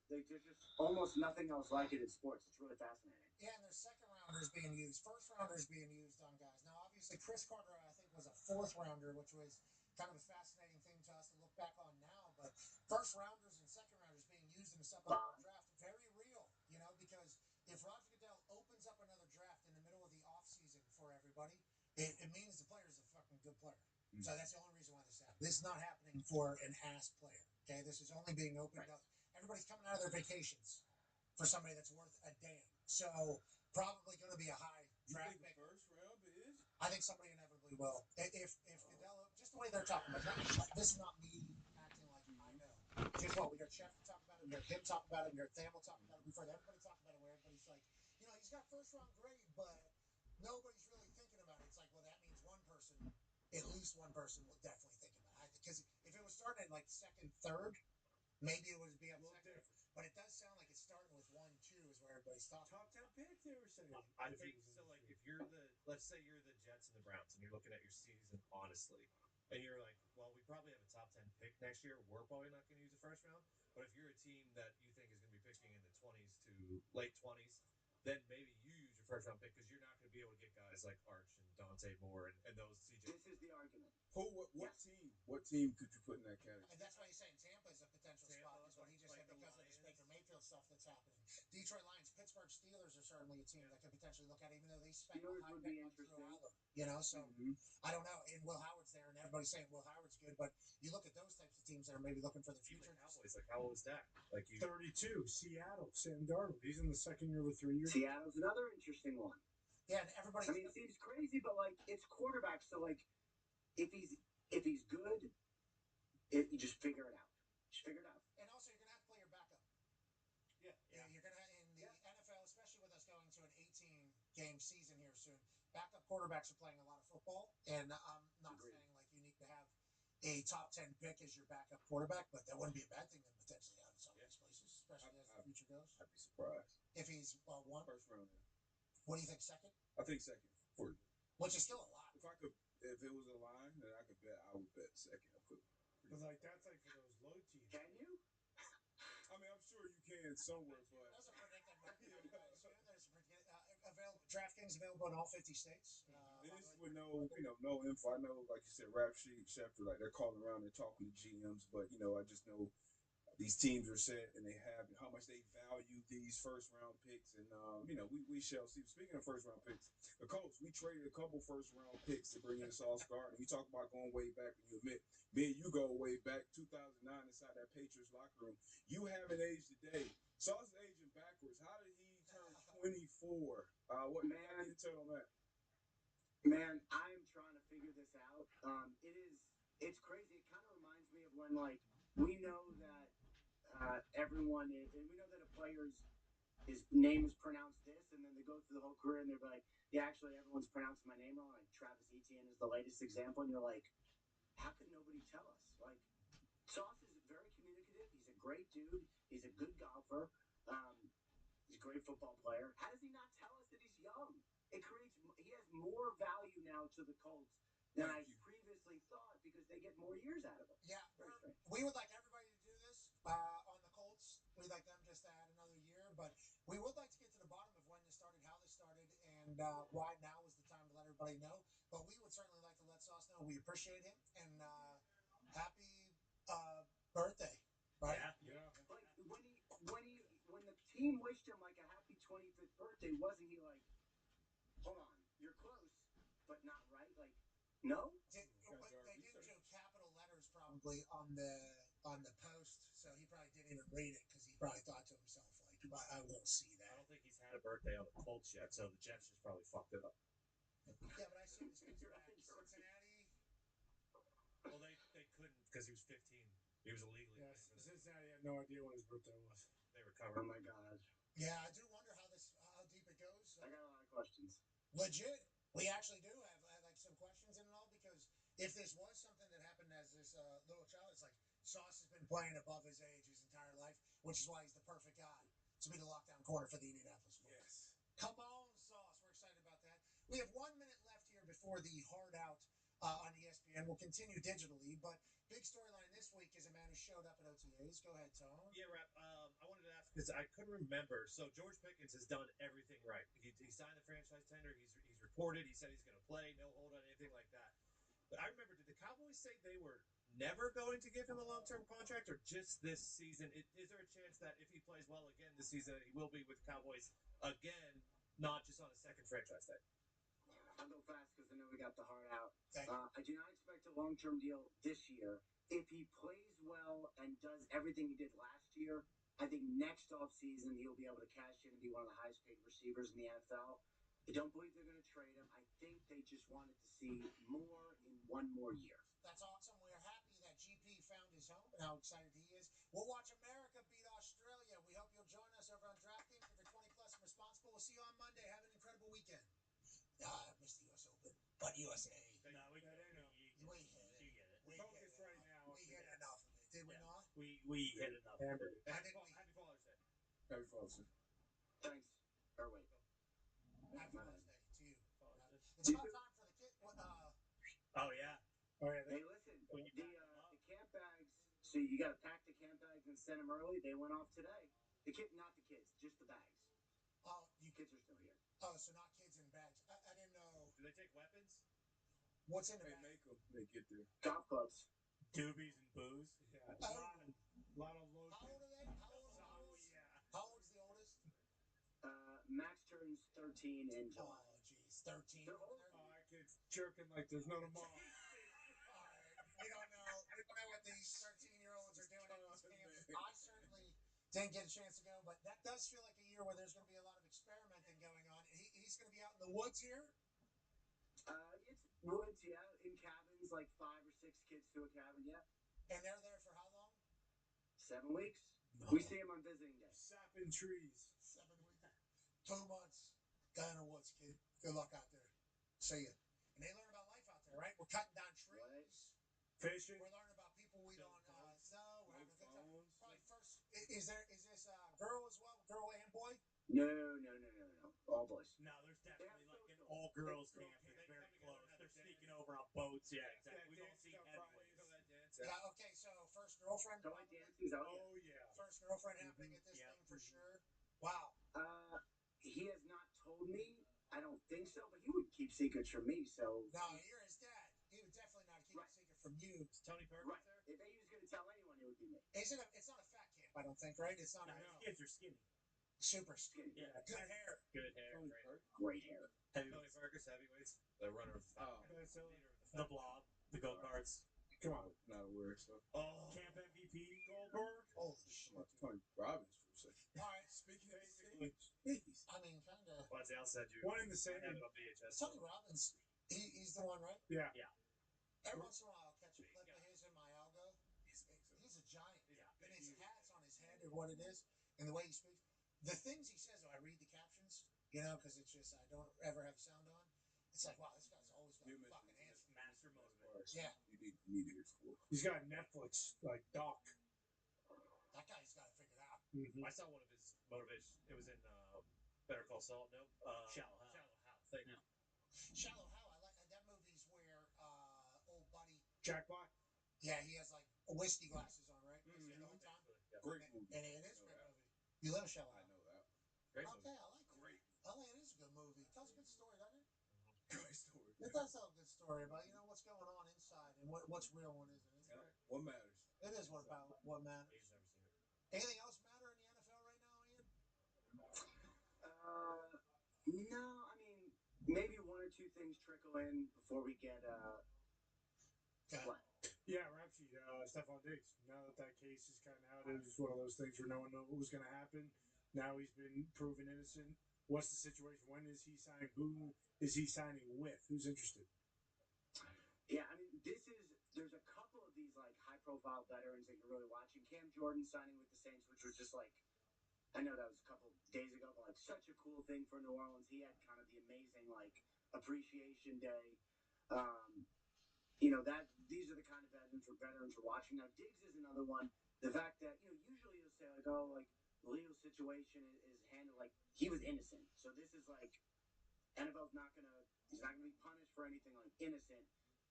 There's just almost nothing else like it in sports. It's really fascinating. Yeah, and there's second-rounders being used, first-rounders being used on guys. Now, obviously, Chris Carter, I think, was a fourth-rounder, which was kind of a fascinating thing to us to look back on now. But first-rounders and second-rounders being used in the supplemental draft, very real, you know, because if Roger Goodell opens up another draft in the middle of the offseason for everybody, it means the player is a fucking good player. So that's the only reason why this happened. This is not happening for an ass player, okay? This is only being opened up. Everybody's coming out of their vacations for somebody that's worth a damn. So probably going to be a high draft pick. First round is? I think somebody inevitably will. If Goodell, just the way they're talking about it, this is not me acting like I know. Just what we heard Chef talk about it, we heard him talk about it, we heard Thamel talk about it, we've heard everybody talk about it where everybody's like, you know, he's got first round grade, but nobody's really thinking about it. It's like, well, that means one person, at least one person will definitely think about it. Because if it was starting at like second, third, maybe it would be up second. But it does sound like it's starting with 1, 2 is where everybody's talking. Top 10 pick, they were saying. I think so. Like, if you're let's say you're the Jets and the Browns, and you're looking at your season honestly, and you're like, well, we probably have a top 10 pick next year. We're probably not going to use a first round. But if you're a team that you think is going to be picking in the 20s to late 20s, then maybe you use your first round pick because you're not going to be able to get guys like Arch and Dante Moore and those CJ. This is the argument. What team? What team could you put in that category? And that's why he's saying Tampa is a potential spot, is what he just said, because of this Baker Mayfield stuff that's happening. Detroit Lions, Pittsburgh Steelers are certainly a team that could potentially look at it, even though they spent a high pick on Drew Aller. You know, so I don't know. And Will Howard's there, and everybody's saying Will Howard's good, but you look at those types of teams that are maybe looking for the future. Cowboys, like, how old is that? Like, 32, Seattle, Sam Darnold. He's in the second year of a 3-year. Seattle's another interesting one. Yeah, and everybody. I mean, it seems crazy, but like it's quarterback, so like if he's good, you just figure it out. Just figure it out. And also, you're gonna have to play your backup. Yeah. You're gonna in the NFL, especially with us going to an 18-game season here soon. Backup quarterbacks are playing a lot of football, and I'm not saying like you need to have a top 10 pick as your backup quarterback, but that wouldn't be a bad thing to potentially have in some of these places, especially as the future goes. I'd be surprised if he's one first round. What do you think? Second? I think second. Which is still a lot. If it was a line that I could bet, I would bet second. Because like that's like for those low teams. Can you? I mean, I'm sure you can somewhere, but Those are predicted available. DraftKings available in all 50 states. And this is with no info. I know, like you said, Rap Sheet, Schefter, like they're calling around, they're talking to GMs, but I just know these teams are set and they have how much they value these first round picks, and we shall see. Speaking of first round picks, the Colts, we traded a couple first round picks to bring in Sauce Gardner. You talk about going way back, and you admit me and you go way back 2009 inside that Patriots locker room. You haven't aged today. Sauce is aging backwards. How did he turn 24? What man you tell on that? Man, I am trying to figure this out. It's crazy. It kind of reminds me of when we know that everyone is, and we know that a player's his name is pronounced this, and then they go through the whole career and they're like, yeah, actually everyone's pronouncing my name wrong. Like Travis Etienne is the latest example, and you're like, how could nobody tell us? Like, Sauce is very communicative. He's a great dude. He's a good golfer. He's a great football player. How does he not tell us that he's young? He has more value now to the Colts than I previously thought because they get more years out of him. Yeah, we would like everybody to do this on the Colts. We'd like them just to add another year, but we would like to get to the bottom of when this started, how this started, and why now is the time to let everybody know. But we would certainly like to let Sauce know we appreciate him, and happy birthday, right? Yeah. Like when the team wished him like a happy 25th birthday, wasn't he like, hold on, you're close, but not right? Like, no? They didn't do capital letters probably probably on the post, so he probably didn't even read it because he probably thought to himself like, I won't see I that. don't think he's had a birthday on the Colts yet, so the Jets just probably fucked it up. Yeah, but I assume this kid's back. Cincinnati. Well, they couldn't because he was 15. He was illegally. Yes, Cincinnati had no idea when his birthday was. They recovered. Oh my god. Yeah, I do wonder how deep it goes. I got a lot of questions. Legit, we actually do have like some questions and all because if this was something that happened as this little child, it's like Sauce has been playing above his age his entire life, which is why he's the perfect guy to be the lockdown corner for the Indianapolis Colts. Yes. Come on, Sauce. We're excited about that. We have 1 minute left here before the hard out on ESPN. We'll continue digitally, but big storyline this week is a man who showed up at OTAs. Go ahead, Tone. Yeah, Rap. I wanted to ask because I couldn't remember. So George Pickens has done everything right. He signed the franchise tender. He's reported. He said he's going to play. No hold on anything like that. But I remember, did the Cowboys say they were never going to give him a long-term contract, or just this season? Is there a chance that if he plays well again this season, he will be with the Cowboys again, not just on a second franchise tag? I'll go fast because I know we got the heart out. I do not expect a long-term deal this year. If he plays well and does everything he did last year, I think next offseason he'll be able to cash in and be one of the highest-paid receivers in the NFL. I don't believe they're going to trade him. I think they just wanted to see more in one more year. That's awesome. We're happy that GP found his home and how excited he is. We'll watch America beat Australia. We hope you'll join us over on DraftKings. If you're 20 plus and responsible, we'll see you on Monday. Have an incredible weekend. I missed the U.S. Open, but USA. No, we get it. We hit it. You get it. We Focus right now. We hit enough of it, did we not? We hit enough. Hammered it. I think Happy Father's Day. Happy Father's Day. Thanks. Or wait. Happy Father's Day to you. It's Do about you- time for the kid. Oh yeah. Oh yeah. Hey, listen, the camp bags. So you got to pack the camp bags and send them early. They went off today. The kid, not the kids, just the bags. Oh, You kids are still here. oh, so not kids in bags. I didn't know. Do they take weapons? What's in the They bag? make them. They get there. Golf clubs. Doobies and booze. Yeah. A lot of low. How old are they? How old is the oldest? How old is the oldest? Max turns 13 in July. Oh, geez, 13. They're old. Oh, that kid's jerking like there's no tomorrow. All right, we don't know. We don't know what these 13-year-olds are doing at these camps. I certainly didn't get a chance to go, but that does feel like a year where there's going to be a lot of experimenting going on. He's going to be out in the woods here. It's woods, yeah, in cabins, like 5 or 6 kids to a cabin, yeah. And they're there for how long? 7 weeks. We see him on visiting day. Sapping trees. 7 weeks. 2 months. Guy in the woods, kid. Good luck out there. See ya. And they learn about life out there, right? We're cutting down trees. Fishing. We're learning about people we don't know. We're having a good time. Phones. Probably first. Is this girl as well? Girl and boy? No. All boys. No, there's definitely like an all girls camp. It's very close. They're sneaking over on boats. Yeah, exactly. We've all seen headways. Yeah. Okay. So first girlfriend. So I dances out. Oh yeah. First girlfriend happening at this thing for sure. Wow. He has not told me. I don't think so, but he would keep secrets from me. So No, you're his dad. He would definitely not keep a secret from you. Is Tony Perkins right. there? If he was going to tell anyone, it would be me. It's not a fat camp, I don't think, right? It's not No, a his kids are skinny. super skinny. Yeah. Good hair. Good hair. Great hair. Tony Perkins, heavyweights, the runner of the The blob. The go karts. Come on, not aware. So. Oh. Camp MVP Goldberg. Holy shit. Tony Robbins for a second. All right. Speaking of Jeez. I mean, kind of. What's else said you? One in the same. I have it on VHS. Tony Robbins. He's the one, right? Yeah. Yeah. Every once in a while, I'll catch a clip of his in my algo. He's a giant. Yeah. And his hat's on his head, or what it is, and the way he speaks. The things he says, though, I read the captions, because it's just I don't ever have sound on. It's like, wow, this guy's always got a fucking answer. Master motivator. Yeah. You need to hear school. He's got Netflix like Doc. That guy's got it figured out. I saw one of his motivations. It was in Better Call Saul. No, Shallow Hal. Shallow Hal. Thank you. Shallow Hal, I like that. Movie's where old buddy. Jack Black. Yeah, he has like whiskey glasses on, right? The whole time. Great movie. And it is a great movie. You love Shallow I Hal. know that. Great Okay, movie. I like it. Great. I like it. It is a good movie. It tells a good story, doesn't it? Great story. It does tell a good story about what's going on inside and what's real and what isn't. It's great. What matters? It is what matters. He's never seen it. Anything else matter in the NFL right now, Ian? No, I mean maybe 1 or 2 things trickle in before we get Okay. what? Yeah, rap sheet. Stephon Diggs. Now that that case is kind of out, it was one of those things where no one knew what was going to happen. Now he's been proven innocent. What's the situation? When is he signing? Who is he signing with? Who's interested? Yeah, I mean, there's a couple of these like high profile veterans that you're really watching. Cam Jordan signing with the Saints, which was just like, I know that was a couple days ago, but like such a cool thing for New Orleans. He had kind of the amazing like appreciation day. That these are the kind of veterans we're watching. Now Diggs is another one. The fact that usually you'll say like, oh, like the legal situation is handled like he was innocent. So this is like NFL's he's not gonna be punished for anything, like innocent,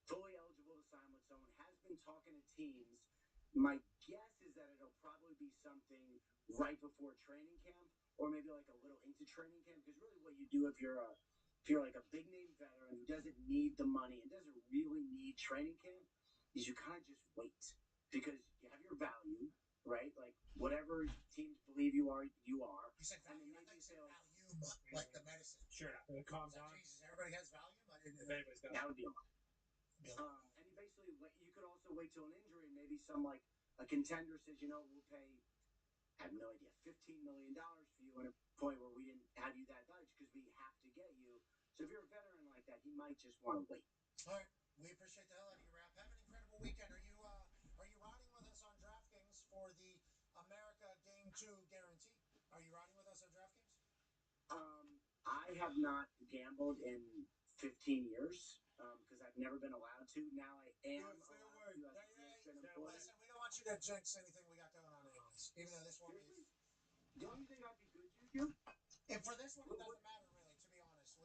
fully eligible to sign with someone, has been talking to teams. My guess is that it'll probably be something right before training camp, or maybe like a little into training camp. Because really, what you do if you're like a big name veteran who doesn't need the money and doesn't really need training camp, is you kind of just wait because you have your value, right? Like whatever teams believe you are, you are. You said And value. then I maybe thought you said they'll value, like the medicine. Sure. Calm down. Jesus, everybody has value. I didn't know. Everybody's got that would be a lot. And you basically you could also wait till an injury, and maybe some like a contender says, we'll pay, I have no idea, $15 million for you at a point where we didn't have you that much because we have to get you. So if you're a veteran like that, he might just want to wait. All right, we appreciate the hell out of you, Rap. Have an incredible weekend. Are you riding with us on DraftKings for the America Game 2 guarantee? Are you riding with us on DraftKings? I have not gambled in 15 years because I've never been allowed to. Now I am allowed to. Listen, we don't want you to jinx anything we got going on anyways, even though this one is. Don't you think I'd be good, Juju? And for this one, it doesn't matter really, to be honest.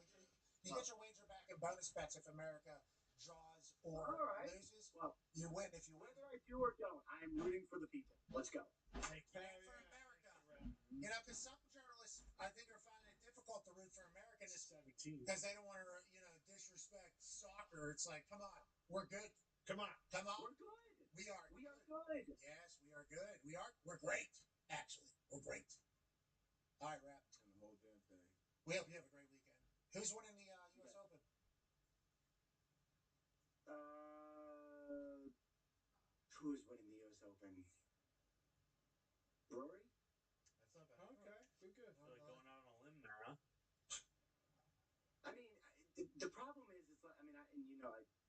You get your wager back in bonus bets if America draws or loses. Well, you win if you win. Whether I do or don't, I am rooting for the people. Let's go. For America. Because some journalists, I think, are finding it difficult to root for America because they don't want to, disrespect soccer. It's like, come on, we're good. Come on. We're good. We are good. Yes, we are good. We're great, actually. We're great. All right, Rap. And the whole damn thing. We hope you have a great weekend. Who's winning the U.S. Open? Who's winning the U.S. Open? Rory? That's not bad. Okay, good. Really going out on a limb there, huh? I mean, the problem is,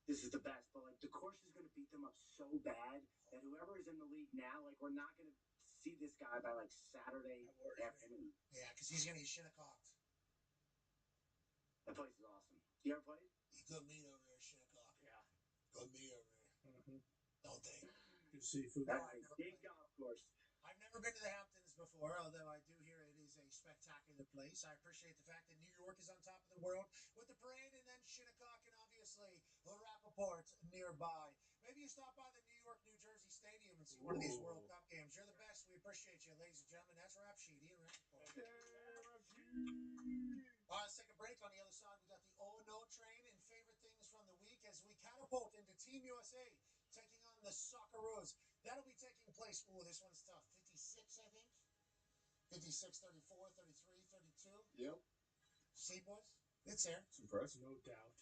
this is the best, but like the course is going to beat them up so bad that whoever is in the league now, like we're not going to see this guy by like Saturday afternoon. Yeah, because he's going to get Shinnecock. That place is awesome. You ever played? Good meat over there, Shinnecock. Yeah. Good meat over there. Don't they? Good seafood. That's a big golf course. I've never been to the Hamptons before, although I do hear it is a spectacular place. I appreciate the fact that New York is on top of the world with the parade, and then Shinnecock and obviously Rappaport nearby. Maybe you stop by the New York, New Jersey Stadium and see one of these World Cup games. You're the best. We appreciate you, ladies and gentlemen. That's Rap Sheet. Ian Rappaport. Let's take a break. On the other side, we got the Oh No train and favorite things from the week as we catapult into Team USA taking on the Socceroos. That'll be taking place. Ooh, this one's tough. 56, I think. 56, 34, 33, 32. Yep. See, boys? It's there. It's impressive. No doubt.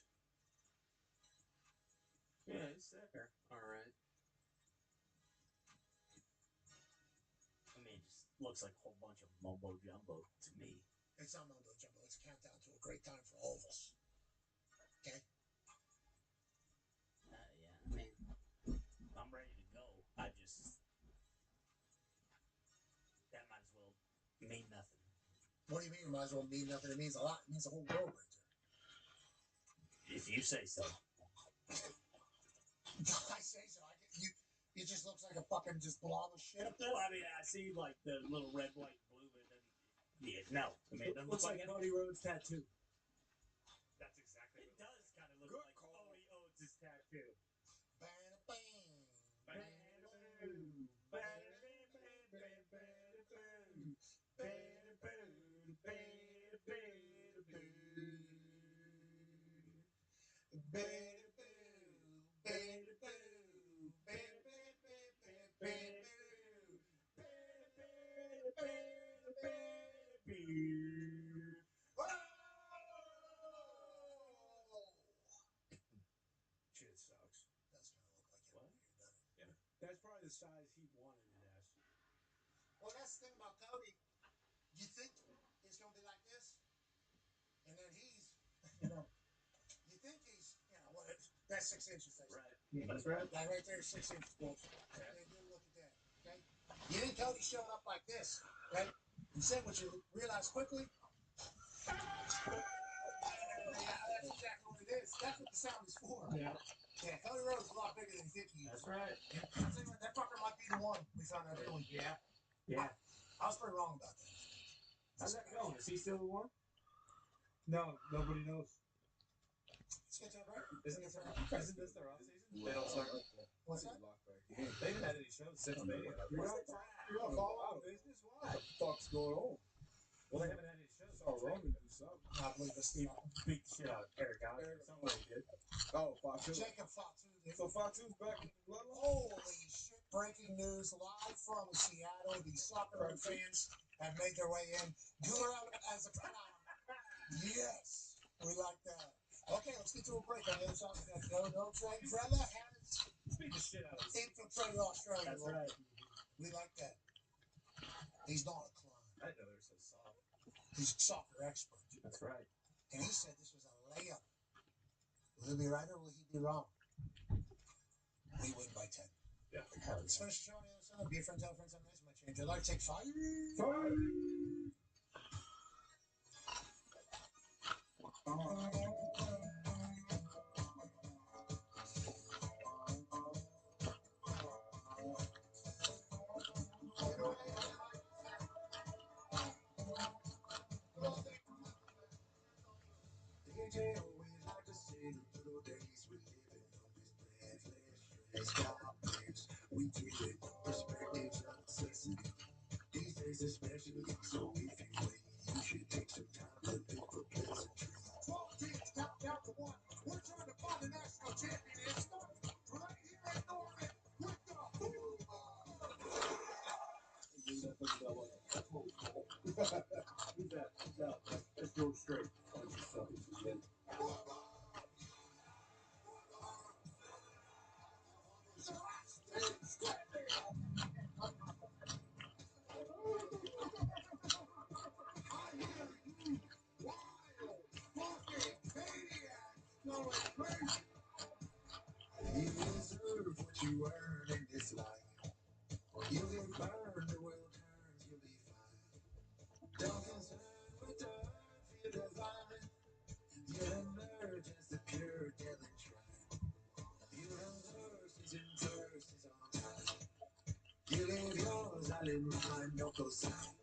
Yeah, it's there. All right. I mean, it just looks like a whole bunch of mumbo jumbo to me. It's not mumbo jumbo. It's a countdown to a great time for all of us. Okay? Yeah, I mean, I'm ready to go. That might as well mean nothing. What do you mean it might as well mean nothing? It means a lot. It means the whole world right there. If you say so. I say so. It just looks like a fucking just blob of shit up there. Well, I mean, I see like the little red, white, blue, and then no. I mean, it looks like Cody Rhodes' tattoo. That's exactly what it does. Kind of look like Cody Rhodes' tattoo. Shit sucks. That's gonna look like it when you're done the size he wanted it as. Well, that's the thing about Cody. You think he's going to be like this, and then he's, you think he's, what? That's 6 inches. Right. Yeah, that's right. That right there is 6 inches. Okay, good look at that. Okay, you think Cody showing up like this, right? Instead, what you realize quickly. Yeah, that's exactly what it is. That's what the sound is for. Yeah. Yeah, Cody Rhodes is a lot bigger than you think he is. That's right. That fucker might be the one we found out early. Yeah. Yeah. I was pretty wrong about that. How's that going? Is he still the one? No, nobody knows. Let's get to it, right? Isn't this their off season? They don't start. What's that? They haven't had any shows since Mania. You're not following business? What the fuck's going on? Well, they haven't had any shows. Oh, Roman do something. I believe this. He beat the shit out of Eric Allen. Somebody did. Oh, Fatu. Jacob Fatu. So Fatu's back in the bloodline? Holy shit. Breaking news live from Seattle. The soccer fans have made their way in. Gurel as a clown. Yes. We like that. Okay, let's get to a break. On the other side, we got Joe Notre. Grella has Beat the shit out of him. infiltrated Australia. That's right. We like that. He's not a clown. I didn't know they were so soft. He's a soccer expert. That's right. And he said this was a layup. Will he be right or will he be wrong? We win by 10. Yeah. Let's finish the show on the other side. Be a friend, tell friends, I'm nice. My change. I'd like to take 5. DJ always like to say the little days we living on this bad flash stress. We give it perspectives of necessity. These days especially, so if you wait, you should take some time to live for pleasantry. 12 teams count down to 1. We're trying to find the national champion. It starts right here in Norman with the Who's that? Let's go straight. You deserve what you earn in this life. You get burned, the world turns, you'll be fine. Don't concern with the earth, feel divine. You're emerge as the pure devil shrine. You have verses and verses on time. You live yours, I live mine, no cosign.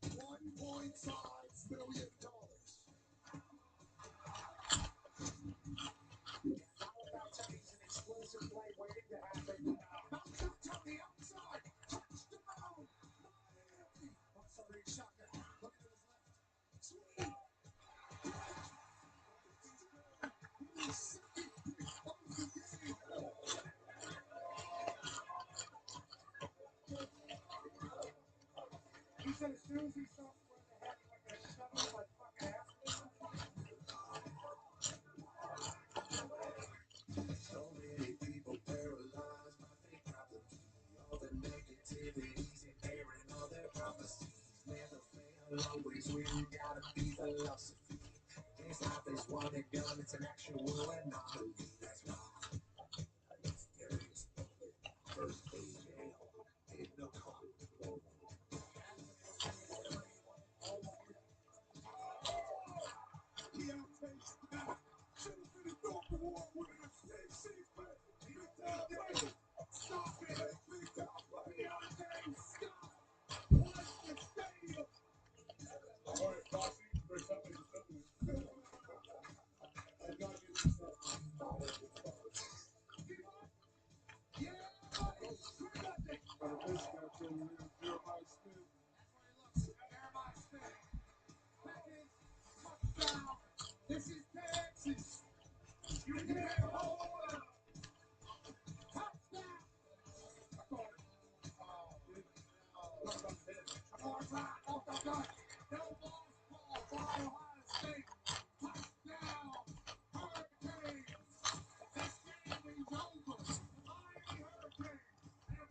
$1.5 million. He's an explosive play waiting to happen. Shots on the outside. Touchdown. Miami. Oh, sorry, shotgun. Look to his left. Sweet. He's second pick of the game. He said as soon as he saw where the heck went, they shot him like fucking ass. So many people paralyzed by fake problems. All the negativities and airing all their prophecies. Never fail, always win, gotta be philosophy. This life is one and done, it's an actual anomaly. That's why. First AJ in the car. This is Texas. You can't hold up. Touchdown. Off the gut. No lost ball for Ohio State. Touchdown. Hurricanes. This game is over. Miami Hurricanes have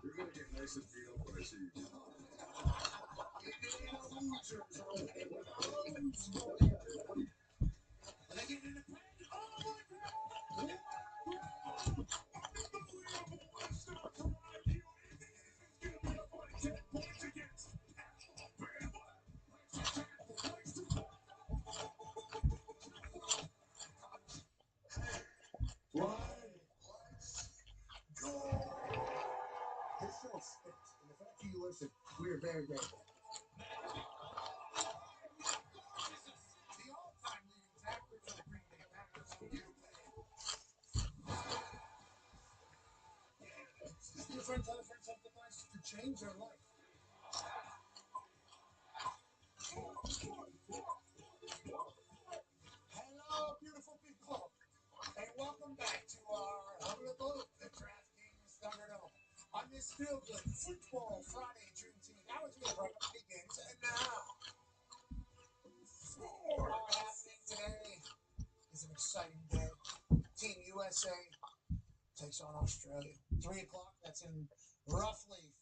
You're gonna get nice and beat up when I see you. This show stinks, and the fact that you listen, we are very grateful. The all-time leading tackler for the Green Bay Packers. Your friend tell a friend something nice to change their life. Hello, beautiful people, and welcome back to our humble abode, the DraftKings Thunderdome. On this feel-good football Friday, Juneteenth, our tour program begins now. All happening today is an exciting day. Team USA takes on Australia. 3 o'clock, that's in roughly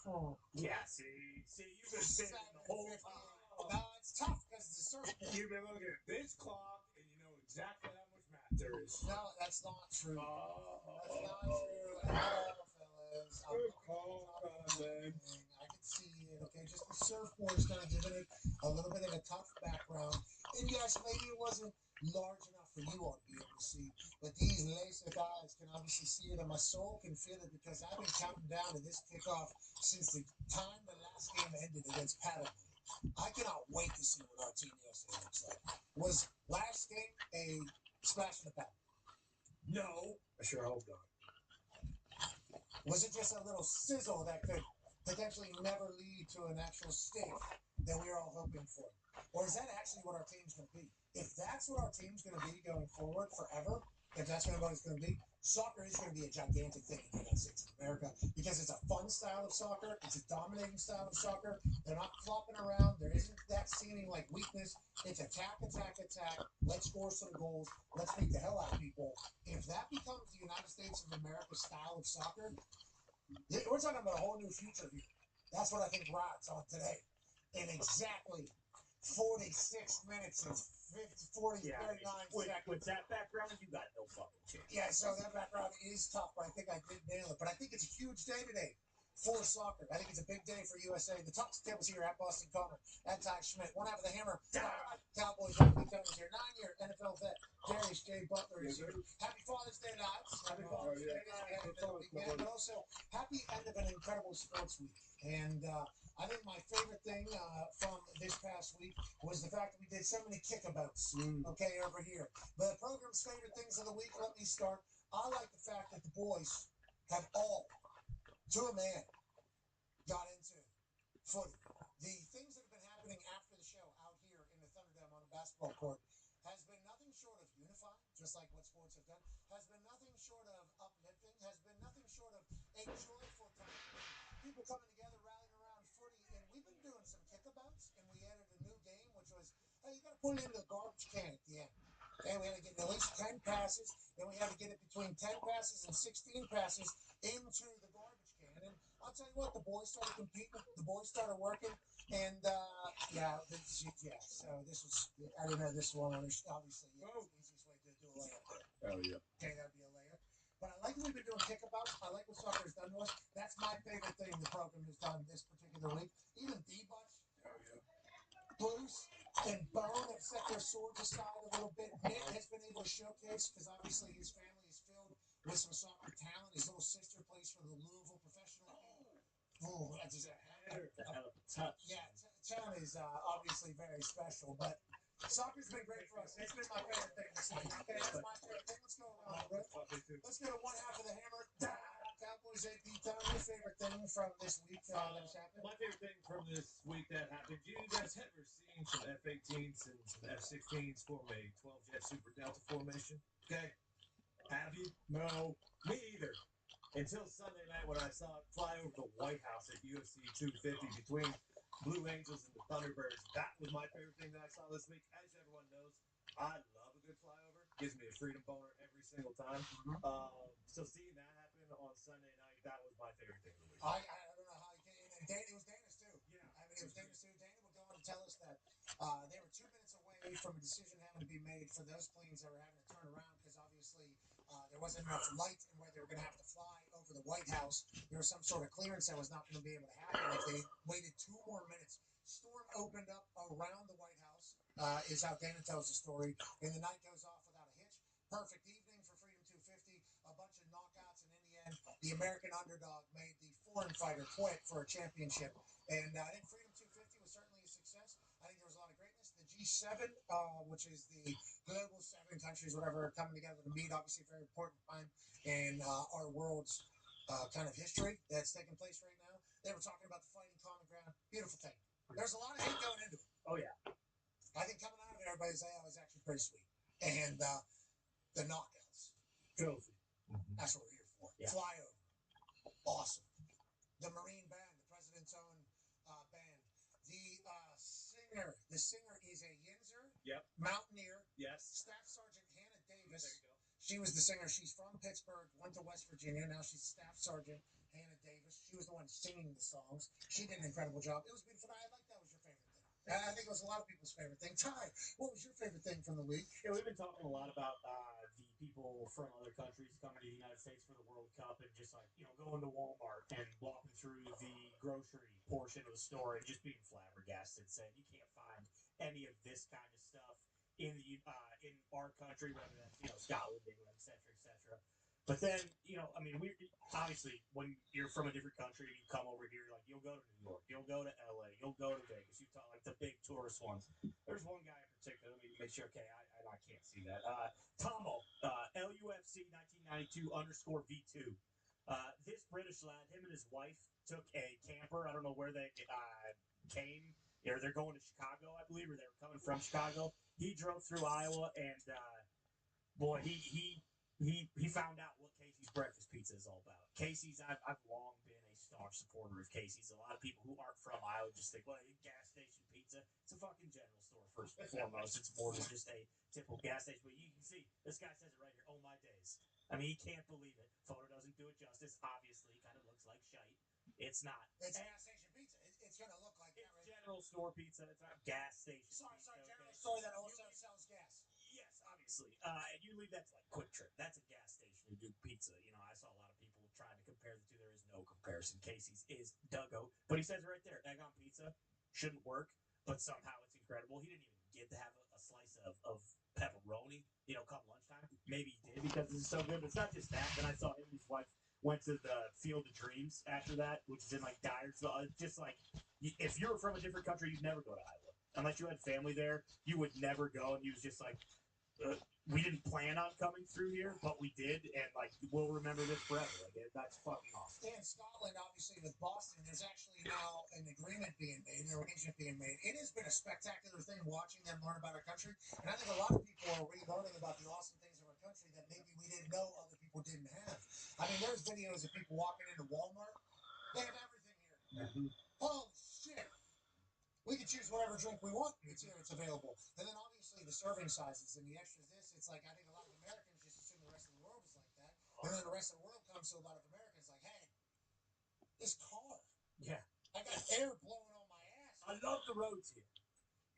40. Yeah, see, you've been sitting the whole time. No, it's tough because the surfboard. You've been looking at this clock and you know exactly how much math there is. No, that's not true. That's not true at all, fellas. Good call, man. I can see it, okay? Just the surfboard's kind of giving it a little bit of a tough background. And yes, maybe it wasn't large enough for you all to be able to see, but these LASIK eyes can obviously see it, and my soul can feel it because I've been counting down to this kickoff since the time the last game ended against Paraguay. I cannot wait to see what our Team USA looks like. Was last game a splash in the pan? No, I sure hope not. Was it just a little sizzle that could potentially never lead to an actual stink that we were all hoping for? Or is that actually what our team's going to be? If that's what our team's going to be going forward forever, if that's what it's going to be, soccer is going to be a gigantic thing in the United States of America because it's a fun style of soccer. It's a dominating style of soccer. They're not flopping around. There isn't that seeming like weakness. It's attack, attack, attack. Let's score some goals. Let's beat the hell out of people. If that becomes the United States of America style of soccer, we're talking about a whole new future here. That's what I think rides on today. In exactly 46 minutes and 39 seconds. With that background, you got no fucking chance. Yeah, so that background is tough, but I think I did nail it. But I think it's a huge day today for soccer. I think it's a big day for USA. The Talks tables here at Boston Connor, at Ty Schmidt, one half of the Hammer, Cowboys, Anthony Tony's here, 9-year NFL vet, Darius J. Butler is here. Happy Father's Day, lads. Happy Father's Day. But also, happy end of an incredible sports week. And I think my favorite thing from this past week was the fact that we did so many kickabouts, okay, over here. But the program's favorite things of the week, let me start. I like the fact that the boys have all, to a man, got into footy. The things that have been happening after the show out here in the Thunderdome on the basketball court has been nothing short of unifying, just like what sports have done, has been nothing short of uplifting, has been nothing short of a joyful time. People coming together, rallying around footy, and we've been doing some kickabouts, and we added a new game, which was, hey, you got to put it into the garbage can at the end. And we had to get at least 10 passes, then we had to get it between 10 passes and 16 passes into the garbage can. And I'll tell you what, the boys started competing, the boys started working, and so this was, I didn't know this one, obviously, it's the easiest way to do a layup there. Oh, yeah. Okay, that would be a layup. But I like that we've been doing kickabouts. I like what soccer has done to us. That's my favorite thing the program has done this particular week. Even B-Butch, Bruce, and Bone have set their swords aside a little bit. Nick has been able to showcase, because obviously his family is filled with some soccer talent. His little sister plays for the Louisville professional team. Oh, that's just a hell of a touch. Yeah, Town is obviously very special, but soccer's been great for us. It's been my favorite thing this week. Okay, that's my favorite thing. Let's go around the room. Let's go to one half of the Hammer, Cowboys, Cowboys AP time. Your favorite thing from this week that's happened? My favorite thing from this week that happened, you guys ever seen some F-18s and some F-16s form a 12-jet Super Delta formation? Okay? Have you? No. Me either. Until Sunday night when I saw it fly over the White House at UFC 250 between Blue Angels and the Thunderbirds. That was my favorite thing that I saw this week. As everyone knows, I love a good flyover. Gives me a freedom boner every single time. So seeing that happen on Sunday night, that was my favorite thing of the week. I don't know how he came in. And it was Dana's too. Yeah. I mean, it was Dana's too. Dana would go on to tell us that they were 2 minutes away from a decision having to be made for those planes that were having to turn around because obviously there wasn't enough light in where they were going to have to fly over the White House. There was some sort of clearance that was not going to be able to happen if they waited 2 more minutes. Storm opened up around the White House, is how Dana tells the story, and the night goes off without a hitch. Perfect evening for Freedom 250, a bunch of knockouts, and in the end, the American underdog made the foreign fighter quit for a championship. And I think Freedom 250 was certainly a success. I think there was a lot of greatness. The G7, which is the global 7 countries, whatever, coming together to meet, obviously a very important time in our world's kind of history that's taking place right now. They were talking about the fighting common ground. Beautiful thing. There's a lot of hate going into it. Oh, yeah. I think coming out of it, everybody say, oh, it was actually pretty sweet. And the knockouts. Filthy. That's what we're here for. Yeah. Flyover. Awesome. The Marine Band, the president's own band. The singer is a Yinzer, mountaineer, Staff Sergeant Hannah Davis. There you go. She was the singer. She's from Pittsburgh, went to West Virginia. Now she's Staff Sergeant Hannah Davis. She was the one singing the songs. She did an incredible job. It was beautiful. I like that was your favorite thing. I think it was a lot of people's favorite thing. Ty, what was your favorite thing from the week? Yeah, we've been talking a lot about the people from other countries coming to the United States for the World Cup and just like, going to Walmart and walking through the grocery portion of the store and just being flabbergasted, saying you can't find any of this kind of stuff in our country, whether that's Scotland, England, et cetera. But then, we obviously when you're from a different country and you come over here, like you'll go to New York, you'll go to LA, you'll go to Vegas, Utah, like the big tourist ones. There's one guy in particular. Let me make sure. Okay, I can't see that. Tomo, LUFC 1992_V2. This British lad, him and his wife took a camper. I don't know where they came. They're going to Chicago, I believe, or they were coming from Chicago. He drove through Iowa, and boy, he found out what Casey's breakfast pizza is all about. Casey's, I've long been a staunch supporter of Casey's. A lot of people who aren't from Iowa just think, well, gas station pizza. It's a fucking general store first and foremost. It's more than just a typical gas station. But you can see this guy says it right here. Oh my days! I mean, he can't believe it. Photo doesn't do it justice. Obviously, kind of looks like shite. It's not. It's gas station pizza. It's going to look like that, right? General store pizza. It's not gas station. Sorry, general store that also sells gas. Yes, obviously. And you leave that to like Quick Trip. That's a gas station to do pizza. I saw a lot of people trying to compare the two. There is no comparison. Casey's is Duggo. But he says it right there, egg on pizza shouldn't work, but somehow it's incredible. He didn't even get to have a slice of pepperoni, come lunchtime. Maybe he did because it's so good. But it's not just that. Then I saw him and his wife went to the Field of Dreams after that, which is in like Dyersville. It's just like, if you were from a different country, you'd never go to Iowa. Unless you had family there, you would never go. And he was just like, we didn't plan on coming through here, but we did, and like we'll remember this forever. Like that's fucking awesome. In Scotland, obviously with Boston, there's actually now an agreement being made, an arrangement being made. It has been a spectacular thing watching them learn about our country, and I think a lot of people are relearning about the awesome things of our country that maybe we didn't know other people didn't have. I mean, there's videos of people walking into Walmart. They have everything here. Holy shit! We can choose whatever drink we want. It's here. It's available. And then obviously the serving sizes and the extras. It's like I think a lot of Americans just assume the rest of the world is like that. And then the rest of the world comes to a lot of Americans like, hey, this car. Yeah. I got air blowing on my ass. I love the roads here.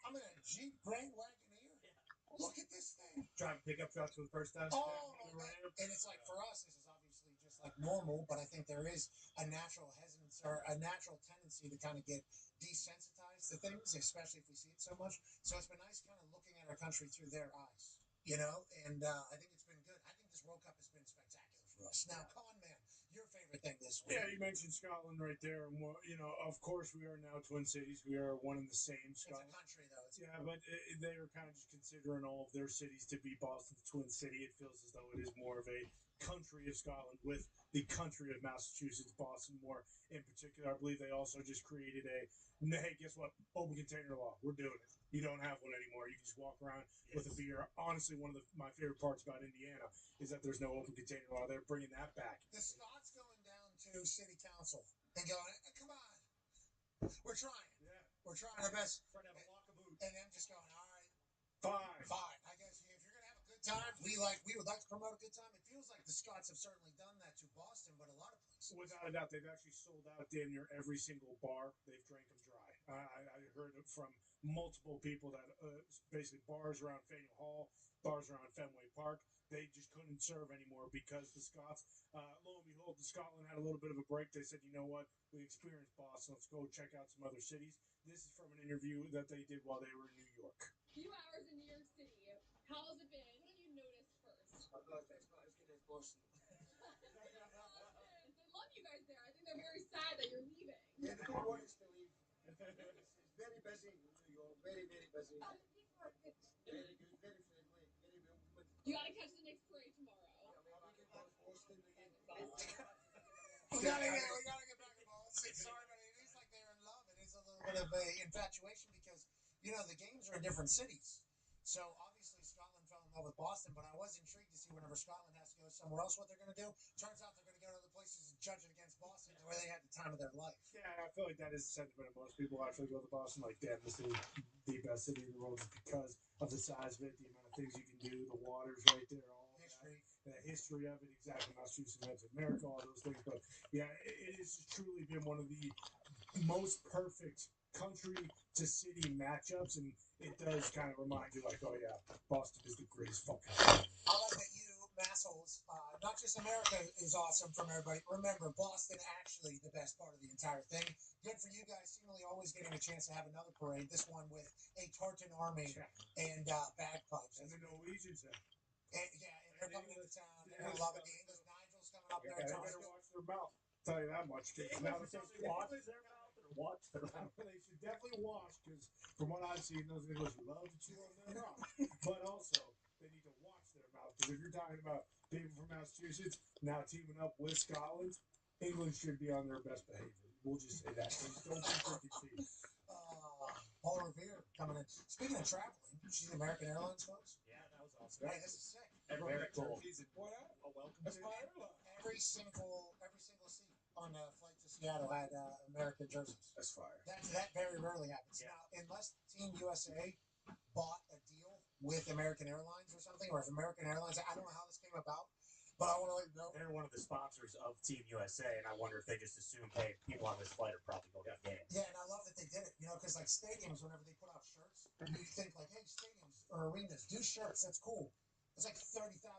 I'm in a Jeep Grand Wagoneer. Yeah. Look at this thing. Driving pickup trucks for the first time. Oh, and it's like for us, this is obviously just like normal, but I think there is a natural hesitance or a natural tendency to kind of get desensitized to things, especially if we see it so much. So it's been nice kind of looking at our country through their eyes, and I think it's been good. I think this World Cup has been spectacular for us. Now, Con Man, your favorite thing this week? Yeah, you mentioned Scotland right there, and of course we are now twin cities. We are one and the same. Scotland. It's a country, though. But they are kind of just considering all of their cities to be Boston's twin city. It feels as though it is more of a country of Scotland with the country of Massachusetts, Boston more in particular. I believe they also just created hey, guess what? Open container law. We're doing it. You don't have one anymore. You can just walk around with a beer. Honestly, one of my favorite parts about Indiana is that there's no open container law. They're bringing that back. The Scots going down to city council and going, come on, we're trying. Yeah. We're trying our best. Trying to have a walk of boots. And them just going, all right. Fine. I guess if you're gonna have a good time, we would like to promote a good time. It feels like the Scots have certainly done that to Boston, but a lot of places. Without a doubt, they've actually sold out damn near every single bar. They've drank them dry. I heard it from multiple people that basically bars around Faneuil Hall, bars around Fenway Park, they just couldn't serve anymore because the Scots, lo and behold, Scotland had a little bit of a break. They said, you know what, we experienced Boston. Let's go check out some other cities. This is from an interview that they did while they were in New York. Few hours in New York City. How has it been? What have you noticed first? I feel like that's not as good as Boston. They love you guys there. I think they're very sad that you're leaving. Yeah, the big one is to leave. It's very busy in New York. Very, very busy. Very good. Very friendly. Very well woman. You gotta catch the next parade tomorrow. Yeah, we can watch Boston again. We gotta get back to Boston. Sorry, but it is like they're in love. It is a little bit of a infatuation because, the games are in different cities. So obviously Scotland fell in love with Boston, but I was intrigued to see whenever Scotland has to go somewhere else what they're going to do. Turns out they're going to go to other places and judge it against Boston the way they had the time of their life. Yeah, I feel like that is the sentiment of most people actually go to Boston. Like, damn, this is the best city in the world just because of the size of it, the amount of things you can do, the water's right there, all of history. The history of it, exactly. Massachusetts, America, all those things. But yeah, it has truly been one of the most perfect country to city matchups, and it does kind of remind you, like, oh yeah, Boston is the greatest fucking city. I like that you assholes, not just America is awesome from everybody. Remember, Boston actually the best part of the entire thing. Good for you guys, seemingly always getting a chance to have another parade. This one with a tartan army and bagpipes. And the Norwegians there. And they're coming into town. They're gonna love it. The English Nigel's coming up there. They better watch their mouth. Tell you that much. Now they should watch their mouth or watch their mouth. They should definitely watch because from what I've seen, those English love to chew on their mouth. But also, they need to watch their mouth because if you're talking about people from Massachusetts now teaming up with Scotland, England should be on their best behavior. We'll just say that. Please don't be freaking cheap. Paul Revere coming in. Speaking of traveling, she's American Airlines, folks. Yeah, that was awesome. Hey, this is sick. Very cool. Every single seat on a flight to Seattle had American jerseys. That's fire. That very rarely happens. Yeah. Now, unless Team USA bought a deal with American Airlines or something, or if American Airlines, I don't know how this came about, but I want to let you know. They're one of the sponsors of Team USA, and I wonder if they just assumed, hey, people on this flight are probably going to the game. Yeah, and I love that they did it, because like stadiums, whenever they put out shirts, you think like, hey, stadiums or arenas, do shirts, that's cool. It's like 30,000, 20,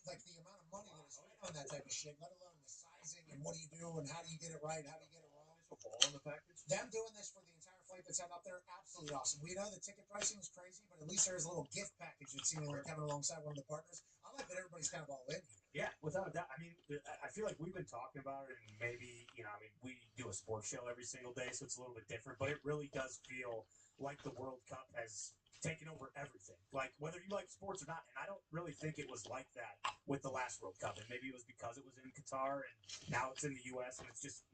like the amount of money that is spent on that type of shit, let alone the sizing and what do you do and how do you get it right, how do you get it wrong. Ball in the package? Them doing this for the entire flight that's out there, absolutely awesome. We know the ticket pricing is crazy, but at least there's a little gift package that's seemingly coming alongside one of the partners. I like that everybody's kind of all in. Yeah, without a doubt. I mean, I feel like we've been talking about it, and maybe, we do a sports show every single day, so it's a little bit different, but it really does feel like the World Cup has taken over everything. Like, whether you like sports or not, and I don't really think it was like that with the last World Cup, and maybe it was because it was in Qatar, and now it's in the U.S., and it's just,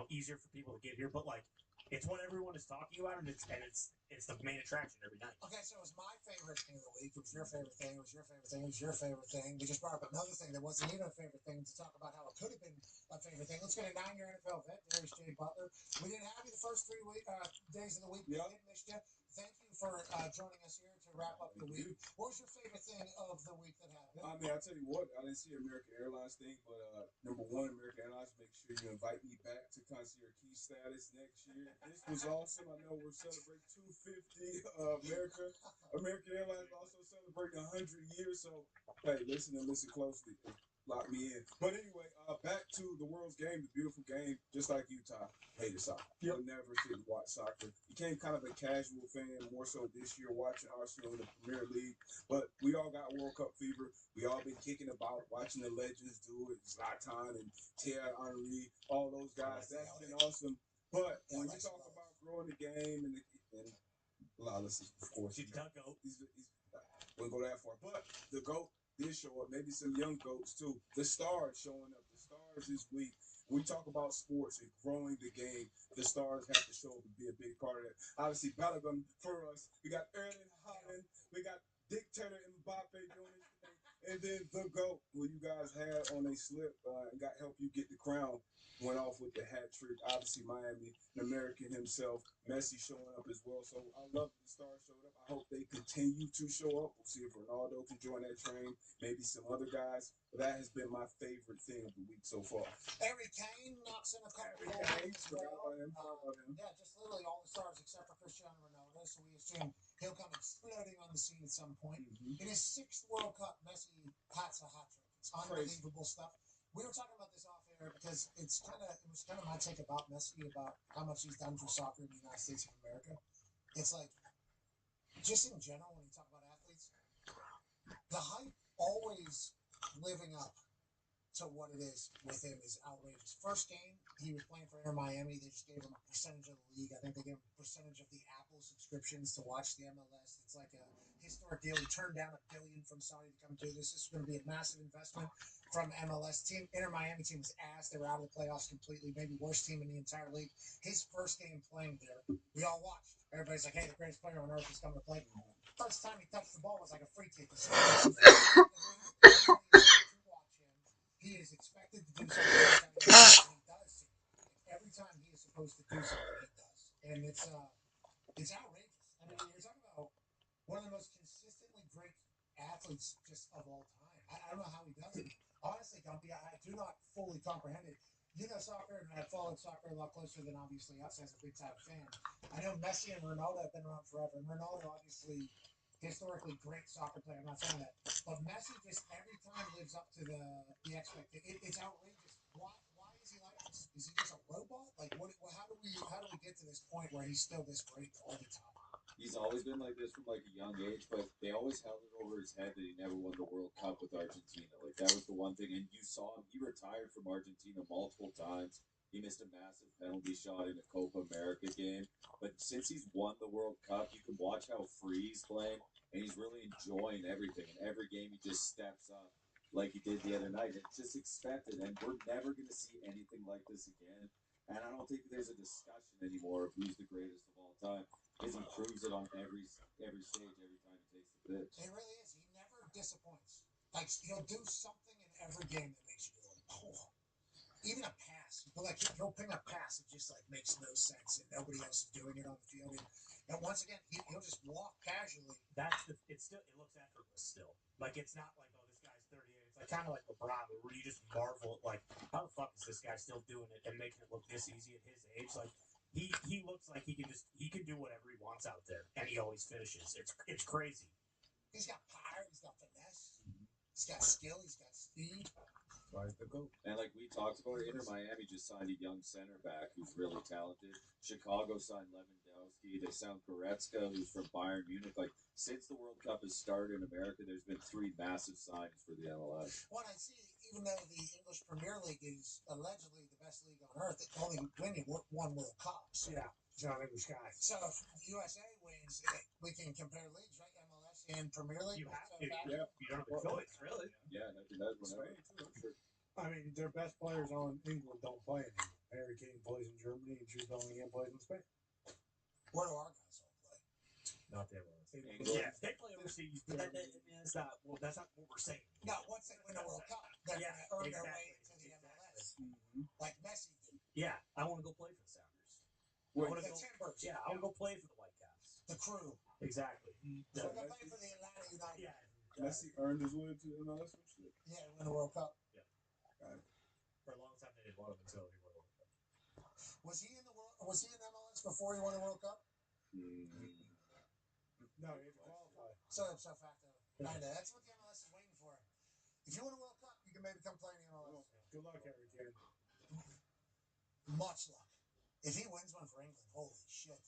easier for people to get here, but, like, it's what everyone is talking about, and it's the main attraction every night. Okay, so it was my favorite thing of the week. It was your favorite thing. It was your favorite thing. It was your favorite thing. We just brought up another thing that wasn't even a favorite thing to talk about how it could have been a favorite thing. Let's get a 9-year NFL vet, Darius J. Butler. We didn't have you the first 3 days of the week. Yeah. We did miss you. Thank you for joining us here to wrap up the week. What was your favorite thing of the week that happened? I mean, I'll tell you what, I didn't see American Airlines thing, but number one, American Airlines, make sure you invite me back to concierge key status next year. This was awesome. I know we're celebrating 250 American Airlines also celebrating 100 years. So, hey, listen closely. Lock me in. But anyway, back to the world's game, the beautiful game, just like Utah. Hated soccer. You'll never sit and watch soccer. Became kind of a casual fan, more so this year, watching Arsenal in the Premier League. But we all got World Cup fever. We all been kicking about, watching the legends do it. Zlatan and Thierry Henry, all those guys. That's been awesome. But when you talk about growing the game and Lawless, of course, He's the GOAT. Wouldn't go that far. But the GOAT did show up. Maybe some young goats too. The stars showing up. The stars stars this week. We talk about sports and growing the game. The stars have to show up and be a big part of that. Obviously, Bellingham for us. We got Erling Haaland. We got Dictator Mbappe doing his thing. And then the GOAT, who you guys had on a slip and got help you get the crown, went off with the hat trick. Obviously, Miami, an American himself. Messi showing up as well. So I love that the stars showed up. I hope they continue to show up. We'll see if Ronaldo can join that train. Maybe some other guys. But that has been my favorite thing of the week so far. Harry Kane knocks in a couple of goals. Yeah, just literally all the stars except for Cristiano Ronaldo. So we assume he'll come exploding on the scene at some point. In his 6th World Cup, Messi hats a hat trick. It's unbelievable stuff. We were talking about this off air because it was kind of my take about Messi, about how much he's done for soccer in the United States of America. It's like, just in general, when you talk about athletes, the hype always living up to what it is with him is outrageous. First game, he was playing for Inter Miami. They just gave him a percentage of the league. I think they gave him a percentage of the Apple subscriptions to watch the MLS. It's like a historic deal. He turned down $1 billion from Saudi to come do this. This is going to be a massive investment from MLS team. Inter Miami team was ass. They were out of the playoffs completely. Maybe worst team in the entire league. His first game playing there, we all watched. Everybody's like, hey, the greatest player on earth is coming to play. First time he touched the ball was like a free kick. He is expected to do something and he does. Every time he is supposed to do something, he does. And it's outrageous. I mean, you're talking about one of the most consistently great athletes just of all time. I don't know how he does it. Honestly, Gumpy, I do not fully comprehend it. You know soccer, and I've followed soccer a lot closer than obviously us as a big time fan. I know Messi and Ronaldo have been around forever. And Ronaldo, obviously, historically great soccer player. I'm not saying that. But Messi just every time lives up to the expectation. It's outrageous. Why is he like this? Is he just a robot? Like, how do we get to this point where he's still this great all the time? He's always been like this from like a young age, but they always held it over his head that he never won the World Cup with Argentina. Like that was the one thing. And you saw him; he retired from Argentina multiple times. He missed a massive penalty shot in a Copa America game. But since he's won the World Cup, you can watch how free he's playing, and he's really enjoying everything. And every game, he just steps up like he did the other night. It's just expected, and we're never going to see anything like this again. And I don't think there's a discussion anymore of who's the greatest of all time, because he proves it on every stage, every time he takes the pitch. It really is. He never disappoints. Like, he'll do something in every game that makes you go, oh. Even a pass. He'll ping a pass that just, like, makes no sense, and nobody else is doing it on the field. And once again, he'll just walk casually. It looks effortless still. Like, it's not like, oh, this guy's 38. It's like kind of like LeBron, where you just marvel at, like, how the fuck is this guy still doing it and making it look this easy at his age? Like, he looks like he can do whatever he wants out there, and he always finishes. It's crazy. He's got power. He's got finesse. He's got skill. He's got speed. And like we talked about, Inter Miami just signed a young center back who's really talented. Chicago signed Lewandowski. They signed Goretzka, who's from Bayern Munich. Like, since the World Cup has started in America, there's been 3 massive signings for the MLS. What I see, even though the English Premier League is allegedly the best league on earth, it's only winning 1 World Cup. So, yeah, John English guy. So if the USA wins, we can compare leagues, right? MLS and Premier League. You have to. Yeah. You don't have a choice, really. Yeah, that's whenever. Sure. I mean, their best players on England don't play anymore. Harry Kane plays in Germany, and Jude Bellingham plays in Spain. Where do our guys all play? Not the MLS. Yeah, they play overseas, but that's not what we're saying. No, once they win the World Cup, they're going to earn their way into the MLS. Like Messi did. Yeah, I want to go play for the Sounders. Timbers. Yeah, I want to go play for the Whitecaps. The Crew. Exactly. So they're playing for the Atlanta United. Yeah. Messi earned his way to MLS and shit. Yeah, win the World Cup. Yeah. For a long time, they didn't want him until he won the World Cup. Was he in MLS before he won the World Cup? No, he had to qualify. So facto. Kinda. That's what the MLS is waiting for. If you win a World Cup, you can maybe come play in the MLS. Good luck, Harry Kane. Much luck. If he wins one for England, holy shit.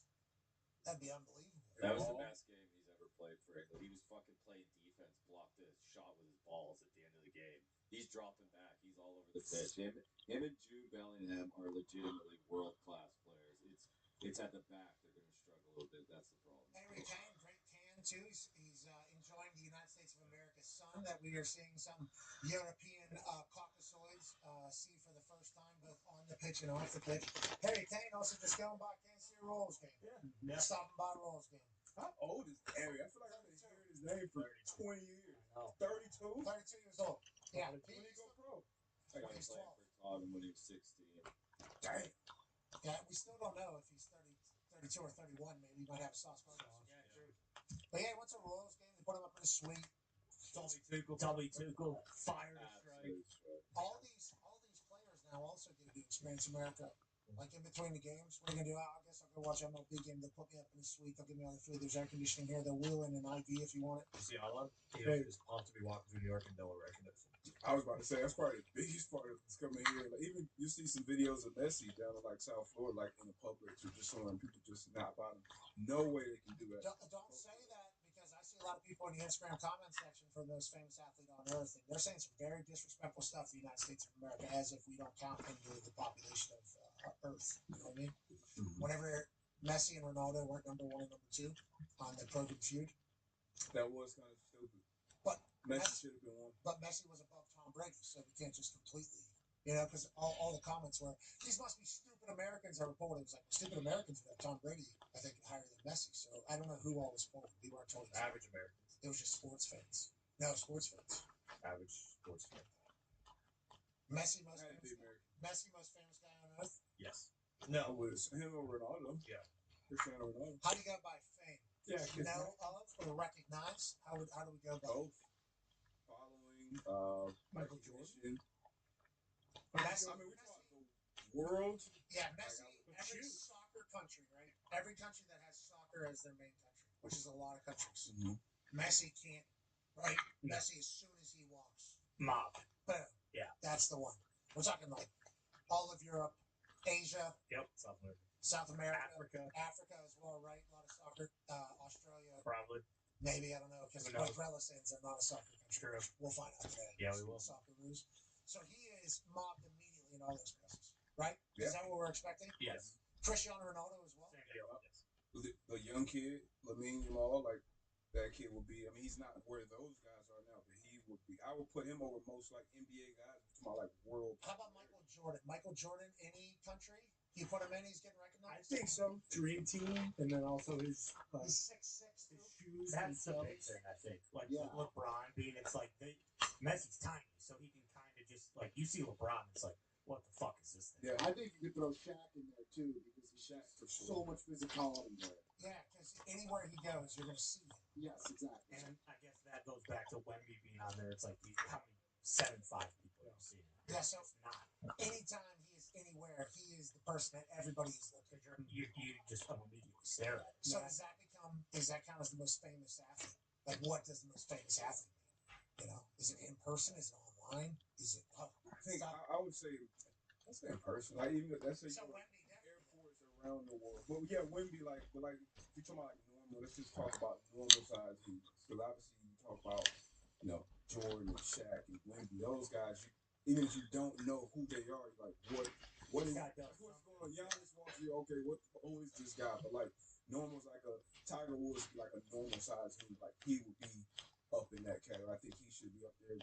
That'd be unbelievable. That was the best game he's ever played for England. He was fucking playing defense, blocked a shot with his balls at the end of the game. He's dropping back. He's all over the pitch. Him and Jude Bellingham are legitimately world-class players. It's at the back they're going to struggle a little bit. That's the problem. Harry Kane, great tan too. He's enjoying the United States of America a sun that we are seeing some European Caucasoids see for the first time, both on the pitch and off the pitch. Harry Kane also just going by Kansas City Royals game. Yeah. Stopping by Royals game. How old is Harry? I feel like I've been hearing his name for 20 years. 32? 32 years old. Yeah. When he go pro? I got He's playing 12. for Tottenham when he was 16. Dang. Yeah, we still don't know if he's 32 or 31. Maybe he might have a soft spot. Yeah, true. But yeah, he went to a Royals game. They put him up in a suite. Tubby Tuchel, fire to strike. All these players now also get to experience America. Like in between the games, what are you gonna do? I guess I'll go watch MLB game. They'll put me up in a suite. They'll give me all the food. There's air conditioning here. They'll wheel in an IV if you want it. You see, I love. He was pumped to be walking through New York and Delaware Convention. I was about to say that's probably the biggest part of this coming here. Like, even you see some videos of Messi down in like South Florida, like in the public, or just showing people just not about him. No way they can do that. Don't say that because I see a lot of people in the Instagram comment section for the most famous athlete on earth, and they're saying some very disrespectful stuff to the United States of America, as if we don't count into the population of Earth. You know what I mean? Whenever Messi and Ronaldo weren't number one and number two on the program feud, That was kind of stupid. but Messi should have been one. But Messi was above Tom Brady, so we can't just completely, because all the comments were, these must be stupid Americans are reporting. It was like, stupid Americans would have Tom Brady, I think, higher than Messi. So I don't know who all was polling. We weren't told. Average Americans. It was just sports fans. No, sports fans. Average sports fan. Messi most famous guy on earth. Yes. No, it was him or Ronaldo. Yeah. Cristiano Ronaldo. How do you go by fame? Yeah, Know of or recognize? How do we go by both? Following Michael Jordan. Messi. I mean, we talk the world. Yeah, Messi. Every soccer country, right? Every country that has soccer as their main country, which is a lot of countries. Messi can't, right? Messi, as soon as he walks, mob. Boom. Yeah. That's the one. We're talking like all of Europe, Asia. Yep. South America. Africa as well, right? A lot of soccer. Australia. Probably. Maybe, I don't know, because Venezuela says they're not a soccer country. We'll find out today. Yeah, we will. Soccer rules. So he is mobbed immediately in all those places, right? Yeah. Is that what we're expecting? Yes. Cristiano Ronaldo as well? Same deal. Yes. The young kid, Lamine Yamal, like that kid will be. I mean, he's not where those guys are now, but he would be. I would put him over most like NBA guys. We're talking about like world. How about Michael Jordan? Michael Jordan, any country? You put him in, he's getting recognized. I think so. Dream Team, and then also his. He's 6'6". His shoes. That's the big thing, I think. Like LeBron being, it's like Messi's tiny, so he can kind of just like you see LeBron, it's like, what the fuck is this thing? Yeah, I think you could throw Shaq in there too because he's so much physicality there. Yeah, because anywhere he goes, you're gonna see him. Yes, exactly. And I guess that goes back to Wemby being on there. It's like how many 7'5" people have seen him? Yeah, so it's not. Anytime he is anywhere, he is the person that everybody is looking for. You just immediately stare at him. So does that count as the most famous athlete? Like, what does the most famous athlete mean? Is it in person? Is it online? Is it? I think I would say that's in person. Like even let's say airports around the world. But yeah, Wemby like if you talking about like normal, let's just talk about normal size humans. Because obviously you talk about Jordan and Shaq and Wemby, those guys. Even if you don't know who they are, you're like what is what's going on? Giannis walks you, okay, who is this guy? But like normal's like a Tiger Woods, like a normal size human. Like he would be up in that category. I think he should be up there.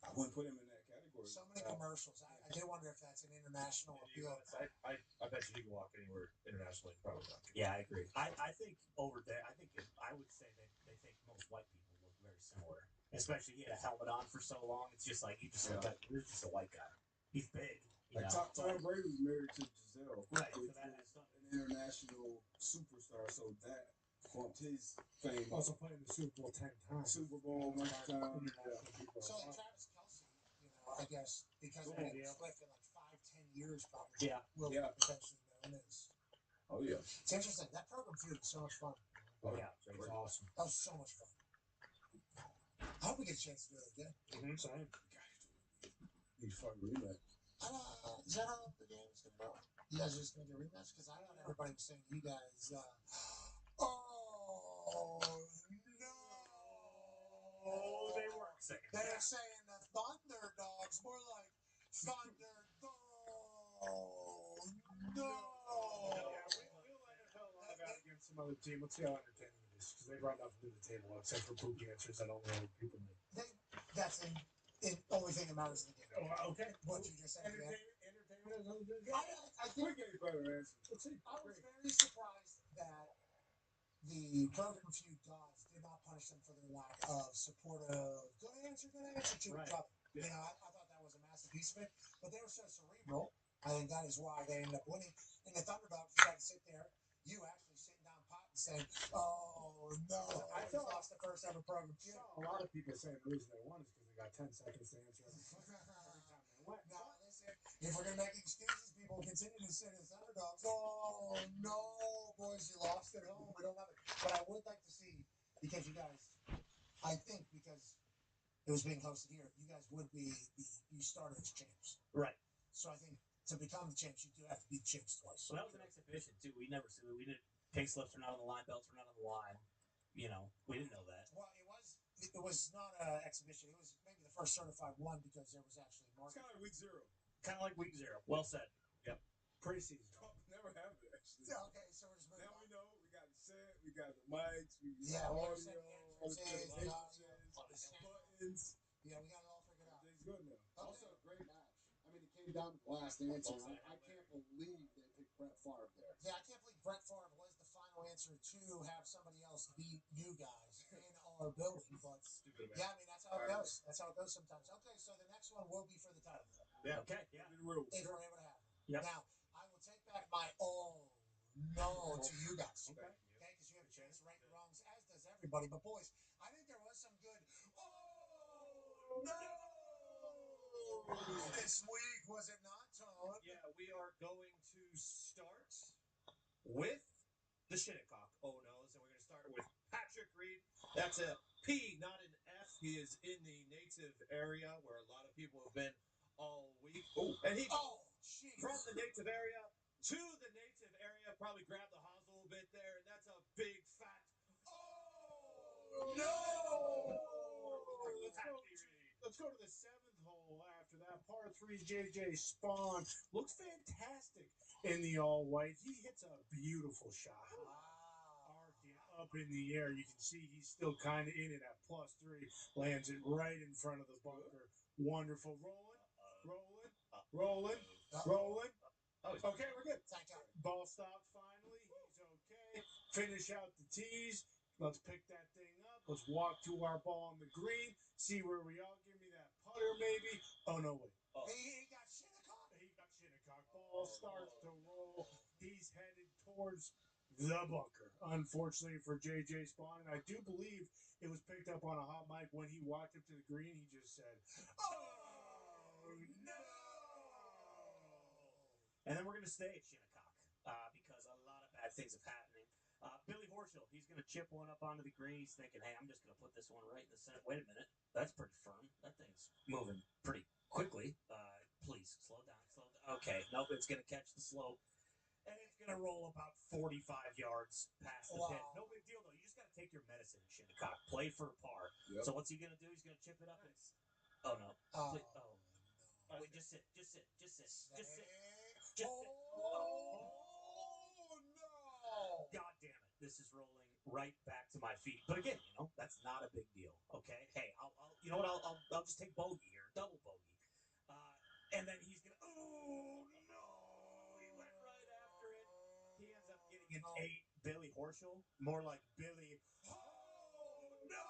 I wouldn't put him in that category. So many commercials. I do wonder if that's an international appeal. I bet you can walk anywhere internationally, probably not. Yeah, I agree. I think over there, I would say that they think most white people look very similar. Especially he had a helmet on for so long. It's just like you just look like you're just a white guy. He's big. Like Tom Brady was married to Giselle, right? So that is an international superstar. So that bumped his fame. Also playing the Super Bowl 10 times. Super Bowl 1 time. So like Travis Kelce, I guess because of Taylor Swift in like 5-10 years probably. Will be potentially known as. Oh yeah. It's interesting. That program feud was so much fun. Oh yeah, it was awesome. That was so much fun. I hope we get a chance to do it again. Same. Need to fucking rematch. Is that how the game is going to go? You guys are just going to get a rematch? Because I thought everybody was saying you guys, oh, no. Oh, they weren't saying that. They're saying the Thunder Dogs, more like Thunder Dogs. No. Yeah, we'll let NFL log out against some other team. Let's see how entertaining it is. because they brought nothing to the table except for poop answers that only other people make. That's the only thing that matters in the game. Oh, okay. What you just said. Entertainment is another good game. I think we get better answers. Let's see. I was very surprised that the Broken Feud gods did not punish them for their lack of support of good answer to each other. You know, I thought that was a massive piece of it, but they were so cerebral. I think that is why they ended up winning. And the Thunderdog just had to sit there, you actually sitting down pot and saying, "Oh no, I lost the first ever Broken Feud." A lot of people saying the reason they won is because they got 10 seconds to answer every time they went. Now listen, if we're gonna make excuses, people will continue to say the Thunderdogs. Oh no, boys, you lost at home. We don't have it. But I would like to see, because you guys, I think because it was being hosted here, you guys would be you started as champs. Right. So I think to become the champs, you do have to be champs twice. So that was an exhibition too. We didn't. Pink slips are not on the line. Belts are not on the line. You know, we didn't know that. Well, it was not an exhibition. It was maybe the first certified one because there was actually It's market. kind of like week 0. Kind of like week 0. Well said. Yep. Preseason. Never have it actually. Yeah, okay, so we're just moving now on. we know we got the set, we got the mics, we Yeah, got we audio, got the buttons. Yeah, we got it all figured out. Everything's good now. Also, great match. I mean, it came down to the last answer. I can't believe they picked Brett Favre there. Yeah, I can't believe Brett Favre was the final answer to have somebody else beat you guys in our building. But yeah, I mean that's how it goes. That's how it goes sometimes. Okay, so the next one will be for the title. Yeah. Okay. Yeah. If we're able to have it. Yep. Now I will take back my no to you guys. Okay. Because you have a chance to right and wrongs, as does everybody. But boys, I think there was some good no this week, was it not, Todd? Yeah, we are going to start with the Shinnecock Oh-No's, and we're going to start with Patrick Reed. That's a P, not an F. He is in the native area where a lot of people have been all week. And he from the native area to the native area, probably grabbed the hose a little bit there, and that's a big fat no! Let's go to the 7th hole after that. Par 3, JJ Spawn looks fantastic in the all-white. He hits a beautiful shot. Arcing up in the air. You can see he's still kind of in it at +3. Lands it right in front of the bunker. Wonderful. Rolling. Okay, we're good. Ball stopped finally. He's okay. Finish out the tees. Let's pick that thing up. Let's walk to our ball on the green. See where we are. Give me that putter, maybe. Oh, no, wait. He got Shinnecock. Ball starts to roll. He's headed towards the bunker. Unfortunately for JJ Spawn, and I do believe it was picked up on a hot mic when he walked up to the green. He just said, "Oh, no!" And then we're going to stay at Shinnecock because a lot of bad things have happening. Billy Horschel, he's going to chip one up onto the green. He's thinking, hey, I'm just going to put this one right in the center. Wait a minute. That's pretty firm. That thing's moving pretty quickly. Please, slow down. Okay, nope, it's going to catch the slope. And it's going to roll about 45 yards past the pin. No big deal, though. You just got to take your medicine, Shinnecock. Play for par. Yep. So what's he going to do? He's going to chip it up. And... Oh, no. Please. Oh. Wait, just sit. Oh, no. God damn it. This is rolling right back to my feet. But again, that's not a big deal. Okay. Hey, I'll you know what? I'll just take bogey here. Double bogey. And then he's going to, oh, no. He went right after it. He ends up getting an 8. Billy Horschel. More like Billy. Oh, no.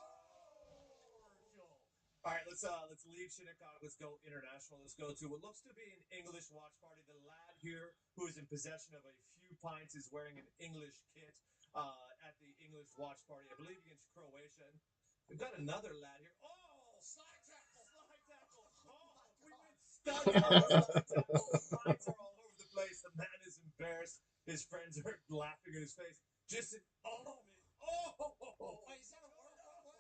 All right, let's leave Shinnecock. Let's go international. Let's go to what looks to be an English watch party. The lad here who is in possession of a few pints is wearing an English kit at the English watch party, I believe against Croatia. We've got another lad here. Oh, slide tackle. Oh, we went studs on the slide tackle. Lines are all over the place. The man is embarrassed. His friends are laughing in his face. Just all of it. Wait, is that a word?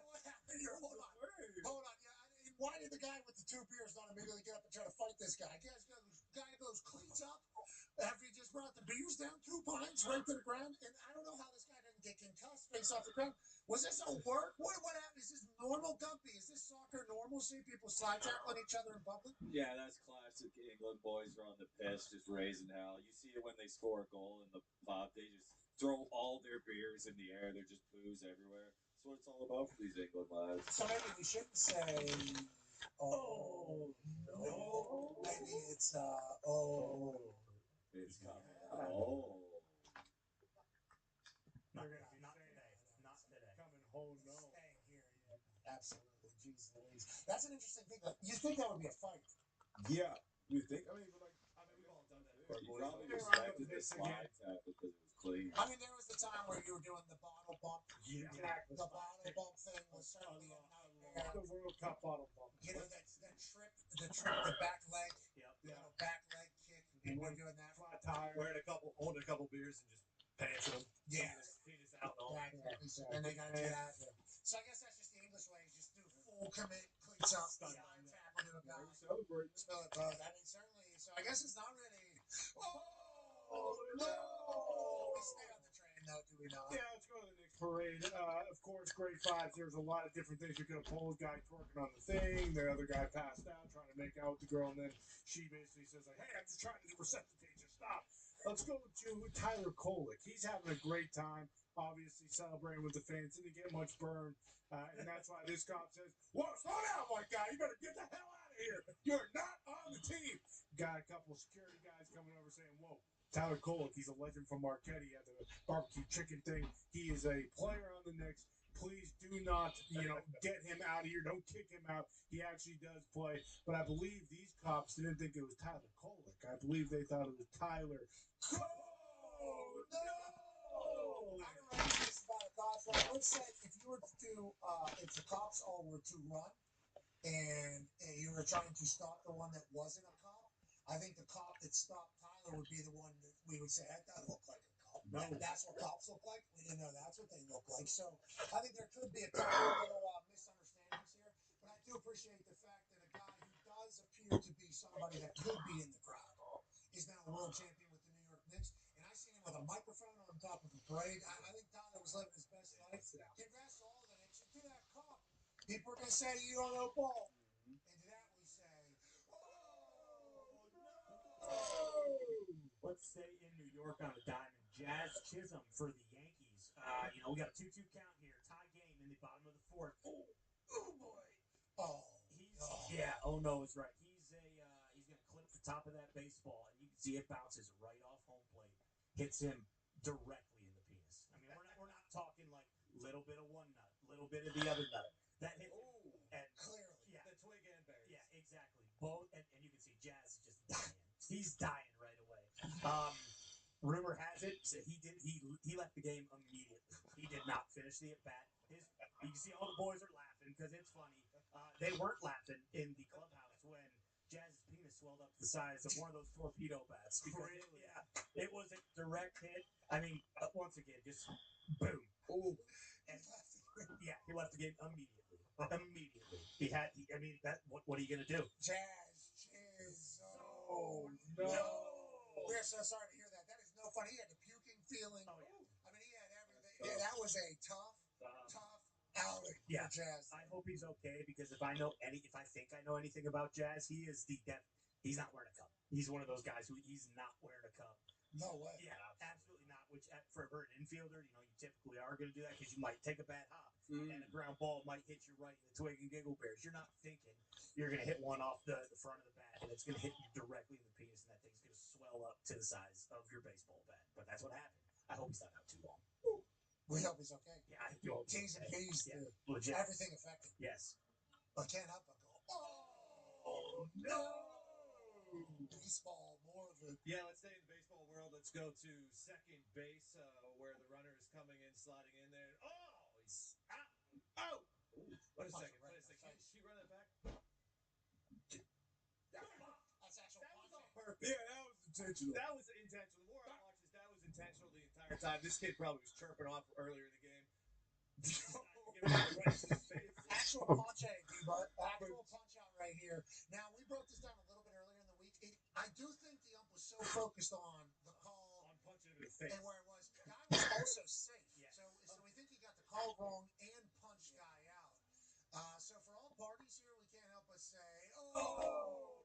What happened here? Hold on. Yeah, why did the guy with the 2 beers not immediately get up and try to fight this guy? Guy goes cleats up after he just brought the beers down 2 pints right to the ground. And I don't know how this guy didn't get concussed face off the ground. Was this a work? What happened? Is this normal, Gumpy? Is this soccer normalcy? People slide tackling each other in public? Yeah, that's classic England. Boys are on the piss, just raising hell. You see it when they score a goal in the pub. They just throw all their beers in the air. They're just booze everywhere. That's what it's all about for these England lads. So maybe we shouldn't say, oh, no. Maybe it's, oh. It's coming. Oh. Not today. Not today. Coming home, no. Staying here, yeah. Absolutely. Jeez Louise. That's an interesting thing. You think that would be a fight? Yeah. You think? I mean, but like, we've all done that. You probably respected the slide tap because it was clean. I mean, there was the time where you were doing the bottle bump. Yeah. The bottle bump thing was certainly a nightmare. The World Cup bottle bump. You know, that the back leg, Yep. back leg kick. And we're doing that. Flat tire. Holding a couple beers and just pantsing them. Yeah. Penis out and all. Exactly. So, and they got to do that. Yeah. So I guess that's just the English way. Just do full commit, cleats up, slide tackle to a guy. Celebrate. Smell it, bro. I mean, certainly. So I guess it's not really. Oh no! We stay on the train, though, do we not? Yeah, let's go to the next parade. Of course, grade 5, there's a lot of different things you could have pulled. Guy twerking on the thing. The other guy passed out trying to make out with the girl, and then she basically says, like, hey, I'm just trying to resuscitate you. Stop. Let's go to Tyler Kolick. He's having a great time, obviously celebrating with the fans. Didn't get much burn, and that's why this cop says, whoa, slow down, white guy. You better get the hell out of here. You're not on the team. Got a couple security guys coming over saying, whoa. Tyler Kolick, he's a legend from Marquette at the barbecue chicken thing. He is a player on the Knicks. Please do not, get him out of here. Don't kick him out. He actually does play. But I believe these cops didn't think it was Tyler Kolick. I believe they thought it was Tyler. Oh, no! I arranged this about a cops. I would say if you were to do, if the cops all were to run and you were trying to stop the one that wasn't a cop, I think the cop that stopped Tyler would be the one that we would say, that doesn't look like a cop. No. That's what cops look like. We didn't know that's what they look like. So I think there could be a couple of little misunderstandings here. But I do appreciate the fact that a guy who does appear to be somebody that could be in the crowd is now a world champion with the New York Knicks. And I seen him with a microphone on top of a parade. I think Tyler was living his best life. Congrats to all the Knicks. And to that cop, people are going to say you don't know ball. And to that we say, Let's stay in New York on a diamond. Jazz Chisholm for the Yankees. We got a 2-2 count here. Tie game in the bottom of the fourth. Oh boy. Oh no is right. He's gonna clip the top of that baseball, and you can see it bounces right off home plate, hits him directly in the penis. I mean, we're not talking like little bit of one nut, little bit of the other nut. That hit and clearly, yeah, the twig and berries. Yeah, exactly. Both, and you can see Jazz is just dying. He's dying right away. Rumor has it he left the game immediately. He did not finish the at bat. You can see all the boys are laughing because it's funny. They weren't laughing in the clubhouse when Jazz's penis swelled up to the size of one of those torpedo bats. Because it was a direct hit. I mean, once again, just boom. Ooh. And he left the game immediately. What are you gonna do? Jazz. Oh no. We're so sorry to hear that. That is no fun. He had the puking feeling. Oh, yeah. I mean, he had everything. Yeah, that was a tough outing for Jazz. I hope he's okay because if I think I know anything about Jazz, he is he's not wearing a cup. He's one of those guys who he's not wearing a cup. No way. Yeah, absolutely not. Which for an infielder, you typically are going to do that because you might take a bad hop and a ground ball might hit you right in the twig and giggle bears. You're not thinking you're going to hit one off the front of the bat and it's going to hit you directly in the penis and that thing's going to swell up to the size of your baseball bat. But that's what happened. I hope he's not out too long. We hope he's okay. Yeah, I do. T's and P's. Yeah, legit. Everything affected. Yes. But can't help but go, oh no! Baseball, more of it. Yeah, let's stay in the baseball world. Let's go to second base, where the runner is coming in, sliding in there. Oh, he's out. Oh! Wait a second. She run that back? That's actual that was on purpose. Yeah, that was intentional. That was intentional. The more I watch this, that was intentional the entire time. This kid probably was chirping off earlier in the game. Actual punch out, D-Butt. Actual punch out right here. Now, we broke this down a little bit earlier in the week. I do think the ump was so focused on the call on punching him in the face and where it was. Guy was also safe. Yeah. So we think he got the call wrong and punched guy out. So for all parties here, we can't help but say, oh.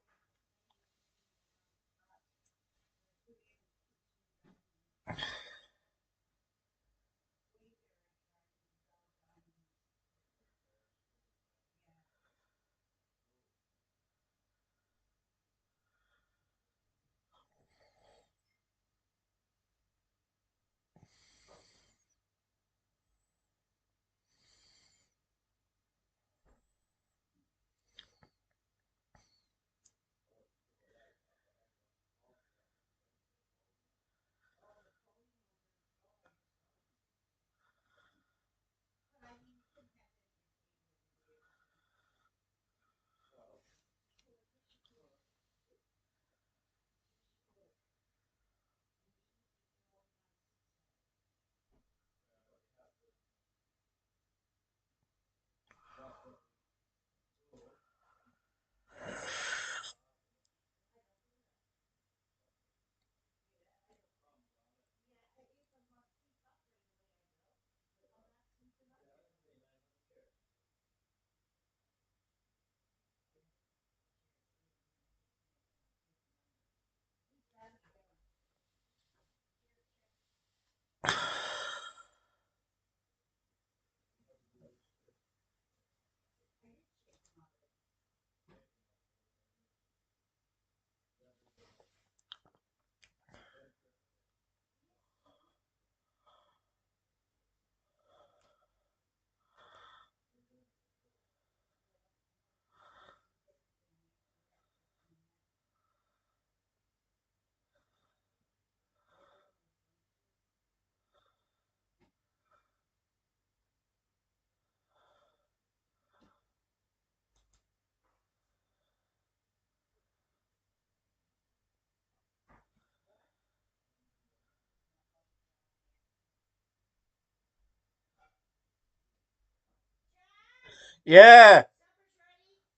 Yeah.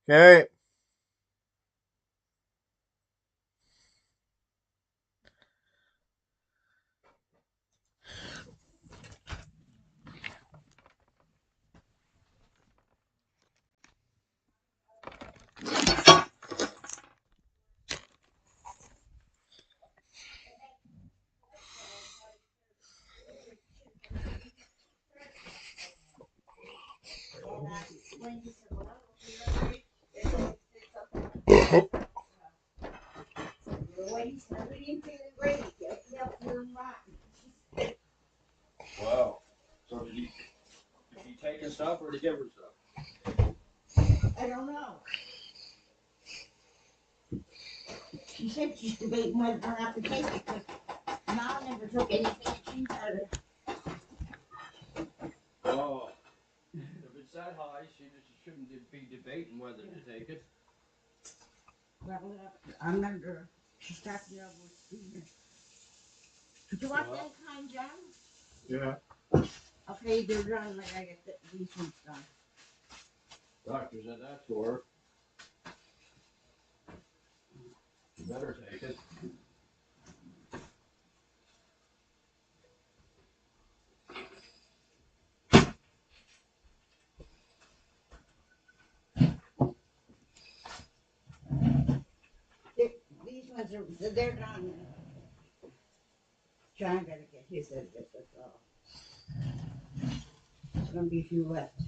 Okay. Wow. So did he take his stuff or did he give her stuff? I don't know. She said she's debating whether or not to take it because Mom never took anything she had. Oh. If it's that high, she shouldn't be debating whether to take it. Well, I remember she's talking over with Stephen. Did you want Well. that kind, John? Yeah. Okay, they're done. Like I get these ones done. Doctor said that's for her. You better take it. These ones are they're done. John gotta get his edit, that's all. There's gonna be a few left.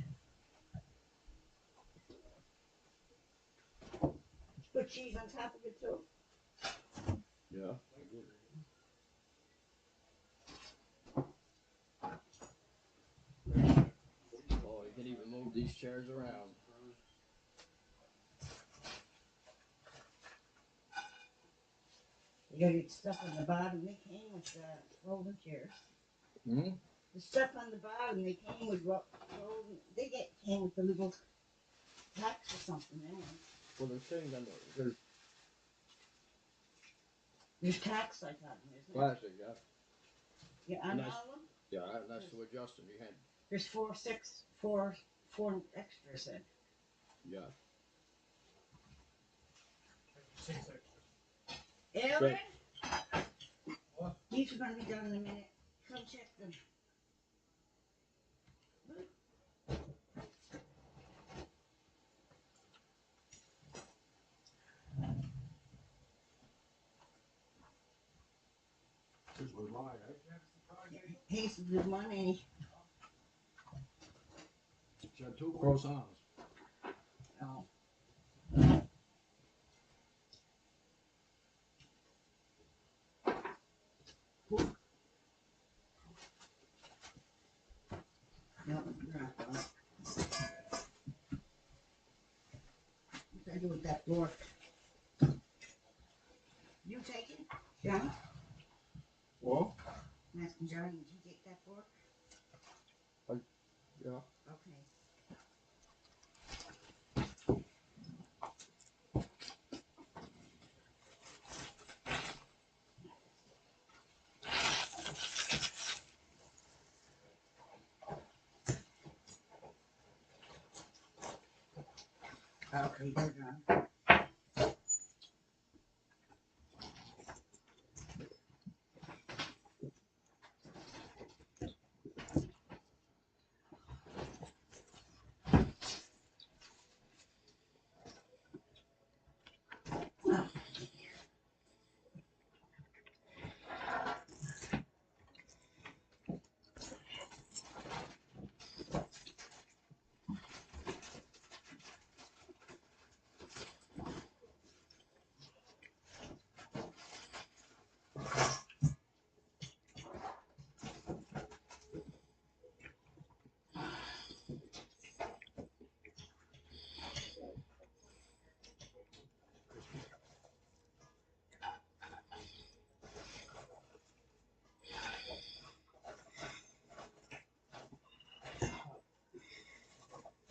Put cheese on top of it too. Yeah. Oh, you can even move these chairs around. You gotta get stuff on the bottom. They came with folding chairs. Hmm? The stuff on the bottom, they came with folding. Came with the little tacks or something. Anyway. Well, they're saying on there's tacks like that, isn't it? plastic, yeah. Yeah, on all of them. Yeah, that's to adjust them. You can't. There's four extras in. Yeah. Aaron? What? These are gonna be done in a minute. Come check them. This was mine, right? Here's the money. She had 2 croissants. No. No, not one. What did I do with that fork? You take it, John? What? I'm asking John, did you take that fork? Yeah. Okay. Okay, they're done.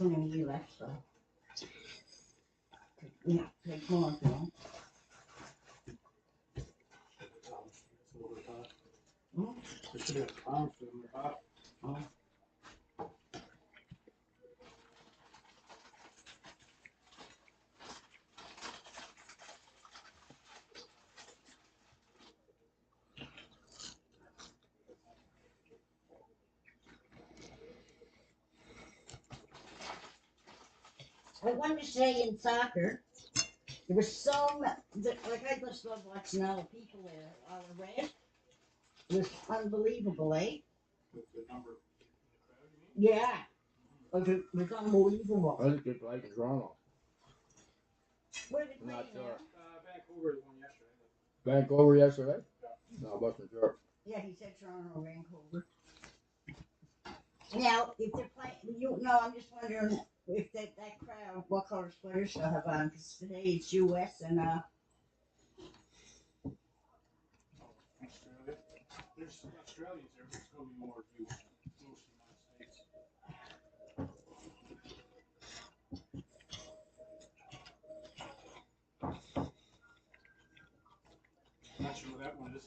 Only left, so. Yeah, take more if you want. Hmm? There should be a pound in the top. Oh. I wanted to say in soccer, there was so much, like I just love watching all the people there, all the red. It was unbelievable, eh? With the number of people in the crowd, you mean? Yeah. It was unbelievable. I think it's like in Toronto. Where did I'm not they play sure. Vancouver won yesterday. Vancouver yesterday? Yeah. No, I wasn't sure. Yeah, he said Toronto, Vancouver. Now, if they're playing, I'm just wondering if that crowd, what color sweaters they'll have on, because today it's U.S. and Australia. There's Australians there, but it's going to be more too. Most United States. Not sure what that one is.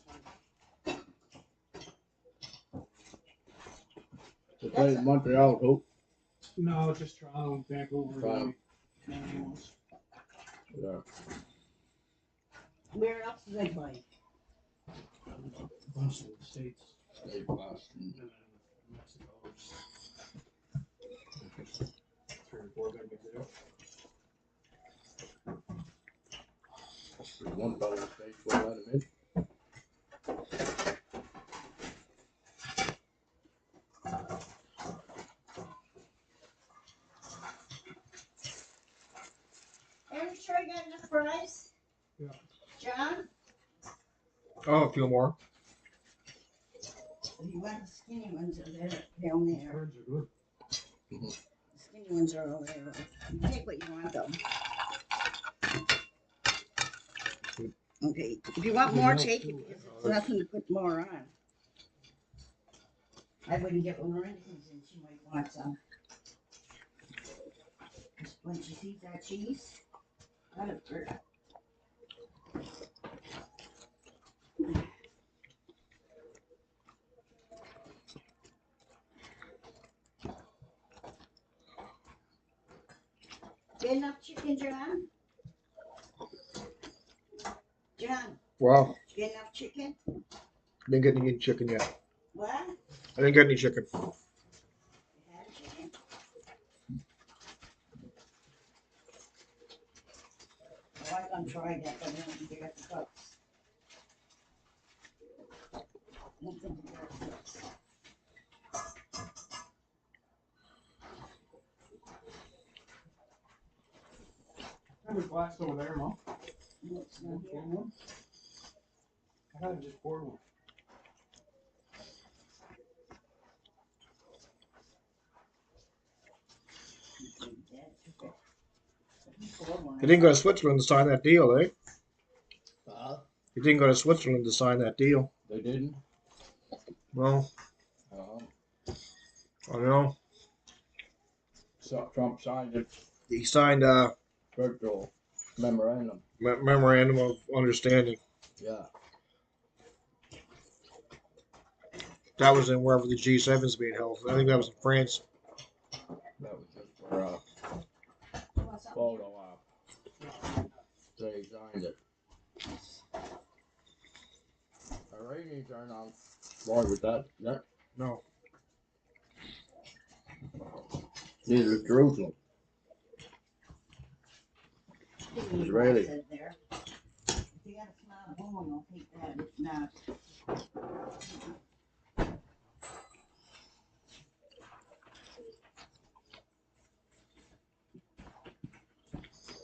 They played Montreal too. No, just Toronto and Vancouver. Toronto. yeah. Where else do they play? Boston, the States. State Boston. And then Mexico. 3 or 4 maybe there. There's one fellow in the States won't let him in. Are you sure you got enough fries? Yeah. John? Oh, a few more. You want the skinny ones are there, down there. Birds are good. The skinny ones are all there. You take what you want though. Okay, if you want more, take it because there's nothing to put more on. I wouldn't get one or anything since you might want some. When she sees that cheese, that'll hurt. Get enough chicken, John? John, Wow. get enough chicken? Didn't get any chicken yet. What? I didn't get any chicken. You had chicken? Oh, I'm gonna try that, but I don't think I got the cups. I don't think I got the cups. Have a glass over there, Mom. No, it's not here, no. I had just poured one. You didn't go to Switzerland to sign that deal, eh? You didn't go to Switzerland to sign that deal. They didn't? Well, I know. So Trump signed it. He signed virtual memorandum. Memorandum of understanding. Yeah. That was in wherever the G7 is being held. I think that was in France. That was just for photo op. They signed it. All right, you turn on. Boy, with that, yeah. No. This is Jerusalem. Israeli. If you got a small bone, I'll take that. If not,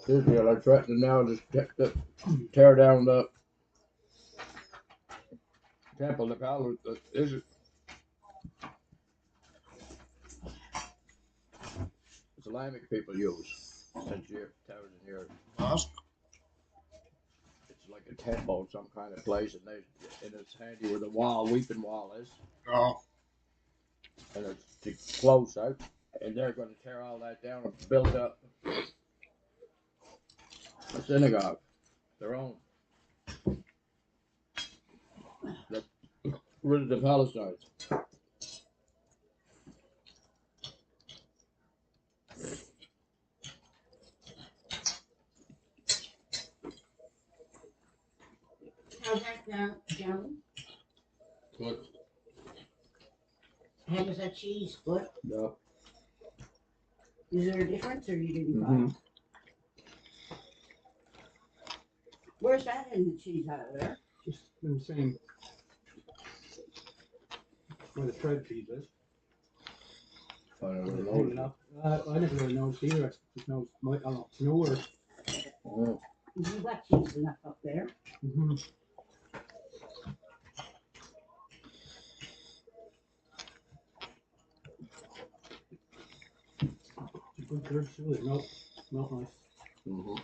Israel are threatening now to tear down the temple, the palace, Islamic people use since year 1,000 years. Mosque? It's like a temple, some kind of place, and it's handy where the weeping wall is. Oh. And it's close out, and they're going to tear all that down and build up a synagogue, their own. Get rid of the Palestinians. how's that down? Good. How does that cheese? Good. Yeah. Is there a difference, or you didn't Mm-hmm. find? Where's that in the cheese aisle there? Just in the same where the shred cheese is. I never Hanging noticed. up. I never really noticed either. I just noticed, I don't know, it's newer. Oh. You got cheese enough up there. Mm-hmm. Good curd too. They melt nice. Mm-hmm.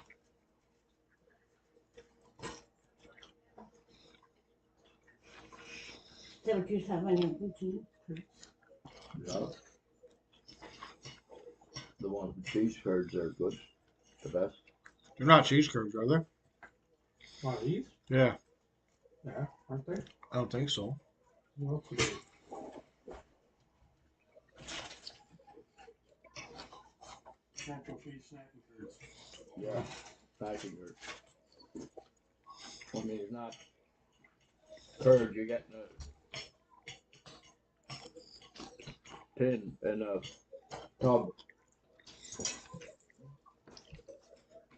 Is that what you have on your routine? Yeah. The ones with cheese curds are good. The best. They're not cheese curds, are they? Are these? Yeah. Yeah, aren't they? I don't think so. What else are they? Natural cheese snacking curds. Yeah. Snacking curds. I mean, it's not curds. You're getting a tin and a tub.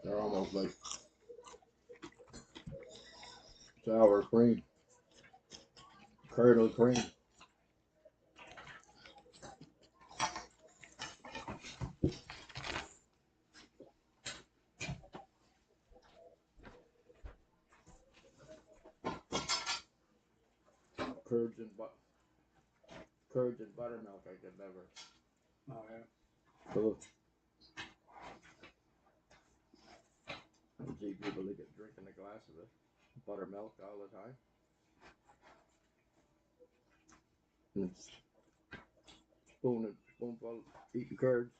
They're almost like sour cream. Curdled cream. Curds and buttermilk I could never. Oh yeah. Ugh. I see people that get drinking a glass of it. Buttermilk all the time. And spoonful eating curds.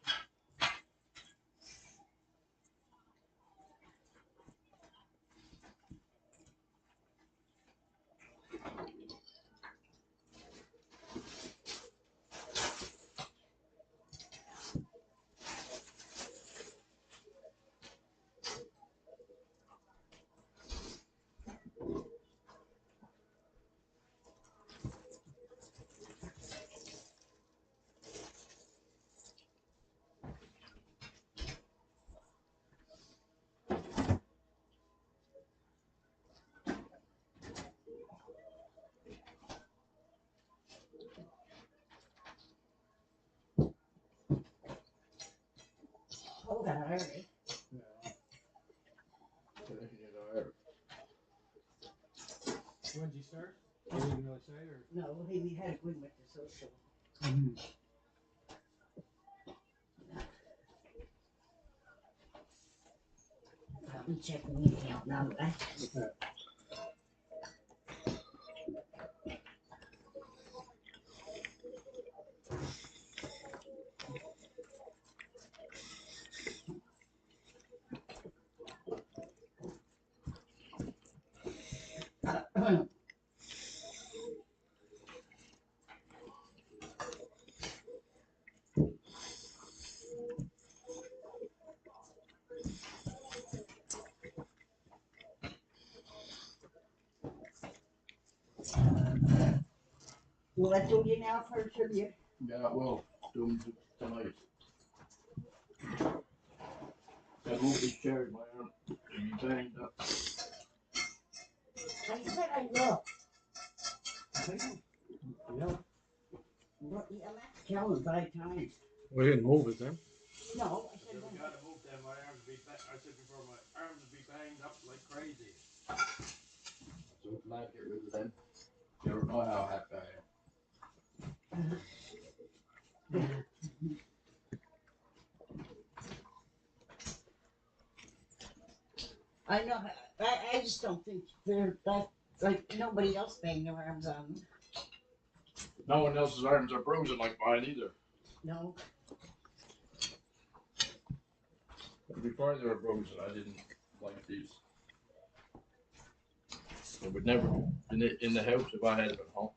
Oh, that early. Yeah. Finishing it all. When'd you start? You didn't really say, or? No, we had it when we went to social. Mm-hmm. I'm checking the account now, right? Yeah. Will I do you now for tribute? Yeah, well, do them tonight. I move this chair in my arm. You banged up. I said I will. Yeah. Well, yeah, I'm at the counter 5 times. We didn't move it then. No, I said We no. gotta move them. My arms be I said before, my arms would be banged up like crazy. So I'm glad to get rid of them. You don't know how happy I am. I know. I just don't think they're that like nobody else banged their arms on them. No one else's arms are bruising like mine either. No. Before they were bruising, I didn't like these. I would never in the house if I had them at home.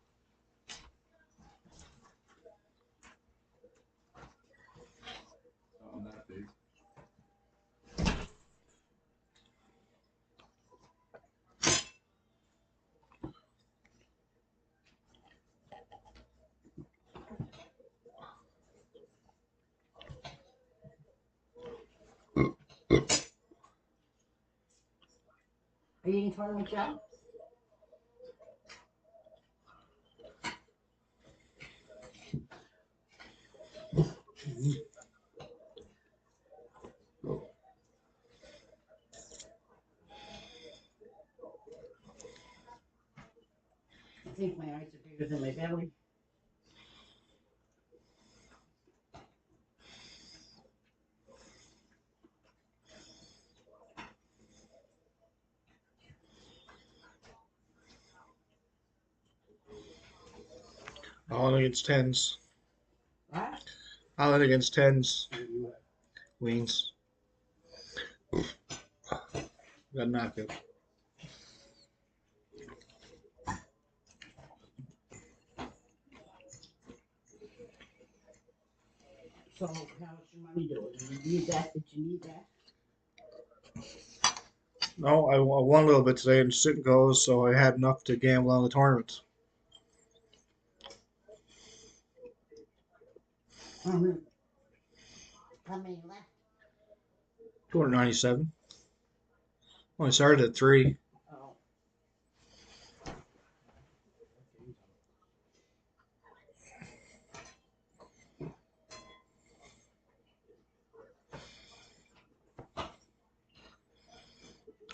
Not that big. be in tournament yet? I think my eyes are bigger than my belly. All against tens. What? All against tens. Wings. Got knockout. So how's your money doing? You need that? Did you need that? No, I won a little bit today in sit goes, so I had enough to gamble on the tournament. How many left? 297. Only started at 3. Oh.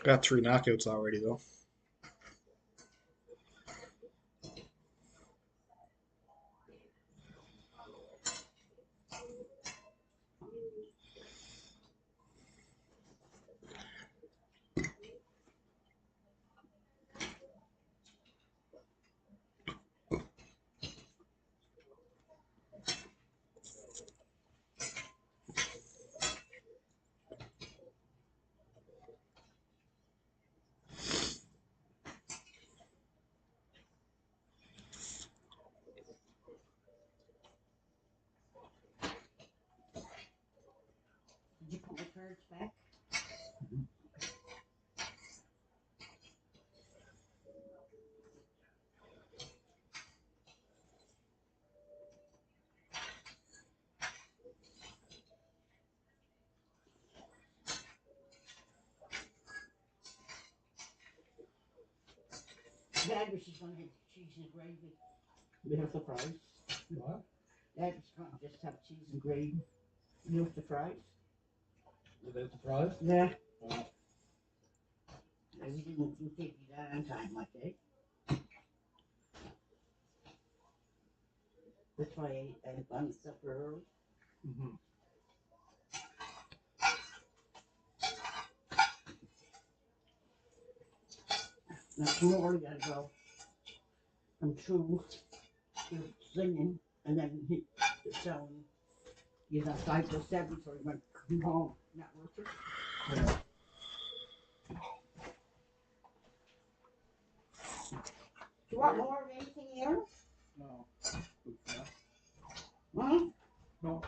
Got 3 knockouts already though. Did you put my cards back? Dad was just gonna have cheese and gravy. With the fries. What? Dad was gonna just have cheese and gravy. With the fries. Without the fries? Yeah. We didn't take you that on time like that. That's why I had done supper early. Mm-hmm. Now tomorrow we gotta go. I'm true. You're singing, and then so he's on 5 to 7, so he went come home, not working. Yeah. Do you want more of anything else? No. Huh? No.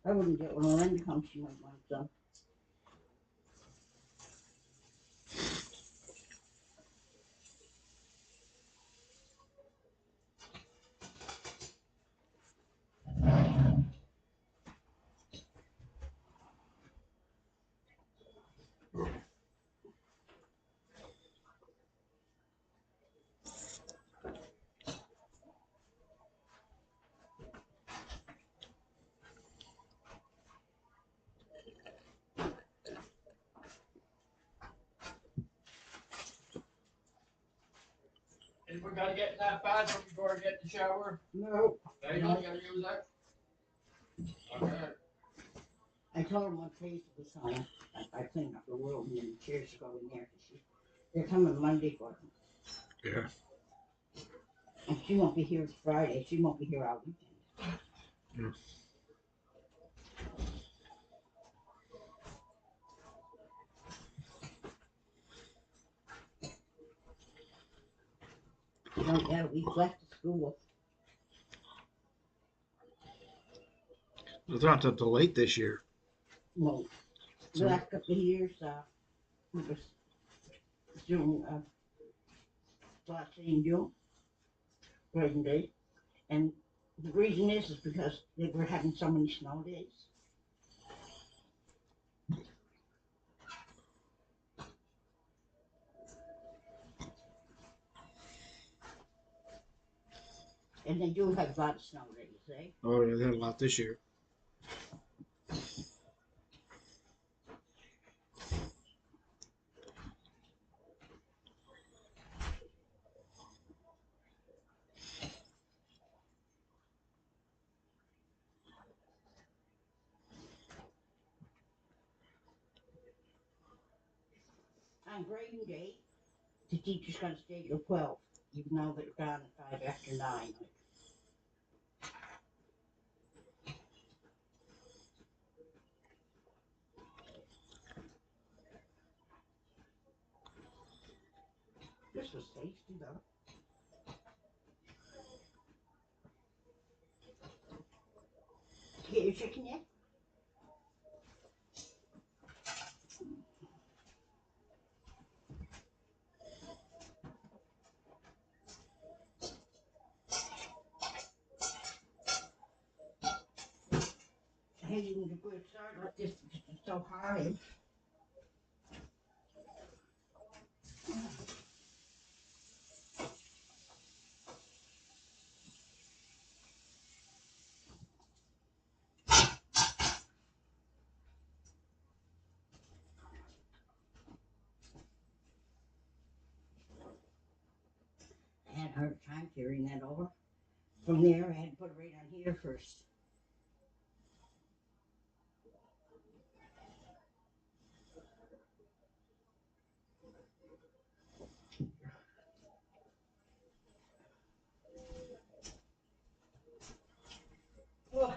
I wouldn't get one of them comes, she might want some. Anyone gotta get in that bathroom before I get in the shower? No. There you go, you gotta use that. Okay. I told him what place it was on. I cleaned up the room and the chairs go in there. They're coming Monday for them. Yeah. And she won't be here Friday. She won't be here all weekend. Yeah. You don't got a week left of school. It's not until late this year. No. The So- last couple of years, it was June, last day in June, present day. And the reason is because they were having so many snow days. And they do have a lot of snow days, eh? Oh yeah, they had a lot this year. On grading day, the teacher's gonna stay till 12, even though they're gone at 5 after 9. This was tasty though. Get your chicken yet? I hate even to put it start like this because it's so hard. I had a hard time carrying that over. From there, I had to put it right on here first. Oh.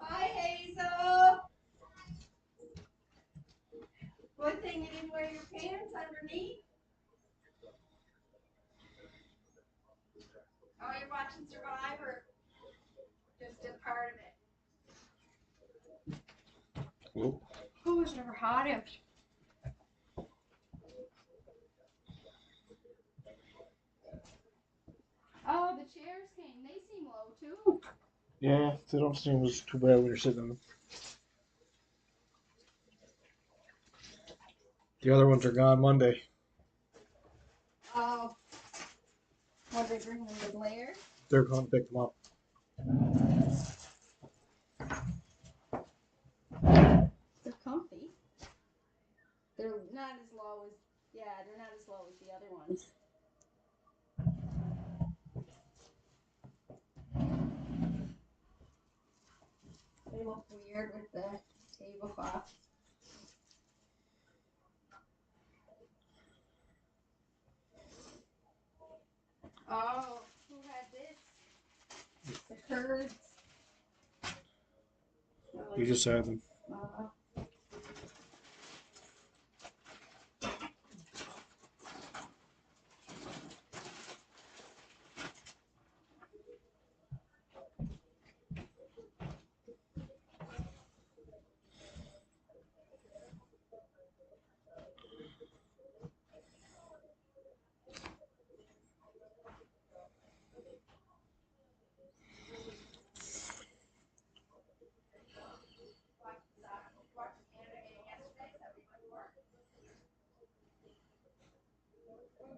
Hi, Hazel. Good thing you didn't wear your pants underneath. Oh, you're watching Survivor. Just a part of it. Oh, it's never hot out. Oh, the chairs came. They seem low too. Yeah, they don't seem as too bad when you're sitting in them. The other ones are gone Monday. Oh. What are they bringing them with layer? They're going to pick them up. They're comfy. They look weird with the tablecloth. Oh, who had this? The curds. You just had them.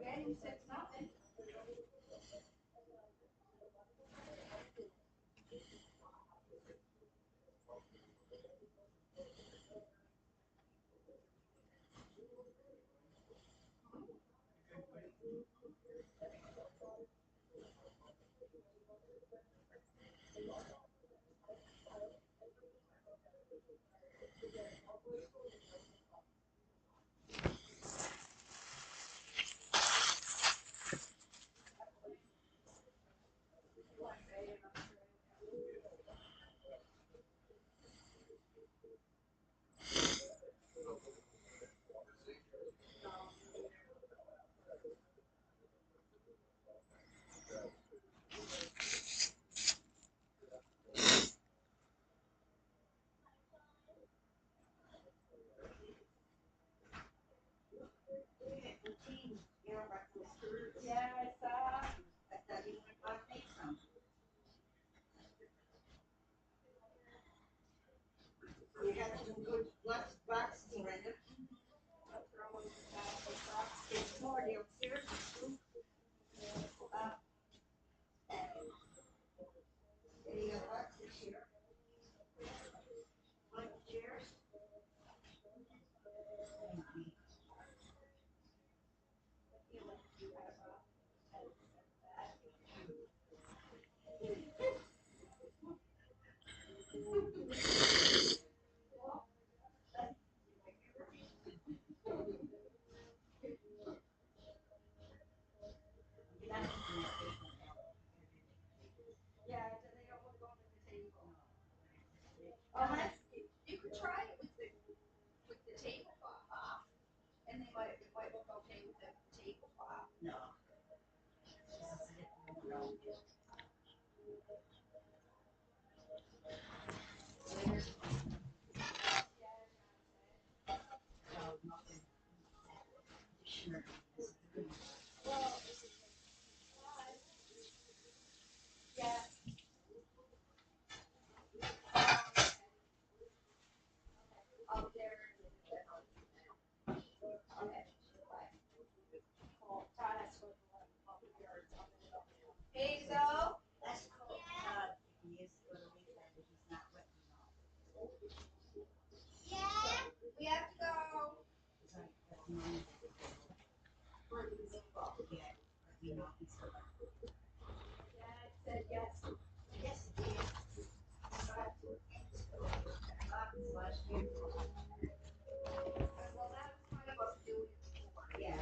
Betty said something. Yeah, I saw. I thought you might want to make some. You got some good lots of boxes already. There's more downstairs. And you got boxes here. Like chairs. Yeah, they don't want to go under the table. You could try it with the tablecloth off, and it might look okay with the tablecloth. No. Hazel? That's cool. Yeah, we have to go. Dad said yes. Yes, he did. Last year. Well, that was kind of us doing it before. Yeah.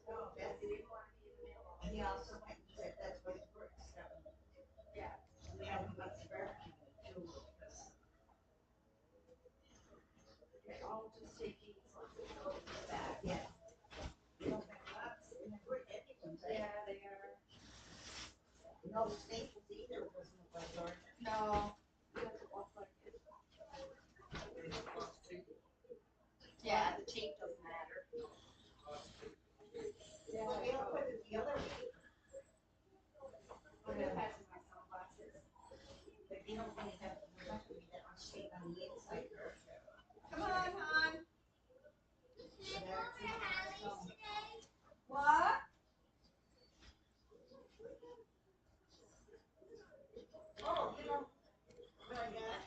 No, Betsy didn't want to be in the middle. And he also went and said that's what it works. Yeah. We have about the barbecue too. Okay, I'll just take these. Back. Yeah. Yeah, they are. No staples either. Doesn't look like ours. No. Doesn't look like it. Yeah, the tape doesn't matter. Yeah, well, we'll put it the other way. I'm gonna pass my sunglasses. But you don't really have to be that much tape on the inside. Come on, hon. What? Oh, you know what I got?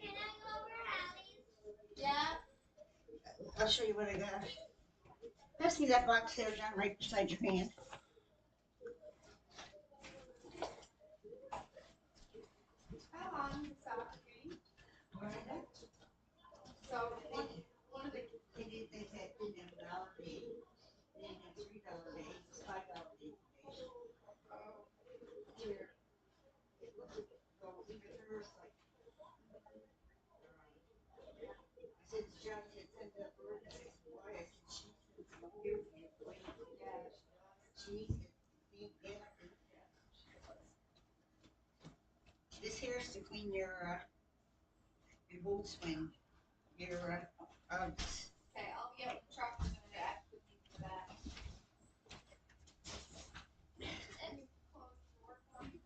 Can I go over Hallie's? Yeah. I'll show you what I got. Pass me that box there, John, right beside your hand. Oh, They said $3 day, they did $3 day, $5 day today. Here, so even hers like. I said to John, he had sent that bird, and I said, why? I said, she said, here, wait, yeah, she said, being gassy, yeah. This here is to clean your boot swing, your Uggs. Okay, I'll be out with the truck in a minute. I have to leave for that. And you close the door for me.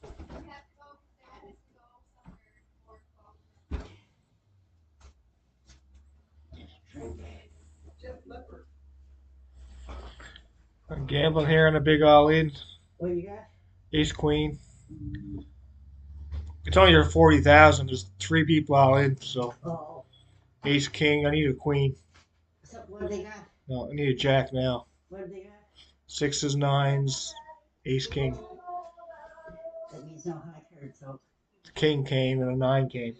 We have to go because Dad has to go somewhere before 12. Jeff Leopard. I'm gambling here on a big all-in. What you got? Ace Queen. It's only your 40,000. There's 3 people all in, so. Oh. Ace King. I need a Queen. So what they got? No, I need a Jack now. What they got? 6s, 9s, Ace King. That means no high card, so. The King came and a 9 came.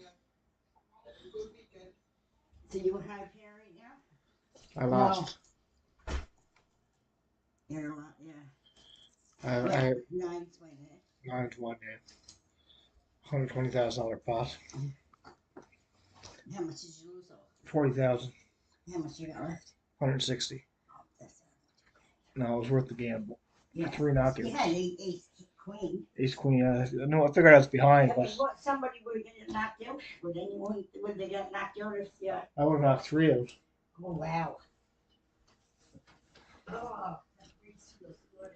So you a high pair right now? I lost. No. You're a lot, yeah. I Nine's win, eh? 9's won, yeah. $120,000 pot. How much did you lose though? 40,000. How much you got left? 160. Oh, that's not. No, it was worth the gamble. Yeah. 3 knockouts. You had ace queen. Ace Queen. No, I figured I was behind. I mean, what, somebody would get knocked out. Would anyone? Would they get knocked out if? Yeah. I would have knocked 3 out. Oh wow. Oh, that breeze feels good.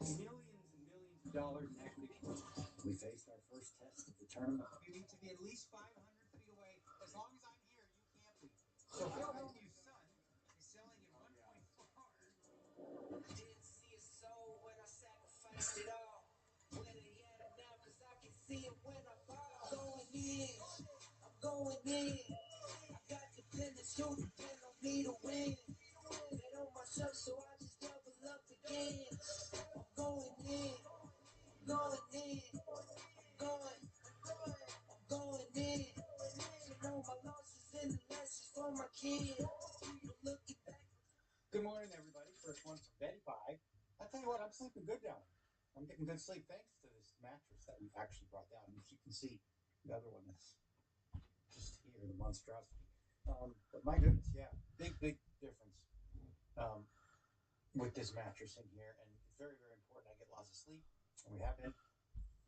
Millions and millions of dollars in equity. We faced our first test of the tournament. You need to be at least 500 feet away. As long as I'm here, you can't be. So Phil Hellmuth's son is selling at 1.4. Didn't see it so when I sacrificed it all. Where they at now, cause I can see it when I fall. Going in, I'm going in. I got the pen and shoot, depend on me to win. Bet on myself, so I just double up again. I'm going in, I'm going in. I'm going in. You know my losses and the lessons for my kids. Don't look it back. Good morning, everybody. First one from Betty Pie. I'll tell you what, I'm sleeping good down here. I'm getting good sleep thanks to this mattress that we've actually brought down. As you can see, the other one is just here, the monstrosity. But my goodness, yeah, big difference with this mattress in here. And it's very, very important I get lots of sleep. And we have been.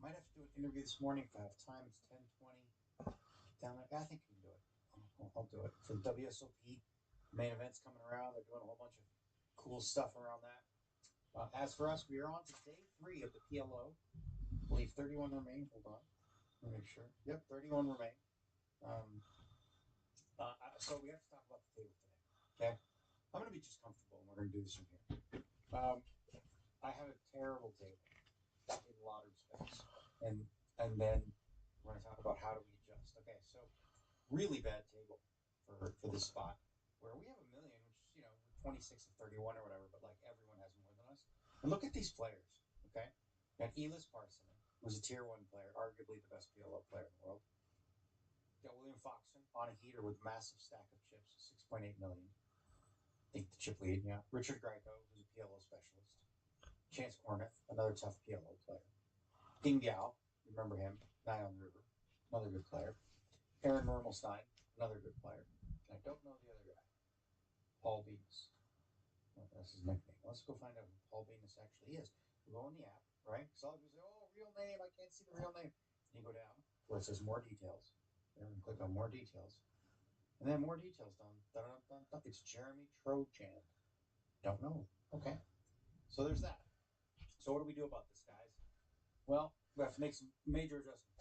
Might have to do an interview this morning if I have time. It's 10:20. Down there. I think we can do it. I'll do it. For the WSOP main events coming around, they're doing a whole bunch of cool stuff around that. As for us, we are on to day 3 of the PLO. I believe 31 remain. Hold on. Let me make sure. Yep, 31 remain. So we have to talk about the table today. Okay? I'm going to be just comfortable, and we're going to do this from here. I have a terrible table in a lot of respects. And then we're going to talk about how do we adjust. Okay, so really bad table for this spot where we have a million, which, we're 26 of 31 or whatever, but like everyone has more than us. And look at these players, okay? Got Elis Parsonen, who's a tier 1 player, arguably the best PLO player in the world. Got William Foxton on a heater with massive stack of chips, 6.8 million. I think the chip lead, yeah. Richard Greco, who's a PLO specialist. Chance Kornuth, another tough PLO player. Ding Diao, remember him, Nine on the River, another good player. Aaron Normelstein, another good player. I don't know the other guy. Paul Venus. Well, that's his nickname. Let's go find out who Paul Venus actually is. We go on the app, right? So I'll just say, oh, real name. I can't see the real name. And you go down where it says more details. And then click on more details. And then more details done. It's Jeremy Trojan. Don't know. Okay. So there's that. So what do we do about this, guys? Well, we have to make some major adjustments.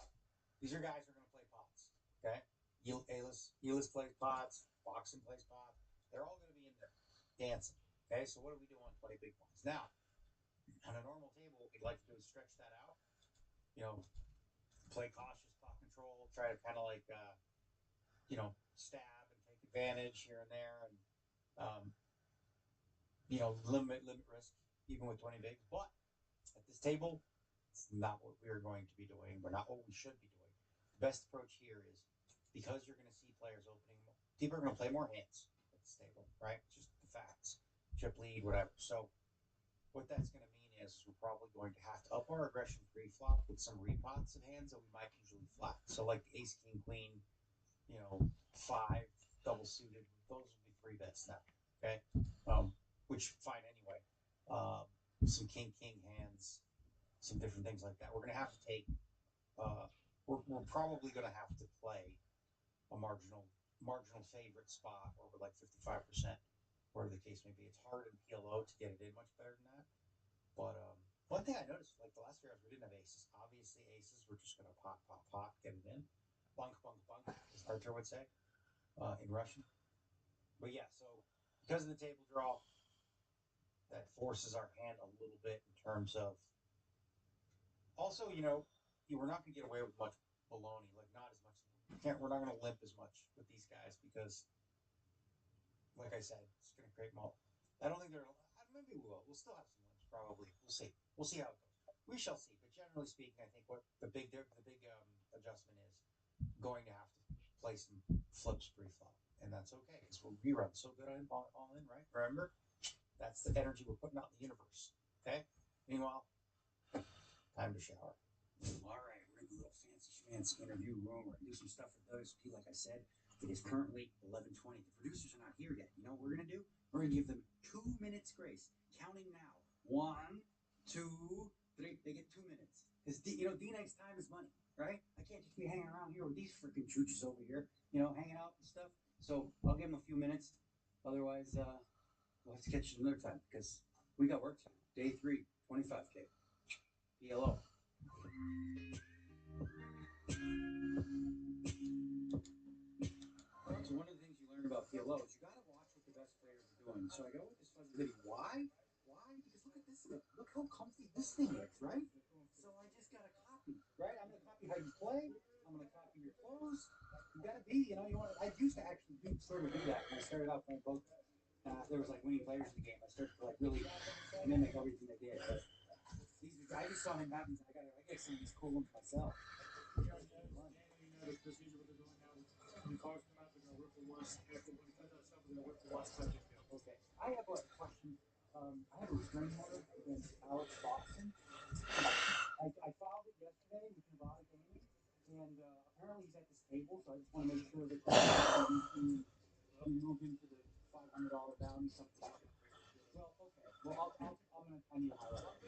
These are guys who are going to play pots. Okay? Elis plays pots. Foxen plays pots. They're all going to be in there dancing. Okay? So what do we do on 20 big pots? Now, on a normal table, what we'd like to do is stretch that out. Play cautious pot control. Try to kind of like, stab and take advantage here and there. And, limit risk, even with 20 bigs. But at this table, it's not what we're going to be doing. We're not what we should be doing. The best approach here is because you're going to see players opening, people are going to play more hands at this table, right? Just the facts, chip lead, whatever. So what that's going to mean is we're probably going to have to up our aggression pre-flop with some repots of hands that we might usually flat. So like ace, king, queen, 5 double suited, those will be 3 bets now. Okay, which fine anyway. Some king hands, some different things like that. We're going to have to take. We're probably going to have to play a marginal favorite spot over like 55%, whatever the case may be. It's hard in PLO to get it in much better than that. But one thing I noticed, like the last 3 rounds, we didn't have aces. Obviously, aces, we're just going to pot, get it in. Bunk, as Arthur would say in Russian. But yeah, so because of the table draw, that forces our hand a little bit in terms of. Also, we're not going to get away with much baloney, like not as much. We're not going to limp as much with these guys because, like I said, it's going to create more. I don't think maybe we will. We'll still have some limps, probably. We'll see. We'll see how it goes. We shall see. But generally speaking, I think what the big adjustment is going to have to play some flips pre-flop, and that's okay because we run so good on all in, right? Remember, that's the energy we're putting out in the universe. Okay. Meanwhile, time to shower. All right, we're in the little fancy schmancy interview room. We're going to do some stuff with WSP. Like I said, it is currently 11:20. The producers are not here yet. You know what we're going to do? We're going to give them 2 minutes grace. Counting now. 1, 2, 3. They get 2 minutes. Because, D-Night's time is money, right? I can't just be hanging around here with these freaking chooches over here, hanging out and stuff. So I'll give them a few minutes. Otherwise, we'll have to catch you another time because we got work to do. Day 3, 25K. PLO. So one of the things you learn about PLO is you got to watch what the best players are doing. So I go with this fuzzy hoodie. Why? Because look at this thing. Look how comfy this thing is, right? So I just got to copy, right? I'm going to copy how you play. I'm going to copy your clothes. You got to be, I used to actually do that when I started out playing poker. There was like winning players in the game. I started to like really mimic everything they did. But I just saw him happen. I get some of these cool ones myself. Procedure what they're doing now. When cars come out, they're going to rip the once. After when it comes out stuff, they're going to rip the once. Okay. I have a question. I have a restraining order against Alex Foxton. I filed it yesterday with Nevada Gaming, and apparently he's at this table, so I just want to make sure that he moved into the $500 bounty something. Well, okay. Well, I'm going to need a highlight.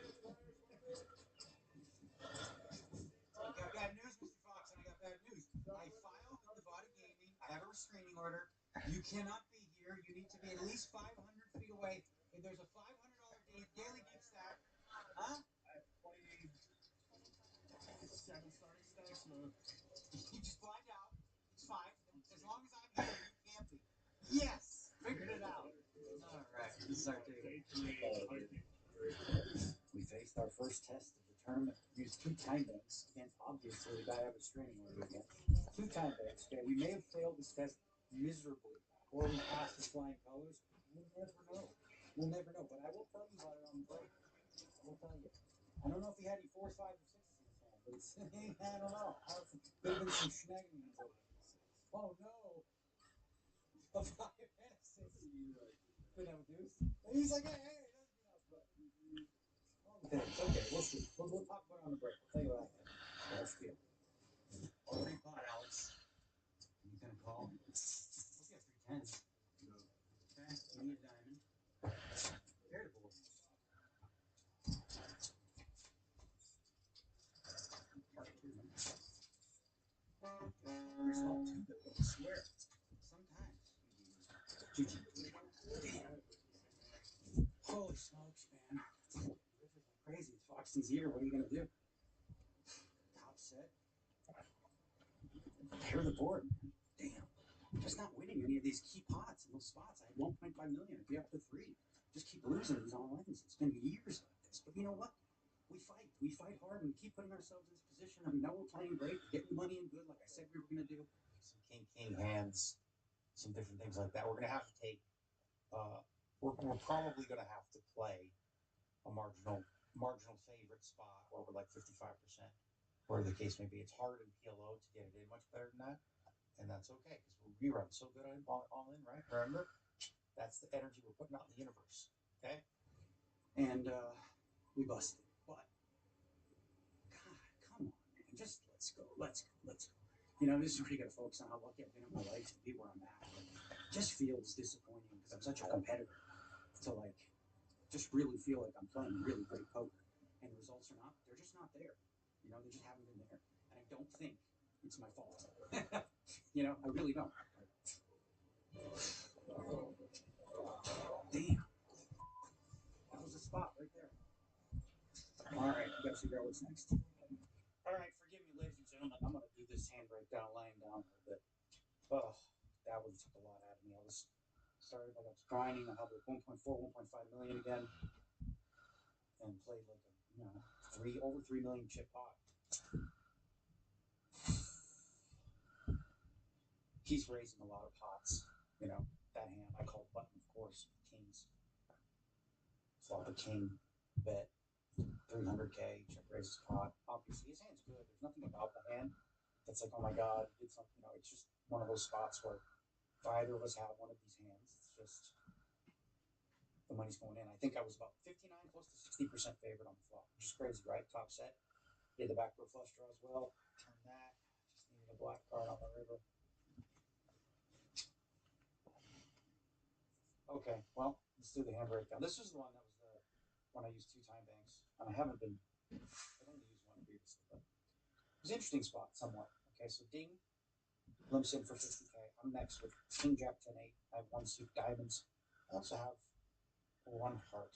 restraining order. You cannot be here. You need to be at least 500 feet away. If there's a $500 daily gift stack, huh? I have 27 starting stacks, man. You just blind out. It's fine. As long as I'm here, you can't be. Yes! Figured it out. All right. This is our day. We faced our first test of the tournament. Used 2 time banks against obviously the guy I have a restraining order against. 2 time banks. Okay, we may have failed this test miserably, or we passed with flying colors. We'll never know. We'll never know. But I will tell you about it on the break. I will tell you. I don't know if he had any 4s, 5s, or 6s in his hand, but it's, I don't know. Could have been some shenanigans over there. Oh no! A 5 and a 6. Couldn't have a deuce. And he's like, hey, it doesn't mean I was but. Okay, we'll see. We'll talk about it on the break. I'll tell you what I think. Let's feel. All 3 pot, Alex. You gonna call? We'll get 3 10s. Okay, you need a diamond. Pair the board. There's all 2 that will swear. Sometimes. GG. Holy smokes, man. Crazy. It's Foxton's here. What are you gonna do? Top set. Pair the board. Damn. I'm just not winning any of these key pots in those spots. I had 1.5 million. If you're up to 3, just keep losing these all ends. It's been years like this. But you know what? We fight. We fight hard and we keep putting ourselves in this position. I mean, now we're playing great, getting money in good, like I said we were gonna do. Some king hands, some different things like that. We're gonna have to take. We're probably gonna have to play a marginal favorite spot where we're like 55%, whatever the case may be. It's hard in PLO to get it in much better than that, and that's okay because we run so good on all in, right? Remember, that's the energy we're putting out in the universe. Okay, And we busted. But God, come on, man, just let's go. You know, this is where you got to focus on how lucky I've been in my life to be where I'm at. It just feels disappointing because I'm such a competitor to like just really feel like I'm playing really great poker, and the results are not. They're just not there. You know, they just haven't been there, and I don't think it's my fault. You know, I really don't. Damn, that was a spot right there. All right, we got to figure out what's next. All right, forgive me, ladies and gentlemen. I'm gonna do this hand breakdown laying down a little bit. Oh, that one took a lot out of me. I was started like I was grinding. I had like 1.4, 1.5 million again, and played like a over 3 million chip pot. He's raising a lot of pots. You know that hand. I called button, of course. Kings. Flop a king. Bet 300K. Check raises pot. Obviously, his hand's good. There's nothing about the hand that's like, oh my god, he did something. You know, it's just one of those spots where if either of us have one of these hands, it's just the money's going in. I think I was about 59, close to 60% favorite on the flop, which is crazy, right? Top set. He had the backdoor flush draw as well. Turn that. Just needed a black card on the river. Okay, well, let's do the hand breakdown. This was the one that was the one I used 2 time banks, and I haven't been. I've only used one previously, but it was an interesting spot somewhat. Okay, so ding, limps in for 50K. I'm next with King Jack 10 8. I have 1 suit diamonds. I also have 1 heart.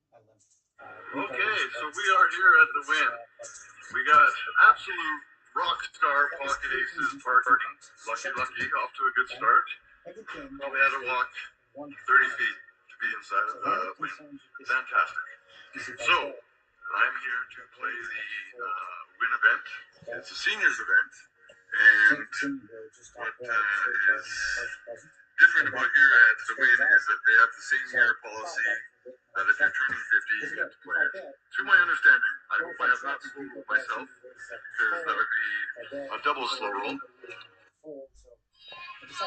I limp. Okay, so we are here at the win. We got absolute rock star pocket aces party. Lucky, off to a good start. Probably had to walk 30 feet to be inside of the win. Fantastic. So, I'm here to play the win event. It's a seniors event. And what is different about here at the win is that they have the same year policy that if you're turning 50, you get to play it. To my understanding, I hope I have not slow rolled myself, because that would be a double slow roll. Is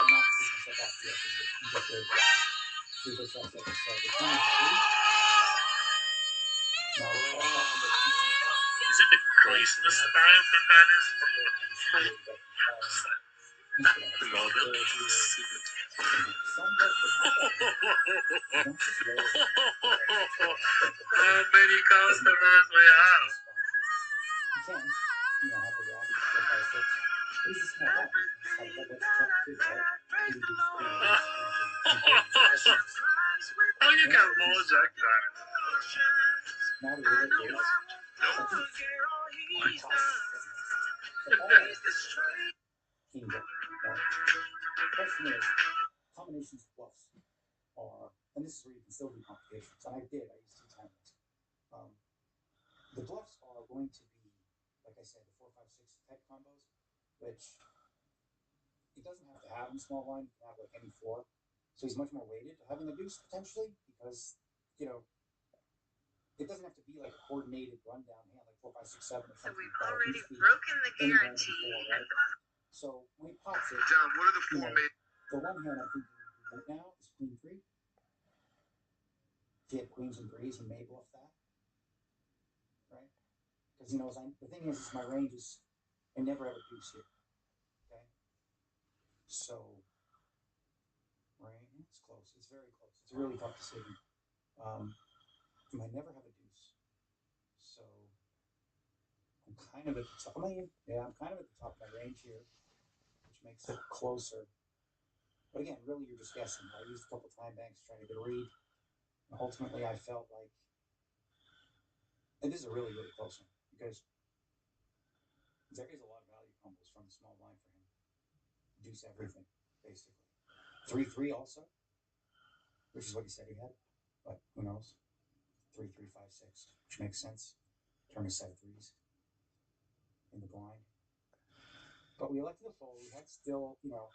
it the Christmas time for Dennis? How many customers we have? Not a really good. King Jack. The question is, combinations of bluffs are, and this is where you can still do complications, and I did, I used 2 times. The bluffs are going to be, like I said, the 4, 5, 6 type combos, which it doesn't have to have in small blind, you can have like any 4. So he's much more weighted to having a deuce potentially, because, you know, it doesn't have to be like a coordinated rundown hand like 4, 5, 6, 7 or something. So we've already broken the guarantee. 4, right? So when he pops it, John, what are the 4 main? The one hand I'm thinking right now is queen 3. If he had queens and 3s, he may bluff that, right? Because he knows the thing is my range is I never have a deuce here. Okay, so right, it's close. It's very close. It's a really tough decision. I never have a deuce, so I'm kind of at the top. I'm kind of at the top of my range here, which makes it closer. But again, really, you're just guessing. I used a couple time banks trying to get a read. And ultimately, I felt like, and this is a really, really close one, because there is a lot of value combos from the small blind for him. Deuce everything, basically. 3-3 also, which is what he said he had, but who knows? 3, 3, 5, 6, which makes sense. Turn a set of 3s in the blind. But we elected to fold. We had still, you know,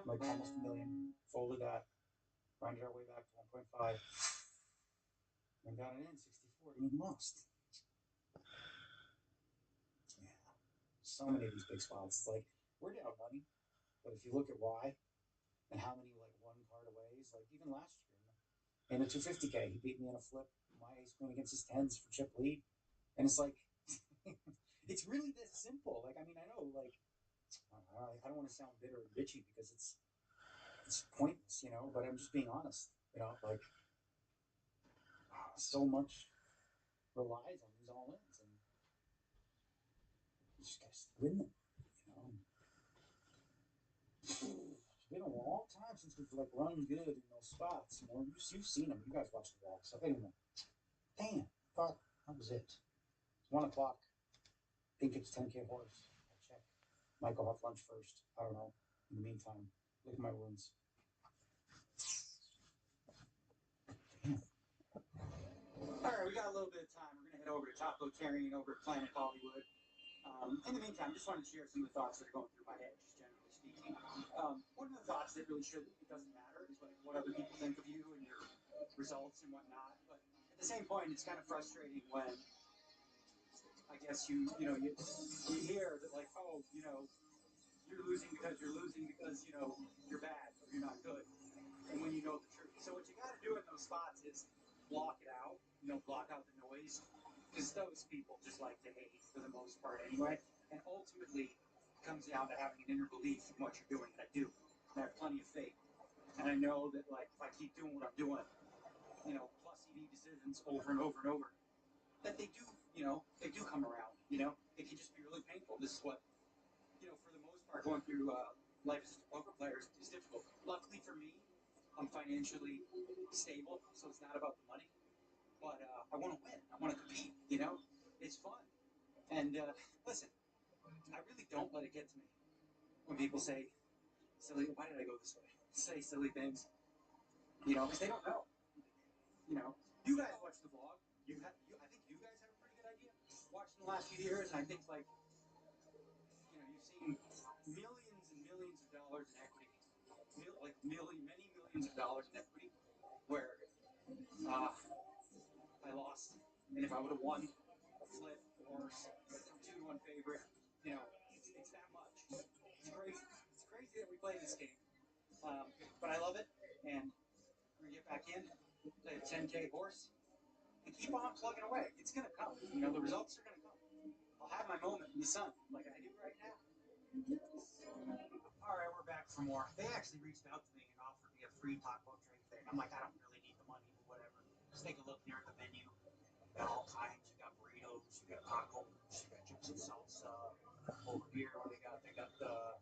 like almost $1 million. Folded that, rounded our way back to 1.5. And got it in 64 and lost. Yeah. So many of these big spots. It's like, we're down money. But if you look at why and how many like 1 card aways, like even last year in a 250K, he beat me in a flip, my ace queen against his 10s for chip lead. And it's like, it's really this simple. Like, I mean, I know, like, I don't want to sound bitter and bitchy because it's pointless, you know, but I'm just being honest, you know, like, so much relies on these all-ins, and you just gotta win them, you know. It's been a long time since we've like run good in those spots. You know, you've seen them. You guys watch the vlog. So anyway, damn, I thought that was it. It's 1 o'clock. I think it's 10K horse. I'll check. Might go have lunch first. I don't know. In the meantime, look at my wounds. Damn. All right, we got a little bit of time. We're gonna head over to Taco Terry and over at Planet Hollywood. In the meantime, just wanted to share some of the thoughts that are going through my head, just generally speaking. One of the thoughts that really shouldn't, it doesn't matter, is like what other people think of you and your results and whatnot. But at the same point, it's kind of frustrating when I guess you hear that like, oh, you know, you're losing because you know you're bad or you're not good, and when you know the truth. So what you got to do in those spots is block it out. You know, block out the noise. Because those people just like to hate for the most part anyway. And ultimately, it comes down to having an inner belief in what you're doing. And I do. And I have plenty of faith. And I know that, like, if I keep doing what I'm doing, you know, plus EV decisions over and over and over, that they do, you know, they do come around, you know. It can just be really painful. This is what, you know, for the most part, going through life as a poker player is difficult. Luckily for me, I'm financially stable, so it's not about the money. But I want to win. I want to compete, you know? It's fun. And listen, I really don't let it get to me when people say, silly, why did I go this way? Say silly things, you know, because they don't know. You know, you guys watch the vlog. I think you guys have a pretty good idea. Watching the last few years, and I think, like, you know, you've seen millions and millions of dollars in equity. Many millions of dollars in equity where I lost. And if I would have won a flip or some 2-1 favorite, you know, it's that much. It's crazy. It's crazy that we play this game. But I love it, and we're gonna get back in, play a 10K horse, and keep on plugging away. It's gonna come. You know, the results are gonna come. I'll have my moment in the sun, like I do right now. All right, we're back for more. They actually reached out to me and offered me a free taco drink thing. I'm like, I don't really need the money, but whatever. Just take a look here at the menu. You got all kinds. You got burritos, you got tacos, you got chips and salsa. Over here, what they got? They got all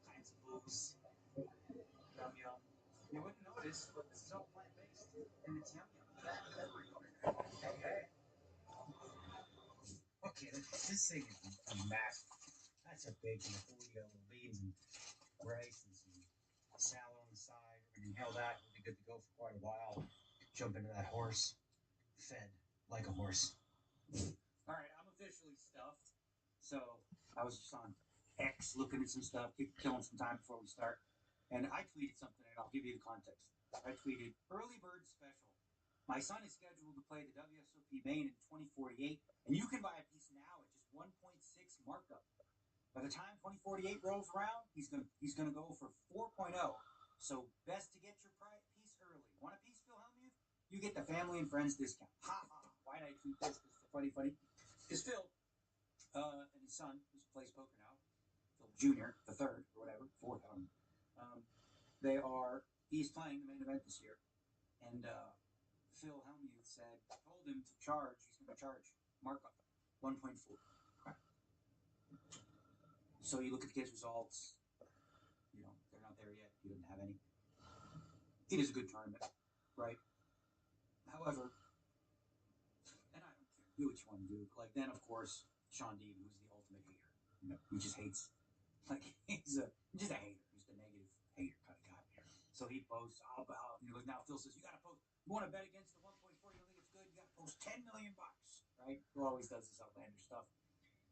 kinds of booze. Yum yum. You wouldn't notice, but this is all plant-based, and it's yum yum. This thing is massive. That's a big one. You got little beans and rice and some salad on the side. We're gonna inhale that. We'll be good to go for quite a while. Jump into that horse. Fed like a horse. All right, I'm officially stuffed. So I was just on X looking at some stuff, killing some time before we start. And I tweeted something, and I'll give you the context. I tweeted, early bird special. My son is scheduled to play the WSOP main in 2048, and you can buy a piece now at just 1.6 markup. By the time 2048 rolls around, he's gonna go for 4.0. So best to get your piece early. Want a piece, Phil Hellmuth? You get the family and friends discount. Ha ha! Why did I tweet this? This is funny. Because Phil and his son, who plays poker now, Phil Jr., the third or whatever, fourth, I don't know. He's playing the main event this year, and Phil Hellmuth told him to charge. He's going to charge markup 1.4. Okay. So you look at the kid's results. You know they're not there yet. He doesn't have any. It is a good tournament, right? However, and I don't care, do what you want to do. Like then, of course, Sean Dean, who's the ultimate hater. You know, he just hates. Like he's just a hater. He's the negative hater kind of guy. So he posts about, now Phil says, you got to post, you want to bet against the 1.4, you don't think it's good, you got to post $10 million, right? Who always does this outlandish stuff.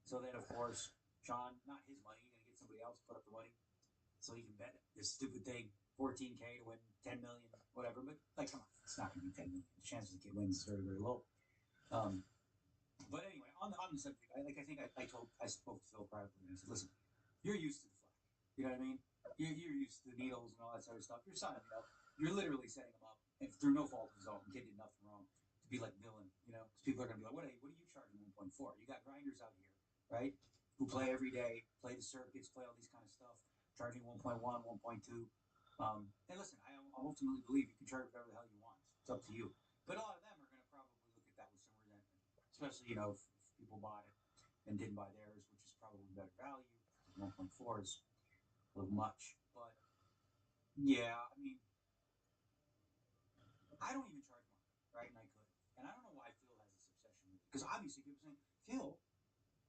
So then, of course, Sean, not his money, he's going to get somebody else to put up the money so he can bet this stupid thing, $14K to win $10 million, whatever. But, like, come on, it's not going to be $10 million. The chances the kid wins is very, very low. But anyway, on the subject, I spoke to Phil privately, and I said, listen, you're used to the flag. You know what I mean? You're used to the needles and all that sort of stuff. Your son, you're literally setting him up, and through no fault of his own, the kid did nothing wrong, to be like villain, because people are going to be like, what are you charging 1.4? You got grinders out here, right, who play every day, play the circuits, play all these kind of stuff, charging 1.1, 1.2. And listen, I ultimately believe you can charge whatever the hell you want. It's up to you. But a lot of them are going to probably look at that with some resentment, especially, if people bought it and didn't buy theirs, which is probably better value. 1.4 is a little much, but yeah, I mean, I don't even charge more, right? And I could, and I don't know why Phil has this obsession with it, because obviously people are saying, Phil,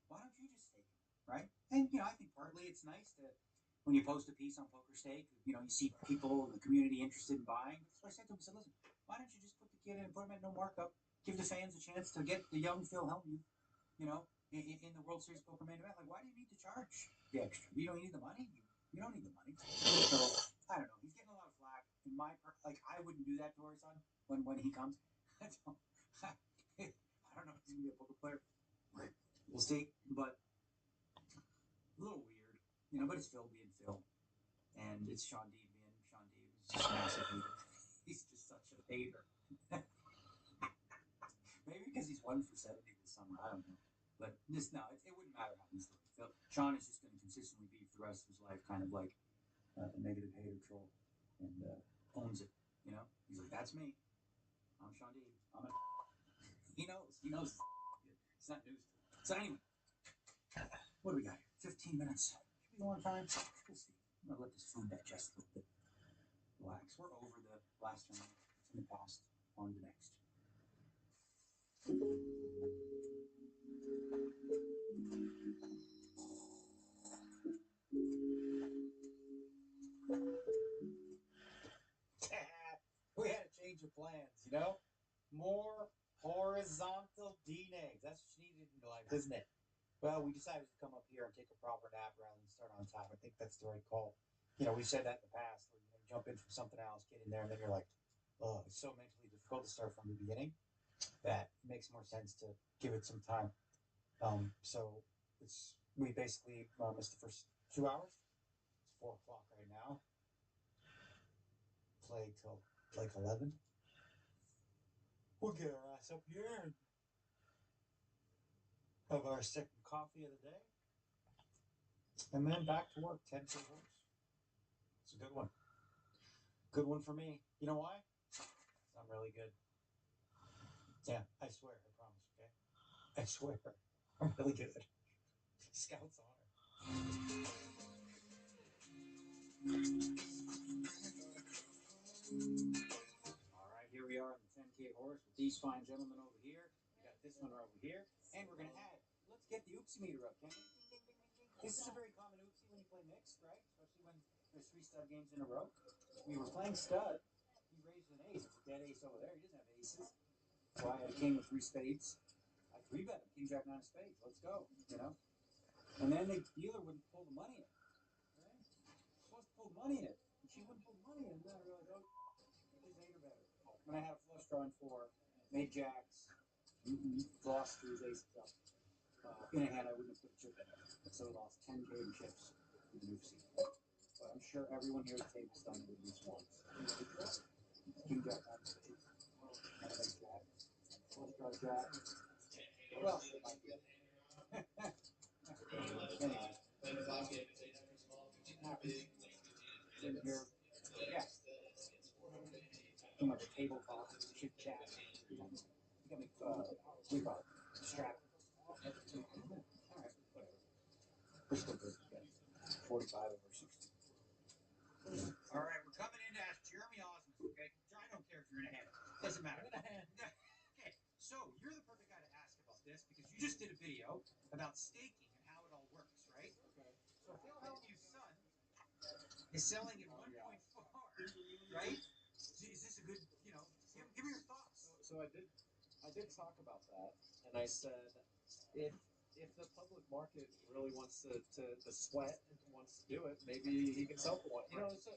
why don't you just stake it, right? And I think partly it's nice to, when you post a piece on Poker Stake, you see people in the community interested in buying. So I said to him, listen, why don't you just put the kid in and put him at no markup, give the fans a chance to get the young Phil Hellmuth, in the World Series Poker main event. Like, why do you need to charge the extra? You don't need the money. You don't need the money. So I don't know. He's getting a lot of flack. I wouldn't do that to our son when he comes. I don't know if he's gonna be a poker player. We'll see. But a little weird, But it's Phil being Phil, and it's Sean Deeb being Sean Deeb. He's just a massive hater. He's just such a hater. Maybe because he's 1 for 70 this summer. I don't know. But it wouldn't matter how he's doing. Phil, Sean is just going to consistently be for the rest of his life kind of like a negative hater troll, and owns it. He's like, that's me. I'm Sean D. He knows. It's not news to him. So anyway, what do we got here? 15 minutes. Should be a long time. We'll see. I'm gonna let this food digest a little bit. Relax. We're over the last tournament. It's in the past. On to the next. We had a change of plans, More horizontal D-names. That's what you needed in life, isn't it? Well, we decided to come up here and take a proper nap rather than start on top. I think that's the right call. We've said that in the past, where you jump in from something else, get in there, and then you're like, oh, it's so mentally difficult to start from the beginning that it makes more sense to give it some time. So we basically missed the first 2 hours. It's 4 o'clock right now. Play till like 11. We'll get our ass up here and have our second coffee of the day. And then back to work, 10 for horse. It's a good one. Good one for me. You know why? I'm really good. Yeah, I swear, I promise, okay? I swear. I'm really good. Scout's honor. All right, here we are on the 10K horse with these fine gentlemen over here. We got this one over here. And we're going to add, let's get the oopsie meter up, can you? Ding, ding, ding, ding, ding. This is a very common oopsie when you play mixed, right? Especially when there's 3 stud games in a row. We were playing stud. He raised an ace. It's a dead ace over there. He doesn't have aces. So I had a king with 3 spades. I 3-bet him. King, jack, 9 of spades. Let's go. You know? And then the dealer wouldn't pull the money in. Right? Supposed to pull the money in. And she wouldn't pull the money in. And then I realized, oh, his 8 or better. When I had a flush draw in 4, made jacks, lost to his aces up. In a hand, I wouldn't have put a chip in. So we lost 10K in chips with an oopsie. But I'm sure everyone here at the table's done it at least once. King, jack, 9 of spades. And I make jack. Flush draw jack. Well, it might be. Anyway. Sitting here, yeah. Too much table talk, chit chat. You got me, we call it, distracted. Alright, whatever. We're still good. 45 over 60. Alright, we're coming in to ask Jeremy Osmus, okay? I don't care if you're in a hand. Doesn't matter. Okay, so you're the perfect guy to ask about this because you just did a video about staking and how it all works, right? Okay. So Phil Hellmuth's son is selling at 1.4, right? Is this a good, give me your thoughts. So I did talk about that, and I said if the public market really wants to sweat and wants to do it, maybe he can sell for one. You know, it's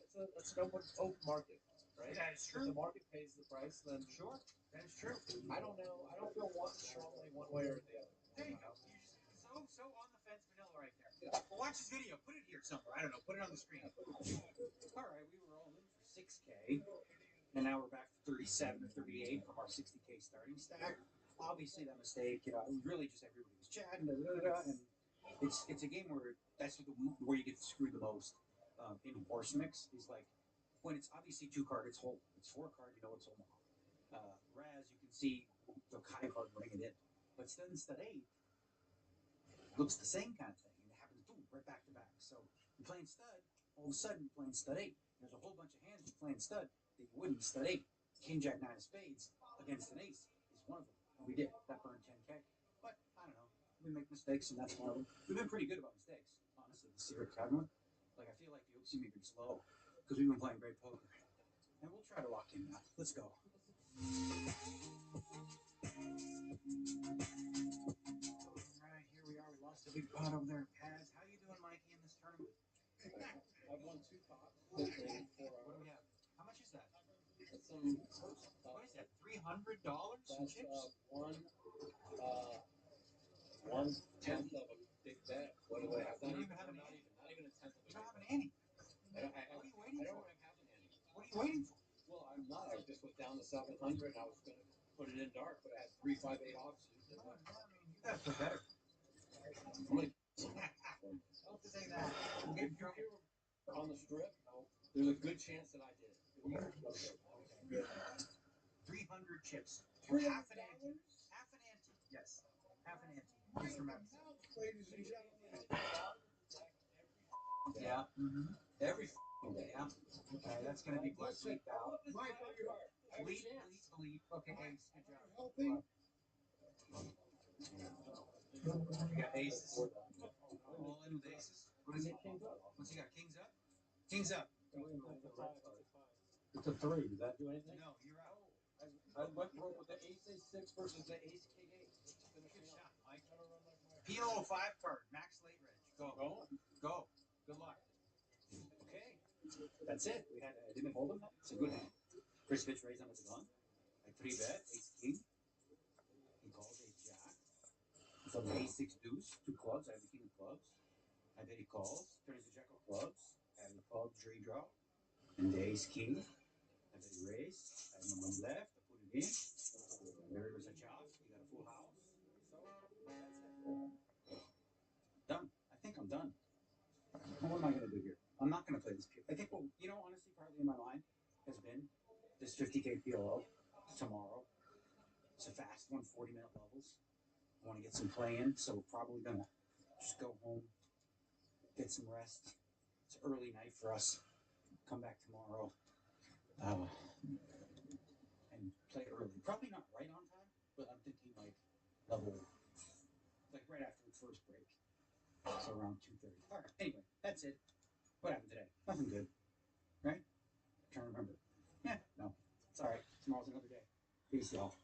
an open market, right? That is true. If the market pays the price, then sure, that is true. I don't know. I don't feel strongly one way or the other. There you go. You're just so on the fence vanilla right there. Yeah. Well, watch this video. Put it here somewhere. I don't know. Put it on the screen. All right, we were all in for 6K, and now we're back to 37 or 38 from our 60K starting stack. Obviously, that mistake, it was really just everybody was chatting, and it's a game where that's where you get screwed the most in horse mix is like when it's obviously 2 card, it's whole. It's 4 card, you know it's whole. Raz, you can see the high card bring it in, but stud and stud 8 looks the same kind of thing, and it happens boom right back to back. So you're playing stud, all of a sudden you're playing stud 8. There's a whole bunch of hands you're playing stud that you wouldn't stud 8. King, jack, 9 of spades against an ace is one of them. And we did. That burned 10K. But I don't know. We make mistakes, and that's one of them. We've been pretty good about mistakes, honestly, this year, haven't we? Like, I feel like the oopsie meter's low because we've been playing great poker. And we'll try to lock in now. Let's go. Alright, here we are. We lost a big pot over there at Paz. How you doing, Mikey, in this tournament? I've won 2 pots. What do we have? How much is that? What is that? $300 in chips? One tenth of a big bet. What do I have? You don't even have an ante. Not even a tenth of a You don't have an big ante. bet. What are you waiting for? I don't even have an ante. What are you waiting for? Well, I'm not. I just was down to 700. I was going to put it in dark, but I had 3, 5, 8 offsuit. You gotta play better. Don't say that. We'll get in trouble. On the strip, there's a good chance that I did it. 300 chips. Half an ante. Half an ante. Yes. Half an ante. Just remember. Ladies and gentlemen. Yeah. Every day. Yeah. Okay, that's gonna be bleep out. Bleep. Okay, ace. Good job. Healthy. You got aces. All in with aces. What is it? What's he got? Kings up? Kings up. It's a 3. Does that do anything? No, you're out. I went broke with the ace a6 versus the ace king 8. Good shot, Mike. PLO 5 card. Max late reg. Go. Go. Good luck. Okay. That's it. I didn't hold him. It's a good hand. Chris Fitch raised on his gun. I 3-bet. Ace king. He calls ace jack. So the ace 6 deuce. 2 clubs. I have the king of clubs. I bet he calls. Turns the jack of clubs. I have the clubs redraw. And the ace king. I bet he raised. I have my money left. I put it in. There was a chop. You got a full house. So that's it. Done. I think I'm done. What am I going to do here? I'm not going to play this. I think, honestly, partly in my mind has been this 50K PLO tomorrow. It's a fast one, 40-minute levels. I want to get some play in, so we're probably going to just go home, get some rest. It's an early night for us. Come back tomorrow and play early. Probably not right on time, but I'm thinking like level, like right after the So around 2:30. All right. Anyway, that's it. What happened today? Nothing good, right? I'm trying to remember. Yeah, no. It's all right. Tomorrow's another day. Peace, y'all.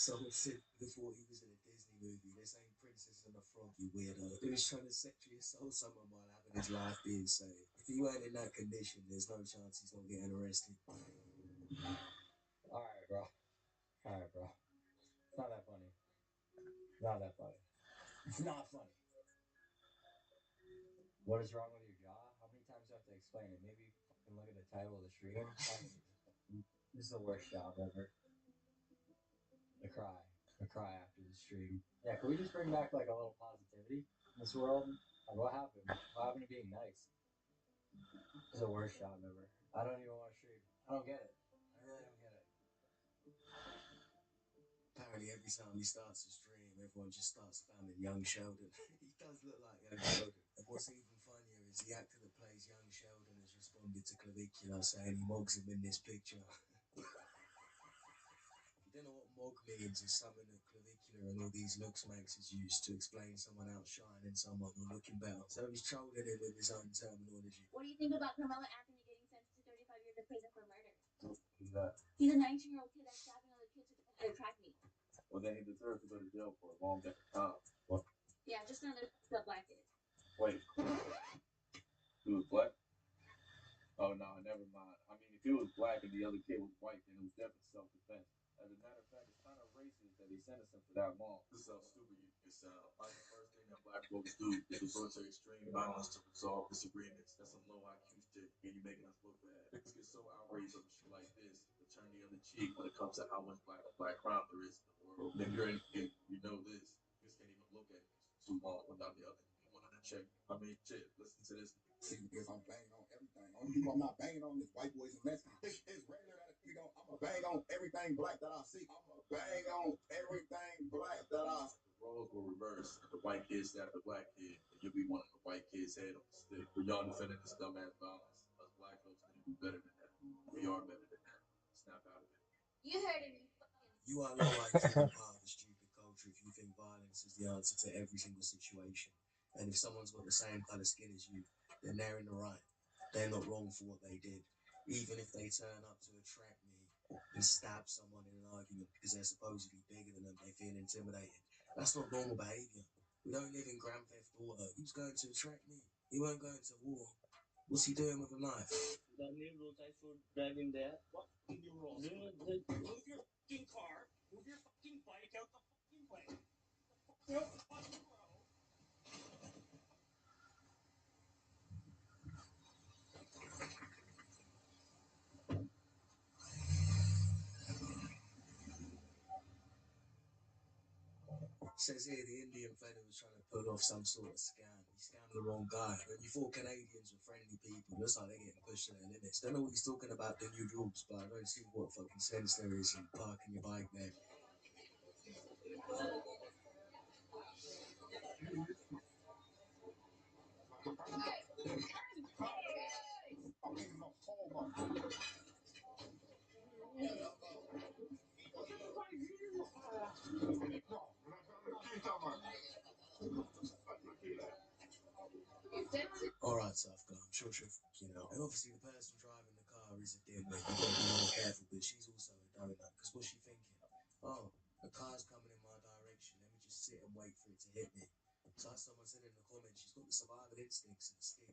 Someone said before he was in a Disney movie, this ain't Princess and the Frog, you weirdo. He was trying to sexually assault someone while having his life being saved. If he weren't in that condition, there's no chance he's not getting arrested. Alright, bro. Alright, bro. It's not that funny. Not that funny. It's not funny. What is wrong with your jaw? How many times do I have to explain it? Maybe fucking look at the title of the stream. This is the worst job ever. The cry. The cry after the stream. Yeah, can we just bring back like a little positivity in this world? Like, what happened? What happened to being nice? This is the worst job ever. I don't even want to stream. I don't get it. I really don't get it. Apparently every time he starts a stream, everyone just starts spamming Young Sheldon. He does look like Young Sheldon. And what's even funnier is the actor that plays Young Sheldon has responded to Clavicular saying he mogs him in this picture. You don't know what mog means, is something that Clavicular and all these looks maxes use to explain someone outshining someone or looking better. So he's trolling him with his own terminology. What do you think about Carmelo Anthony getting sentenced to 35 years of prison for murder? Who's that? He's a 19-year-old kid that's stabbing other kids at a track meet. Well, then he deserves to go to jail for a long time. What? Yeah, just another black kid. Wait. He was black? Oh, no, never mind. I mean, if he was black and the other kid was white, then it was definitely self-defense. As a matter of fact, it's kind of racist that they sentenced him for that long. This is how stupid you can sound. Like the first thing that black folks do is resort to extreme violence to resolve disagreements. That's some low IQ shit, and you're making us look bad. Niggas get so outraged over shit like this, but turn the other cheek when it comes to how much black crime there is in the world. And if you're anything, you know this. You just can't even look at me too long without the other one on the check. I mean, shit, listen to this. See, because I'm banging on everything. Only people I'm not banging on is white boys and Mexicans. It's regular that I'm a bang on everything black that I see. I'm a bang on everything black that I see. The roles will reverse. The white kid stabbed the black kid, and you'll be one of the white kid's head on the stick. But y'all defending this dumbass violence. Us black folks need to do better than that. We are better than that. Snap out of it. You heard him, you fucking... You are low IQ and part of the stupid culture if you think violence is the answer to every single situation. And if someone's got the same colour skin as you, then they're in the right. They're not wrong for what they did. Even if they turn up to a track meet and stab someone in an argument because they're supposedly bigger than them, they feel intimidated. That's not normal behaviour. We don't live in Grand Theft Auto. Who's going to a track meet? He won't go into war. What's he doing with a knife? The new rules I should drive in there. What new rules? Move your fucking car. Move your fucking bike out the fucking way. Get out the fucking road. Says here the Indian fella was trying to pull off some sort of scam. He scammed the wrong guy. When you thought Canadians were friendly people, looks like they're getting pushed to their limits. Don't know what he's talking about the new rules, but I don't see what fucking sense there is in parking your bike there. should you know. And obviously the person driving the car is a dimwit. You've got to be more careful, but she's also a donut. Because what's she thinking? Oh, a car's coming in my direction. Let me just sit and wait for it to hit me. So as someone said in the comments, she's got the survival instincts and the stick.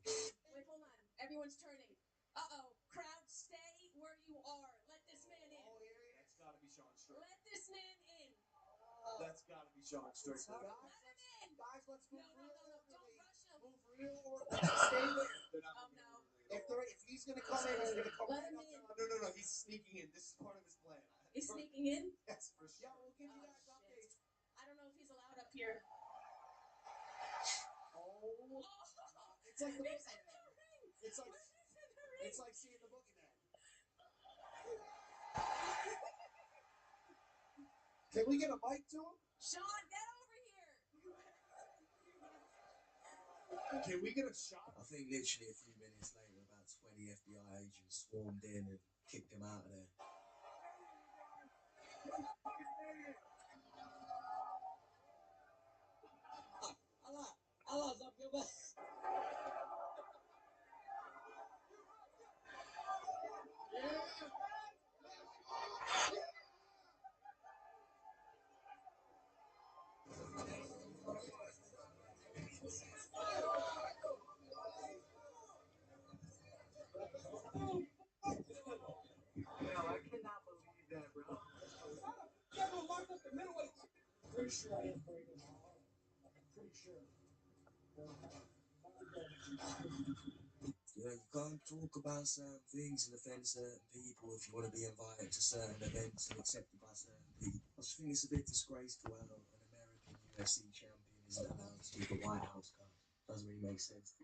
Wait, hold on. Everyone's turning. Uh-oh. Crowd, stay where you are. Let this man in. Oh, yeah, that's got to be Sean Strickland. Let this man in. That's got to be Sean Strickland. Let him in. Guys, let's move No, don't rush him. Move real orderly. Stay there. Oh, no. If he's going to come in, he's going to come Let right him up. in. No. He's sneaking in. This is part of his plan. He's sneaking in? Yes, for sure. Yeah, we'll give you guys updates. I don't know if he's allowed up here. Oh. It's like the He's in the ring. It's like He's in the ring. It's like seeing the boogeyman. Can we get a mic to him? Sean, get over here. Can we get a shot? I think literally a few minutes later, about 20 FBI agents swarmed in and kicked him out of there. Allah, stop your back. Well, I cannot believe that, bro. Kevin locked up the middleweight. Pretty sure I am breaking my arm. I'm pretty sure. You know, you can't talk about certain things and offend certain people if you want to be invited to certain events and accepted by certain people. I just think it's a bit disgraceful how an American UFC champion isn't allowed to keep a White House card. Doesn't really make sense.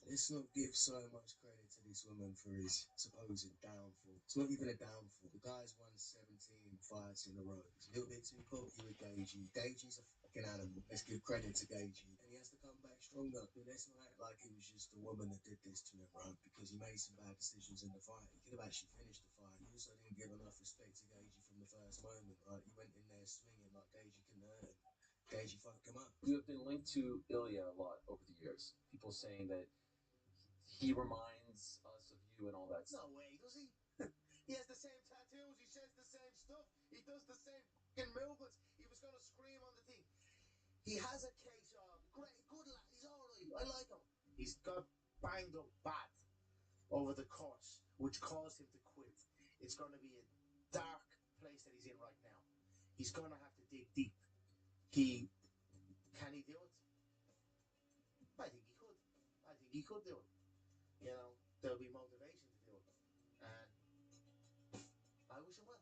Let's not give so much credit to this woman for his supposed downfall. It's not even a downfall. The guy's won 17 fights in a row. He's a little bit too cocky with Gaethje. Gaethje's a fucking animal. Let's give credit to Gaethje. And he has to come back stronger. But let's not act like it was just the woman that did this to him, right? Because he made some bad decisions in the fight. He could have actually finished the fight. He also didn't give enough respect to Gaethje from the first moment, right? He went in there swinging like Gaethje couldn't hurt him. Gaethje fucked him up. You have been linked to Ilya a lot over the years. People saying that he reminds us of you and all that stuff. No way, does he? He has the same tattoos. He says the same stuff. He does the same fucking movements. He was going to scream on the thing. He has a case of great, good lad. He's all right. I like him. He's got banged up bad over the course, which caused him to quit. It's going to be a dark place that he's in right now. He's going to have to dig deep. Can he do it? I think he could. I think he could do it. You know, there'll be motivation to do it. And I wish him well.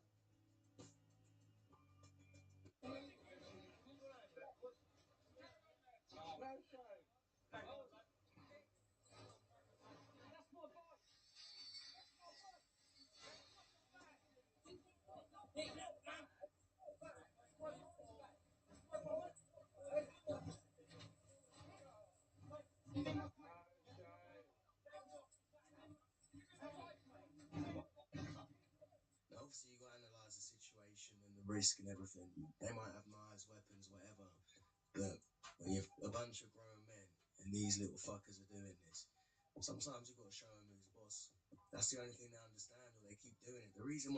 Obviously, you got to analyse the situation and the risk and everything. They might have knives, weapons, whatever. But when you have a bunch of grown men and these little fuckers are doing this, sometimes you've got to show them who's boss. That's the only thing they understand, or they keep doing it. The reason why